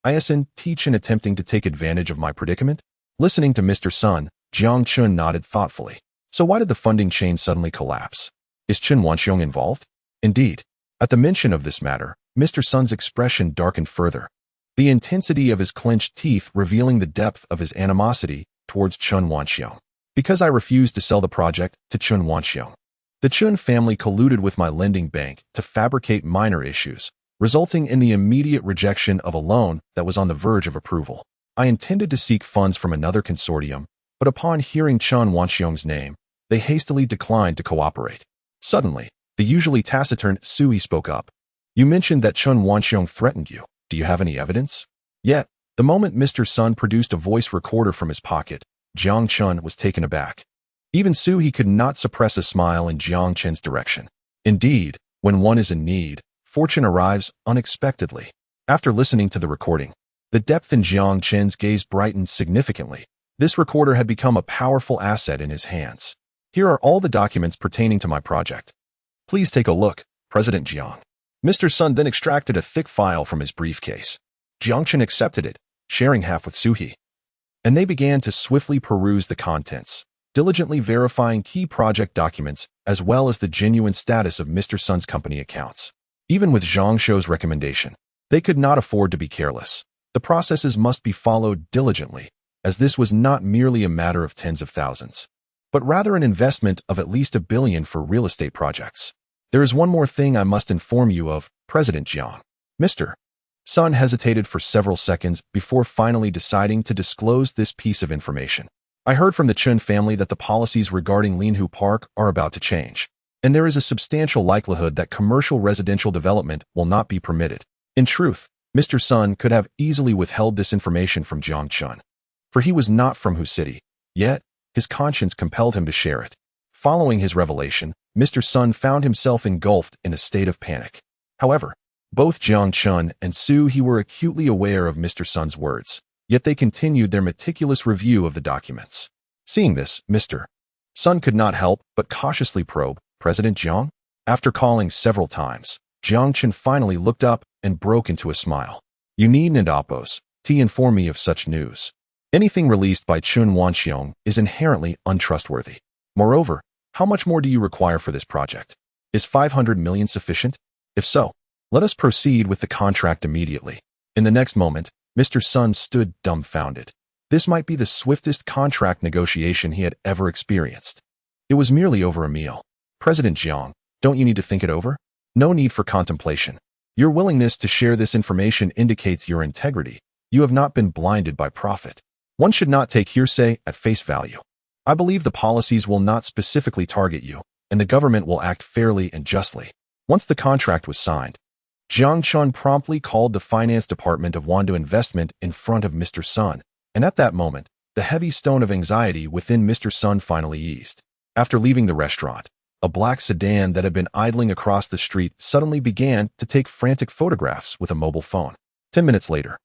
Isn't Chen attempting to take advantage of my predicament? Listening to Mr. Sun, Jiang Chen nodded thoughtfully. So why did the funding chain suddenly collapse? Is Chen Wanxiong involved? Indeed. At the mention of this matter, Mr. Sun's expression darkened further, the intensity of his clenched teeth revealing the depth of his animosity towards Chen Wanxiong. Because I refused to sell the project to Chen Wanxiong, the Chen family colluded with my lending bank to fabricate minor issues, resulting in the immediate rejection of a loan that was on the verge of approval. I intended to seek funds from another consortium, but upon hearing Chen Wanxiong's name, they hastily declined to cooperate. Suddenly, the usually taciturn Su He spoke up. You mentioned that Chen Wanxiong threatened you. Do you have any evidence? Yet, the moment Mr. Sun produced a voice recorder from his pocket, Jiang Chen was taken aback. Even Su He could not suppress a smile in Jiang Chen's direction. Indeed, when one is in need, fortune arrives unexpectedly. After listening to the recording, the depth in Jiang Chen's gaze brightened significantly. This recorder had become a powerful asset in his hands. Here are all the documents pertaining to my project. Please take a look, President Jiang. Mr. Sun then extracted a thick file from his briefcase. Jiang Chen accepted it, sharing half with Su He, and they began to swiftly peruse the contents, diligently verifying key project documents as well as the genuine status of Mr. Sun's company accounts. Even with Zhang Shou's recommendation, they could not afford to be careless. The processes must be followed diligently, as this was not merely a matter of tens of thousands, but rather an investment of at least 1 billion for real estate projects. There is one more thing I must inform you of, President Jiang. Mr. Sun hesitated for several seconds before finally deciding to disclose this piece of information. I heard from the Chen family that the policies regarding Linhu Park are about to change. and there is a substantial likelihood that commercial residential development will not be permitted. In truth, Mr. Sun could have easily withheld this information from Jiang Chen, for he was not from Hu City, yet his conscience compelled him to share it. Following his revelation, Mr. Sun found himself engulfed in a state of panic. However, both Jiang Chen and Su He were acutely aware of Mr. Sun's words, yet they continued their meticulous review of the documents. Seeing this, Mr. Sun could not help but cautiously probe, "President Jiang?" After calling several times, Jiang Chen finally looked up and broke into a smile. "You needn't oppose to inform me of such news. Anything released by Chun Wanxiong is inherently untrustworthy. Moreover, how much more do you require for this project? Is 500 million sufficient? If so, let us proceed with the contract immediately." In the next moment, Mr. Sun stood dumbfounded. This might be the swiftest contract negotiation he had ever experienced. It was merely over a meal. "President Jiang, don't you need to think it over? No need for contemplation. Your willingness to share this information indicates your integrity. You have not been blinded by profit. One should not take hearsay at face value. I believe the policies will not specifically target you, and the government will act fairly and justly." Once the contract was signed, Jiang Chen promptly called the finance department of Wandu Investment in front of Mr. Sun, and at that moment, the heavy stone of anxiety within Mr. Sun finally eased. After leaving the restaurant, a black sedan that had been idling across the street suddenly began to take frantic photographs with a mobile phone. 10 minutes later,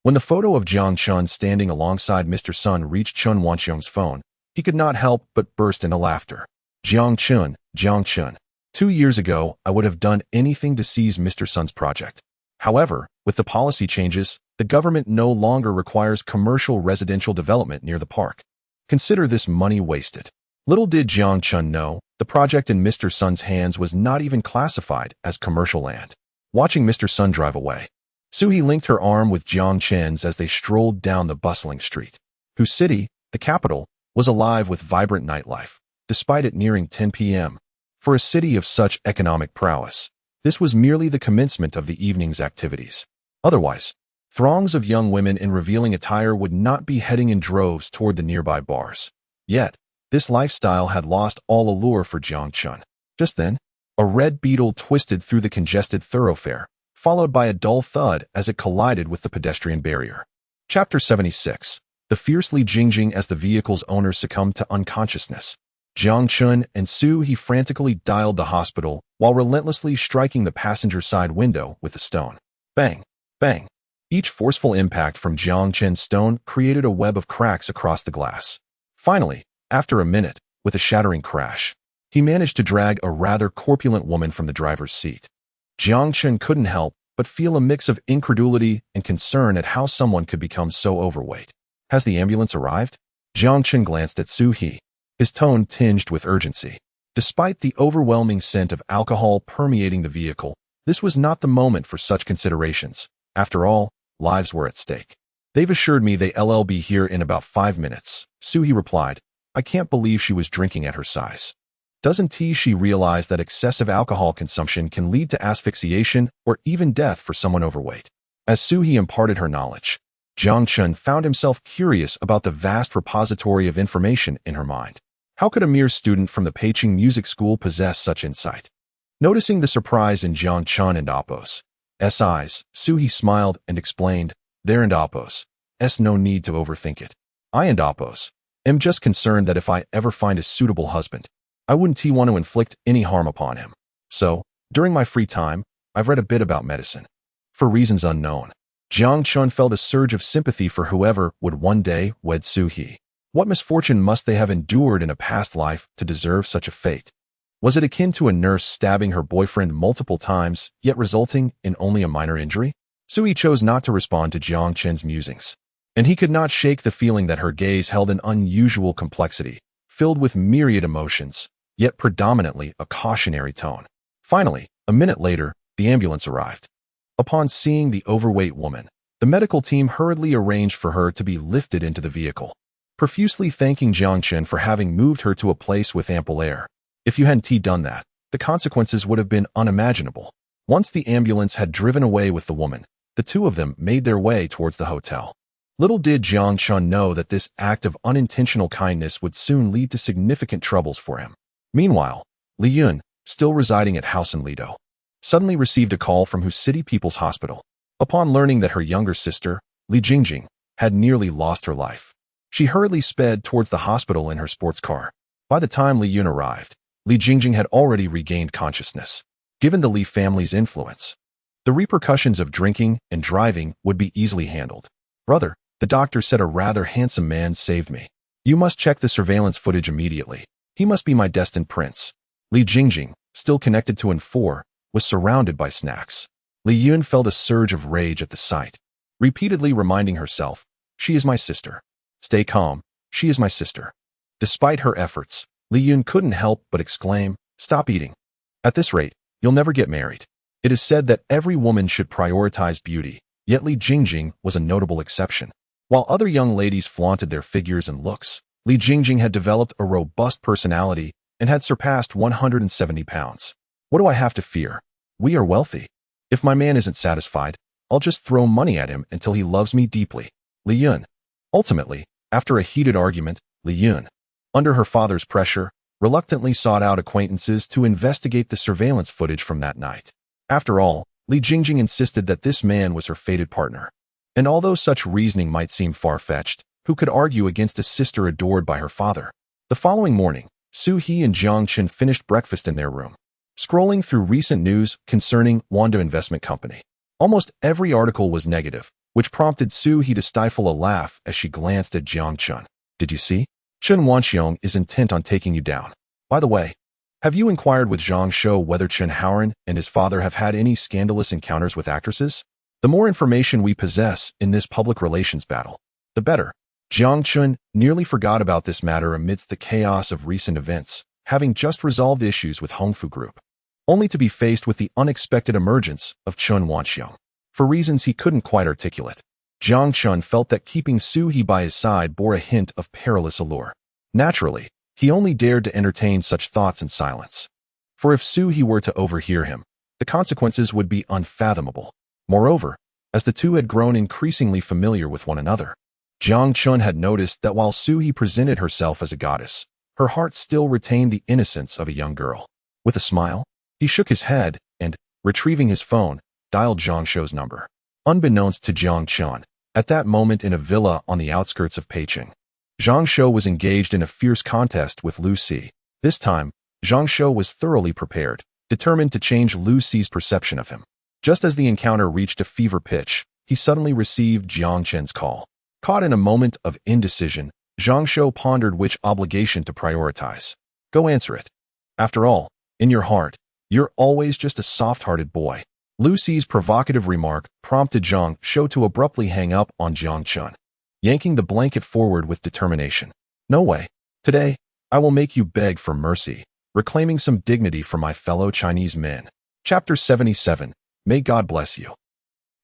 when the photo of Jiang Chen standing alongside Mr. Sun reached Chun Wanxiong's phone, he could not help but burst into laughter. Jiang Chen. 2 years ago, I would have done anything to seize Mr. Sun's project. However, with the policy changes, the government no longer requires commercial residential development near the park. Consider this money wasted. Little did Jiang Chen know, the project in Mr. Sun's hands was not even classified as commercial land. Watching Mr. Sun drive away, Suhi linked her arm with Jiang Chen's as they strolled down the bustling street. Hu City, the capital, was alive with vibrant nightlife, despite it nearing 10 p.m. For a city of such economic prowess, this was merely the commencement of the evening's activities. Otherwise, throngs of young women in revealing attire would not be heading in droves toward the nearby bars. Yet, this lifestyle had lost all allure for Jiang Chen. Just then, a red beetle twisted through the congested thoroughfare, followed by a dull thud as it collided with the pedestrian barrier. Chapter 76. The fiercely Jingjing as the vehicle's owner succumbed to unconsciousness. Jiang Chen and Su He frantically dialed the hospital while relentlessly striking the passenger side window with a stone. Bang! Bang! Each forceful impact from Jiang Chen's stone created a web of cracks across the glass. Finally, after a minute, with a shattering crash, he managed to drag a rather corpulent woman from the driver's seat. Jiang Chen couldn't help but feel a mix of incredulity and concern at how someone could become so overweight. "Has the ambulance arrived?" Jiang Chen glanced at Su He, his tone tinged with urgency. Despite the overwhelming scent of alcohol permeating the vehicle, this was not the moment for such considerations. After all, lives were at stake. "They've assured me they'll be here in about 5 minutes, Su He replied. I can't believe she was drinking at her size. Doesn't she realize that excessive alcohol consumption can lead to asphyxiation or even death for someone overweight? As Su He imparted her knowledge, Jiang Chen found himself curious about the vast repository of information in her mind. How could a mere student from the Peicing Music School possess such insight? Noticing the surprise in Jiang Chen and Appo's eyes, Su He smiled and explained, "There and Appo's no need to overthink it. I and Appo's am just concerned that if I ever find a suitable husband, I wouldn't want to inflict any harm upon him. So, during my free time, I've read a bit about medicine." For reasons unknown, Jiang Chen felt a surge of sympathy for whoever would one day wed Su He. What misfortune must they have endured in a past life to deserve such a fate? Was it akin to a nurse stabbing her boyfriend multiple times, yet resulting in only a minor injury? Su He chose not to respond to Jiang Chen's musings, and he could not shake the feeling that her gaze held an unusual complexity, filled with myriad emotions, yet predominantly a cautionary tone. Finally, a minute later, the ambulance arrived. Upon seeing the overweight woman, the medical team hurriedly arranged for her to be lifted into the vehicle, profusely thanking Jiang Chen for having moved her to a place with ample air. If you hadn't done that, the consequences would have been unimaginable. Once the ambulance had driven away with the woman, the two of them made their way towards the hotel. Little did Jiang Chen know that this act of unintentional kindness would soon lead to significant troubles for him. Meanwhile, Li Yun, still residing at house in Lido, suddenly received a call from Hu City People's Hospital. Upon learning that her younger sister, Li Jingjing, had nearly lost her life, she hurriedly sped towards the hospital in her sports car. By the time Li Yun arrived, Li Jingjing had already regained consciousness. Given the Li family's influence, the repercussions of drinking and driving would be easily handled. "Brother," the doctor said, "a rather handsome man saved me. You must check the surveillance footage immediately. He must be my destined prince." Li Jingjing, still connected to N4, was surrounded by snacks. Li Yun felt a surge of rage at the sight, repeatedly reminding herself, "She is my sister. Stay calm, she is my sister." Despite her efforts, Li Yun couldn't help but exclaim, "Stop eating. At this rate, you'll never get married." It is said that every woman should prioritize beauty, yet Li Jingjing was a notable exception. While other young ladies flaunted their figures and looks, Li Jingjing had developed a robust personality and had surpassed 170 pounds. "What do I have to fear? We are wealthy. If my man isn't satisfied, I'll just throw money at him until he loves me deeply." Li Yun. Ultimately, after a heated argument, Li Yun, under her father's pressure, reluctantly sought out acquaintances to investigate the surveillance footage from that night. After all, Li Jingjing insisted that this man was her fated partner. And although such reasoning might seem far-fetched, who could argue against a sister adored by her father? The following morning, Su He and Jiang Chen finished breakfast in their room, scrolling through recent news concerning Wanda Investment Company. Almost every article was negative, which prompted Su He to stifle a laugh as she glanced at Jiang Chen. "Did you see? Chen Wanxiong is intent on taking you down. By the way, have you inquired with Zhang Shou whether Chen Haoran and his father have had any scandalous encounters with actresses? The more information we possess in this public relations battle, the better." Jiang Chen nearly forgot about this matter amidst the chaos of recent events, having just resolved issues with Hongfu Group, only to be faced with the unexpected emergence of Chen Wanxiong. For reasons he couldn't quite articulate, Jiang Chen felt that keeping Su He by his side bore a hint of perilous allure. Naturally, he only dared to entertain such thoughts in silence. For if Su He were to overhear him, the consequences would be unfathomable. Moreover, as the two had grown increasingly familiar with one another, Jiang Chen had noticed that while Su He presented herself as a goddess, her heart still retained the innocence of a young girl. With a smile, he shook his head and, retrieving his phone, dialed Zhang Shou's number. Unbeknownst to Jiang Chen, at that moment in a villa on the outskirts of Peicheng, Zhang Shou was engaged in a fierce contest with Lu Si. This time, Zhang Shou was thoroughly prepared, determined to change Lu Si's perception of him. Just as the encounter reached a fever pitch, he suddenly received Jiang Chen's call. Caught in a moment of indecision, Zhang Shou pondered which obligation to prioritize. "Go answer it. After all, in your heart, you're always just a soft-hearted boy." Lu Si's provocative remark prompted Zhang Shou to abruptly hang up on Jiang Chen, yanking the blanket forward with determination. "No way. Today, I will make you beg for mercy, reclaiming some dignity for my fellow Chinese men." Chapter 77. May God bless you.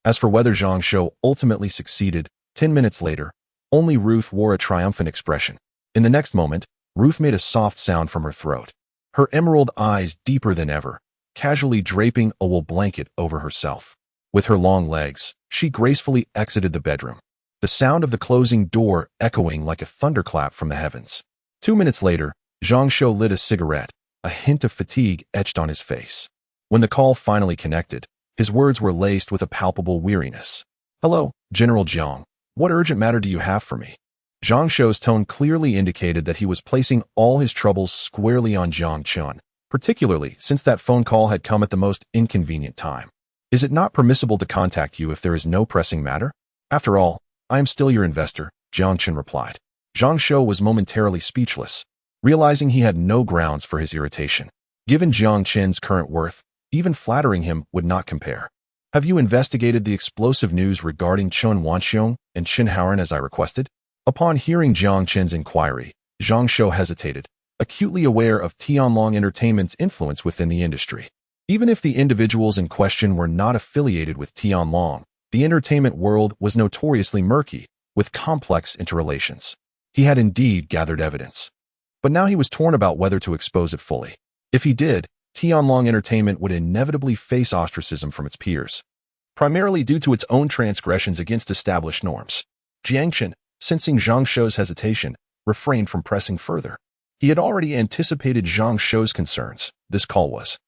As for whether Zhang Shou ultimately succeeded, 10 minutes later, only Ruth wore a triumphant expression. In the next moment, Ruth made a soft sound from her throat, her emerald eyes deeper than ever, casually draping a wool blanket over herself. With her long legs, she gracefully exited the bedroom, the sound of the closing door echoing like a thunderclap from the heavens. 2 minutes later, Zhang Shou lit a cigarette, a hint of fatigue etched on his face. When the call finally connected, his words were laced with a palpable weariness. "Hello, General Jiang. What urgent matter do you have for me?" Zhang Shou's tone clearly indicated that he was placing all his troubles squarely on Jiang Chen, particularly since that phone call had come at the most inconvenient time. "Is it not permissible to contact you if there is no pressing matter? After all, I am still your investor," Jiang Chen replied. Zhang Shou was momentarily speechless, realizing he had no grounds for his irritation. Given Jiang Chen's current worth, even flattering him would not compare. "Have you investigated the explosive news regarding Chen Wanxiong and Chen Haoran as I requested?" Upon hearing Jiang Chen's inquiry, Zhang Shou hesitated, acutely aware of Tianlong Entertainment's influence within the industry. Even if the individuals in question were not affiliated with Tianlong, the entertainment world was notoriously murky, with complex interrelations. He had indeed gathered evidence, but now he was torn about whether to expose it fully. If he did, Tianlong Entertainment would inevitably face ostracism from its peers, primarily due to its own transgressions against established norms. Jiang Chen, sensing Zhang Shou's hesitation, refrained from pressing further. He had already anticipated Jiang Shou's concerns. This call was,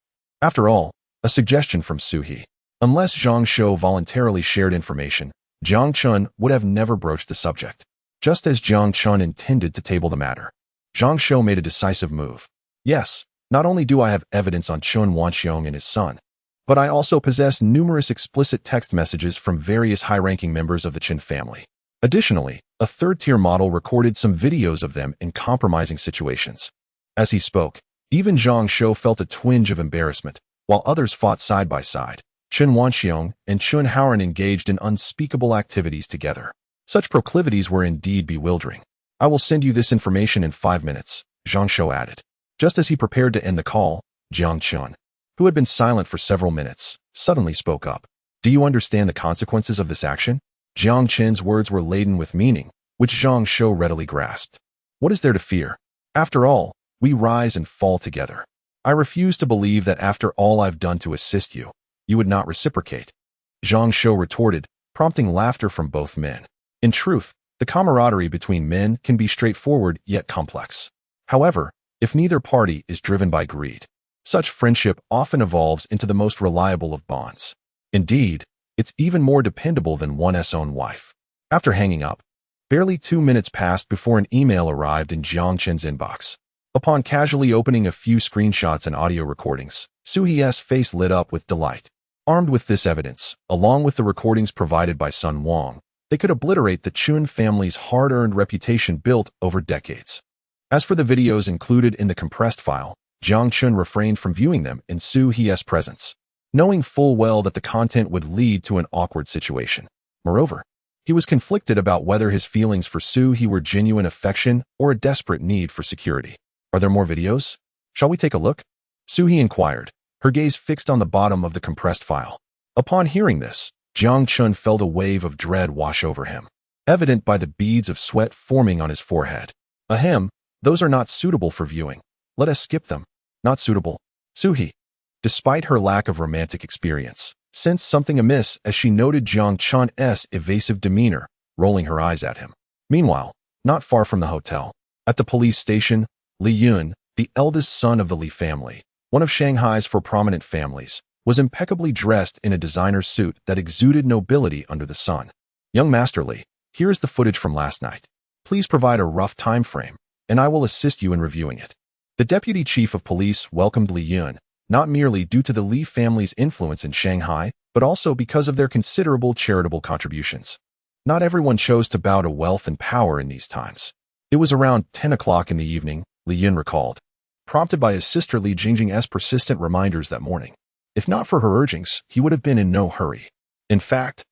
after all, a suggestion from Su-hee. Unless Jiang Shou voluntarily shared information, Jiang Chen would have never broached the subject. Just as Jiang Chen intended to table the matter, Jiang Shou made a decisive move. Yes, not only do I have evidence on Chen Wanxiong and his son, but I also possess numerous explicit text messages from various high-ranking members of the Chen family. Additionally, a third-tier model recorded some videos of them in compromising situations. As he spoke, even Jiang Shou felt a twinge of embarrassment, while others fought side by side. Chen Wanxiong and Chen Haoren engaged in unspeakable activities together. Such proclivities were indeed bewildering. I will send you this information in 5 minutes, Jiang Shou added. Just as he prepared to end the call, Jiang Chen, who had been silent for several minutes, suddenly spoke up. Do you understand the consequences of this action? Jiang Chen's words were laden with meaning, which Jiang Shou readily grasped. What is there to fear? After all, we rise and fall together. I refuse to believe that after all I've done to assist you, you would not reciprocate. Jiang Shou retorted, prompting laughter from both men. In truth, the camaraderie between men can be straightforward yet complex. However, if neither party is driven by greed, such friendship often evolves into the most reliable of bonds. Indeed, it's even more dependable than one's own wife. After hanging up, barely 2 minutes passed before an email arrived in Jiang Chen's inbox. Upon casually opening a few screenshots and audio recordings, Su-hee's face lit up with delight. Armed with this evidence, along with the recordings provided by Sun Wang, they could obliterate the Chun family's hard-earned reputation built over decades. As for the videos included in the compressed file, Jiang Chen refrained from viewing them in Su-hee's presence, knowing full well that the content would lead to an awkward situation. Moreover, he was conflicted about whether his feelings for Su-hee were genuine affection or a desperate need for security. Are there more videos? Shall we take a look? Su-hee inquired, her gaze fixed on the bottom of the compressed file. Upon hearing this, Jiang Chen felt a wave of dread wash over him, evident by the beads of sweat forming on his forehead. Ahem, those are not suitable for viewing. Let us skip them. Not suitable. Su-hee, despite her lack of romantic experience, sensed something amiss as she noted Jiang Chen's evasive demeanor, rolling her eyes at him. Meanwhile, not far from the hotel, at the police station, Li Yun, the eldest son of the Li family, one of Shanghai's four prominent families, was impeccably dressed in a designer suit that exuded nobility under the sun. Young Master Li, here is the footage from last night. Please provide a rough time frame, and I will assist you in reviewing it. The deputy chief of police welcomed Li Yun, not merely due to the Li family's influence in Shanghai, but also because of their considerable charitable contributions. Not everyone chose to bow to wealth and power in these times. It was around 10 o'clock in the evening, Li Yun recalled, prompted by his sister Li Jingjing's persistent reminders that morning. If not for her urgings, he would have been in no hurry. In fact,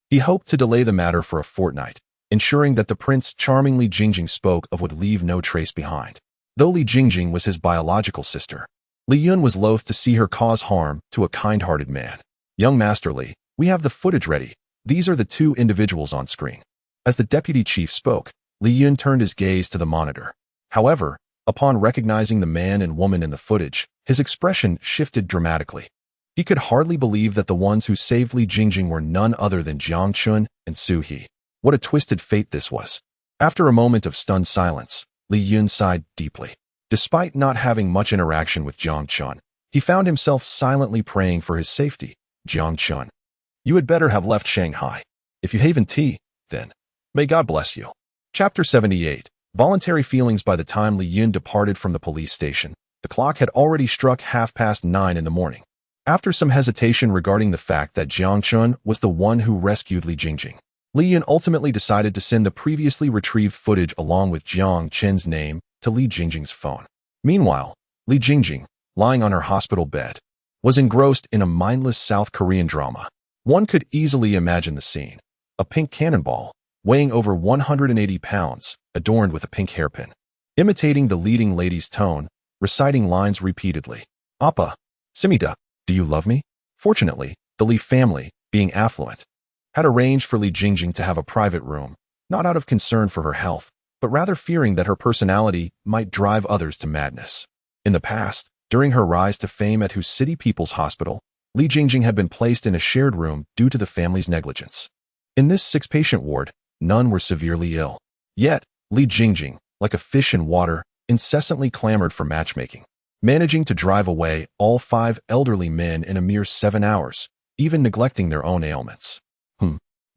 he hoped to delay the matter for a fortnight, ensuring that the prince charming Li Jingjing spoke of would leave no trace behind. Though Li Jingjing was his biological sister, Li Yun was loath to see her cause harm to a kind-hearted man. Young Master Li, we have the footage ready. These are the two individuals on screen. As the deputy chief spoke, Li Yun turned his gaze to the monitor. However, upon recognizing the man and woman in the footage, his expression shifted dramatically. He could hardly believe that the ones who saved Li Jingjing were none other than Jiang Chen and Su-hee. What a twisted fate this was. After a moment of stunned silence, Li Yun sighed deeply. Despite not having much interaction with Jiang Chen, he found himself silently praying for his safety. Jiang Chen, you had better have left Shanghai. If you haven't tea, then may God bless you. Chapter 78. Voluntary feelings. By the time Li Yun departed from the police station, the clock had already struck 9:30 in the morning. After some hesitation regarding the fact that Jiang Chen was the one who rescued Li Jingjing, Li Yun ultimately decided to send the previously retrieved footage along with Jiang Chen's name to Li Jingjing's phone. Meanwhile, Li Jingjing, lying on her hospital bed, was engrossed in a mindless South Korean drama. One could easily imagine the scene. A pink cannonball, weighing over 180 pounds, adorned with a pink hairpin, imitating the leading lady's tone, reciting lines repeatedly. Appa, Simida, do you love me? Fortunately, the Li family, being affluent, had arranged for Li Jingjing to have a private room, not out of concern for her health, but rather fearing that her personality might drive others to madness. In the past, during her rise to fame at Hu City People's Hospital, Li Jingjing had been placed in a shared room due to the family's negligence. In this 6-patient ward, none were severely ill. Yet, Li Jingjing, like a fish in water, incessantly clamored for matchmaking, managing to drive away all 5 elderly men in a mere 7 hours, even neglecting their own ailments.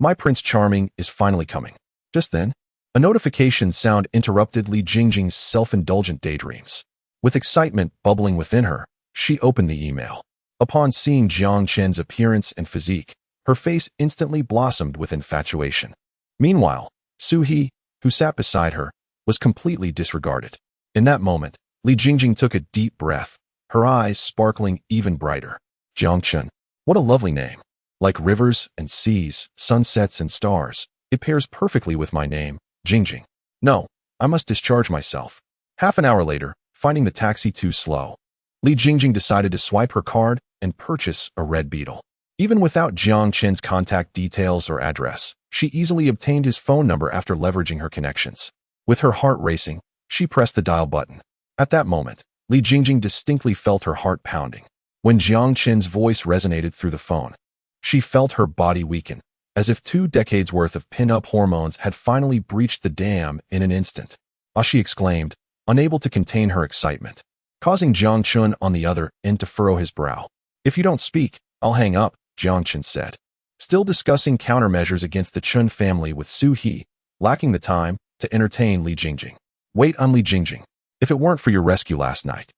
My Prince Charming is finally coming. Just then, a notification sound interrupted Li Jingjing's self-indulgent daydreams. With excitement bubbling within her, she opened the email. Upon seeing Jiang Chen's appearance and physique, her face instantly blossomed with infatuation. Meanwhile, Su He, who sat beside her, was completely disregarded. In that moment, Li Jingjing took a deep breath, her eyes sparkling even brighter. Jiang Chen. What a lovely name. Like rivers and seas, sunsets and stars, it pairs perfectly with my name, Jingjing. No, I must discharge myself. Half an hour later, finding the taxi too slow, Li Jingjing decided to swipe her card and purchase a red Beetle. Even without Jiang Chen's contact details or address, she easily obtained his phone number after leveraging her connections. With her heart racing, she pressed the dial button. At that moment, Li Jingjing distinctly felt her heart pounding. When Jiang Chen's voice resonated through the phone, she felt her body weaken, as if 2 decades worth of pin-up hormones had finally breached the dam in an instant. Ah, she exclaimed, unable to contain her excitement, causing Jiang Chen on the other end to furrow his brow. If you don't speak, I'll hang up, Jiang Chen said. Still discussing countermeasures against the Chen family with Su He, lacking the time to entertain Li Jingjing. Wait on Li Jingjing. If it weren't for your rescue last night,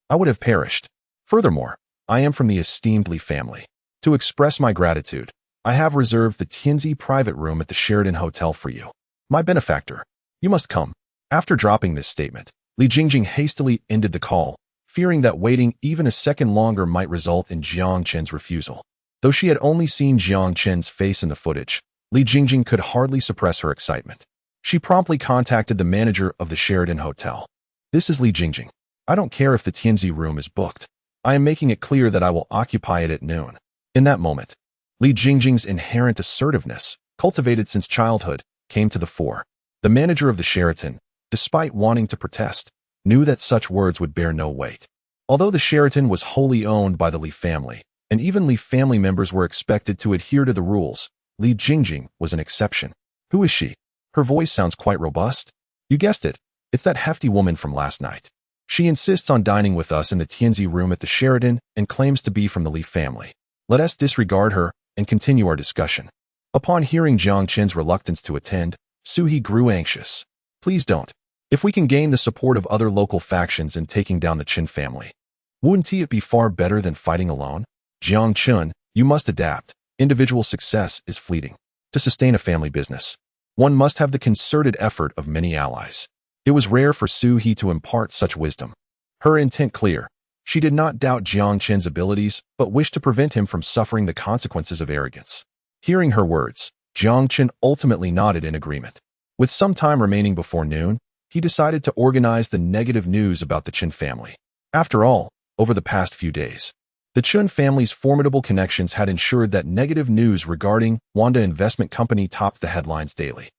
I would have perished. Furthermore, I am from the esteemed Li family. To express my gratitude, I have reserved the Tianzi private room at the Sheraton Hotel for you. My benefactor, you must come. After dropping this statement, Li Jingjing hastily ended the call, fearing that waiting even a second longer might result in Jiang Chen's refusal. Though she had only seen Jiang Chen's face in the footage, Li Jingjing could hardly suppress her excitement. She promptly contacted the manager of the Sheraton Hotel. This is Li Jingjing. I don't care if the Tianzi room is booked. I am making it clear that I will occupy it at noon. In that moment, Li Jingjing's inherent assertiveness, cultivated since childhood, came to the fore. The manager of the Sheraton, despite wanting to protest, knew that such words would bear no weight. Although the Sheraton was wholly owned by the Li family, and even Li family members were expected to adhere to the rules, Li Jingjing was an exception. Who is she? Her voice sounds quite robust. You guessed it, it's that hefty woman from last night. She insists on dining with us in the Tianzi room at the Sheraton and claims to be from the Li family. Let us disregard her and continue our discussion. Upon hearing Jiang Chen's reluctance to attend, Su He grew anxious. Please don't. If we can gain the support of other local factions in taking down the Chen family, wouldn't it be far better than fighting alone? Jiang Chen, you must adapt. Individual success is fleeting. To sustain a family business, one must have the concerted effort of many allies. It was rare for Su He to impart such wisdom. Her intent clear. She did not doubt Jiang Chen's abilities, but wished to prevent him from suffering the consequences of arrogance. Hearing her words, Jiang Chen ultimately nodded in agreement. With some time remaining before noon, he decided to organize the negative news about the Chen family. After all, over the past few days, the Chen family's formidable connections had ensured that negative news regarding Wanda Investment Company topped the headlines daily.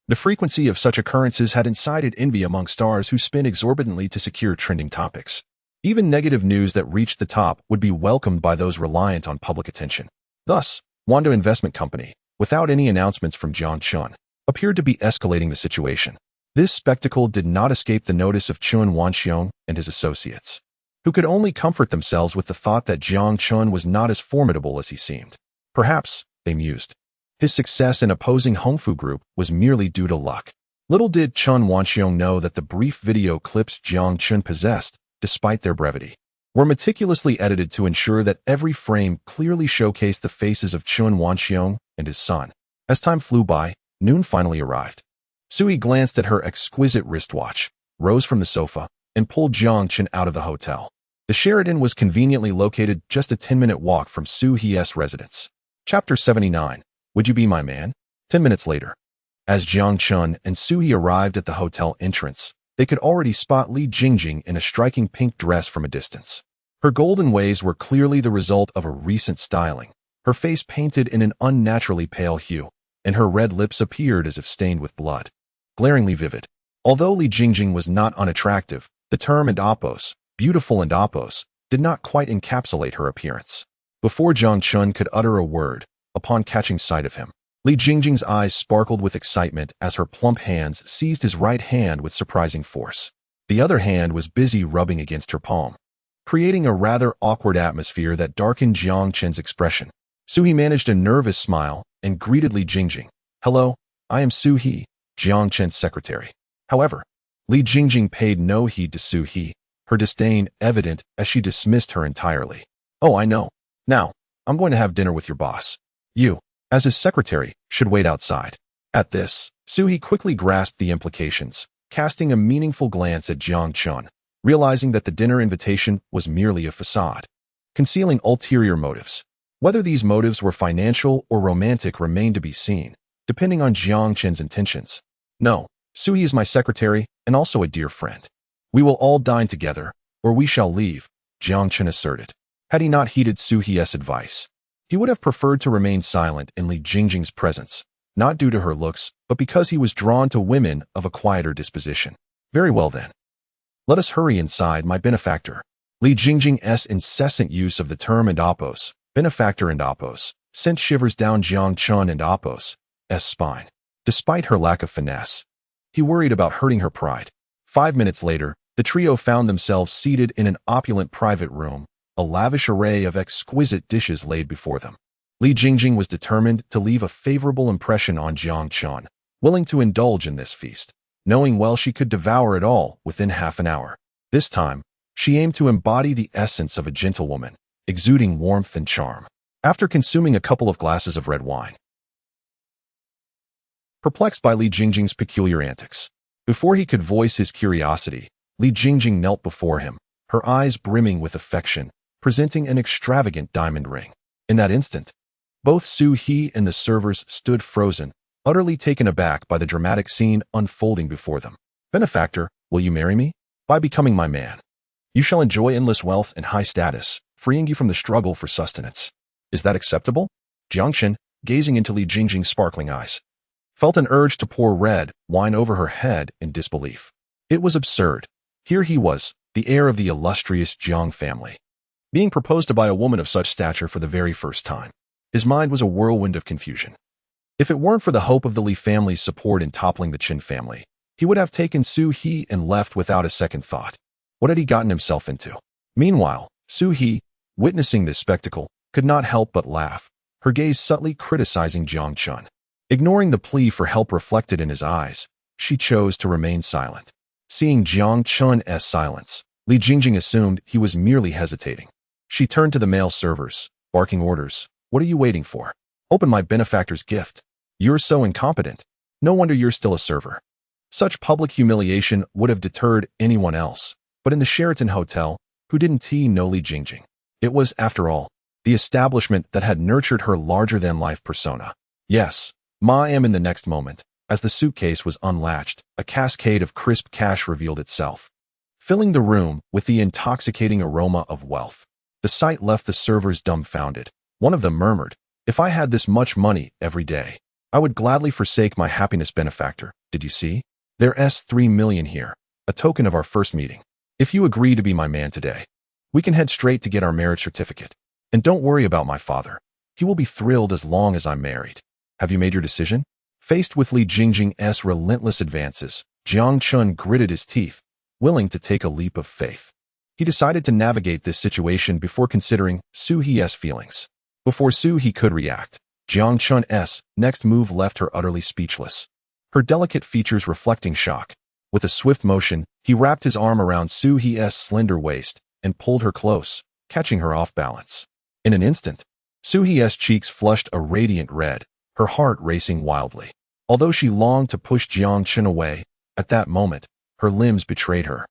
The frequency of such occurrences had incited envy among stars who spent exorbitantly to secure trending topics. Even negative news that reached the top would be welcomed by those reliant on public attention. Thus, Wanda Investment Company, without any announcements from Jiang Chen, appeared to be escalating the situation. This spectacle did not escape the notice of Chun Wanxiong and his associates, who could only comfort themselves with the thought that Jiang Chen was not as formidable as he seemed. Perhaps, they mused, his success in opposing Hongfu Group was merely due to luck. Little did Chun Wanxiong know that the brief video clips Jiang Chen possessed, despite their brevity, were meticulously edited to ensure that every frame clearly showcased the faces of Chun Wanxiong and his son. As time flew by, noon finally arrived. Sui glanced at her exquisite wristwatch, rose from the sofa, and pulled Jiang Chen out of the hotel. The Sheraton was conveniently located just a 10-minute walk from Su He's residence. Chapter 79. Would you be my man? 10 minutes later, as Jiang Chen and Su He arrived at the hotel entrance, they could already spot Li Jingjing in a striking pink dress from a distance. Her golden waves were clearly the result of a recent styling, her face painted in an unnaturally pale hue, and her red lips appeared as if stained with blood. Glaringly vivid. Although Li Jingjing was not unattractive, the term "indapos," beautiful indapos, did not quite encapsulate her appearance. Before Jiang Chen could utter a word, upon catching sight of him, Li Jingjing's eyes sparkled with excitement as her plump hands seized his right hand with surprising force. The other hand was busy rubbing against her palm, creating a rather awkward atmosphere that darkened Jiang Chen's expression. Suhee managed a nervous smile and greeted Li Jingjing. "Hello, I am Suhee, Jiang Chen's secretary." However, Li Jingjing paid no heed to Suhee, her disdain evident as she dismissed her entirely. "Oh, I know. Now, I'm going to have dinner with your boss. You, as his secretary, should wait outside." At this, Suhee quickly grasped the implications, casting a meaningful glance at Jiang Chen, realizing that the dinner invitation was merely a facade, concealing ulterior motives. Whether these motives were financial or romantic remained to be seen, depending on Jiang Chen's intentions. "No, Suhee is my secretary and also a dear friend. We will all dine together, or we shall leave," Jiang Chen asserted. Had he not heeded Suhee's advice, he would have preferred to remain silent in Li Jingjing's presence, not due to her looks, but because he was drawn to women of a quieter disposition. "Very well then. Let us hurry inside, my benefactor." Li Jingjing's incessant use of the term "indapos," benefactor and Apos, sent shivers down Jiang Chen and Apos' spine. Despite her lack of finesse, he worried about hurting her pride. 5 minutes later, the trio found themselves seated in an opulent private room, a lavish array of exquisite dishes laid before them. Li Jingjing was determined to leave a favorable impression on Jiang Chen, willing to indulge in this feast, knowing well she could devour it all within half an hour. This time, she aimed to embody the essence of a gentlewoman, exuding warmth and charm. After consuming a couple of glasses of red wine, perplexed by Li Jingjing's peculiar antics, before he could voice his curiosity, Li Jingjing knelt before him, her eyes brimming with affection, presenting an extravagant diamond ring. In that instant, both Suhee and the servers stood frozen, utterly taken aback by the dramatic scene unfolding before them. "Benefactor, will you marry me? By becoming my man, you shall enjoy endless wealth and high status, freeing you from the struggle for sustenance. Is that acceptable?" Jiang Chen, gazing into Li Jingjing's sparkling eyes, felt an urge to pour red wine over her head in disbelief. It was absurd. Here he was, the heir of the illustrious Jiang family, being proposed to by a woman of such stature for the very first time. His mind was a whirlwind of confusion. If it weren't for the hope of the Li family's support in toppling the Chen family, he would have taken Suhee and left without a second thought. What had he gotten himself into? Meanwhile, Suhee, witnessing this spectacle, could not help but laugh, her gaze subtly criticizing Jiang Chen. Ignoring the plea for help reflected in his eyes, she chose to remain silent. Seeing Jiang Chen's silence, Li Jingjing assumed he was merely hesitating. She turned to the male servers, barking orders. "What are you waiting for? Open my benefactor's gift. You're so incompetent. No wonder you're still a server." Such public humiliation would have deterred anyone else, but in the Sheraton Hotel, who didn't know Li Jingjing? It was, after all, the establishment that had nurtured her larger-than-life persona. "Yes, Ma am." In the next moment, as the suitcase was unlatched, a cascade of crisp cash revealed itself, filling the room with the intoxicating aroma of wealth. The sight left the servers dumbfounded. One of them murmured, "If I had this much money every day, I would gladly forsake my happiness." "Benefactor, did you see? There's 3 million here, a token of our first meeting. If you agree to be my man today, we can head straight to get our marriage certificate. And don't worry about my father. He will be thrilled as long as I'm married. Have you made your decision?" Faced with Li Jingjing's relentless advances, Jiang Chen gritted his teeth, willing to take a leap of faith. He decided to navigate this situation before considering Suhee's feelings. Before Suhee could react, Jiang Chen's next move left her utterly speechless, her delicate features reflecting shock. With a swift motion, he wrapped his arm around Suhee's slender waist and pulled her close, catching her off balance. In an instant, Suhee's cheeks flushed a radiant red, her heart racing wildly. Although she longed to push Jiang Chen away, at that moment, her limbs betrayed her,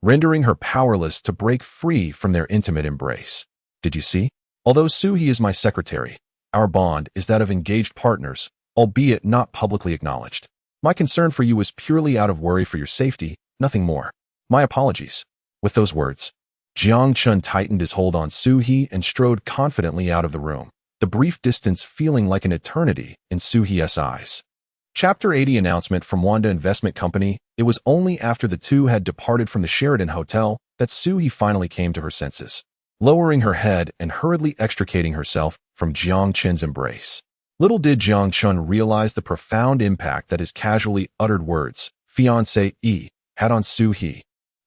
rendering her powerless to break free from their intimate embrace. "Did you see? Although Suhee is my secretary, our bond is that of engaged partners, albeit not publicly acknowledged. My concern for you is purely out of worry for your safety, nothing more. My apologies." With those words, Jiang Chen tightened his hold on Suhee and strode confidently out of the room, the brief distance feeling like an eternity in Suhee's eyes. Chapter 80 Announcement from Wanda Investment Company. It was only after the two had departed from the Sheraton Hotel that Suhee finally came to her senses, lowering her head and hurriedly extricating herself from Jiang Chen's embrace. Little did Jiang Chen realize the profound impact that his casually uttered words, "fiancé," had on Suhee.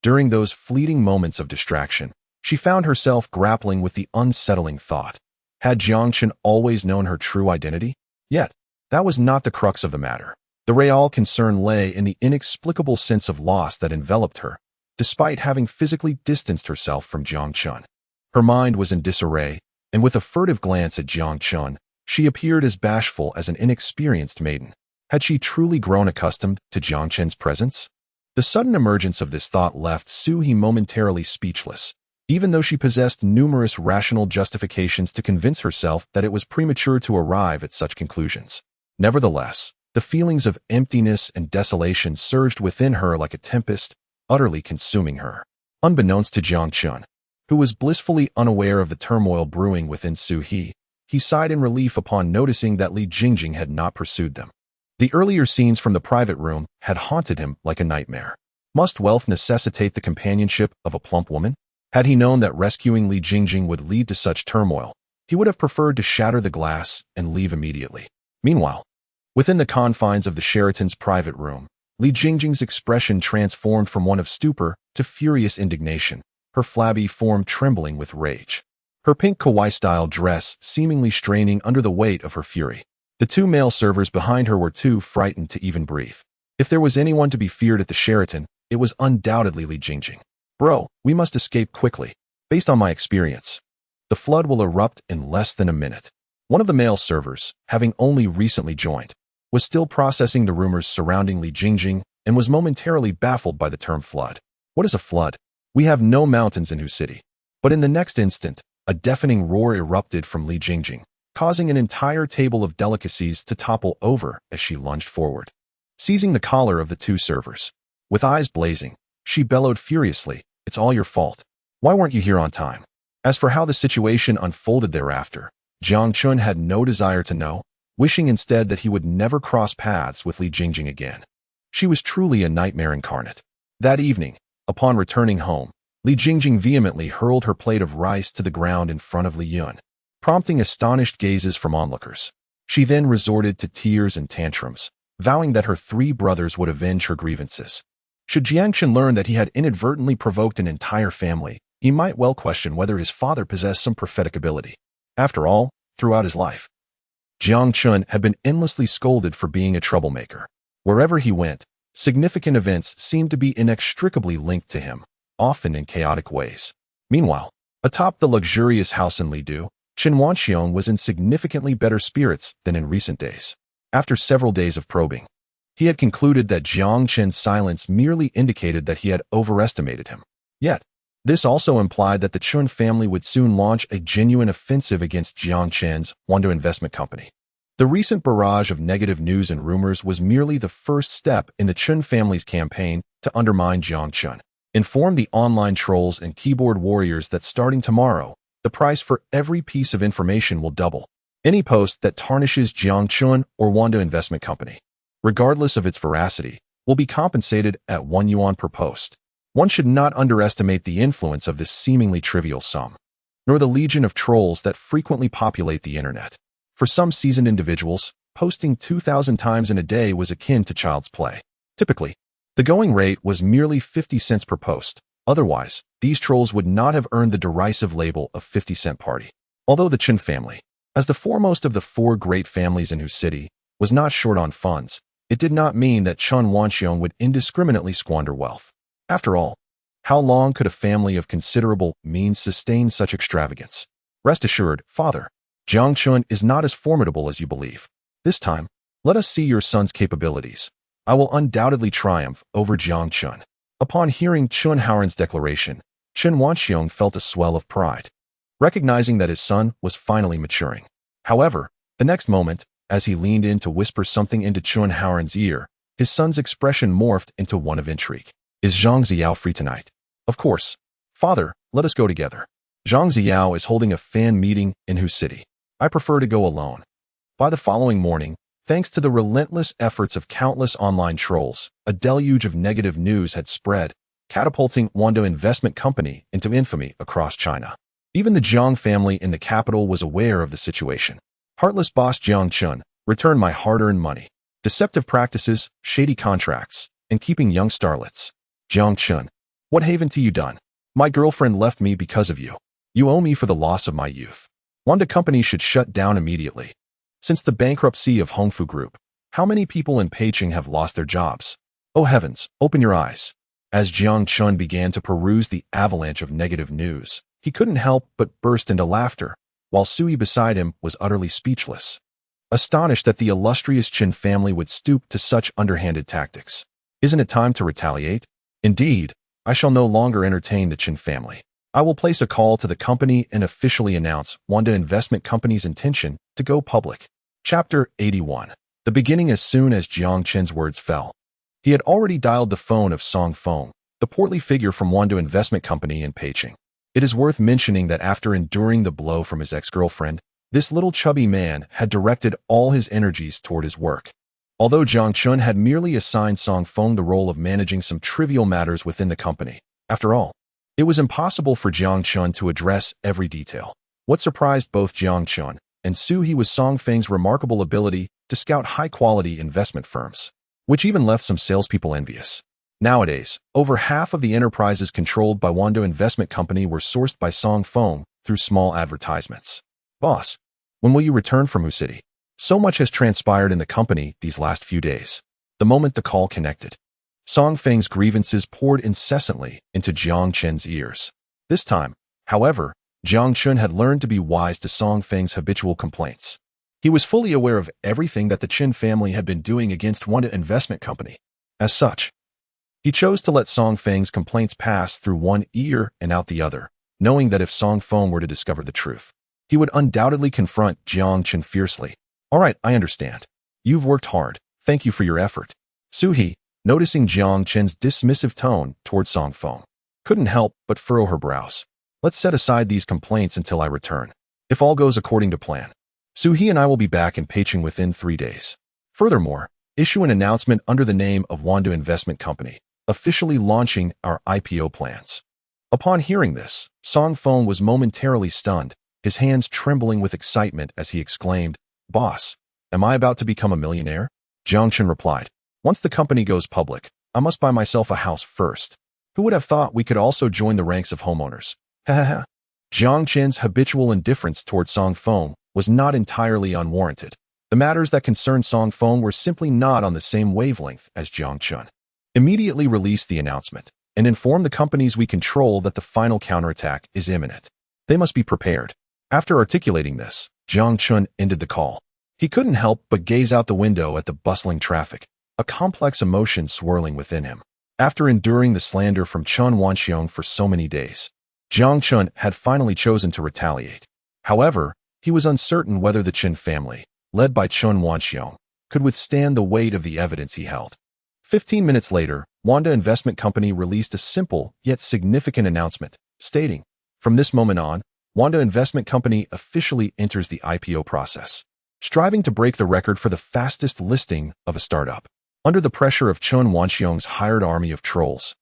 During those fleeting moments of distraction, she found herself grappling with the unsettling thought. Had Jiang Chen always known her true identity? Yet, that was not the crux of the matter. The real concern lay in the inexplicable sense of loss that enveloped her, despite having physically distanced herself from Jiang Chen. Her mind was in disarray, and with a furtive glance at Jiang Chen, she appeared as bashful as an inexperienced maiden. Had she truly grown accustomed to Jiang Chen's presence? The sudden emergence of this thought left Su-He momentarily speechless, even though she possessed numerous rational justifications to convince herself that it was premature to arrive at such conclusions. Nevertheless, the feelings of emptiness and desolation surged within her like a tempest, utterly consuming her. Unbeknownst to Jiang Chen, who was blissfully unaware of the turmoil brewing within Su-He, he sighed in relief upon noticing that Li Jingjing had not pursued them. The earlier scenes from the private room had haunted him like a nightmare. Must wealth necessitate the companionship of a plump woman? Had he known that rescuing Li Jingjing would lead to such turmoil, he would have preferred to shatter the glass and leave immediately. Meanwhile, within the confines of the Sheraton's private room, Li Jingjing's expression transformed from one of stupor to furious indignation, her flabby form trembling with rage. Her pink kawaii-style dress seemingly straining under the weight of her fury. The two male servers behind her were too frightened to even breathe. If there was anyone to be feared at the Sheraton, it was undoubtedly Li Jingjing. Bro, we must escape quickly. Based on my experience, the flood will erupt in less than a minute. One of the male servers, having only recently joined, was still processing the rumors surrounding Li Jingjing and was momentarily baffled by the term flood. What is a flood? We have no mountains in Hu City. But in the next instant, a deafening roar erupted from Li Jingjing, causing an entire table of delicacies to topple over as she lunged forward. Seizing the collar of the two servers, with eyes blazing, she bellowed furiously, "It's all your fault. Why weren't you here on time?" As for how the situation unfolded thereafter, Jiang Chen had no desire to know, wishing instead that he would never cross paths with Li Jingjing again. She was truly a nightmare incarnate. That evening, upon returning home, Li Jingjing vehemently hurled her plate of rice to the ground in front of Li Yun, prompting astonished gazes from onlookers. She then resorted to tears and tantrums, vowing that her three brothers would avenge her grievances. Should Jiang Chen learn that he had inadvertently provoked an entire family, he might well question whether his father possessed some prophetic ability. After all, throughout his life, Jiang Chen had been endlessly scolded for being a troublemaker. Wherever he went, significant events seemed to be inextricably linked to him, often in chaotic ways. Meanwhile, atop the luxurious house in Lidu, Chen Wanxiong was in significantly better spirits than in recent days. After several days of probing, he had concluded that Jiang Chen's silence merely indicated that he had overestimated him. Yet, this also implied that the Chun family would soon launch a genuine offensive against Jiang Chen's Wando Investment Company. The recent barrage of negative news and rumors was merely the first step in the Chun family's campaign to undermine Jiang Chen. Inform the online trolls and keyboard warriors that starting tomorrow, the price for every piece of information will double. Any post that tarnishes Jiang Chen or Wando Investment Company, regardless of its veracity, will be compensated at 1 yuan per post. One should not underestimate the influence of this seemingly trivial sum, nor the legion of trolls that frequently populate the internet. For some seasoned individuals, posting 2,000 times in a day was akin to child's play. Typically, the going rate was merely 50 cents per post. Otherwise, these trolls would not have earned the derisive label of 50-cent party. Although the Chen family, as the foremost of the four great families in Hu City, was not short on funds, it did not mean that Chen Wanxiong would indiscriminately squander wealth. After all, how long could a family of considerable means sustain such extravagance? Rest assured, father, Jiang Chen is not as formidable as you believe. This time, let us see your son's capabilities. I will undoubtedly triumph over Jiang Chen. Upon hearing Chun Haoran's declaration, Chen Wanxiong felt a swell of pride, recognizing that his son was finally maturing. However, the next moment, as he leaned in to whisper something into Chun Haoran's ear, his son's expression morphed into one of intrigue. Is Zhang Ziao free tonight? Of course. Father, let us go together. Zhang Ziao is holding a fan meeting in Hu City. I prefer to go alone. By the following morning, thanks to the relentless efforts of countless online trolls, a deluge of negative news had spread, catapulting Wando Investment Company into infamy across China. Even the Jiang family in the capital was aware of the situation. Heartless boss Jiang Chen, return my hard-earned money. Deceptive practices, shady contracts, and keeping young starlets. Jiang Chen, What haven't you done? My girlfriend left me because of you. You owe me for the loss of my youth. Wanda Company should shut down immediately. Since the bankruptcy of Hongfu Group, how many people in Peking have lost their jobs? Oh heavens, open your eyes. As Jiang Chen began to peruse the avalanche of negative news, he couldn't help but burst into laughter, while Sui beside him was utterly speechless, astonished that the illustrious Chen family would stoop to such underhanded tactics. Isn't it time to retaliate? Indeed, I shall no longer entertain the Chen family. I will place a call to the company and officially announce Wanda Investment Company's intention to go public. Chapter 81. The beginning. As soon as Jiang Chen's words fell, he had already dialed the phone of Song Feng, the portly figure from Wanda Investment Company in Peking. It is worth mentioning that after enduring the blow from his ex-girlfriend, this little chubby man had directed all his energies toward his work. Although Jiang Chen had merely assigned Song Feng the role of managing some trivial matters within the company, after all, it was impossible for Jiang Chen to address every detail. What surprised both Jiang Chen and Sui was Song Feng's remarkable ability to scout high-quality investment firms, which even left some salespeople envious. Nowadays, over half of the enterprises controlled by Wanda Investment Company were sourced by Song Feng through small advertisements. Boss, when will you return from Wu City? So much has transpired in the company these last few days. The moment the call connected, Song Feng's grievances poured incessantly into Jiang Chen's ears. This time, however, Jiang Chen had learned to be wise to Song Feng's habitual complaints. He was fully aware of everything that the Chen family had been doing against Wanda Investment Company. As such, he chose to let Song Feng's complaints pass through one ear and out the other, knowing that if Song Feng were to discover the truth, he would undoubtedly confront Jiang Chen fiercely. All right, I understand. You've worked hard. Thank you for your effort. Sui, noticing Jiang Chen's dismissive tone toward Song Feng, couldn't help but furrow her brows. Let's set aside these complaints until I return. If all goes according to plan, Sui and I will be back in Peking within 3 days. Furthermore, issue an announcement under the name of Wanda Investment Company, officially launching our IPO plans. Upon hearing this, Song Feng was momentarily stunned, his hands trembling with excitement as he exclaimed, Boss, am I about to become a millionaire? Jiang Chen replied, Once the company goes public, I must buy myself a house first. Who would have thought we could also join the ranks of homeowners? Ha ha ha. Jiang Chen's habitual indifference toward Song Feng was not entirely unwarranted. The matters that concerned Song Feng were simply not on the same wavelength as Jiang Chen. Immediately release the announcement and inform the companies we control that the final counterattack is imminent. They must be prepared. After articulating this, Jiang Chen ended the call. He couldn't help but gaze out the window at the bustling traffic, a complex emotion swirling within him. After enduring the slander from Chen Wanxiong for so many days, Jiang Chen had finally chosen to retaliate. However, he was uncertain whether the Chen family, led by Chen Wanxiong, could withstand the weight of the evidence he held. 15 minutes later, Wanda Investment Company released a simple yet significant announcement, stating, From this moment on, Wanda Investment Company officially enters the IPO process, striving to break the record for the fastest listing of a startup. Under the pressure of Chen Wanxiong's hired army of trolls,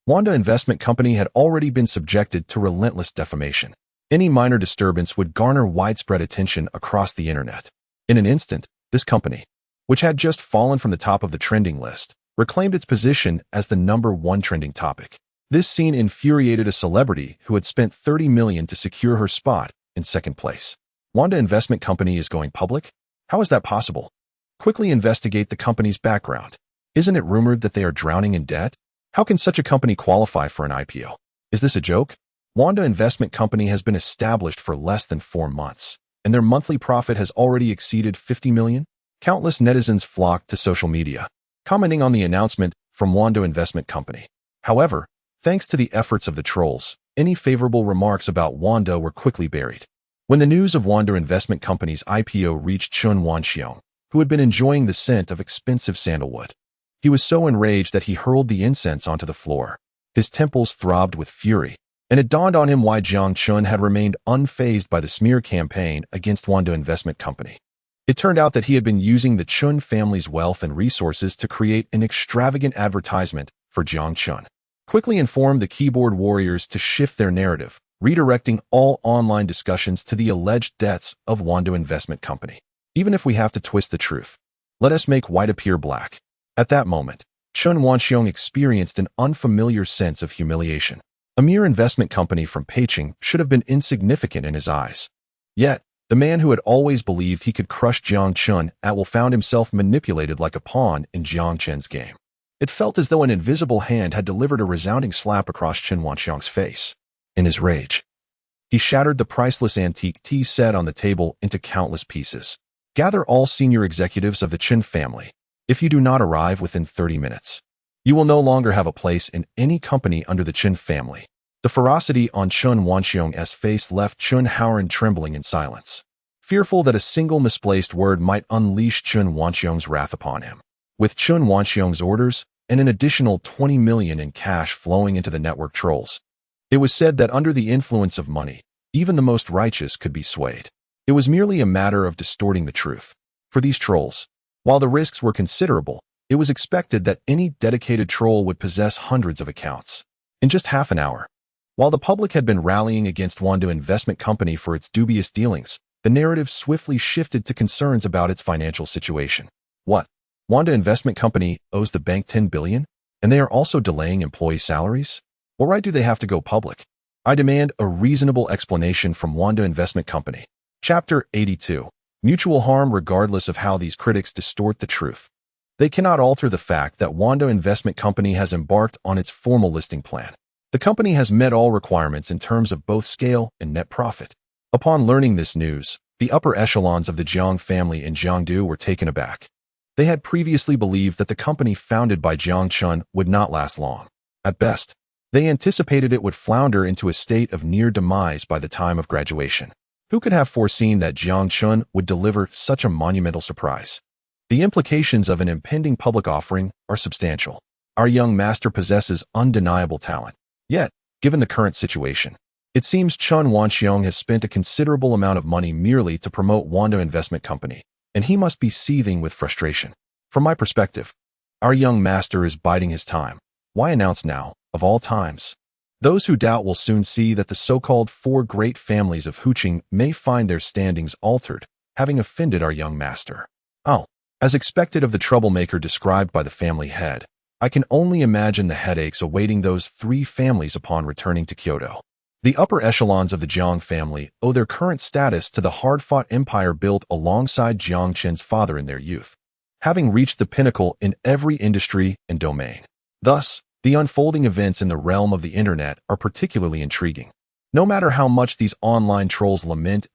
Wanda Investment Company had already been subjected to relentless defamation. Any minor disturbance would garner widespread attention across the internet. In an instant, this company, which had just fallen from the top of the trending list, reclaimed its position as the #1 trending topic. This scene infuriated a celebrity who had spent $30 million to secure her spot in second place. Wanda Investment Company is going public? How is that possible? Quickly investigate the company's background. Isn't it rumored that they are drowning in debt? How can such a company qualify for an IPO? Is this a joke? Wanda Investment Company has been established for less than 4 months, and their monthly profit has already exceeded 50 million? Countless netizens flocked to social media, commenting on the announcement from Wanda Investment Company. However, thanks to the efforts of the trolls, any favorable remarks about Wanda were quickly buried. When the news of Wanda Investment Company's IPO reached Chen Wanxiong, who had been enjoying the scent of expensive sandalwood, he was so enraged that he hurled the incense onto the floor. His temples throbbed with fury, and it dawned on him why Jiang Chen had remained unfazed by the smear campaign against Wanda Investment Company. It turned out that he had been using the Chen family's wealth and resources to create an extravagant advertisement for Jiang Chen. Quickly informed the keyboard warriors to shift their narrative, redirecting all online discussions to the alleged debts of Wanda Investment Company. Even if we have to twist the truth, let us make white appear black. At that moment, Chen Wanxiong experienced an unfamiliar sense of humiliation. A mere investment company from Peking should have been insignificant in his eyes. Yet, the man who had always believed he could crush Jiang Chen at will found himself manipulated like a pawn in Jiang Chen's game. It felt as though an invisible hand had delivered a resounding slap across Chen Wanxiong's face. In his rage, he shattered the priceless antique tea set on the table into countless pieces. Gather all senior executives of the Chen family. If you do not arrive within 30 minutes, you will no longer have a place in any company under the Chen family. The ferocity on Chen Wanxiong's face left Chen Haoran trembling in silence, fearful that a single misplaced word might unleash Chen Wanxiong's wrath upon him. With Chen Wanxiong's orders and an additional 20 million in cash flowing into the network trolls, it was said that under the influence of money, even the most righteous could be swayed. It was merely a matter of distorting the truth. For these trolls, while the risks were considerable, it was expected that any dedicated troll would possess hundreds of accounts. In just half an hour, while the public had been rallying against Wanda Investment Company for its dubious dealings, the narrative swiftly shifted to concerns about its financial situation. What? Wanda Investment Company owes the bank 10 billion, and they are also delaying employee salaries? What right do they have to go public? I demand a reasonable explanation from Wanda Investment Company. Chapter 82. Mutual harm regardless of how these critics distort the truth. They cannot alter the fact that Wanda Investment Company has embarked on its formal listing plan. The company has met all requirements in terms of both scale and net profit. Upon learning this news, the upper echelons of the Jiang family in Jiangdu were taken aback. They had previously believed that the company founded by Jiang Chen would not last long. At best, they anticipated it would flounder into a state of near demise by the time of graduation. Who could have foreseen that Jiang Chen would deliver such a monumental surprise? The implications of an impending public offering are substantial. Our young master possesses undeniable talent. Yet, given the current situation, it seems Chen Wanxiong has spent a considerable amount of money merely to promote Wanda Investment Company, and he must be seething with frustration. From my perspective, our young master is biding his time. Why announce now, of all times? Those who doubt will soon see that the so-called four great families of Huqing may find their standings altered, having offended our young master. Oh, as expected of the troublemaker described by the family head, I can only imagine the headaches awaiting those three families upon returning to Kyoto. The upper echelons of the Jiang family owe their current status to the hard-fought empire built alongside Jiang Chen's father in their youth, having reached the pinnacle in every industry and domain. Thus, the unfolding events in the realm of the internet are particularly intriguing. No matter how much these online trolls lament,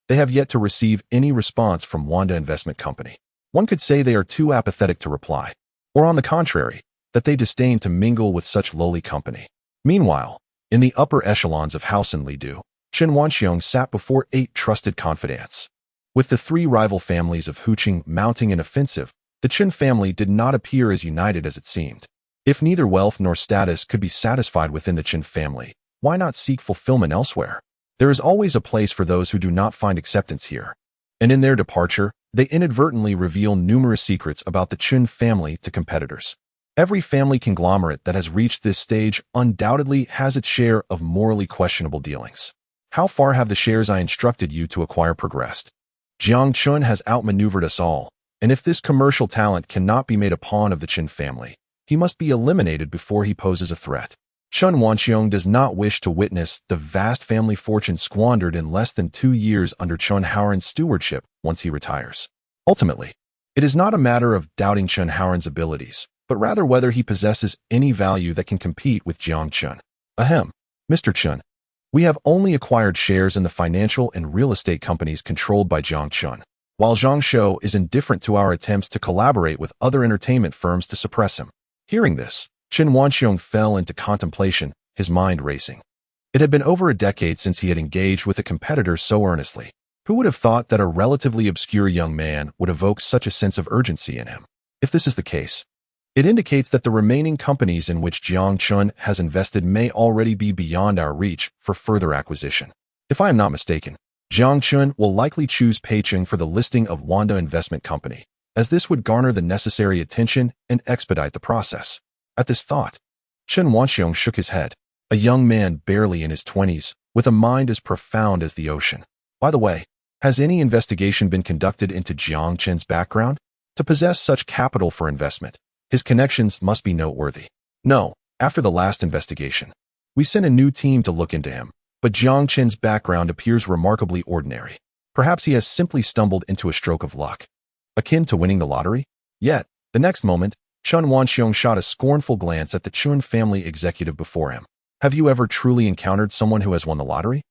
they have yet to receive any response from Wanda Investment Company. One could say they are too apathetic to reply, or on the contrary, that they disdain to mingle with such lowly company. Meanwhile, in the upper echelons of House and Lidu, Chen Wanxiong sat before 8 trusted confidants. With the 3 rival families of Huqing mounting an offensive, the Chen family did not appear as united as it seemed. If neither wealth nor status could be satisfied within the Chen family, why not seek fulfillment elsewhere? There is always a place for those who do not find acceptance here. And in their departure, they inadvertently reveal numerous secrets about the Chen family to competitors. Every family conglomerate that has reached this stage undoubtedly has its share of morally questionable dealings. How far have the shares I instructed you to acquire progressed? Jiang Chen has outmaneuvered us all, and if this commercial talent cannot be made a pawn of the Chen family, he must be eliminated before he poses a threat. Chen Wanxiong does not wish to witness the vast family fortune squandered in less than 2 years under Chen Haoran's stewardship once he retires. Ultimately, it is not a matter of doubting Chen Haoran's abilities, but rather whether he possesses any value that can compete with Jiang Chen. Ahem, Mr. Chen. We have only acquired shares in the financial and real estate companies controlled by Jiang Chen, while Zhang Shou is indifferent to our attempts to collaborate with other entertainment firms to suppress him. Hearing this, Chen Wanxiong fell into contemplation, his mind racing. It had been over a decade since he had engaged with a competitor so earnestly. Who would have thought that a relatively obscure young man would evoke such a sense of urgency in him? If this is the case, it indicates that the remaining companies in which Jiang Chen has invested may already be beyond our reach for further acquisition. If I am not mistaken, Jiang Chen will likely choose Peking for the listing of Wanda Investment Company, as this would garner the necessary attention and expedite the process. At this thought, Chen Wanxiong shook his head, a young man barely in his 20s, with a mind as profound as the ocean. By the way, has any investigation been conducted into Jiang Chen's background? To possess such capital for investment, His connections must be noteworthy. No, after the last investigation, we sent a new team to look into him, but Jiang Chen's background appears remarkably ordinary. Perhaps he has simply stumbled into a stroke of luck, akin to winning the lottery? Yet, the next moment, Chen Wanxiong shot a scornful glance at the Chun family executive before him. Have you ever truly encountered someone who has won the lottery?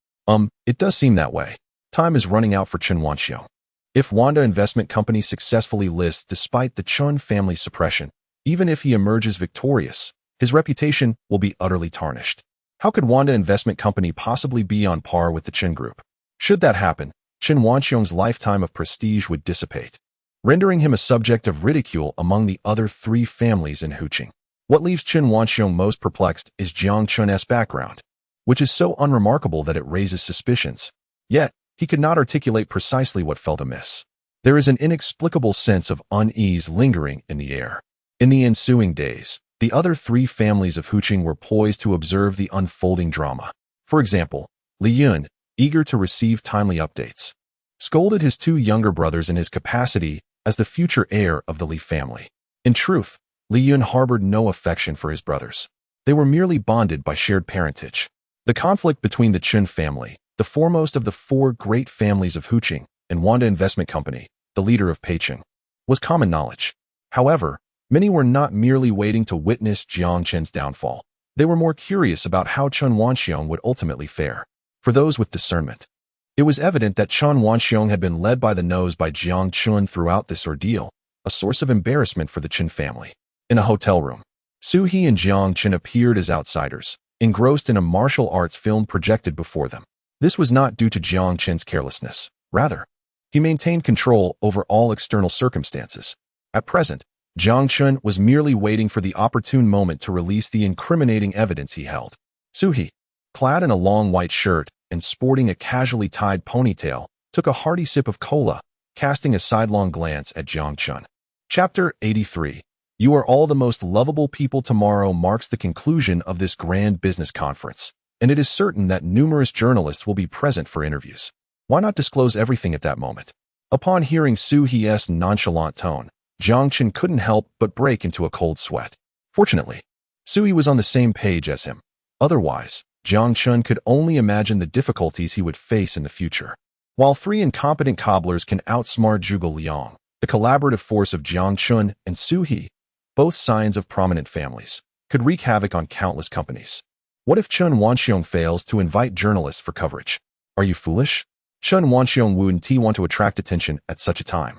It does seem that way. Time is running out for Chen Wanxiong. If Wanda Investment Company successfully lists despite the Chun family's suppression, even if he emerges victorious, his reputation will be utterly tarnished. How could Wanda Investment Company possibly be on par with the Chen Group? Should that happen, Chen Wanxiong's lifetime of prestige would dissipate, rendering him a subject of ridicule among the other three families in Huqing. What leaves Chen Wanxiong most perplexed is Jiang Chen's background, which is so unremarkable that it raises suspicions. Yet, he could not articulate precisely what felt amiss. There is an inexplicable sense of unease lingering in the air. In the ensuing days, the other three families of Huqing were poised to observe the unfolding drama. For example, Li Yun, eager to receive timely updates, scolded his two younger brothers in his capacity as the future heir of the Li family. In truth, Li Yun harbored no affection for his brothers. They were merely bonded by shared parentage. The conflict between the Chen family, the foremost of the four great families of Huqing, and Wanda Investment Company, the leader of Peicheng, was common knowledge. However, many were not merely waiting to witness Jiang Chen's downfall. They were more curious about how Chen Wanxiong would ultimately fare. For those with discernment, it was evident that Chen Wanxiong had been led by the nose by Jiang Chen throughout this ordeal, a source of embarrassment for the Chen family. In a hotel room, Su He and Jiang Chen appeared as outsiders, engrossed in a martial arts film projected before them. This was not due to Jiang Chen's carelessness. Rather, he maintained control over all external circumstances. At present, Jiang Chen was merely waiting for the opportune moment to release the incriminating evidence he held. Su He, clad in a long white shirt and sporting a casually tied ponytail, took a hearty sip of cola, casting a sidelong glance at Jiang Chen. Chapter 83. You are all the most lovable people. Tomorrow marks the conclusion of this grand business conference, and it is certain that numerous journalists will be present for interviews. Why not disclose everything at that moment? Upon hearing Su He's nonchalant tone, Jiang Chen couldn't help but break into a cold sweat. Fortunately, Su He was on the same page as him. Otherwise, Jiang Chen could only imagine the difficulties he would face in the future. While three incompetent cobblers can outsmart Zhuge Liang, the collaborative force of Jiang Chen and Su He, both scions of prominent families, could wreak havoc on countless companies. What if Chen Wanxiong fails to invite journalists for coverage? Are you foolish? Chen Wanxiong wouldn't want to attract attention at such a time.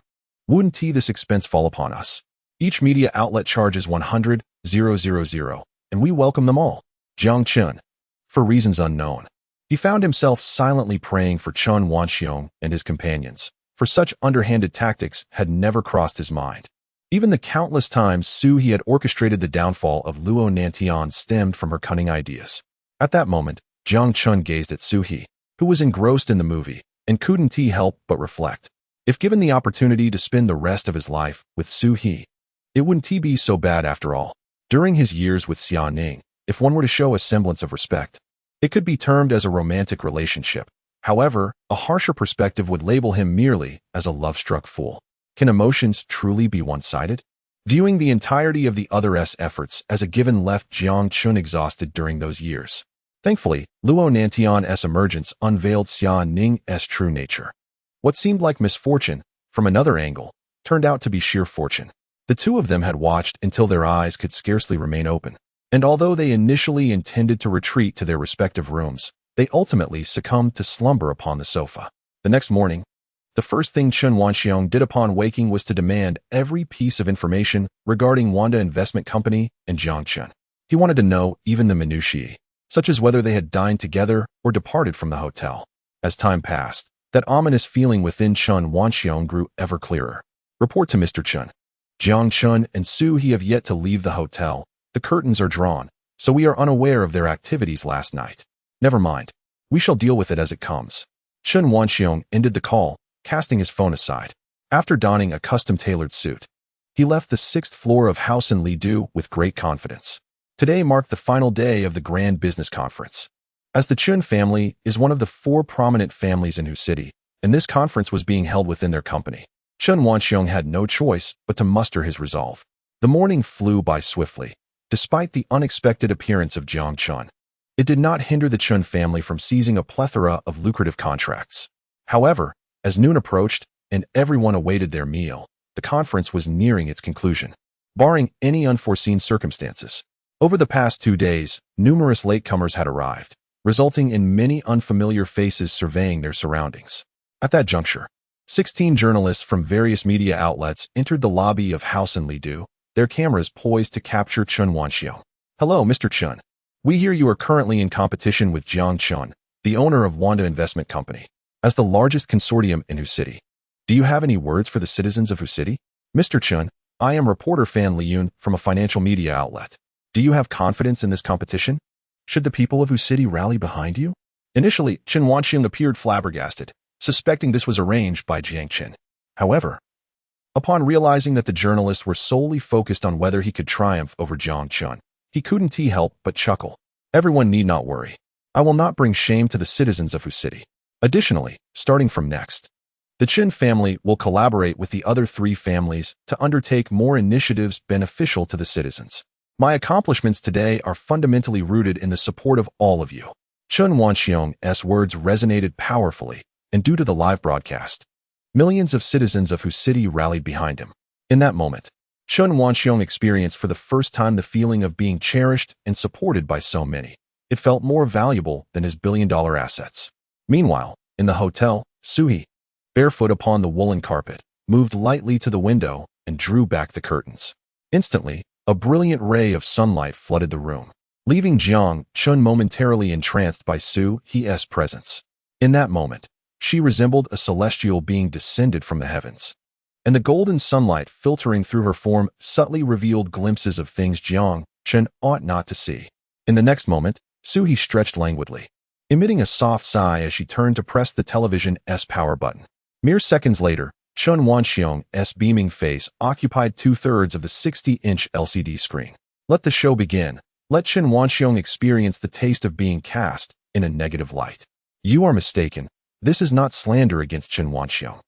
Wouldn't this expense fall upon us? Each media outlet charges 100,000, and we welcome them all. Jiang Chen, for reasons unknown, he found himself silently praying for Chen Wanxiong and his companions, for such underhanded tactics had never crossed his mind. Even the countless times Su He had orchestrated the downfall of Luo Nantian stemmed from her cunning ideas. At that moment, Jiang Chen gazed at Su He, who was engrossed in the movie, and couldn't help but reflect. If given the opportunity to spend the rest of his life with Su He, it wouldn't be so bad after all. During his years with Xia Ning, if one were to show a semblance of respect, it could be termed as a romantic relationship. However, a harsher perspective would label him merely as a love-struck fool. Can emotions truly be one-sided? Viewing the entirety of the other's efforts as a given left Jiang Chen exhausted during those years. Thankfully, Luo Nantian's emergence unveiled Xia Ning's true nature. What seemed like misfortune, from another angle, turned out to be sheer fortune. The two of them had watched until their eyes could scarcely remain open, and although they initially intended to retreat to their respective rooms, they ultimately succumbed to slumber upon the sofa. The next morning, the first thing Chen Wanxiong did upon waking was to demand every piece of information regarding Wanda Investment Company and Jiang Chen. He wanted to know even the minutiae, such as whether they had dined together or departed from the hotel. As time passed, that ominous feeling within Chen Wanxiong grew ever clearer. Report to Mr. Chen. Jiang Chen and Su He have yet to leave the hotel. The curtains are drawn, so we are unaware of their activities last night. Never mind. We shall deal with it as it comes. Chen Wanxiong ended the call, casting his phone aside. After donning a custom-tailored suit, he left the 6th floor of House in Lidu with great confidence. Today marked the final day of the Grand Business Conference. As the Chen family is one of the 4 prominent families in Hu City, and this conference was being held within their company, Chen Wanxiong had no choice but to muster his resolve. The morning flew by swiftly, despite the unexpected appearance of Jiang Chen. It did not hinder the Chen family from seizing a plethora of lucrative contracts. However, as noon approached and everyone awaited their meal, the conference was nearing its conclusion. Barring any unforeseen circumstances, over the past 2 days, numerous latecomers had arrived, resulting in many unfamiliar faces surveying their surroundings. At that juncture, 16 journalists from various media outlets entered the lobby of House in Lidu, their cameras poised to capture Chen Wanxiong. "Hello, Mr. Chen. We hear you are currently in competition with Jiang Chen, the owner of Wanda Investment Company, as the largest consortium in Hu City. Do you have any words for the citizens of Hu City? Mr. Chen, I am reporter Fan Liyun from a financial media outlet. Do you have confidence in this competition? Should the people of Hu City rally behind you?" Initially, Chen Wanxiong appeared flabbergasted, suspecting this was arranged by Jiang Chen. However, upon realizing that the journalists were solely focused on whether he could triumph over Jiang Chen, he couldn't help but chuckle. "Everyone need not worry. I will not bring shame to the citizens of Hu City. Additionally, starting from next, the Chen family will collaborate with the other 3 families to undertake more initiatives beneficial to the citizens. My accomplishments today are fundamentally rooted in the support of all of you." Chen Wanxiong's words resonated powerfully, and due to the live broadcast, millions of citizens of Hu City rallied behind him. In that moment, Chen Wanxiong experienced for the first time the feeling of being cherished and supported by so many. It felt more valuable than his billion-dollar assets. Meanwhile, in the hotel, Suhi, barefoot upon the woolen carpet, moved lightly to the window and drew back the curtains. Instantly, a brilliant ray of sunlight flooded the room, leaving Jiang Chen momentarily entranced by Suhi's presence. In that moment, she resembled a celestial being descended from the heavens, and the golden sunlight filtering through her form subtly revealed glimpses of things Jiang Chen ought not to see. In the next moment, Suhi stretched languidly, emitting a soft sigh as she turned to press the television's power button. Mere seconds later, Chen Wanxiong's beaming face occupied 2/3 of the 60-inch LCD screen. Let the show begin. Let Chen Wanxiong experience the taste of being cast in a negative light. You are mistaken. This is not slander against Chen Wanxiong.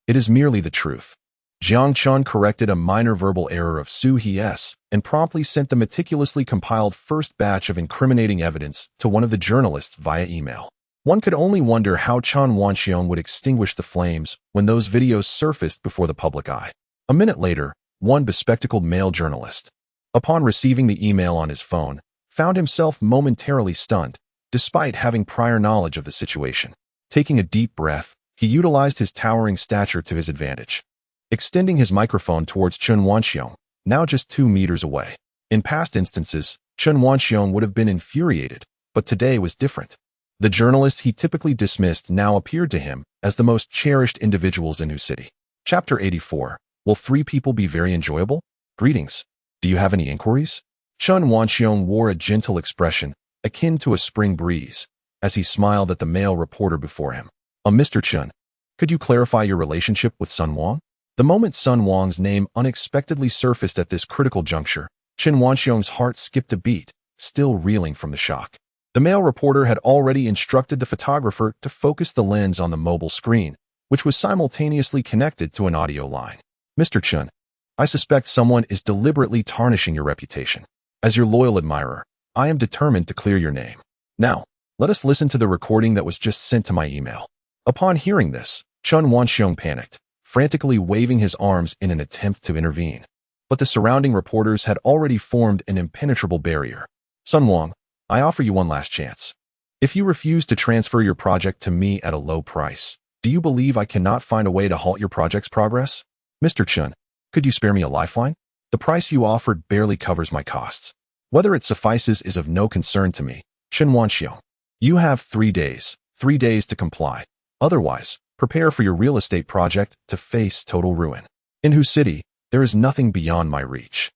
It is merely the truth. Jiang Chen corrected a minor verbal error of Suhi's and promptly sent the meticulously compiled first batch of incriminating evidence to one of the journalists via email. One could only wonder how Chen Wanxiong would extinguish the flames when those videos surfaced before the public eye. A minute later, one bespectacled male journalist, upon receiving the email on his phone, found himself momentarily stunned, despite having prior knowledge of the situation. Taking a deep breath, he utilized his towering stature to his advantage, extending his microphone towards Chen Wanxiong, now just 2 meters away. In past instances, Chen Wanxiong would have been infuriated, but today was different. The journalists he typically dismissed now appeared to him as the most cherished individuals in Hu City. Chapter 84. Will 3 people be very enjoyable? Greetings. Do you have any inquiries? Chen Wanxiong wore a gentle expression, akin to a spring breeze, as he smiled at the male reporter before him. Mr. Chen, could you clarify your relationship with Sun Wang? The moment Sun Wang's name unexpectedly surfaced at this critical juncture, Chen Wanxiong's heart skipped a beat, still reeling from the shock. The male reporter had already instructed the photographer to focus the lens on the mobile screen, which was simultaneously connected to an audio line. Mr. Chen, I suspect someone is deliberately tarnishing your reputation. As your loyal admirer, I am determined to clear your name. Now, let us listen to the recording that was just sent to my email. Upon hearing this, Chen Wanxiong panicked, frantically waving his arms in an attempt to intervene. But the surrounding reporters had already formed an impenetrable barrier. Sun Wang, I offer you one last chance. If you refuse to transfer your project to me at a low price, do you believe I cannot find a way to halt your project's progress? Mr. Chen, could you spare me a lifeline? The price you offered barely covers my costs. Whether it suffices is of no concern to me. Chen Wanxiong, you have 3 days, 3 days to comply. Otherwise, prepare for your real estate project to face total ruin. In Hu City, there is nothing beyond my reach.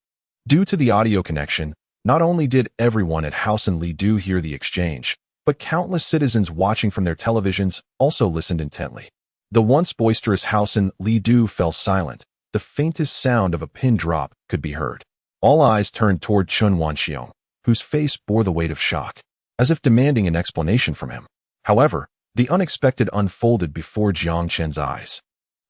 Due to the audio connection, not only did everyone at House in Lidu hear the exchange, but countless citizens watching from their televisions also listened intently. The once boisterous House in Lidu fell silent. The faintest sound of a pin drop could be heard. All eyes turned toward Chen Wanxiong, whose face bore the weight of shock, as if demanding an explanation from him. However, the unexpected unfolded before Jiang Chen's eyes.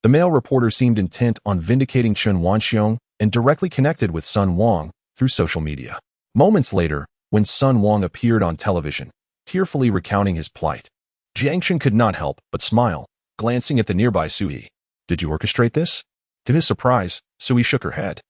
The male reporter seemed intent on vindicating Chen Wanxiong and directly connected with Sun Wang through social media. Moments later, when Sun Wang appeared on television, tearfully recounting his plight, Jiang Chen could not help but smile, glancing at the nearby Sui. "Did you orchestrate this?" To his surprise, Sui shook her head.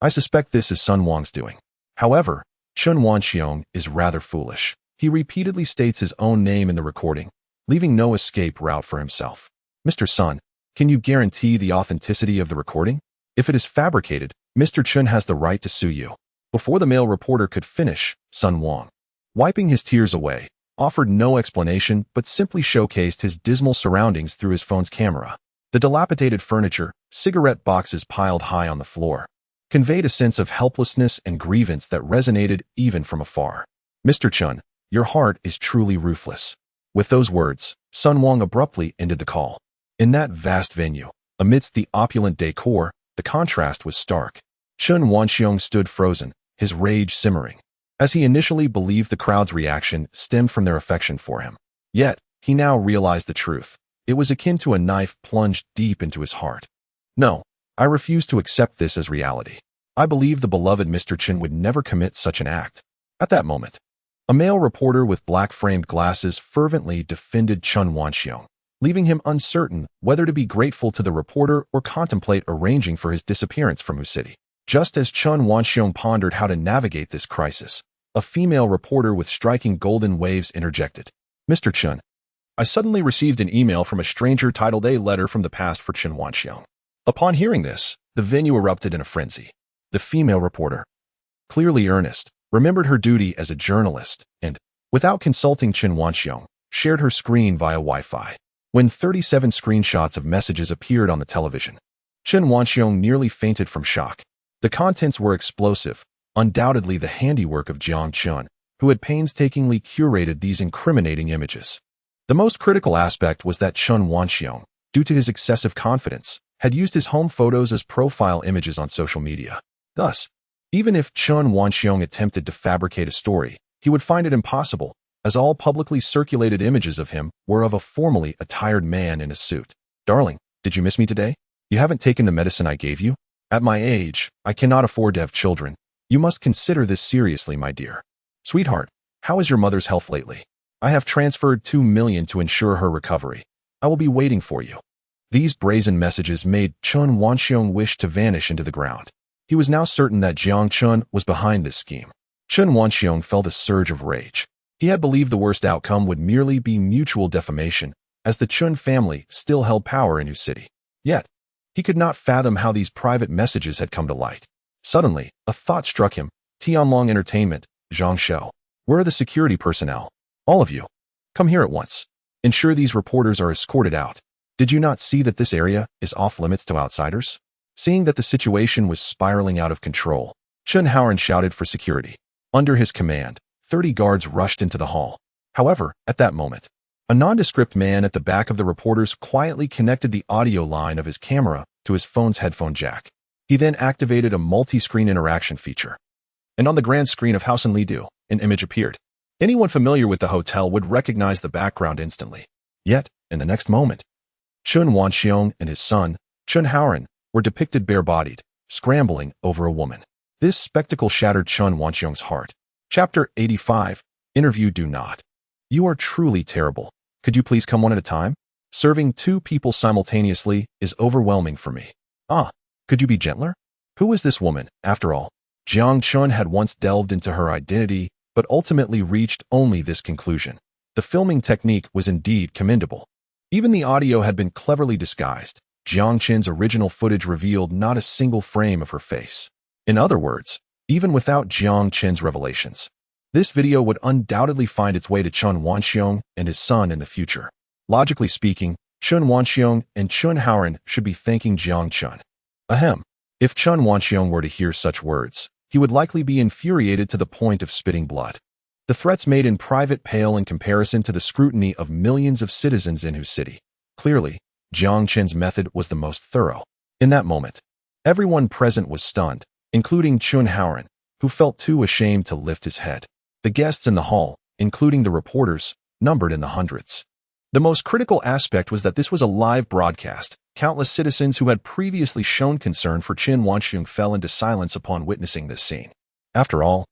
"I suspect this is Sun Wang's doing." However, Chen Wanxiong is rather foolish. He repeatedly states his own name in the recording, leaving no escape route for himself. "Mr. Sun, can you guarantee the authenticity of the recording? If it is fabricated, Mr. Chen has the right to sue you." Before the male reporter could finish, Sun Wang, wiping his tears away, offered no explanation but simply showcased his dismal surroundings through his phone's camera. The dilapidated furniture, cigarette boxes piled high on the floor, conveyed a sense of helplessness and grievance that resonated even from afar. "Mr. Chen, your heart is truly ruthless." With those words, Sun Wang abruptly ended the call. In that vast venue, amidst the opulent decor, the contrast was stark. Chen Wanxiong stood frozen, his rage simmering, as he initially believed the crowd's reaction stemmed from their affection for him. Yet, he now realized the truth. It was akin to a knife plunged deep into his heart. "No, I refuse to accept this as reality. I believe the beloved Mr. Chen would never commit such an act." At that moment, a male reporter with black-framed glasses fervently defended Chen Wanxiong, leaving him uncertain whether to be grateful to the reporter or contemplate arranging for his disappearance from Wu City. Just as Chen Wanxiong pondered how to navigate this crisis, a female reporter with striking golden waves interjected. "Mr. Chen, I suddenly received an email from a stranger titled A Letter from the Past for Chen Wanxiong." Upon hearing this, the venue erupted in a frenzy. The female reporter, clearly earnest, remembered her duty as a journalist and, without consulting Chen Wanxiong, shared her screen via Wi-Fi. When 37 screenshots of messages appeared on the television, Chen Wanxiong nearly fainted from shock. The contents were explosive, undoubtedly the handiwork of Jiang Chen, who had painstakingly curated these incriminating images. The most critical aspect was that Chen Wanxiong, due to his excessive confidence, had used his home photos as profile images on social media. Thus, even if Chen Wanxiong attempted to fabricate a story, he would find it impossible, as all publicly circulated images of him were of a formally attired man in a suit. "Darling, did you miss me today? You haven't taken the medicine I gave you? At my age, I cannot afford to have children. You must consider this seriously, my dear. Sweetheart, how is your mother's health lately? I have transferred 2 million to ensure her recovery. I will be waiting for you." These brazen messages made Chen Wanxiong wish to vanish into the ground. He was now certain that Jiang Chen was behind this scheme. Chen Wanxiong felt a surge of rage. He had believed the worst outcome would merely be mutual defamation, as the Chen family still held power in Wu City. Yet, he could not fathom how these private messages had come to light. Suddenly, a thought struck him. "Tianlong Entertainment, Zhang Shou. Where are the security personnel? All of you. Come here at once. Ensure these reporters are escorted out. Did you not see that this area is off-limits to outsiders?" Seeing that the situation was spiraling out of control, Chen Haoran shouted for security. Under his command, 30 guards rushed into the hall. However, at that moment, a nondescript man at the back of the reporters quietly connected the audio line of his camera to his phone's headphone jack. He then activated a multi-screen interaction feature. And on the grand screen of House in Lidu, an image appeared. Anyone familiar with the hotel would recognize the background instantly. Yet, in the next moment, Chen Wanxiong and his son, Chen Haoran, were depicted bare-bodied, scrambling over a woman. This spectacle shattered Chen Wanxiong's heart. Chapter 85, Interview Do Not. "You are truly terrible. Could you please come one at a time? Serving 2 people simultaneously is overwhelming for me. Could you be gentler? Who is this woman, after all?" Jiang Chen had once delved into her identity, but ultimately reached only this conclusion. The filming technique was indeed commendable. Even the audio had been cleverly disguised. Jiang Chen's original footage revealed not a single frame of her face. In other words, even without Jiang Chen's revelations, this video would undoubtedly find its way to Chen Wanxiong and his son in the future. Logically speaking, Chen Wanxiong and Chen Haoran should be thanking Jiang Chen. Ahem. If Chen Wanxiong were to hear such words, he would likely be infuriated to the point of spitting blood. The threats made in private pale in comparison to the scrutiny of millions of citizens in Wu City. Clearly, Jiang Chen's method was the most thorough. In that moment, everyone present was stunned, including Chen Haoran, who felt too ashamed to lift his head. The guests in the hall, including the reporters, numbered in the hundreds. The most critical aspect was that this was a live broadcast. Countless citizens who had previously shown concern for Chen Wanxiong fell into silence upon witnessing this scene. After all,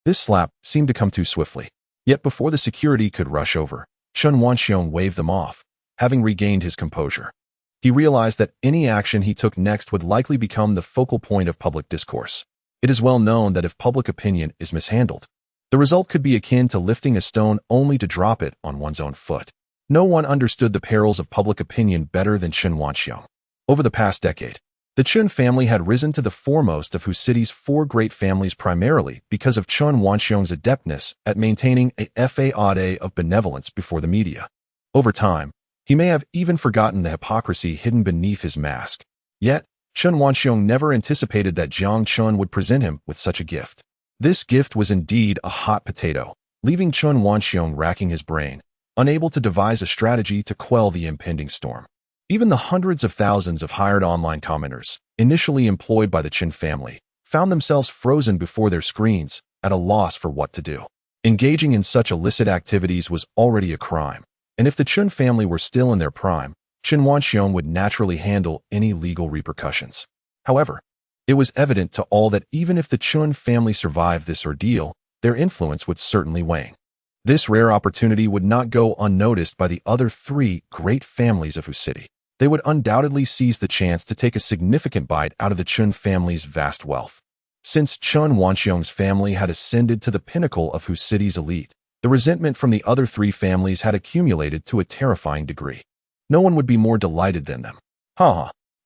this slap seemed to come too swiftly. Yet before the security could rush over, Chen Wanxiong waved them off, having regained his composure. He realized that any action he took next would likely become the focal point of public discourse. It is well known that if public opinion is mishandled, the result could be akin to lifting a stone only to drop it on one's own foot. No one understood the perils of public opinion better than Chen Wanxiong. Over the past decade, the Chen family had risen to the foremost of Hu City's four great families primarily because of Chen Wanxiong's adeptness at maintaining a facade of benevolence before the media. Over time, he may have even forgotten the hypocrisy hidden beneath his mask. Yet, Chen Wanxiong never anticipated that Jiang Chen would present him with such a gift. This gift was indeed a hot potato, leaving Chen Wanxiong racking his brain, unable to devise a strategy to quell the impending storm. Even the hundreds of thousands of hired online commenters, initially employed by the Chen family, found themselves frozen before their screens, at a loss for what to do. Engaging in such illicit activities was already a crime, and if the Chen family were still in their prime, Chen Wanxiong would naturally handle any legal repercussions. However, it was evident to all that even if the Chen family survived this ordeal, their influence would certainly wane. This rare opportunity would not go unnoticed by the other three great families of Hu City. They would undoubtedly seize the chance to take a significant bite out of the Chen family's vast wealth. Since Chen Wanxiong's family had ascended to the pinnacle of Hu City's elite, the resentment from the other three families had accumulated to a terrifying degree. No one would be more delighted than them.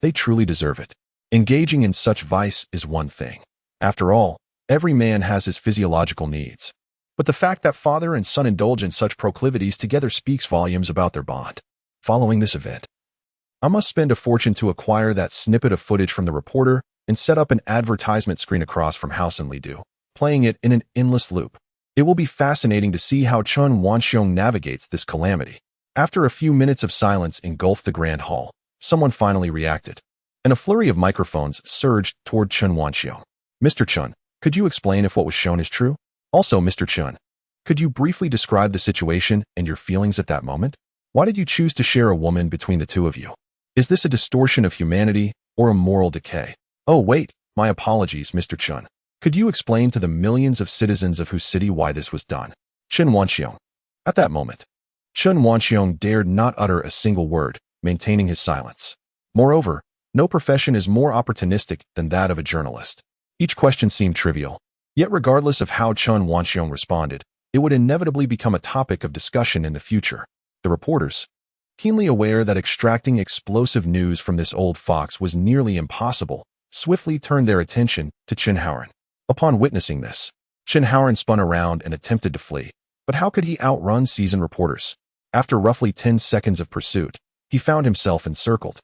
They truly deserve it. Engaging in such vice is one thing. After all, every man has his physiological needs. But the fact that father and son indulge in such proclivities together speaks volumes about their bond. Following this event, I must spend a fortune to acquire that snippet of footage from the reporter and set up an advertisement screen across from House and Lidu, playing it in an endless loop. It will be fascinating to see how Chen Wanxiong navigates this calamity. After a few minutes of silence engulfed the grand hall, someone finally reacted, and a flurry of microphones surged toward Chen Wanxiong. Mr. Chen, could you explain if what was shown is true? Also, Mr. Chen, could you briefly describe the situation and your feelings at that moment? Why did you choose to share a woman between the two of you? Is this a distortion of humanity or a moral decay? Oh wait, my apologies, Mr. Chen. Could you explain to the millions of citizens of Hu City why this was done? Chen Wanxiong. At that moment, Chen Wanxiong dared not utter a single word, maintaining his silence. Moreover, no profession is more opportunistic than that of a journalist. Each question seemed trivial. Yet regardless of how Chen Wanxiong responded, it would inevitably become a topic of discussion in the future. The reporters, keenly aware that extracting explosive news from this old fox was nearly impossible, swiftly turned their attention to Chen Haoran. Upon witnessing this, Chen Haoran spun around and attempted to flee. But how could he outrun seasoned reporters? After roughly 10 seconds of pursuit, he found himself encircled.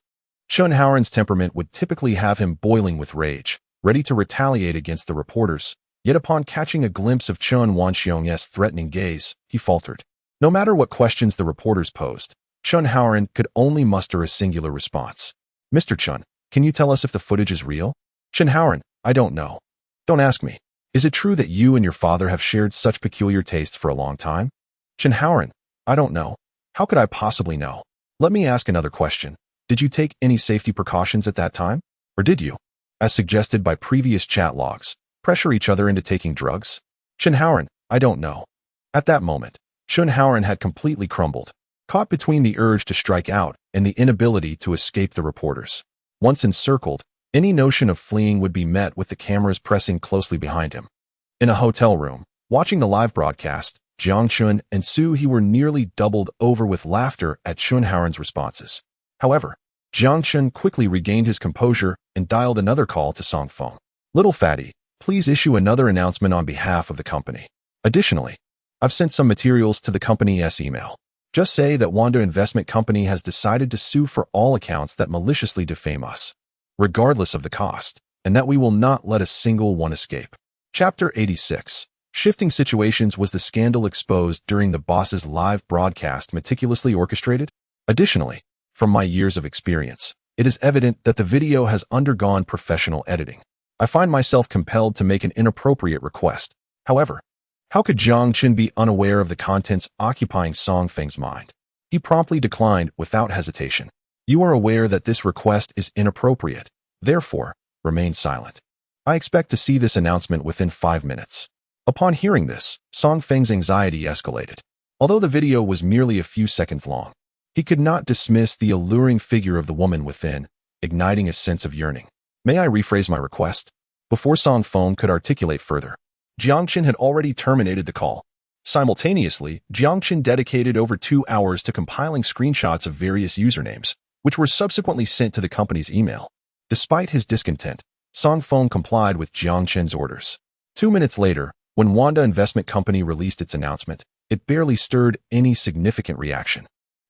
Chen Haoran's temperament would typically have him boiling with rage, ready to retaliate against the reporters. Yet upon catching a glimpse of Chen Wanxiong's threatening gaze, he faltered. No matter what questions the reporters posed, Chen Haoran could only muster a singular response. Mr. Chen, can you tell us if the footage is real? Chen Haoran, I don't know. Don't ask me. Is it true that you and your father have shared such peculiar tastes for a long time? Chen Haoran, I don't know. How could I possibly know? Let me ask another question. Did you take any safety precautions at that time? Or did you, as suggested by previous chat logs, pressure each other into taking drugs? Chen Haoran, I don't know. At that moment, Chen Haoran had completely crumbled, caught between the urge to strike out and the inability to escape the reporters. Once encircled, any notion of fleeing would be met with the cameras pressing closely behind him. In a hotel room, watching the live broadcast, Jiang Chen and Su He were nearly doubled over with laughter at Chen Haoran's responses. However, Jiang Chen quickly regained his composure and dialed another call to Song Feng. Little fatty, please issue another announcement on behalf of the company. Additionally, I've sent some materials to the company's email. Just say that Wanda Investment Company has decided to sue for all accounts that maliciously defame us, regardless of the cost, and that we will not let a single one escape. Chapter 86. Shifting situations. Was the scandal exposed during the boss's live broadcast meticulously orchestrated? Additionally, from my years of experience, it is evident that the video has undergone professional editing. I find myself compelled to make an inappropriate request. However, how could Jiang Chen be unaware of the contents occupying Song Feng's mind? He promptly declined without hesitation. You are aware that this request is inappropriate. Therefore, remain silent. I expect to see this announcement within 5 minutes. Upon hearing this, Song Feng's anxiety escalated. Although the video was merely a few seconds long, he could not dismiss the alluring figure of the woman within, igniting a sense of yearning. May I rephrase my request? Before Song Feng could articulate further, Jiang Chen had already terminated the call. Simultaneously, Jiang Chen dedicated over 2 hours to compiling screenshots of various usernames, which were subsequently sent to the company's email. Despite his discontent, Song Feng complied with Jiang Chen's orders. 2 minutes later, when Wanda Investment Company released its announcement, it barely stirred any significant reaction.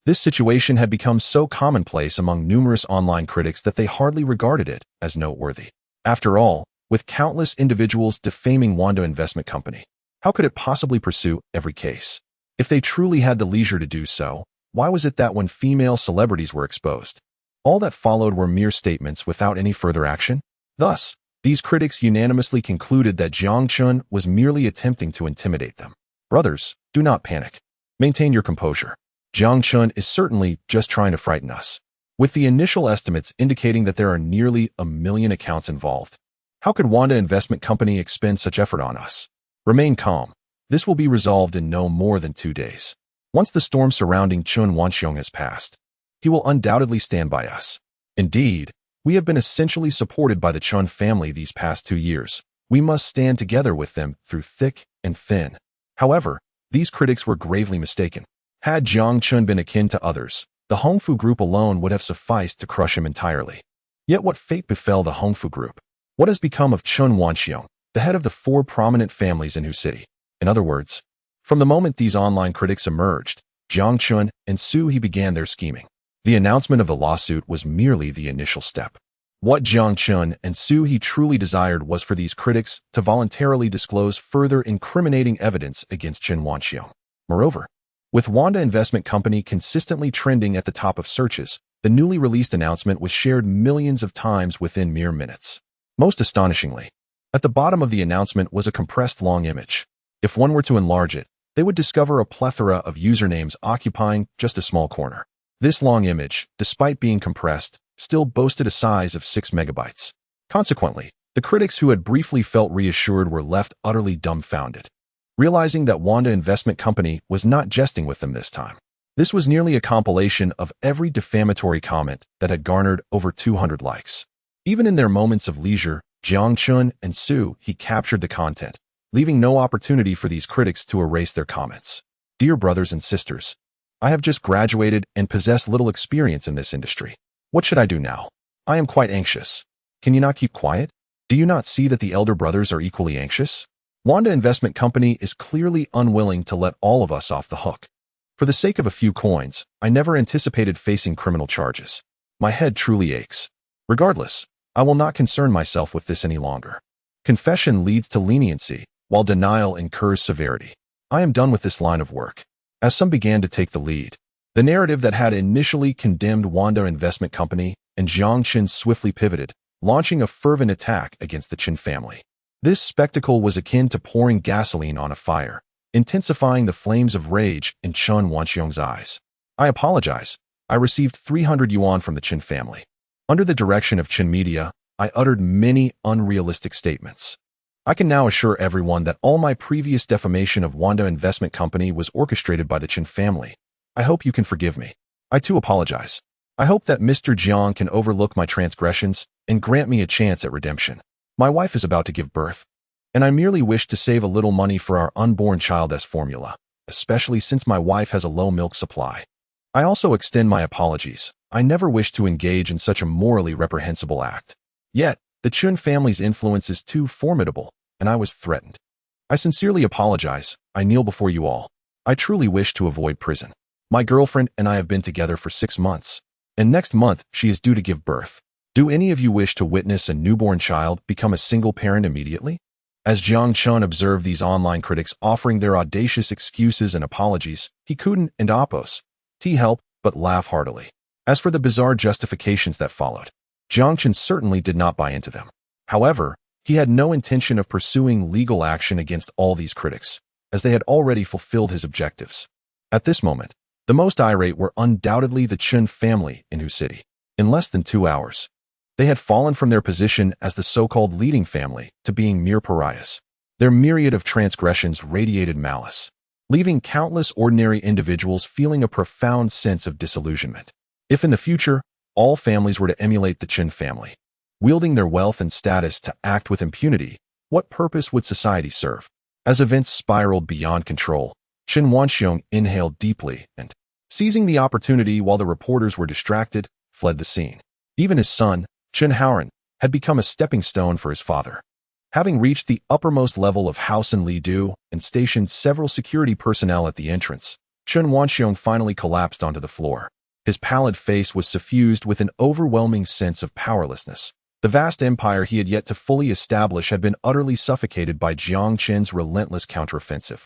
This situation had become so commonplace among numerous online critics that they hardly regarded it as noteworthy. After all, with countless individuals defaming Wanda Investment Company, how could it possibly pursue every case? If they truly had the leisure to do so, why was it that when female celebrities were exposed, all that followed were mere statements without any further action? Thus, these critics unanimously concluded that Jiang Chen was merely attempting to intimidate them. Brothers, do not panic. Maintain your composure. Jiang Chen is certainly just trying to frighten us, with the initial estimates indicating that there are nearly 1 million accounts involved. How could Wanda Investment Company expend such effort on us? Remain calm. This will be resolved in no more than 2 days. Once the storm surrounding Chun Wanxiong has passed, he will undoubtedly stand by us. Indeed, we have been essentially supported by the Chun family these past 2 years. We must stand together with them through thick and thin. However, these critics were gravely mistaken. Had Jiang Chen been akin to others, the Hongfu Group alone would have sufficed to crush him entirely. Yet what fate befell the Hongfu Group? What has become of Chun Wanxiong, the head of the 4 prominent families in Hu City? In other words, from the moment these online critics emerged, Jiang Chen and Su He began their scheming. The announcement of the lawsuit was merely the initial step. What Jiang Chen and Su He truly desired was for these critics to voluntarily disclose further incriminating evidence against Chun Wanxiong. Moreover, with Wanda Investment Company consistently trending at the top of searches, the newly released announcement was shared millions of times within mere minutes. Most astonishingly, at the bottom of the announcement was a compressed long image. If one were to enlarge it, they would discover a plethora of usernames occupying just a small corner. This long image, despite being compressed, still boasted a size of 6 megabytes. Consequently, the critics who had briefly felt reassured were left utterly dumbfounded, realizing that Wanda Investment Company was not jesting with them this time. This was nearly a compilation of every defamatory comment that had garnered over 200 likes. Even in their moments of leisure, Jiang Chen and Su He captured the content, leaving no opportunity for these critics to erase their comments. Dear brothers and sisters, I have just graduated and possess little experience in this industry. What should I do now? I am quite anxious. Can you not keep quiet? Do you not see that the elder brothers are equally anxious? Wanda Investment Company is clearly unwilling to let all of us off the hook. For the sake of a few coins, I never anticipated facing criminal charges. My head truly aches. Regardless, I will not concern myself with this any longer. Confession leads to leniency, while denial incurs severity. I am done with this line of work. As some began to take the lead, the narrative that had initially condemned Wanda Investment Company and Jiang Chen swiftly pivoted, launching a fervent attack against the Chen family. This spectacle was akin to pouring gasoline on a fire, intensifying the flames of rage in Chun Wanxiong's eyes. I apologize. I received 300 yuan from the Chen family. Under the direction of Chen Media, I uttered many unrealistic statements. I can now assure everyone that all my previous defamation of Wanda Investment Company was orchestrated by the Chen family. I hope you can forgive me. I too apologize. I hope that Mr. Jiang can overlook my transgressions and grant me a chance at redemption. My wife is about to give birth, and I merely wish to save a little money for our unborn child as formula, especially since my wife has a low milk supply. I also extend my apologies. I never wished to engage in such a morally reprehensible act. Yet, the Chun family's influence is too formidable, and I was threatened. I sincerely apologize. I kneel before you all. I truly wish to avoid prison. My girlfriend and I have been together for 6 months, and next month she is due to give birth. Do any of you wish to witness a newborn child become a single parent immediately? As Jiang Chen observed these online critics offering their audacious excuses and apologies, he couldn't and oppose. He help but laugh heartily. As for the bizarre justifications that followed, Jiang Chen certainly did not buy into them. However, he had no intention of pursuing legal action against all these critics, as they had already fulfilled his objectives. At this moment, The most irate were undoubtedly the Chen family in whose city. In less than 2 hours, they had fallen from their position as the so-called leading family to being mere pariahs. Their myriad of transgressions radiated malice, leaving countless ordinary individuals feeling a profound sense of disillusionment. If in the future, all families were to emulate the Chen family, wielding their wealth and status to act with impunity, what purpose would society serve? As events spiraled beyond control, Chen Wanxiong inhaled deeply and, seizing the opportunity while the reporters were distracted, fled the scene. Even his son, Chen Haoran, had become a stepping stone for his father. Having reached the uppermost level of House in Lidu and stationed several security personnel at the entrance, Chen Wanxiong finally collapsed onto the floor. His pallid face was suffused with an overwhelming sense of powerlessness. The vast empire he had yet to fully establish had been utterly suffocated by Jiang Chen's relentless counteroffensive.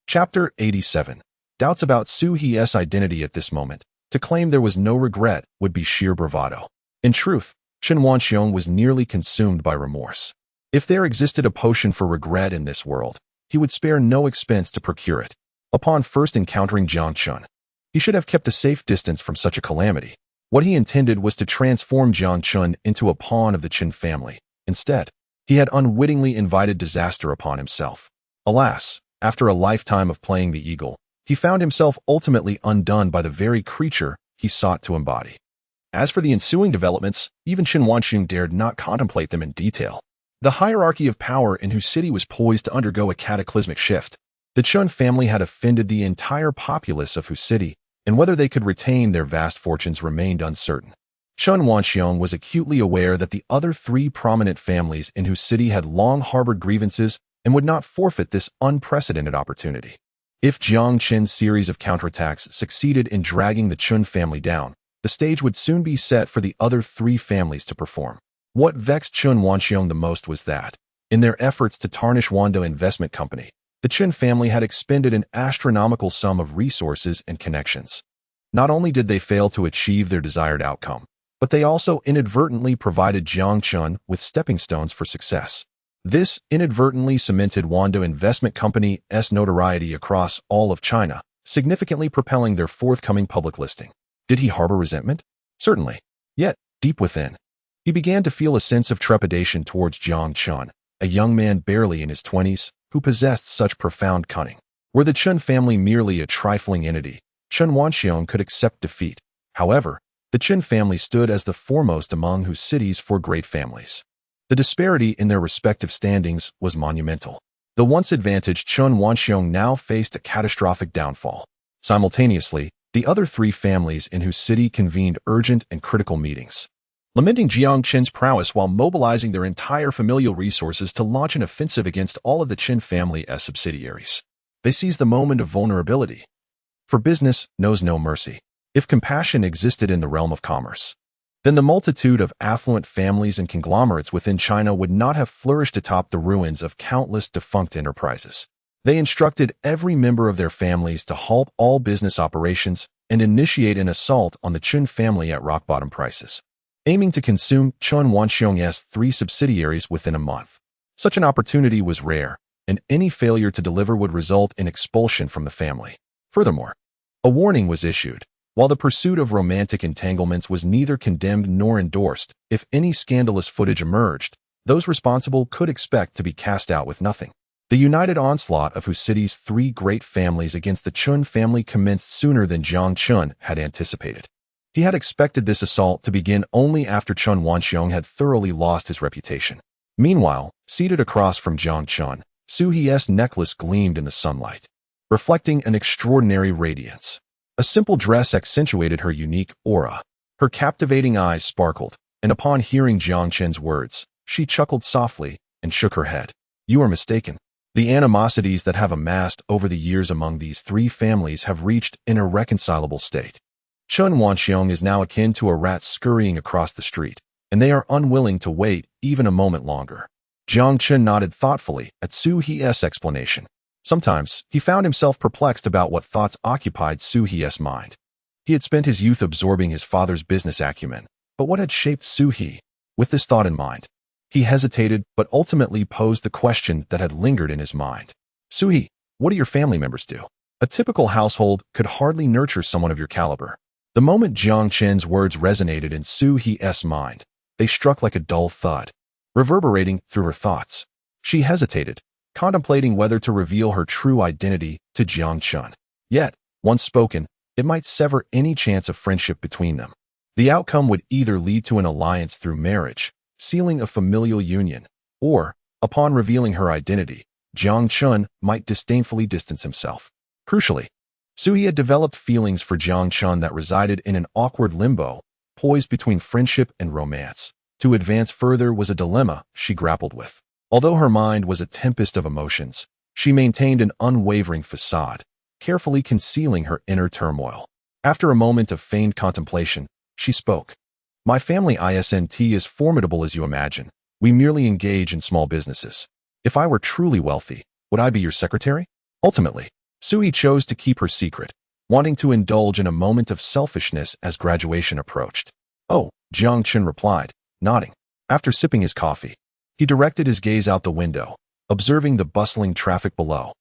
Chapter 87. Doubts about Su He's identity at this moment. To claim there was no regret would be sheer bravado. In truth, Chen Wanxiong was nearly consumed by remorse. If there existed a potion for regret in this world, he would spare no expense to procure it. Upon first encountering Jiang Chen, he should have kept a safe distance from such a calamity. What he intended was to transform Jiang Chen into a pawn of the Chen family. Instead, he had unwittingly invited disaster upon himself. Alas, after a lifetime of playing the eagle, he found himself ultimately undone by the very creature he sought to embody. As for the ensuing developments, even Chen Wanxiong dared not contemplate them in detail. The hierarchy of power in whose city was poised to undergo a cataclysmic shift. The Chen family had offended the entire populace of whose city, and whether they could retain their vast fortunes remained uncertain. Chen Wanxiong was acutely aware that the other 3 prominent families in whose city had long harbored grievances and would not forfeit this unprecedented opportunity. If Jiang Chen's series of counterattacks succeeded in dragging the Chen family down, the stage would soon be set for the other 3 families to perform. What vexed Chen Wanxiong the most was that, in their efforts to tarnish Wando Investment Company, the Chen family had expended an astronomical sum of resources and connections. Not only did they fail to achieve their desired outcome, but they also inadvertently provided Jiang Chen with stepping stones for success. This inadvertently cemented Wando Investment Company's notoriety across all of China, significantly propelling their forthcoming public listing. Did he harbor resentment? Certainly. Yet, deep within, he began to feel a sense of trepidation towards Jiang Chen, a young man barely in his 20s, who possessed such profound cunning. Were the Chen family merely a trifling entity, Chen Wanxiong could accept defeat. However, the Chen family stood as the foremost among whose cities 4 great families. The disparity in their respective standings was monumental. The once advantaged Chen Wanxiong now faced a catastrophic downfall. Simultaneously, the other 3 families in whose city convened urgent and critical meetings, lamenting Jiang Chen's prowess while mobilizing their entire familial resources to launch an offensive against all of the Chen family's subsidiaries. They seized the moment of vulnerability. For business knows no mercy. If compassion existed in the realm of commerce, then the multitude of affluent families and conglomerates within China would not have flourished atop the ruins of countless defunct enterprises. They instructed every member of their families to halt all business operations and initiate an assault on the Chen family at rock-bottom prices, aiming to consume Chen Wanxiong's 3 subsidiaries within a month. Such an opportunity was rare, and any failure to deliver would result in expulsion from the family. Furthermore, a warning was issued. While the pursuit of romantic entanglements was neither condemned nor endorsed, if any scandalous footage emerged, those responsible could expect to be cast out with nothing. The united onslaught of whose city's 3 great families against the Chen family commenced sooner than Jiang Chen had anticipated. He had expected this assault to begin only after Chen Wanxiong had thoroughly lost his reputation. Meanwhile, seated across from Jiang Chen, Su He's necklace gleamed in the sunlight, reflecting an extraordinary radiance. A simple dress accentuated her unique aura. Her captivating eyes sparkled, and upon hearing Jiang Chen's words, she chuckled softly and shook her head. You are mistaken. The animosities that have amassed over the years among these 3 families have reached an irreconcilable state. Chen Wanxiong is now akin to a rat scurrying across the street, and they are unwilling to wait even a moment longer. Jiang Chen nodded thoughtfully at Su He's explanation. Sometimes, he found himself perplexed about what thoughts occupied Su He's mind. He had spent his youth absorbing his father's business acumen, but what had shaped Su He? With this thought in mind, he hesitated but ultimately posed the question that had lingered in his mind. Su He, what do your family members do? A typical household could hardly nurture someone of your caliber. The moment Jiang Chen's words resonated in Su He's mind, they struck like a dull thud, reverberating through her thoughts. She hesitated, contemplating whether to reveal her true identity to Jiang Chen. Yet, once spoken, it might sever any chance of friendship between them. The outcome would either lead to an alliance through marriage, sealing a familial union, or, upon revealing her identity, Jiang Chen might disdainfully distance himself. Crucially, Su had developed feelings for Jiang Chen that resided in an awkward limbo, poised between friendship and romance. To advance further was a dilemma she grappled with. Although her mind was a tempest of emotions, she maintained an unwavering facade, carefully concealing her inner turmoil. After a moment of feigned contemplation, she spoke. My family isn't as formidable as you imagine. We merely engage in small businesses. If I were truly wealthy, would I be your secretary? Ultimately, Su chose to keep her secret, wanting to indulge in a moment of selfishness as graduation approached. Oh, Jiang Chen replied, nodding. After sipping his coffee, he directed his gaze out the window, observing the bustling traffic below.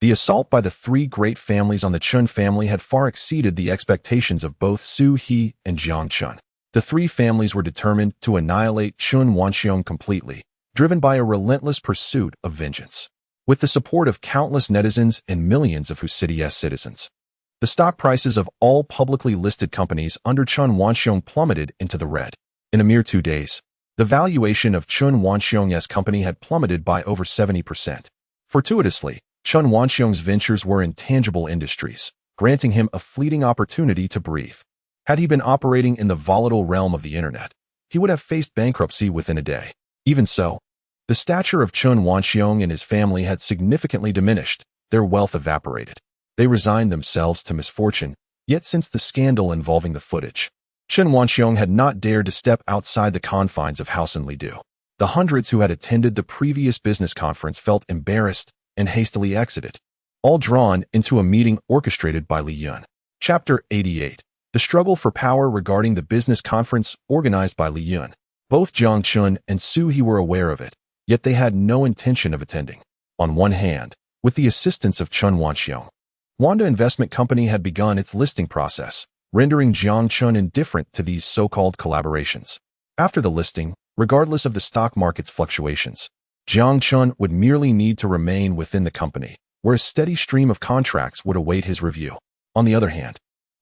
The assault by the three great families on the Chen family had far exceeded the expectations of both Su He and Jiang Chen. The three families were determined to annihilate Chen Wanxiong completely, driven by a relentless pursuit of vengeance. With the support of countless netizens and millions of Husidi's citizens, the stock prices of all publicly listed companies under Chen Wanxiong plummeted into the red. In a mere 2 days, the valuation of Chen Wanxiong's company had plummeted by over 70%. Fortuitously, Chen Wanxiong's ventures were in tangible industries, granting him a fleeting opportunity to breathe. Had he been operating in the volatile realm of the internet, he would have faced bankruptcy within a day. Even so, the stature of Chen Wanxiong and his family had significantly diminished, their wealth evaporated. They resigned themselves to misfortune, yet since the scandal involving the footage, Chen Wanxiong had not dared to step outside the confines of House and Lidu. The hundreds who had attended the previous business conference felt embarrassed and hastily exited, all drawn into a meeting orchestrated by Li Yun. Chapter 88. The struggle for power regarding the business conference organized by Li Yun. Both Jiang Chen and Su He were aware of it, yet they had no intention of attending. On one hand, with the assistance of Chen Wanxiong, Wanda Investment Company had begun its listing process, rendering Jiang Chen indifferent to these so-called collaborations. After the listing, regardless of the stock market's fluctuations, Jiang Chen would merely need to remain within the company, where a steady stream of contracts would await his review. On the other hand,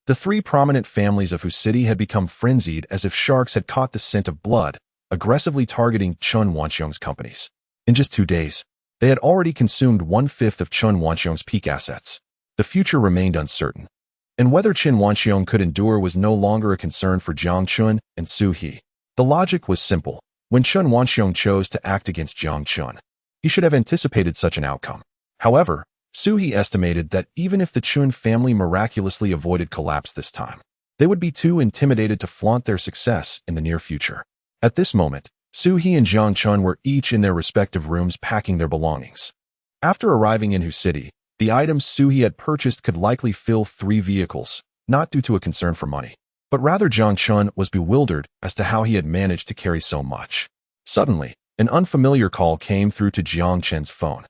the three prominent families of Husidi had become frenzied as if sharks had caught the scent of blood, aggressively targeting Chen Wanxiong's companies. In just 2 days, they had already consumed 1/5 of Chen Wanxiong's peak assets. The future remained uncertain, and whether Chen Wanxiong could endure was no longer a concern for Jiang Chen and Su He. The logic was simple. When Chen Wanxiong chose to act against Jiang Chen, he should have anticipated such an outcome. However, Su He estimated that even if the Chen family miraculously avoided collapse this time, they would be too intimidated to flaunt their success in the near future. At this moment, Su He and Jiang Chen were each in their respective rooms packing their belongings. After arriving in Husidi, the items Su He had purchased could likely fill 3 vehicles, not due to a concern for money, but rather Jiang Chen was bewildered as to how he had managed to carry so much. Suddenly, an unfamiliar call came through to Jiang Chen's phone.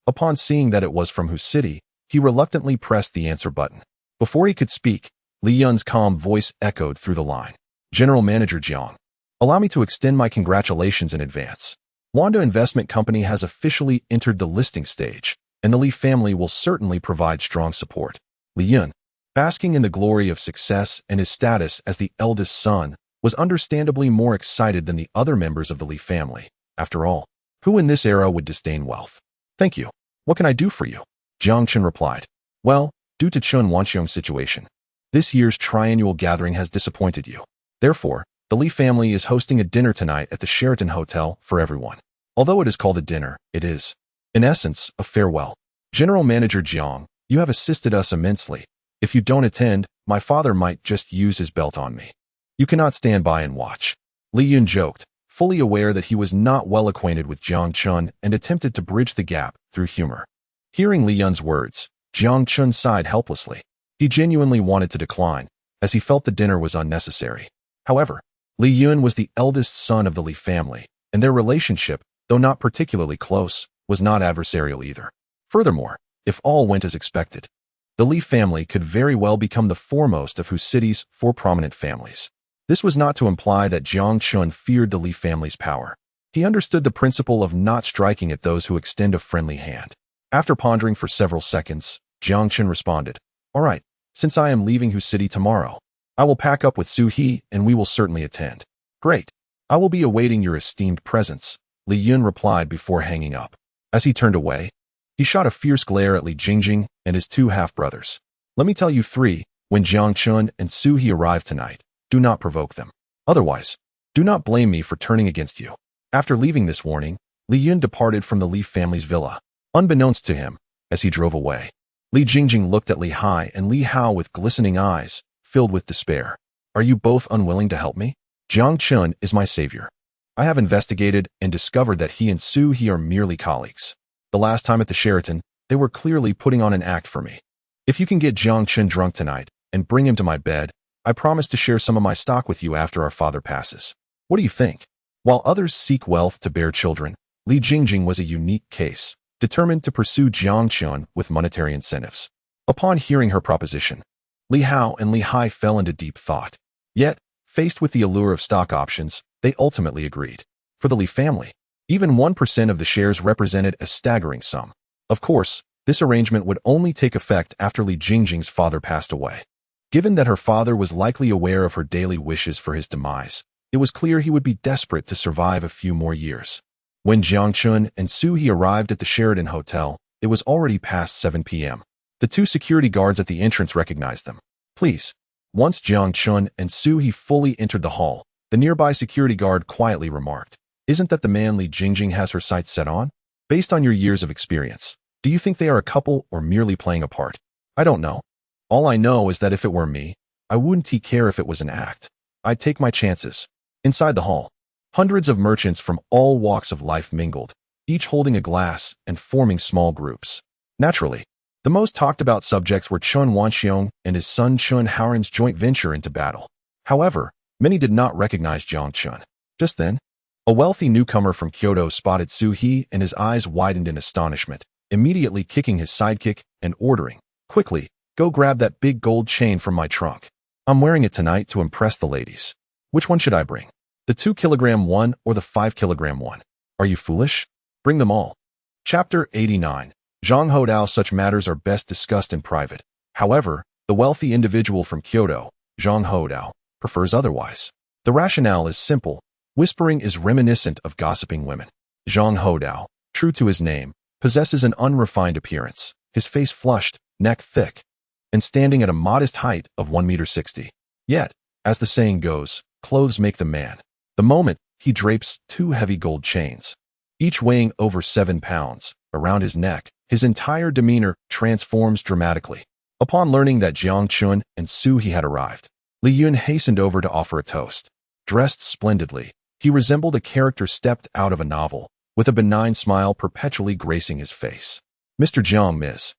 Upon seeing that it was from Husidi, he reluctantly pressed the answer button. Before he could speak, Li Yun's calm voice echoed through the line. General Manager Jiang, allow me to extend my congratulations in advance. Wanda Investment Company has officially entered the listing stage, and the Li family will certainly provide strong support. Li Yun, basking in the glory of success and his status as the eldest son, was understandably more excited than the other members of the Li family. After all, who in this era would disdain wealth? Thank you. What can I do for you? Jiang Chen replied. Well, due to Chen Wanxiong's situation, this year's triannual gathering has disappointed you. Therefore, the Li family is hosting a dinner tonight at the Sheraton Hotel for everyone. Although it is called a dinner, it is, in essence, a farewell. General Manager Jiang, you have assisted us immensely. If you don't attend, my father might just use his belt on me. You cannot stand by and watch. Li Yun joked, fully aware that he was not well acquainted with Jiang Chen and attempted to bridge the gap through humor. Hearing Li Yun's words, Jiang Chen sighed helplessly. He genuinely wanted to decline, as he felt the dinner was unnecessary. However, Li Yun was the eldest son of the Li family, and their relationship, though not particularly close, was not adversarial either. Furthermore, if all went as expected, The Li family could very well become the foremost of Hu City's 4 prominent families. This was not to imply that Jiang Chen feared the Li family's power. He understood the principle of not striking at those who extend a friendly hand. After pondering for several seconds, Jiang Chen responded, "All right, since I am leaving Hu City tomorrow, I will pack up with Su He and we will certainly attend." "Great. I will be awaiting your esteemed presence," Li Yun replied before hanging up. As he turned away, he shot a fierce glare at Li Jingjing and his 2 half-brothers. "Let me tell you 3, when Jiang Chen and Su He arrive tonight, do not provoke them. Otherwise, do not blame me for turning against you." After leaving this warning, Li Yun departed from the Li family's villa. Unbeknownst to him, as he drove away, Li Jingjing looked at Li Hai and Li Hao with glistening eyes, filled with despair. "Are you both unwilling to help me? Jiang Chen is my savior. I have investigated and discovered that he and Su He are merely colleagues. The last time at the Sheraton, they were clearly putting on an act for me. If you can get Jiang Chen drunk tonight and bring him to my bed, I promise to share some of my stock with you after our father passes. What do you think?" While others seek wealth to bear children, Li Jingjing was a unique case, determined to pursue Jiang Chen with monetary incentives. Upon hearing her proposition, Li Hao and Li Hai fell into deep thought. Yet, faced with the allure of stock options, they ultimately agreed. For the Li family, even 1% of the shares represented a staggering sum. Of course, this arrangement would only take effect after Li Jingjing's father passed away. Given that her father was likely aware of her daily wishes for his demise, it was clear he would be desperate to survive a few more years. When Jiang Chen and Su He arrived at the Sheraton Hotel, it was already past 7 p.m. The 2 security guards at the entrance recognized them. "Please." Once Jiang Chen and Su He fully entered the hall, the nearby security guard quietly remarked, "Isn't that the man Li Jingjing has her sights set on? Based on your years of experience, do you think they are a couple or merely playing a part?" "I don't know. All I know is that if it were me, I wouldn't care if it was an act. I'd take my chances." Inside the hall, hundreds of merchants from all walks of life mingled, each holding a glass and forming small groups. Naturally, the most talked about subjects were Chen Wanxiong and his son Chen Haoran's joint venture into battle. However, many did not recognize Jiang Chen. Just then, a wealthy newcomer from Kyoto spotted Su He and his eyes widened in astonishment, immediately kicking his sidekick and ordering, "Quickly, go grab that big gold chain from my trunk. I'm wearing it tonight to impress the ladies. Which one should I bring? The 2-kilogram one or the 5-kilogram one? Are you foolish? Bring them all." Chapter 89. Zhang Hodao. Such matters are best discussed in private. However, the wealthy individual from Kyoto, Zhang Hodao, prefers otherwise. The rationale is simple. Whispering is reminiscent of gossiping women. Zhang Hodao, true to his name, possesses an unrefined appearance, his face flushed, neck thick, and standing at a modest height of 1.60 meters. Yet, as the saying goes, clothes make the man. The moment he drapes 2 heavy gold chains, each weighing over 7 pounds, around his neck, his entire demeanor transforms dramatically. Upon learning that Jiang Chen and Su He had arrived, Li Yun hastened over to offer a toast. Dressed splendidly, he resembled a character stepped out of a novel, with a benign smile perpetually gracing his face. "Mr. Jiang, Ms.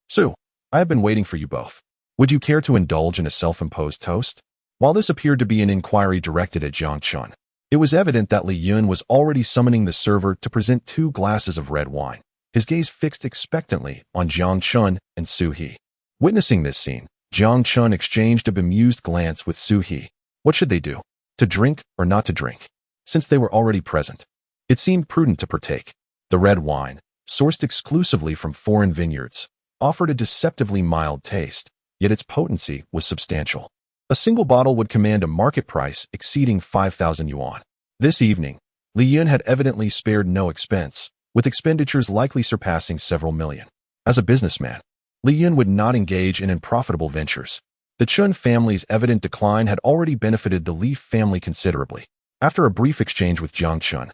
Su, I have been waiting for you both. Would you care to indulge in a self-imposed toast?" While this appeared to be an inquiry directed at Jiang Chen, it was evident that Li Yun was already summoning the server to present 2 glasses of red wine, his gaze fixed expectantly on Jiang Chen and Su He. Witnessing this scene, Jiang Chen exchanged a bemused glance with Su He. What should they do? To drink or not to drink? Since they were already present, it seemed prudent to partake. The red wine, sourced exclusively from foreign vineyards, offered a deceptively mild taste, yet its potency was substantial. A single bottle would command a market price exceeding 5,000 yuan. This evening, Li Yun had evidently spared no expense, with expenditures likely surpassing several million. As a businessman, Li Yun would not engage in unprofitable ventures. The Chen family's evident decline had already benefited the Li family considerably. After a brief exchange with Jiang Chen,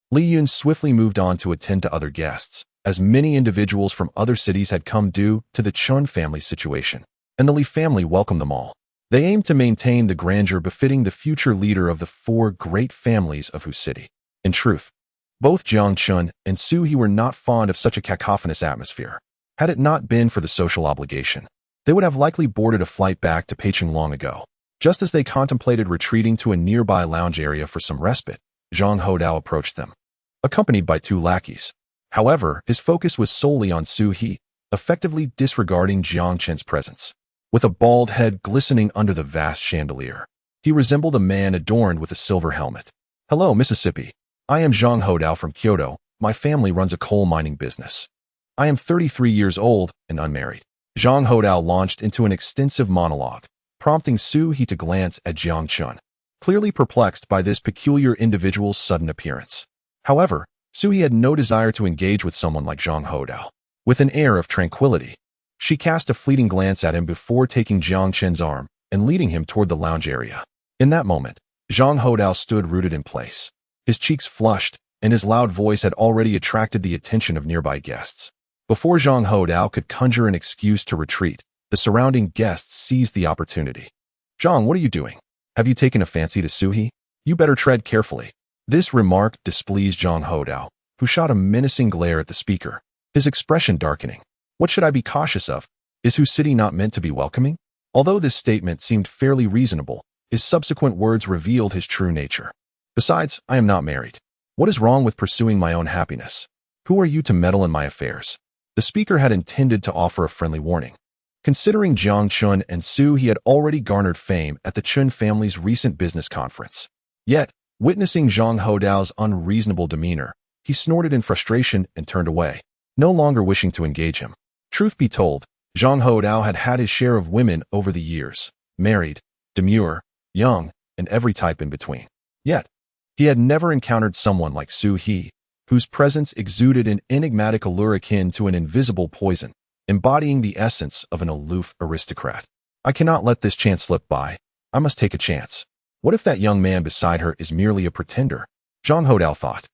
Li Yun swiftly moved on to attend to other guests, as many individuals from other cities had come due to the Chen family's situation, and the Li family welcomed them all. They aimed to maintain the grandeur befitting the future leader of the 4 great families of Hu City. In truth, both Jiang Chen and Su He were not fond of such a cacophonous atmosphere. Had it not been for the social obligation, they would have likely boarded a flight back to Peicing long ago. Just as they contemplated retreating to a nearby lounge area for some respite, Zhang Hodao approached them, accompanied by 2 lackeys. However, his focus was solely on Su He, effectively disregarding Jiang Chen's presence. With a bald head glistening under the vast chandelier, he resembled a man adorned with a silver helmet. "Hello, Mississippi. I am Zhang Hodao from Kyoto. My family runs a coal mining business. I am 33 years old and unmarried." Zhang Hodao launched into an extensive monologue, prompting Su He to glance at Jiang Chen, clearly perplexed by this peculiar individual's sudden appearance. However, Su He had no desire to engage with someone like Zhang Hodao. With an air of tranquility, she cast a fleeting glance at him before taking Jiang Chen's arm and leading him toward the lounge area. In that moment, Zhang Hodao stood rooted in place. His cheeks flushed, and his loud voice had already attracted the attention of nearby guests. Before Zhang Hodao could conjure an excuse to retreat, the surrounding guests seized the opportunity. "Zhang, what are you doing? Have you taken a fancy to Su He? You better tread carefully." This remark displeased Zhang Hodao, who shot a menacing glare at the speaker, his expression darkening. "What should I be cautious of? Is Hu City not meant to be welcoming?" Although this statement seemed fairly reasonable, his subsequent words revealed his true nature. "Besides, I am not married. What is wrong with pursuing my own happiness? Who are you to meddle in my affairs?" The speaker had intended to offer a friendly warning. Considering Jiang Chen and Su He had already garnered fame at the Chen family's recent business conference. Yet, witnessing Zhang Hodao's unreasonable demeanor, he snorted in frustration and turned away, no longer wishing to engage him. Truth be told, Zhang Hodao had had his share of women over the years, married, demure, young, and every type in between. Yet, he had never encountered someone like Su He, whose presence exuded an enigmatic allure akin to an invisible poison, embodying the essence of an aloof aristocrat. "I cannot let this chance slip by. I must take a chance. What if that young man beside her is merely a pretender?" Zhang Hodao thought.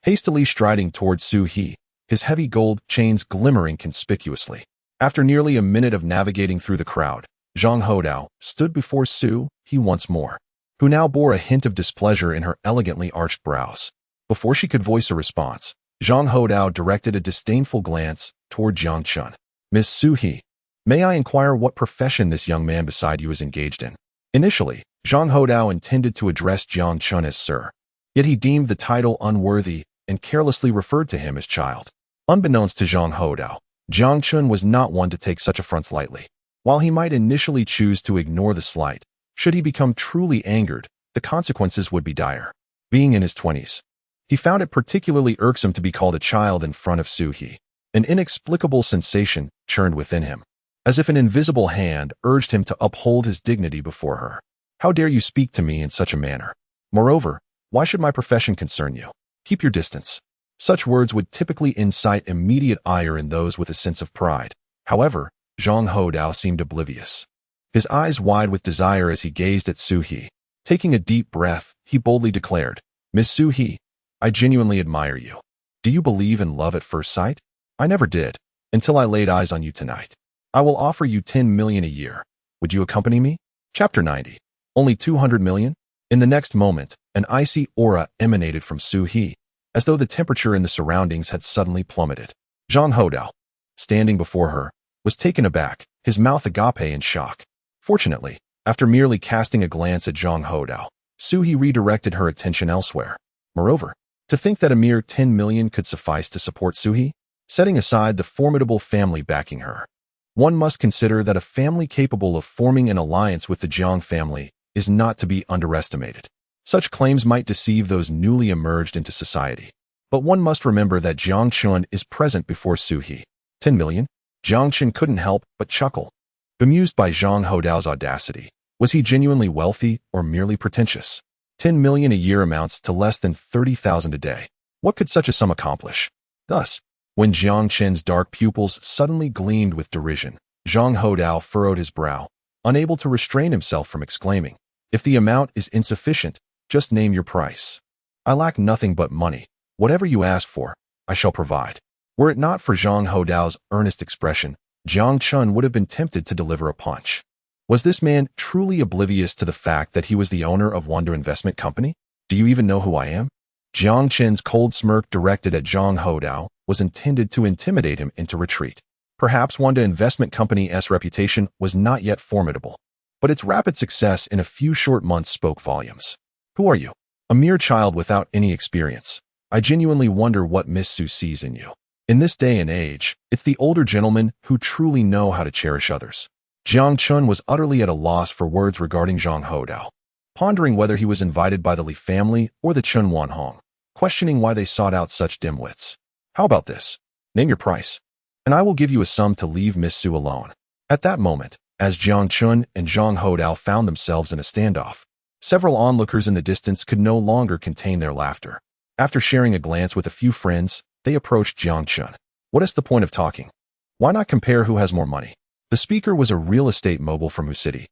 Hastily striding towards Su He, his heavy gold chains glimmering conspicuously. After nearly a minute of navigating through the crowd, Zhang Hodao stood before Su He once more, who now bore a hint of displeasure in her elegantly arched brows. Before she could voice a response, Zhang Hodao directed a disdainful glance toward Jiang Chen. "Miss Su He, may I inquire what profession this young man beside you is engaged in?" Initially, Zhang Hodao intended to address Jiang Chen as Sir, yet he deemed the title unworthy and carelessly referred to him as child. Unbeknownst to Zhang Hodao, Jiang Chen was not one to take such affronts lightly. While he might initially choose to ignore the slight, should he become truly angered, the consequences would be dire. Being in his 20s, he found it particularly irksome to be called a child in front of Su He. An inexplicable sensation churned within him, as if an invisible hand urged him to uphold his dignity before her. "How dare you speak to me in such a manner? Moreover, why should my profession concern you? Keep your distance." Such words would typically incite immediate ire in those with a sense of pride. However, Zhang Hodao seemed oblivious, his eyes wide with desire as he gazed at Su He. Taking a deep breath, he boldly declared, "Miss Su He, I genuinely admire you. Do you believe in love at first sight? I never did, until I laid eyes on you tonight. I will offer you 10 million a year. Would you accompany me?" Chapter 90. Only 200 million? In the next moment, an icy aura emanated from Su He, as though the temperature in the surroundings had suddenly plummeted. Zhang Hodao, standing before her, was taken aback, his mouth agape in shock. Fortunately, after merely casting a glance at Zhang Hodao, Su He redirected her attention elsewhere. Moreover, to think that a mere 10 million could suffice to support Su He, setting aside the formidable family backing her. One must consider that a family capable of forming an alliance with the Jiang family is not to be underestimated. Such claims might deceive those newly emerged into society. But one must remember that Jiang Chen is present before Su He. 10 million? Jiang Chen couldn't help but chuckle. Bemused by Zhang Hodao's audacity, was he genuinely wealthy or merely pretentious? 10 million a year amounts to less than 30,000 a day. What could such a sum accomplish? Thus, when Jiang Chen's dark pupils suddenly gleamed with derision, Zhang Hodao furrowed his brow, unable to restrain himself from exclaiming, "If the amount is insufficient, just name your price. I lack nothing but money. Whatever you ask for, I shall provide." Were it not for Zhang Hodao's earnest expression, Jiang Chen would have been tempted to deliver a punch. Was this man truly oblivious to the fact that he was the owner of Wonder Investment Company? "Do you even know who I am?" Jiang Chen's cold smirk directed at Zhang Hodao was intended to intimidate him into retreat. Perhaps Wanda Investment Company's reputation was not yet formidable, but its rapid success in a few short months spoke volumes. "Who are you?" "A mere child without any experience. I genuinely wonder what Miss Su sees in you." In this day and age, it's the older gentlemen who truly know how to cherish others. Jiang Chen was utterly at a loss for words regarding Zhang Hodao, pondering whether he was invited by the Li family or the Chen Wanhong, questioning why they sought out such dimwits. How about this? Name your price, and I will give you a sum to leave Miss Su alone. At that moment, as Jiang Chen and Zhang Hodao found themselves in a standoff, several onlookers in the distance could no longer contain their laughter. After sharing a glance with a few friends, they approached Jiang Chen. What is the point of talking? Why not compare who has more money? The speaker was a real estate mogul from Wu City.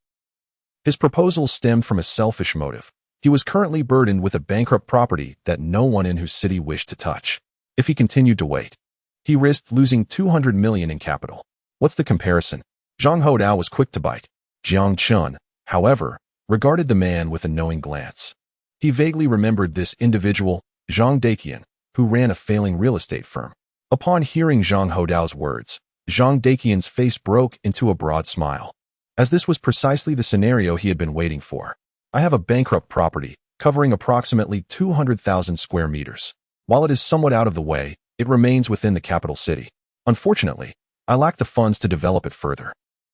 His proposal stemmed from a selfish motive. He was currently burdened with a bankrupt property that no one in Wu City wished to touch. If he continued to wait, he risked losing 200 million in capital. What's the comparison? Zhang Hodao was quick to bite. Jiang Chen, however, regarded the man with a knowing glance. He vaguely remembered this individual, Zhang Daqian, who ran a failing real estate firm. Upon hearing Zhang Hodao's words, Zhang Daqian's face broke into a broad smile, as this was precisely the scenario he had been waiting for. I have a bankrupt property, covering approximately 200,000 square meters. While it is somewhat out of the way, it remains within the capital city. Unfortunately, I lack the funds to develop it further.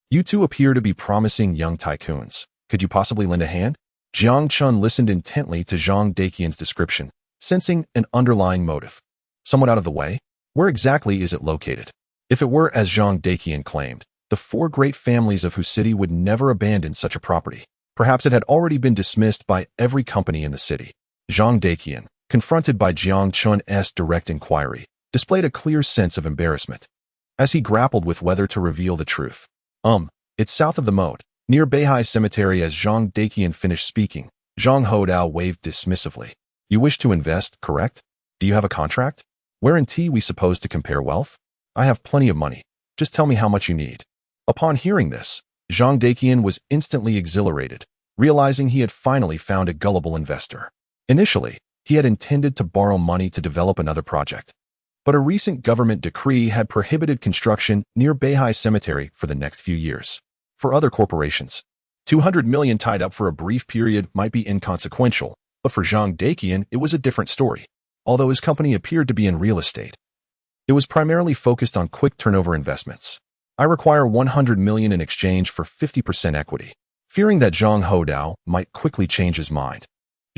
You two appear to be promising young tycoons. Could you possibly lend a hand? Jiang Chen listened intently to Zhang Daqian's description, sensing an underlying motive. Somewhat out of the way? Where exactly is it located? If it were as Zhang Daqian claimed, the four great families of Wu City would never abandon such a property. Perhaps it had already been dismissed by every company in the city. Zhang Daqian, confronted by Jiang Chen's direct inquiry, displayed a clear sense of embarrassment, as he grappled with whether to reveal the truth. It's south of the moat, near Beihai Cemetery. As Zhang Daqian finished speaking, Zhang Hodao waved dismissively. You wish to invest, correct? Do you have a contract? Wherein we supposed to compare wealth? I have plenty of money. Just tell me how much you need. Upon hearing this, Zhang Daqian was instantly exhilarated, realizing he had finally found a gullible investor. Initially, he had intended to borrow money to develop another project, but a recent government decree had prohibited construction near Beihai Cemetery for the next few years. For other corporations, 200 million tied up for a brief period might be inconsequential, but for Zhang Daqian, it was a different story. Although his company appeared to be in real estate, it was primarily focused on quick turnover investments. I require 100 million in exchange for 50% equity. Fearing that Zhang Hodao might quickly change his mind,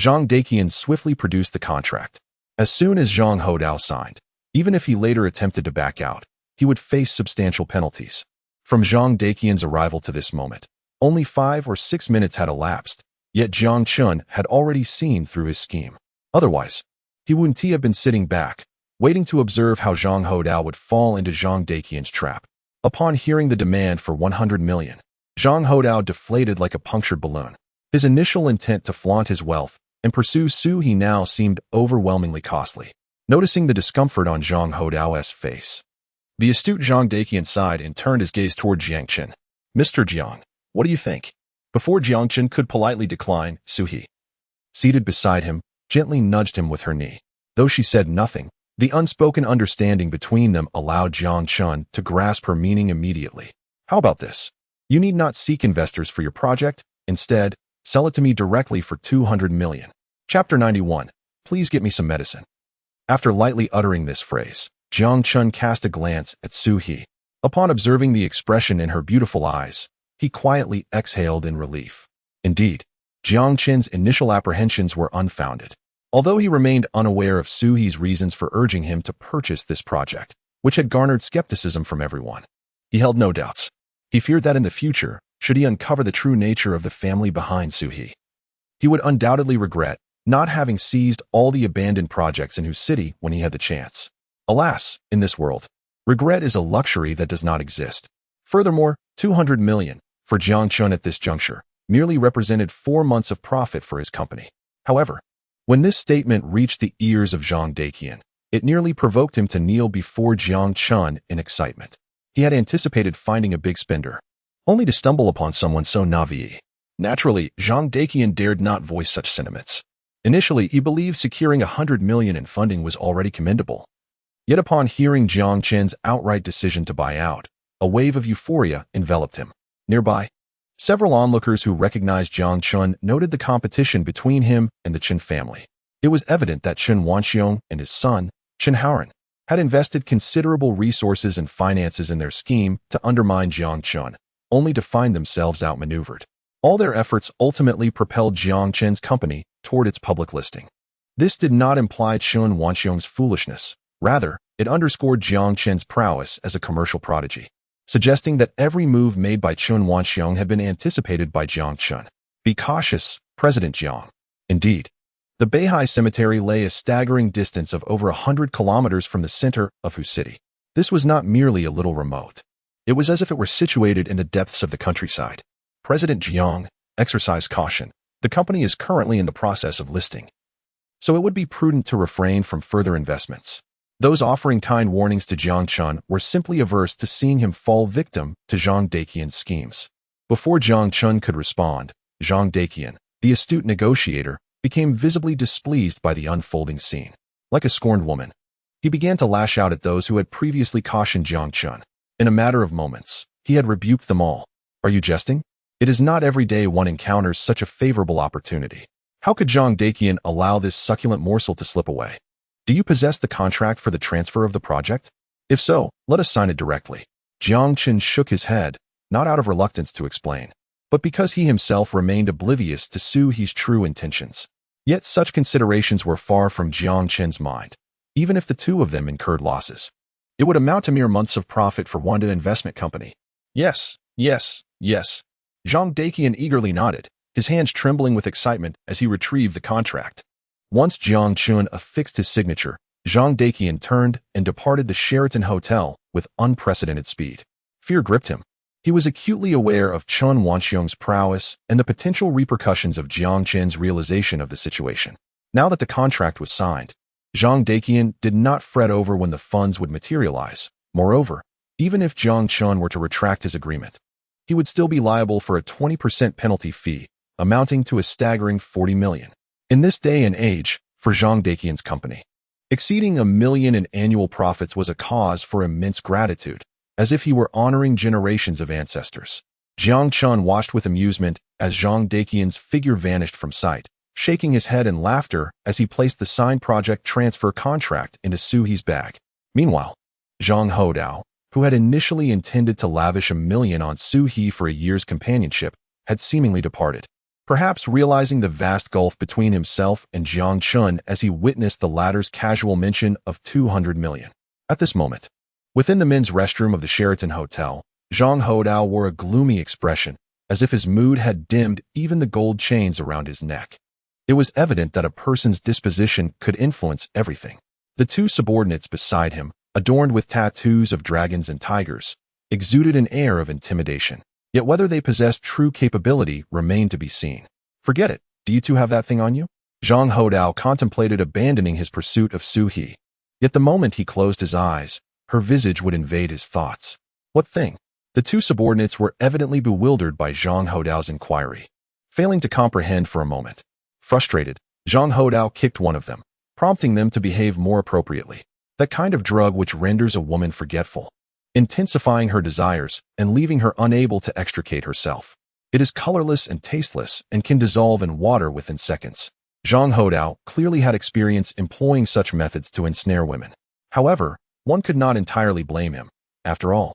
Zhang Daqian swiftly produced the contract. As soon as Zhang Hodao signed, even if he later attempted to back out, he would face substantial penalties. From Zhang Daqian's arrival to this moment, only 5 or 6 minutes had elapsed, yet Jiang Chen had already seen through his scheme. Otherwise, he wouldn't have been sitting back, waiting to observe how Zhang Hodao would fall into Zhang Daqian's trap. Upon hearing the demand for 100 million, Zhang Hodao deflated like a punctured balloon. His initial intent to flaunt his wealth and pursue Su He now seemed overwhelmingly costly. Noticing the discomfort on Zhang Hodao's face, the astute Zhang Daqian sighed and turned his gaze toward Jiang Chen. Mr. Jiang, what do you think? Before Jiang Chen could politely decline, Su He, seated beside him, gently nudged him with her knee. Though she said nothing, the unspoken understanding between them allowed Jiang Chen to grasp her meaning immediately. How about this? You need not seek investors for your project. Instead, sell it to me directly for 200 million. Chapter 91. Please get me some medicine. After lightly uttering this phrase, Jiang Chen cast a glance at Su He. Upon observing the expression in her beautiful eyes, he quietly exhaled in relief. Indeed, Jiang Chen's initial apprehensions were unfounded. Although he remained unaware of Su He's reasons for urging him to purchase this project, which had garnered skepticism from everyone, he held no doubts. He feared that in the future, should he uncover the true nature of the family behind Su He, he would undoubtedly regret not having seized all the abandoned projects in Wu City when he had the chance. Alas, in this world, regret is a luxury that does not exist. Furthermore, 200 million, for Jiang Chen at this juncture, merely represented 4 months of profit for his company. However, when this statement reached the ears of Zhang Daqian, it nearly provoked him to kneel before Jiang Chen in excitement. He had anticipated finding a big spender, only to stumble upon someone so naive. Naturally, Zhang Daqian dared not voice such sentiments. Initially, he believed securing 100 million in funding was already commendable. Yet upon hearing Jiang Chen's outright decision to buy out, a wave of euphoria enveloped him. Nearby, several onlookers who recognized Jiang Chen noted the competition between him and the Chen family. It was evident that Chen Wanxiong and his son, Chen Haoren, had invested considerable resources and finances in their scheme to undermine Jiang Chen, only to find themselves outmaneuvered. All their efforts ultimately propelled Jiang Chen's company toward its public listing. This did not imply Chen Wanxiong's foolishness. Rather, it underscored Jiang Chen's prowess as a commercial prodigy, suggesting that every move made by Chen Wanxiong had been anticipated by Jiang Chen. Be cautious, President Jiang. Indeed, the Beihai Cemetery lay a staggering distance of over 100 kilometers from the center of Hu City. This was not merely a little remote. It was as if it were situated in the depths of the countryside. President Jiang, exercise caution. The company is currently in the process of listing, so it would be prudent to refrain from further investments. Those offering kind warnings to Jiang Chen were simply averse to seeing him fall victim to Zhang Daqian's schemes. Before Jiang Chen could respond, Zhang Daqian, the astute negotiator, became visibly displeased by the unfolding scene. Like a scorned woman, he began to lash out at those who had previously cautioned Jiang Chen. In a matter of moments, he had rebuked them all. Are you jesting? It is not every day one encounters such a favorable opportunity. How could Zhang Daqian allow this succulent morsel to slip away? Do you possess the contract for the transfer of the project? If so, let us sign it directly. Jiang Chen shook his head, not out of reluctance to explain, but because he himself remained oblivious to Su He's true intentions. Yet such considerations were far from Jiang Chen's mind. Even if the two of them incurred losses, it would amount to mere months of profit for one investment company. Yes, yes, yes. Zhang Daqian eagerly nodded, his hands trembling with excitement as he retrieved the contract. Once Jiang Chen affixed his signature, Zhang Daqian turned and departed the Sheraton Hotel with unprecedented speed. Fear gripped him. He was acutely aware of Chen Wanxiong's prowess and the potential repercussions of Jiang Chen's realization of the situation. Now that the contract was signed, Zhang Daqian did not fret over when the funds would materialize. Moreover, even if Jiang Chen were to retract his agreement, he would still be liable for a 20% penalty fee, amounting to a staggering 40 million. In this day and age, for Zhang Daqian's company, exceeding $1 million in annual profits was a cause for immense gratitude, as if he were honoring generations of ancestors. Jiang Chen watched with amusement as Zhang Daqian's figure vanished from sight, shaking his head in laughter as he placed the signed project transfer contract into Su He's bag. Meanwhile, Zhang Hodao, who had initially intended to lavish $1 million on Su He for a year's companionship, had seemingly departed, perhaps realizing the vast gulf between himself and Jiang Chen as he witnessed the latter's casual mention of 200 million. At this moment, within the men's restroom of the Sheraton Hotel, Zhang Hodao wore a gloomy expression, as if his mood had dimmed even the gold chains around his neck. It was evident that a person's disposition could influence everything. The two subordinates beside him, adorned with tattoos of dragons and tigers, exuded an air of intimidation. Yet whether they possessed true capability remained to be seen. Forget it. Do you two have that thing on you? Zhang Hodao contemplated abandoning his pursuit of Su He. Yet the moment he closed his eyes, her visage would invade his thoughts. What thing? The two subordinates were evidently bewildered by Zhang Hodao's inquiry. Failing to comprehend for a moment, frustrated, Zhang Hodao kicked one of them, prompting them to behave more appropriately. That kind of drug which renders a woman forgetful, intensifying her desires and leaving her unable to extricate herself. It is colorless and tasteless and can dissolve in water within seconds. Zhang Hodao clearly had experience employing such methods to ensnare women. However, one could not entirely blame him. After all,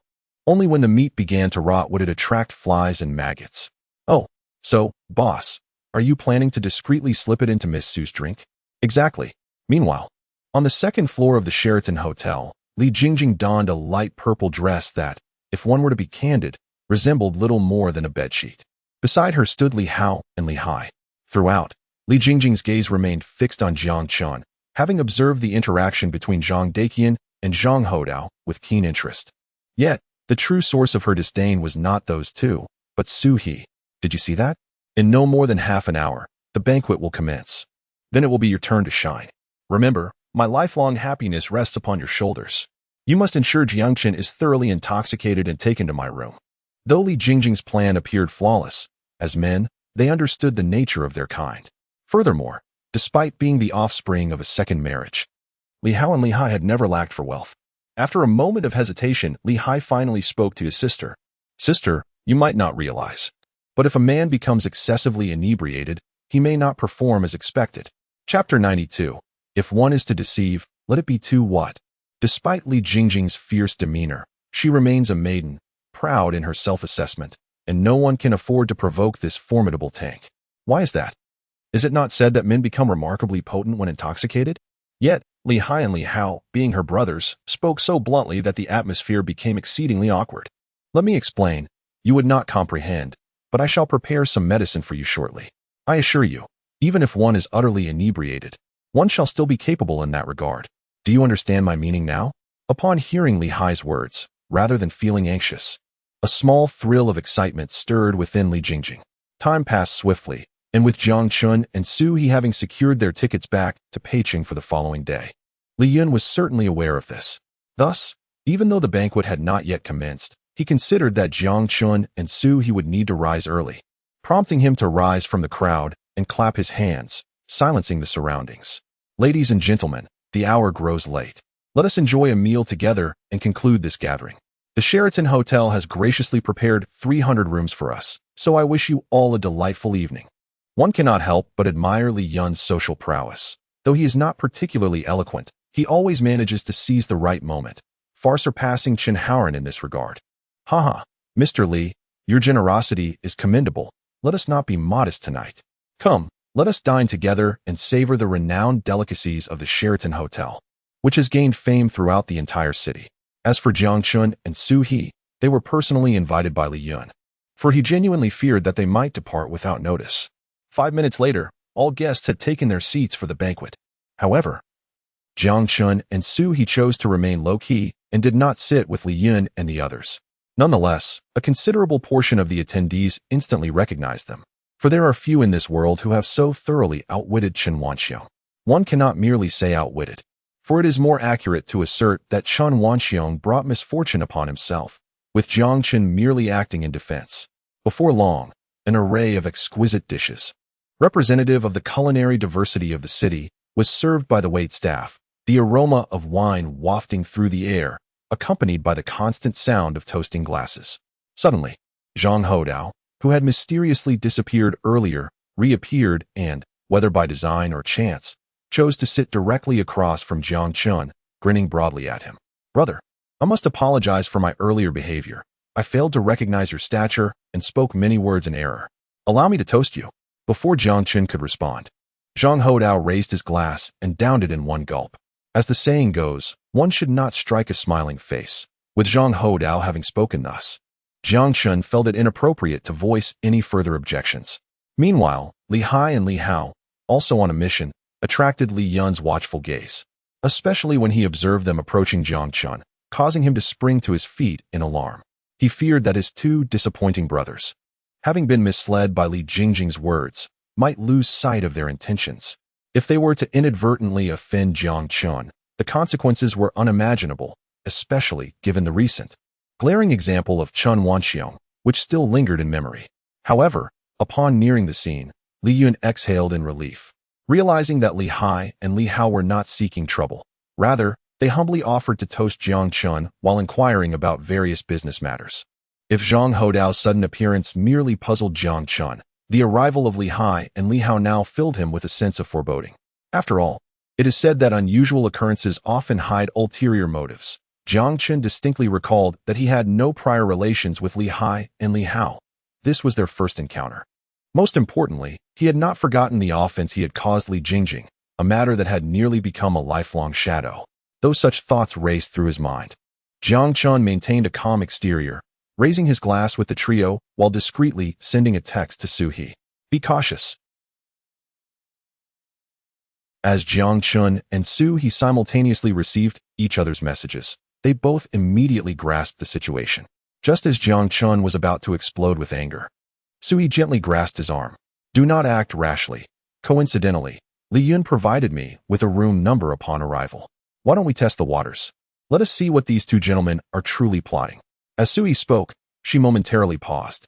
only when the meat began to rot would it attract flies and maggots. Oh, so, boss, are you planning to discreetly slip it into Miss Su's drink? Exactly. Meanwhile, on the second floor of the Sheraton Hotel, Li Jingjing donned a light purple dress that, if one were to be candid, resembled little more than a bedsheet. Beside her stood Li Hao and Li Hai. Throughout, Li Jingjing's gaze remained fixed on Jiang Chen, having observed the interaction between Zhang Daqian and Zhang Hodao with keen interest. Yet, the true source of her disdain was not those two, but Su He. Did you see that? In no more than half an hour, the banquet will commence. Then it will be your turn to shine. Remember, my lifelong happiness rests upon your shoulders. You must ensure Jiang Chen is thoroughly intoxicated and taken to my room. Though Li Jingjing's plan appeared flawless, as men, they understood the nature of their kind. Furthermore, despite being the offspring of a second marriage, Li Hao and Li Hai had never lacked for wealth. After a moment of hesitation, Li Hai finally spoke to his sister. Sister, you might not realize, but if a man becomes excessively inebriated, he may not perform as expected. Chapter 92. If one is to deceive, let it be to what? Despite Li Jingjing's fierce demeanor, she remains a maiden, proud in her self-assessment, and no one can afford to provoke this formidable tank. Why is that? Is it not said that men become remarkably potent when intoxicated? Yet, Li Hai and Li Hao, being her brothers, spoke so bluntly that the atmosphere became exceedingly awkward. Let me explain. You would not comprehend, but I shall prepare some medicine for you shortly. I assure you, even if one is utterly inebriated, one shall still be capable in that regard. Do you understand my meaning now? Upon hearing Li Hai's words, rather than feeling anxious, a small thrill of excitement stirred within Li Jingjing. Time passed swiftly, and with Jiang Chen and Su He having secured their tickets back to Peicheng for the following day. Li Yun was certainly aware of this. Thus, even though the banquet had not yet commenced, he considered that Jiang Chen and Su He would need to rise early, prompting him to rise from the crowd and clap his hands, silencing the surroundings. Ladies and gentlemen, the hour grows late. Let us enjoy a meal together and conclude this gathering. The Sheraton Hotel has graciously prepared 300 rooms for us, so I wish you all a delightful evening. One cannot help but admire Li Yun's social prowess. Though he is not particularly eloquent, he always manages to seize the right moment, far surpassing Chen Haoran in this regard. Haha, Mr. Li, your generosity is commendable. Let us not be modest tonight. Come, let us dine together and savor the renowned delicacies of the Sheraton Hotel, which has gained fame throughout the entire city. As for Jiang Chen and Su He, they were personally invited by Li Yun, for he genuinely feared that they might depart without notice. 5 minutes later, all guests had taken their seats for the banquet. However, Jiang Chen and Su He chose to remain low-key and did not sit with Li Yun and the others. Nonetheless, a considerable portion of the attendees instantly recognized them, for there are few in this world who have so thoroughly outwitted Chen Wanxiong. One cannot merely say outwitted, for it is more accurate to assert that Chen Wanxiong brought misfortune upon himself, with Jiang Chen merely acting in defense. Before long, an array of exquisite dishes, representative of the culinary diversity of the city, was served by the waitstaff, the aroma of wine wafting through the air, accompanied by the constant sound of toasting glasses. Suddenly, Zhang Hodao, who had mysteriously disappeared earlier, reappeared and, whether by design or chance, chose to sit directly across from Jiang Chen, grinning broadly at him. Brother, I must apologize for my earlier behavior. I failed to recognize your stature and spoke many words in error. Allow me to toast you. Before Jiang Chen could respond, Zhang Hodao raised his glass and downed it in one gulp. As the saying goes, one should not strike a smiling face. With Zhang Hodao having spoken thus, Jiang Chen felt it inappropriate to voice any further objections. Meanwhile, Li Hai and Li Hao, also on a mission, attracted Li Yun's watchful gaze, especially when he observed them approaching Jiang Chen, causing him to spring to his feet in alarm. He feared that his two disappointing brothers, having been misled by Li Jingjing's words, might lose sight of their intentions. If they were to inadvertently offend Jiang Chen, the consequences were unimaginable, especially given the recent, glaring example of Chen Wanxiong, which still lingered in memory. However, upon nearing the scene, Li Yun exhaled in relief, realizing that Li Hai and Li Hao were not seeking trouble. Rather, they humbly offered to toast Jiang Chen while inquiring about various business matters. If Zhang Hodao's sudden appearance merely puzzled Jiang Chen, the arrival of Li Hai and Li Hao now filled him with a sense of foreboding. After all, it is said that unusual occurrences often hide ulterior motives. Jiang Chen distinctly recalled that he had no prior relations with Li Hai and Li Hao. This was their first encounter. Most importantly, he had not forgotten the offense he had caused Li Jingjing, a matter that had nearly become a lifelong shadow. Though such thoughts raced through his mind, Jiang Chen maintained a calm exterior, raising his glass with the trio while discreetly sending a text to Su He. Be cautious. As Jiang Chen and Su He simultaneously received each other's messages, they both immediately grasped the situation. Just as Jiang Chen was about to explode with anger, Su He gently grasped his arm. Do not act rashly. Coincidentally, Li Yun provided me with a room number upon arrival. Why don't we test the waters? Let us see what these two gentlemen are truly plotting. As Su He spoke, she momentarily paused,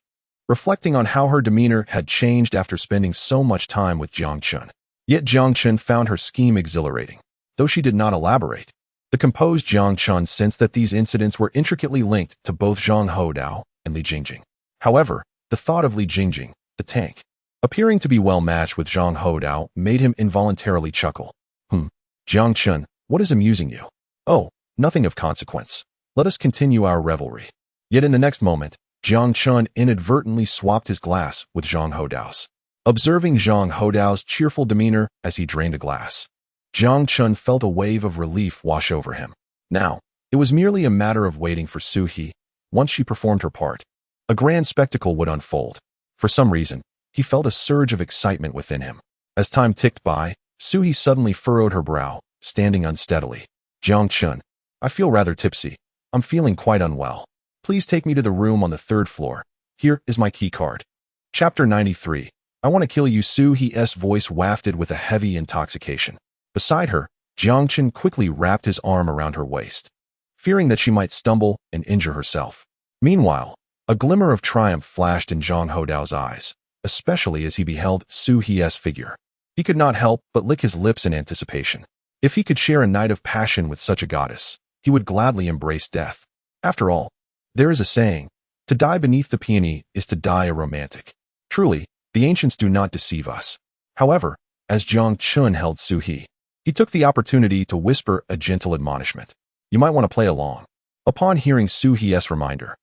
reflecting on how her demeanor had changed after spending so much time with Jiang Chen. Yet Jiang Chen found her scheme exhilarating. Though she did not elaborate, the composed Jiang Chen sensed that these incidents were intricately linked to both Zhang Hodao and Li Jingjing. However, the thought of Li Jingjing, the tank, appearing to be well matched with Zhang Hodao made him involuntarily chuckle. Jiang Chen, what is amusing you? Oh, Nothing of consequence. Let us continue our revelry. Yet in the next moment, Jiang Chen inadvertently swapped his glass with Zhang Houdao's. Observing Zhang Houdao's cheerful demeanor as he drained a glass, Jiang Chen felt a wave of relief wash over him. Now, it was merely a matter of waiting for Su He. Once she performed her part, a grand spectacle would unfold. For some reason, he felt a surge of excitement within him. As time ticked by, Su He suddenly furrowed her brow, standing unsteadily. Jiang Chen, I feel rather tipsy. I'm feeling quite unwell. Please take me to the room on the 3rd floor. Here is my key card. Chapter 93. I want to kill you. Su He's voice wafted with a heavy intoxication. Beside her, Jiang Chen quickly wrapped his arm around her waist, fearing that she might stumble and injure herself. Meanwhile, a glimmer of triumph flashed in Zhang Houdao's eyes, especially as he beheld Su He's figure. He could not help but lick his lips in anticipation. If he could share a night of passion with such a goddess, he would gladly embrace death. After all, there is a saying, to die beneath the peony is to die a romantic. Truly, the ancients do not deceive us. However, as Jiang Chen held Su He, he took the opportunity to whisper a gentle admonishment. You might want to play along. Upon hearing Su He's reminder,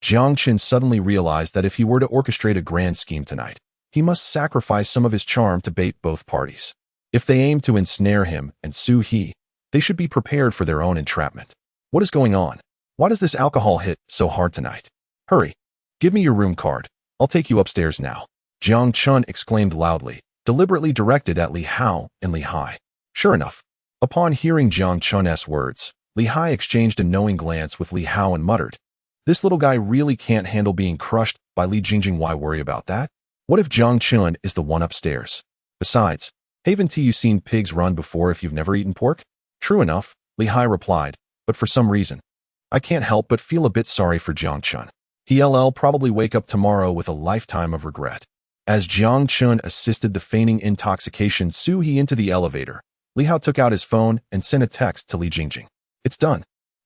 Jiang Chen suddenly realized that if he were to orchestrate a grand scheme tonight, he must sacrifice some of his charm to bait both parties. If they aimed to ensnare him and Su He, they should be prepared for their own entrapment. What is going on? Why does this alcohol hit so hard tonight? Hurry. Give me your room card. I'll take you upstairs now. Jiang Chen exclaimed loudly, deliberately directed at Li Hao and Li Hai. Sure enough, upon hearing Jiang Chen's words, Li Hai exchanged a knowing glance with Li Hao and muttered, this little guy really can't handle being crushed by Li Jingjing. Why worry about that? What if Jiang Chen is the one upstairs? Besides, haven't you seen pigs run before if you've never eaten pork? True enough, Li Hai replied, but for some reason, I can't help but feel a bit sorry for Jiang Chen. He'll probably wake up tomorrow with a lifetime of regret. As Jiang Chen assisted the feigning intoxication Su He into the elevator, Li Hao took out his phone and sent a text to Li Jingjing. It's done.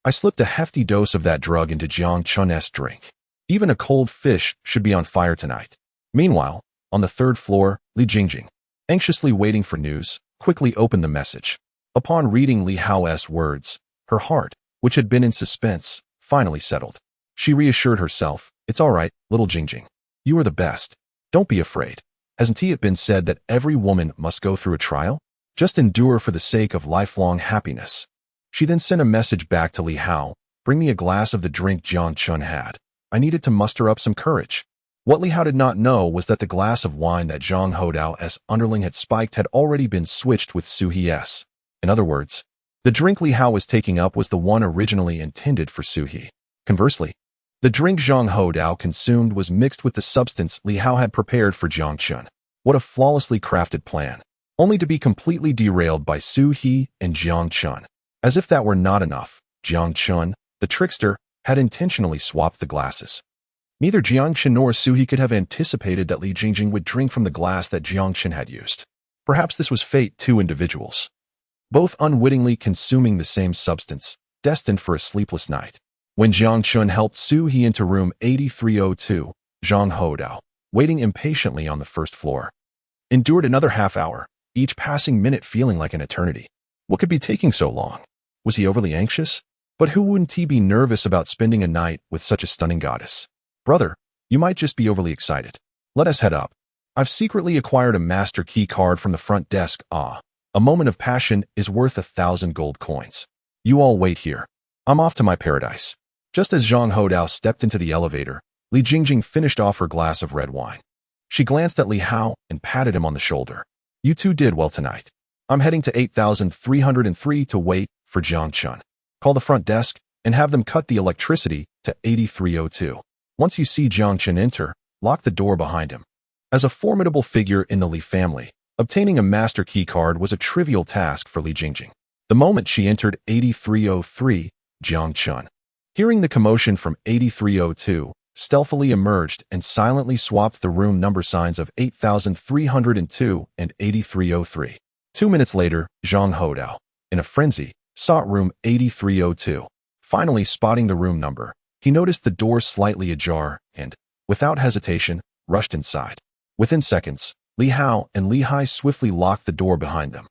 I slipped a hefty dose of that drug into Jiang Chen's drink. Even a cold fish should be on fire tonight. Meanwhile, on the 3rd floor, Li Jingjing, anxiously waiting for news, quickly opened the message. Upon reading Li Hao's words, her heart, which had been in suspense, finally settled. She reassured herself, it's all right, little Jingjing. You are the best. Don't be afraid. Hasn't it been said that every woman must go through a trial? Just endure for the sake of lifelong happiness. She then sent a message back to Li Hao, bring me a glass of the drink Jiang Chen had. I needed to muster up some courage. What Li Hao did not know was that the glass of wine that Zhang Houdao's underling had spiked had already been switched with Su He's. In other words, the drink Li Hao was taking up was the one originally intended for Su He. Conversely, the drink Zhang Houdao consumed was mixed with the substance Li Hao had prepared for Jiang Chen. What a flawlessly crafted plan, only to be completely derailed by Su He and Jiang Chen. As if that were not enough, Jiang Chen, the trickster, had intentionally swapped the glasses. Neither Jiang Chen nor Su He could have anticipated that Li Jingjing would drink from the glass that Jiang Chen had used. Perhaps this was fate, two individuals, both unwittingly consuming the same substance, destined for a sleepless night. When Jiang Chen helped Su He into room 8302, Zhang Houdao, waiting impatiently on the 1st floor, endured another half hour, each passing minute feeling like an eternity. What could be taking so long? Was he overly anxious? But who wouldn't he be nervous about spending a night with such a stunning goddess? Brother, you might just be overly excited. Let us head up. I've secretly acquired a master key card from the front desk. A moment of passion is worth 1,000 gold coins. You all wait here. I'm off to my paradise. Just as Zhang Houdao stepped into the elevator, Li Jingjing finished off her glass of red wine. She glanced at Li Hao and patted him on the shoulder. You two did well tonight. I'm heading to 8303 to wait for Jiang Chen. Call the front desk and have them cut the electricity to 8302. Once you see Jiang Chen enter, lock the door behind him. As a formidable figure in the Li family, obtaining a master key card was a trivial task for Li Jingjing. The moment she entered 8303, Jiang Chen, hearing the commotion from 8302, stealthily emerged and silently swapped the room number signs of 8302 and 8303. 2 minutes later, Zhang Houdao, in a frenzy, sought room 8302. Finally spotting the room number, he noticed the door slightly ajar and, without hesitation, rushed inside. Within seconds, Li Hao and Li Hai swiftly locked the door behind them.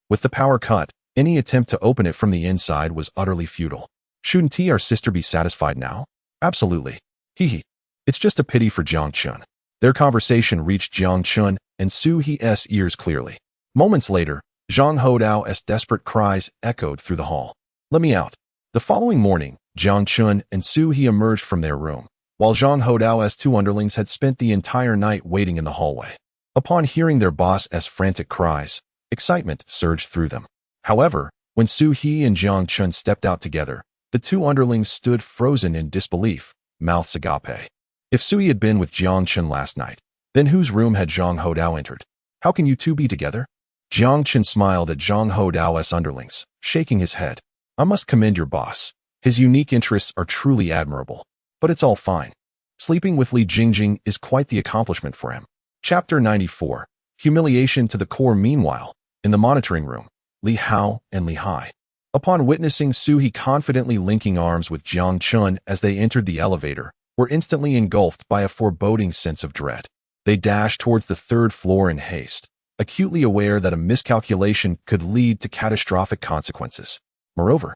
With the power cut, Any attempt to open it from the inside was utterly futile. Shouldn't our sister be satisfied now? Absolutely. Hee. It's just a pity for Jiang Chen. Their conversation reached Jiang Chen and Su He's ears clearly. Moments later, Zhang Houdao's desperate cries echoed through the hall. Let me out. The following morning, Jiang Chen and Su He emerged from their room, while Zhang Houdao's two underlings had spent the entire night waiting in the hallway. Upon hearing their boss's frantic cries, excitement surged through them. However, when Su He and Jiang Chen stepped out together, the two underlings stood frozen in disbelief, mouths agape. If Su He had been with Jiang Chen last night, then whose room had Zhang Houdao entered? How can you two be together? Jiang Chen smiled at Zhang Houdao's underlings, shaking his head. I must commend your boss. His unique interests are truly admirable. But it's all fine. Sleeping with Li Jingjing is quite the accomplishment for him. Chapter 94. Humiliation to the core. Meanwhile, in the monitoring room, Li Hao and Li Hai. Upon witnessing Su He confidently linking arms with Jiang Chen as they entered the elevator, were instantly engulfed by a foreboding sense of dread. They dashed towards the third floor in haste, acutely aware that a miscalculation could lead to catastrophic consequences. Moreover,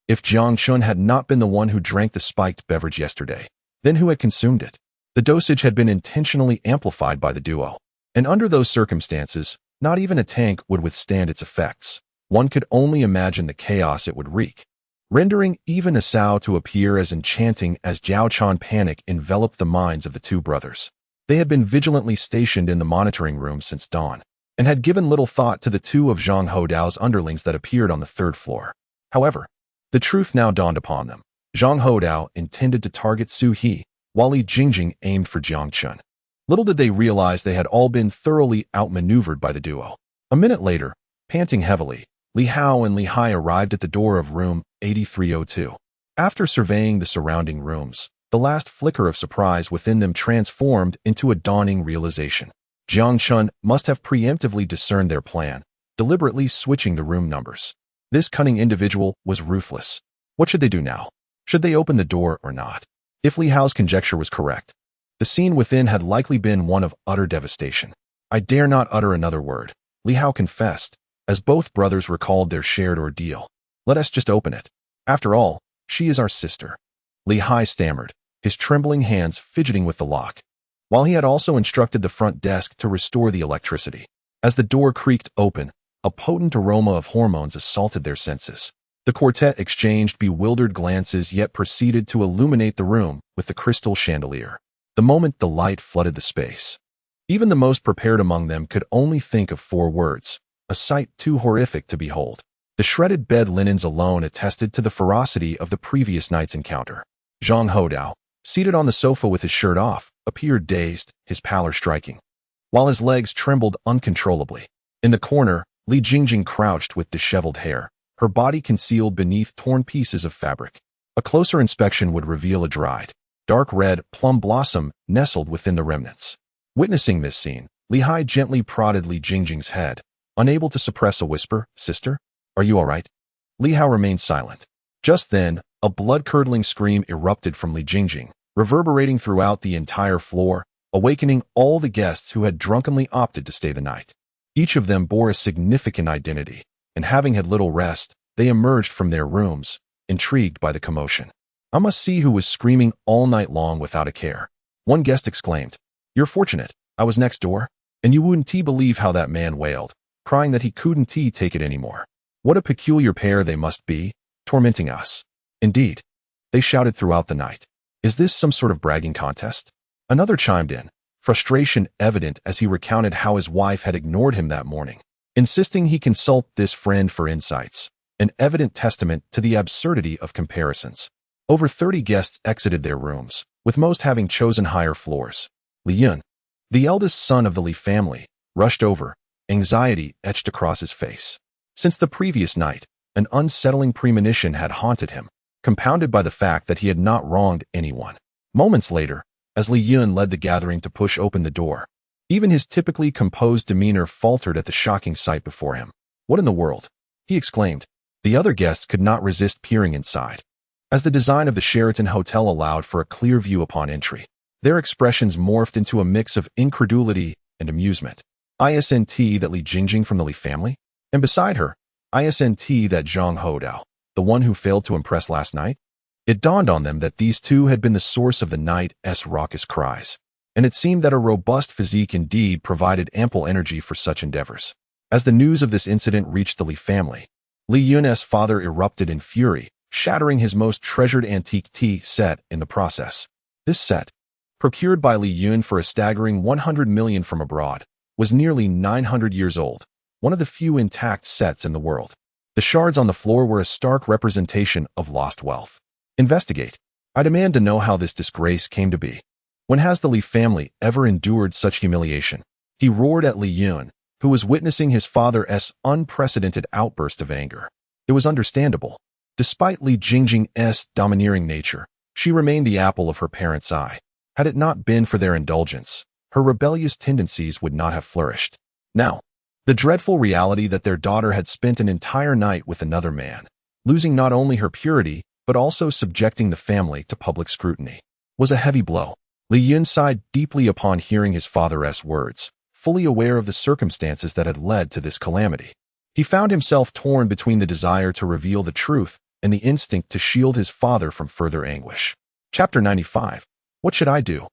if Jiang Chen had not been the one who drank the spiked beverage yesterday, then who had consumed it? The dosage had been intentionally amplified by the duo, and under those circumstances, not even a tank would withstand its effects. One could only imagine the chaos it would wreak, rendering even Asao to appear as enchanting as Jiao Chan. Panic enveloped the minds of the two brothers. They had been vigilantly stationed in the monitoring room since dawn, and had given little thought to the two of Zhang Houdao's underlings that appeared on the third floor. However, the truth now dawned upon them. Zhang Houdao intended to target Su He, while Li Jingjing aimed for Jiang Chen. Little did they realize they had all been thoroughly outmaneuvered by the duo. A minute later, panting heavily, Li Hao and Li Hai arrived at the door of room 8302. After surveying the surrounding rooms, the last flicker of surprise within them transformed into a dawning realization. Jiang Chen must have preemptively discerned their plan, deliberately switching the room numbers. This cunning individual was ruthless. What should they do now? Should they open the door or not? If Li Hao's conjecture was correct, the scene within had likely been one of utter devastation. I dare not utter another word, Li Hao confessed, as both brothers recalled their shared ordeal. Let us just open it. After all, she is our sister. Li Hai stammered, his trembling hands fidgeting with the lock, while he had also instructed the front desk to restore the electricity. As the door creaked open, a potent aroma of hormones assaulted their senses. The quartet exchanged bewildered glances yet proceeded to illuminate the room with the crystal chandelier. The moment the light flooded the space, even the most prepared among them could only think of 4 words, a sight too horrific to behold. The shredded bed linens alone attested to the ferocity of the previous night's encounter. Zhang Houdao, seated on the sofa with his shirt off, appeared dazed, his pallor striking, while his legs trembled uncontrollably. In the corner, Li Jingjing crouched with disheveled hair, her body concealed beneath torn pieces of fabric. A closer inspection would reveal a dried, dark red plum blossom nestled within the remnants. Witnessing this scene, Li Hai gently prodded Li Jingjing's head, unable to suppress a whisper. Sister, are you all right? Li Hao remained silent. Just then, a blood-curdling scream erupted from Li Jingjing, reverberating throughout the entire floor, awakening all the guests who had drunkenly opted to stay the night. Each of them bore a significant identity, and having had little rest, they emerged from their rooms, intrigued by the commotion. I must see who was screaming all night long without a care. One guest exclaimed, You're fortunate, I was next door, and you wouldn't believe how that man wailed, crying that he couldn't take it anymore. What a peculiar pair they must be, tormenting us. Indeed, they shouted throughout the night. Is this some sort of bragging contest? Another chimed in, frustration evident as he recounted how his wife had ignored him that morning, insisting he consult this friend for insights, an evident testament to the absurdity of comparisons. Over 30 guests exited their rooms, with most having chosen higher floors. Li Yun, the eldest son of the Li family, rushed over, anxiety etched across his face. Since the previous night, an unsettling premonition had haunted him, compounded by the fact that he had not wronged anyone. Moments later, as Li Yun led the gathering to push open the door, even his typically composed demeanor faltered at the shocking sight before him. What in the world? He exclaimed. The other guests could not resist peering inside. As the design of the Sheraton Hotel allowed for a clear view upon entry, their expressions morphed into a mix of incredulity and amusement. Isn't that Li Jingjing from the Li family? And beside her, Isn't that Zhang Hodao, the one who failed to impress last night? It dawned on them that these two had been the source of the night's raucous cries, and it seemed that a robust physique indeed provided ample energy for such endeavors. As the news of this incident reached the Li family, Li Yun's father erupted in fury, shattering his most treasured antique tea set in the process. This set, procured by Li Yun for a staggering 100 million from abroad, was nearly 900 years old, one of the few intact sets in the world. The shards on the floor were a stark representation of lost wealth. Investigate. I demand to know how this disgrace came to be. When has the Li family ever endured such humiliation? He roared at Li Yun, who was witnessing his father's unprecedented outburst of anger. It was understandable. Despite Li Jingjing's domineering nature, she remained the apple of her parents' eye. Had it not been for their indulgence, her rebellious tendencies would not have flourished. Now, the dreadful reality that their daughter had spent an entire night with another man, losing not only her purity, but also subjecting the family to public scrutiny, was a heavy blow. Li Yun sighed deeply upon hearing his father's words, fully aware of the circumstances that had led to this calamity. He found himself torn between the desire to reveal the truth and the instinct to shield his father from further anguish. Chapter 95. What should I do?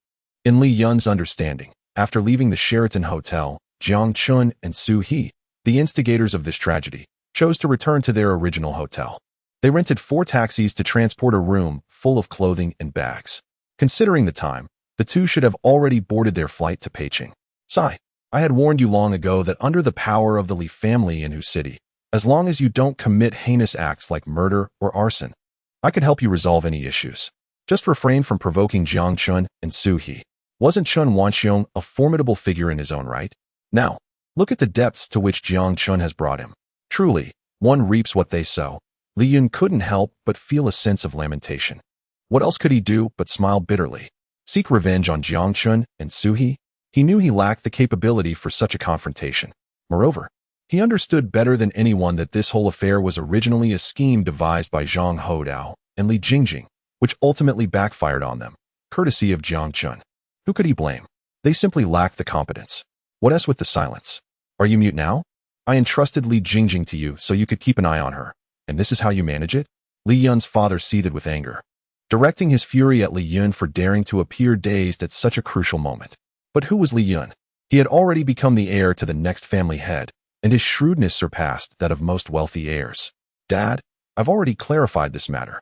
In Li Yun's understanding, after leaving the Sheraton Hotel, Jiang Chen and Su He, the instigators of this tragedy, chose to return to their original hotel. They rented 4 taxis to transport a room full of clothing and bags. Considering the time, the two should have already boarded their flight to Beijing. Sigh. I had warned you long ago that under the power of the Li family in whose city, as long as you don't commit heinous acts like murder or arson, I could help you resolve any issues. Just refrain from provoking Jiang Chen and Su He. Wasn't Chen Wanxiong a formidable figure in his own right? Now, look at the depths to which Jiang Chen has brought him. Truly, one reaps what they sow. Li Yun couldn't help but feel a sense of lamentation. What else could he do but smile bitterly? Seek revenge on Jiang Chen and Su He? He knew he lacked the capability for such a confrontation. Moreover, he understood better than anyone that this whole affair was originally a scheme devised by Zhang Hodao and Li Jingjing, which ultimately backfired on them, courtesy of Jiang Chen. Who could he blame? They simply lacked the competence. What else with the silence? Are you mute now? I entrusted Li Jingjing to you so you could keep an eye on her, and this is how you manage it? Li Yun's father seethed with anger, directing his fury at Li Yun for daring to appear dazed at such a crucial moment. But who was Li Yun? He had already become the heir to the next family head, and his shrewdness surpassed that of most wealthy heirs. Dad, I've already clarified this matter.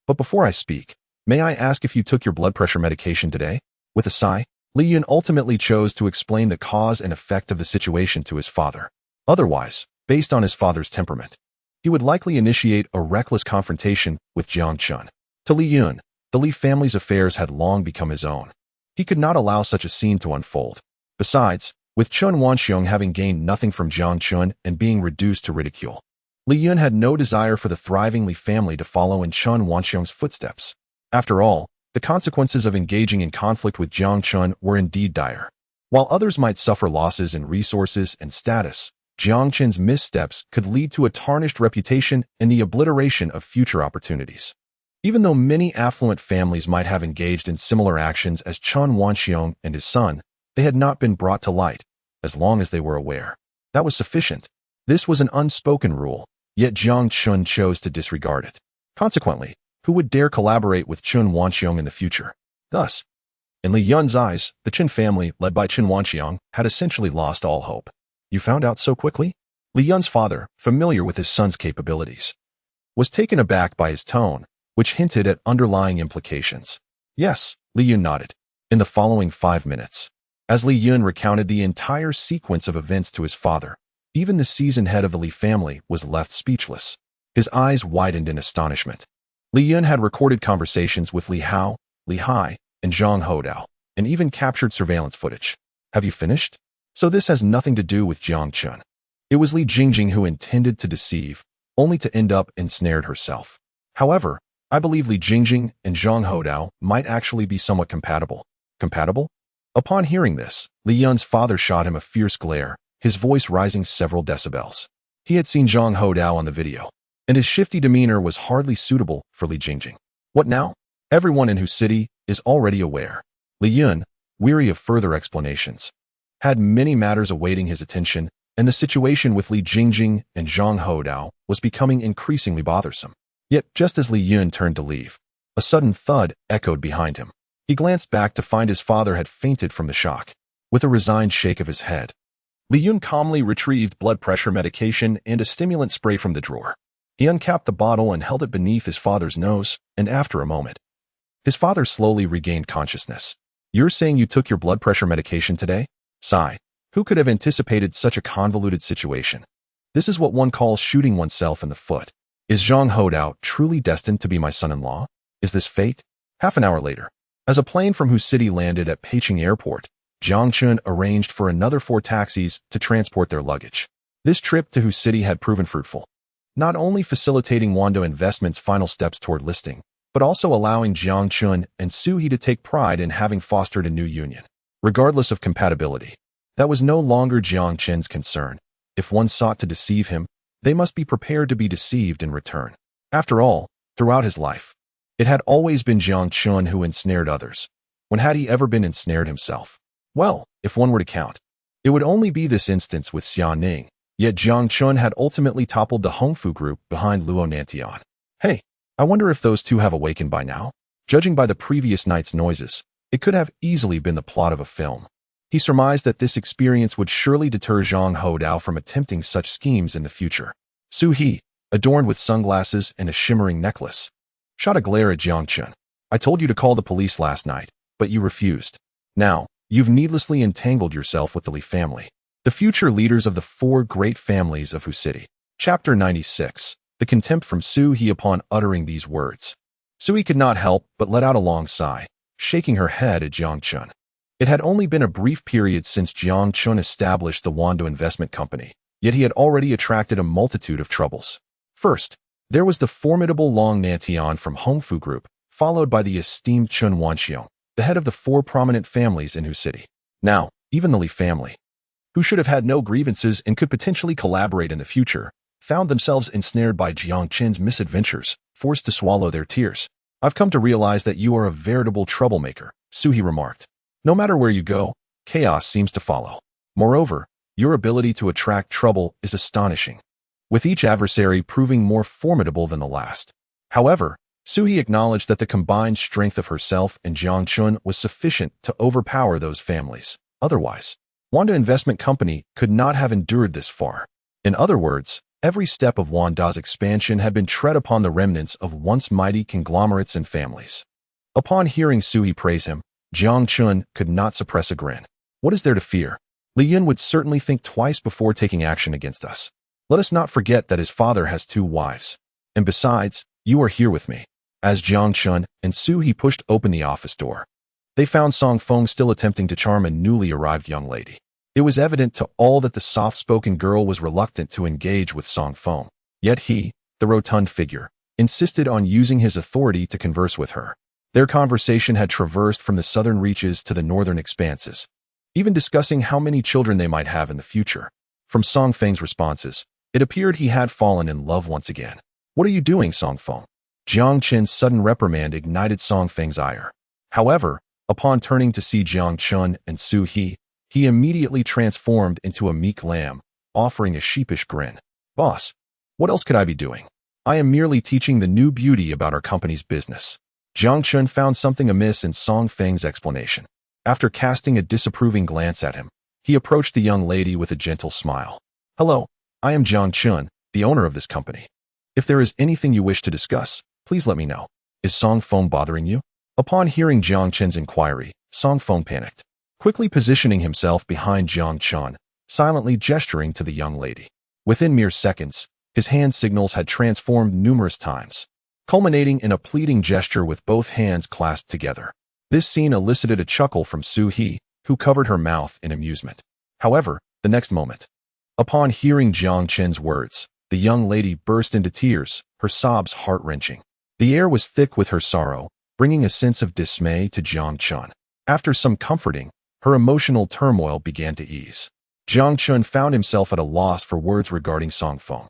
But before I speak, may I ask if you took your blood pressure medication today? With a sigh, Li Yun ultimately chose to explain the cause and effect of the situation to his father. Otherwise, based on his father's temperament, he would likely initiate a reckless confrontation with Jiang Chen. To Li Yun, the Li family's affairs had long become his own. He could not allow such a scene to unfold. Besides, with Chen Wanxiong having gained nothing from Jiang Chen and being reduced to ridicule, Li Yun had no desire for the thriving Li family to follow in Chen Wanxiong's footsteps. After all, the consequences of engaging in conflict with Jiang Chen were indeed dire. While others might suffer losses in resources and status, Jiang Chen's missteps could lead to a tarnished reputation and the obliteration of future opportunities. Even though many affluent families might have engaged in similar actions as Chen Wanxiong and his son, they had not been brought to light, as long as they were aware. That was sufficient. This was an unspoken rule, yet Jiang Chen chose to disregard it. Consequently, who would dare collaborate with Chen Wanxiong in the future? Thus, in Li Yun's eyes, the Chen family, led by Chen Wanxiong, had essentially lost all hope. You found out so quickly? Li Yun's father, familiar with his son's capabilities, was taken aback by his tone, which hinted at underlying implications. Yes, Li Yun nodded. In the following 5 minutes, as Li Yun recounted the entire sequence of events to his father, even the seasoned head of the Li family was left speechless. His eyes widened in astonishment. Li Yun had recorded conversations with Li Hao, Li Hai, and Zhang Hodao, and even captured surveillance footage. Have you finished? So this has nothing to do with Jiang Chen. It was Li Jingjing who intended to deceive, only to end up ensnared herself. However, I believe Li Jingjing and Zhang Hodao might actually be somewhat compatible. Compatible? Upon hearing this, Li Yun's father shot him a fierce glare, his voice rising several decibels. He had seen Zhang Hodao on the video, and his shifty demeanor was hardly suitable for Li Jingjing. What now? Everyone in whose city is already aware. Li Yun, weary of further explanations, had many matters awaiting his attention, and the situation with Li Jingjing and Zhang Hodao was becoming increasingly bothersome. Yet, just as Li Yun turned to leave, a sudden thud echoed behind him. He glanced back to find his father had fainted from the shock. With a resigned shake of his head, Li Yun calmly retrieved blood pressure medication and a stimulant spray from the drawer. He uncapped the bottle and held it beneath his father's nose, and after a moment, his father slowly regained consciousness. "You're saying you took your blood pressure medication today?" Sigh. Who could have anticipated such a convoluted situation? This is what one calls shooting oneself in the foot. Is Zhang Hodao truly destined to be my son-in-law? Is this fate? Half an hour later, as a plane from whose city landed at Peking Airport, Jiang Chen arranged for another 4 taxis to transport their luggage. This trip to whose city had proven fruitful, not only facilitating Wando Investment's final steps toward listing, but also allowing Jiang Chen and Su He to take pride in having fostered a new union. Regardless of compatibility, that was no longer Jiang Chen's concern. If one sought to deceive him, they must be prepared to be deceived in return. After all, throughout his life, it had always been Jiang Chen who ensnared others. When had he ever been ensnared himself? Well, if one were to count, it would only be this instance with Xia Ning. Yet Jiang Chen had ultimately toppled the Hongfu group behind Luo Nantian. Hey, I wonder if those two have awakened by now? Judging by the previous night's noises, it could have easily been the plot of a film. He surmised that this experience would surely deter Zhang Hodao from attempting such schemes in the future. Su He, adorned with sunglasses and a shimmering necklace, shot a glare at Jiang Chen. "I told you to call the police last night, but you refused. Now, you've needlessly entangled yourself with the Li family, the future leaders of the 4 great families of Hu City." Chapter 96. The contempt from Su He upon uttering these words. Su He could not help but let out a long sigh, shaking her head at Jiang Chen. It had only been a brief period since Jiang Chen established the Wando Investment Company, yet he had already attracted a multitude of troubles. First, there was the formidable Long Nantian from Hongfu Group, followed by the esteemed Chun Wanxiong, the head of the 4 prominent families in Hu City. Now, even the Li family, who should have had no grievances and could potentially collaborate in the future, found themselves ensnared by Jiang Chen's misadventures, forced to swallow their tears. "I've come to realize that you are a veritable troublemaker," Su He remarked. "No matter where you go, chaos seems to follow. Moreover, your ability to attract trouble is astonishing, with each adversary proving more formidable than the last." However, Su He acknowledged that the combined strength of herself and Jiang Chen was sufficient to overpower those families. Otherwise, Wanda Investment Company could not have endured this far. In other words, every step of Wanda's expansion had been tread upon the remnants of once mighty conglomerates and families. Upon hearing Su He praise him, Jiang Chen could not suppress a grin. "What is there to fear? Li Yun would certainly think twice before taking action against us. Let us not forget that his father has 2 wives. And besides, you are here with me." As Jiang Chen and Su He pushed open the office door, they found Song Feng still attempting to charm a newly arrived young lady. It was evident to all that the soft-spoken girl was reluctant to engage with Song Feng. Yet he, the rotund figure, insisted on using his authority to converse with her. Their conversation had traversed from the southern reaches to the northern expanses, even discussing how many children they might have in the future. From Song Feng's responses, it appeared he had fallen in love once again. "What are you doing, Song Feng?" Jiang Chen's sudden reprimand ignited Song Feng's ire. However, upon turning to see Jiang Chen and Su He, he immediately transformed into a meek lamb, offering a sheepish grin. "Boss, what else could I be doing? I am merely teaching the new beauty about our company's business." Jiang Chen found something amiss in Song Feng's explanation. After casting a disapproving glance at him, he approached the young lady with a gentle smile. "Hello, I am Jiang Chen, the owner of this company. If there is anything you wish to discuss, please let me know. Is Song Feng bothering you?" Upon hearing Jiang Chen's inquiry, Song Feng panicked, quickly positioning himself behind Jiang Chen, silently gesturing to the young lady. Within mere seconds, his hand signals had transformed numerous times, culminating in a pleading gesture with both hands clasped together. This scene elicited a chuckle from Su He, who covered her mouth in amusement. However, the next moment, upon hearing Jiang Chen's words, the young lady burst into tears, her sobs heart-wrenching. The air was thick with her sorrow, bringing a sense of dismay to Jiang Chen. After some comforting, her emotional turmoil began to ease. Jiang Chen found himself at a loss for words regarding Song Feng.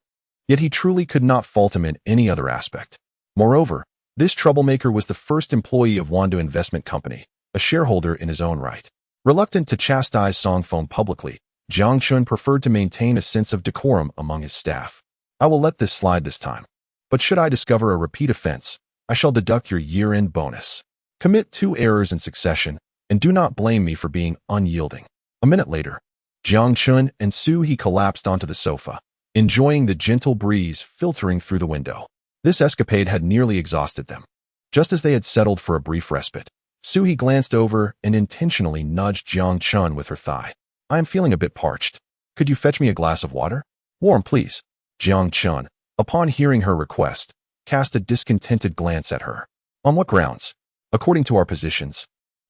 Yet he truly could not fault him in any other aspect. Moreover, this troublemaker was the first employee of Wando Investment Company, a shareholder in his own right. Reluctant to chastise Song Feng publicly, Jiang Chen preferred to maintain a sense of decorum among his staff. I will let this slide this time. But should I discover a repeat offense, I shall deduct your year-end bonus. Commit 2 errors in succession, and do not blame me for being unyielding. A minute later, Jiang Chen and Su He collapsed onto the sofa, enjoying the gentle breeze filtering through the window. This escapade had nearly exhausted them. Just as they had settled for a brief respite, Su He glanced over and intentionally nudged Jiang Chen with her thigh. I am feeling a bit parched. Could you fetch me a glass of water? Warm, please. Jiang Chen, upon hearing her request, cast a discontented glance at her. On what grounds? According to our positions.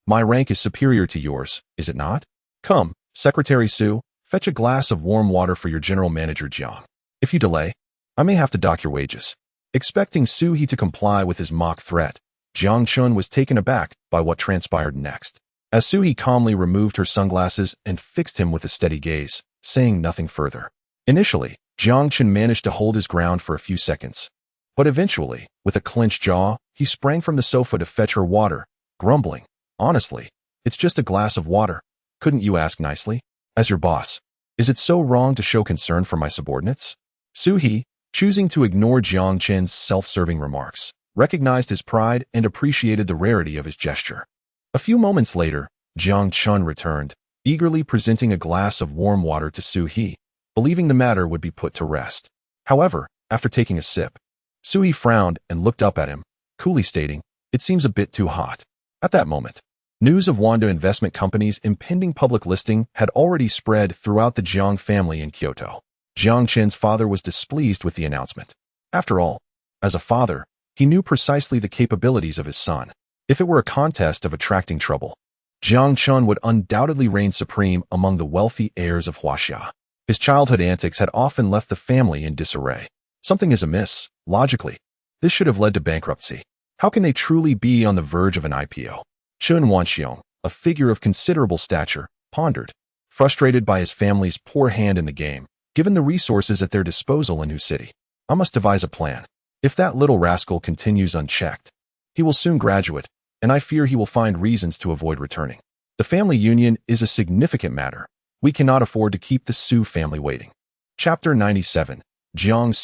My rank is superior to yours, is it not? Come, Secretary Su, fetch a glass of warm water for your general manager Jiang. If you delay, I may have to dock your wages. Expecting Su He to comply with his mock threat, Jiang Chen was taken aback by what transpired next. As Su He calmly removed her sunglasses and fixed him with a steady gaze, saying nothing further. Initially, Jiang Chen managed to hold his ground for a few seconds. But eventually, with a clenched jaw, he sprang from the sofa to fetch her water, grumbling, "Honestly, it's just a glass of water. Couldn't you ask nicely? As your boss, is it so wrong to show concern for my subordinates?" Su He, choosing to ignore Jiang Chen's self-serving remarks, recognized his pride and appreciated the rarity of his gesture. A few moments later, Jiang Chen returned, eagerly presenting a glass of warm water to Su He, believing the matter would be put to rest. However, after taking a sip, Su He frowned and looked up at him, coolly stating, "It seems a bit too hot." At that moment, news of Wanda Investment Company's impending public listing had already spread throughout the Jiang family in Kyoto. Jiang Chen's father was displeased with the announcement. After all, as a father, he knew precisely the capabilities of his son. If it were a contest of attracting trouble, Jiang Chen would undoubtedly reign supreme among the wealthy heirs of Huaxia. His childhood antics had often left the family in disarray. Something is amiss, logically. This should have led to bankruptcy. How can they truly be on the verge of an IPO? Chen Wanxiong, a figure of considerable stature, pondered, frustrated by his family's poor hand in the game, given the resources at their disposal in Hu City. I must devise a plan. If that little rascal continues unchecked, he will soon graduate, and I fear he will find reasons to avoid returning. The family union is a significant matter. We cannot afford to keep the Su family waiting. Chapter 97. Jiang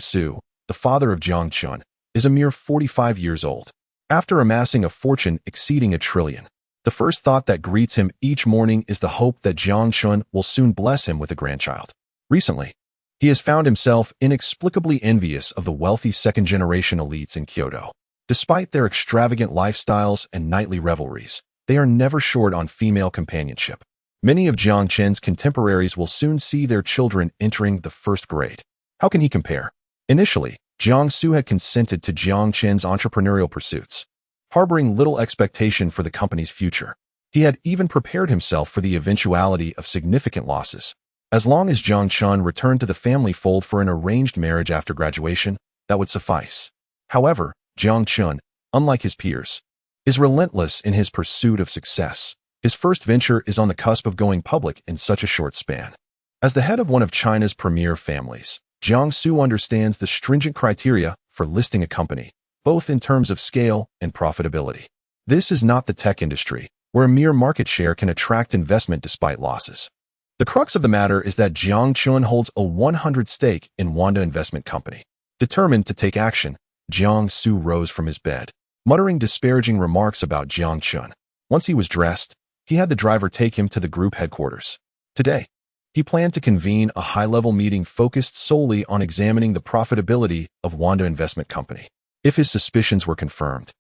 Su, the father of Jiang Chen, is a mere 45 years old. After amassing a fortune exceeding $1 trillion, the first thought that greets him each morning is the hope that Jiang Chen will soon bless him with a grandchild. Recently, he has found himself inexplicably envious of the wealthy second-generation elites in Kyoto. Despite their extravagant lifestyles and nightly revelries, they are never short on female companionship. Many of Jiang Chen's contemporaries will soon see their children entering the 1st grade. How can he compare? Initially, Jiang Su had consented to Jiang Chen's entrepreneurial pursuits, harboring little expectation for the company's future. He had even prepared himself for the eventuality of significant losses. As long as Jiang Chen returned to the family fold for an arranged marriage after graduation, that would suffice. However, Jiang Chen, unlike his peers, is relentless in his pursuit of success. His first venture is on the cusp of going public in such a short span. As the head of one of China's premier families, Jiang Su understands the stringent criteria for listing a company, both in terms of scale and profitability. This is not the tech industry, where a mere market share can attract investment despite losses. The crux of the matter is that Jiang Chen holds a 100% stake in Wanda Investment Company. Determined to take action, Jiang Su rose from his bed, muttering disparaging remarks about Jiang Chen. Once he was dressed, he had the driver take him to the group headquarters. Today, he planned to convene a high-level meeting focused solely on examining the profitability of Wanda Investment Company. If his suspicions were confirmed,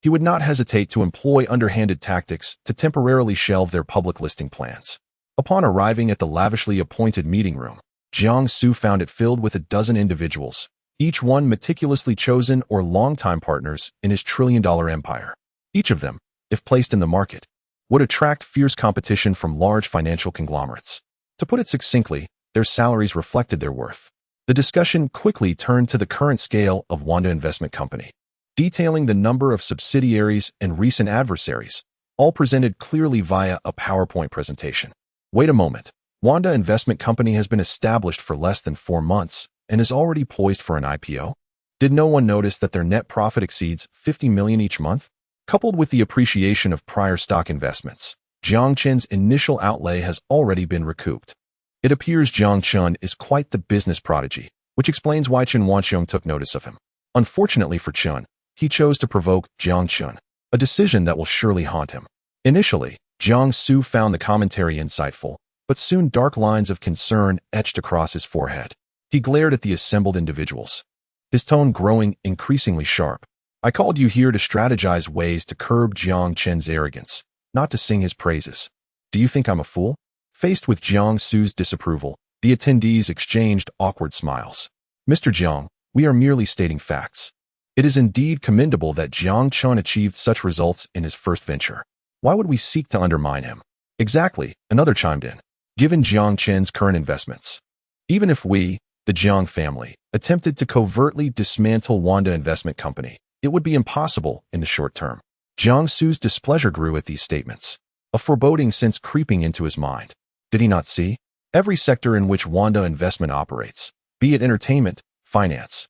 he would not hesitate to employ underhanded tactics to temporarily shelve their public listing plans. Upon arriving at the lavishly appointed meeting room, Jiang Su found it filled with a dozen individuals, each one meticulously chosen or longtime partners in his trillion-dollar empire. Each of them, if placed in the market, would attract fierce competition from large financial conglomerates. To put it succinctly, their salaries reflected their worth. The discussion quickly turned to the current scale of Wanda Investment Company, detailing the number of subsidiaries and recent adversaries, all presented clearly via a PowerPoint presentation. Wait a moment. Wanda Investment Company has been established for less than 4 months and is already poised for an IPO? Did no one notice that their net profit exceeds $50 million each month? Coupled with the appreciation of prior stock investments, Jiang Chen's initial outlay has already been recouped. It appears Jiang Chen is quite the business prodigy, which explains why Chen Wanxiong took notice of him. Unfortunately for Chen, he chose to provoke Jiang Chen, a decision that will surely haunt him. Initially, Jiang Su found the commentary insightful, but soon dark lines of concern etched across his forehead. He glared at the assembled individuals, his tone growing increasingly sharp. I called you here to strategize ways to curb Jiang Chen's arrogance, not to sing his praises. Do you think I'm a fool? Faced with Jiang Su's disapproval, the attendees exchanged awkward smiles. Mr. Jiang, we are merely stating facts. It is indeed commendable that Jiang Chen achieved such results in his first venture. Why would we seek to undermine him? Exactly, another chimed in. Given Jiang Chen's current investments, even if we, the Jiang family, attempted to covertly dismantle Wanda Investment Company, it would be impossible in the short term. Jiang Su's displeasure grew at these statements, a foreboding sense creeping into his mind. Did he not see? Every sector in which Wanda Investment operates, be it entertainment, finance,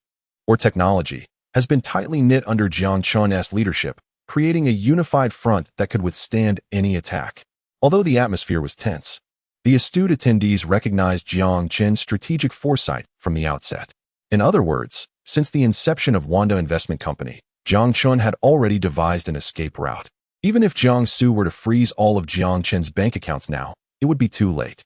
or technology, has been tightly knit under Jiang Chen's leadership, creating a unified front that could withstand any attack. Although the atmosphere was tense, the astute attendees recognized Jiang Chen's strategic foresight from the outset. In other words, since the inception of Wanda Investment Company, Jiang Chen had already devised an escape route. Even if Jiang Su were to freeze all of Jiang Chen's bank accounts now, it would be too late.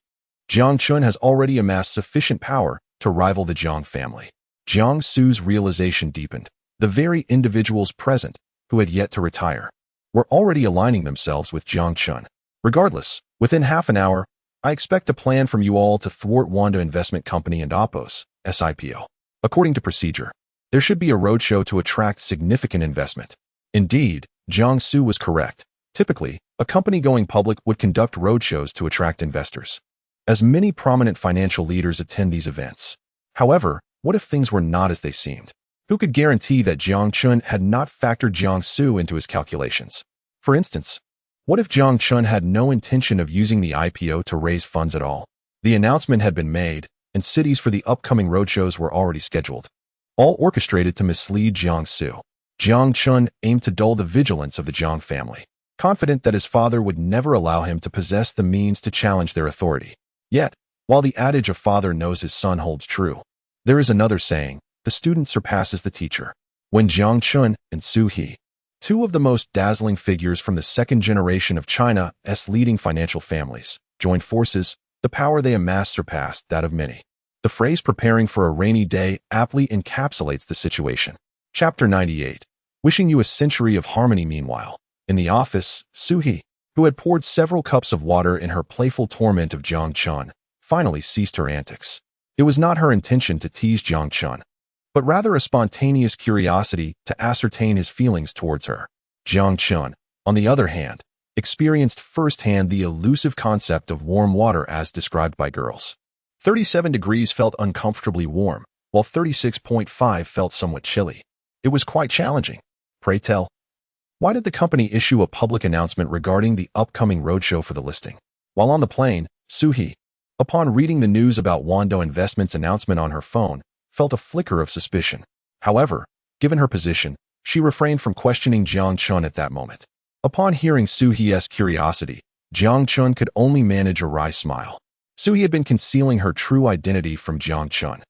Jiang Chen has already amassed sufficient power to rival the Jiang family. Jiang Su's realization deepened. The very individuals present, who had yet to retire, were already aligning themselves with Jiang Chen. Regardless, within half an hour, I expect a plan from you all to thwart Wanda Investment Company and Oppos, SIPO. According to procedure, there should be a roadshow to attract significant investment. Indeed, Jiang Su was correct. Typically, a company going public would conduct roadshows to attract investors, as many prominent financial leaders attend these events. However, what if things were not as they seemed? Who could guarantee that Jiang Chen had not factored Jiang Su into his calculations? For instance, what if Jiang Chen had no intention of using the IPO to raise funds at all? The announcement had been made, and cities for the upcoming roadshows were already scheduled, all orchestrated to mislead Jiang Su. Jiang Chen aimed to dull the vigilance of the Jiang family, confident that his father would never allow him to possess the means to challenge their authority. Yet, while the adage of father knows his son holds true, there is another saying, the student surpasses the teacher. When Jiang Chen and Su He, two of the most dazzling figures from the second generation of China's leading financial families, joined forces, the power they amassed surpassed that of many. The phrase preparing for a rainy day aptly encapsulates the situation. Chapter 98. Wishing you a century of harmony. Meanwhile, in the office, Su He, who had poured several cups of water in her playful torment of Jiang Chen, finally ceased her antics. It was not her intention to tease Jiang Chen, but rather a spontaneous curiosity to ascertain his feelings towards her. Jiang Chen, on the other hand, experienced firsthand the elusive concept of warm water as described by girls. 37 degrees felt uncomfortably warm, while 36.5 felt somewhat chilly. It was quite challenging. Pray tell, why did the company issue a public announcement regarding the upcoming roadshow for the listing? While on the plane, Su He, upon reading the news about Wando Investment's announcement on her phone, felt a flicker of suspicion. However, given her position, she refrained from questioning Jiang Chen at that moment. Upon hearing Su He's curiosity, Jiang Chen could only manage a wry smile. Su He had been concealing her true identity from Jiang Chen,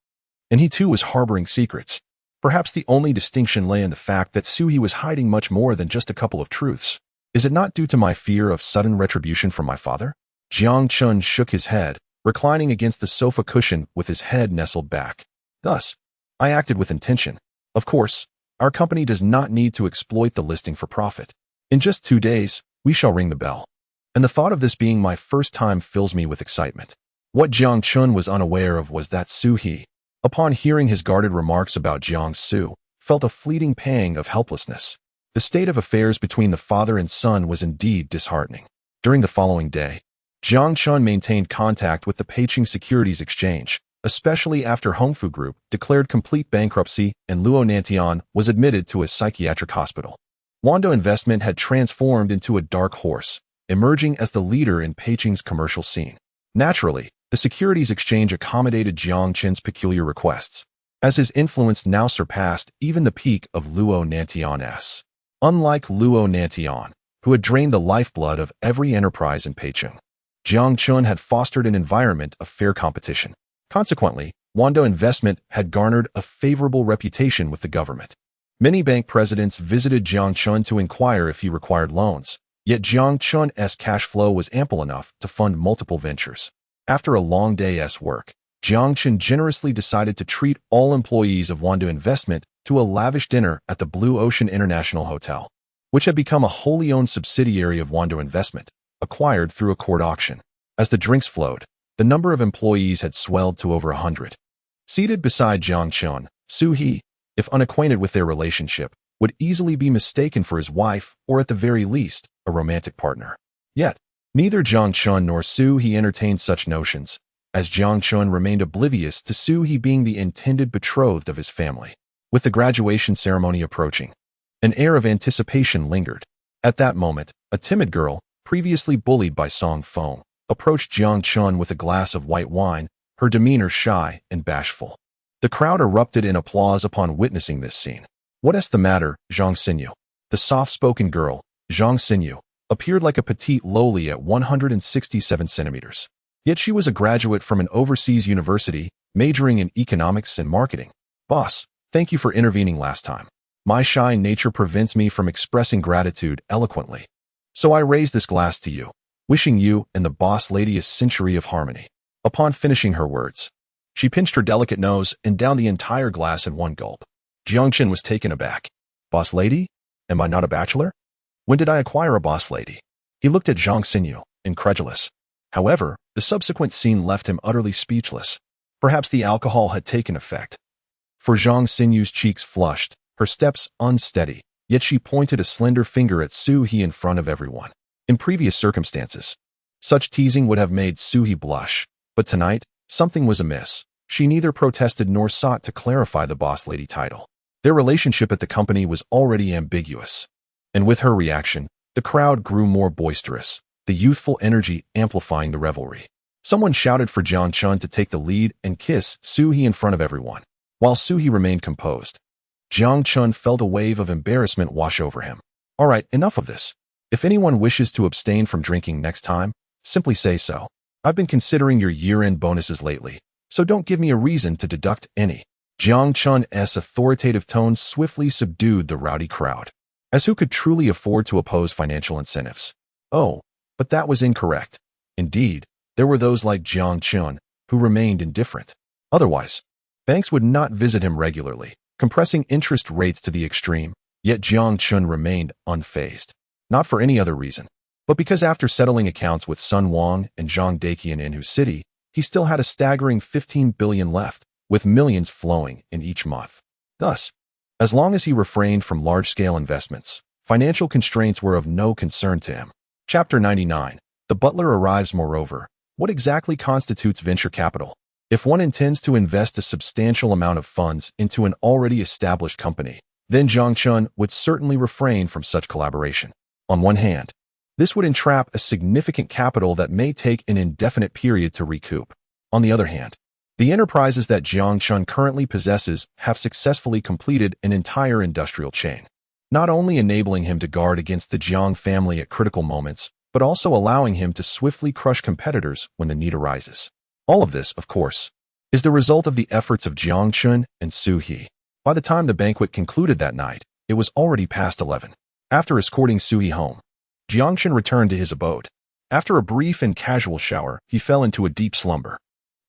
and he too was harboring secrets. Perhaps the only distinction lay in the fact that Su He was hiding much more than just a couple of truths. Is it not due to my fear of sudden retribution from my father? Jiang Chen shook his head, reclining against the sofa cushion with his head nestled back. Thus, I acted with intention. Of course, our company does not need to exploit the listing for profit. In just 2 days, we shall ring the bell. And the thought of this being my first time fills me with excitement. What Jiang Chen was unaware of was that Su He, upon hearing his guarded remarks about Jiang Su, felt a fleeting pang of helplessness. The state of affairs between the father and son was indeed disheartening. During the following day, Jiang Chen maintained contact with the Peicing Securities Exchange, especially after Hongfu Group declared complete bankruptcy and Luo Nantian was admitted to a psychiatric hospital. Wando Investment had transformed into a dark horse, emerging as the leader in Peicing's commercial scene. Naturally, the Securities Exchange accommodated Jiang Chen's peculiar requests, as his influence now surpassed even the peak of Luo Nantian's. Unlike Luo Nantian, who had drained the lifeblood of every enterprise in Peicing, Jiang Chen had fostered an environment of fair competition. Consequently, Wanda Investment had garnered a favorable reputation with the government. Many bank presidents visited Jiang Chen to inquire if he required loans, yet Jiang Chen's cash flow was ample enough to fund multiple ventures. After a long day's work, Jiang Chen generously decided to treat all employees of Wanda Investment to a lavish dinner at the Blue Ocean International Hotel, which had become a wholly owned subsidiary of Wanda Investment, acquired through a court auction. As the drinks flowed, the number of employees had swelled to over 100. Seated beside Jiang Chen, Su-hee, if unacquainted with their relationship, would easily be mistaken for his wife or at the very least, a romantic partner. Yet, neither Jiang Chen nor Su-hee entertained such notions, as Jiang Chen remained oblivious to Su-hee being the intended betrothed of his family. With the graduation ceremony approaching, an air of anticipation lingered. At that moment, a timid girl, previously bullied by Song Feng, approached Jiang Chen with a glass of white wine, her demeanor shy and bashful. The crowd erupted in applause upon witnessing this scene. "What's the matter, Zhang Xinyu?" The soft-spoken girl, Zhang Xinyu, appeared like a petite lowly at 167 centimeters. Yet she was a graduate from an overseas university, majoring in economics and marketing. "Boss, thank you for intervening last time. My shy nature prevents me from expressing gratitude eloquently. So I raise this glass to you, wishing you and the boss lady a century of harmony." Upon finishing her words, she pinched her delicate nose and downed the entire glass in one gulp. Jiang Chen was taken aback. "Boss lady? Am I not a bachelor? When did I acquire a boss lady?" He looked at Zhang Xinyu, incredulous. However, the subsequent scene left him utterly speechless. Perhaps the alcohol had taken effect. For Zhang Xinyu's cheeks flushed, her steps unsteady, yet she pointed a slender finger at Su-hee in front of everyone. In previous circumstances, such teasing would have made Su-hee blush, but tonight, something was amiss. She neither protested nor sought to clarify the boss lady title. Their relationship at the company was already ambiguous. And with her reaction, the crowd grew more boisterous, the youthful energy amplifying the revelry. Someone shouted for Jiang Chen to take the lead and kiss Su-hee in front of everyone. While Su-hee remained composed, Jiang Chen felt a wave of embarrassment wash over him. "All right, enough of this. If anyone wishes to abstain from drinking next time, simply say so. I've been considering your year-end bonuses lately, so don't give me a reason to deduct any." Jiang Chen's authoritative tone swiftly subdued the rowdy crowd. As who could truly afford to oppose financial incentives? Oh, but that was incorrect. Indeed, there were those like Jiang Chen who remained indifferent. Otherwise, banks would not visit him regularly, compressing interest rates to the extreme, yet Jiang Chen remained unfazed. Not for any other reason, but because after settling accounts with Sun Wang and Zhang Daqian in whose city, he still had a staggering 15 billion left, with millions flowing in each month. Thus, as long as he refrained from large-scale investments, financial constraints were of no concern to him. Chapter 99. The butler arrives. Moreover, what exactly constitutes venture capital? If one intends to invest a substantial amount of funds into an already established company, then Jiang Chen would certainly refrain from such collaboration. On one hand, this would entrap a significant capital that may take an indefinite period to recoup. On the other hand, the enterprises that Jiang Chen currently possesses have successfully completed an entire industrial chain, not only enabling him to guard against the Jiang family at critical moments, but also allowing him to swiftly crush competitors when the need arises. All of this, of course, is the result of the efforts of Jiang Chen and Su-hee. By the time the banquet concluded that night, it was already past 11. After escorting Su-hee home, Jiang Chen returned to his abode. After a brief and casual shower, he fell into a deep slumber.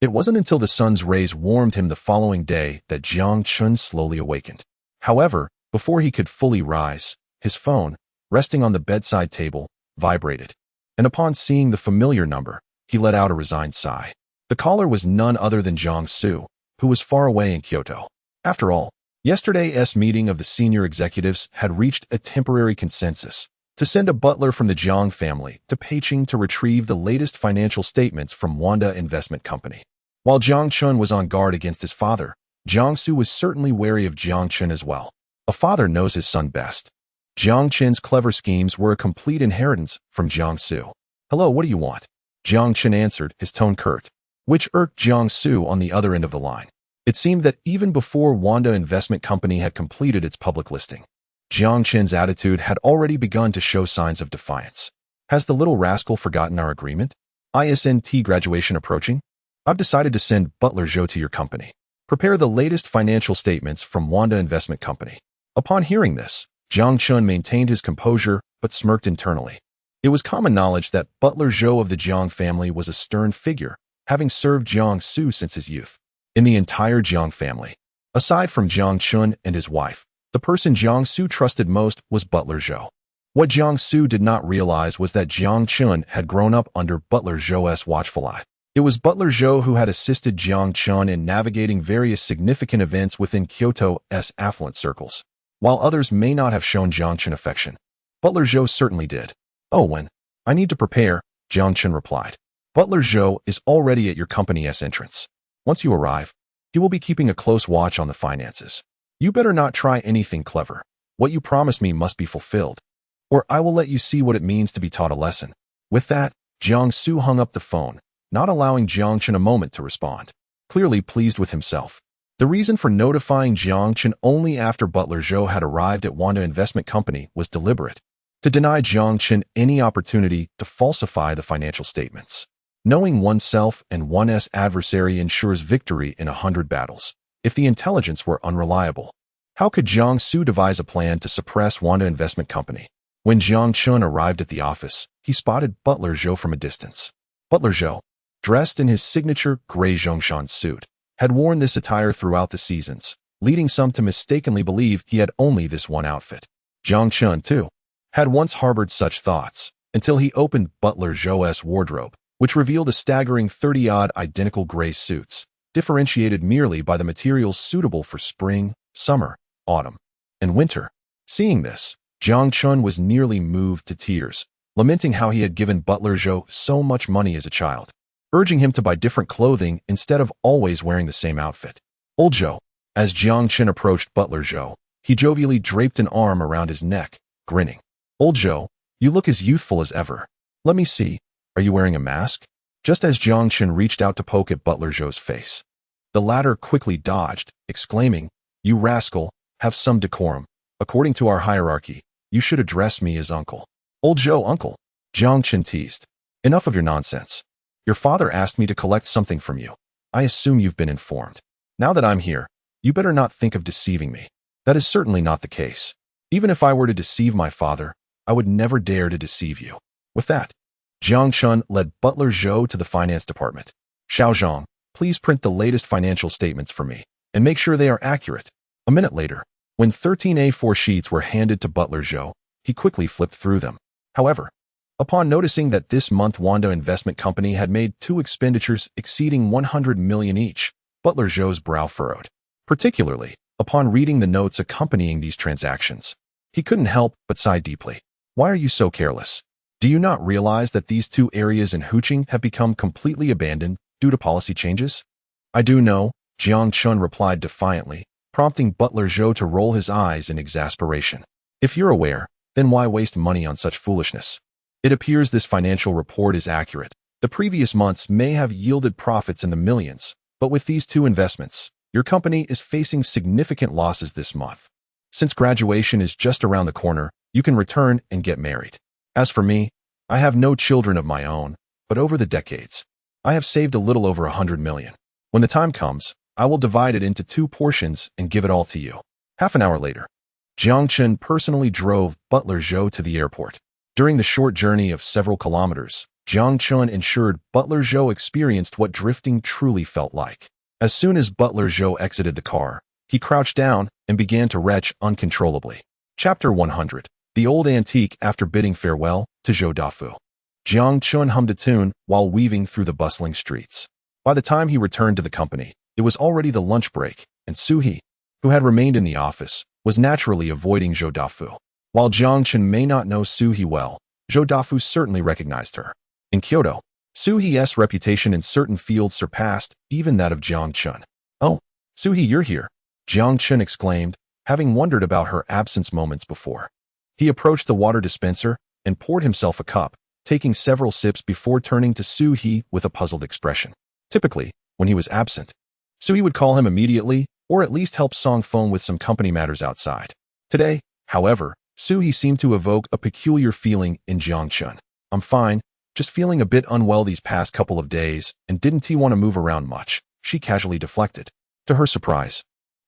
It wasn't until the sun's rays warmed him the following day that Jiang Chen slowly awakened. However, before he could fully rise, his phone, resting on the bedside table, vibrated, and upon seeing the familiar number, he let out a resigned sigh. The caller was none other than Jiang Su, who was far away in Kyoto. After all, yesterday's meeting of the senior executives had reached a temporary consensus to send a butler from the Jiang family to Peking to retrieve the latest financial statements from Wanda Investment Company. While Jiang Chen was on guard against his father, Jiang Su was certainly wary of Jiang Chen as well. A father knows his son best. Jiang Chen's clever schemes were a complete inheritance from Jiang Su. "Hello, what do you want?" Jiang Chen answered, his tone curt, which irked Jiang Su on the other end of the line. It seemed that even before Wanda Investment Company had completed its public listing, Jiang Chen's attitude had already begun to show signs of defiance. "Has the little rascal forgotten our agreement? ISNT graduation approaching? I've decided to send Butler Zhou to your company. Prepare the latest financial statements from Wanda Investment Company. Upon hearing this, Jiang Chen maintained his composure but smirked internally. It was common knowledge that Butler Zhou of the Jiang family was a stern figure, having served Jiang Su since his youth. In the entire Jiang family, aside from Jiang Chen and his wife, the person Jiang Su trusted most was Butler Zhou. What Jiang Su did not realize was that Jiang Chen had grown up under Butler Zhou's watchful eye. It was Butler Zhou who had assisted Jiang Chen in navigating various significant events within Kyoto's affluent circles. While others may not have shown Jiang Chen affection, Butler Zhou certainly did. "Oh, I need to prepare," Jiang Chen replied. "Butler Zhou is already at your company's entrance. Once you arrive, he will be keeping a close watch on the finances. You better not try anything clever. What you promised me must be fulfilled, or I will let you see what it means to be taught a lesson." With that, Jiang Su hung up the phone, not allowing Jiang Chen a moment to respond. Clearly pleased with himself. The reason for notifying Jiang Chen only after Butler Zhou had arrived at Wanda Investment Company was deliberate, to deny Jiang Chen any opportunity to falsify the financial statements. Knowing oneself and one's adversary ensures victory in 100 battles. If the intelligence were unreliable, how could Jiang Su devise a plan to suppress Wanda Investment Company? When Jiang Chen arrived at the office, he spotted Butler Zhou from a distance. Butler Zhou, dressed in his signature gray Zhongshan suit, had worn this attire throughout the seasons, leading some to mistakenly believe he had only this one outfit. Jiang Chen, too, had once harbored such thoughts, until he opened Butler Zhou's wardrobe, which revealed a staggering 30-odd identical gray suits, differentiated merely by the materials suitable for spring, summer, autumn, and winter. Seeing this, Jiang Chen was nearly moved to tears, lamenting how he had given Butler Zhou so much money as a child, urging him to buy different clothing instead of always wearing the same outfit. "Old Zhou." As Jiang Chen approached Butler Zhou, he jovially draped an arm around his neck, grinning. "Old Zhou, you look as youthful as ever. Let me see, are you wearing a mask?" Just as Jiang Chen reached out to poke at Butler Zhou's face, the latter quickly dodged, exclaiming, "You rascal, have some decorum. According to our hierarchy, you should address me as uncle." "Old Zhou, uncle," Jiang Chen teased. "Enough of your nonsense. Your father asked me to collect something from you. I assume you've been informed. Now that I'm here, you better not think of deceiving me. That is certainly not the case. Even if I were to deceive my father, I would never dare to deceive you." With that, Jiang Chen led Butler Zhou to the finance department. "Xiao Zhang, please print the latest financial statements for me, and make sure they are accurate." A minute later, when 13 A4 sheets were handed to Butler Zhou, he quickly flipped through them. However, upon noticing that this month Wanda Investment Company had made 2 expenditures exceeding 100 million each, Butler Zhou's brow furrowed. Particularly, upon reading the notes accompanying these transactions, he couldn't help but sigh deeply. "Why are you so careless? Do you not realize that these 2 areas in Huqing have become completely abandoned due to policy changes?" "I do know," Jiang Chen replied defiantly, prompting Butler Zhou to roll his eyes in exasperation. "If you're aware, then why waste money on such foolishness? It appears this financial report is accurate. The previous months may have yielded profits in the millions, but with these 2 investments, your company is facing significant losses this month. Since graduation is just around the corner, you can return and get married. As for me, I have no children of my own, but over the decades, I have saved a little over 100 million. When the time comes, I will divide it into 2 portions and give it all to you." Half an hour later, Jiang Chen personally drove Butler Zhou to the airport. During the short journey of several kilometers, Jiang Chen ensured Butler Zhou experienced what drifting truly felt like. As soon as Butler Zhou exited the car, he crouched down and began to retch uncontrollably. Chapter 100. The Old Antique. After bidding farewell to Zhou Dafu, Jiang Chen hummed a tune while weaving through the bustling streets. By the time he returned to the company, it was already the lunch break, and Su-hee, who had remained in the office, was naturally avoiding Zhou Dafu. While Jiang Chen may not know Su-hee well, Zhou Dafu certainly recognized her. In Kyoto, Su-hee's reputation in certain fields surpassed even that of Jiang Chen. "Oh, Su-hee, you're here," Jiang Chen exclaimed, having wondered about her absence moments before. He approached the water dispenser and poured himself a cup, taking several sips before turning to Su-hee with a puzzled expression. Typically, when he was absent, Su-hee would call him immediately or at least help Song Feng with some company matters outside. Today, however, Su-hee seemed to evoke a peculiar feeling in Jiang Chen. "I'm fine," Just feeling a bit unwell these past couple of days, and didn't he want to move around much, she casually deflected. To her surprise,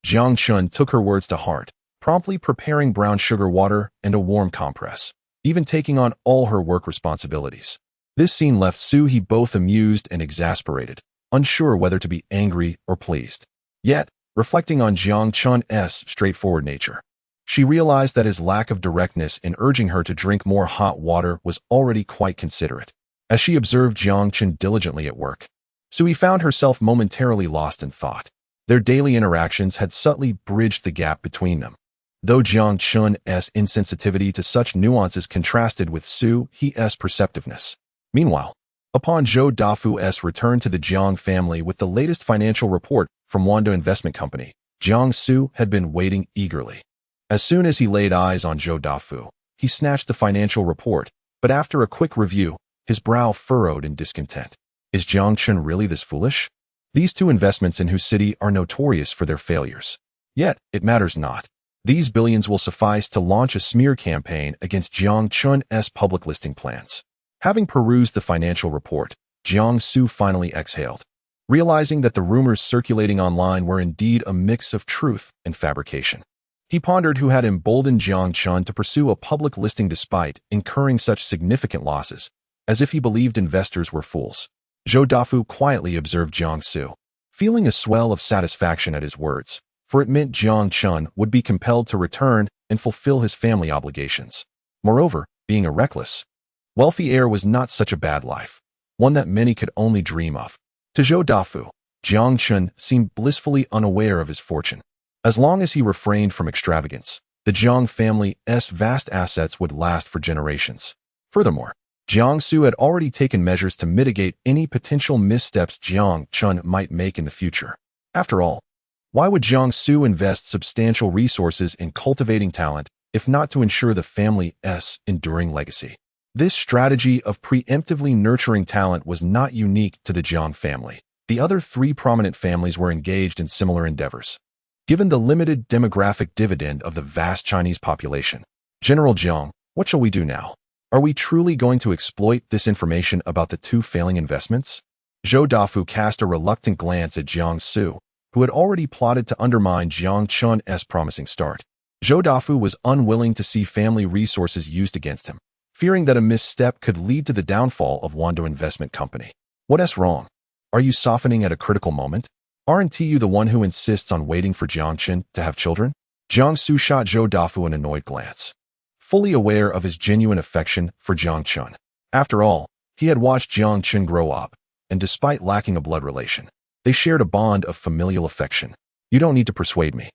Jiang Chen took her words to heart, promptly preparing brown sugar water and a warm compress, even taking on all her work responsibilities. This scene left Su-hee both amused and exasperated, unsure whether to be angry or pleased. Yet, reflecting on Jiang Chen's straightforward nature, she realized that his lack of directness in urging her to drink more hot water was already quite considerate. As she observed Jiang Chen diligently at work, Su-hee found herself momentarily lost in thought. Their daily interactions had subtly bridged the gap between them, though Jiang Chen's insensitivity to such nuances contrasted with Su-hee's perceptiveness. Meanwhile, upon Zhou Dafu's return to the Jiang family with the latest financial report from Wanda Investment Company, Jiang Su had been waiting eagerly. As soon as he laid eyes on Zhou Dafu, he snatched the financial report, but after a quick review, his brow furrowed in discontent. Is Jiang Chen really this foolish? These two investments in whose city are notorious for their failures. Yet, it matters not. These billions will suffice to launch a smear campaign against Jiang Chen's public listing plans. Having perused the financial report, Jiang Su finally exhaled, realizing that the rumors circulating online were indeed a mix of truth and fabrication. He pondered who had emboldened Jiang Chen to pursue a public listing despite incurring such significant losses, as if he believed investors were fools. Zhou Dafu quietly observed Jiang Su, feeling a swell of satisfaction at his words, for it meant Jiang Chen would be compelled to return and fulfill his family obligations. Moreover, being a reckless, wealthy heir was not such a bad life, one that many could only dream of. To Zhou Dafu, Jiang Chen seemed blissfully unaware of his fortune. As long as he refrained from extravagance, the Jiang family's vast assets would last for generations. Furthermore, Jiang Su had already taken measures to mitigate any potential missteps Jiang Chen might make in the future. After all, why would Jiang Su invest substantial resources in cultivating talent if not to ensure the family's enduring legacy? This strategy of preemptively nurturing talent was not unique to the Jiang family. The other three prominent families were engaged in similar endeavors. Given the limited demographic dividend of the vast Chinese population, General Jiang, what shall we do now? Are we truly going to exploit this information about the two failing investments? Zhou Dafu cast a reluctant glance at Jiang Su, who had already plotted to undermine Jiang Chen's promising start. Zhou Dafu was unwilling to see family resources used against him, fearing that a misstep could lead to the downfall of Wanda Investment Company. What's wrong? Are you softening at a critical moment? Aren't you the one who insists on waiting for Jiang Chen to have children? Jiang Su shot Zhou Dafu an annoyed glance, fully aware of his genuine affection for Jiang Chen. After all, he had watched Jiang Chen grow up, and despite lacking a blood relation, they shared a bond of familial affection. You don't need to persuade me.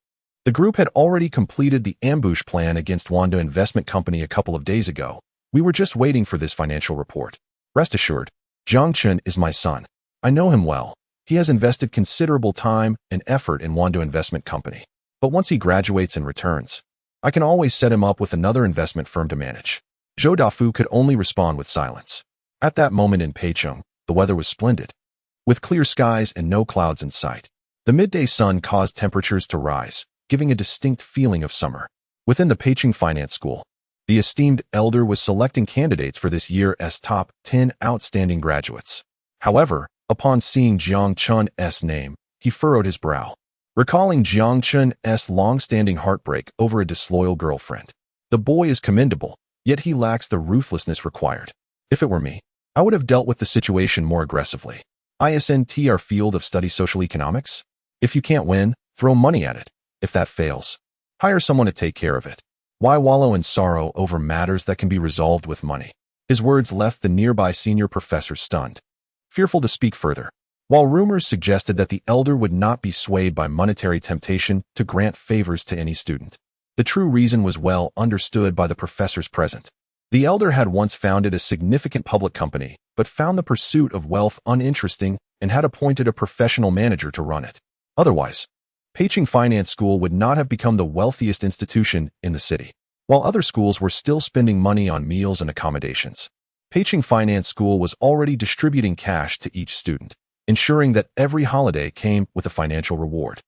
The group had already completed the ambush plan against Wanda Investment Company a couple of days ago. We were just waiting for this financial report. Rest assured, Jiang Chen is my son. I know him well. He has invested considerable time and effort in Wanda Investment Company. But once he graduates and returns, I can always set him up with another investment firm to manage. Zhou Dafu could only respond with silence. At that moment in Peicheng, the weather was splendid, with clear skies and no clouds in sight. The midday sun caused temperatures to rise, giving a distinct feeling of summer. Within the Peicheng Finance School, the esteemed elder was selecting candidates for this year's top 10 outstanding graduates. However, upon seeing Jiang Chen's name, he furrowed his brow, recalling Jiang Chen's long-standing heartbreak over a disloyal girlfriend. The boy is commendable, yet he lacks the ruthlessness required. If it were me, I would have dealt with the situation more aggressively. Isn't our field of study social economics? If you can't win, throw money at it. If that fails, hire someone to take care of it. Why wallow in sorrow over matters that can be resolved with money? His words left the nearby senior professor stunned, fearful to speak further. While rumors suggested that the elder would not be swayed by monetary temptation to grant favors to any student, the true reason was well understood by the professors present. The elder had once founded a significant public company, but found the pursuit of wealth uninteresting and had appointed a professional manager to run it. Otherwise, Peicheng Finance School would not have become the wealthiest institution in the city. While other schools were still spending money on meals and accommodations, Peicheng Finance School was already distributing cash to each student, ensuring that every holiday came with a financial reward.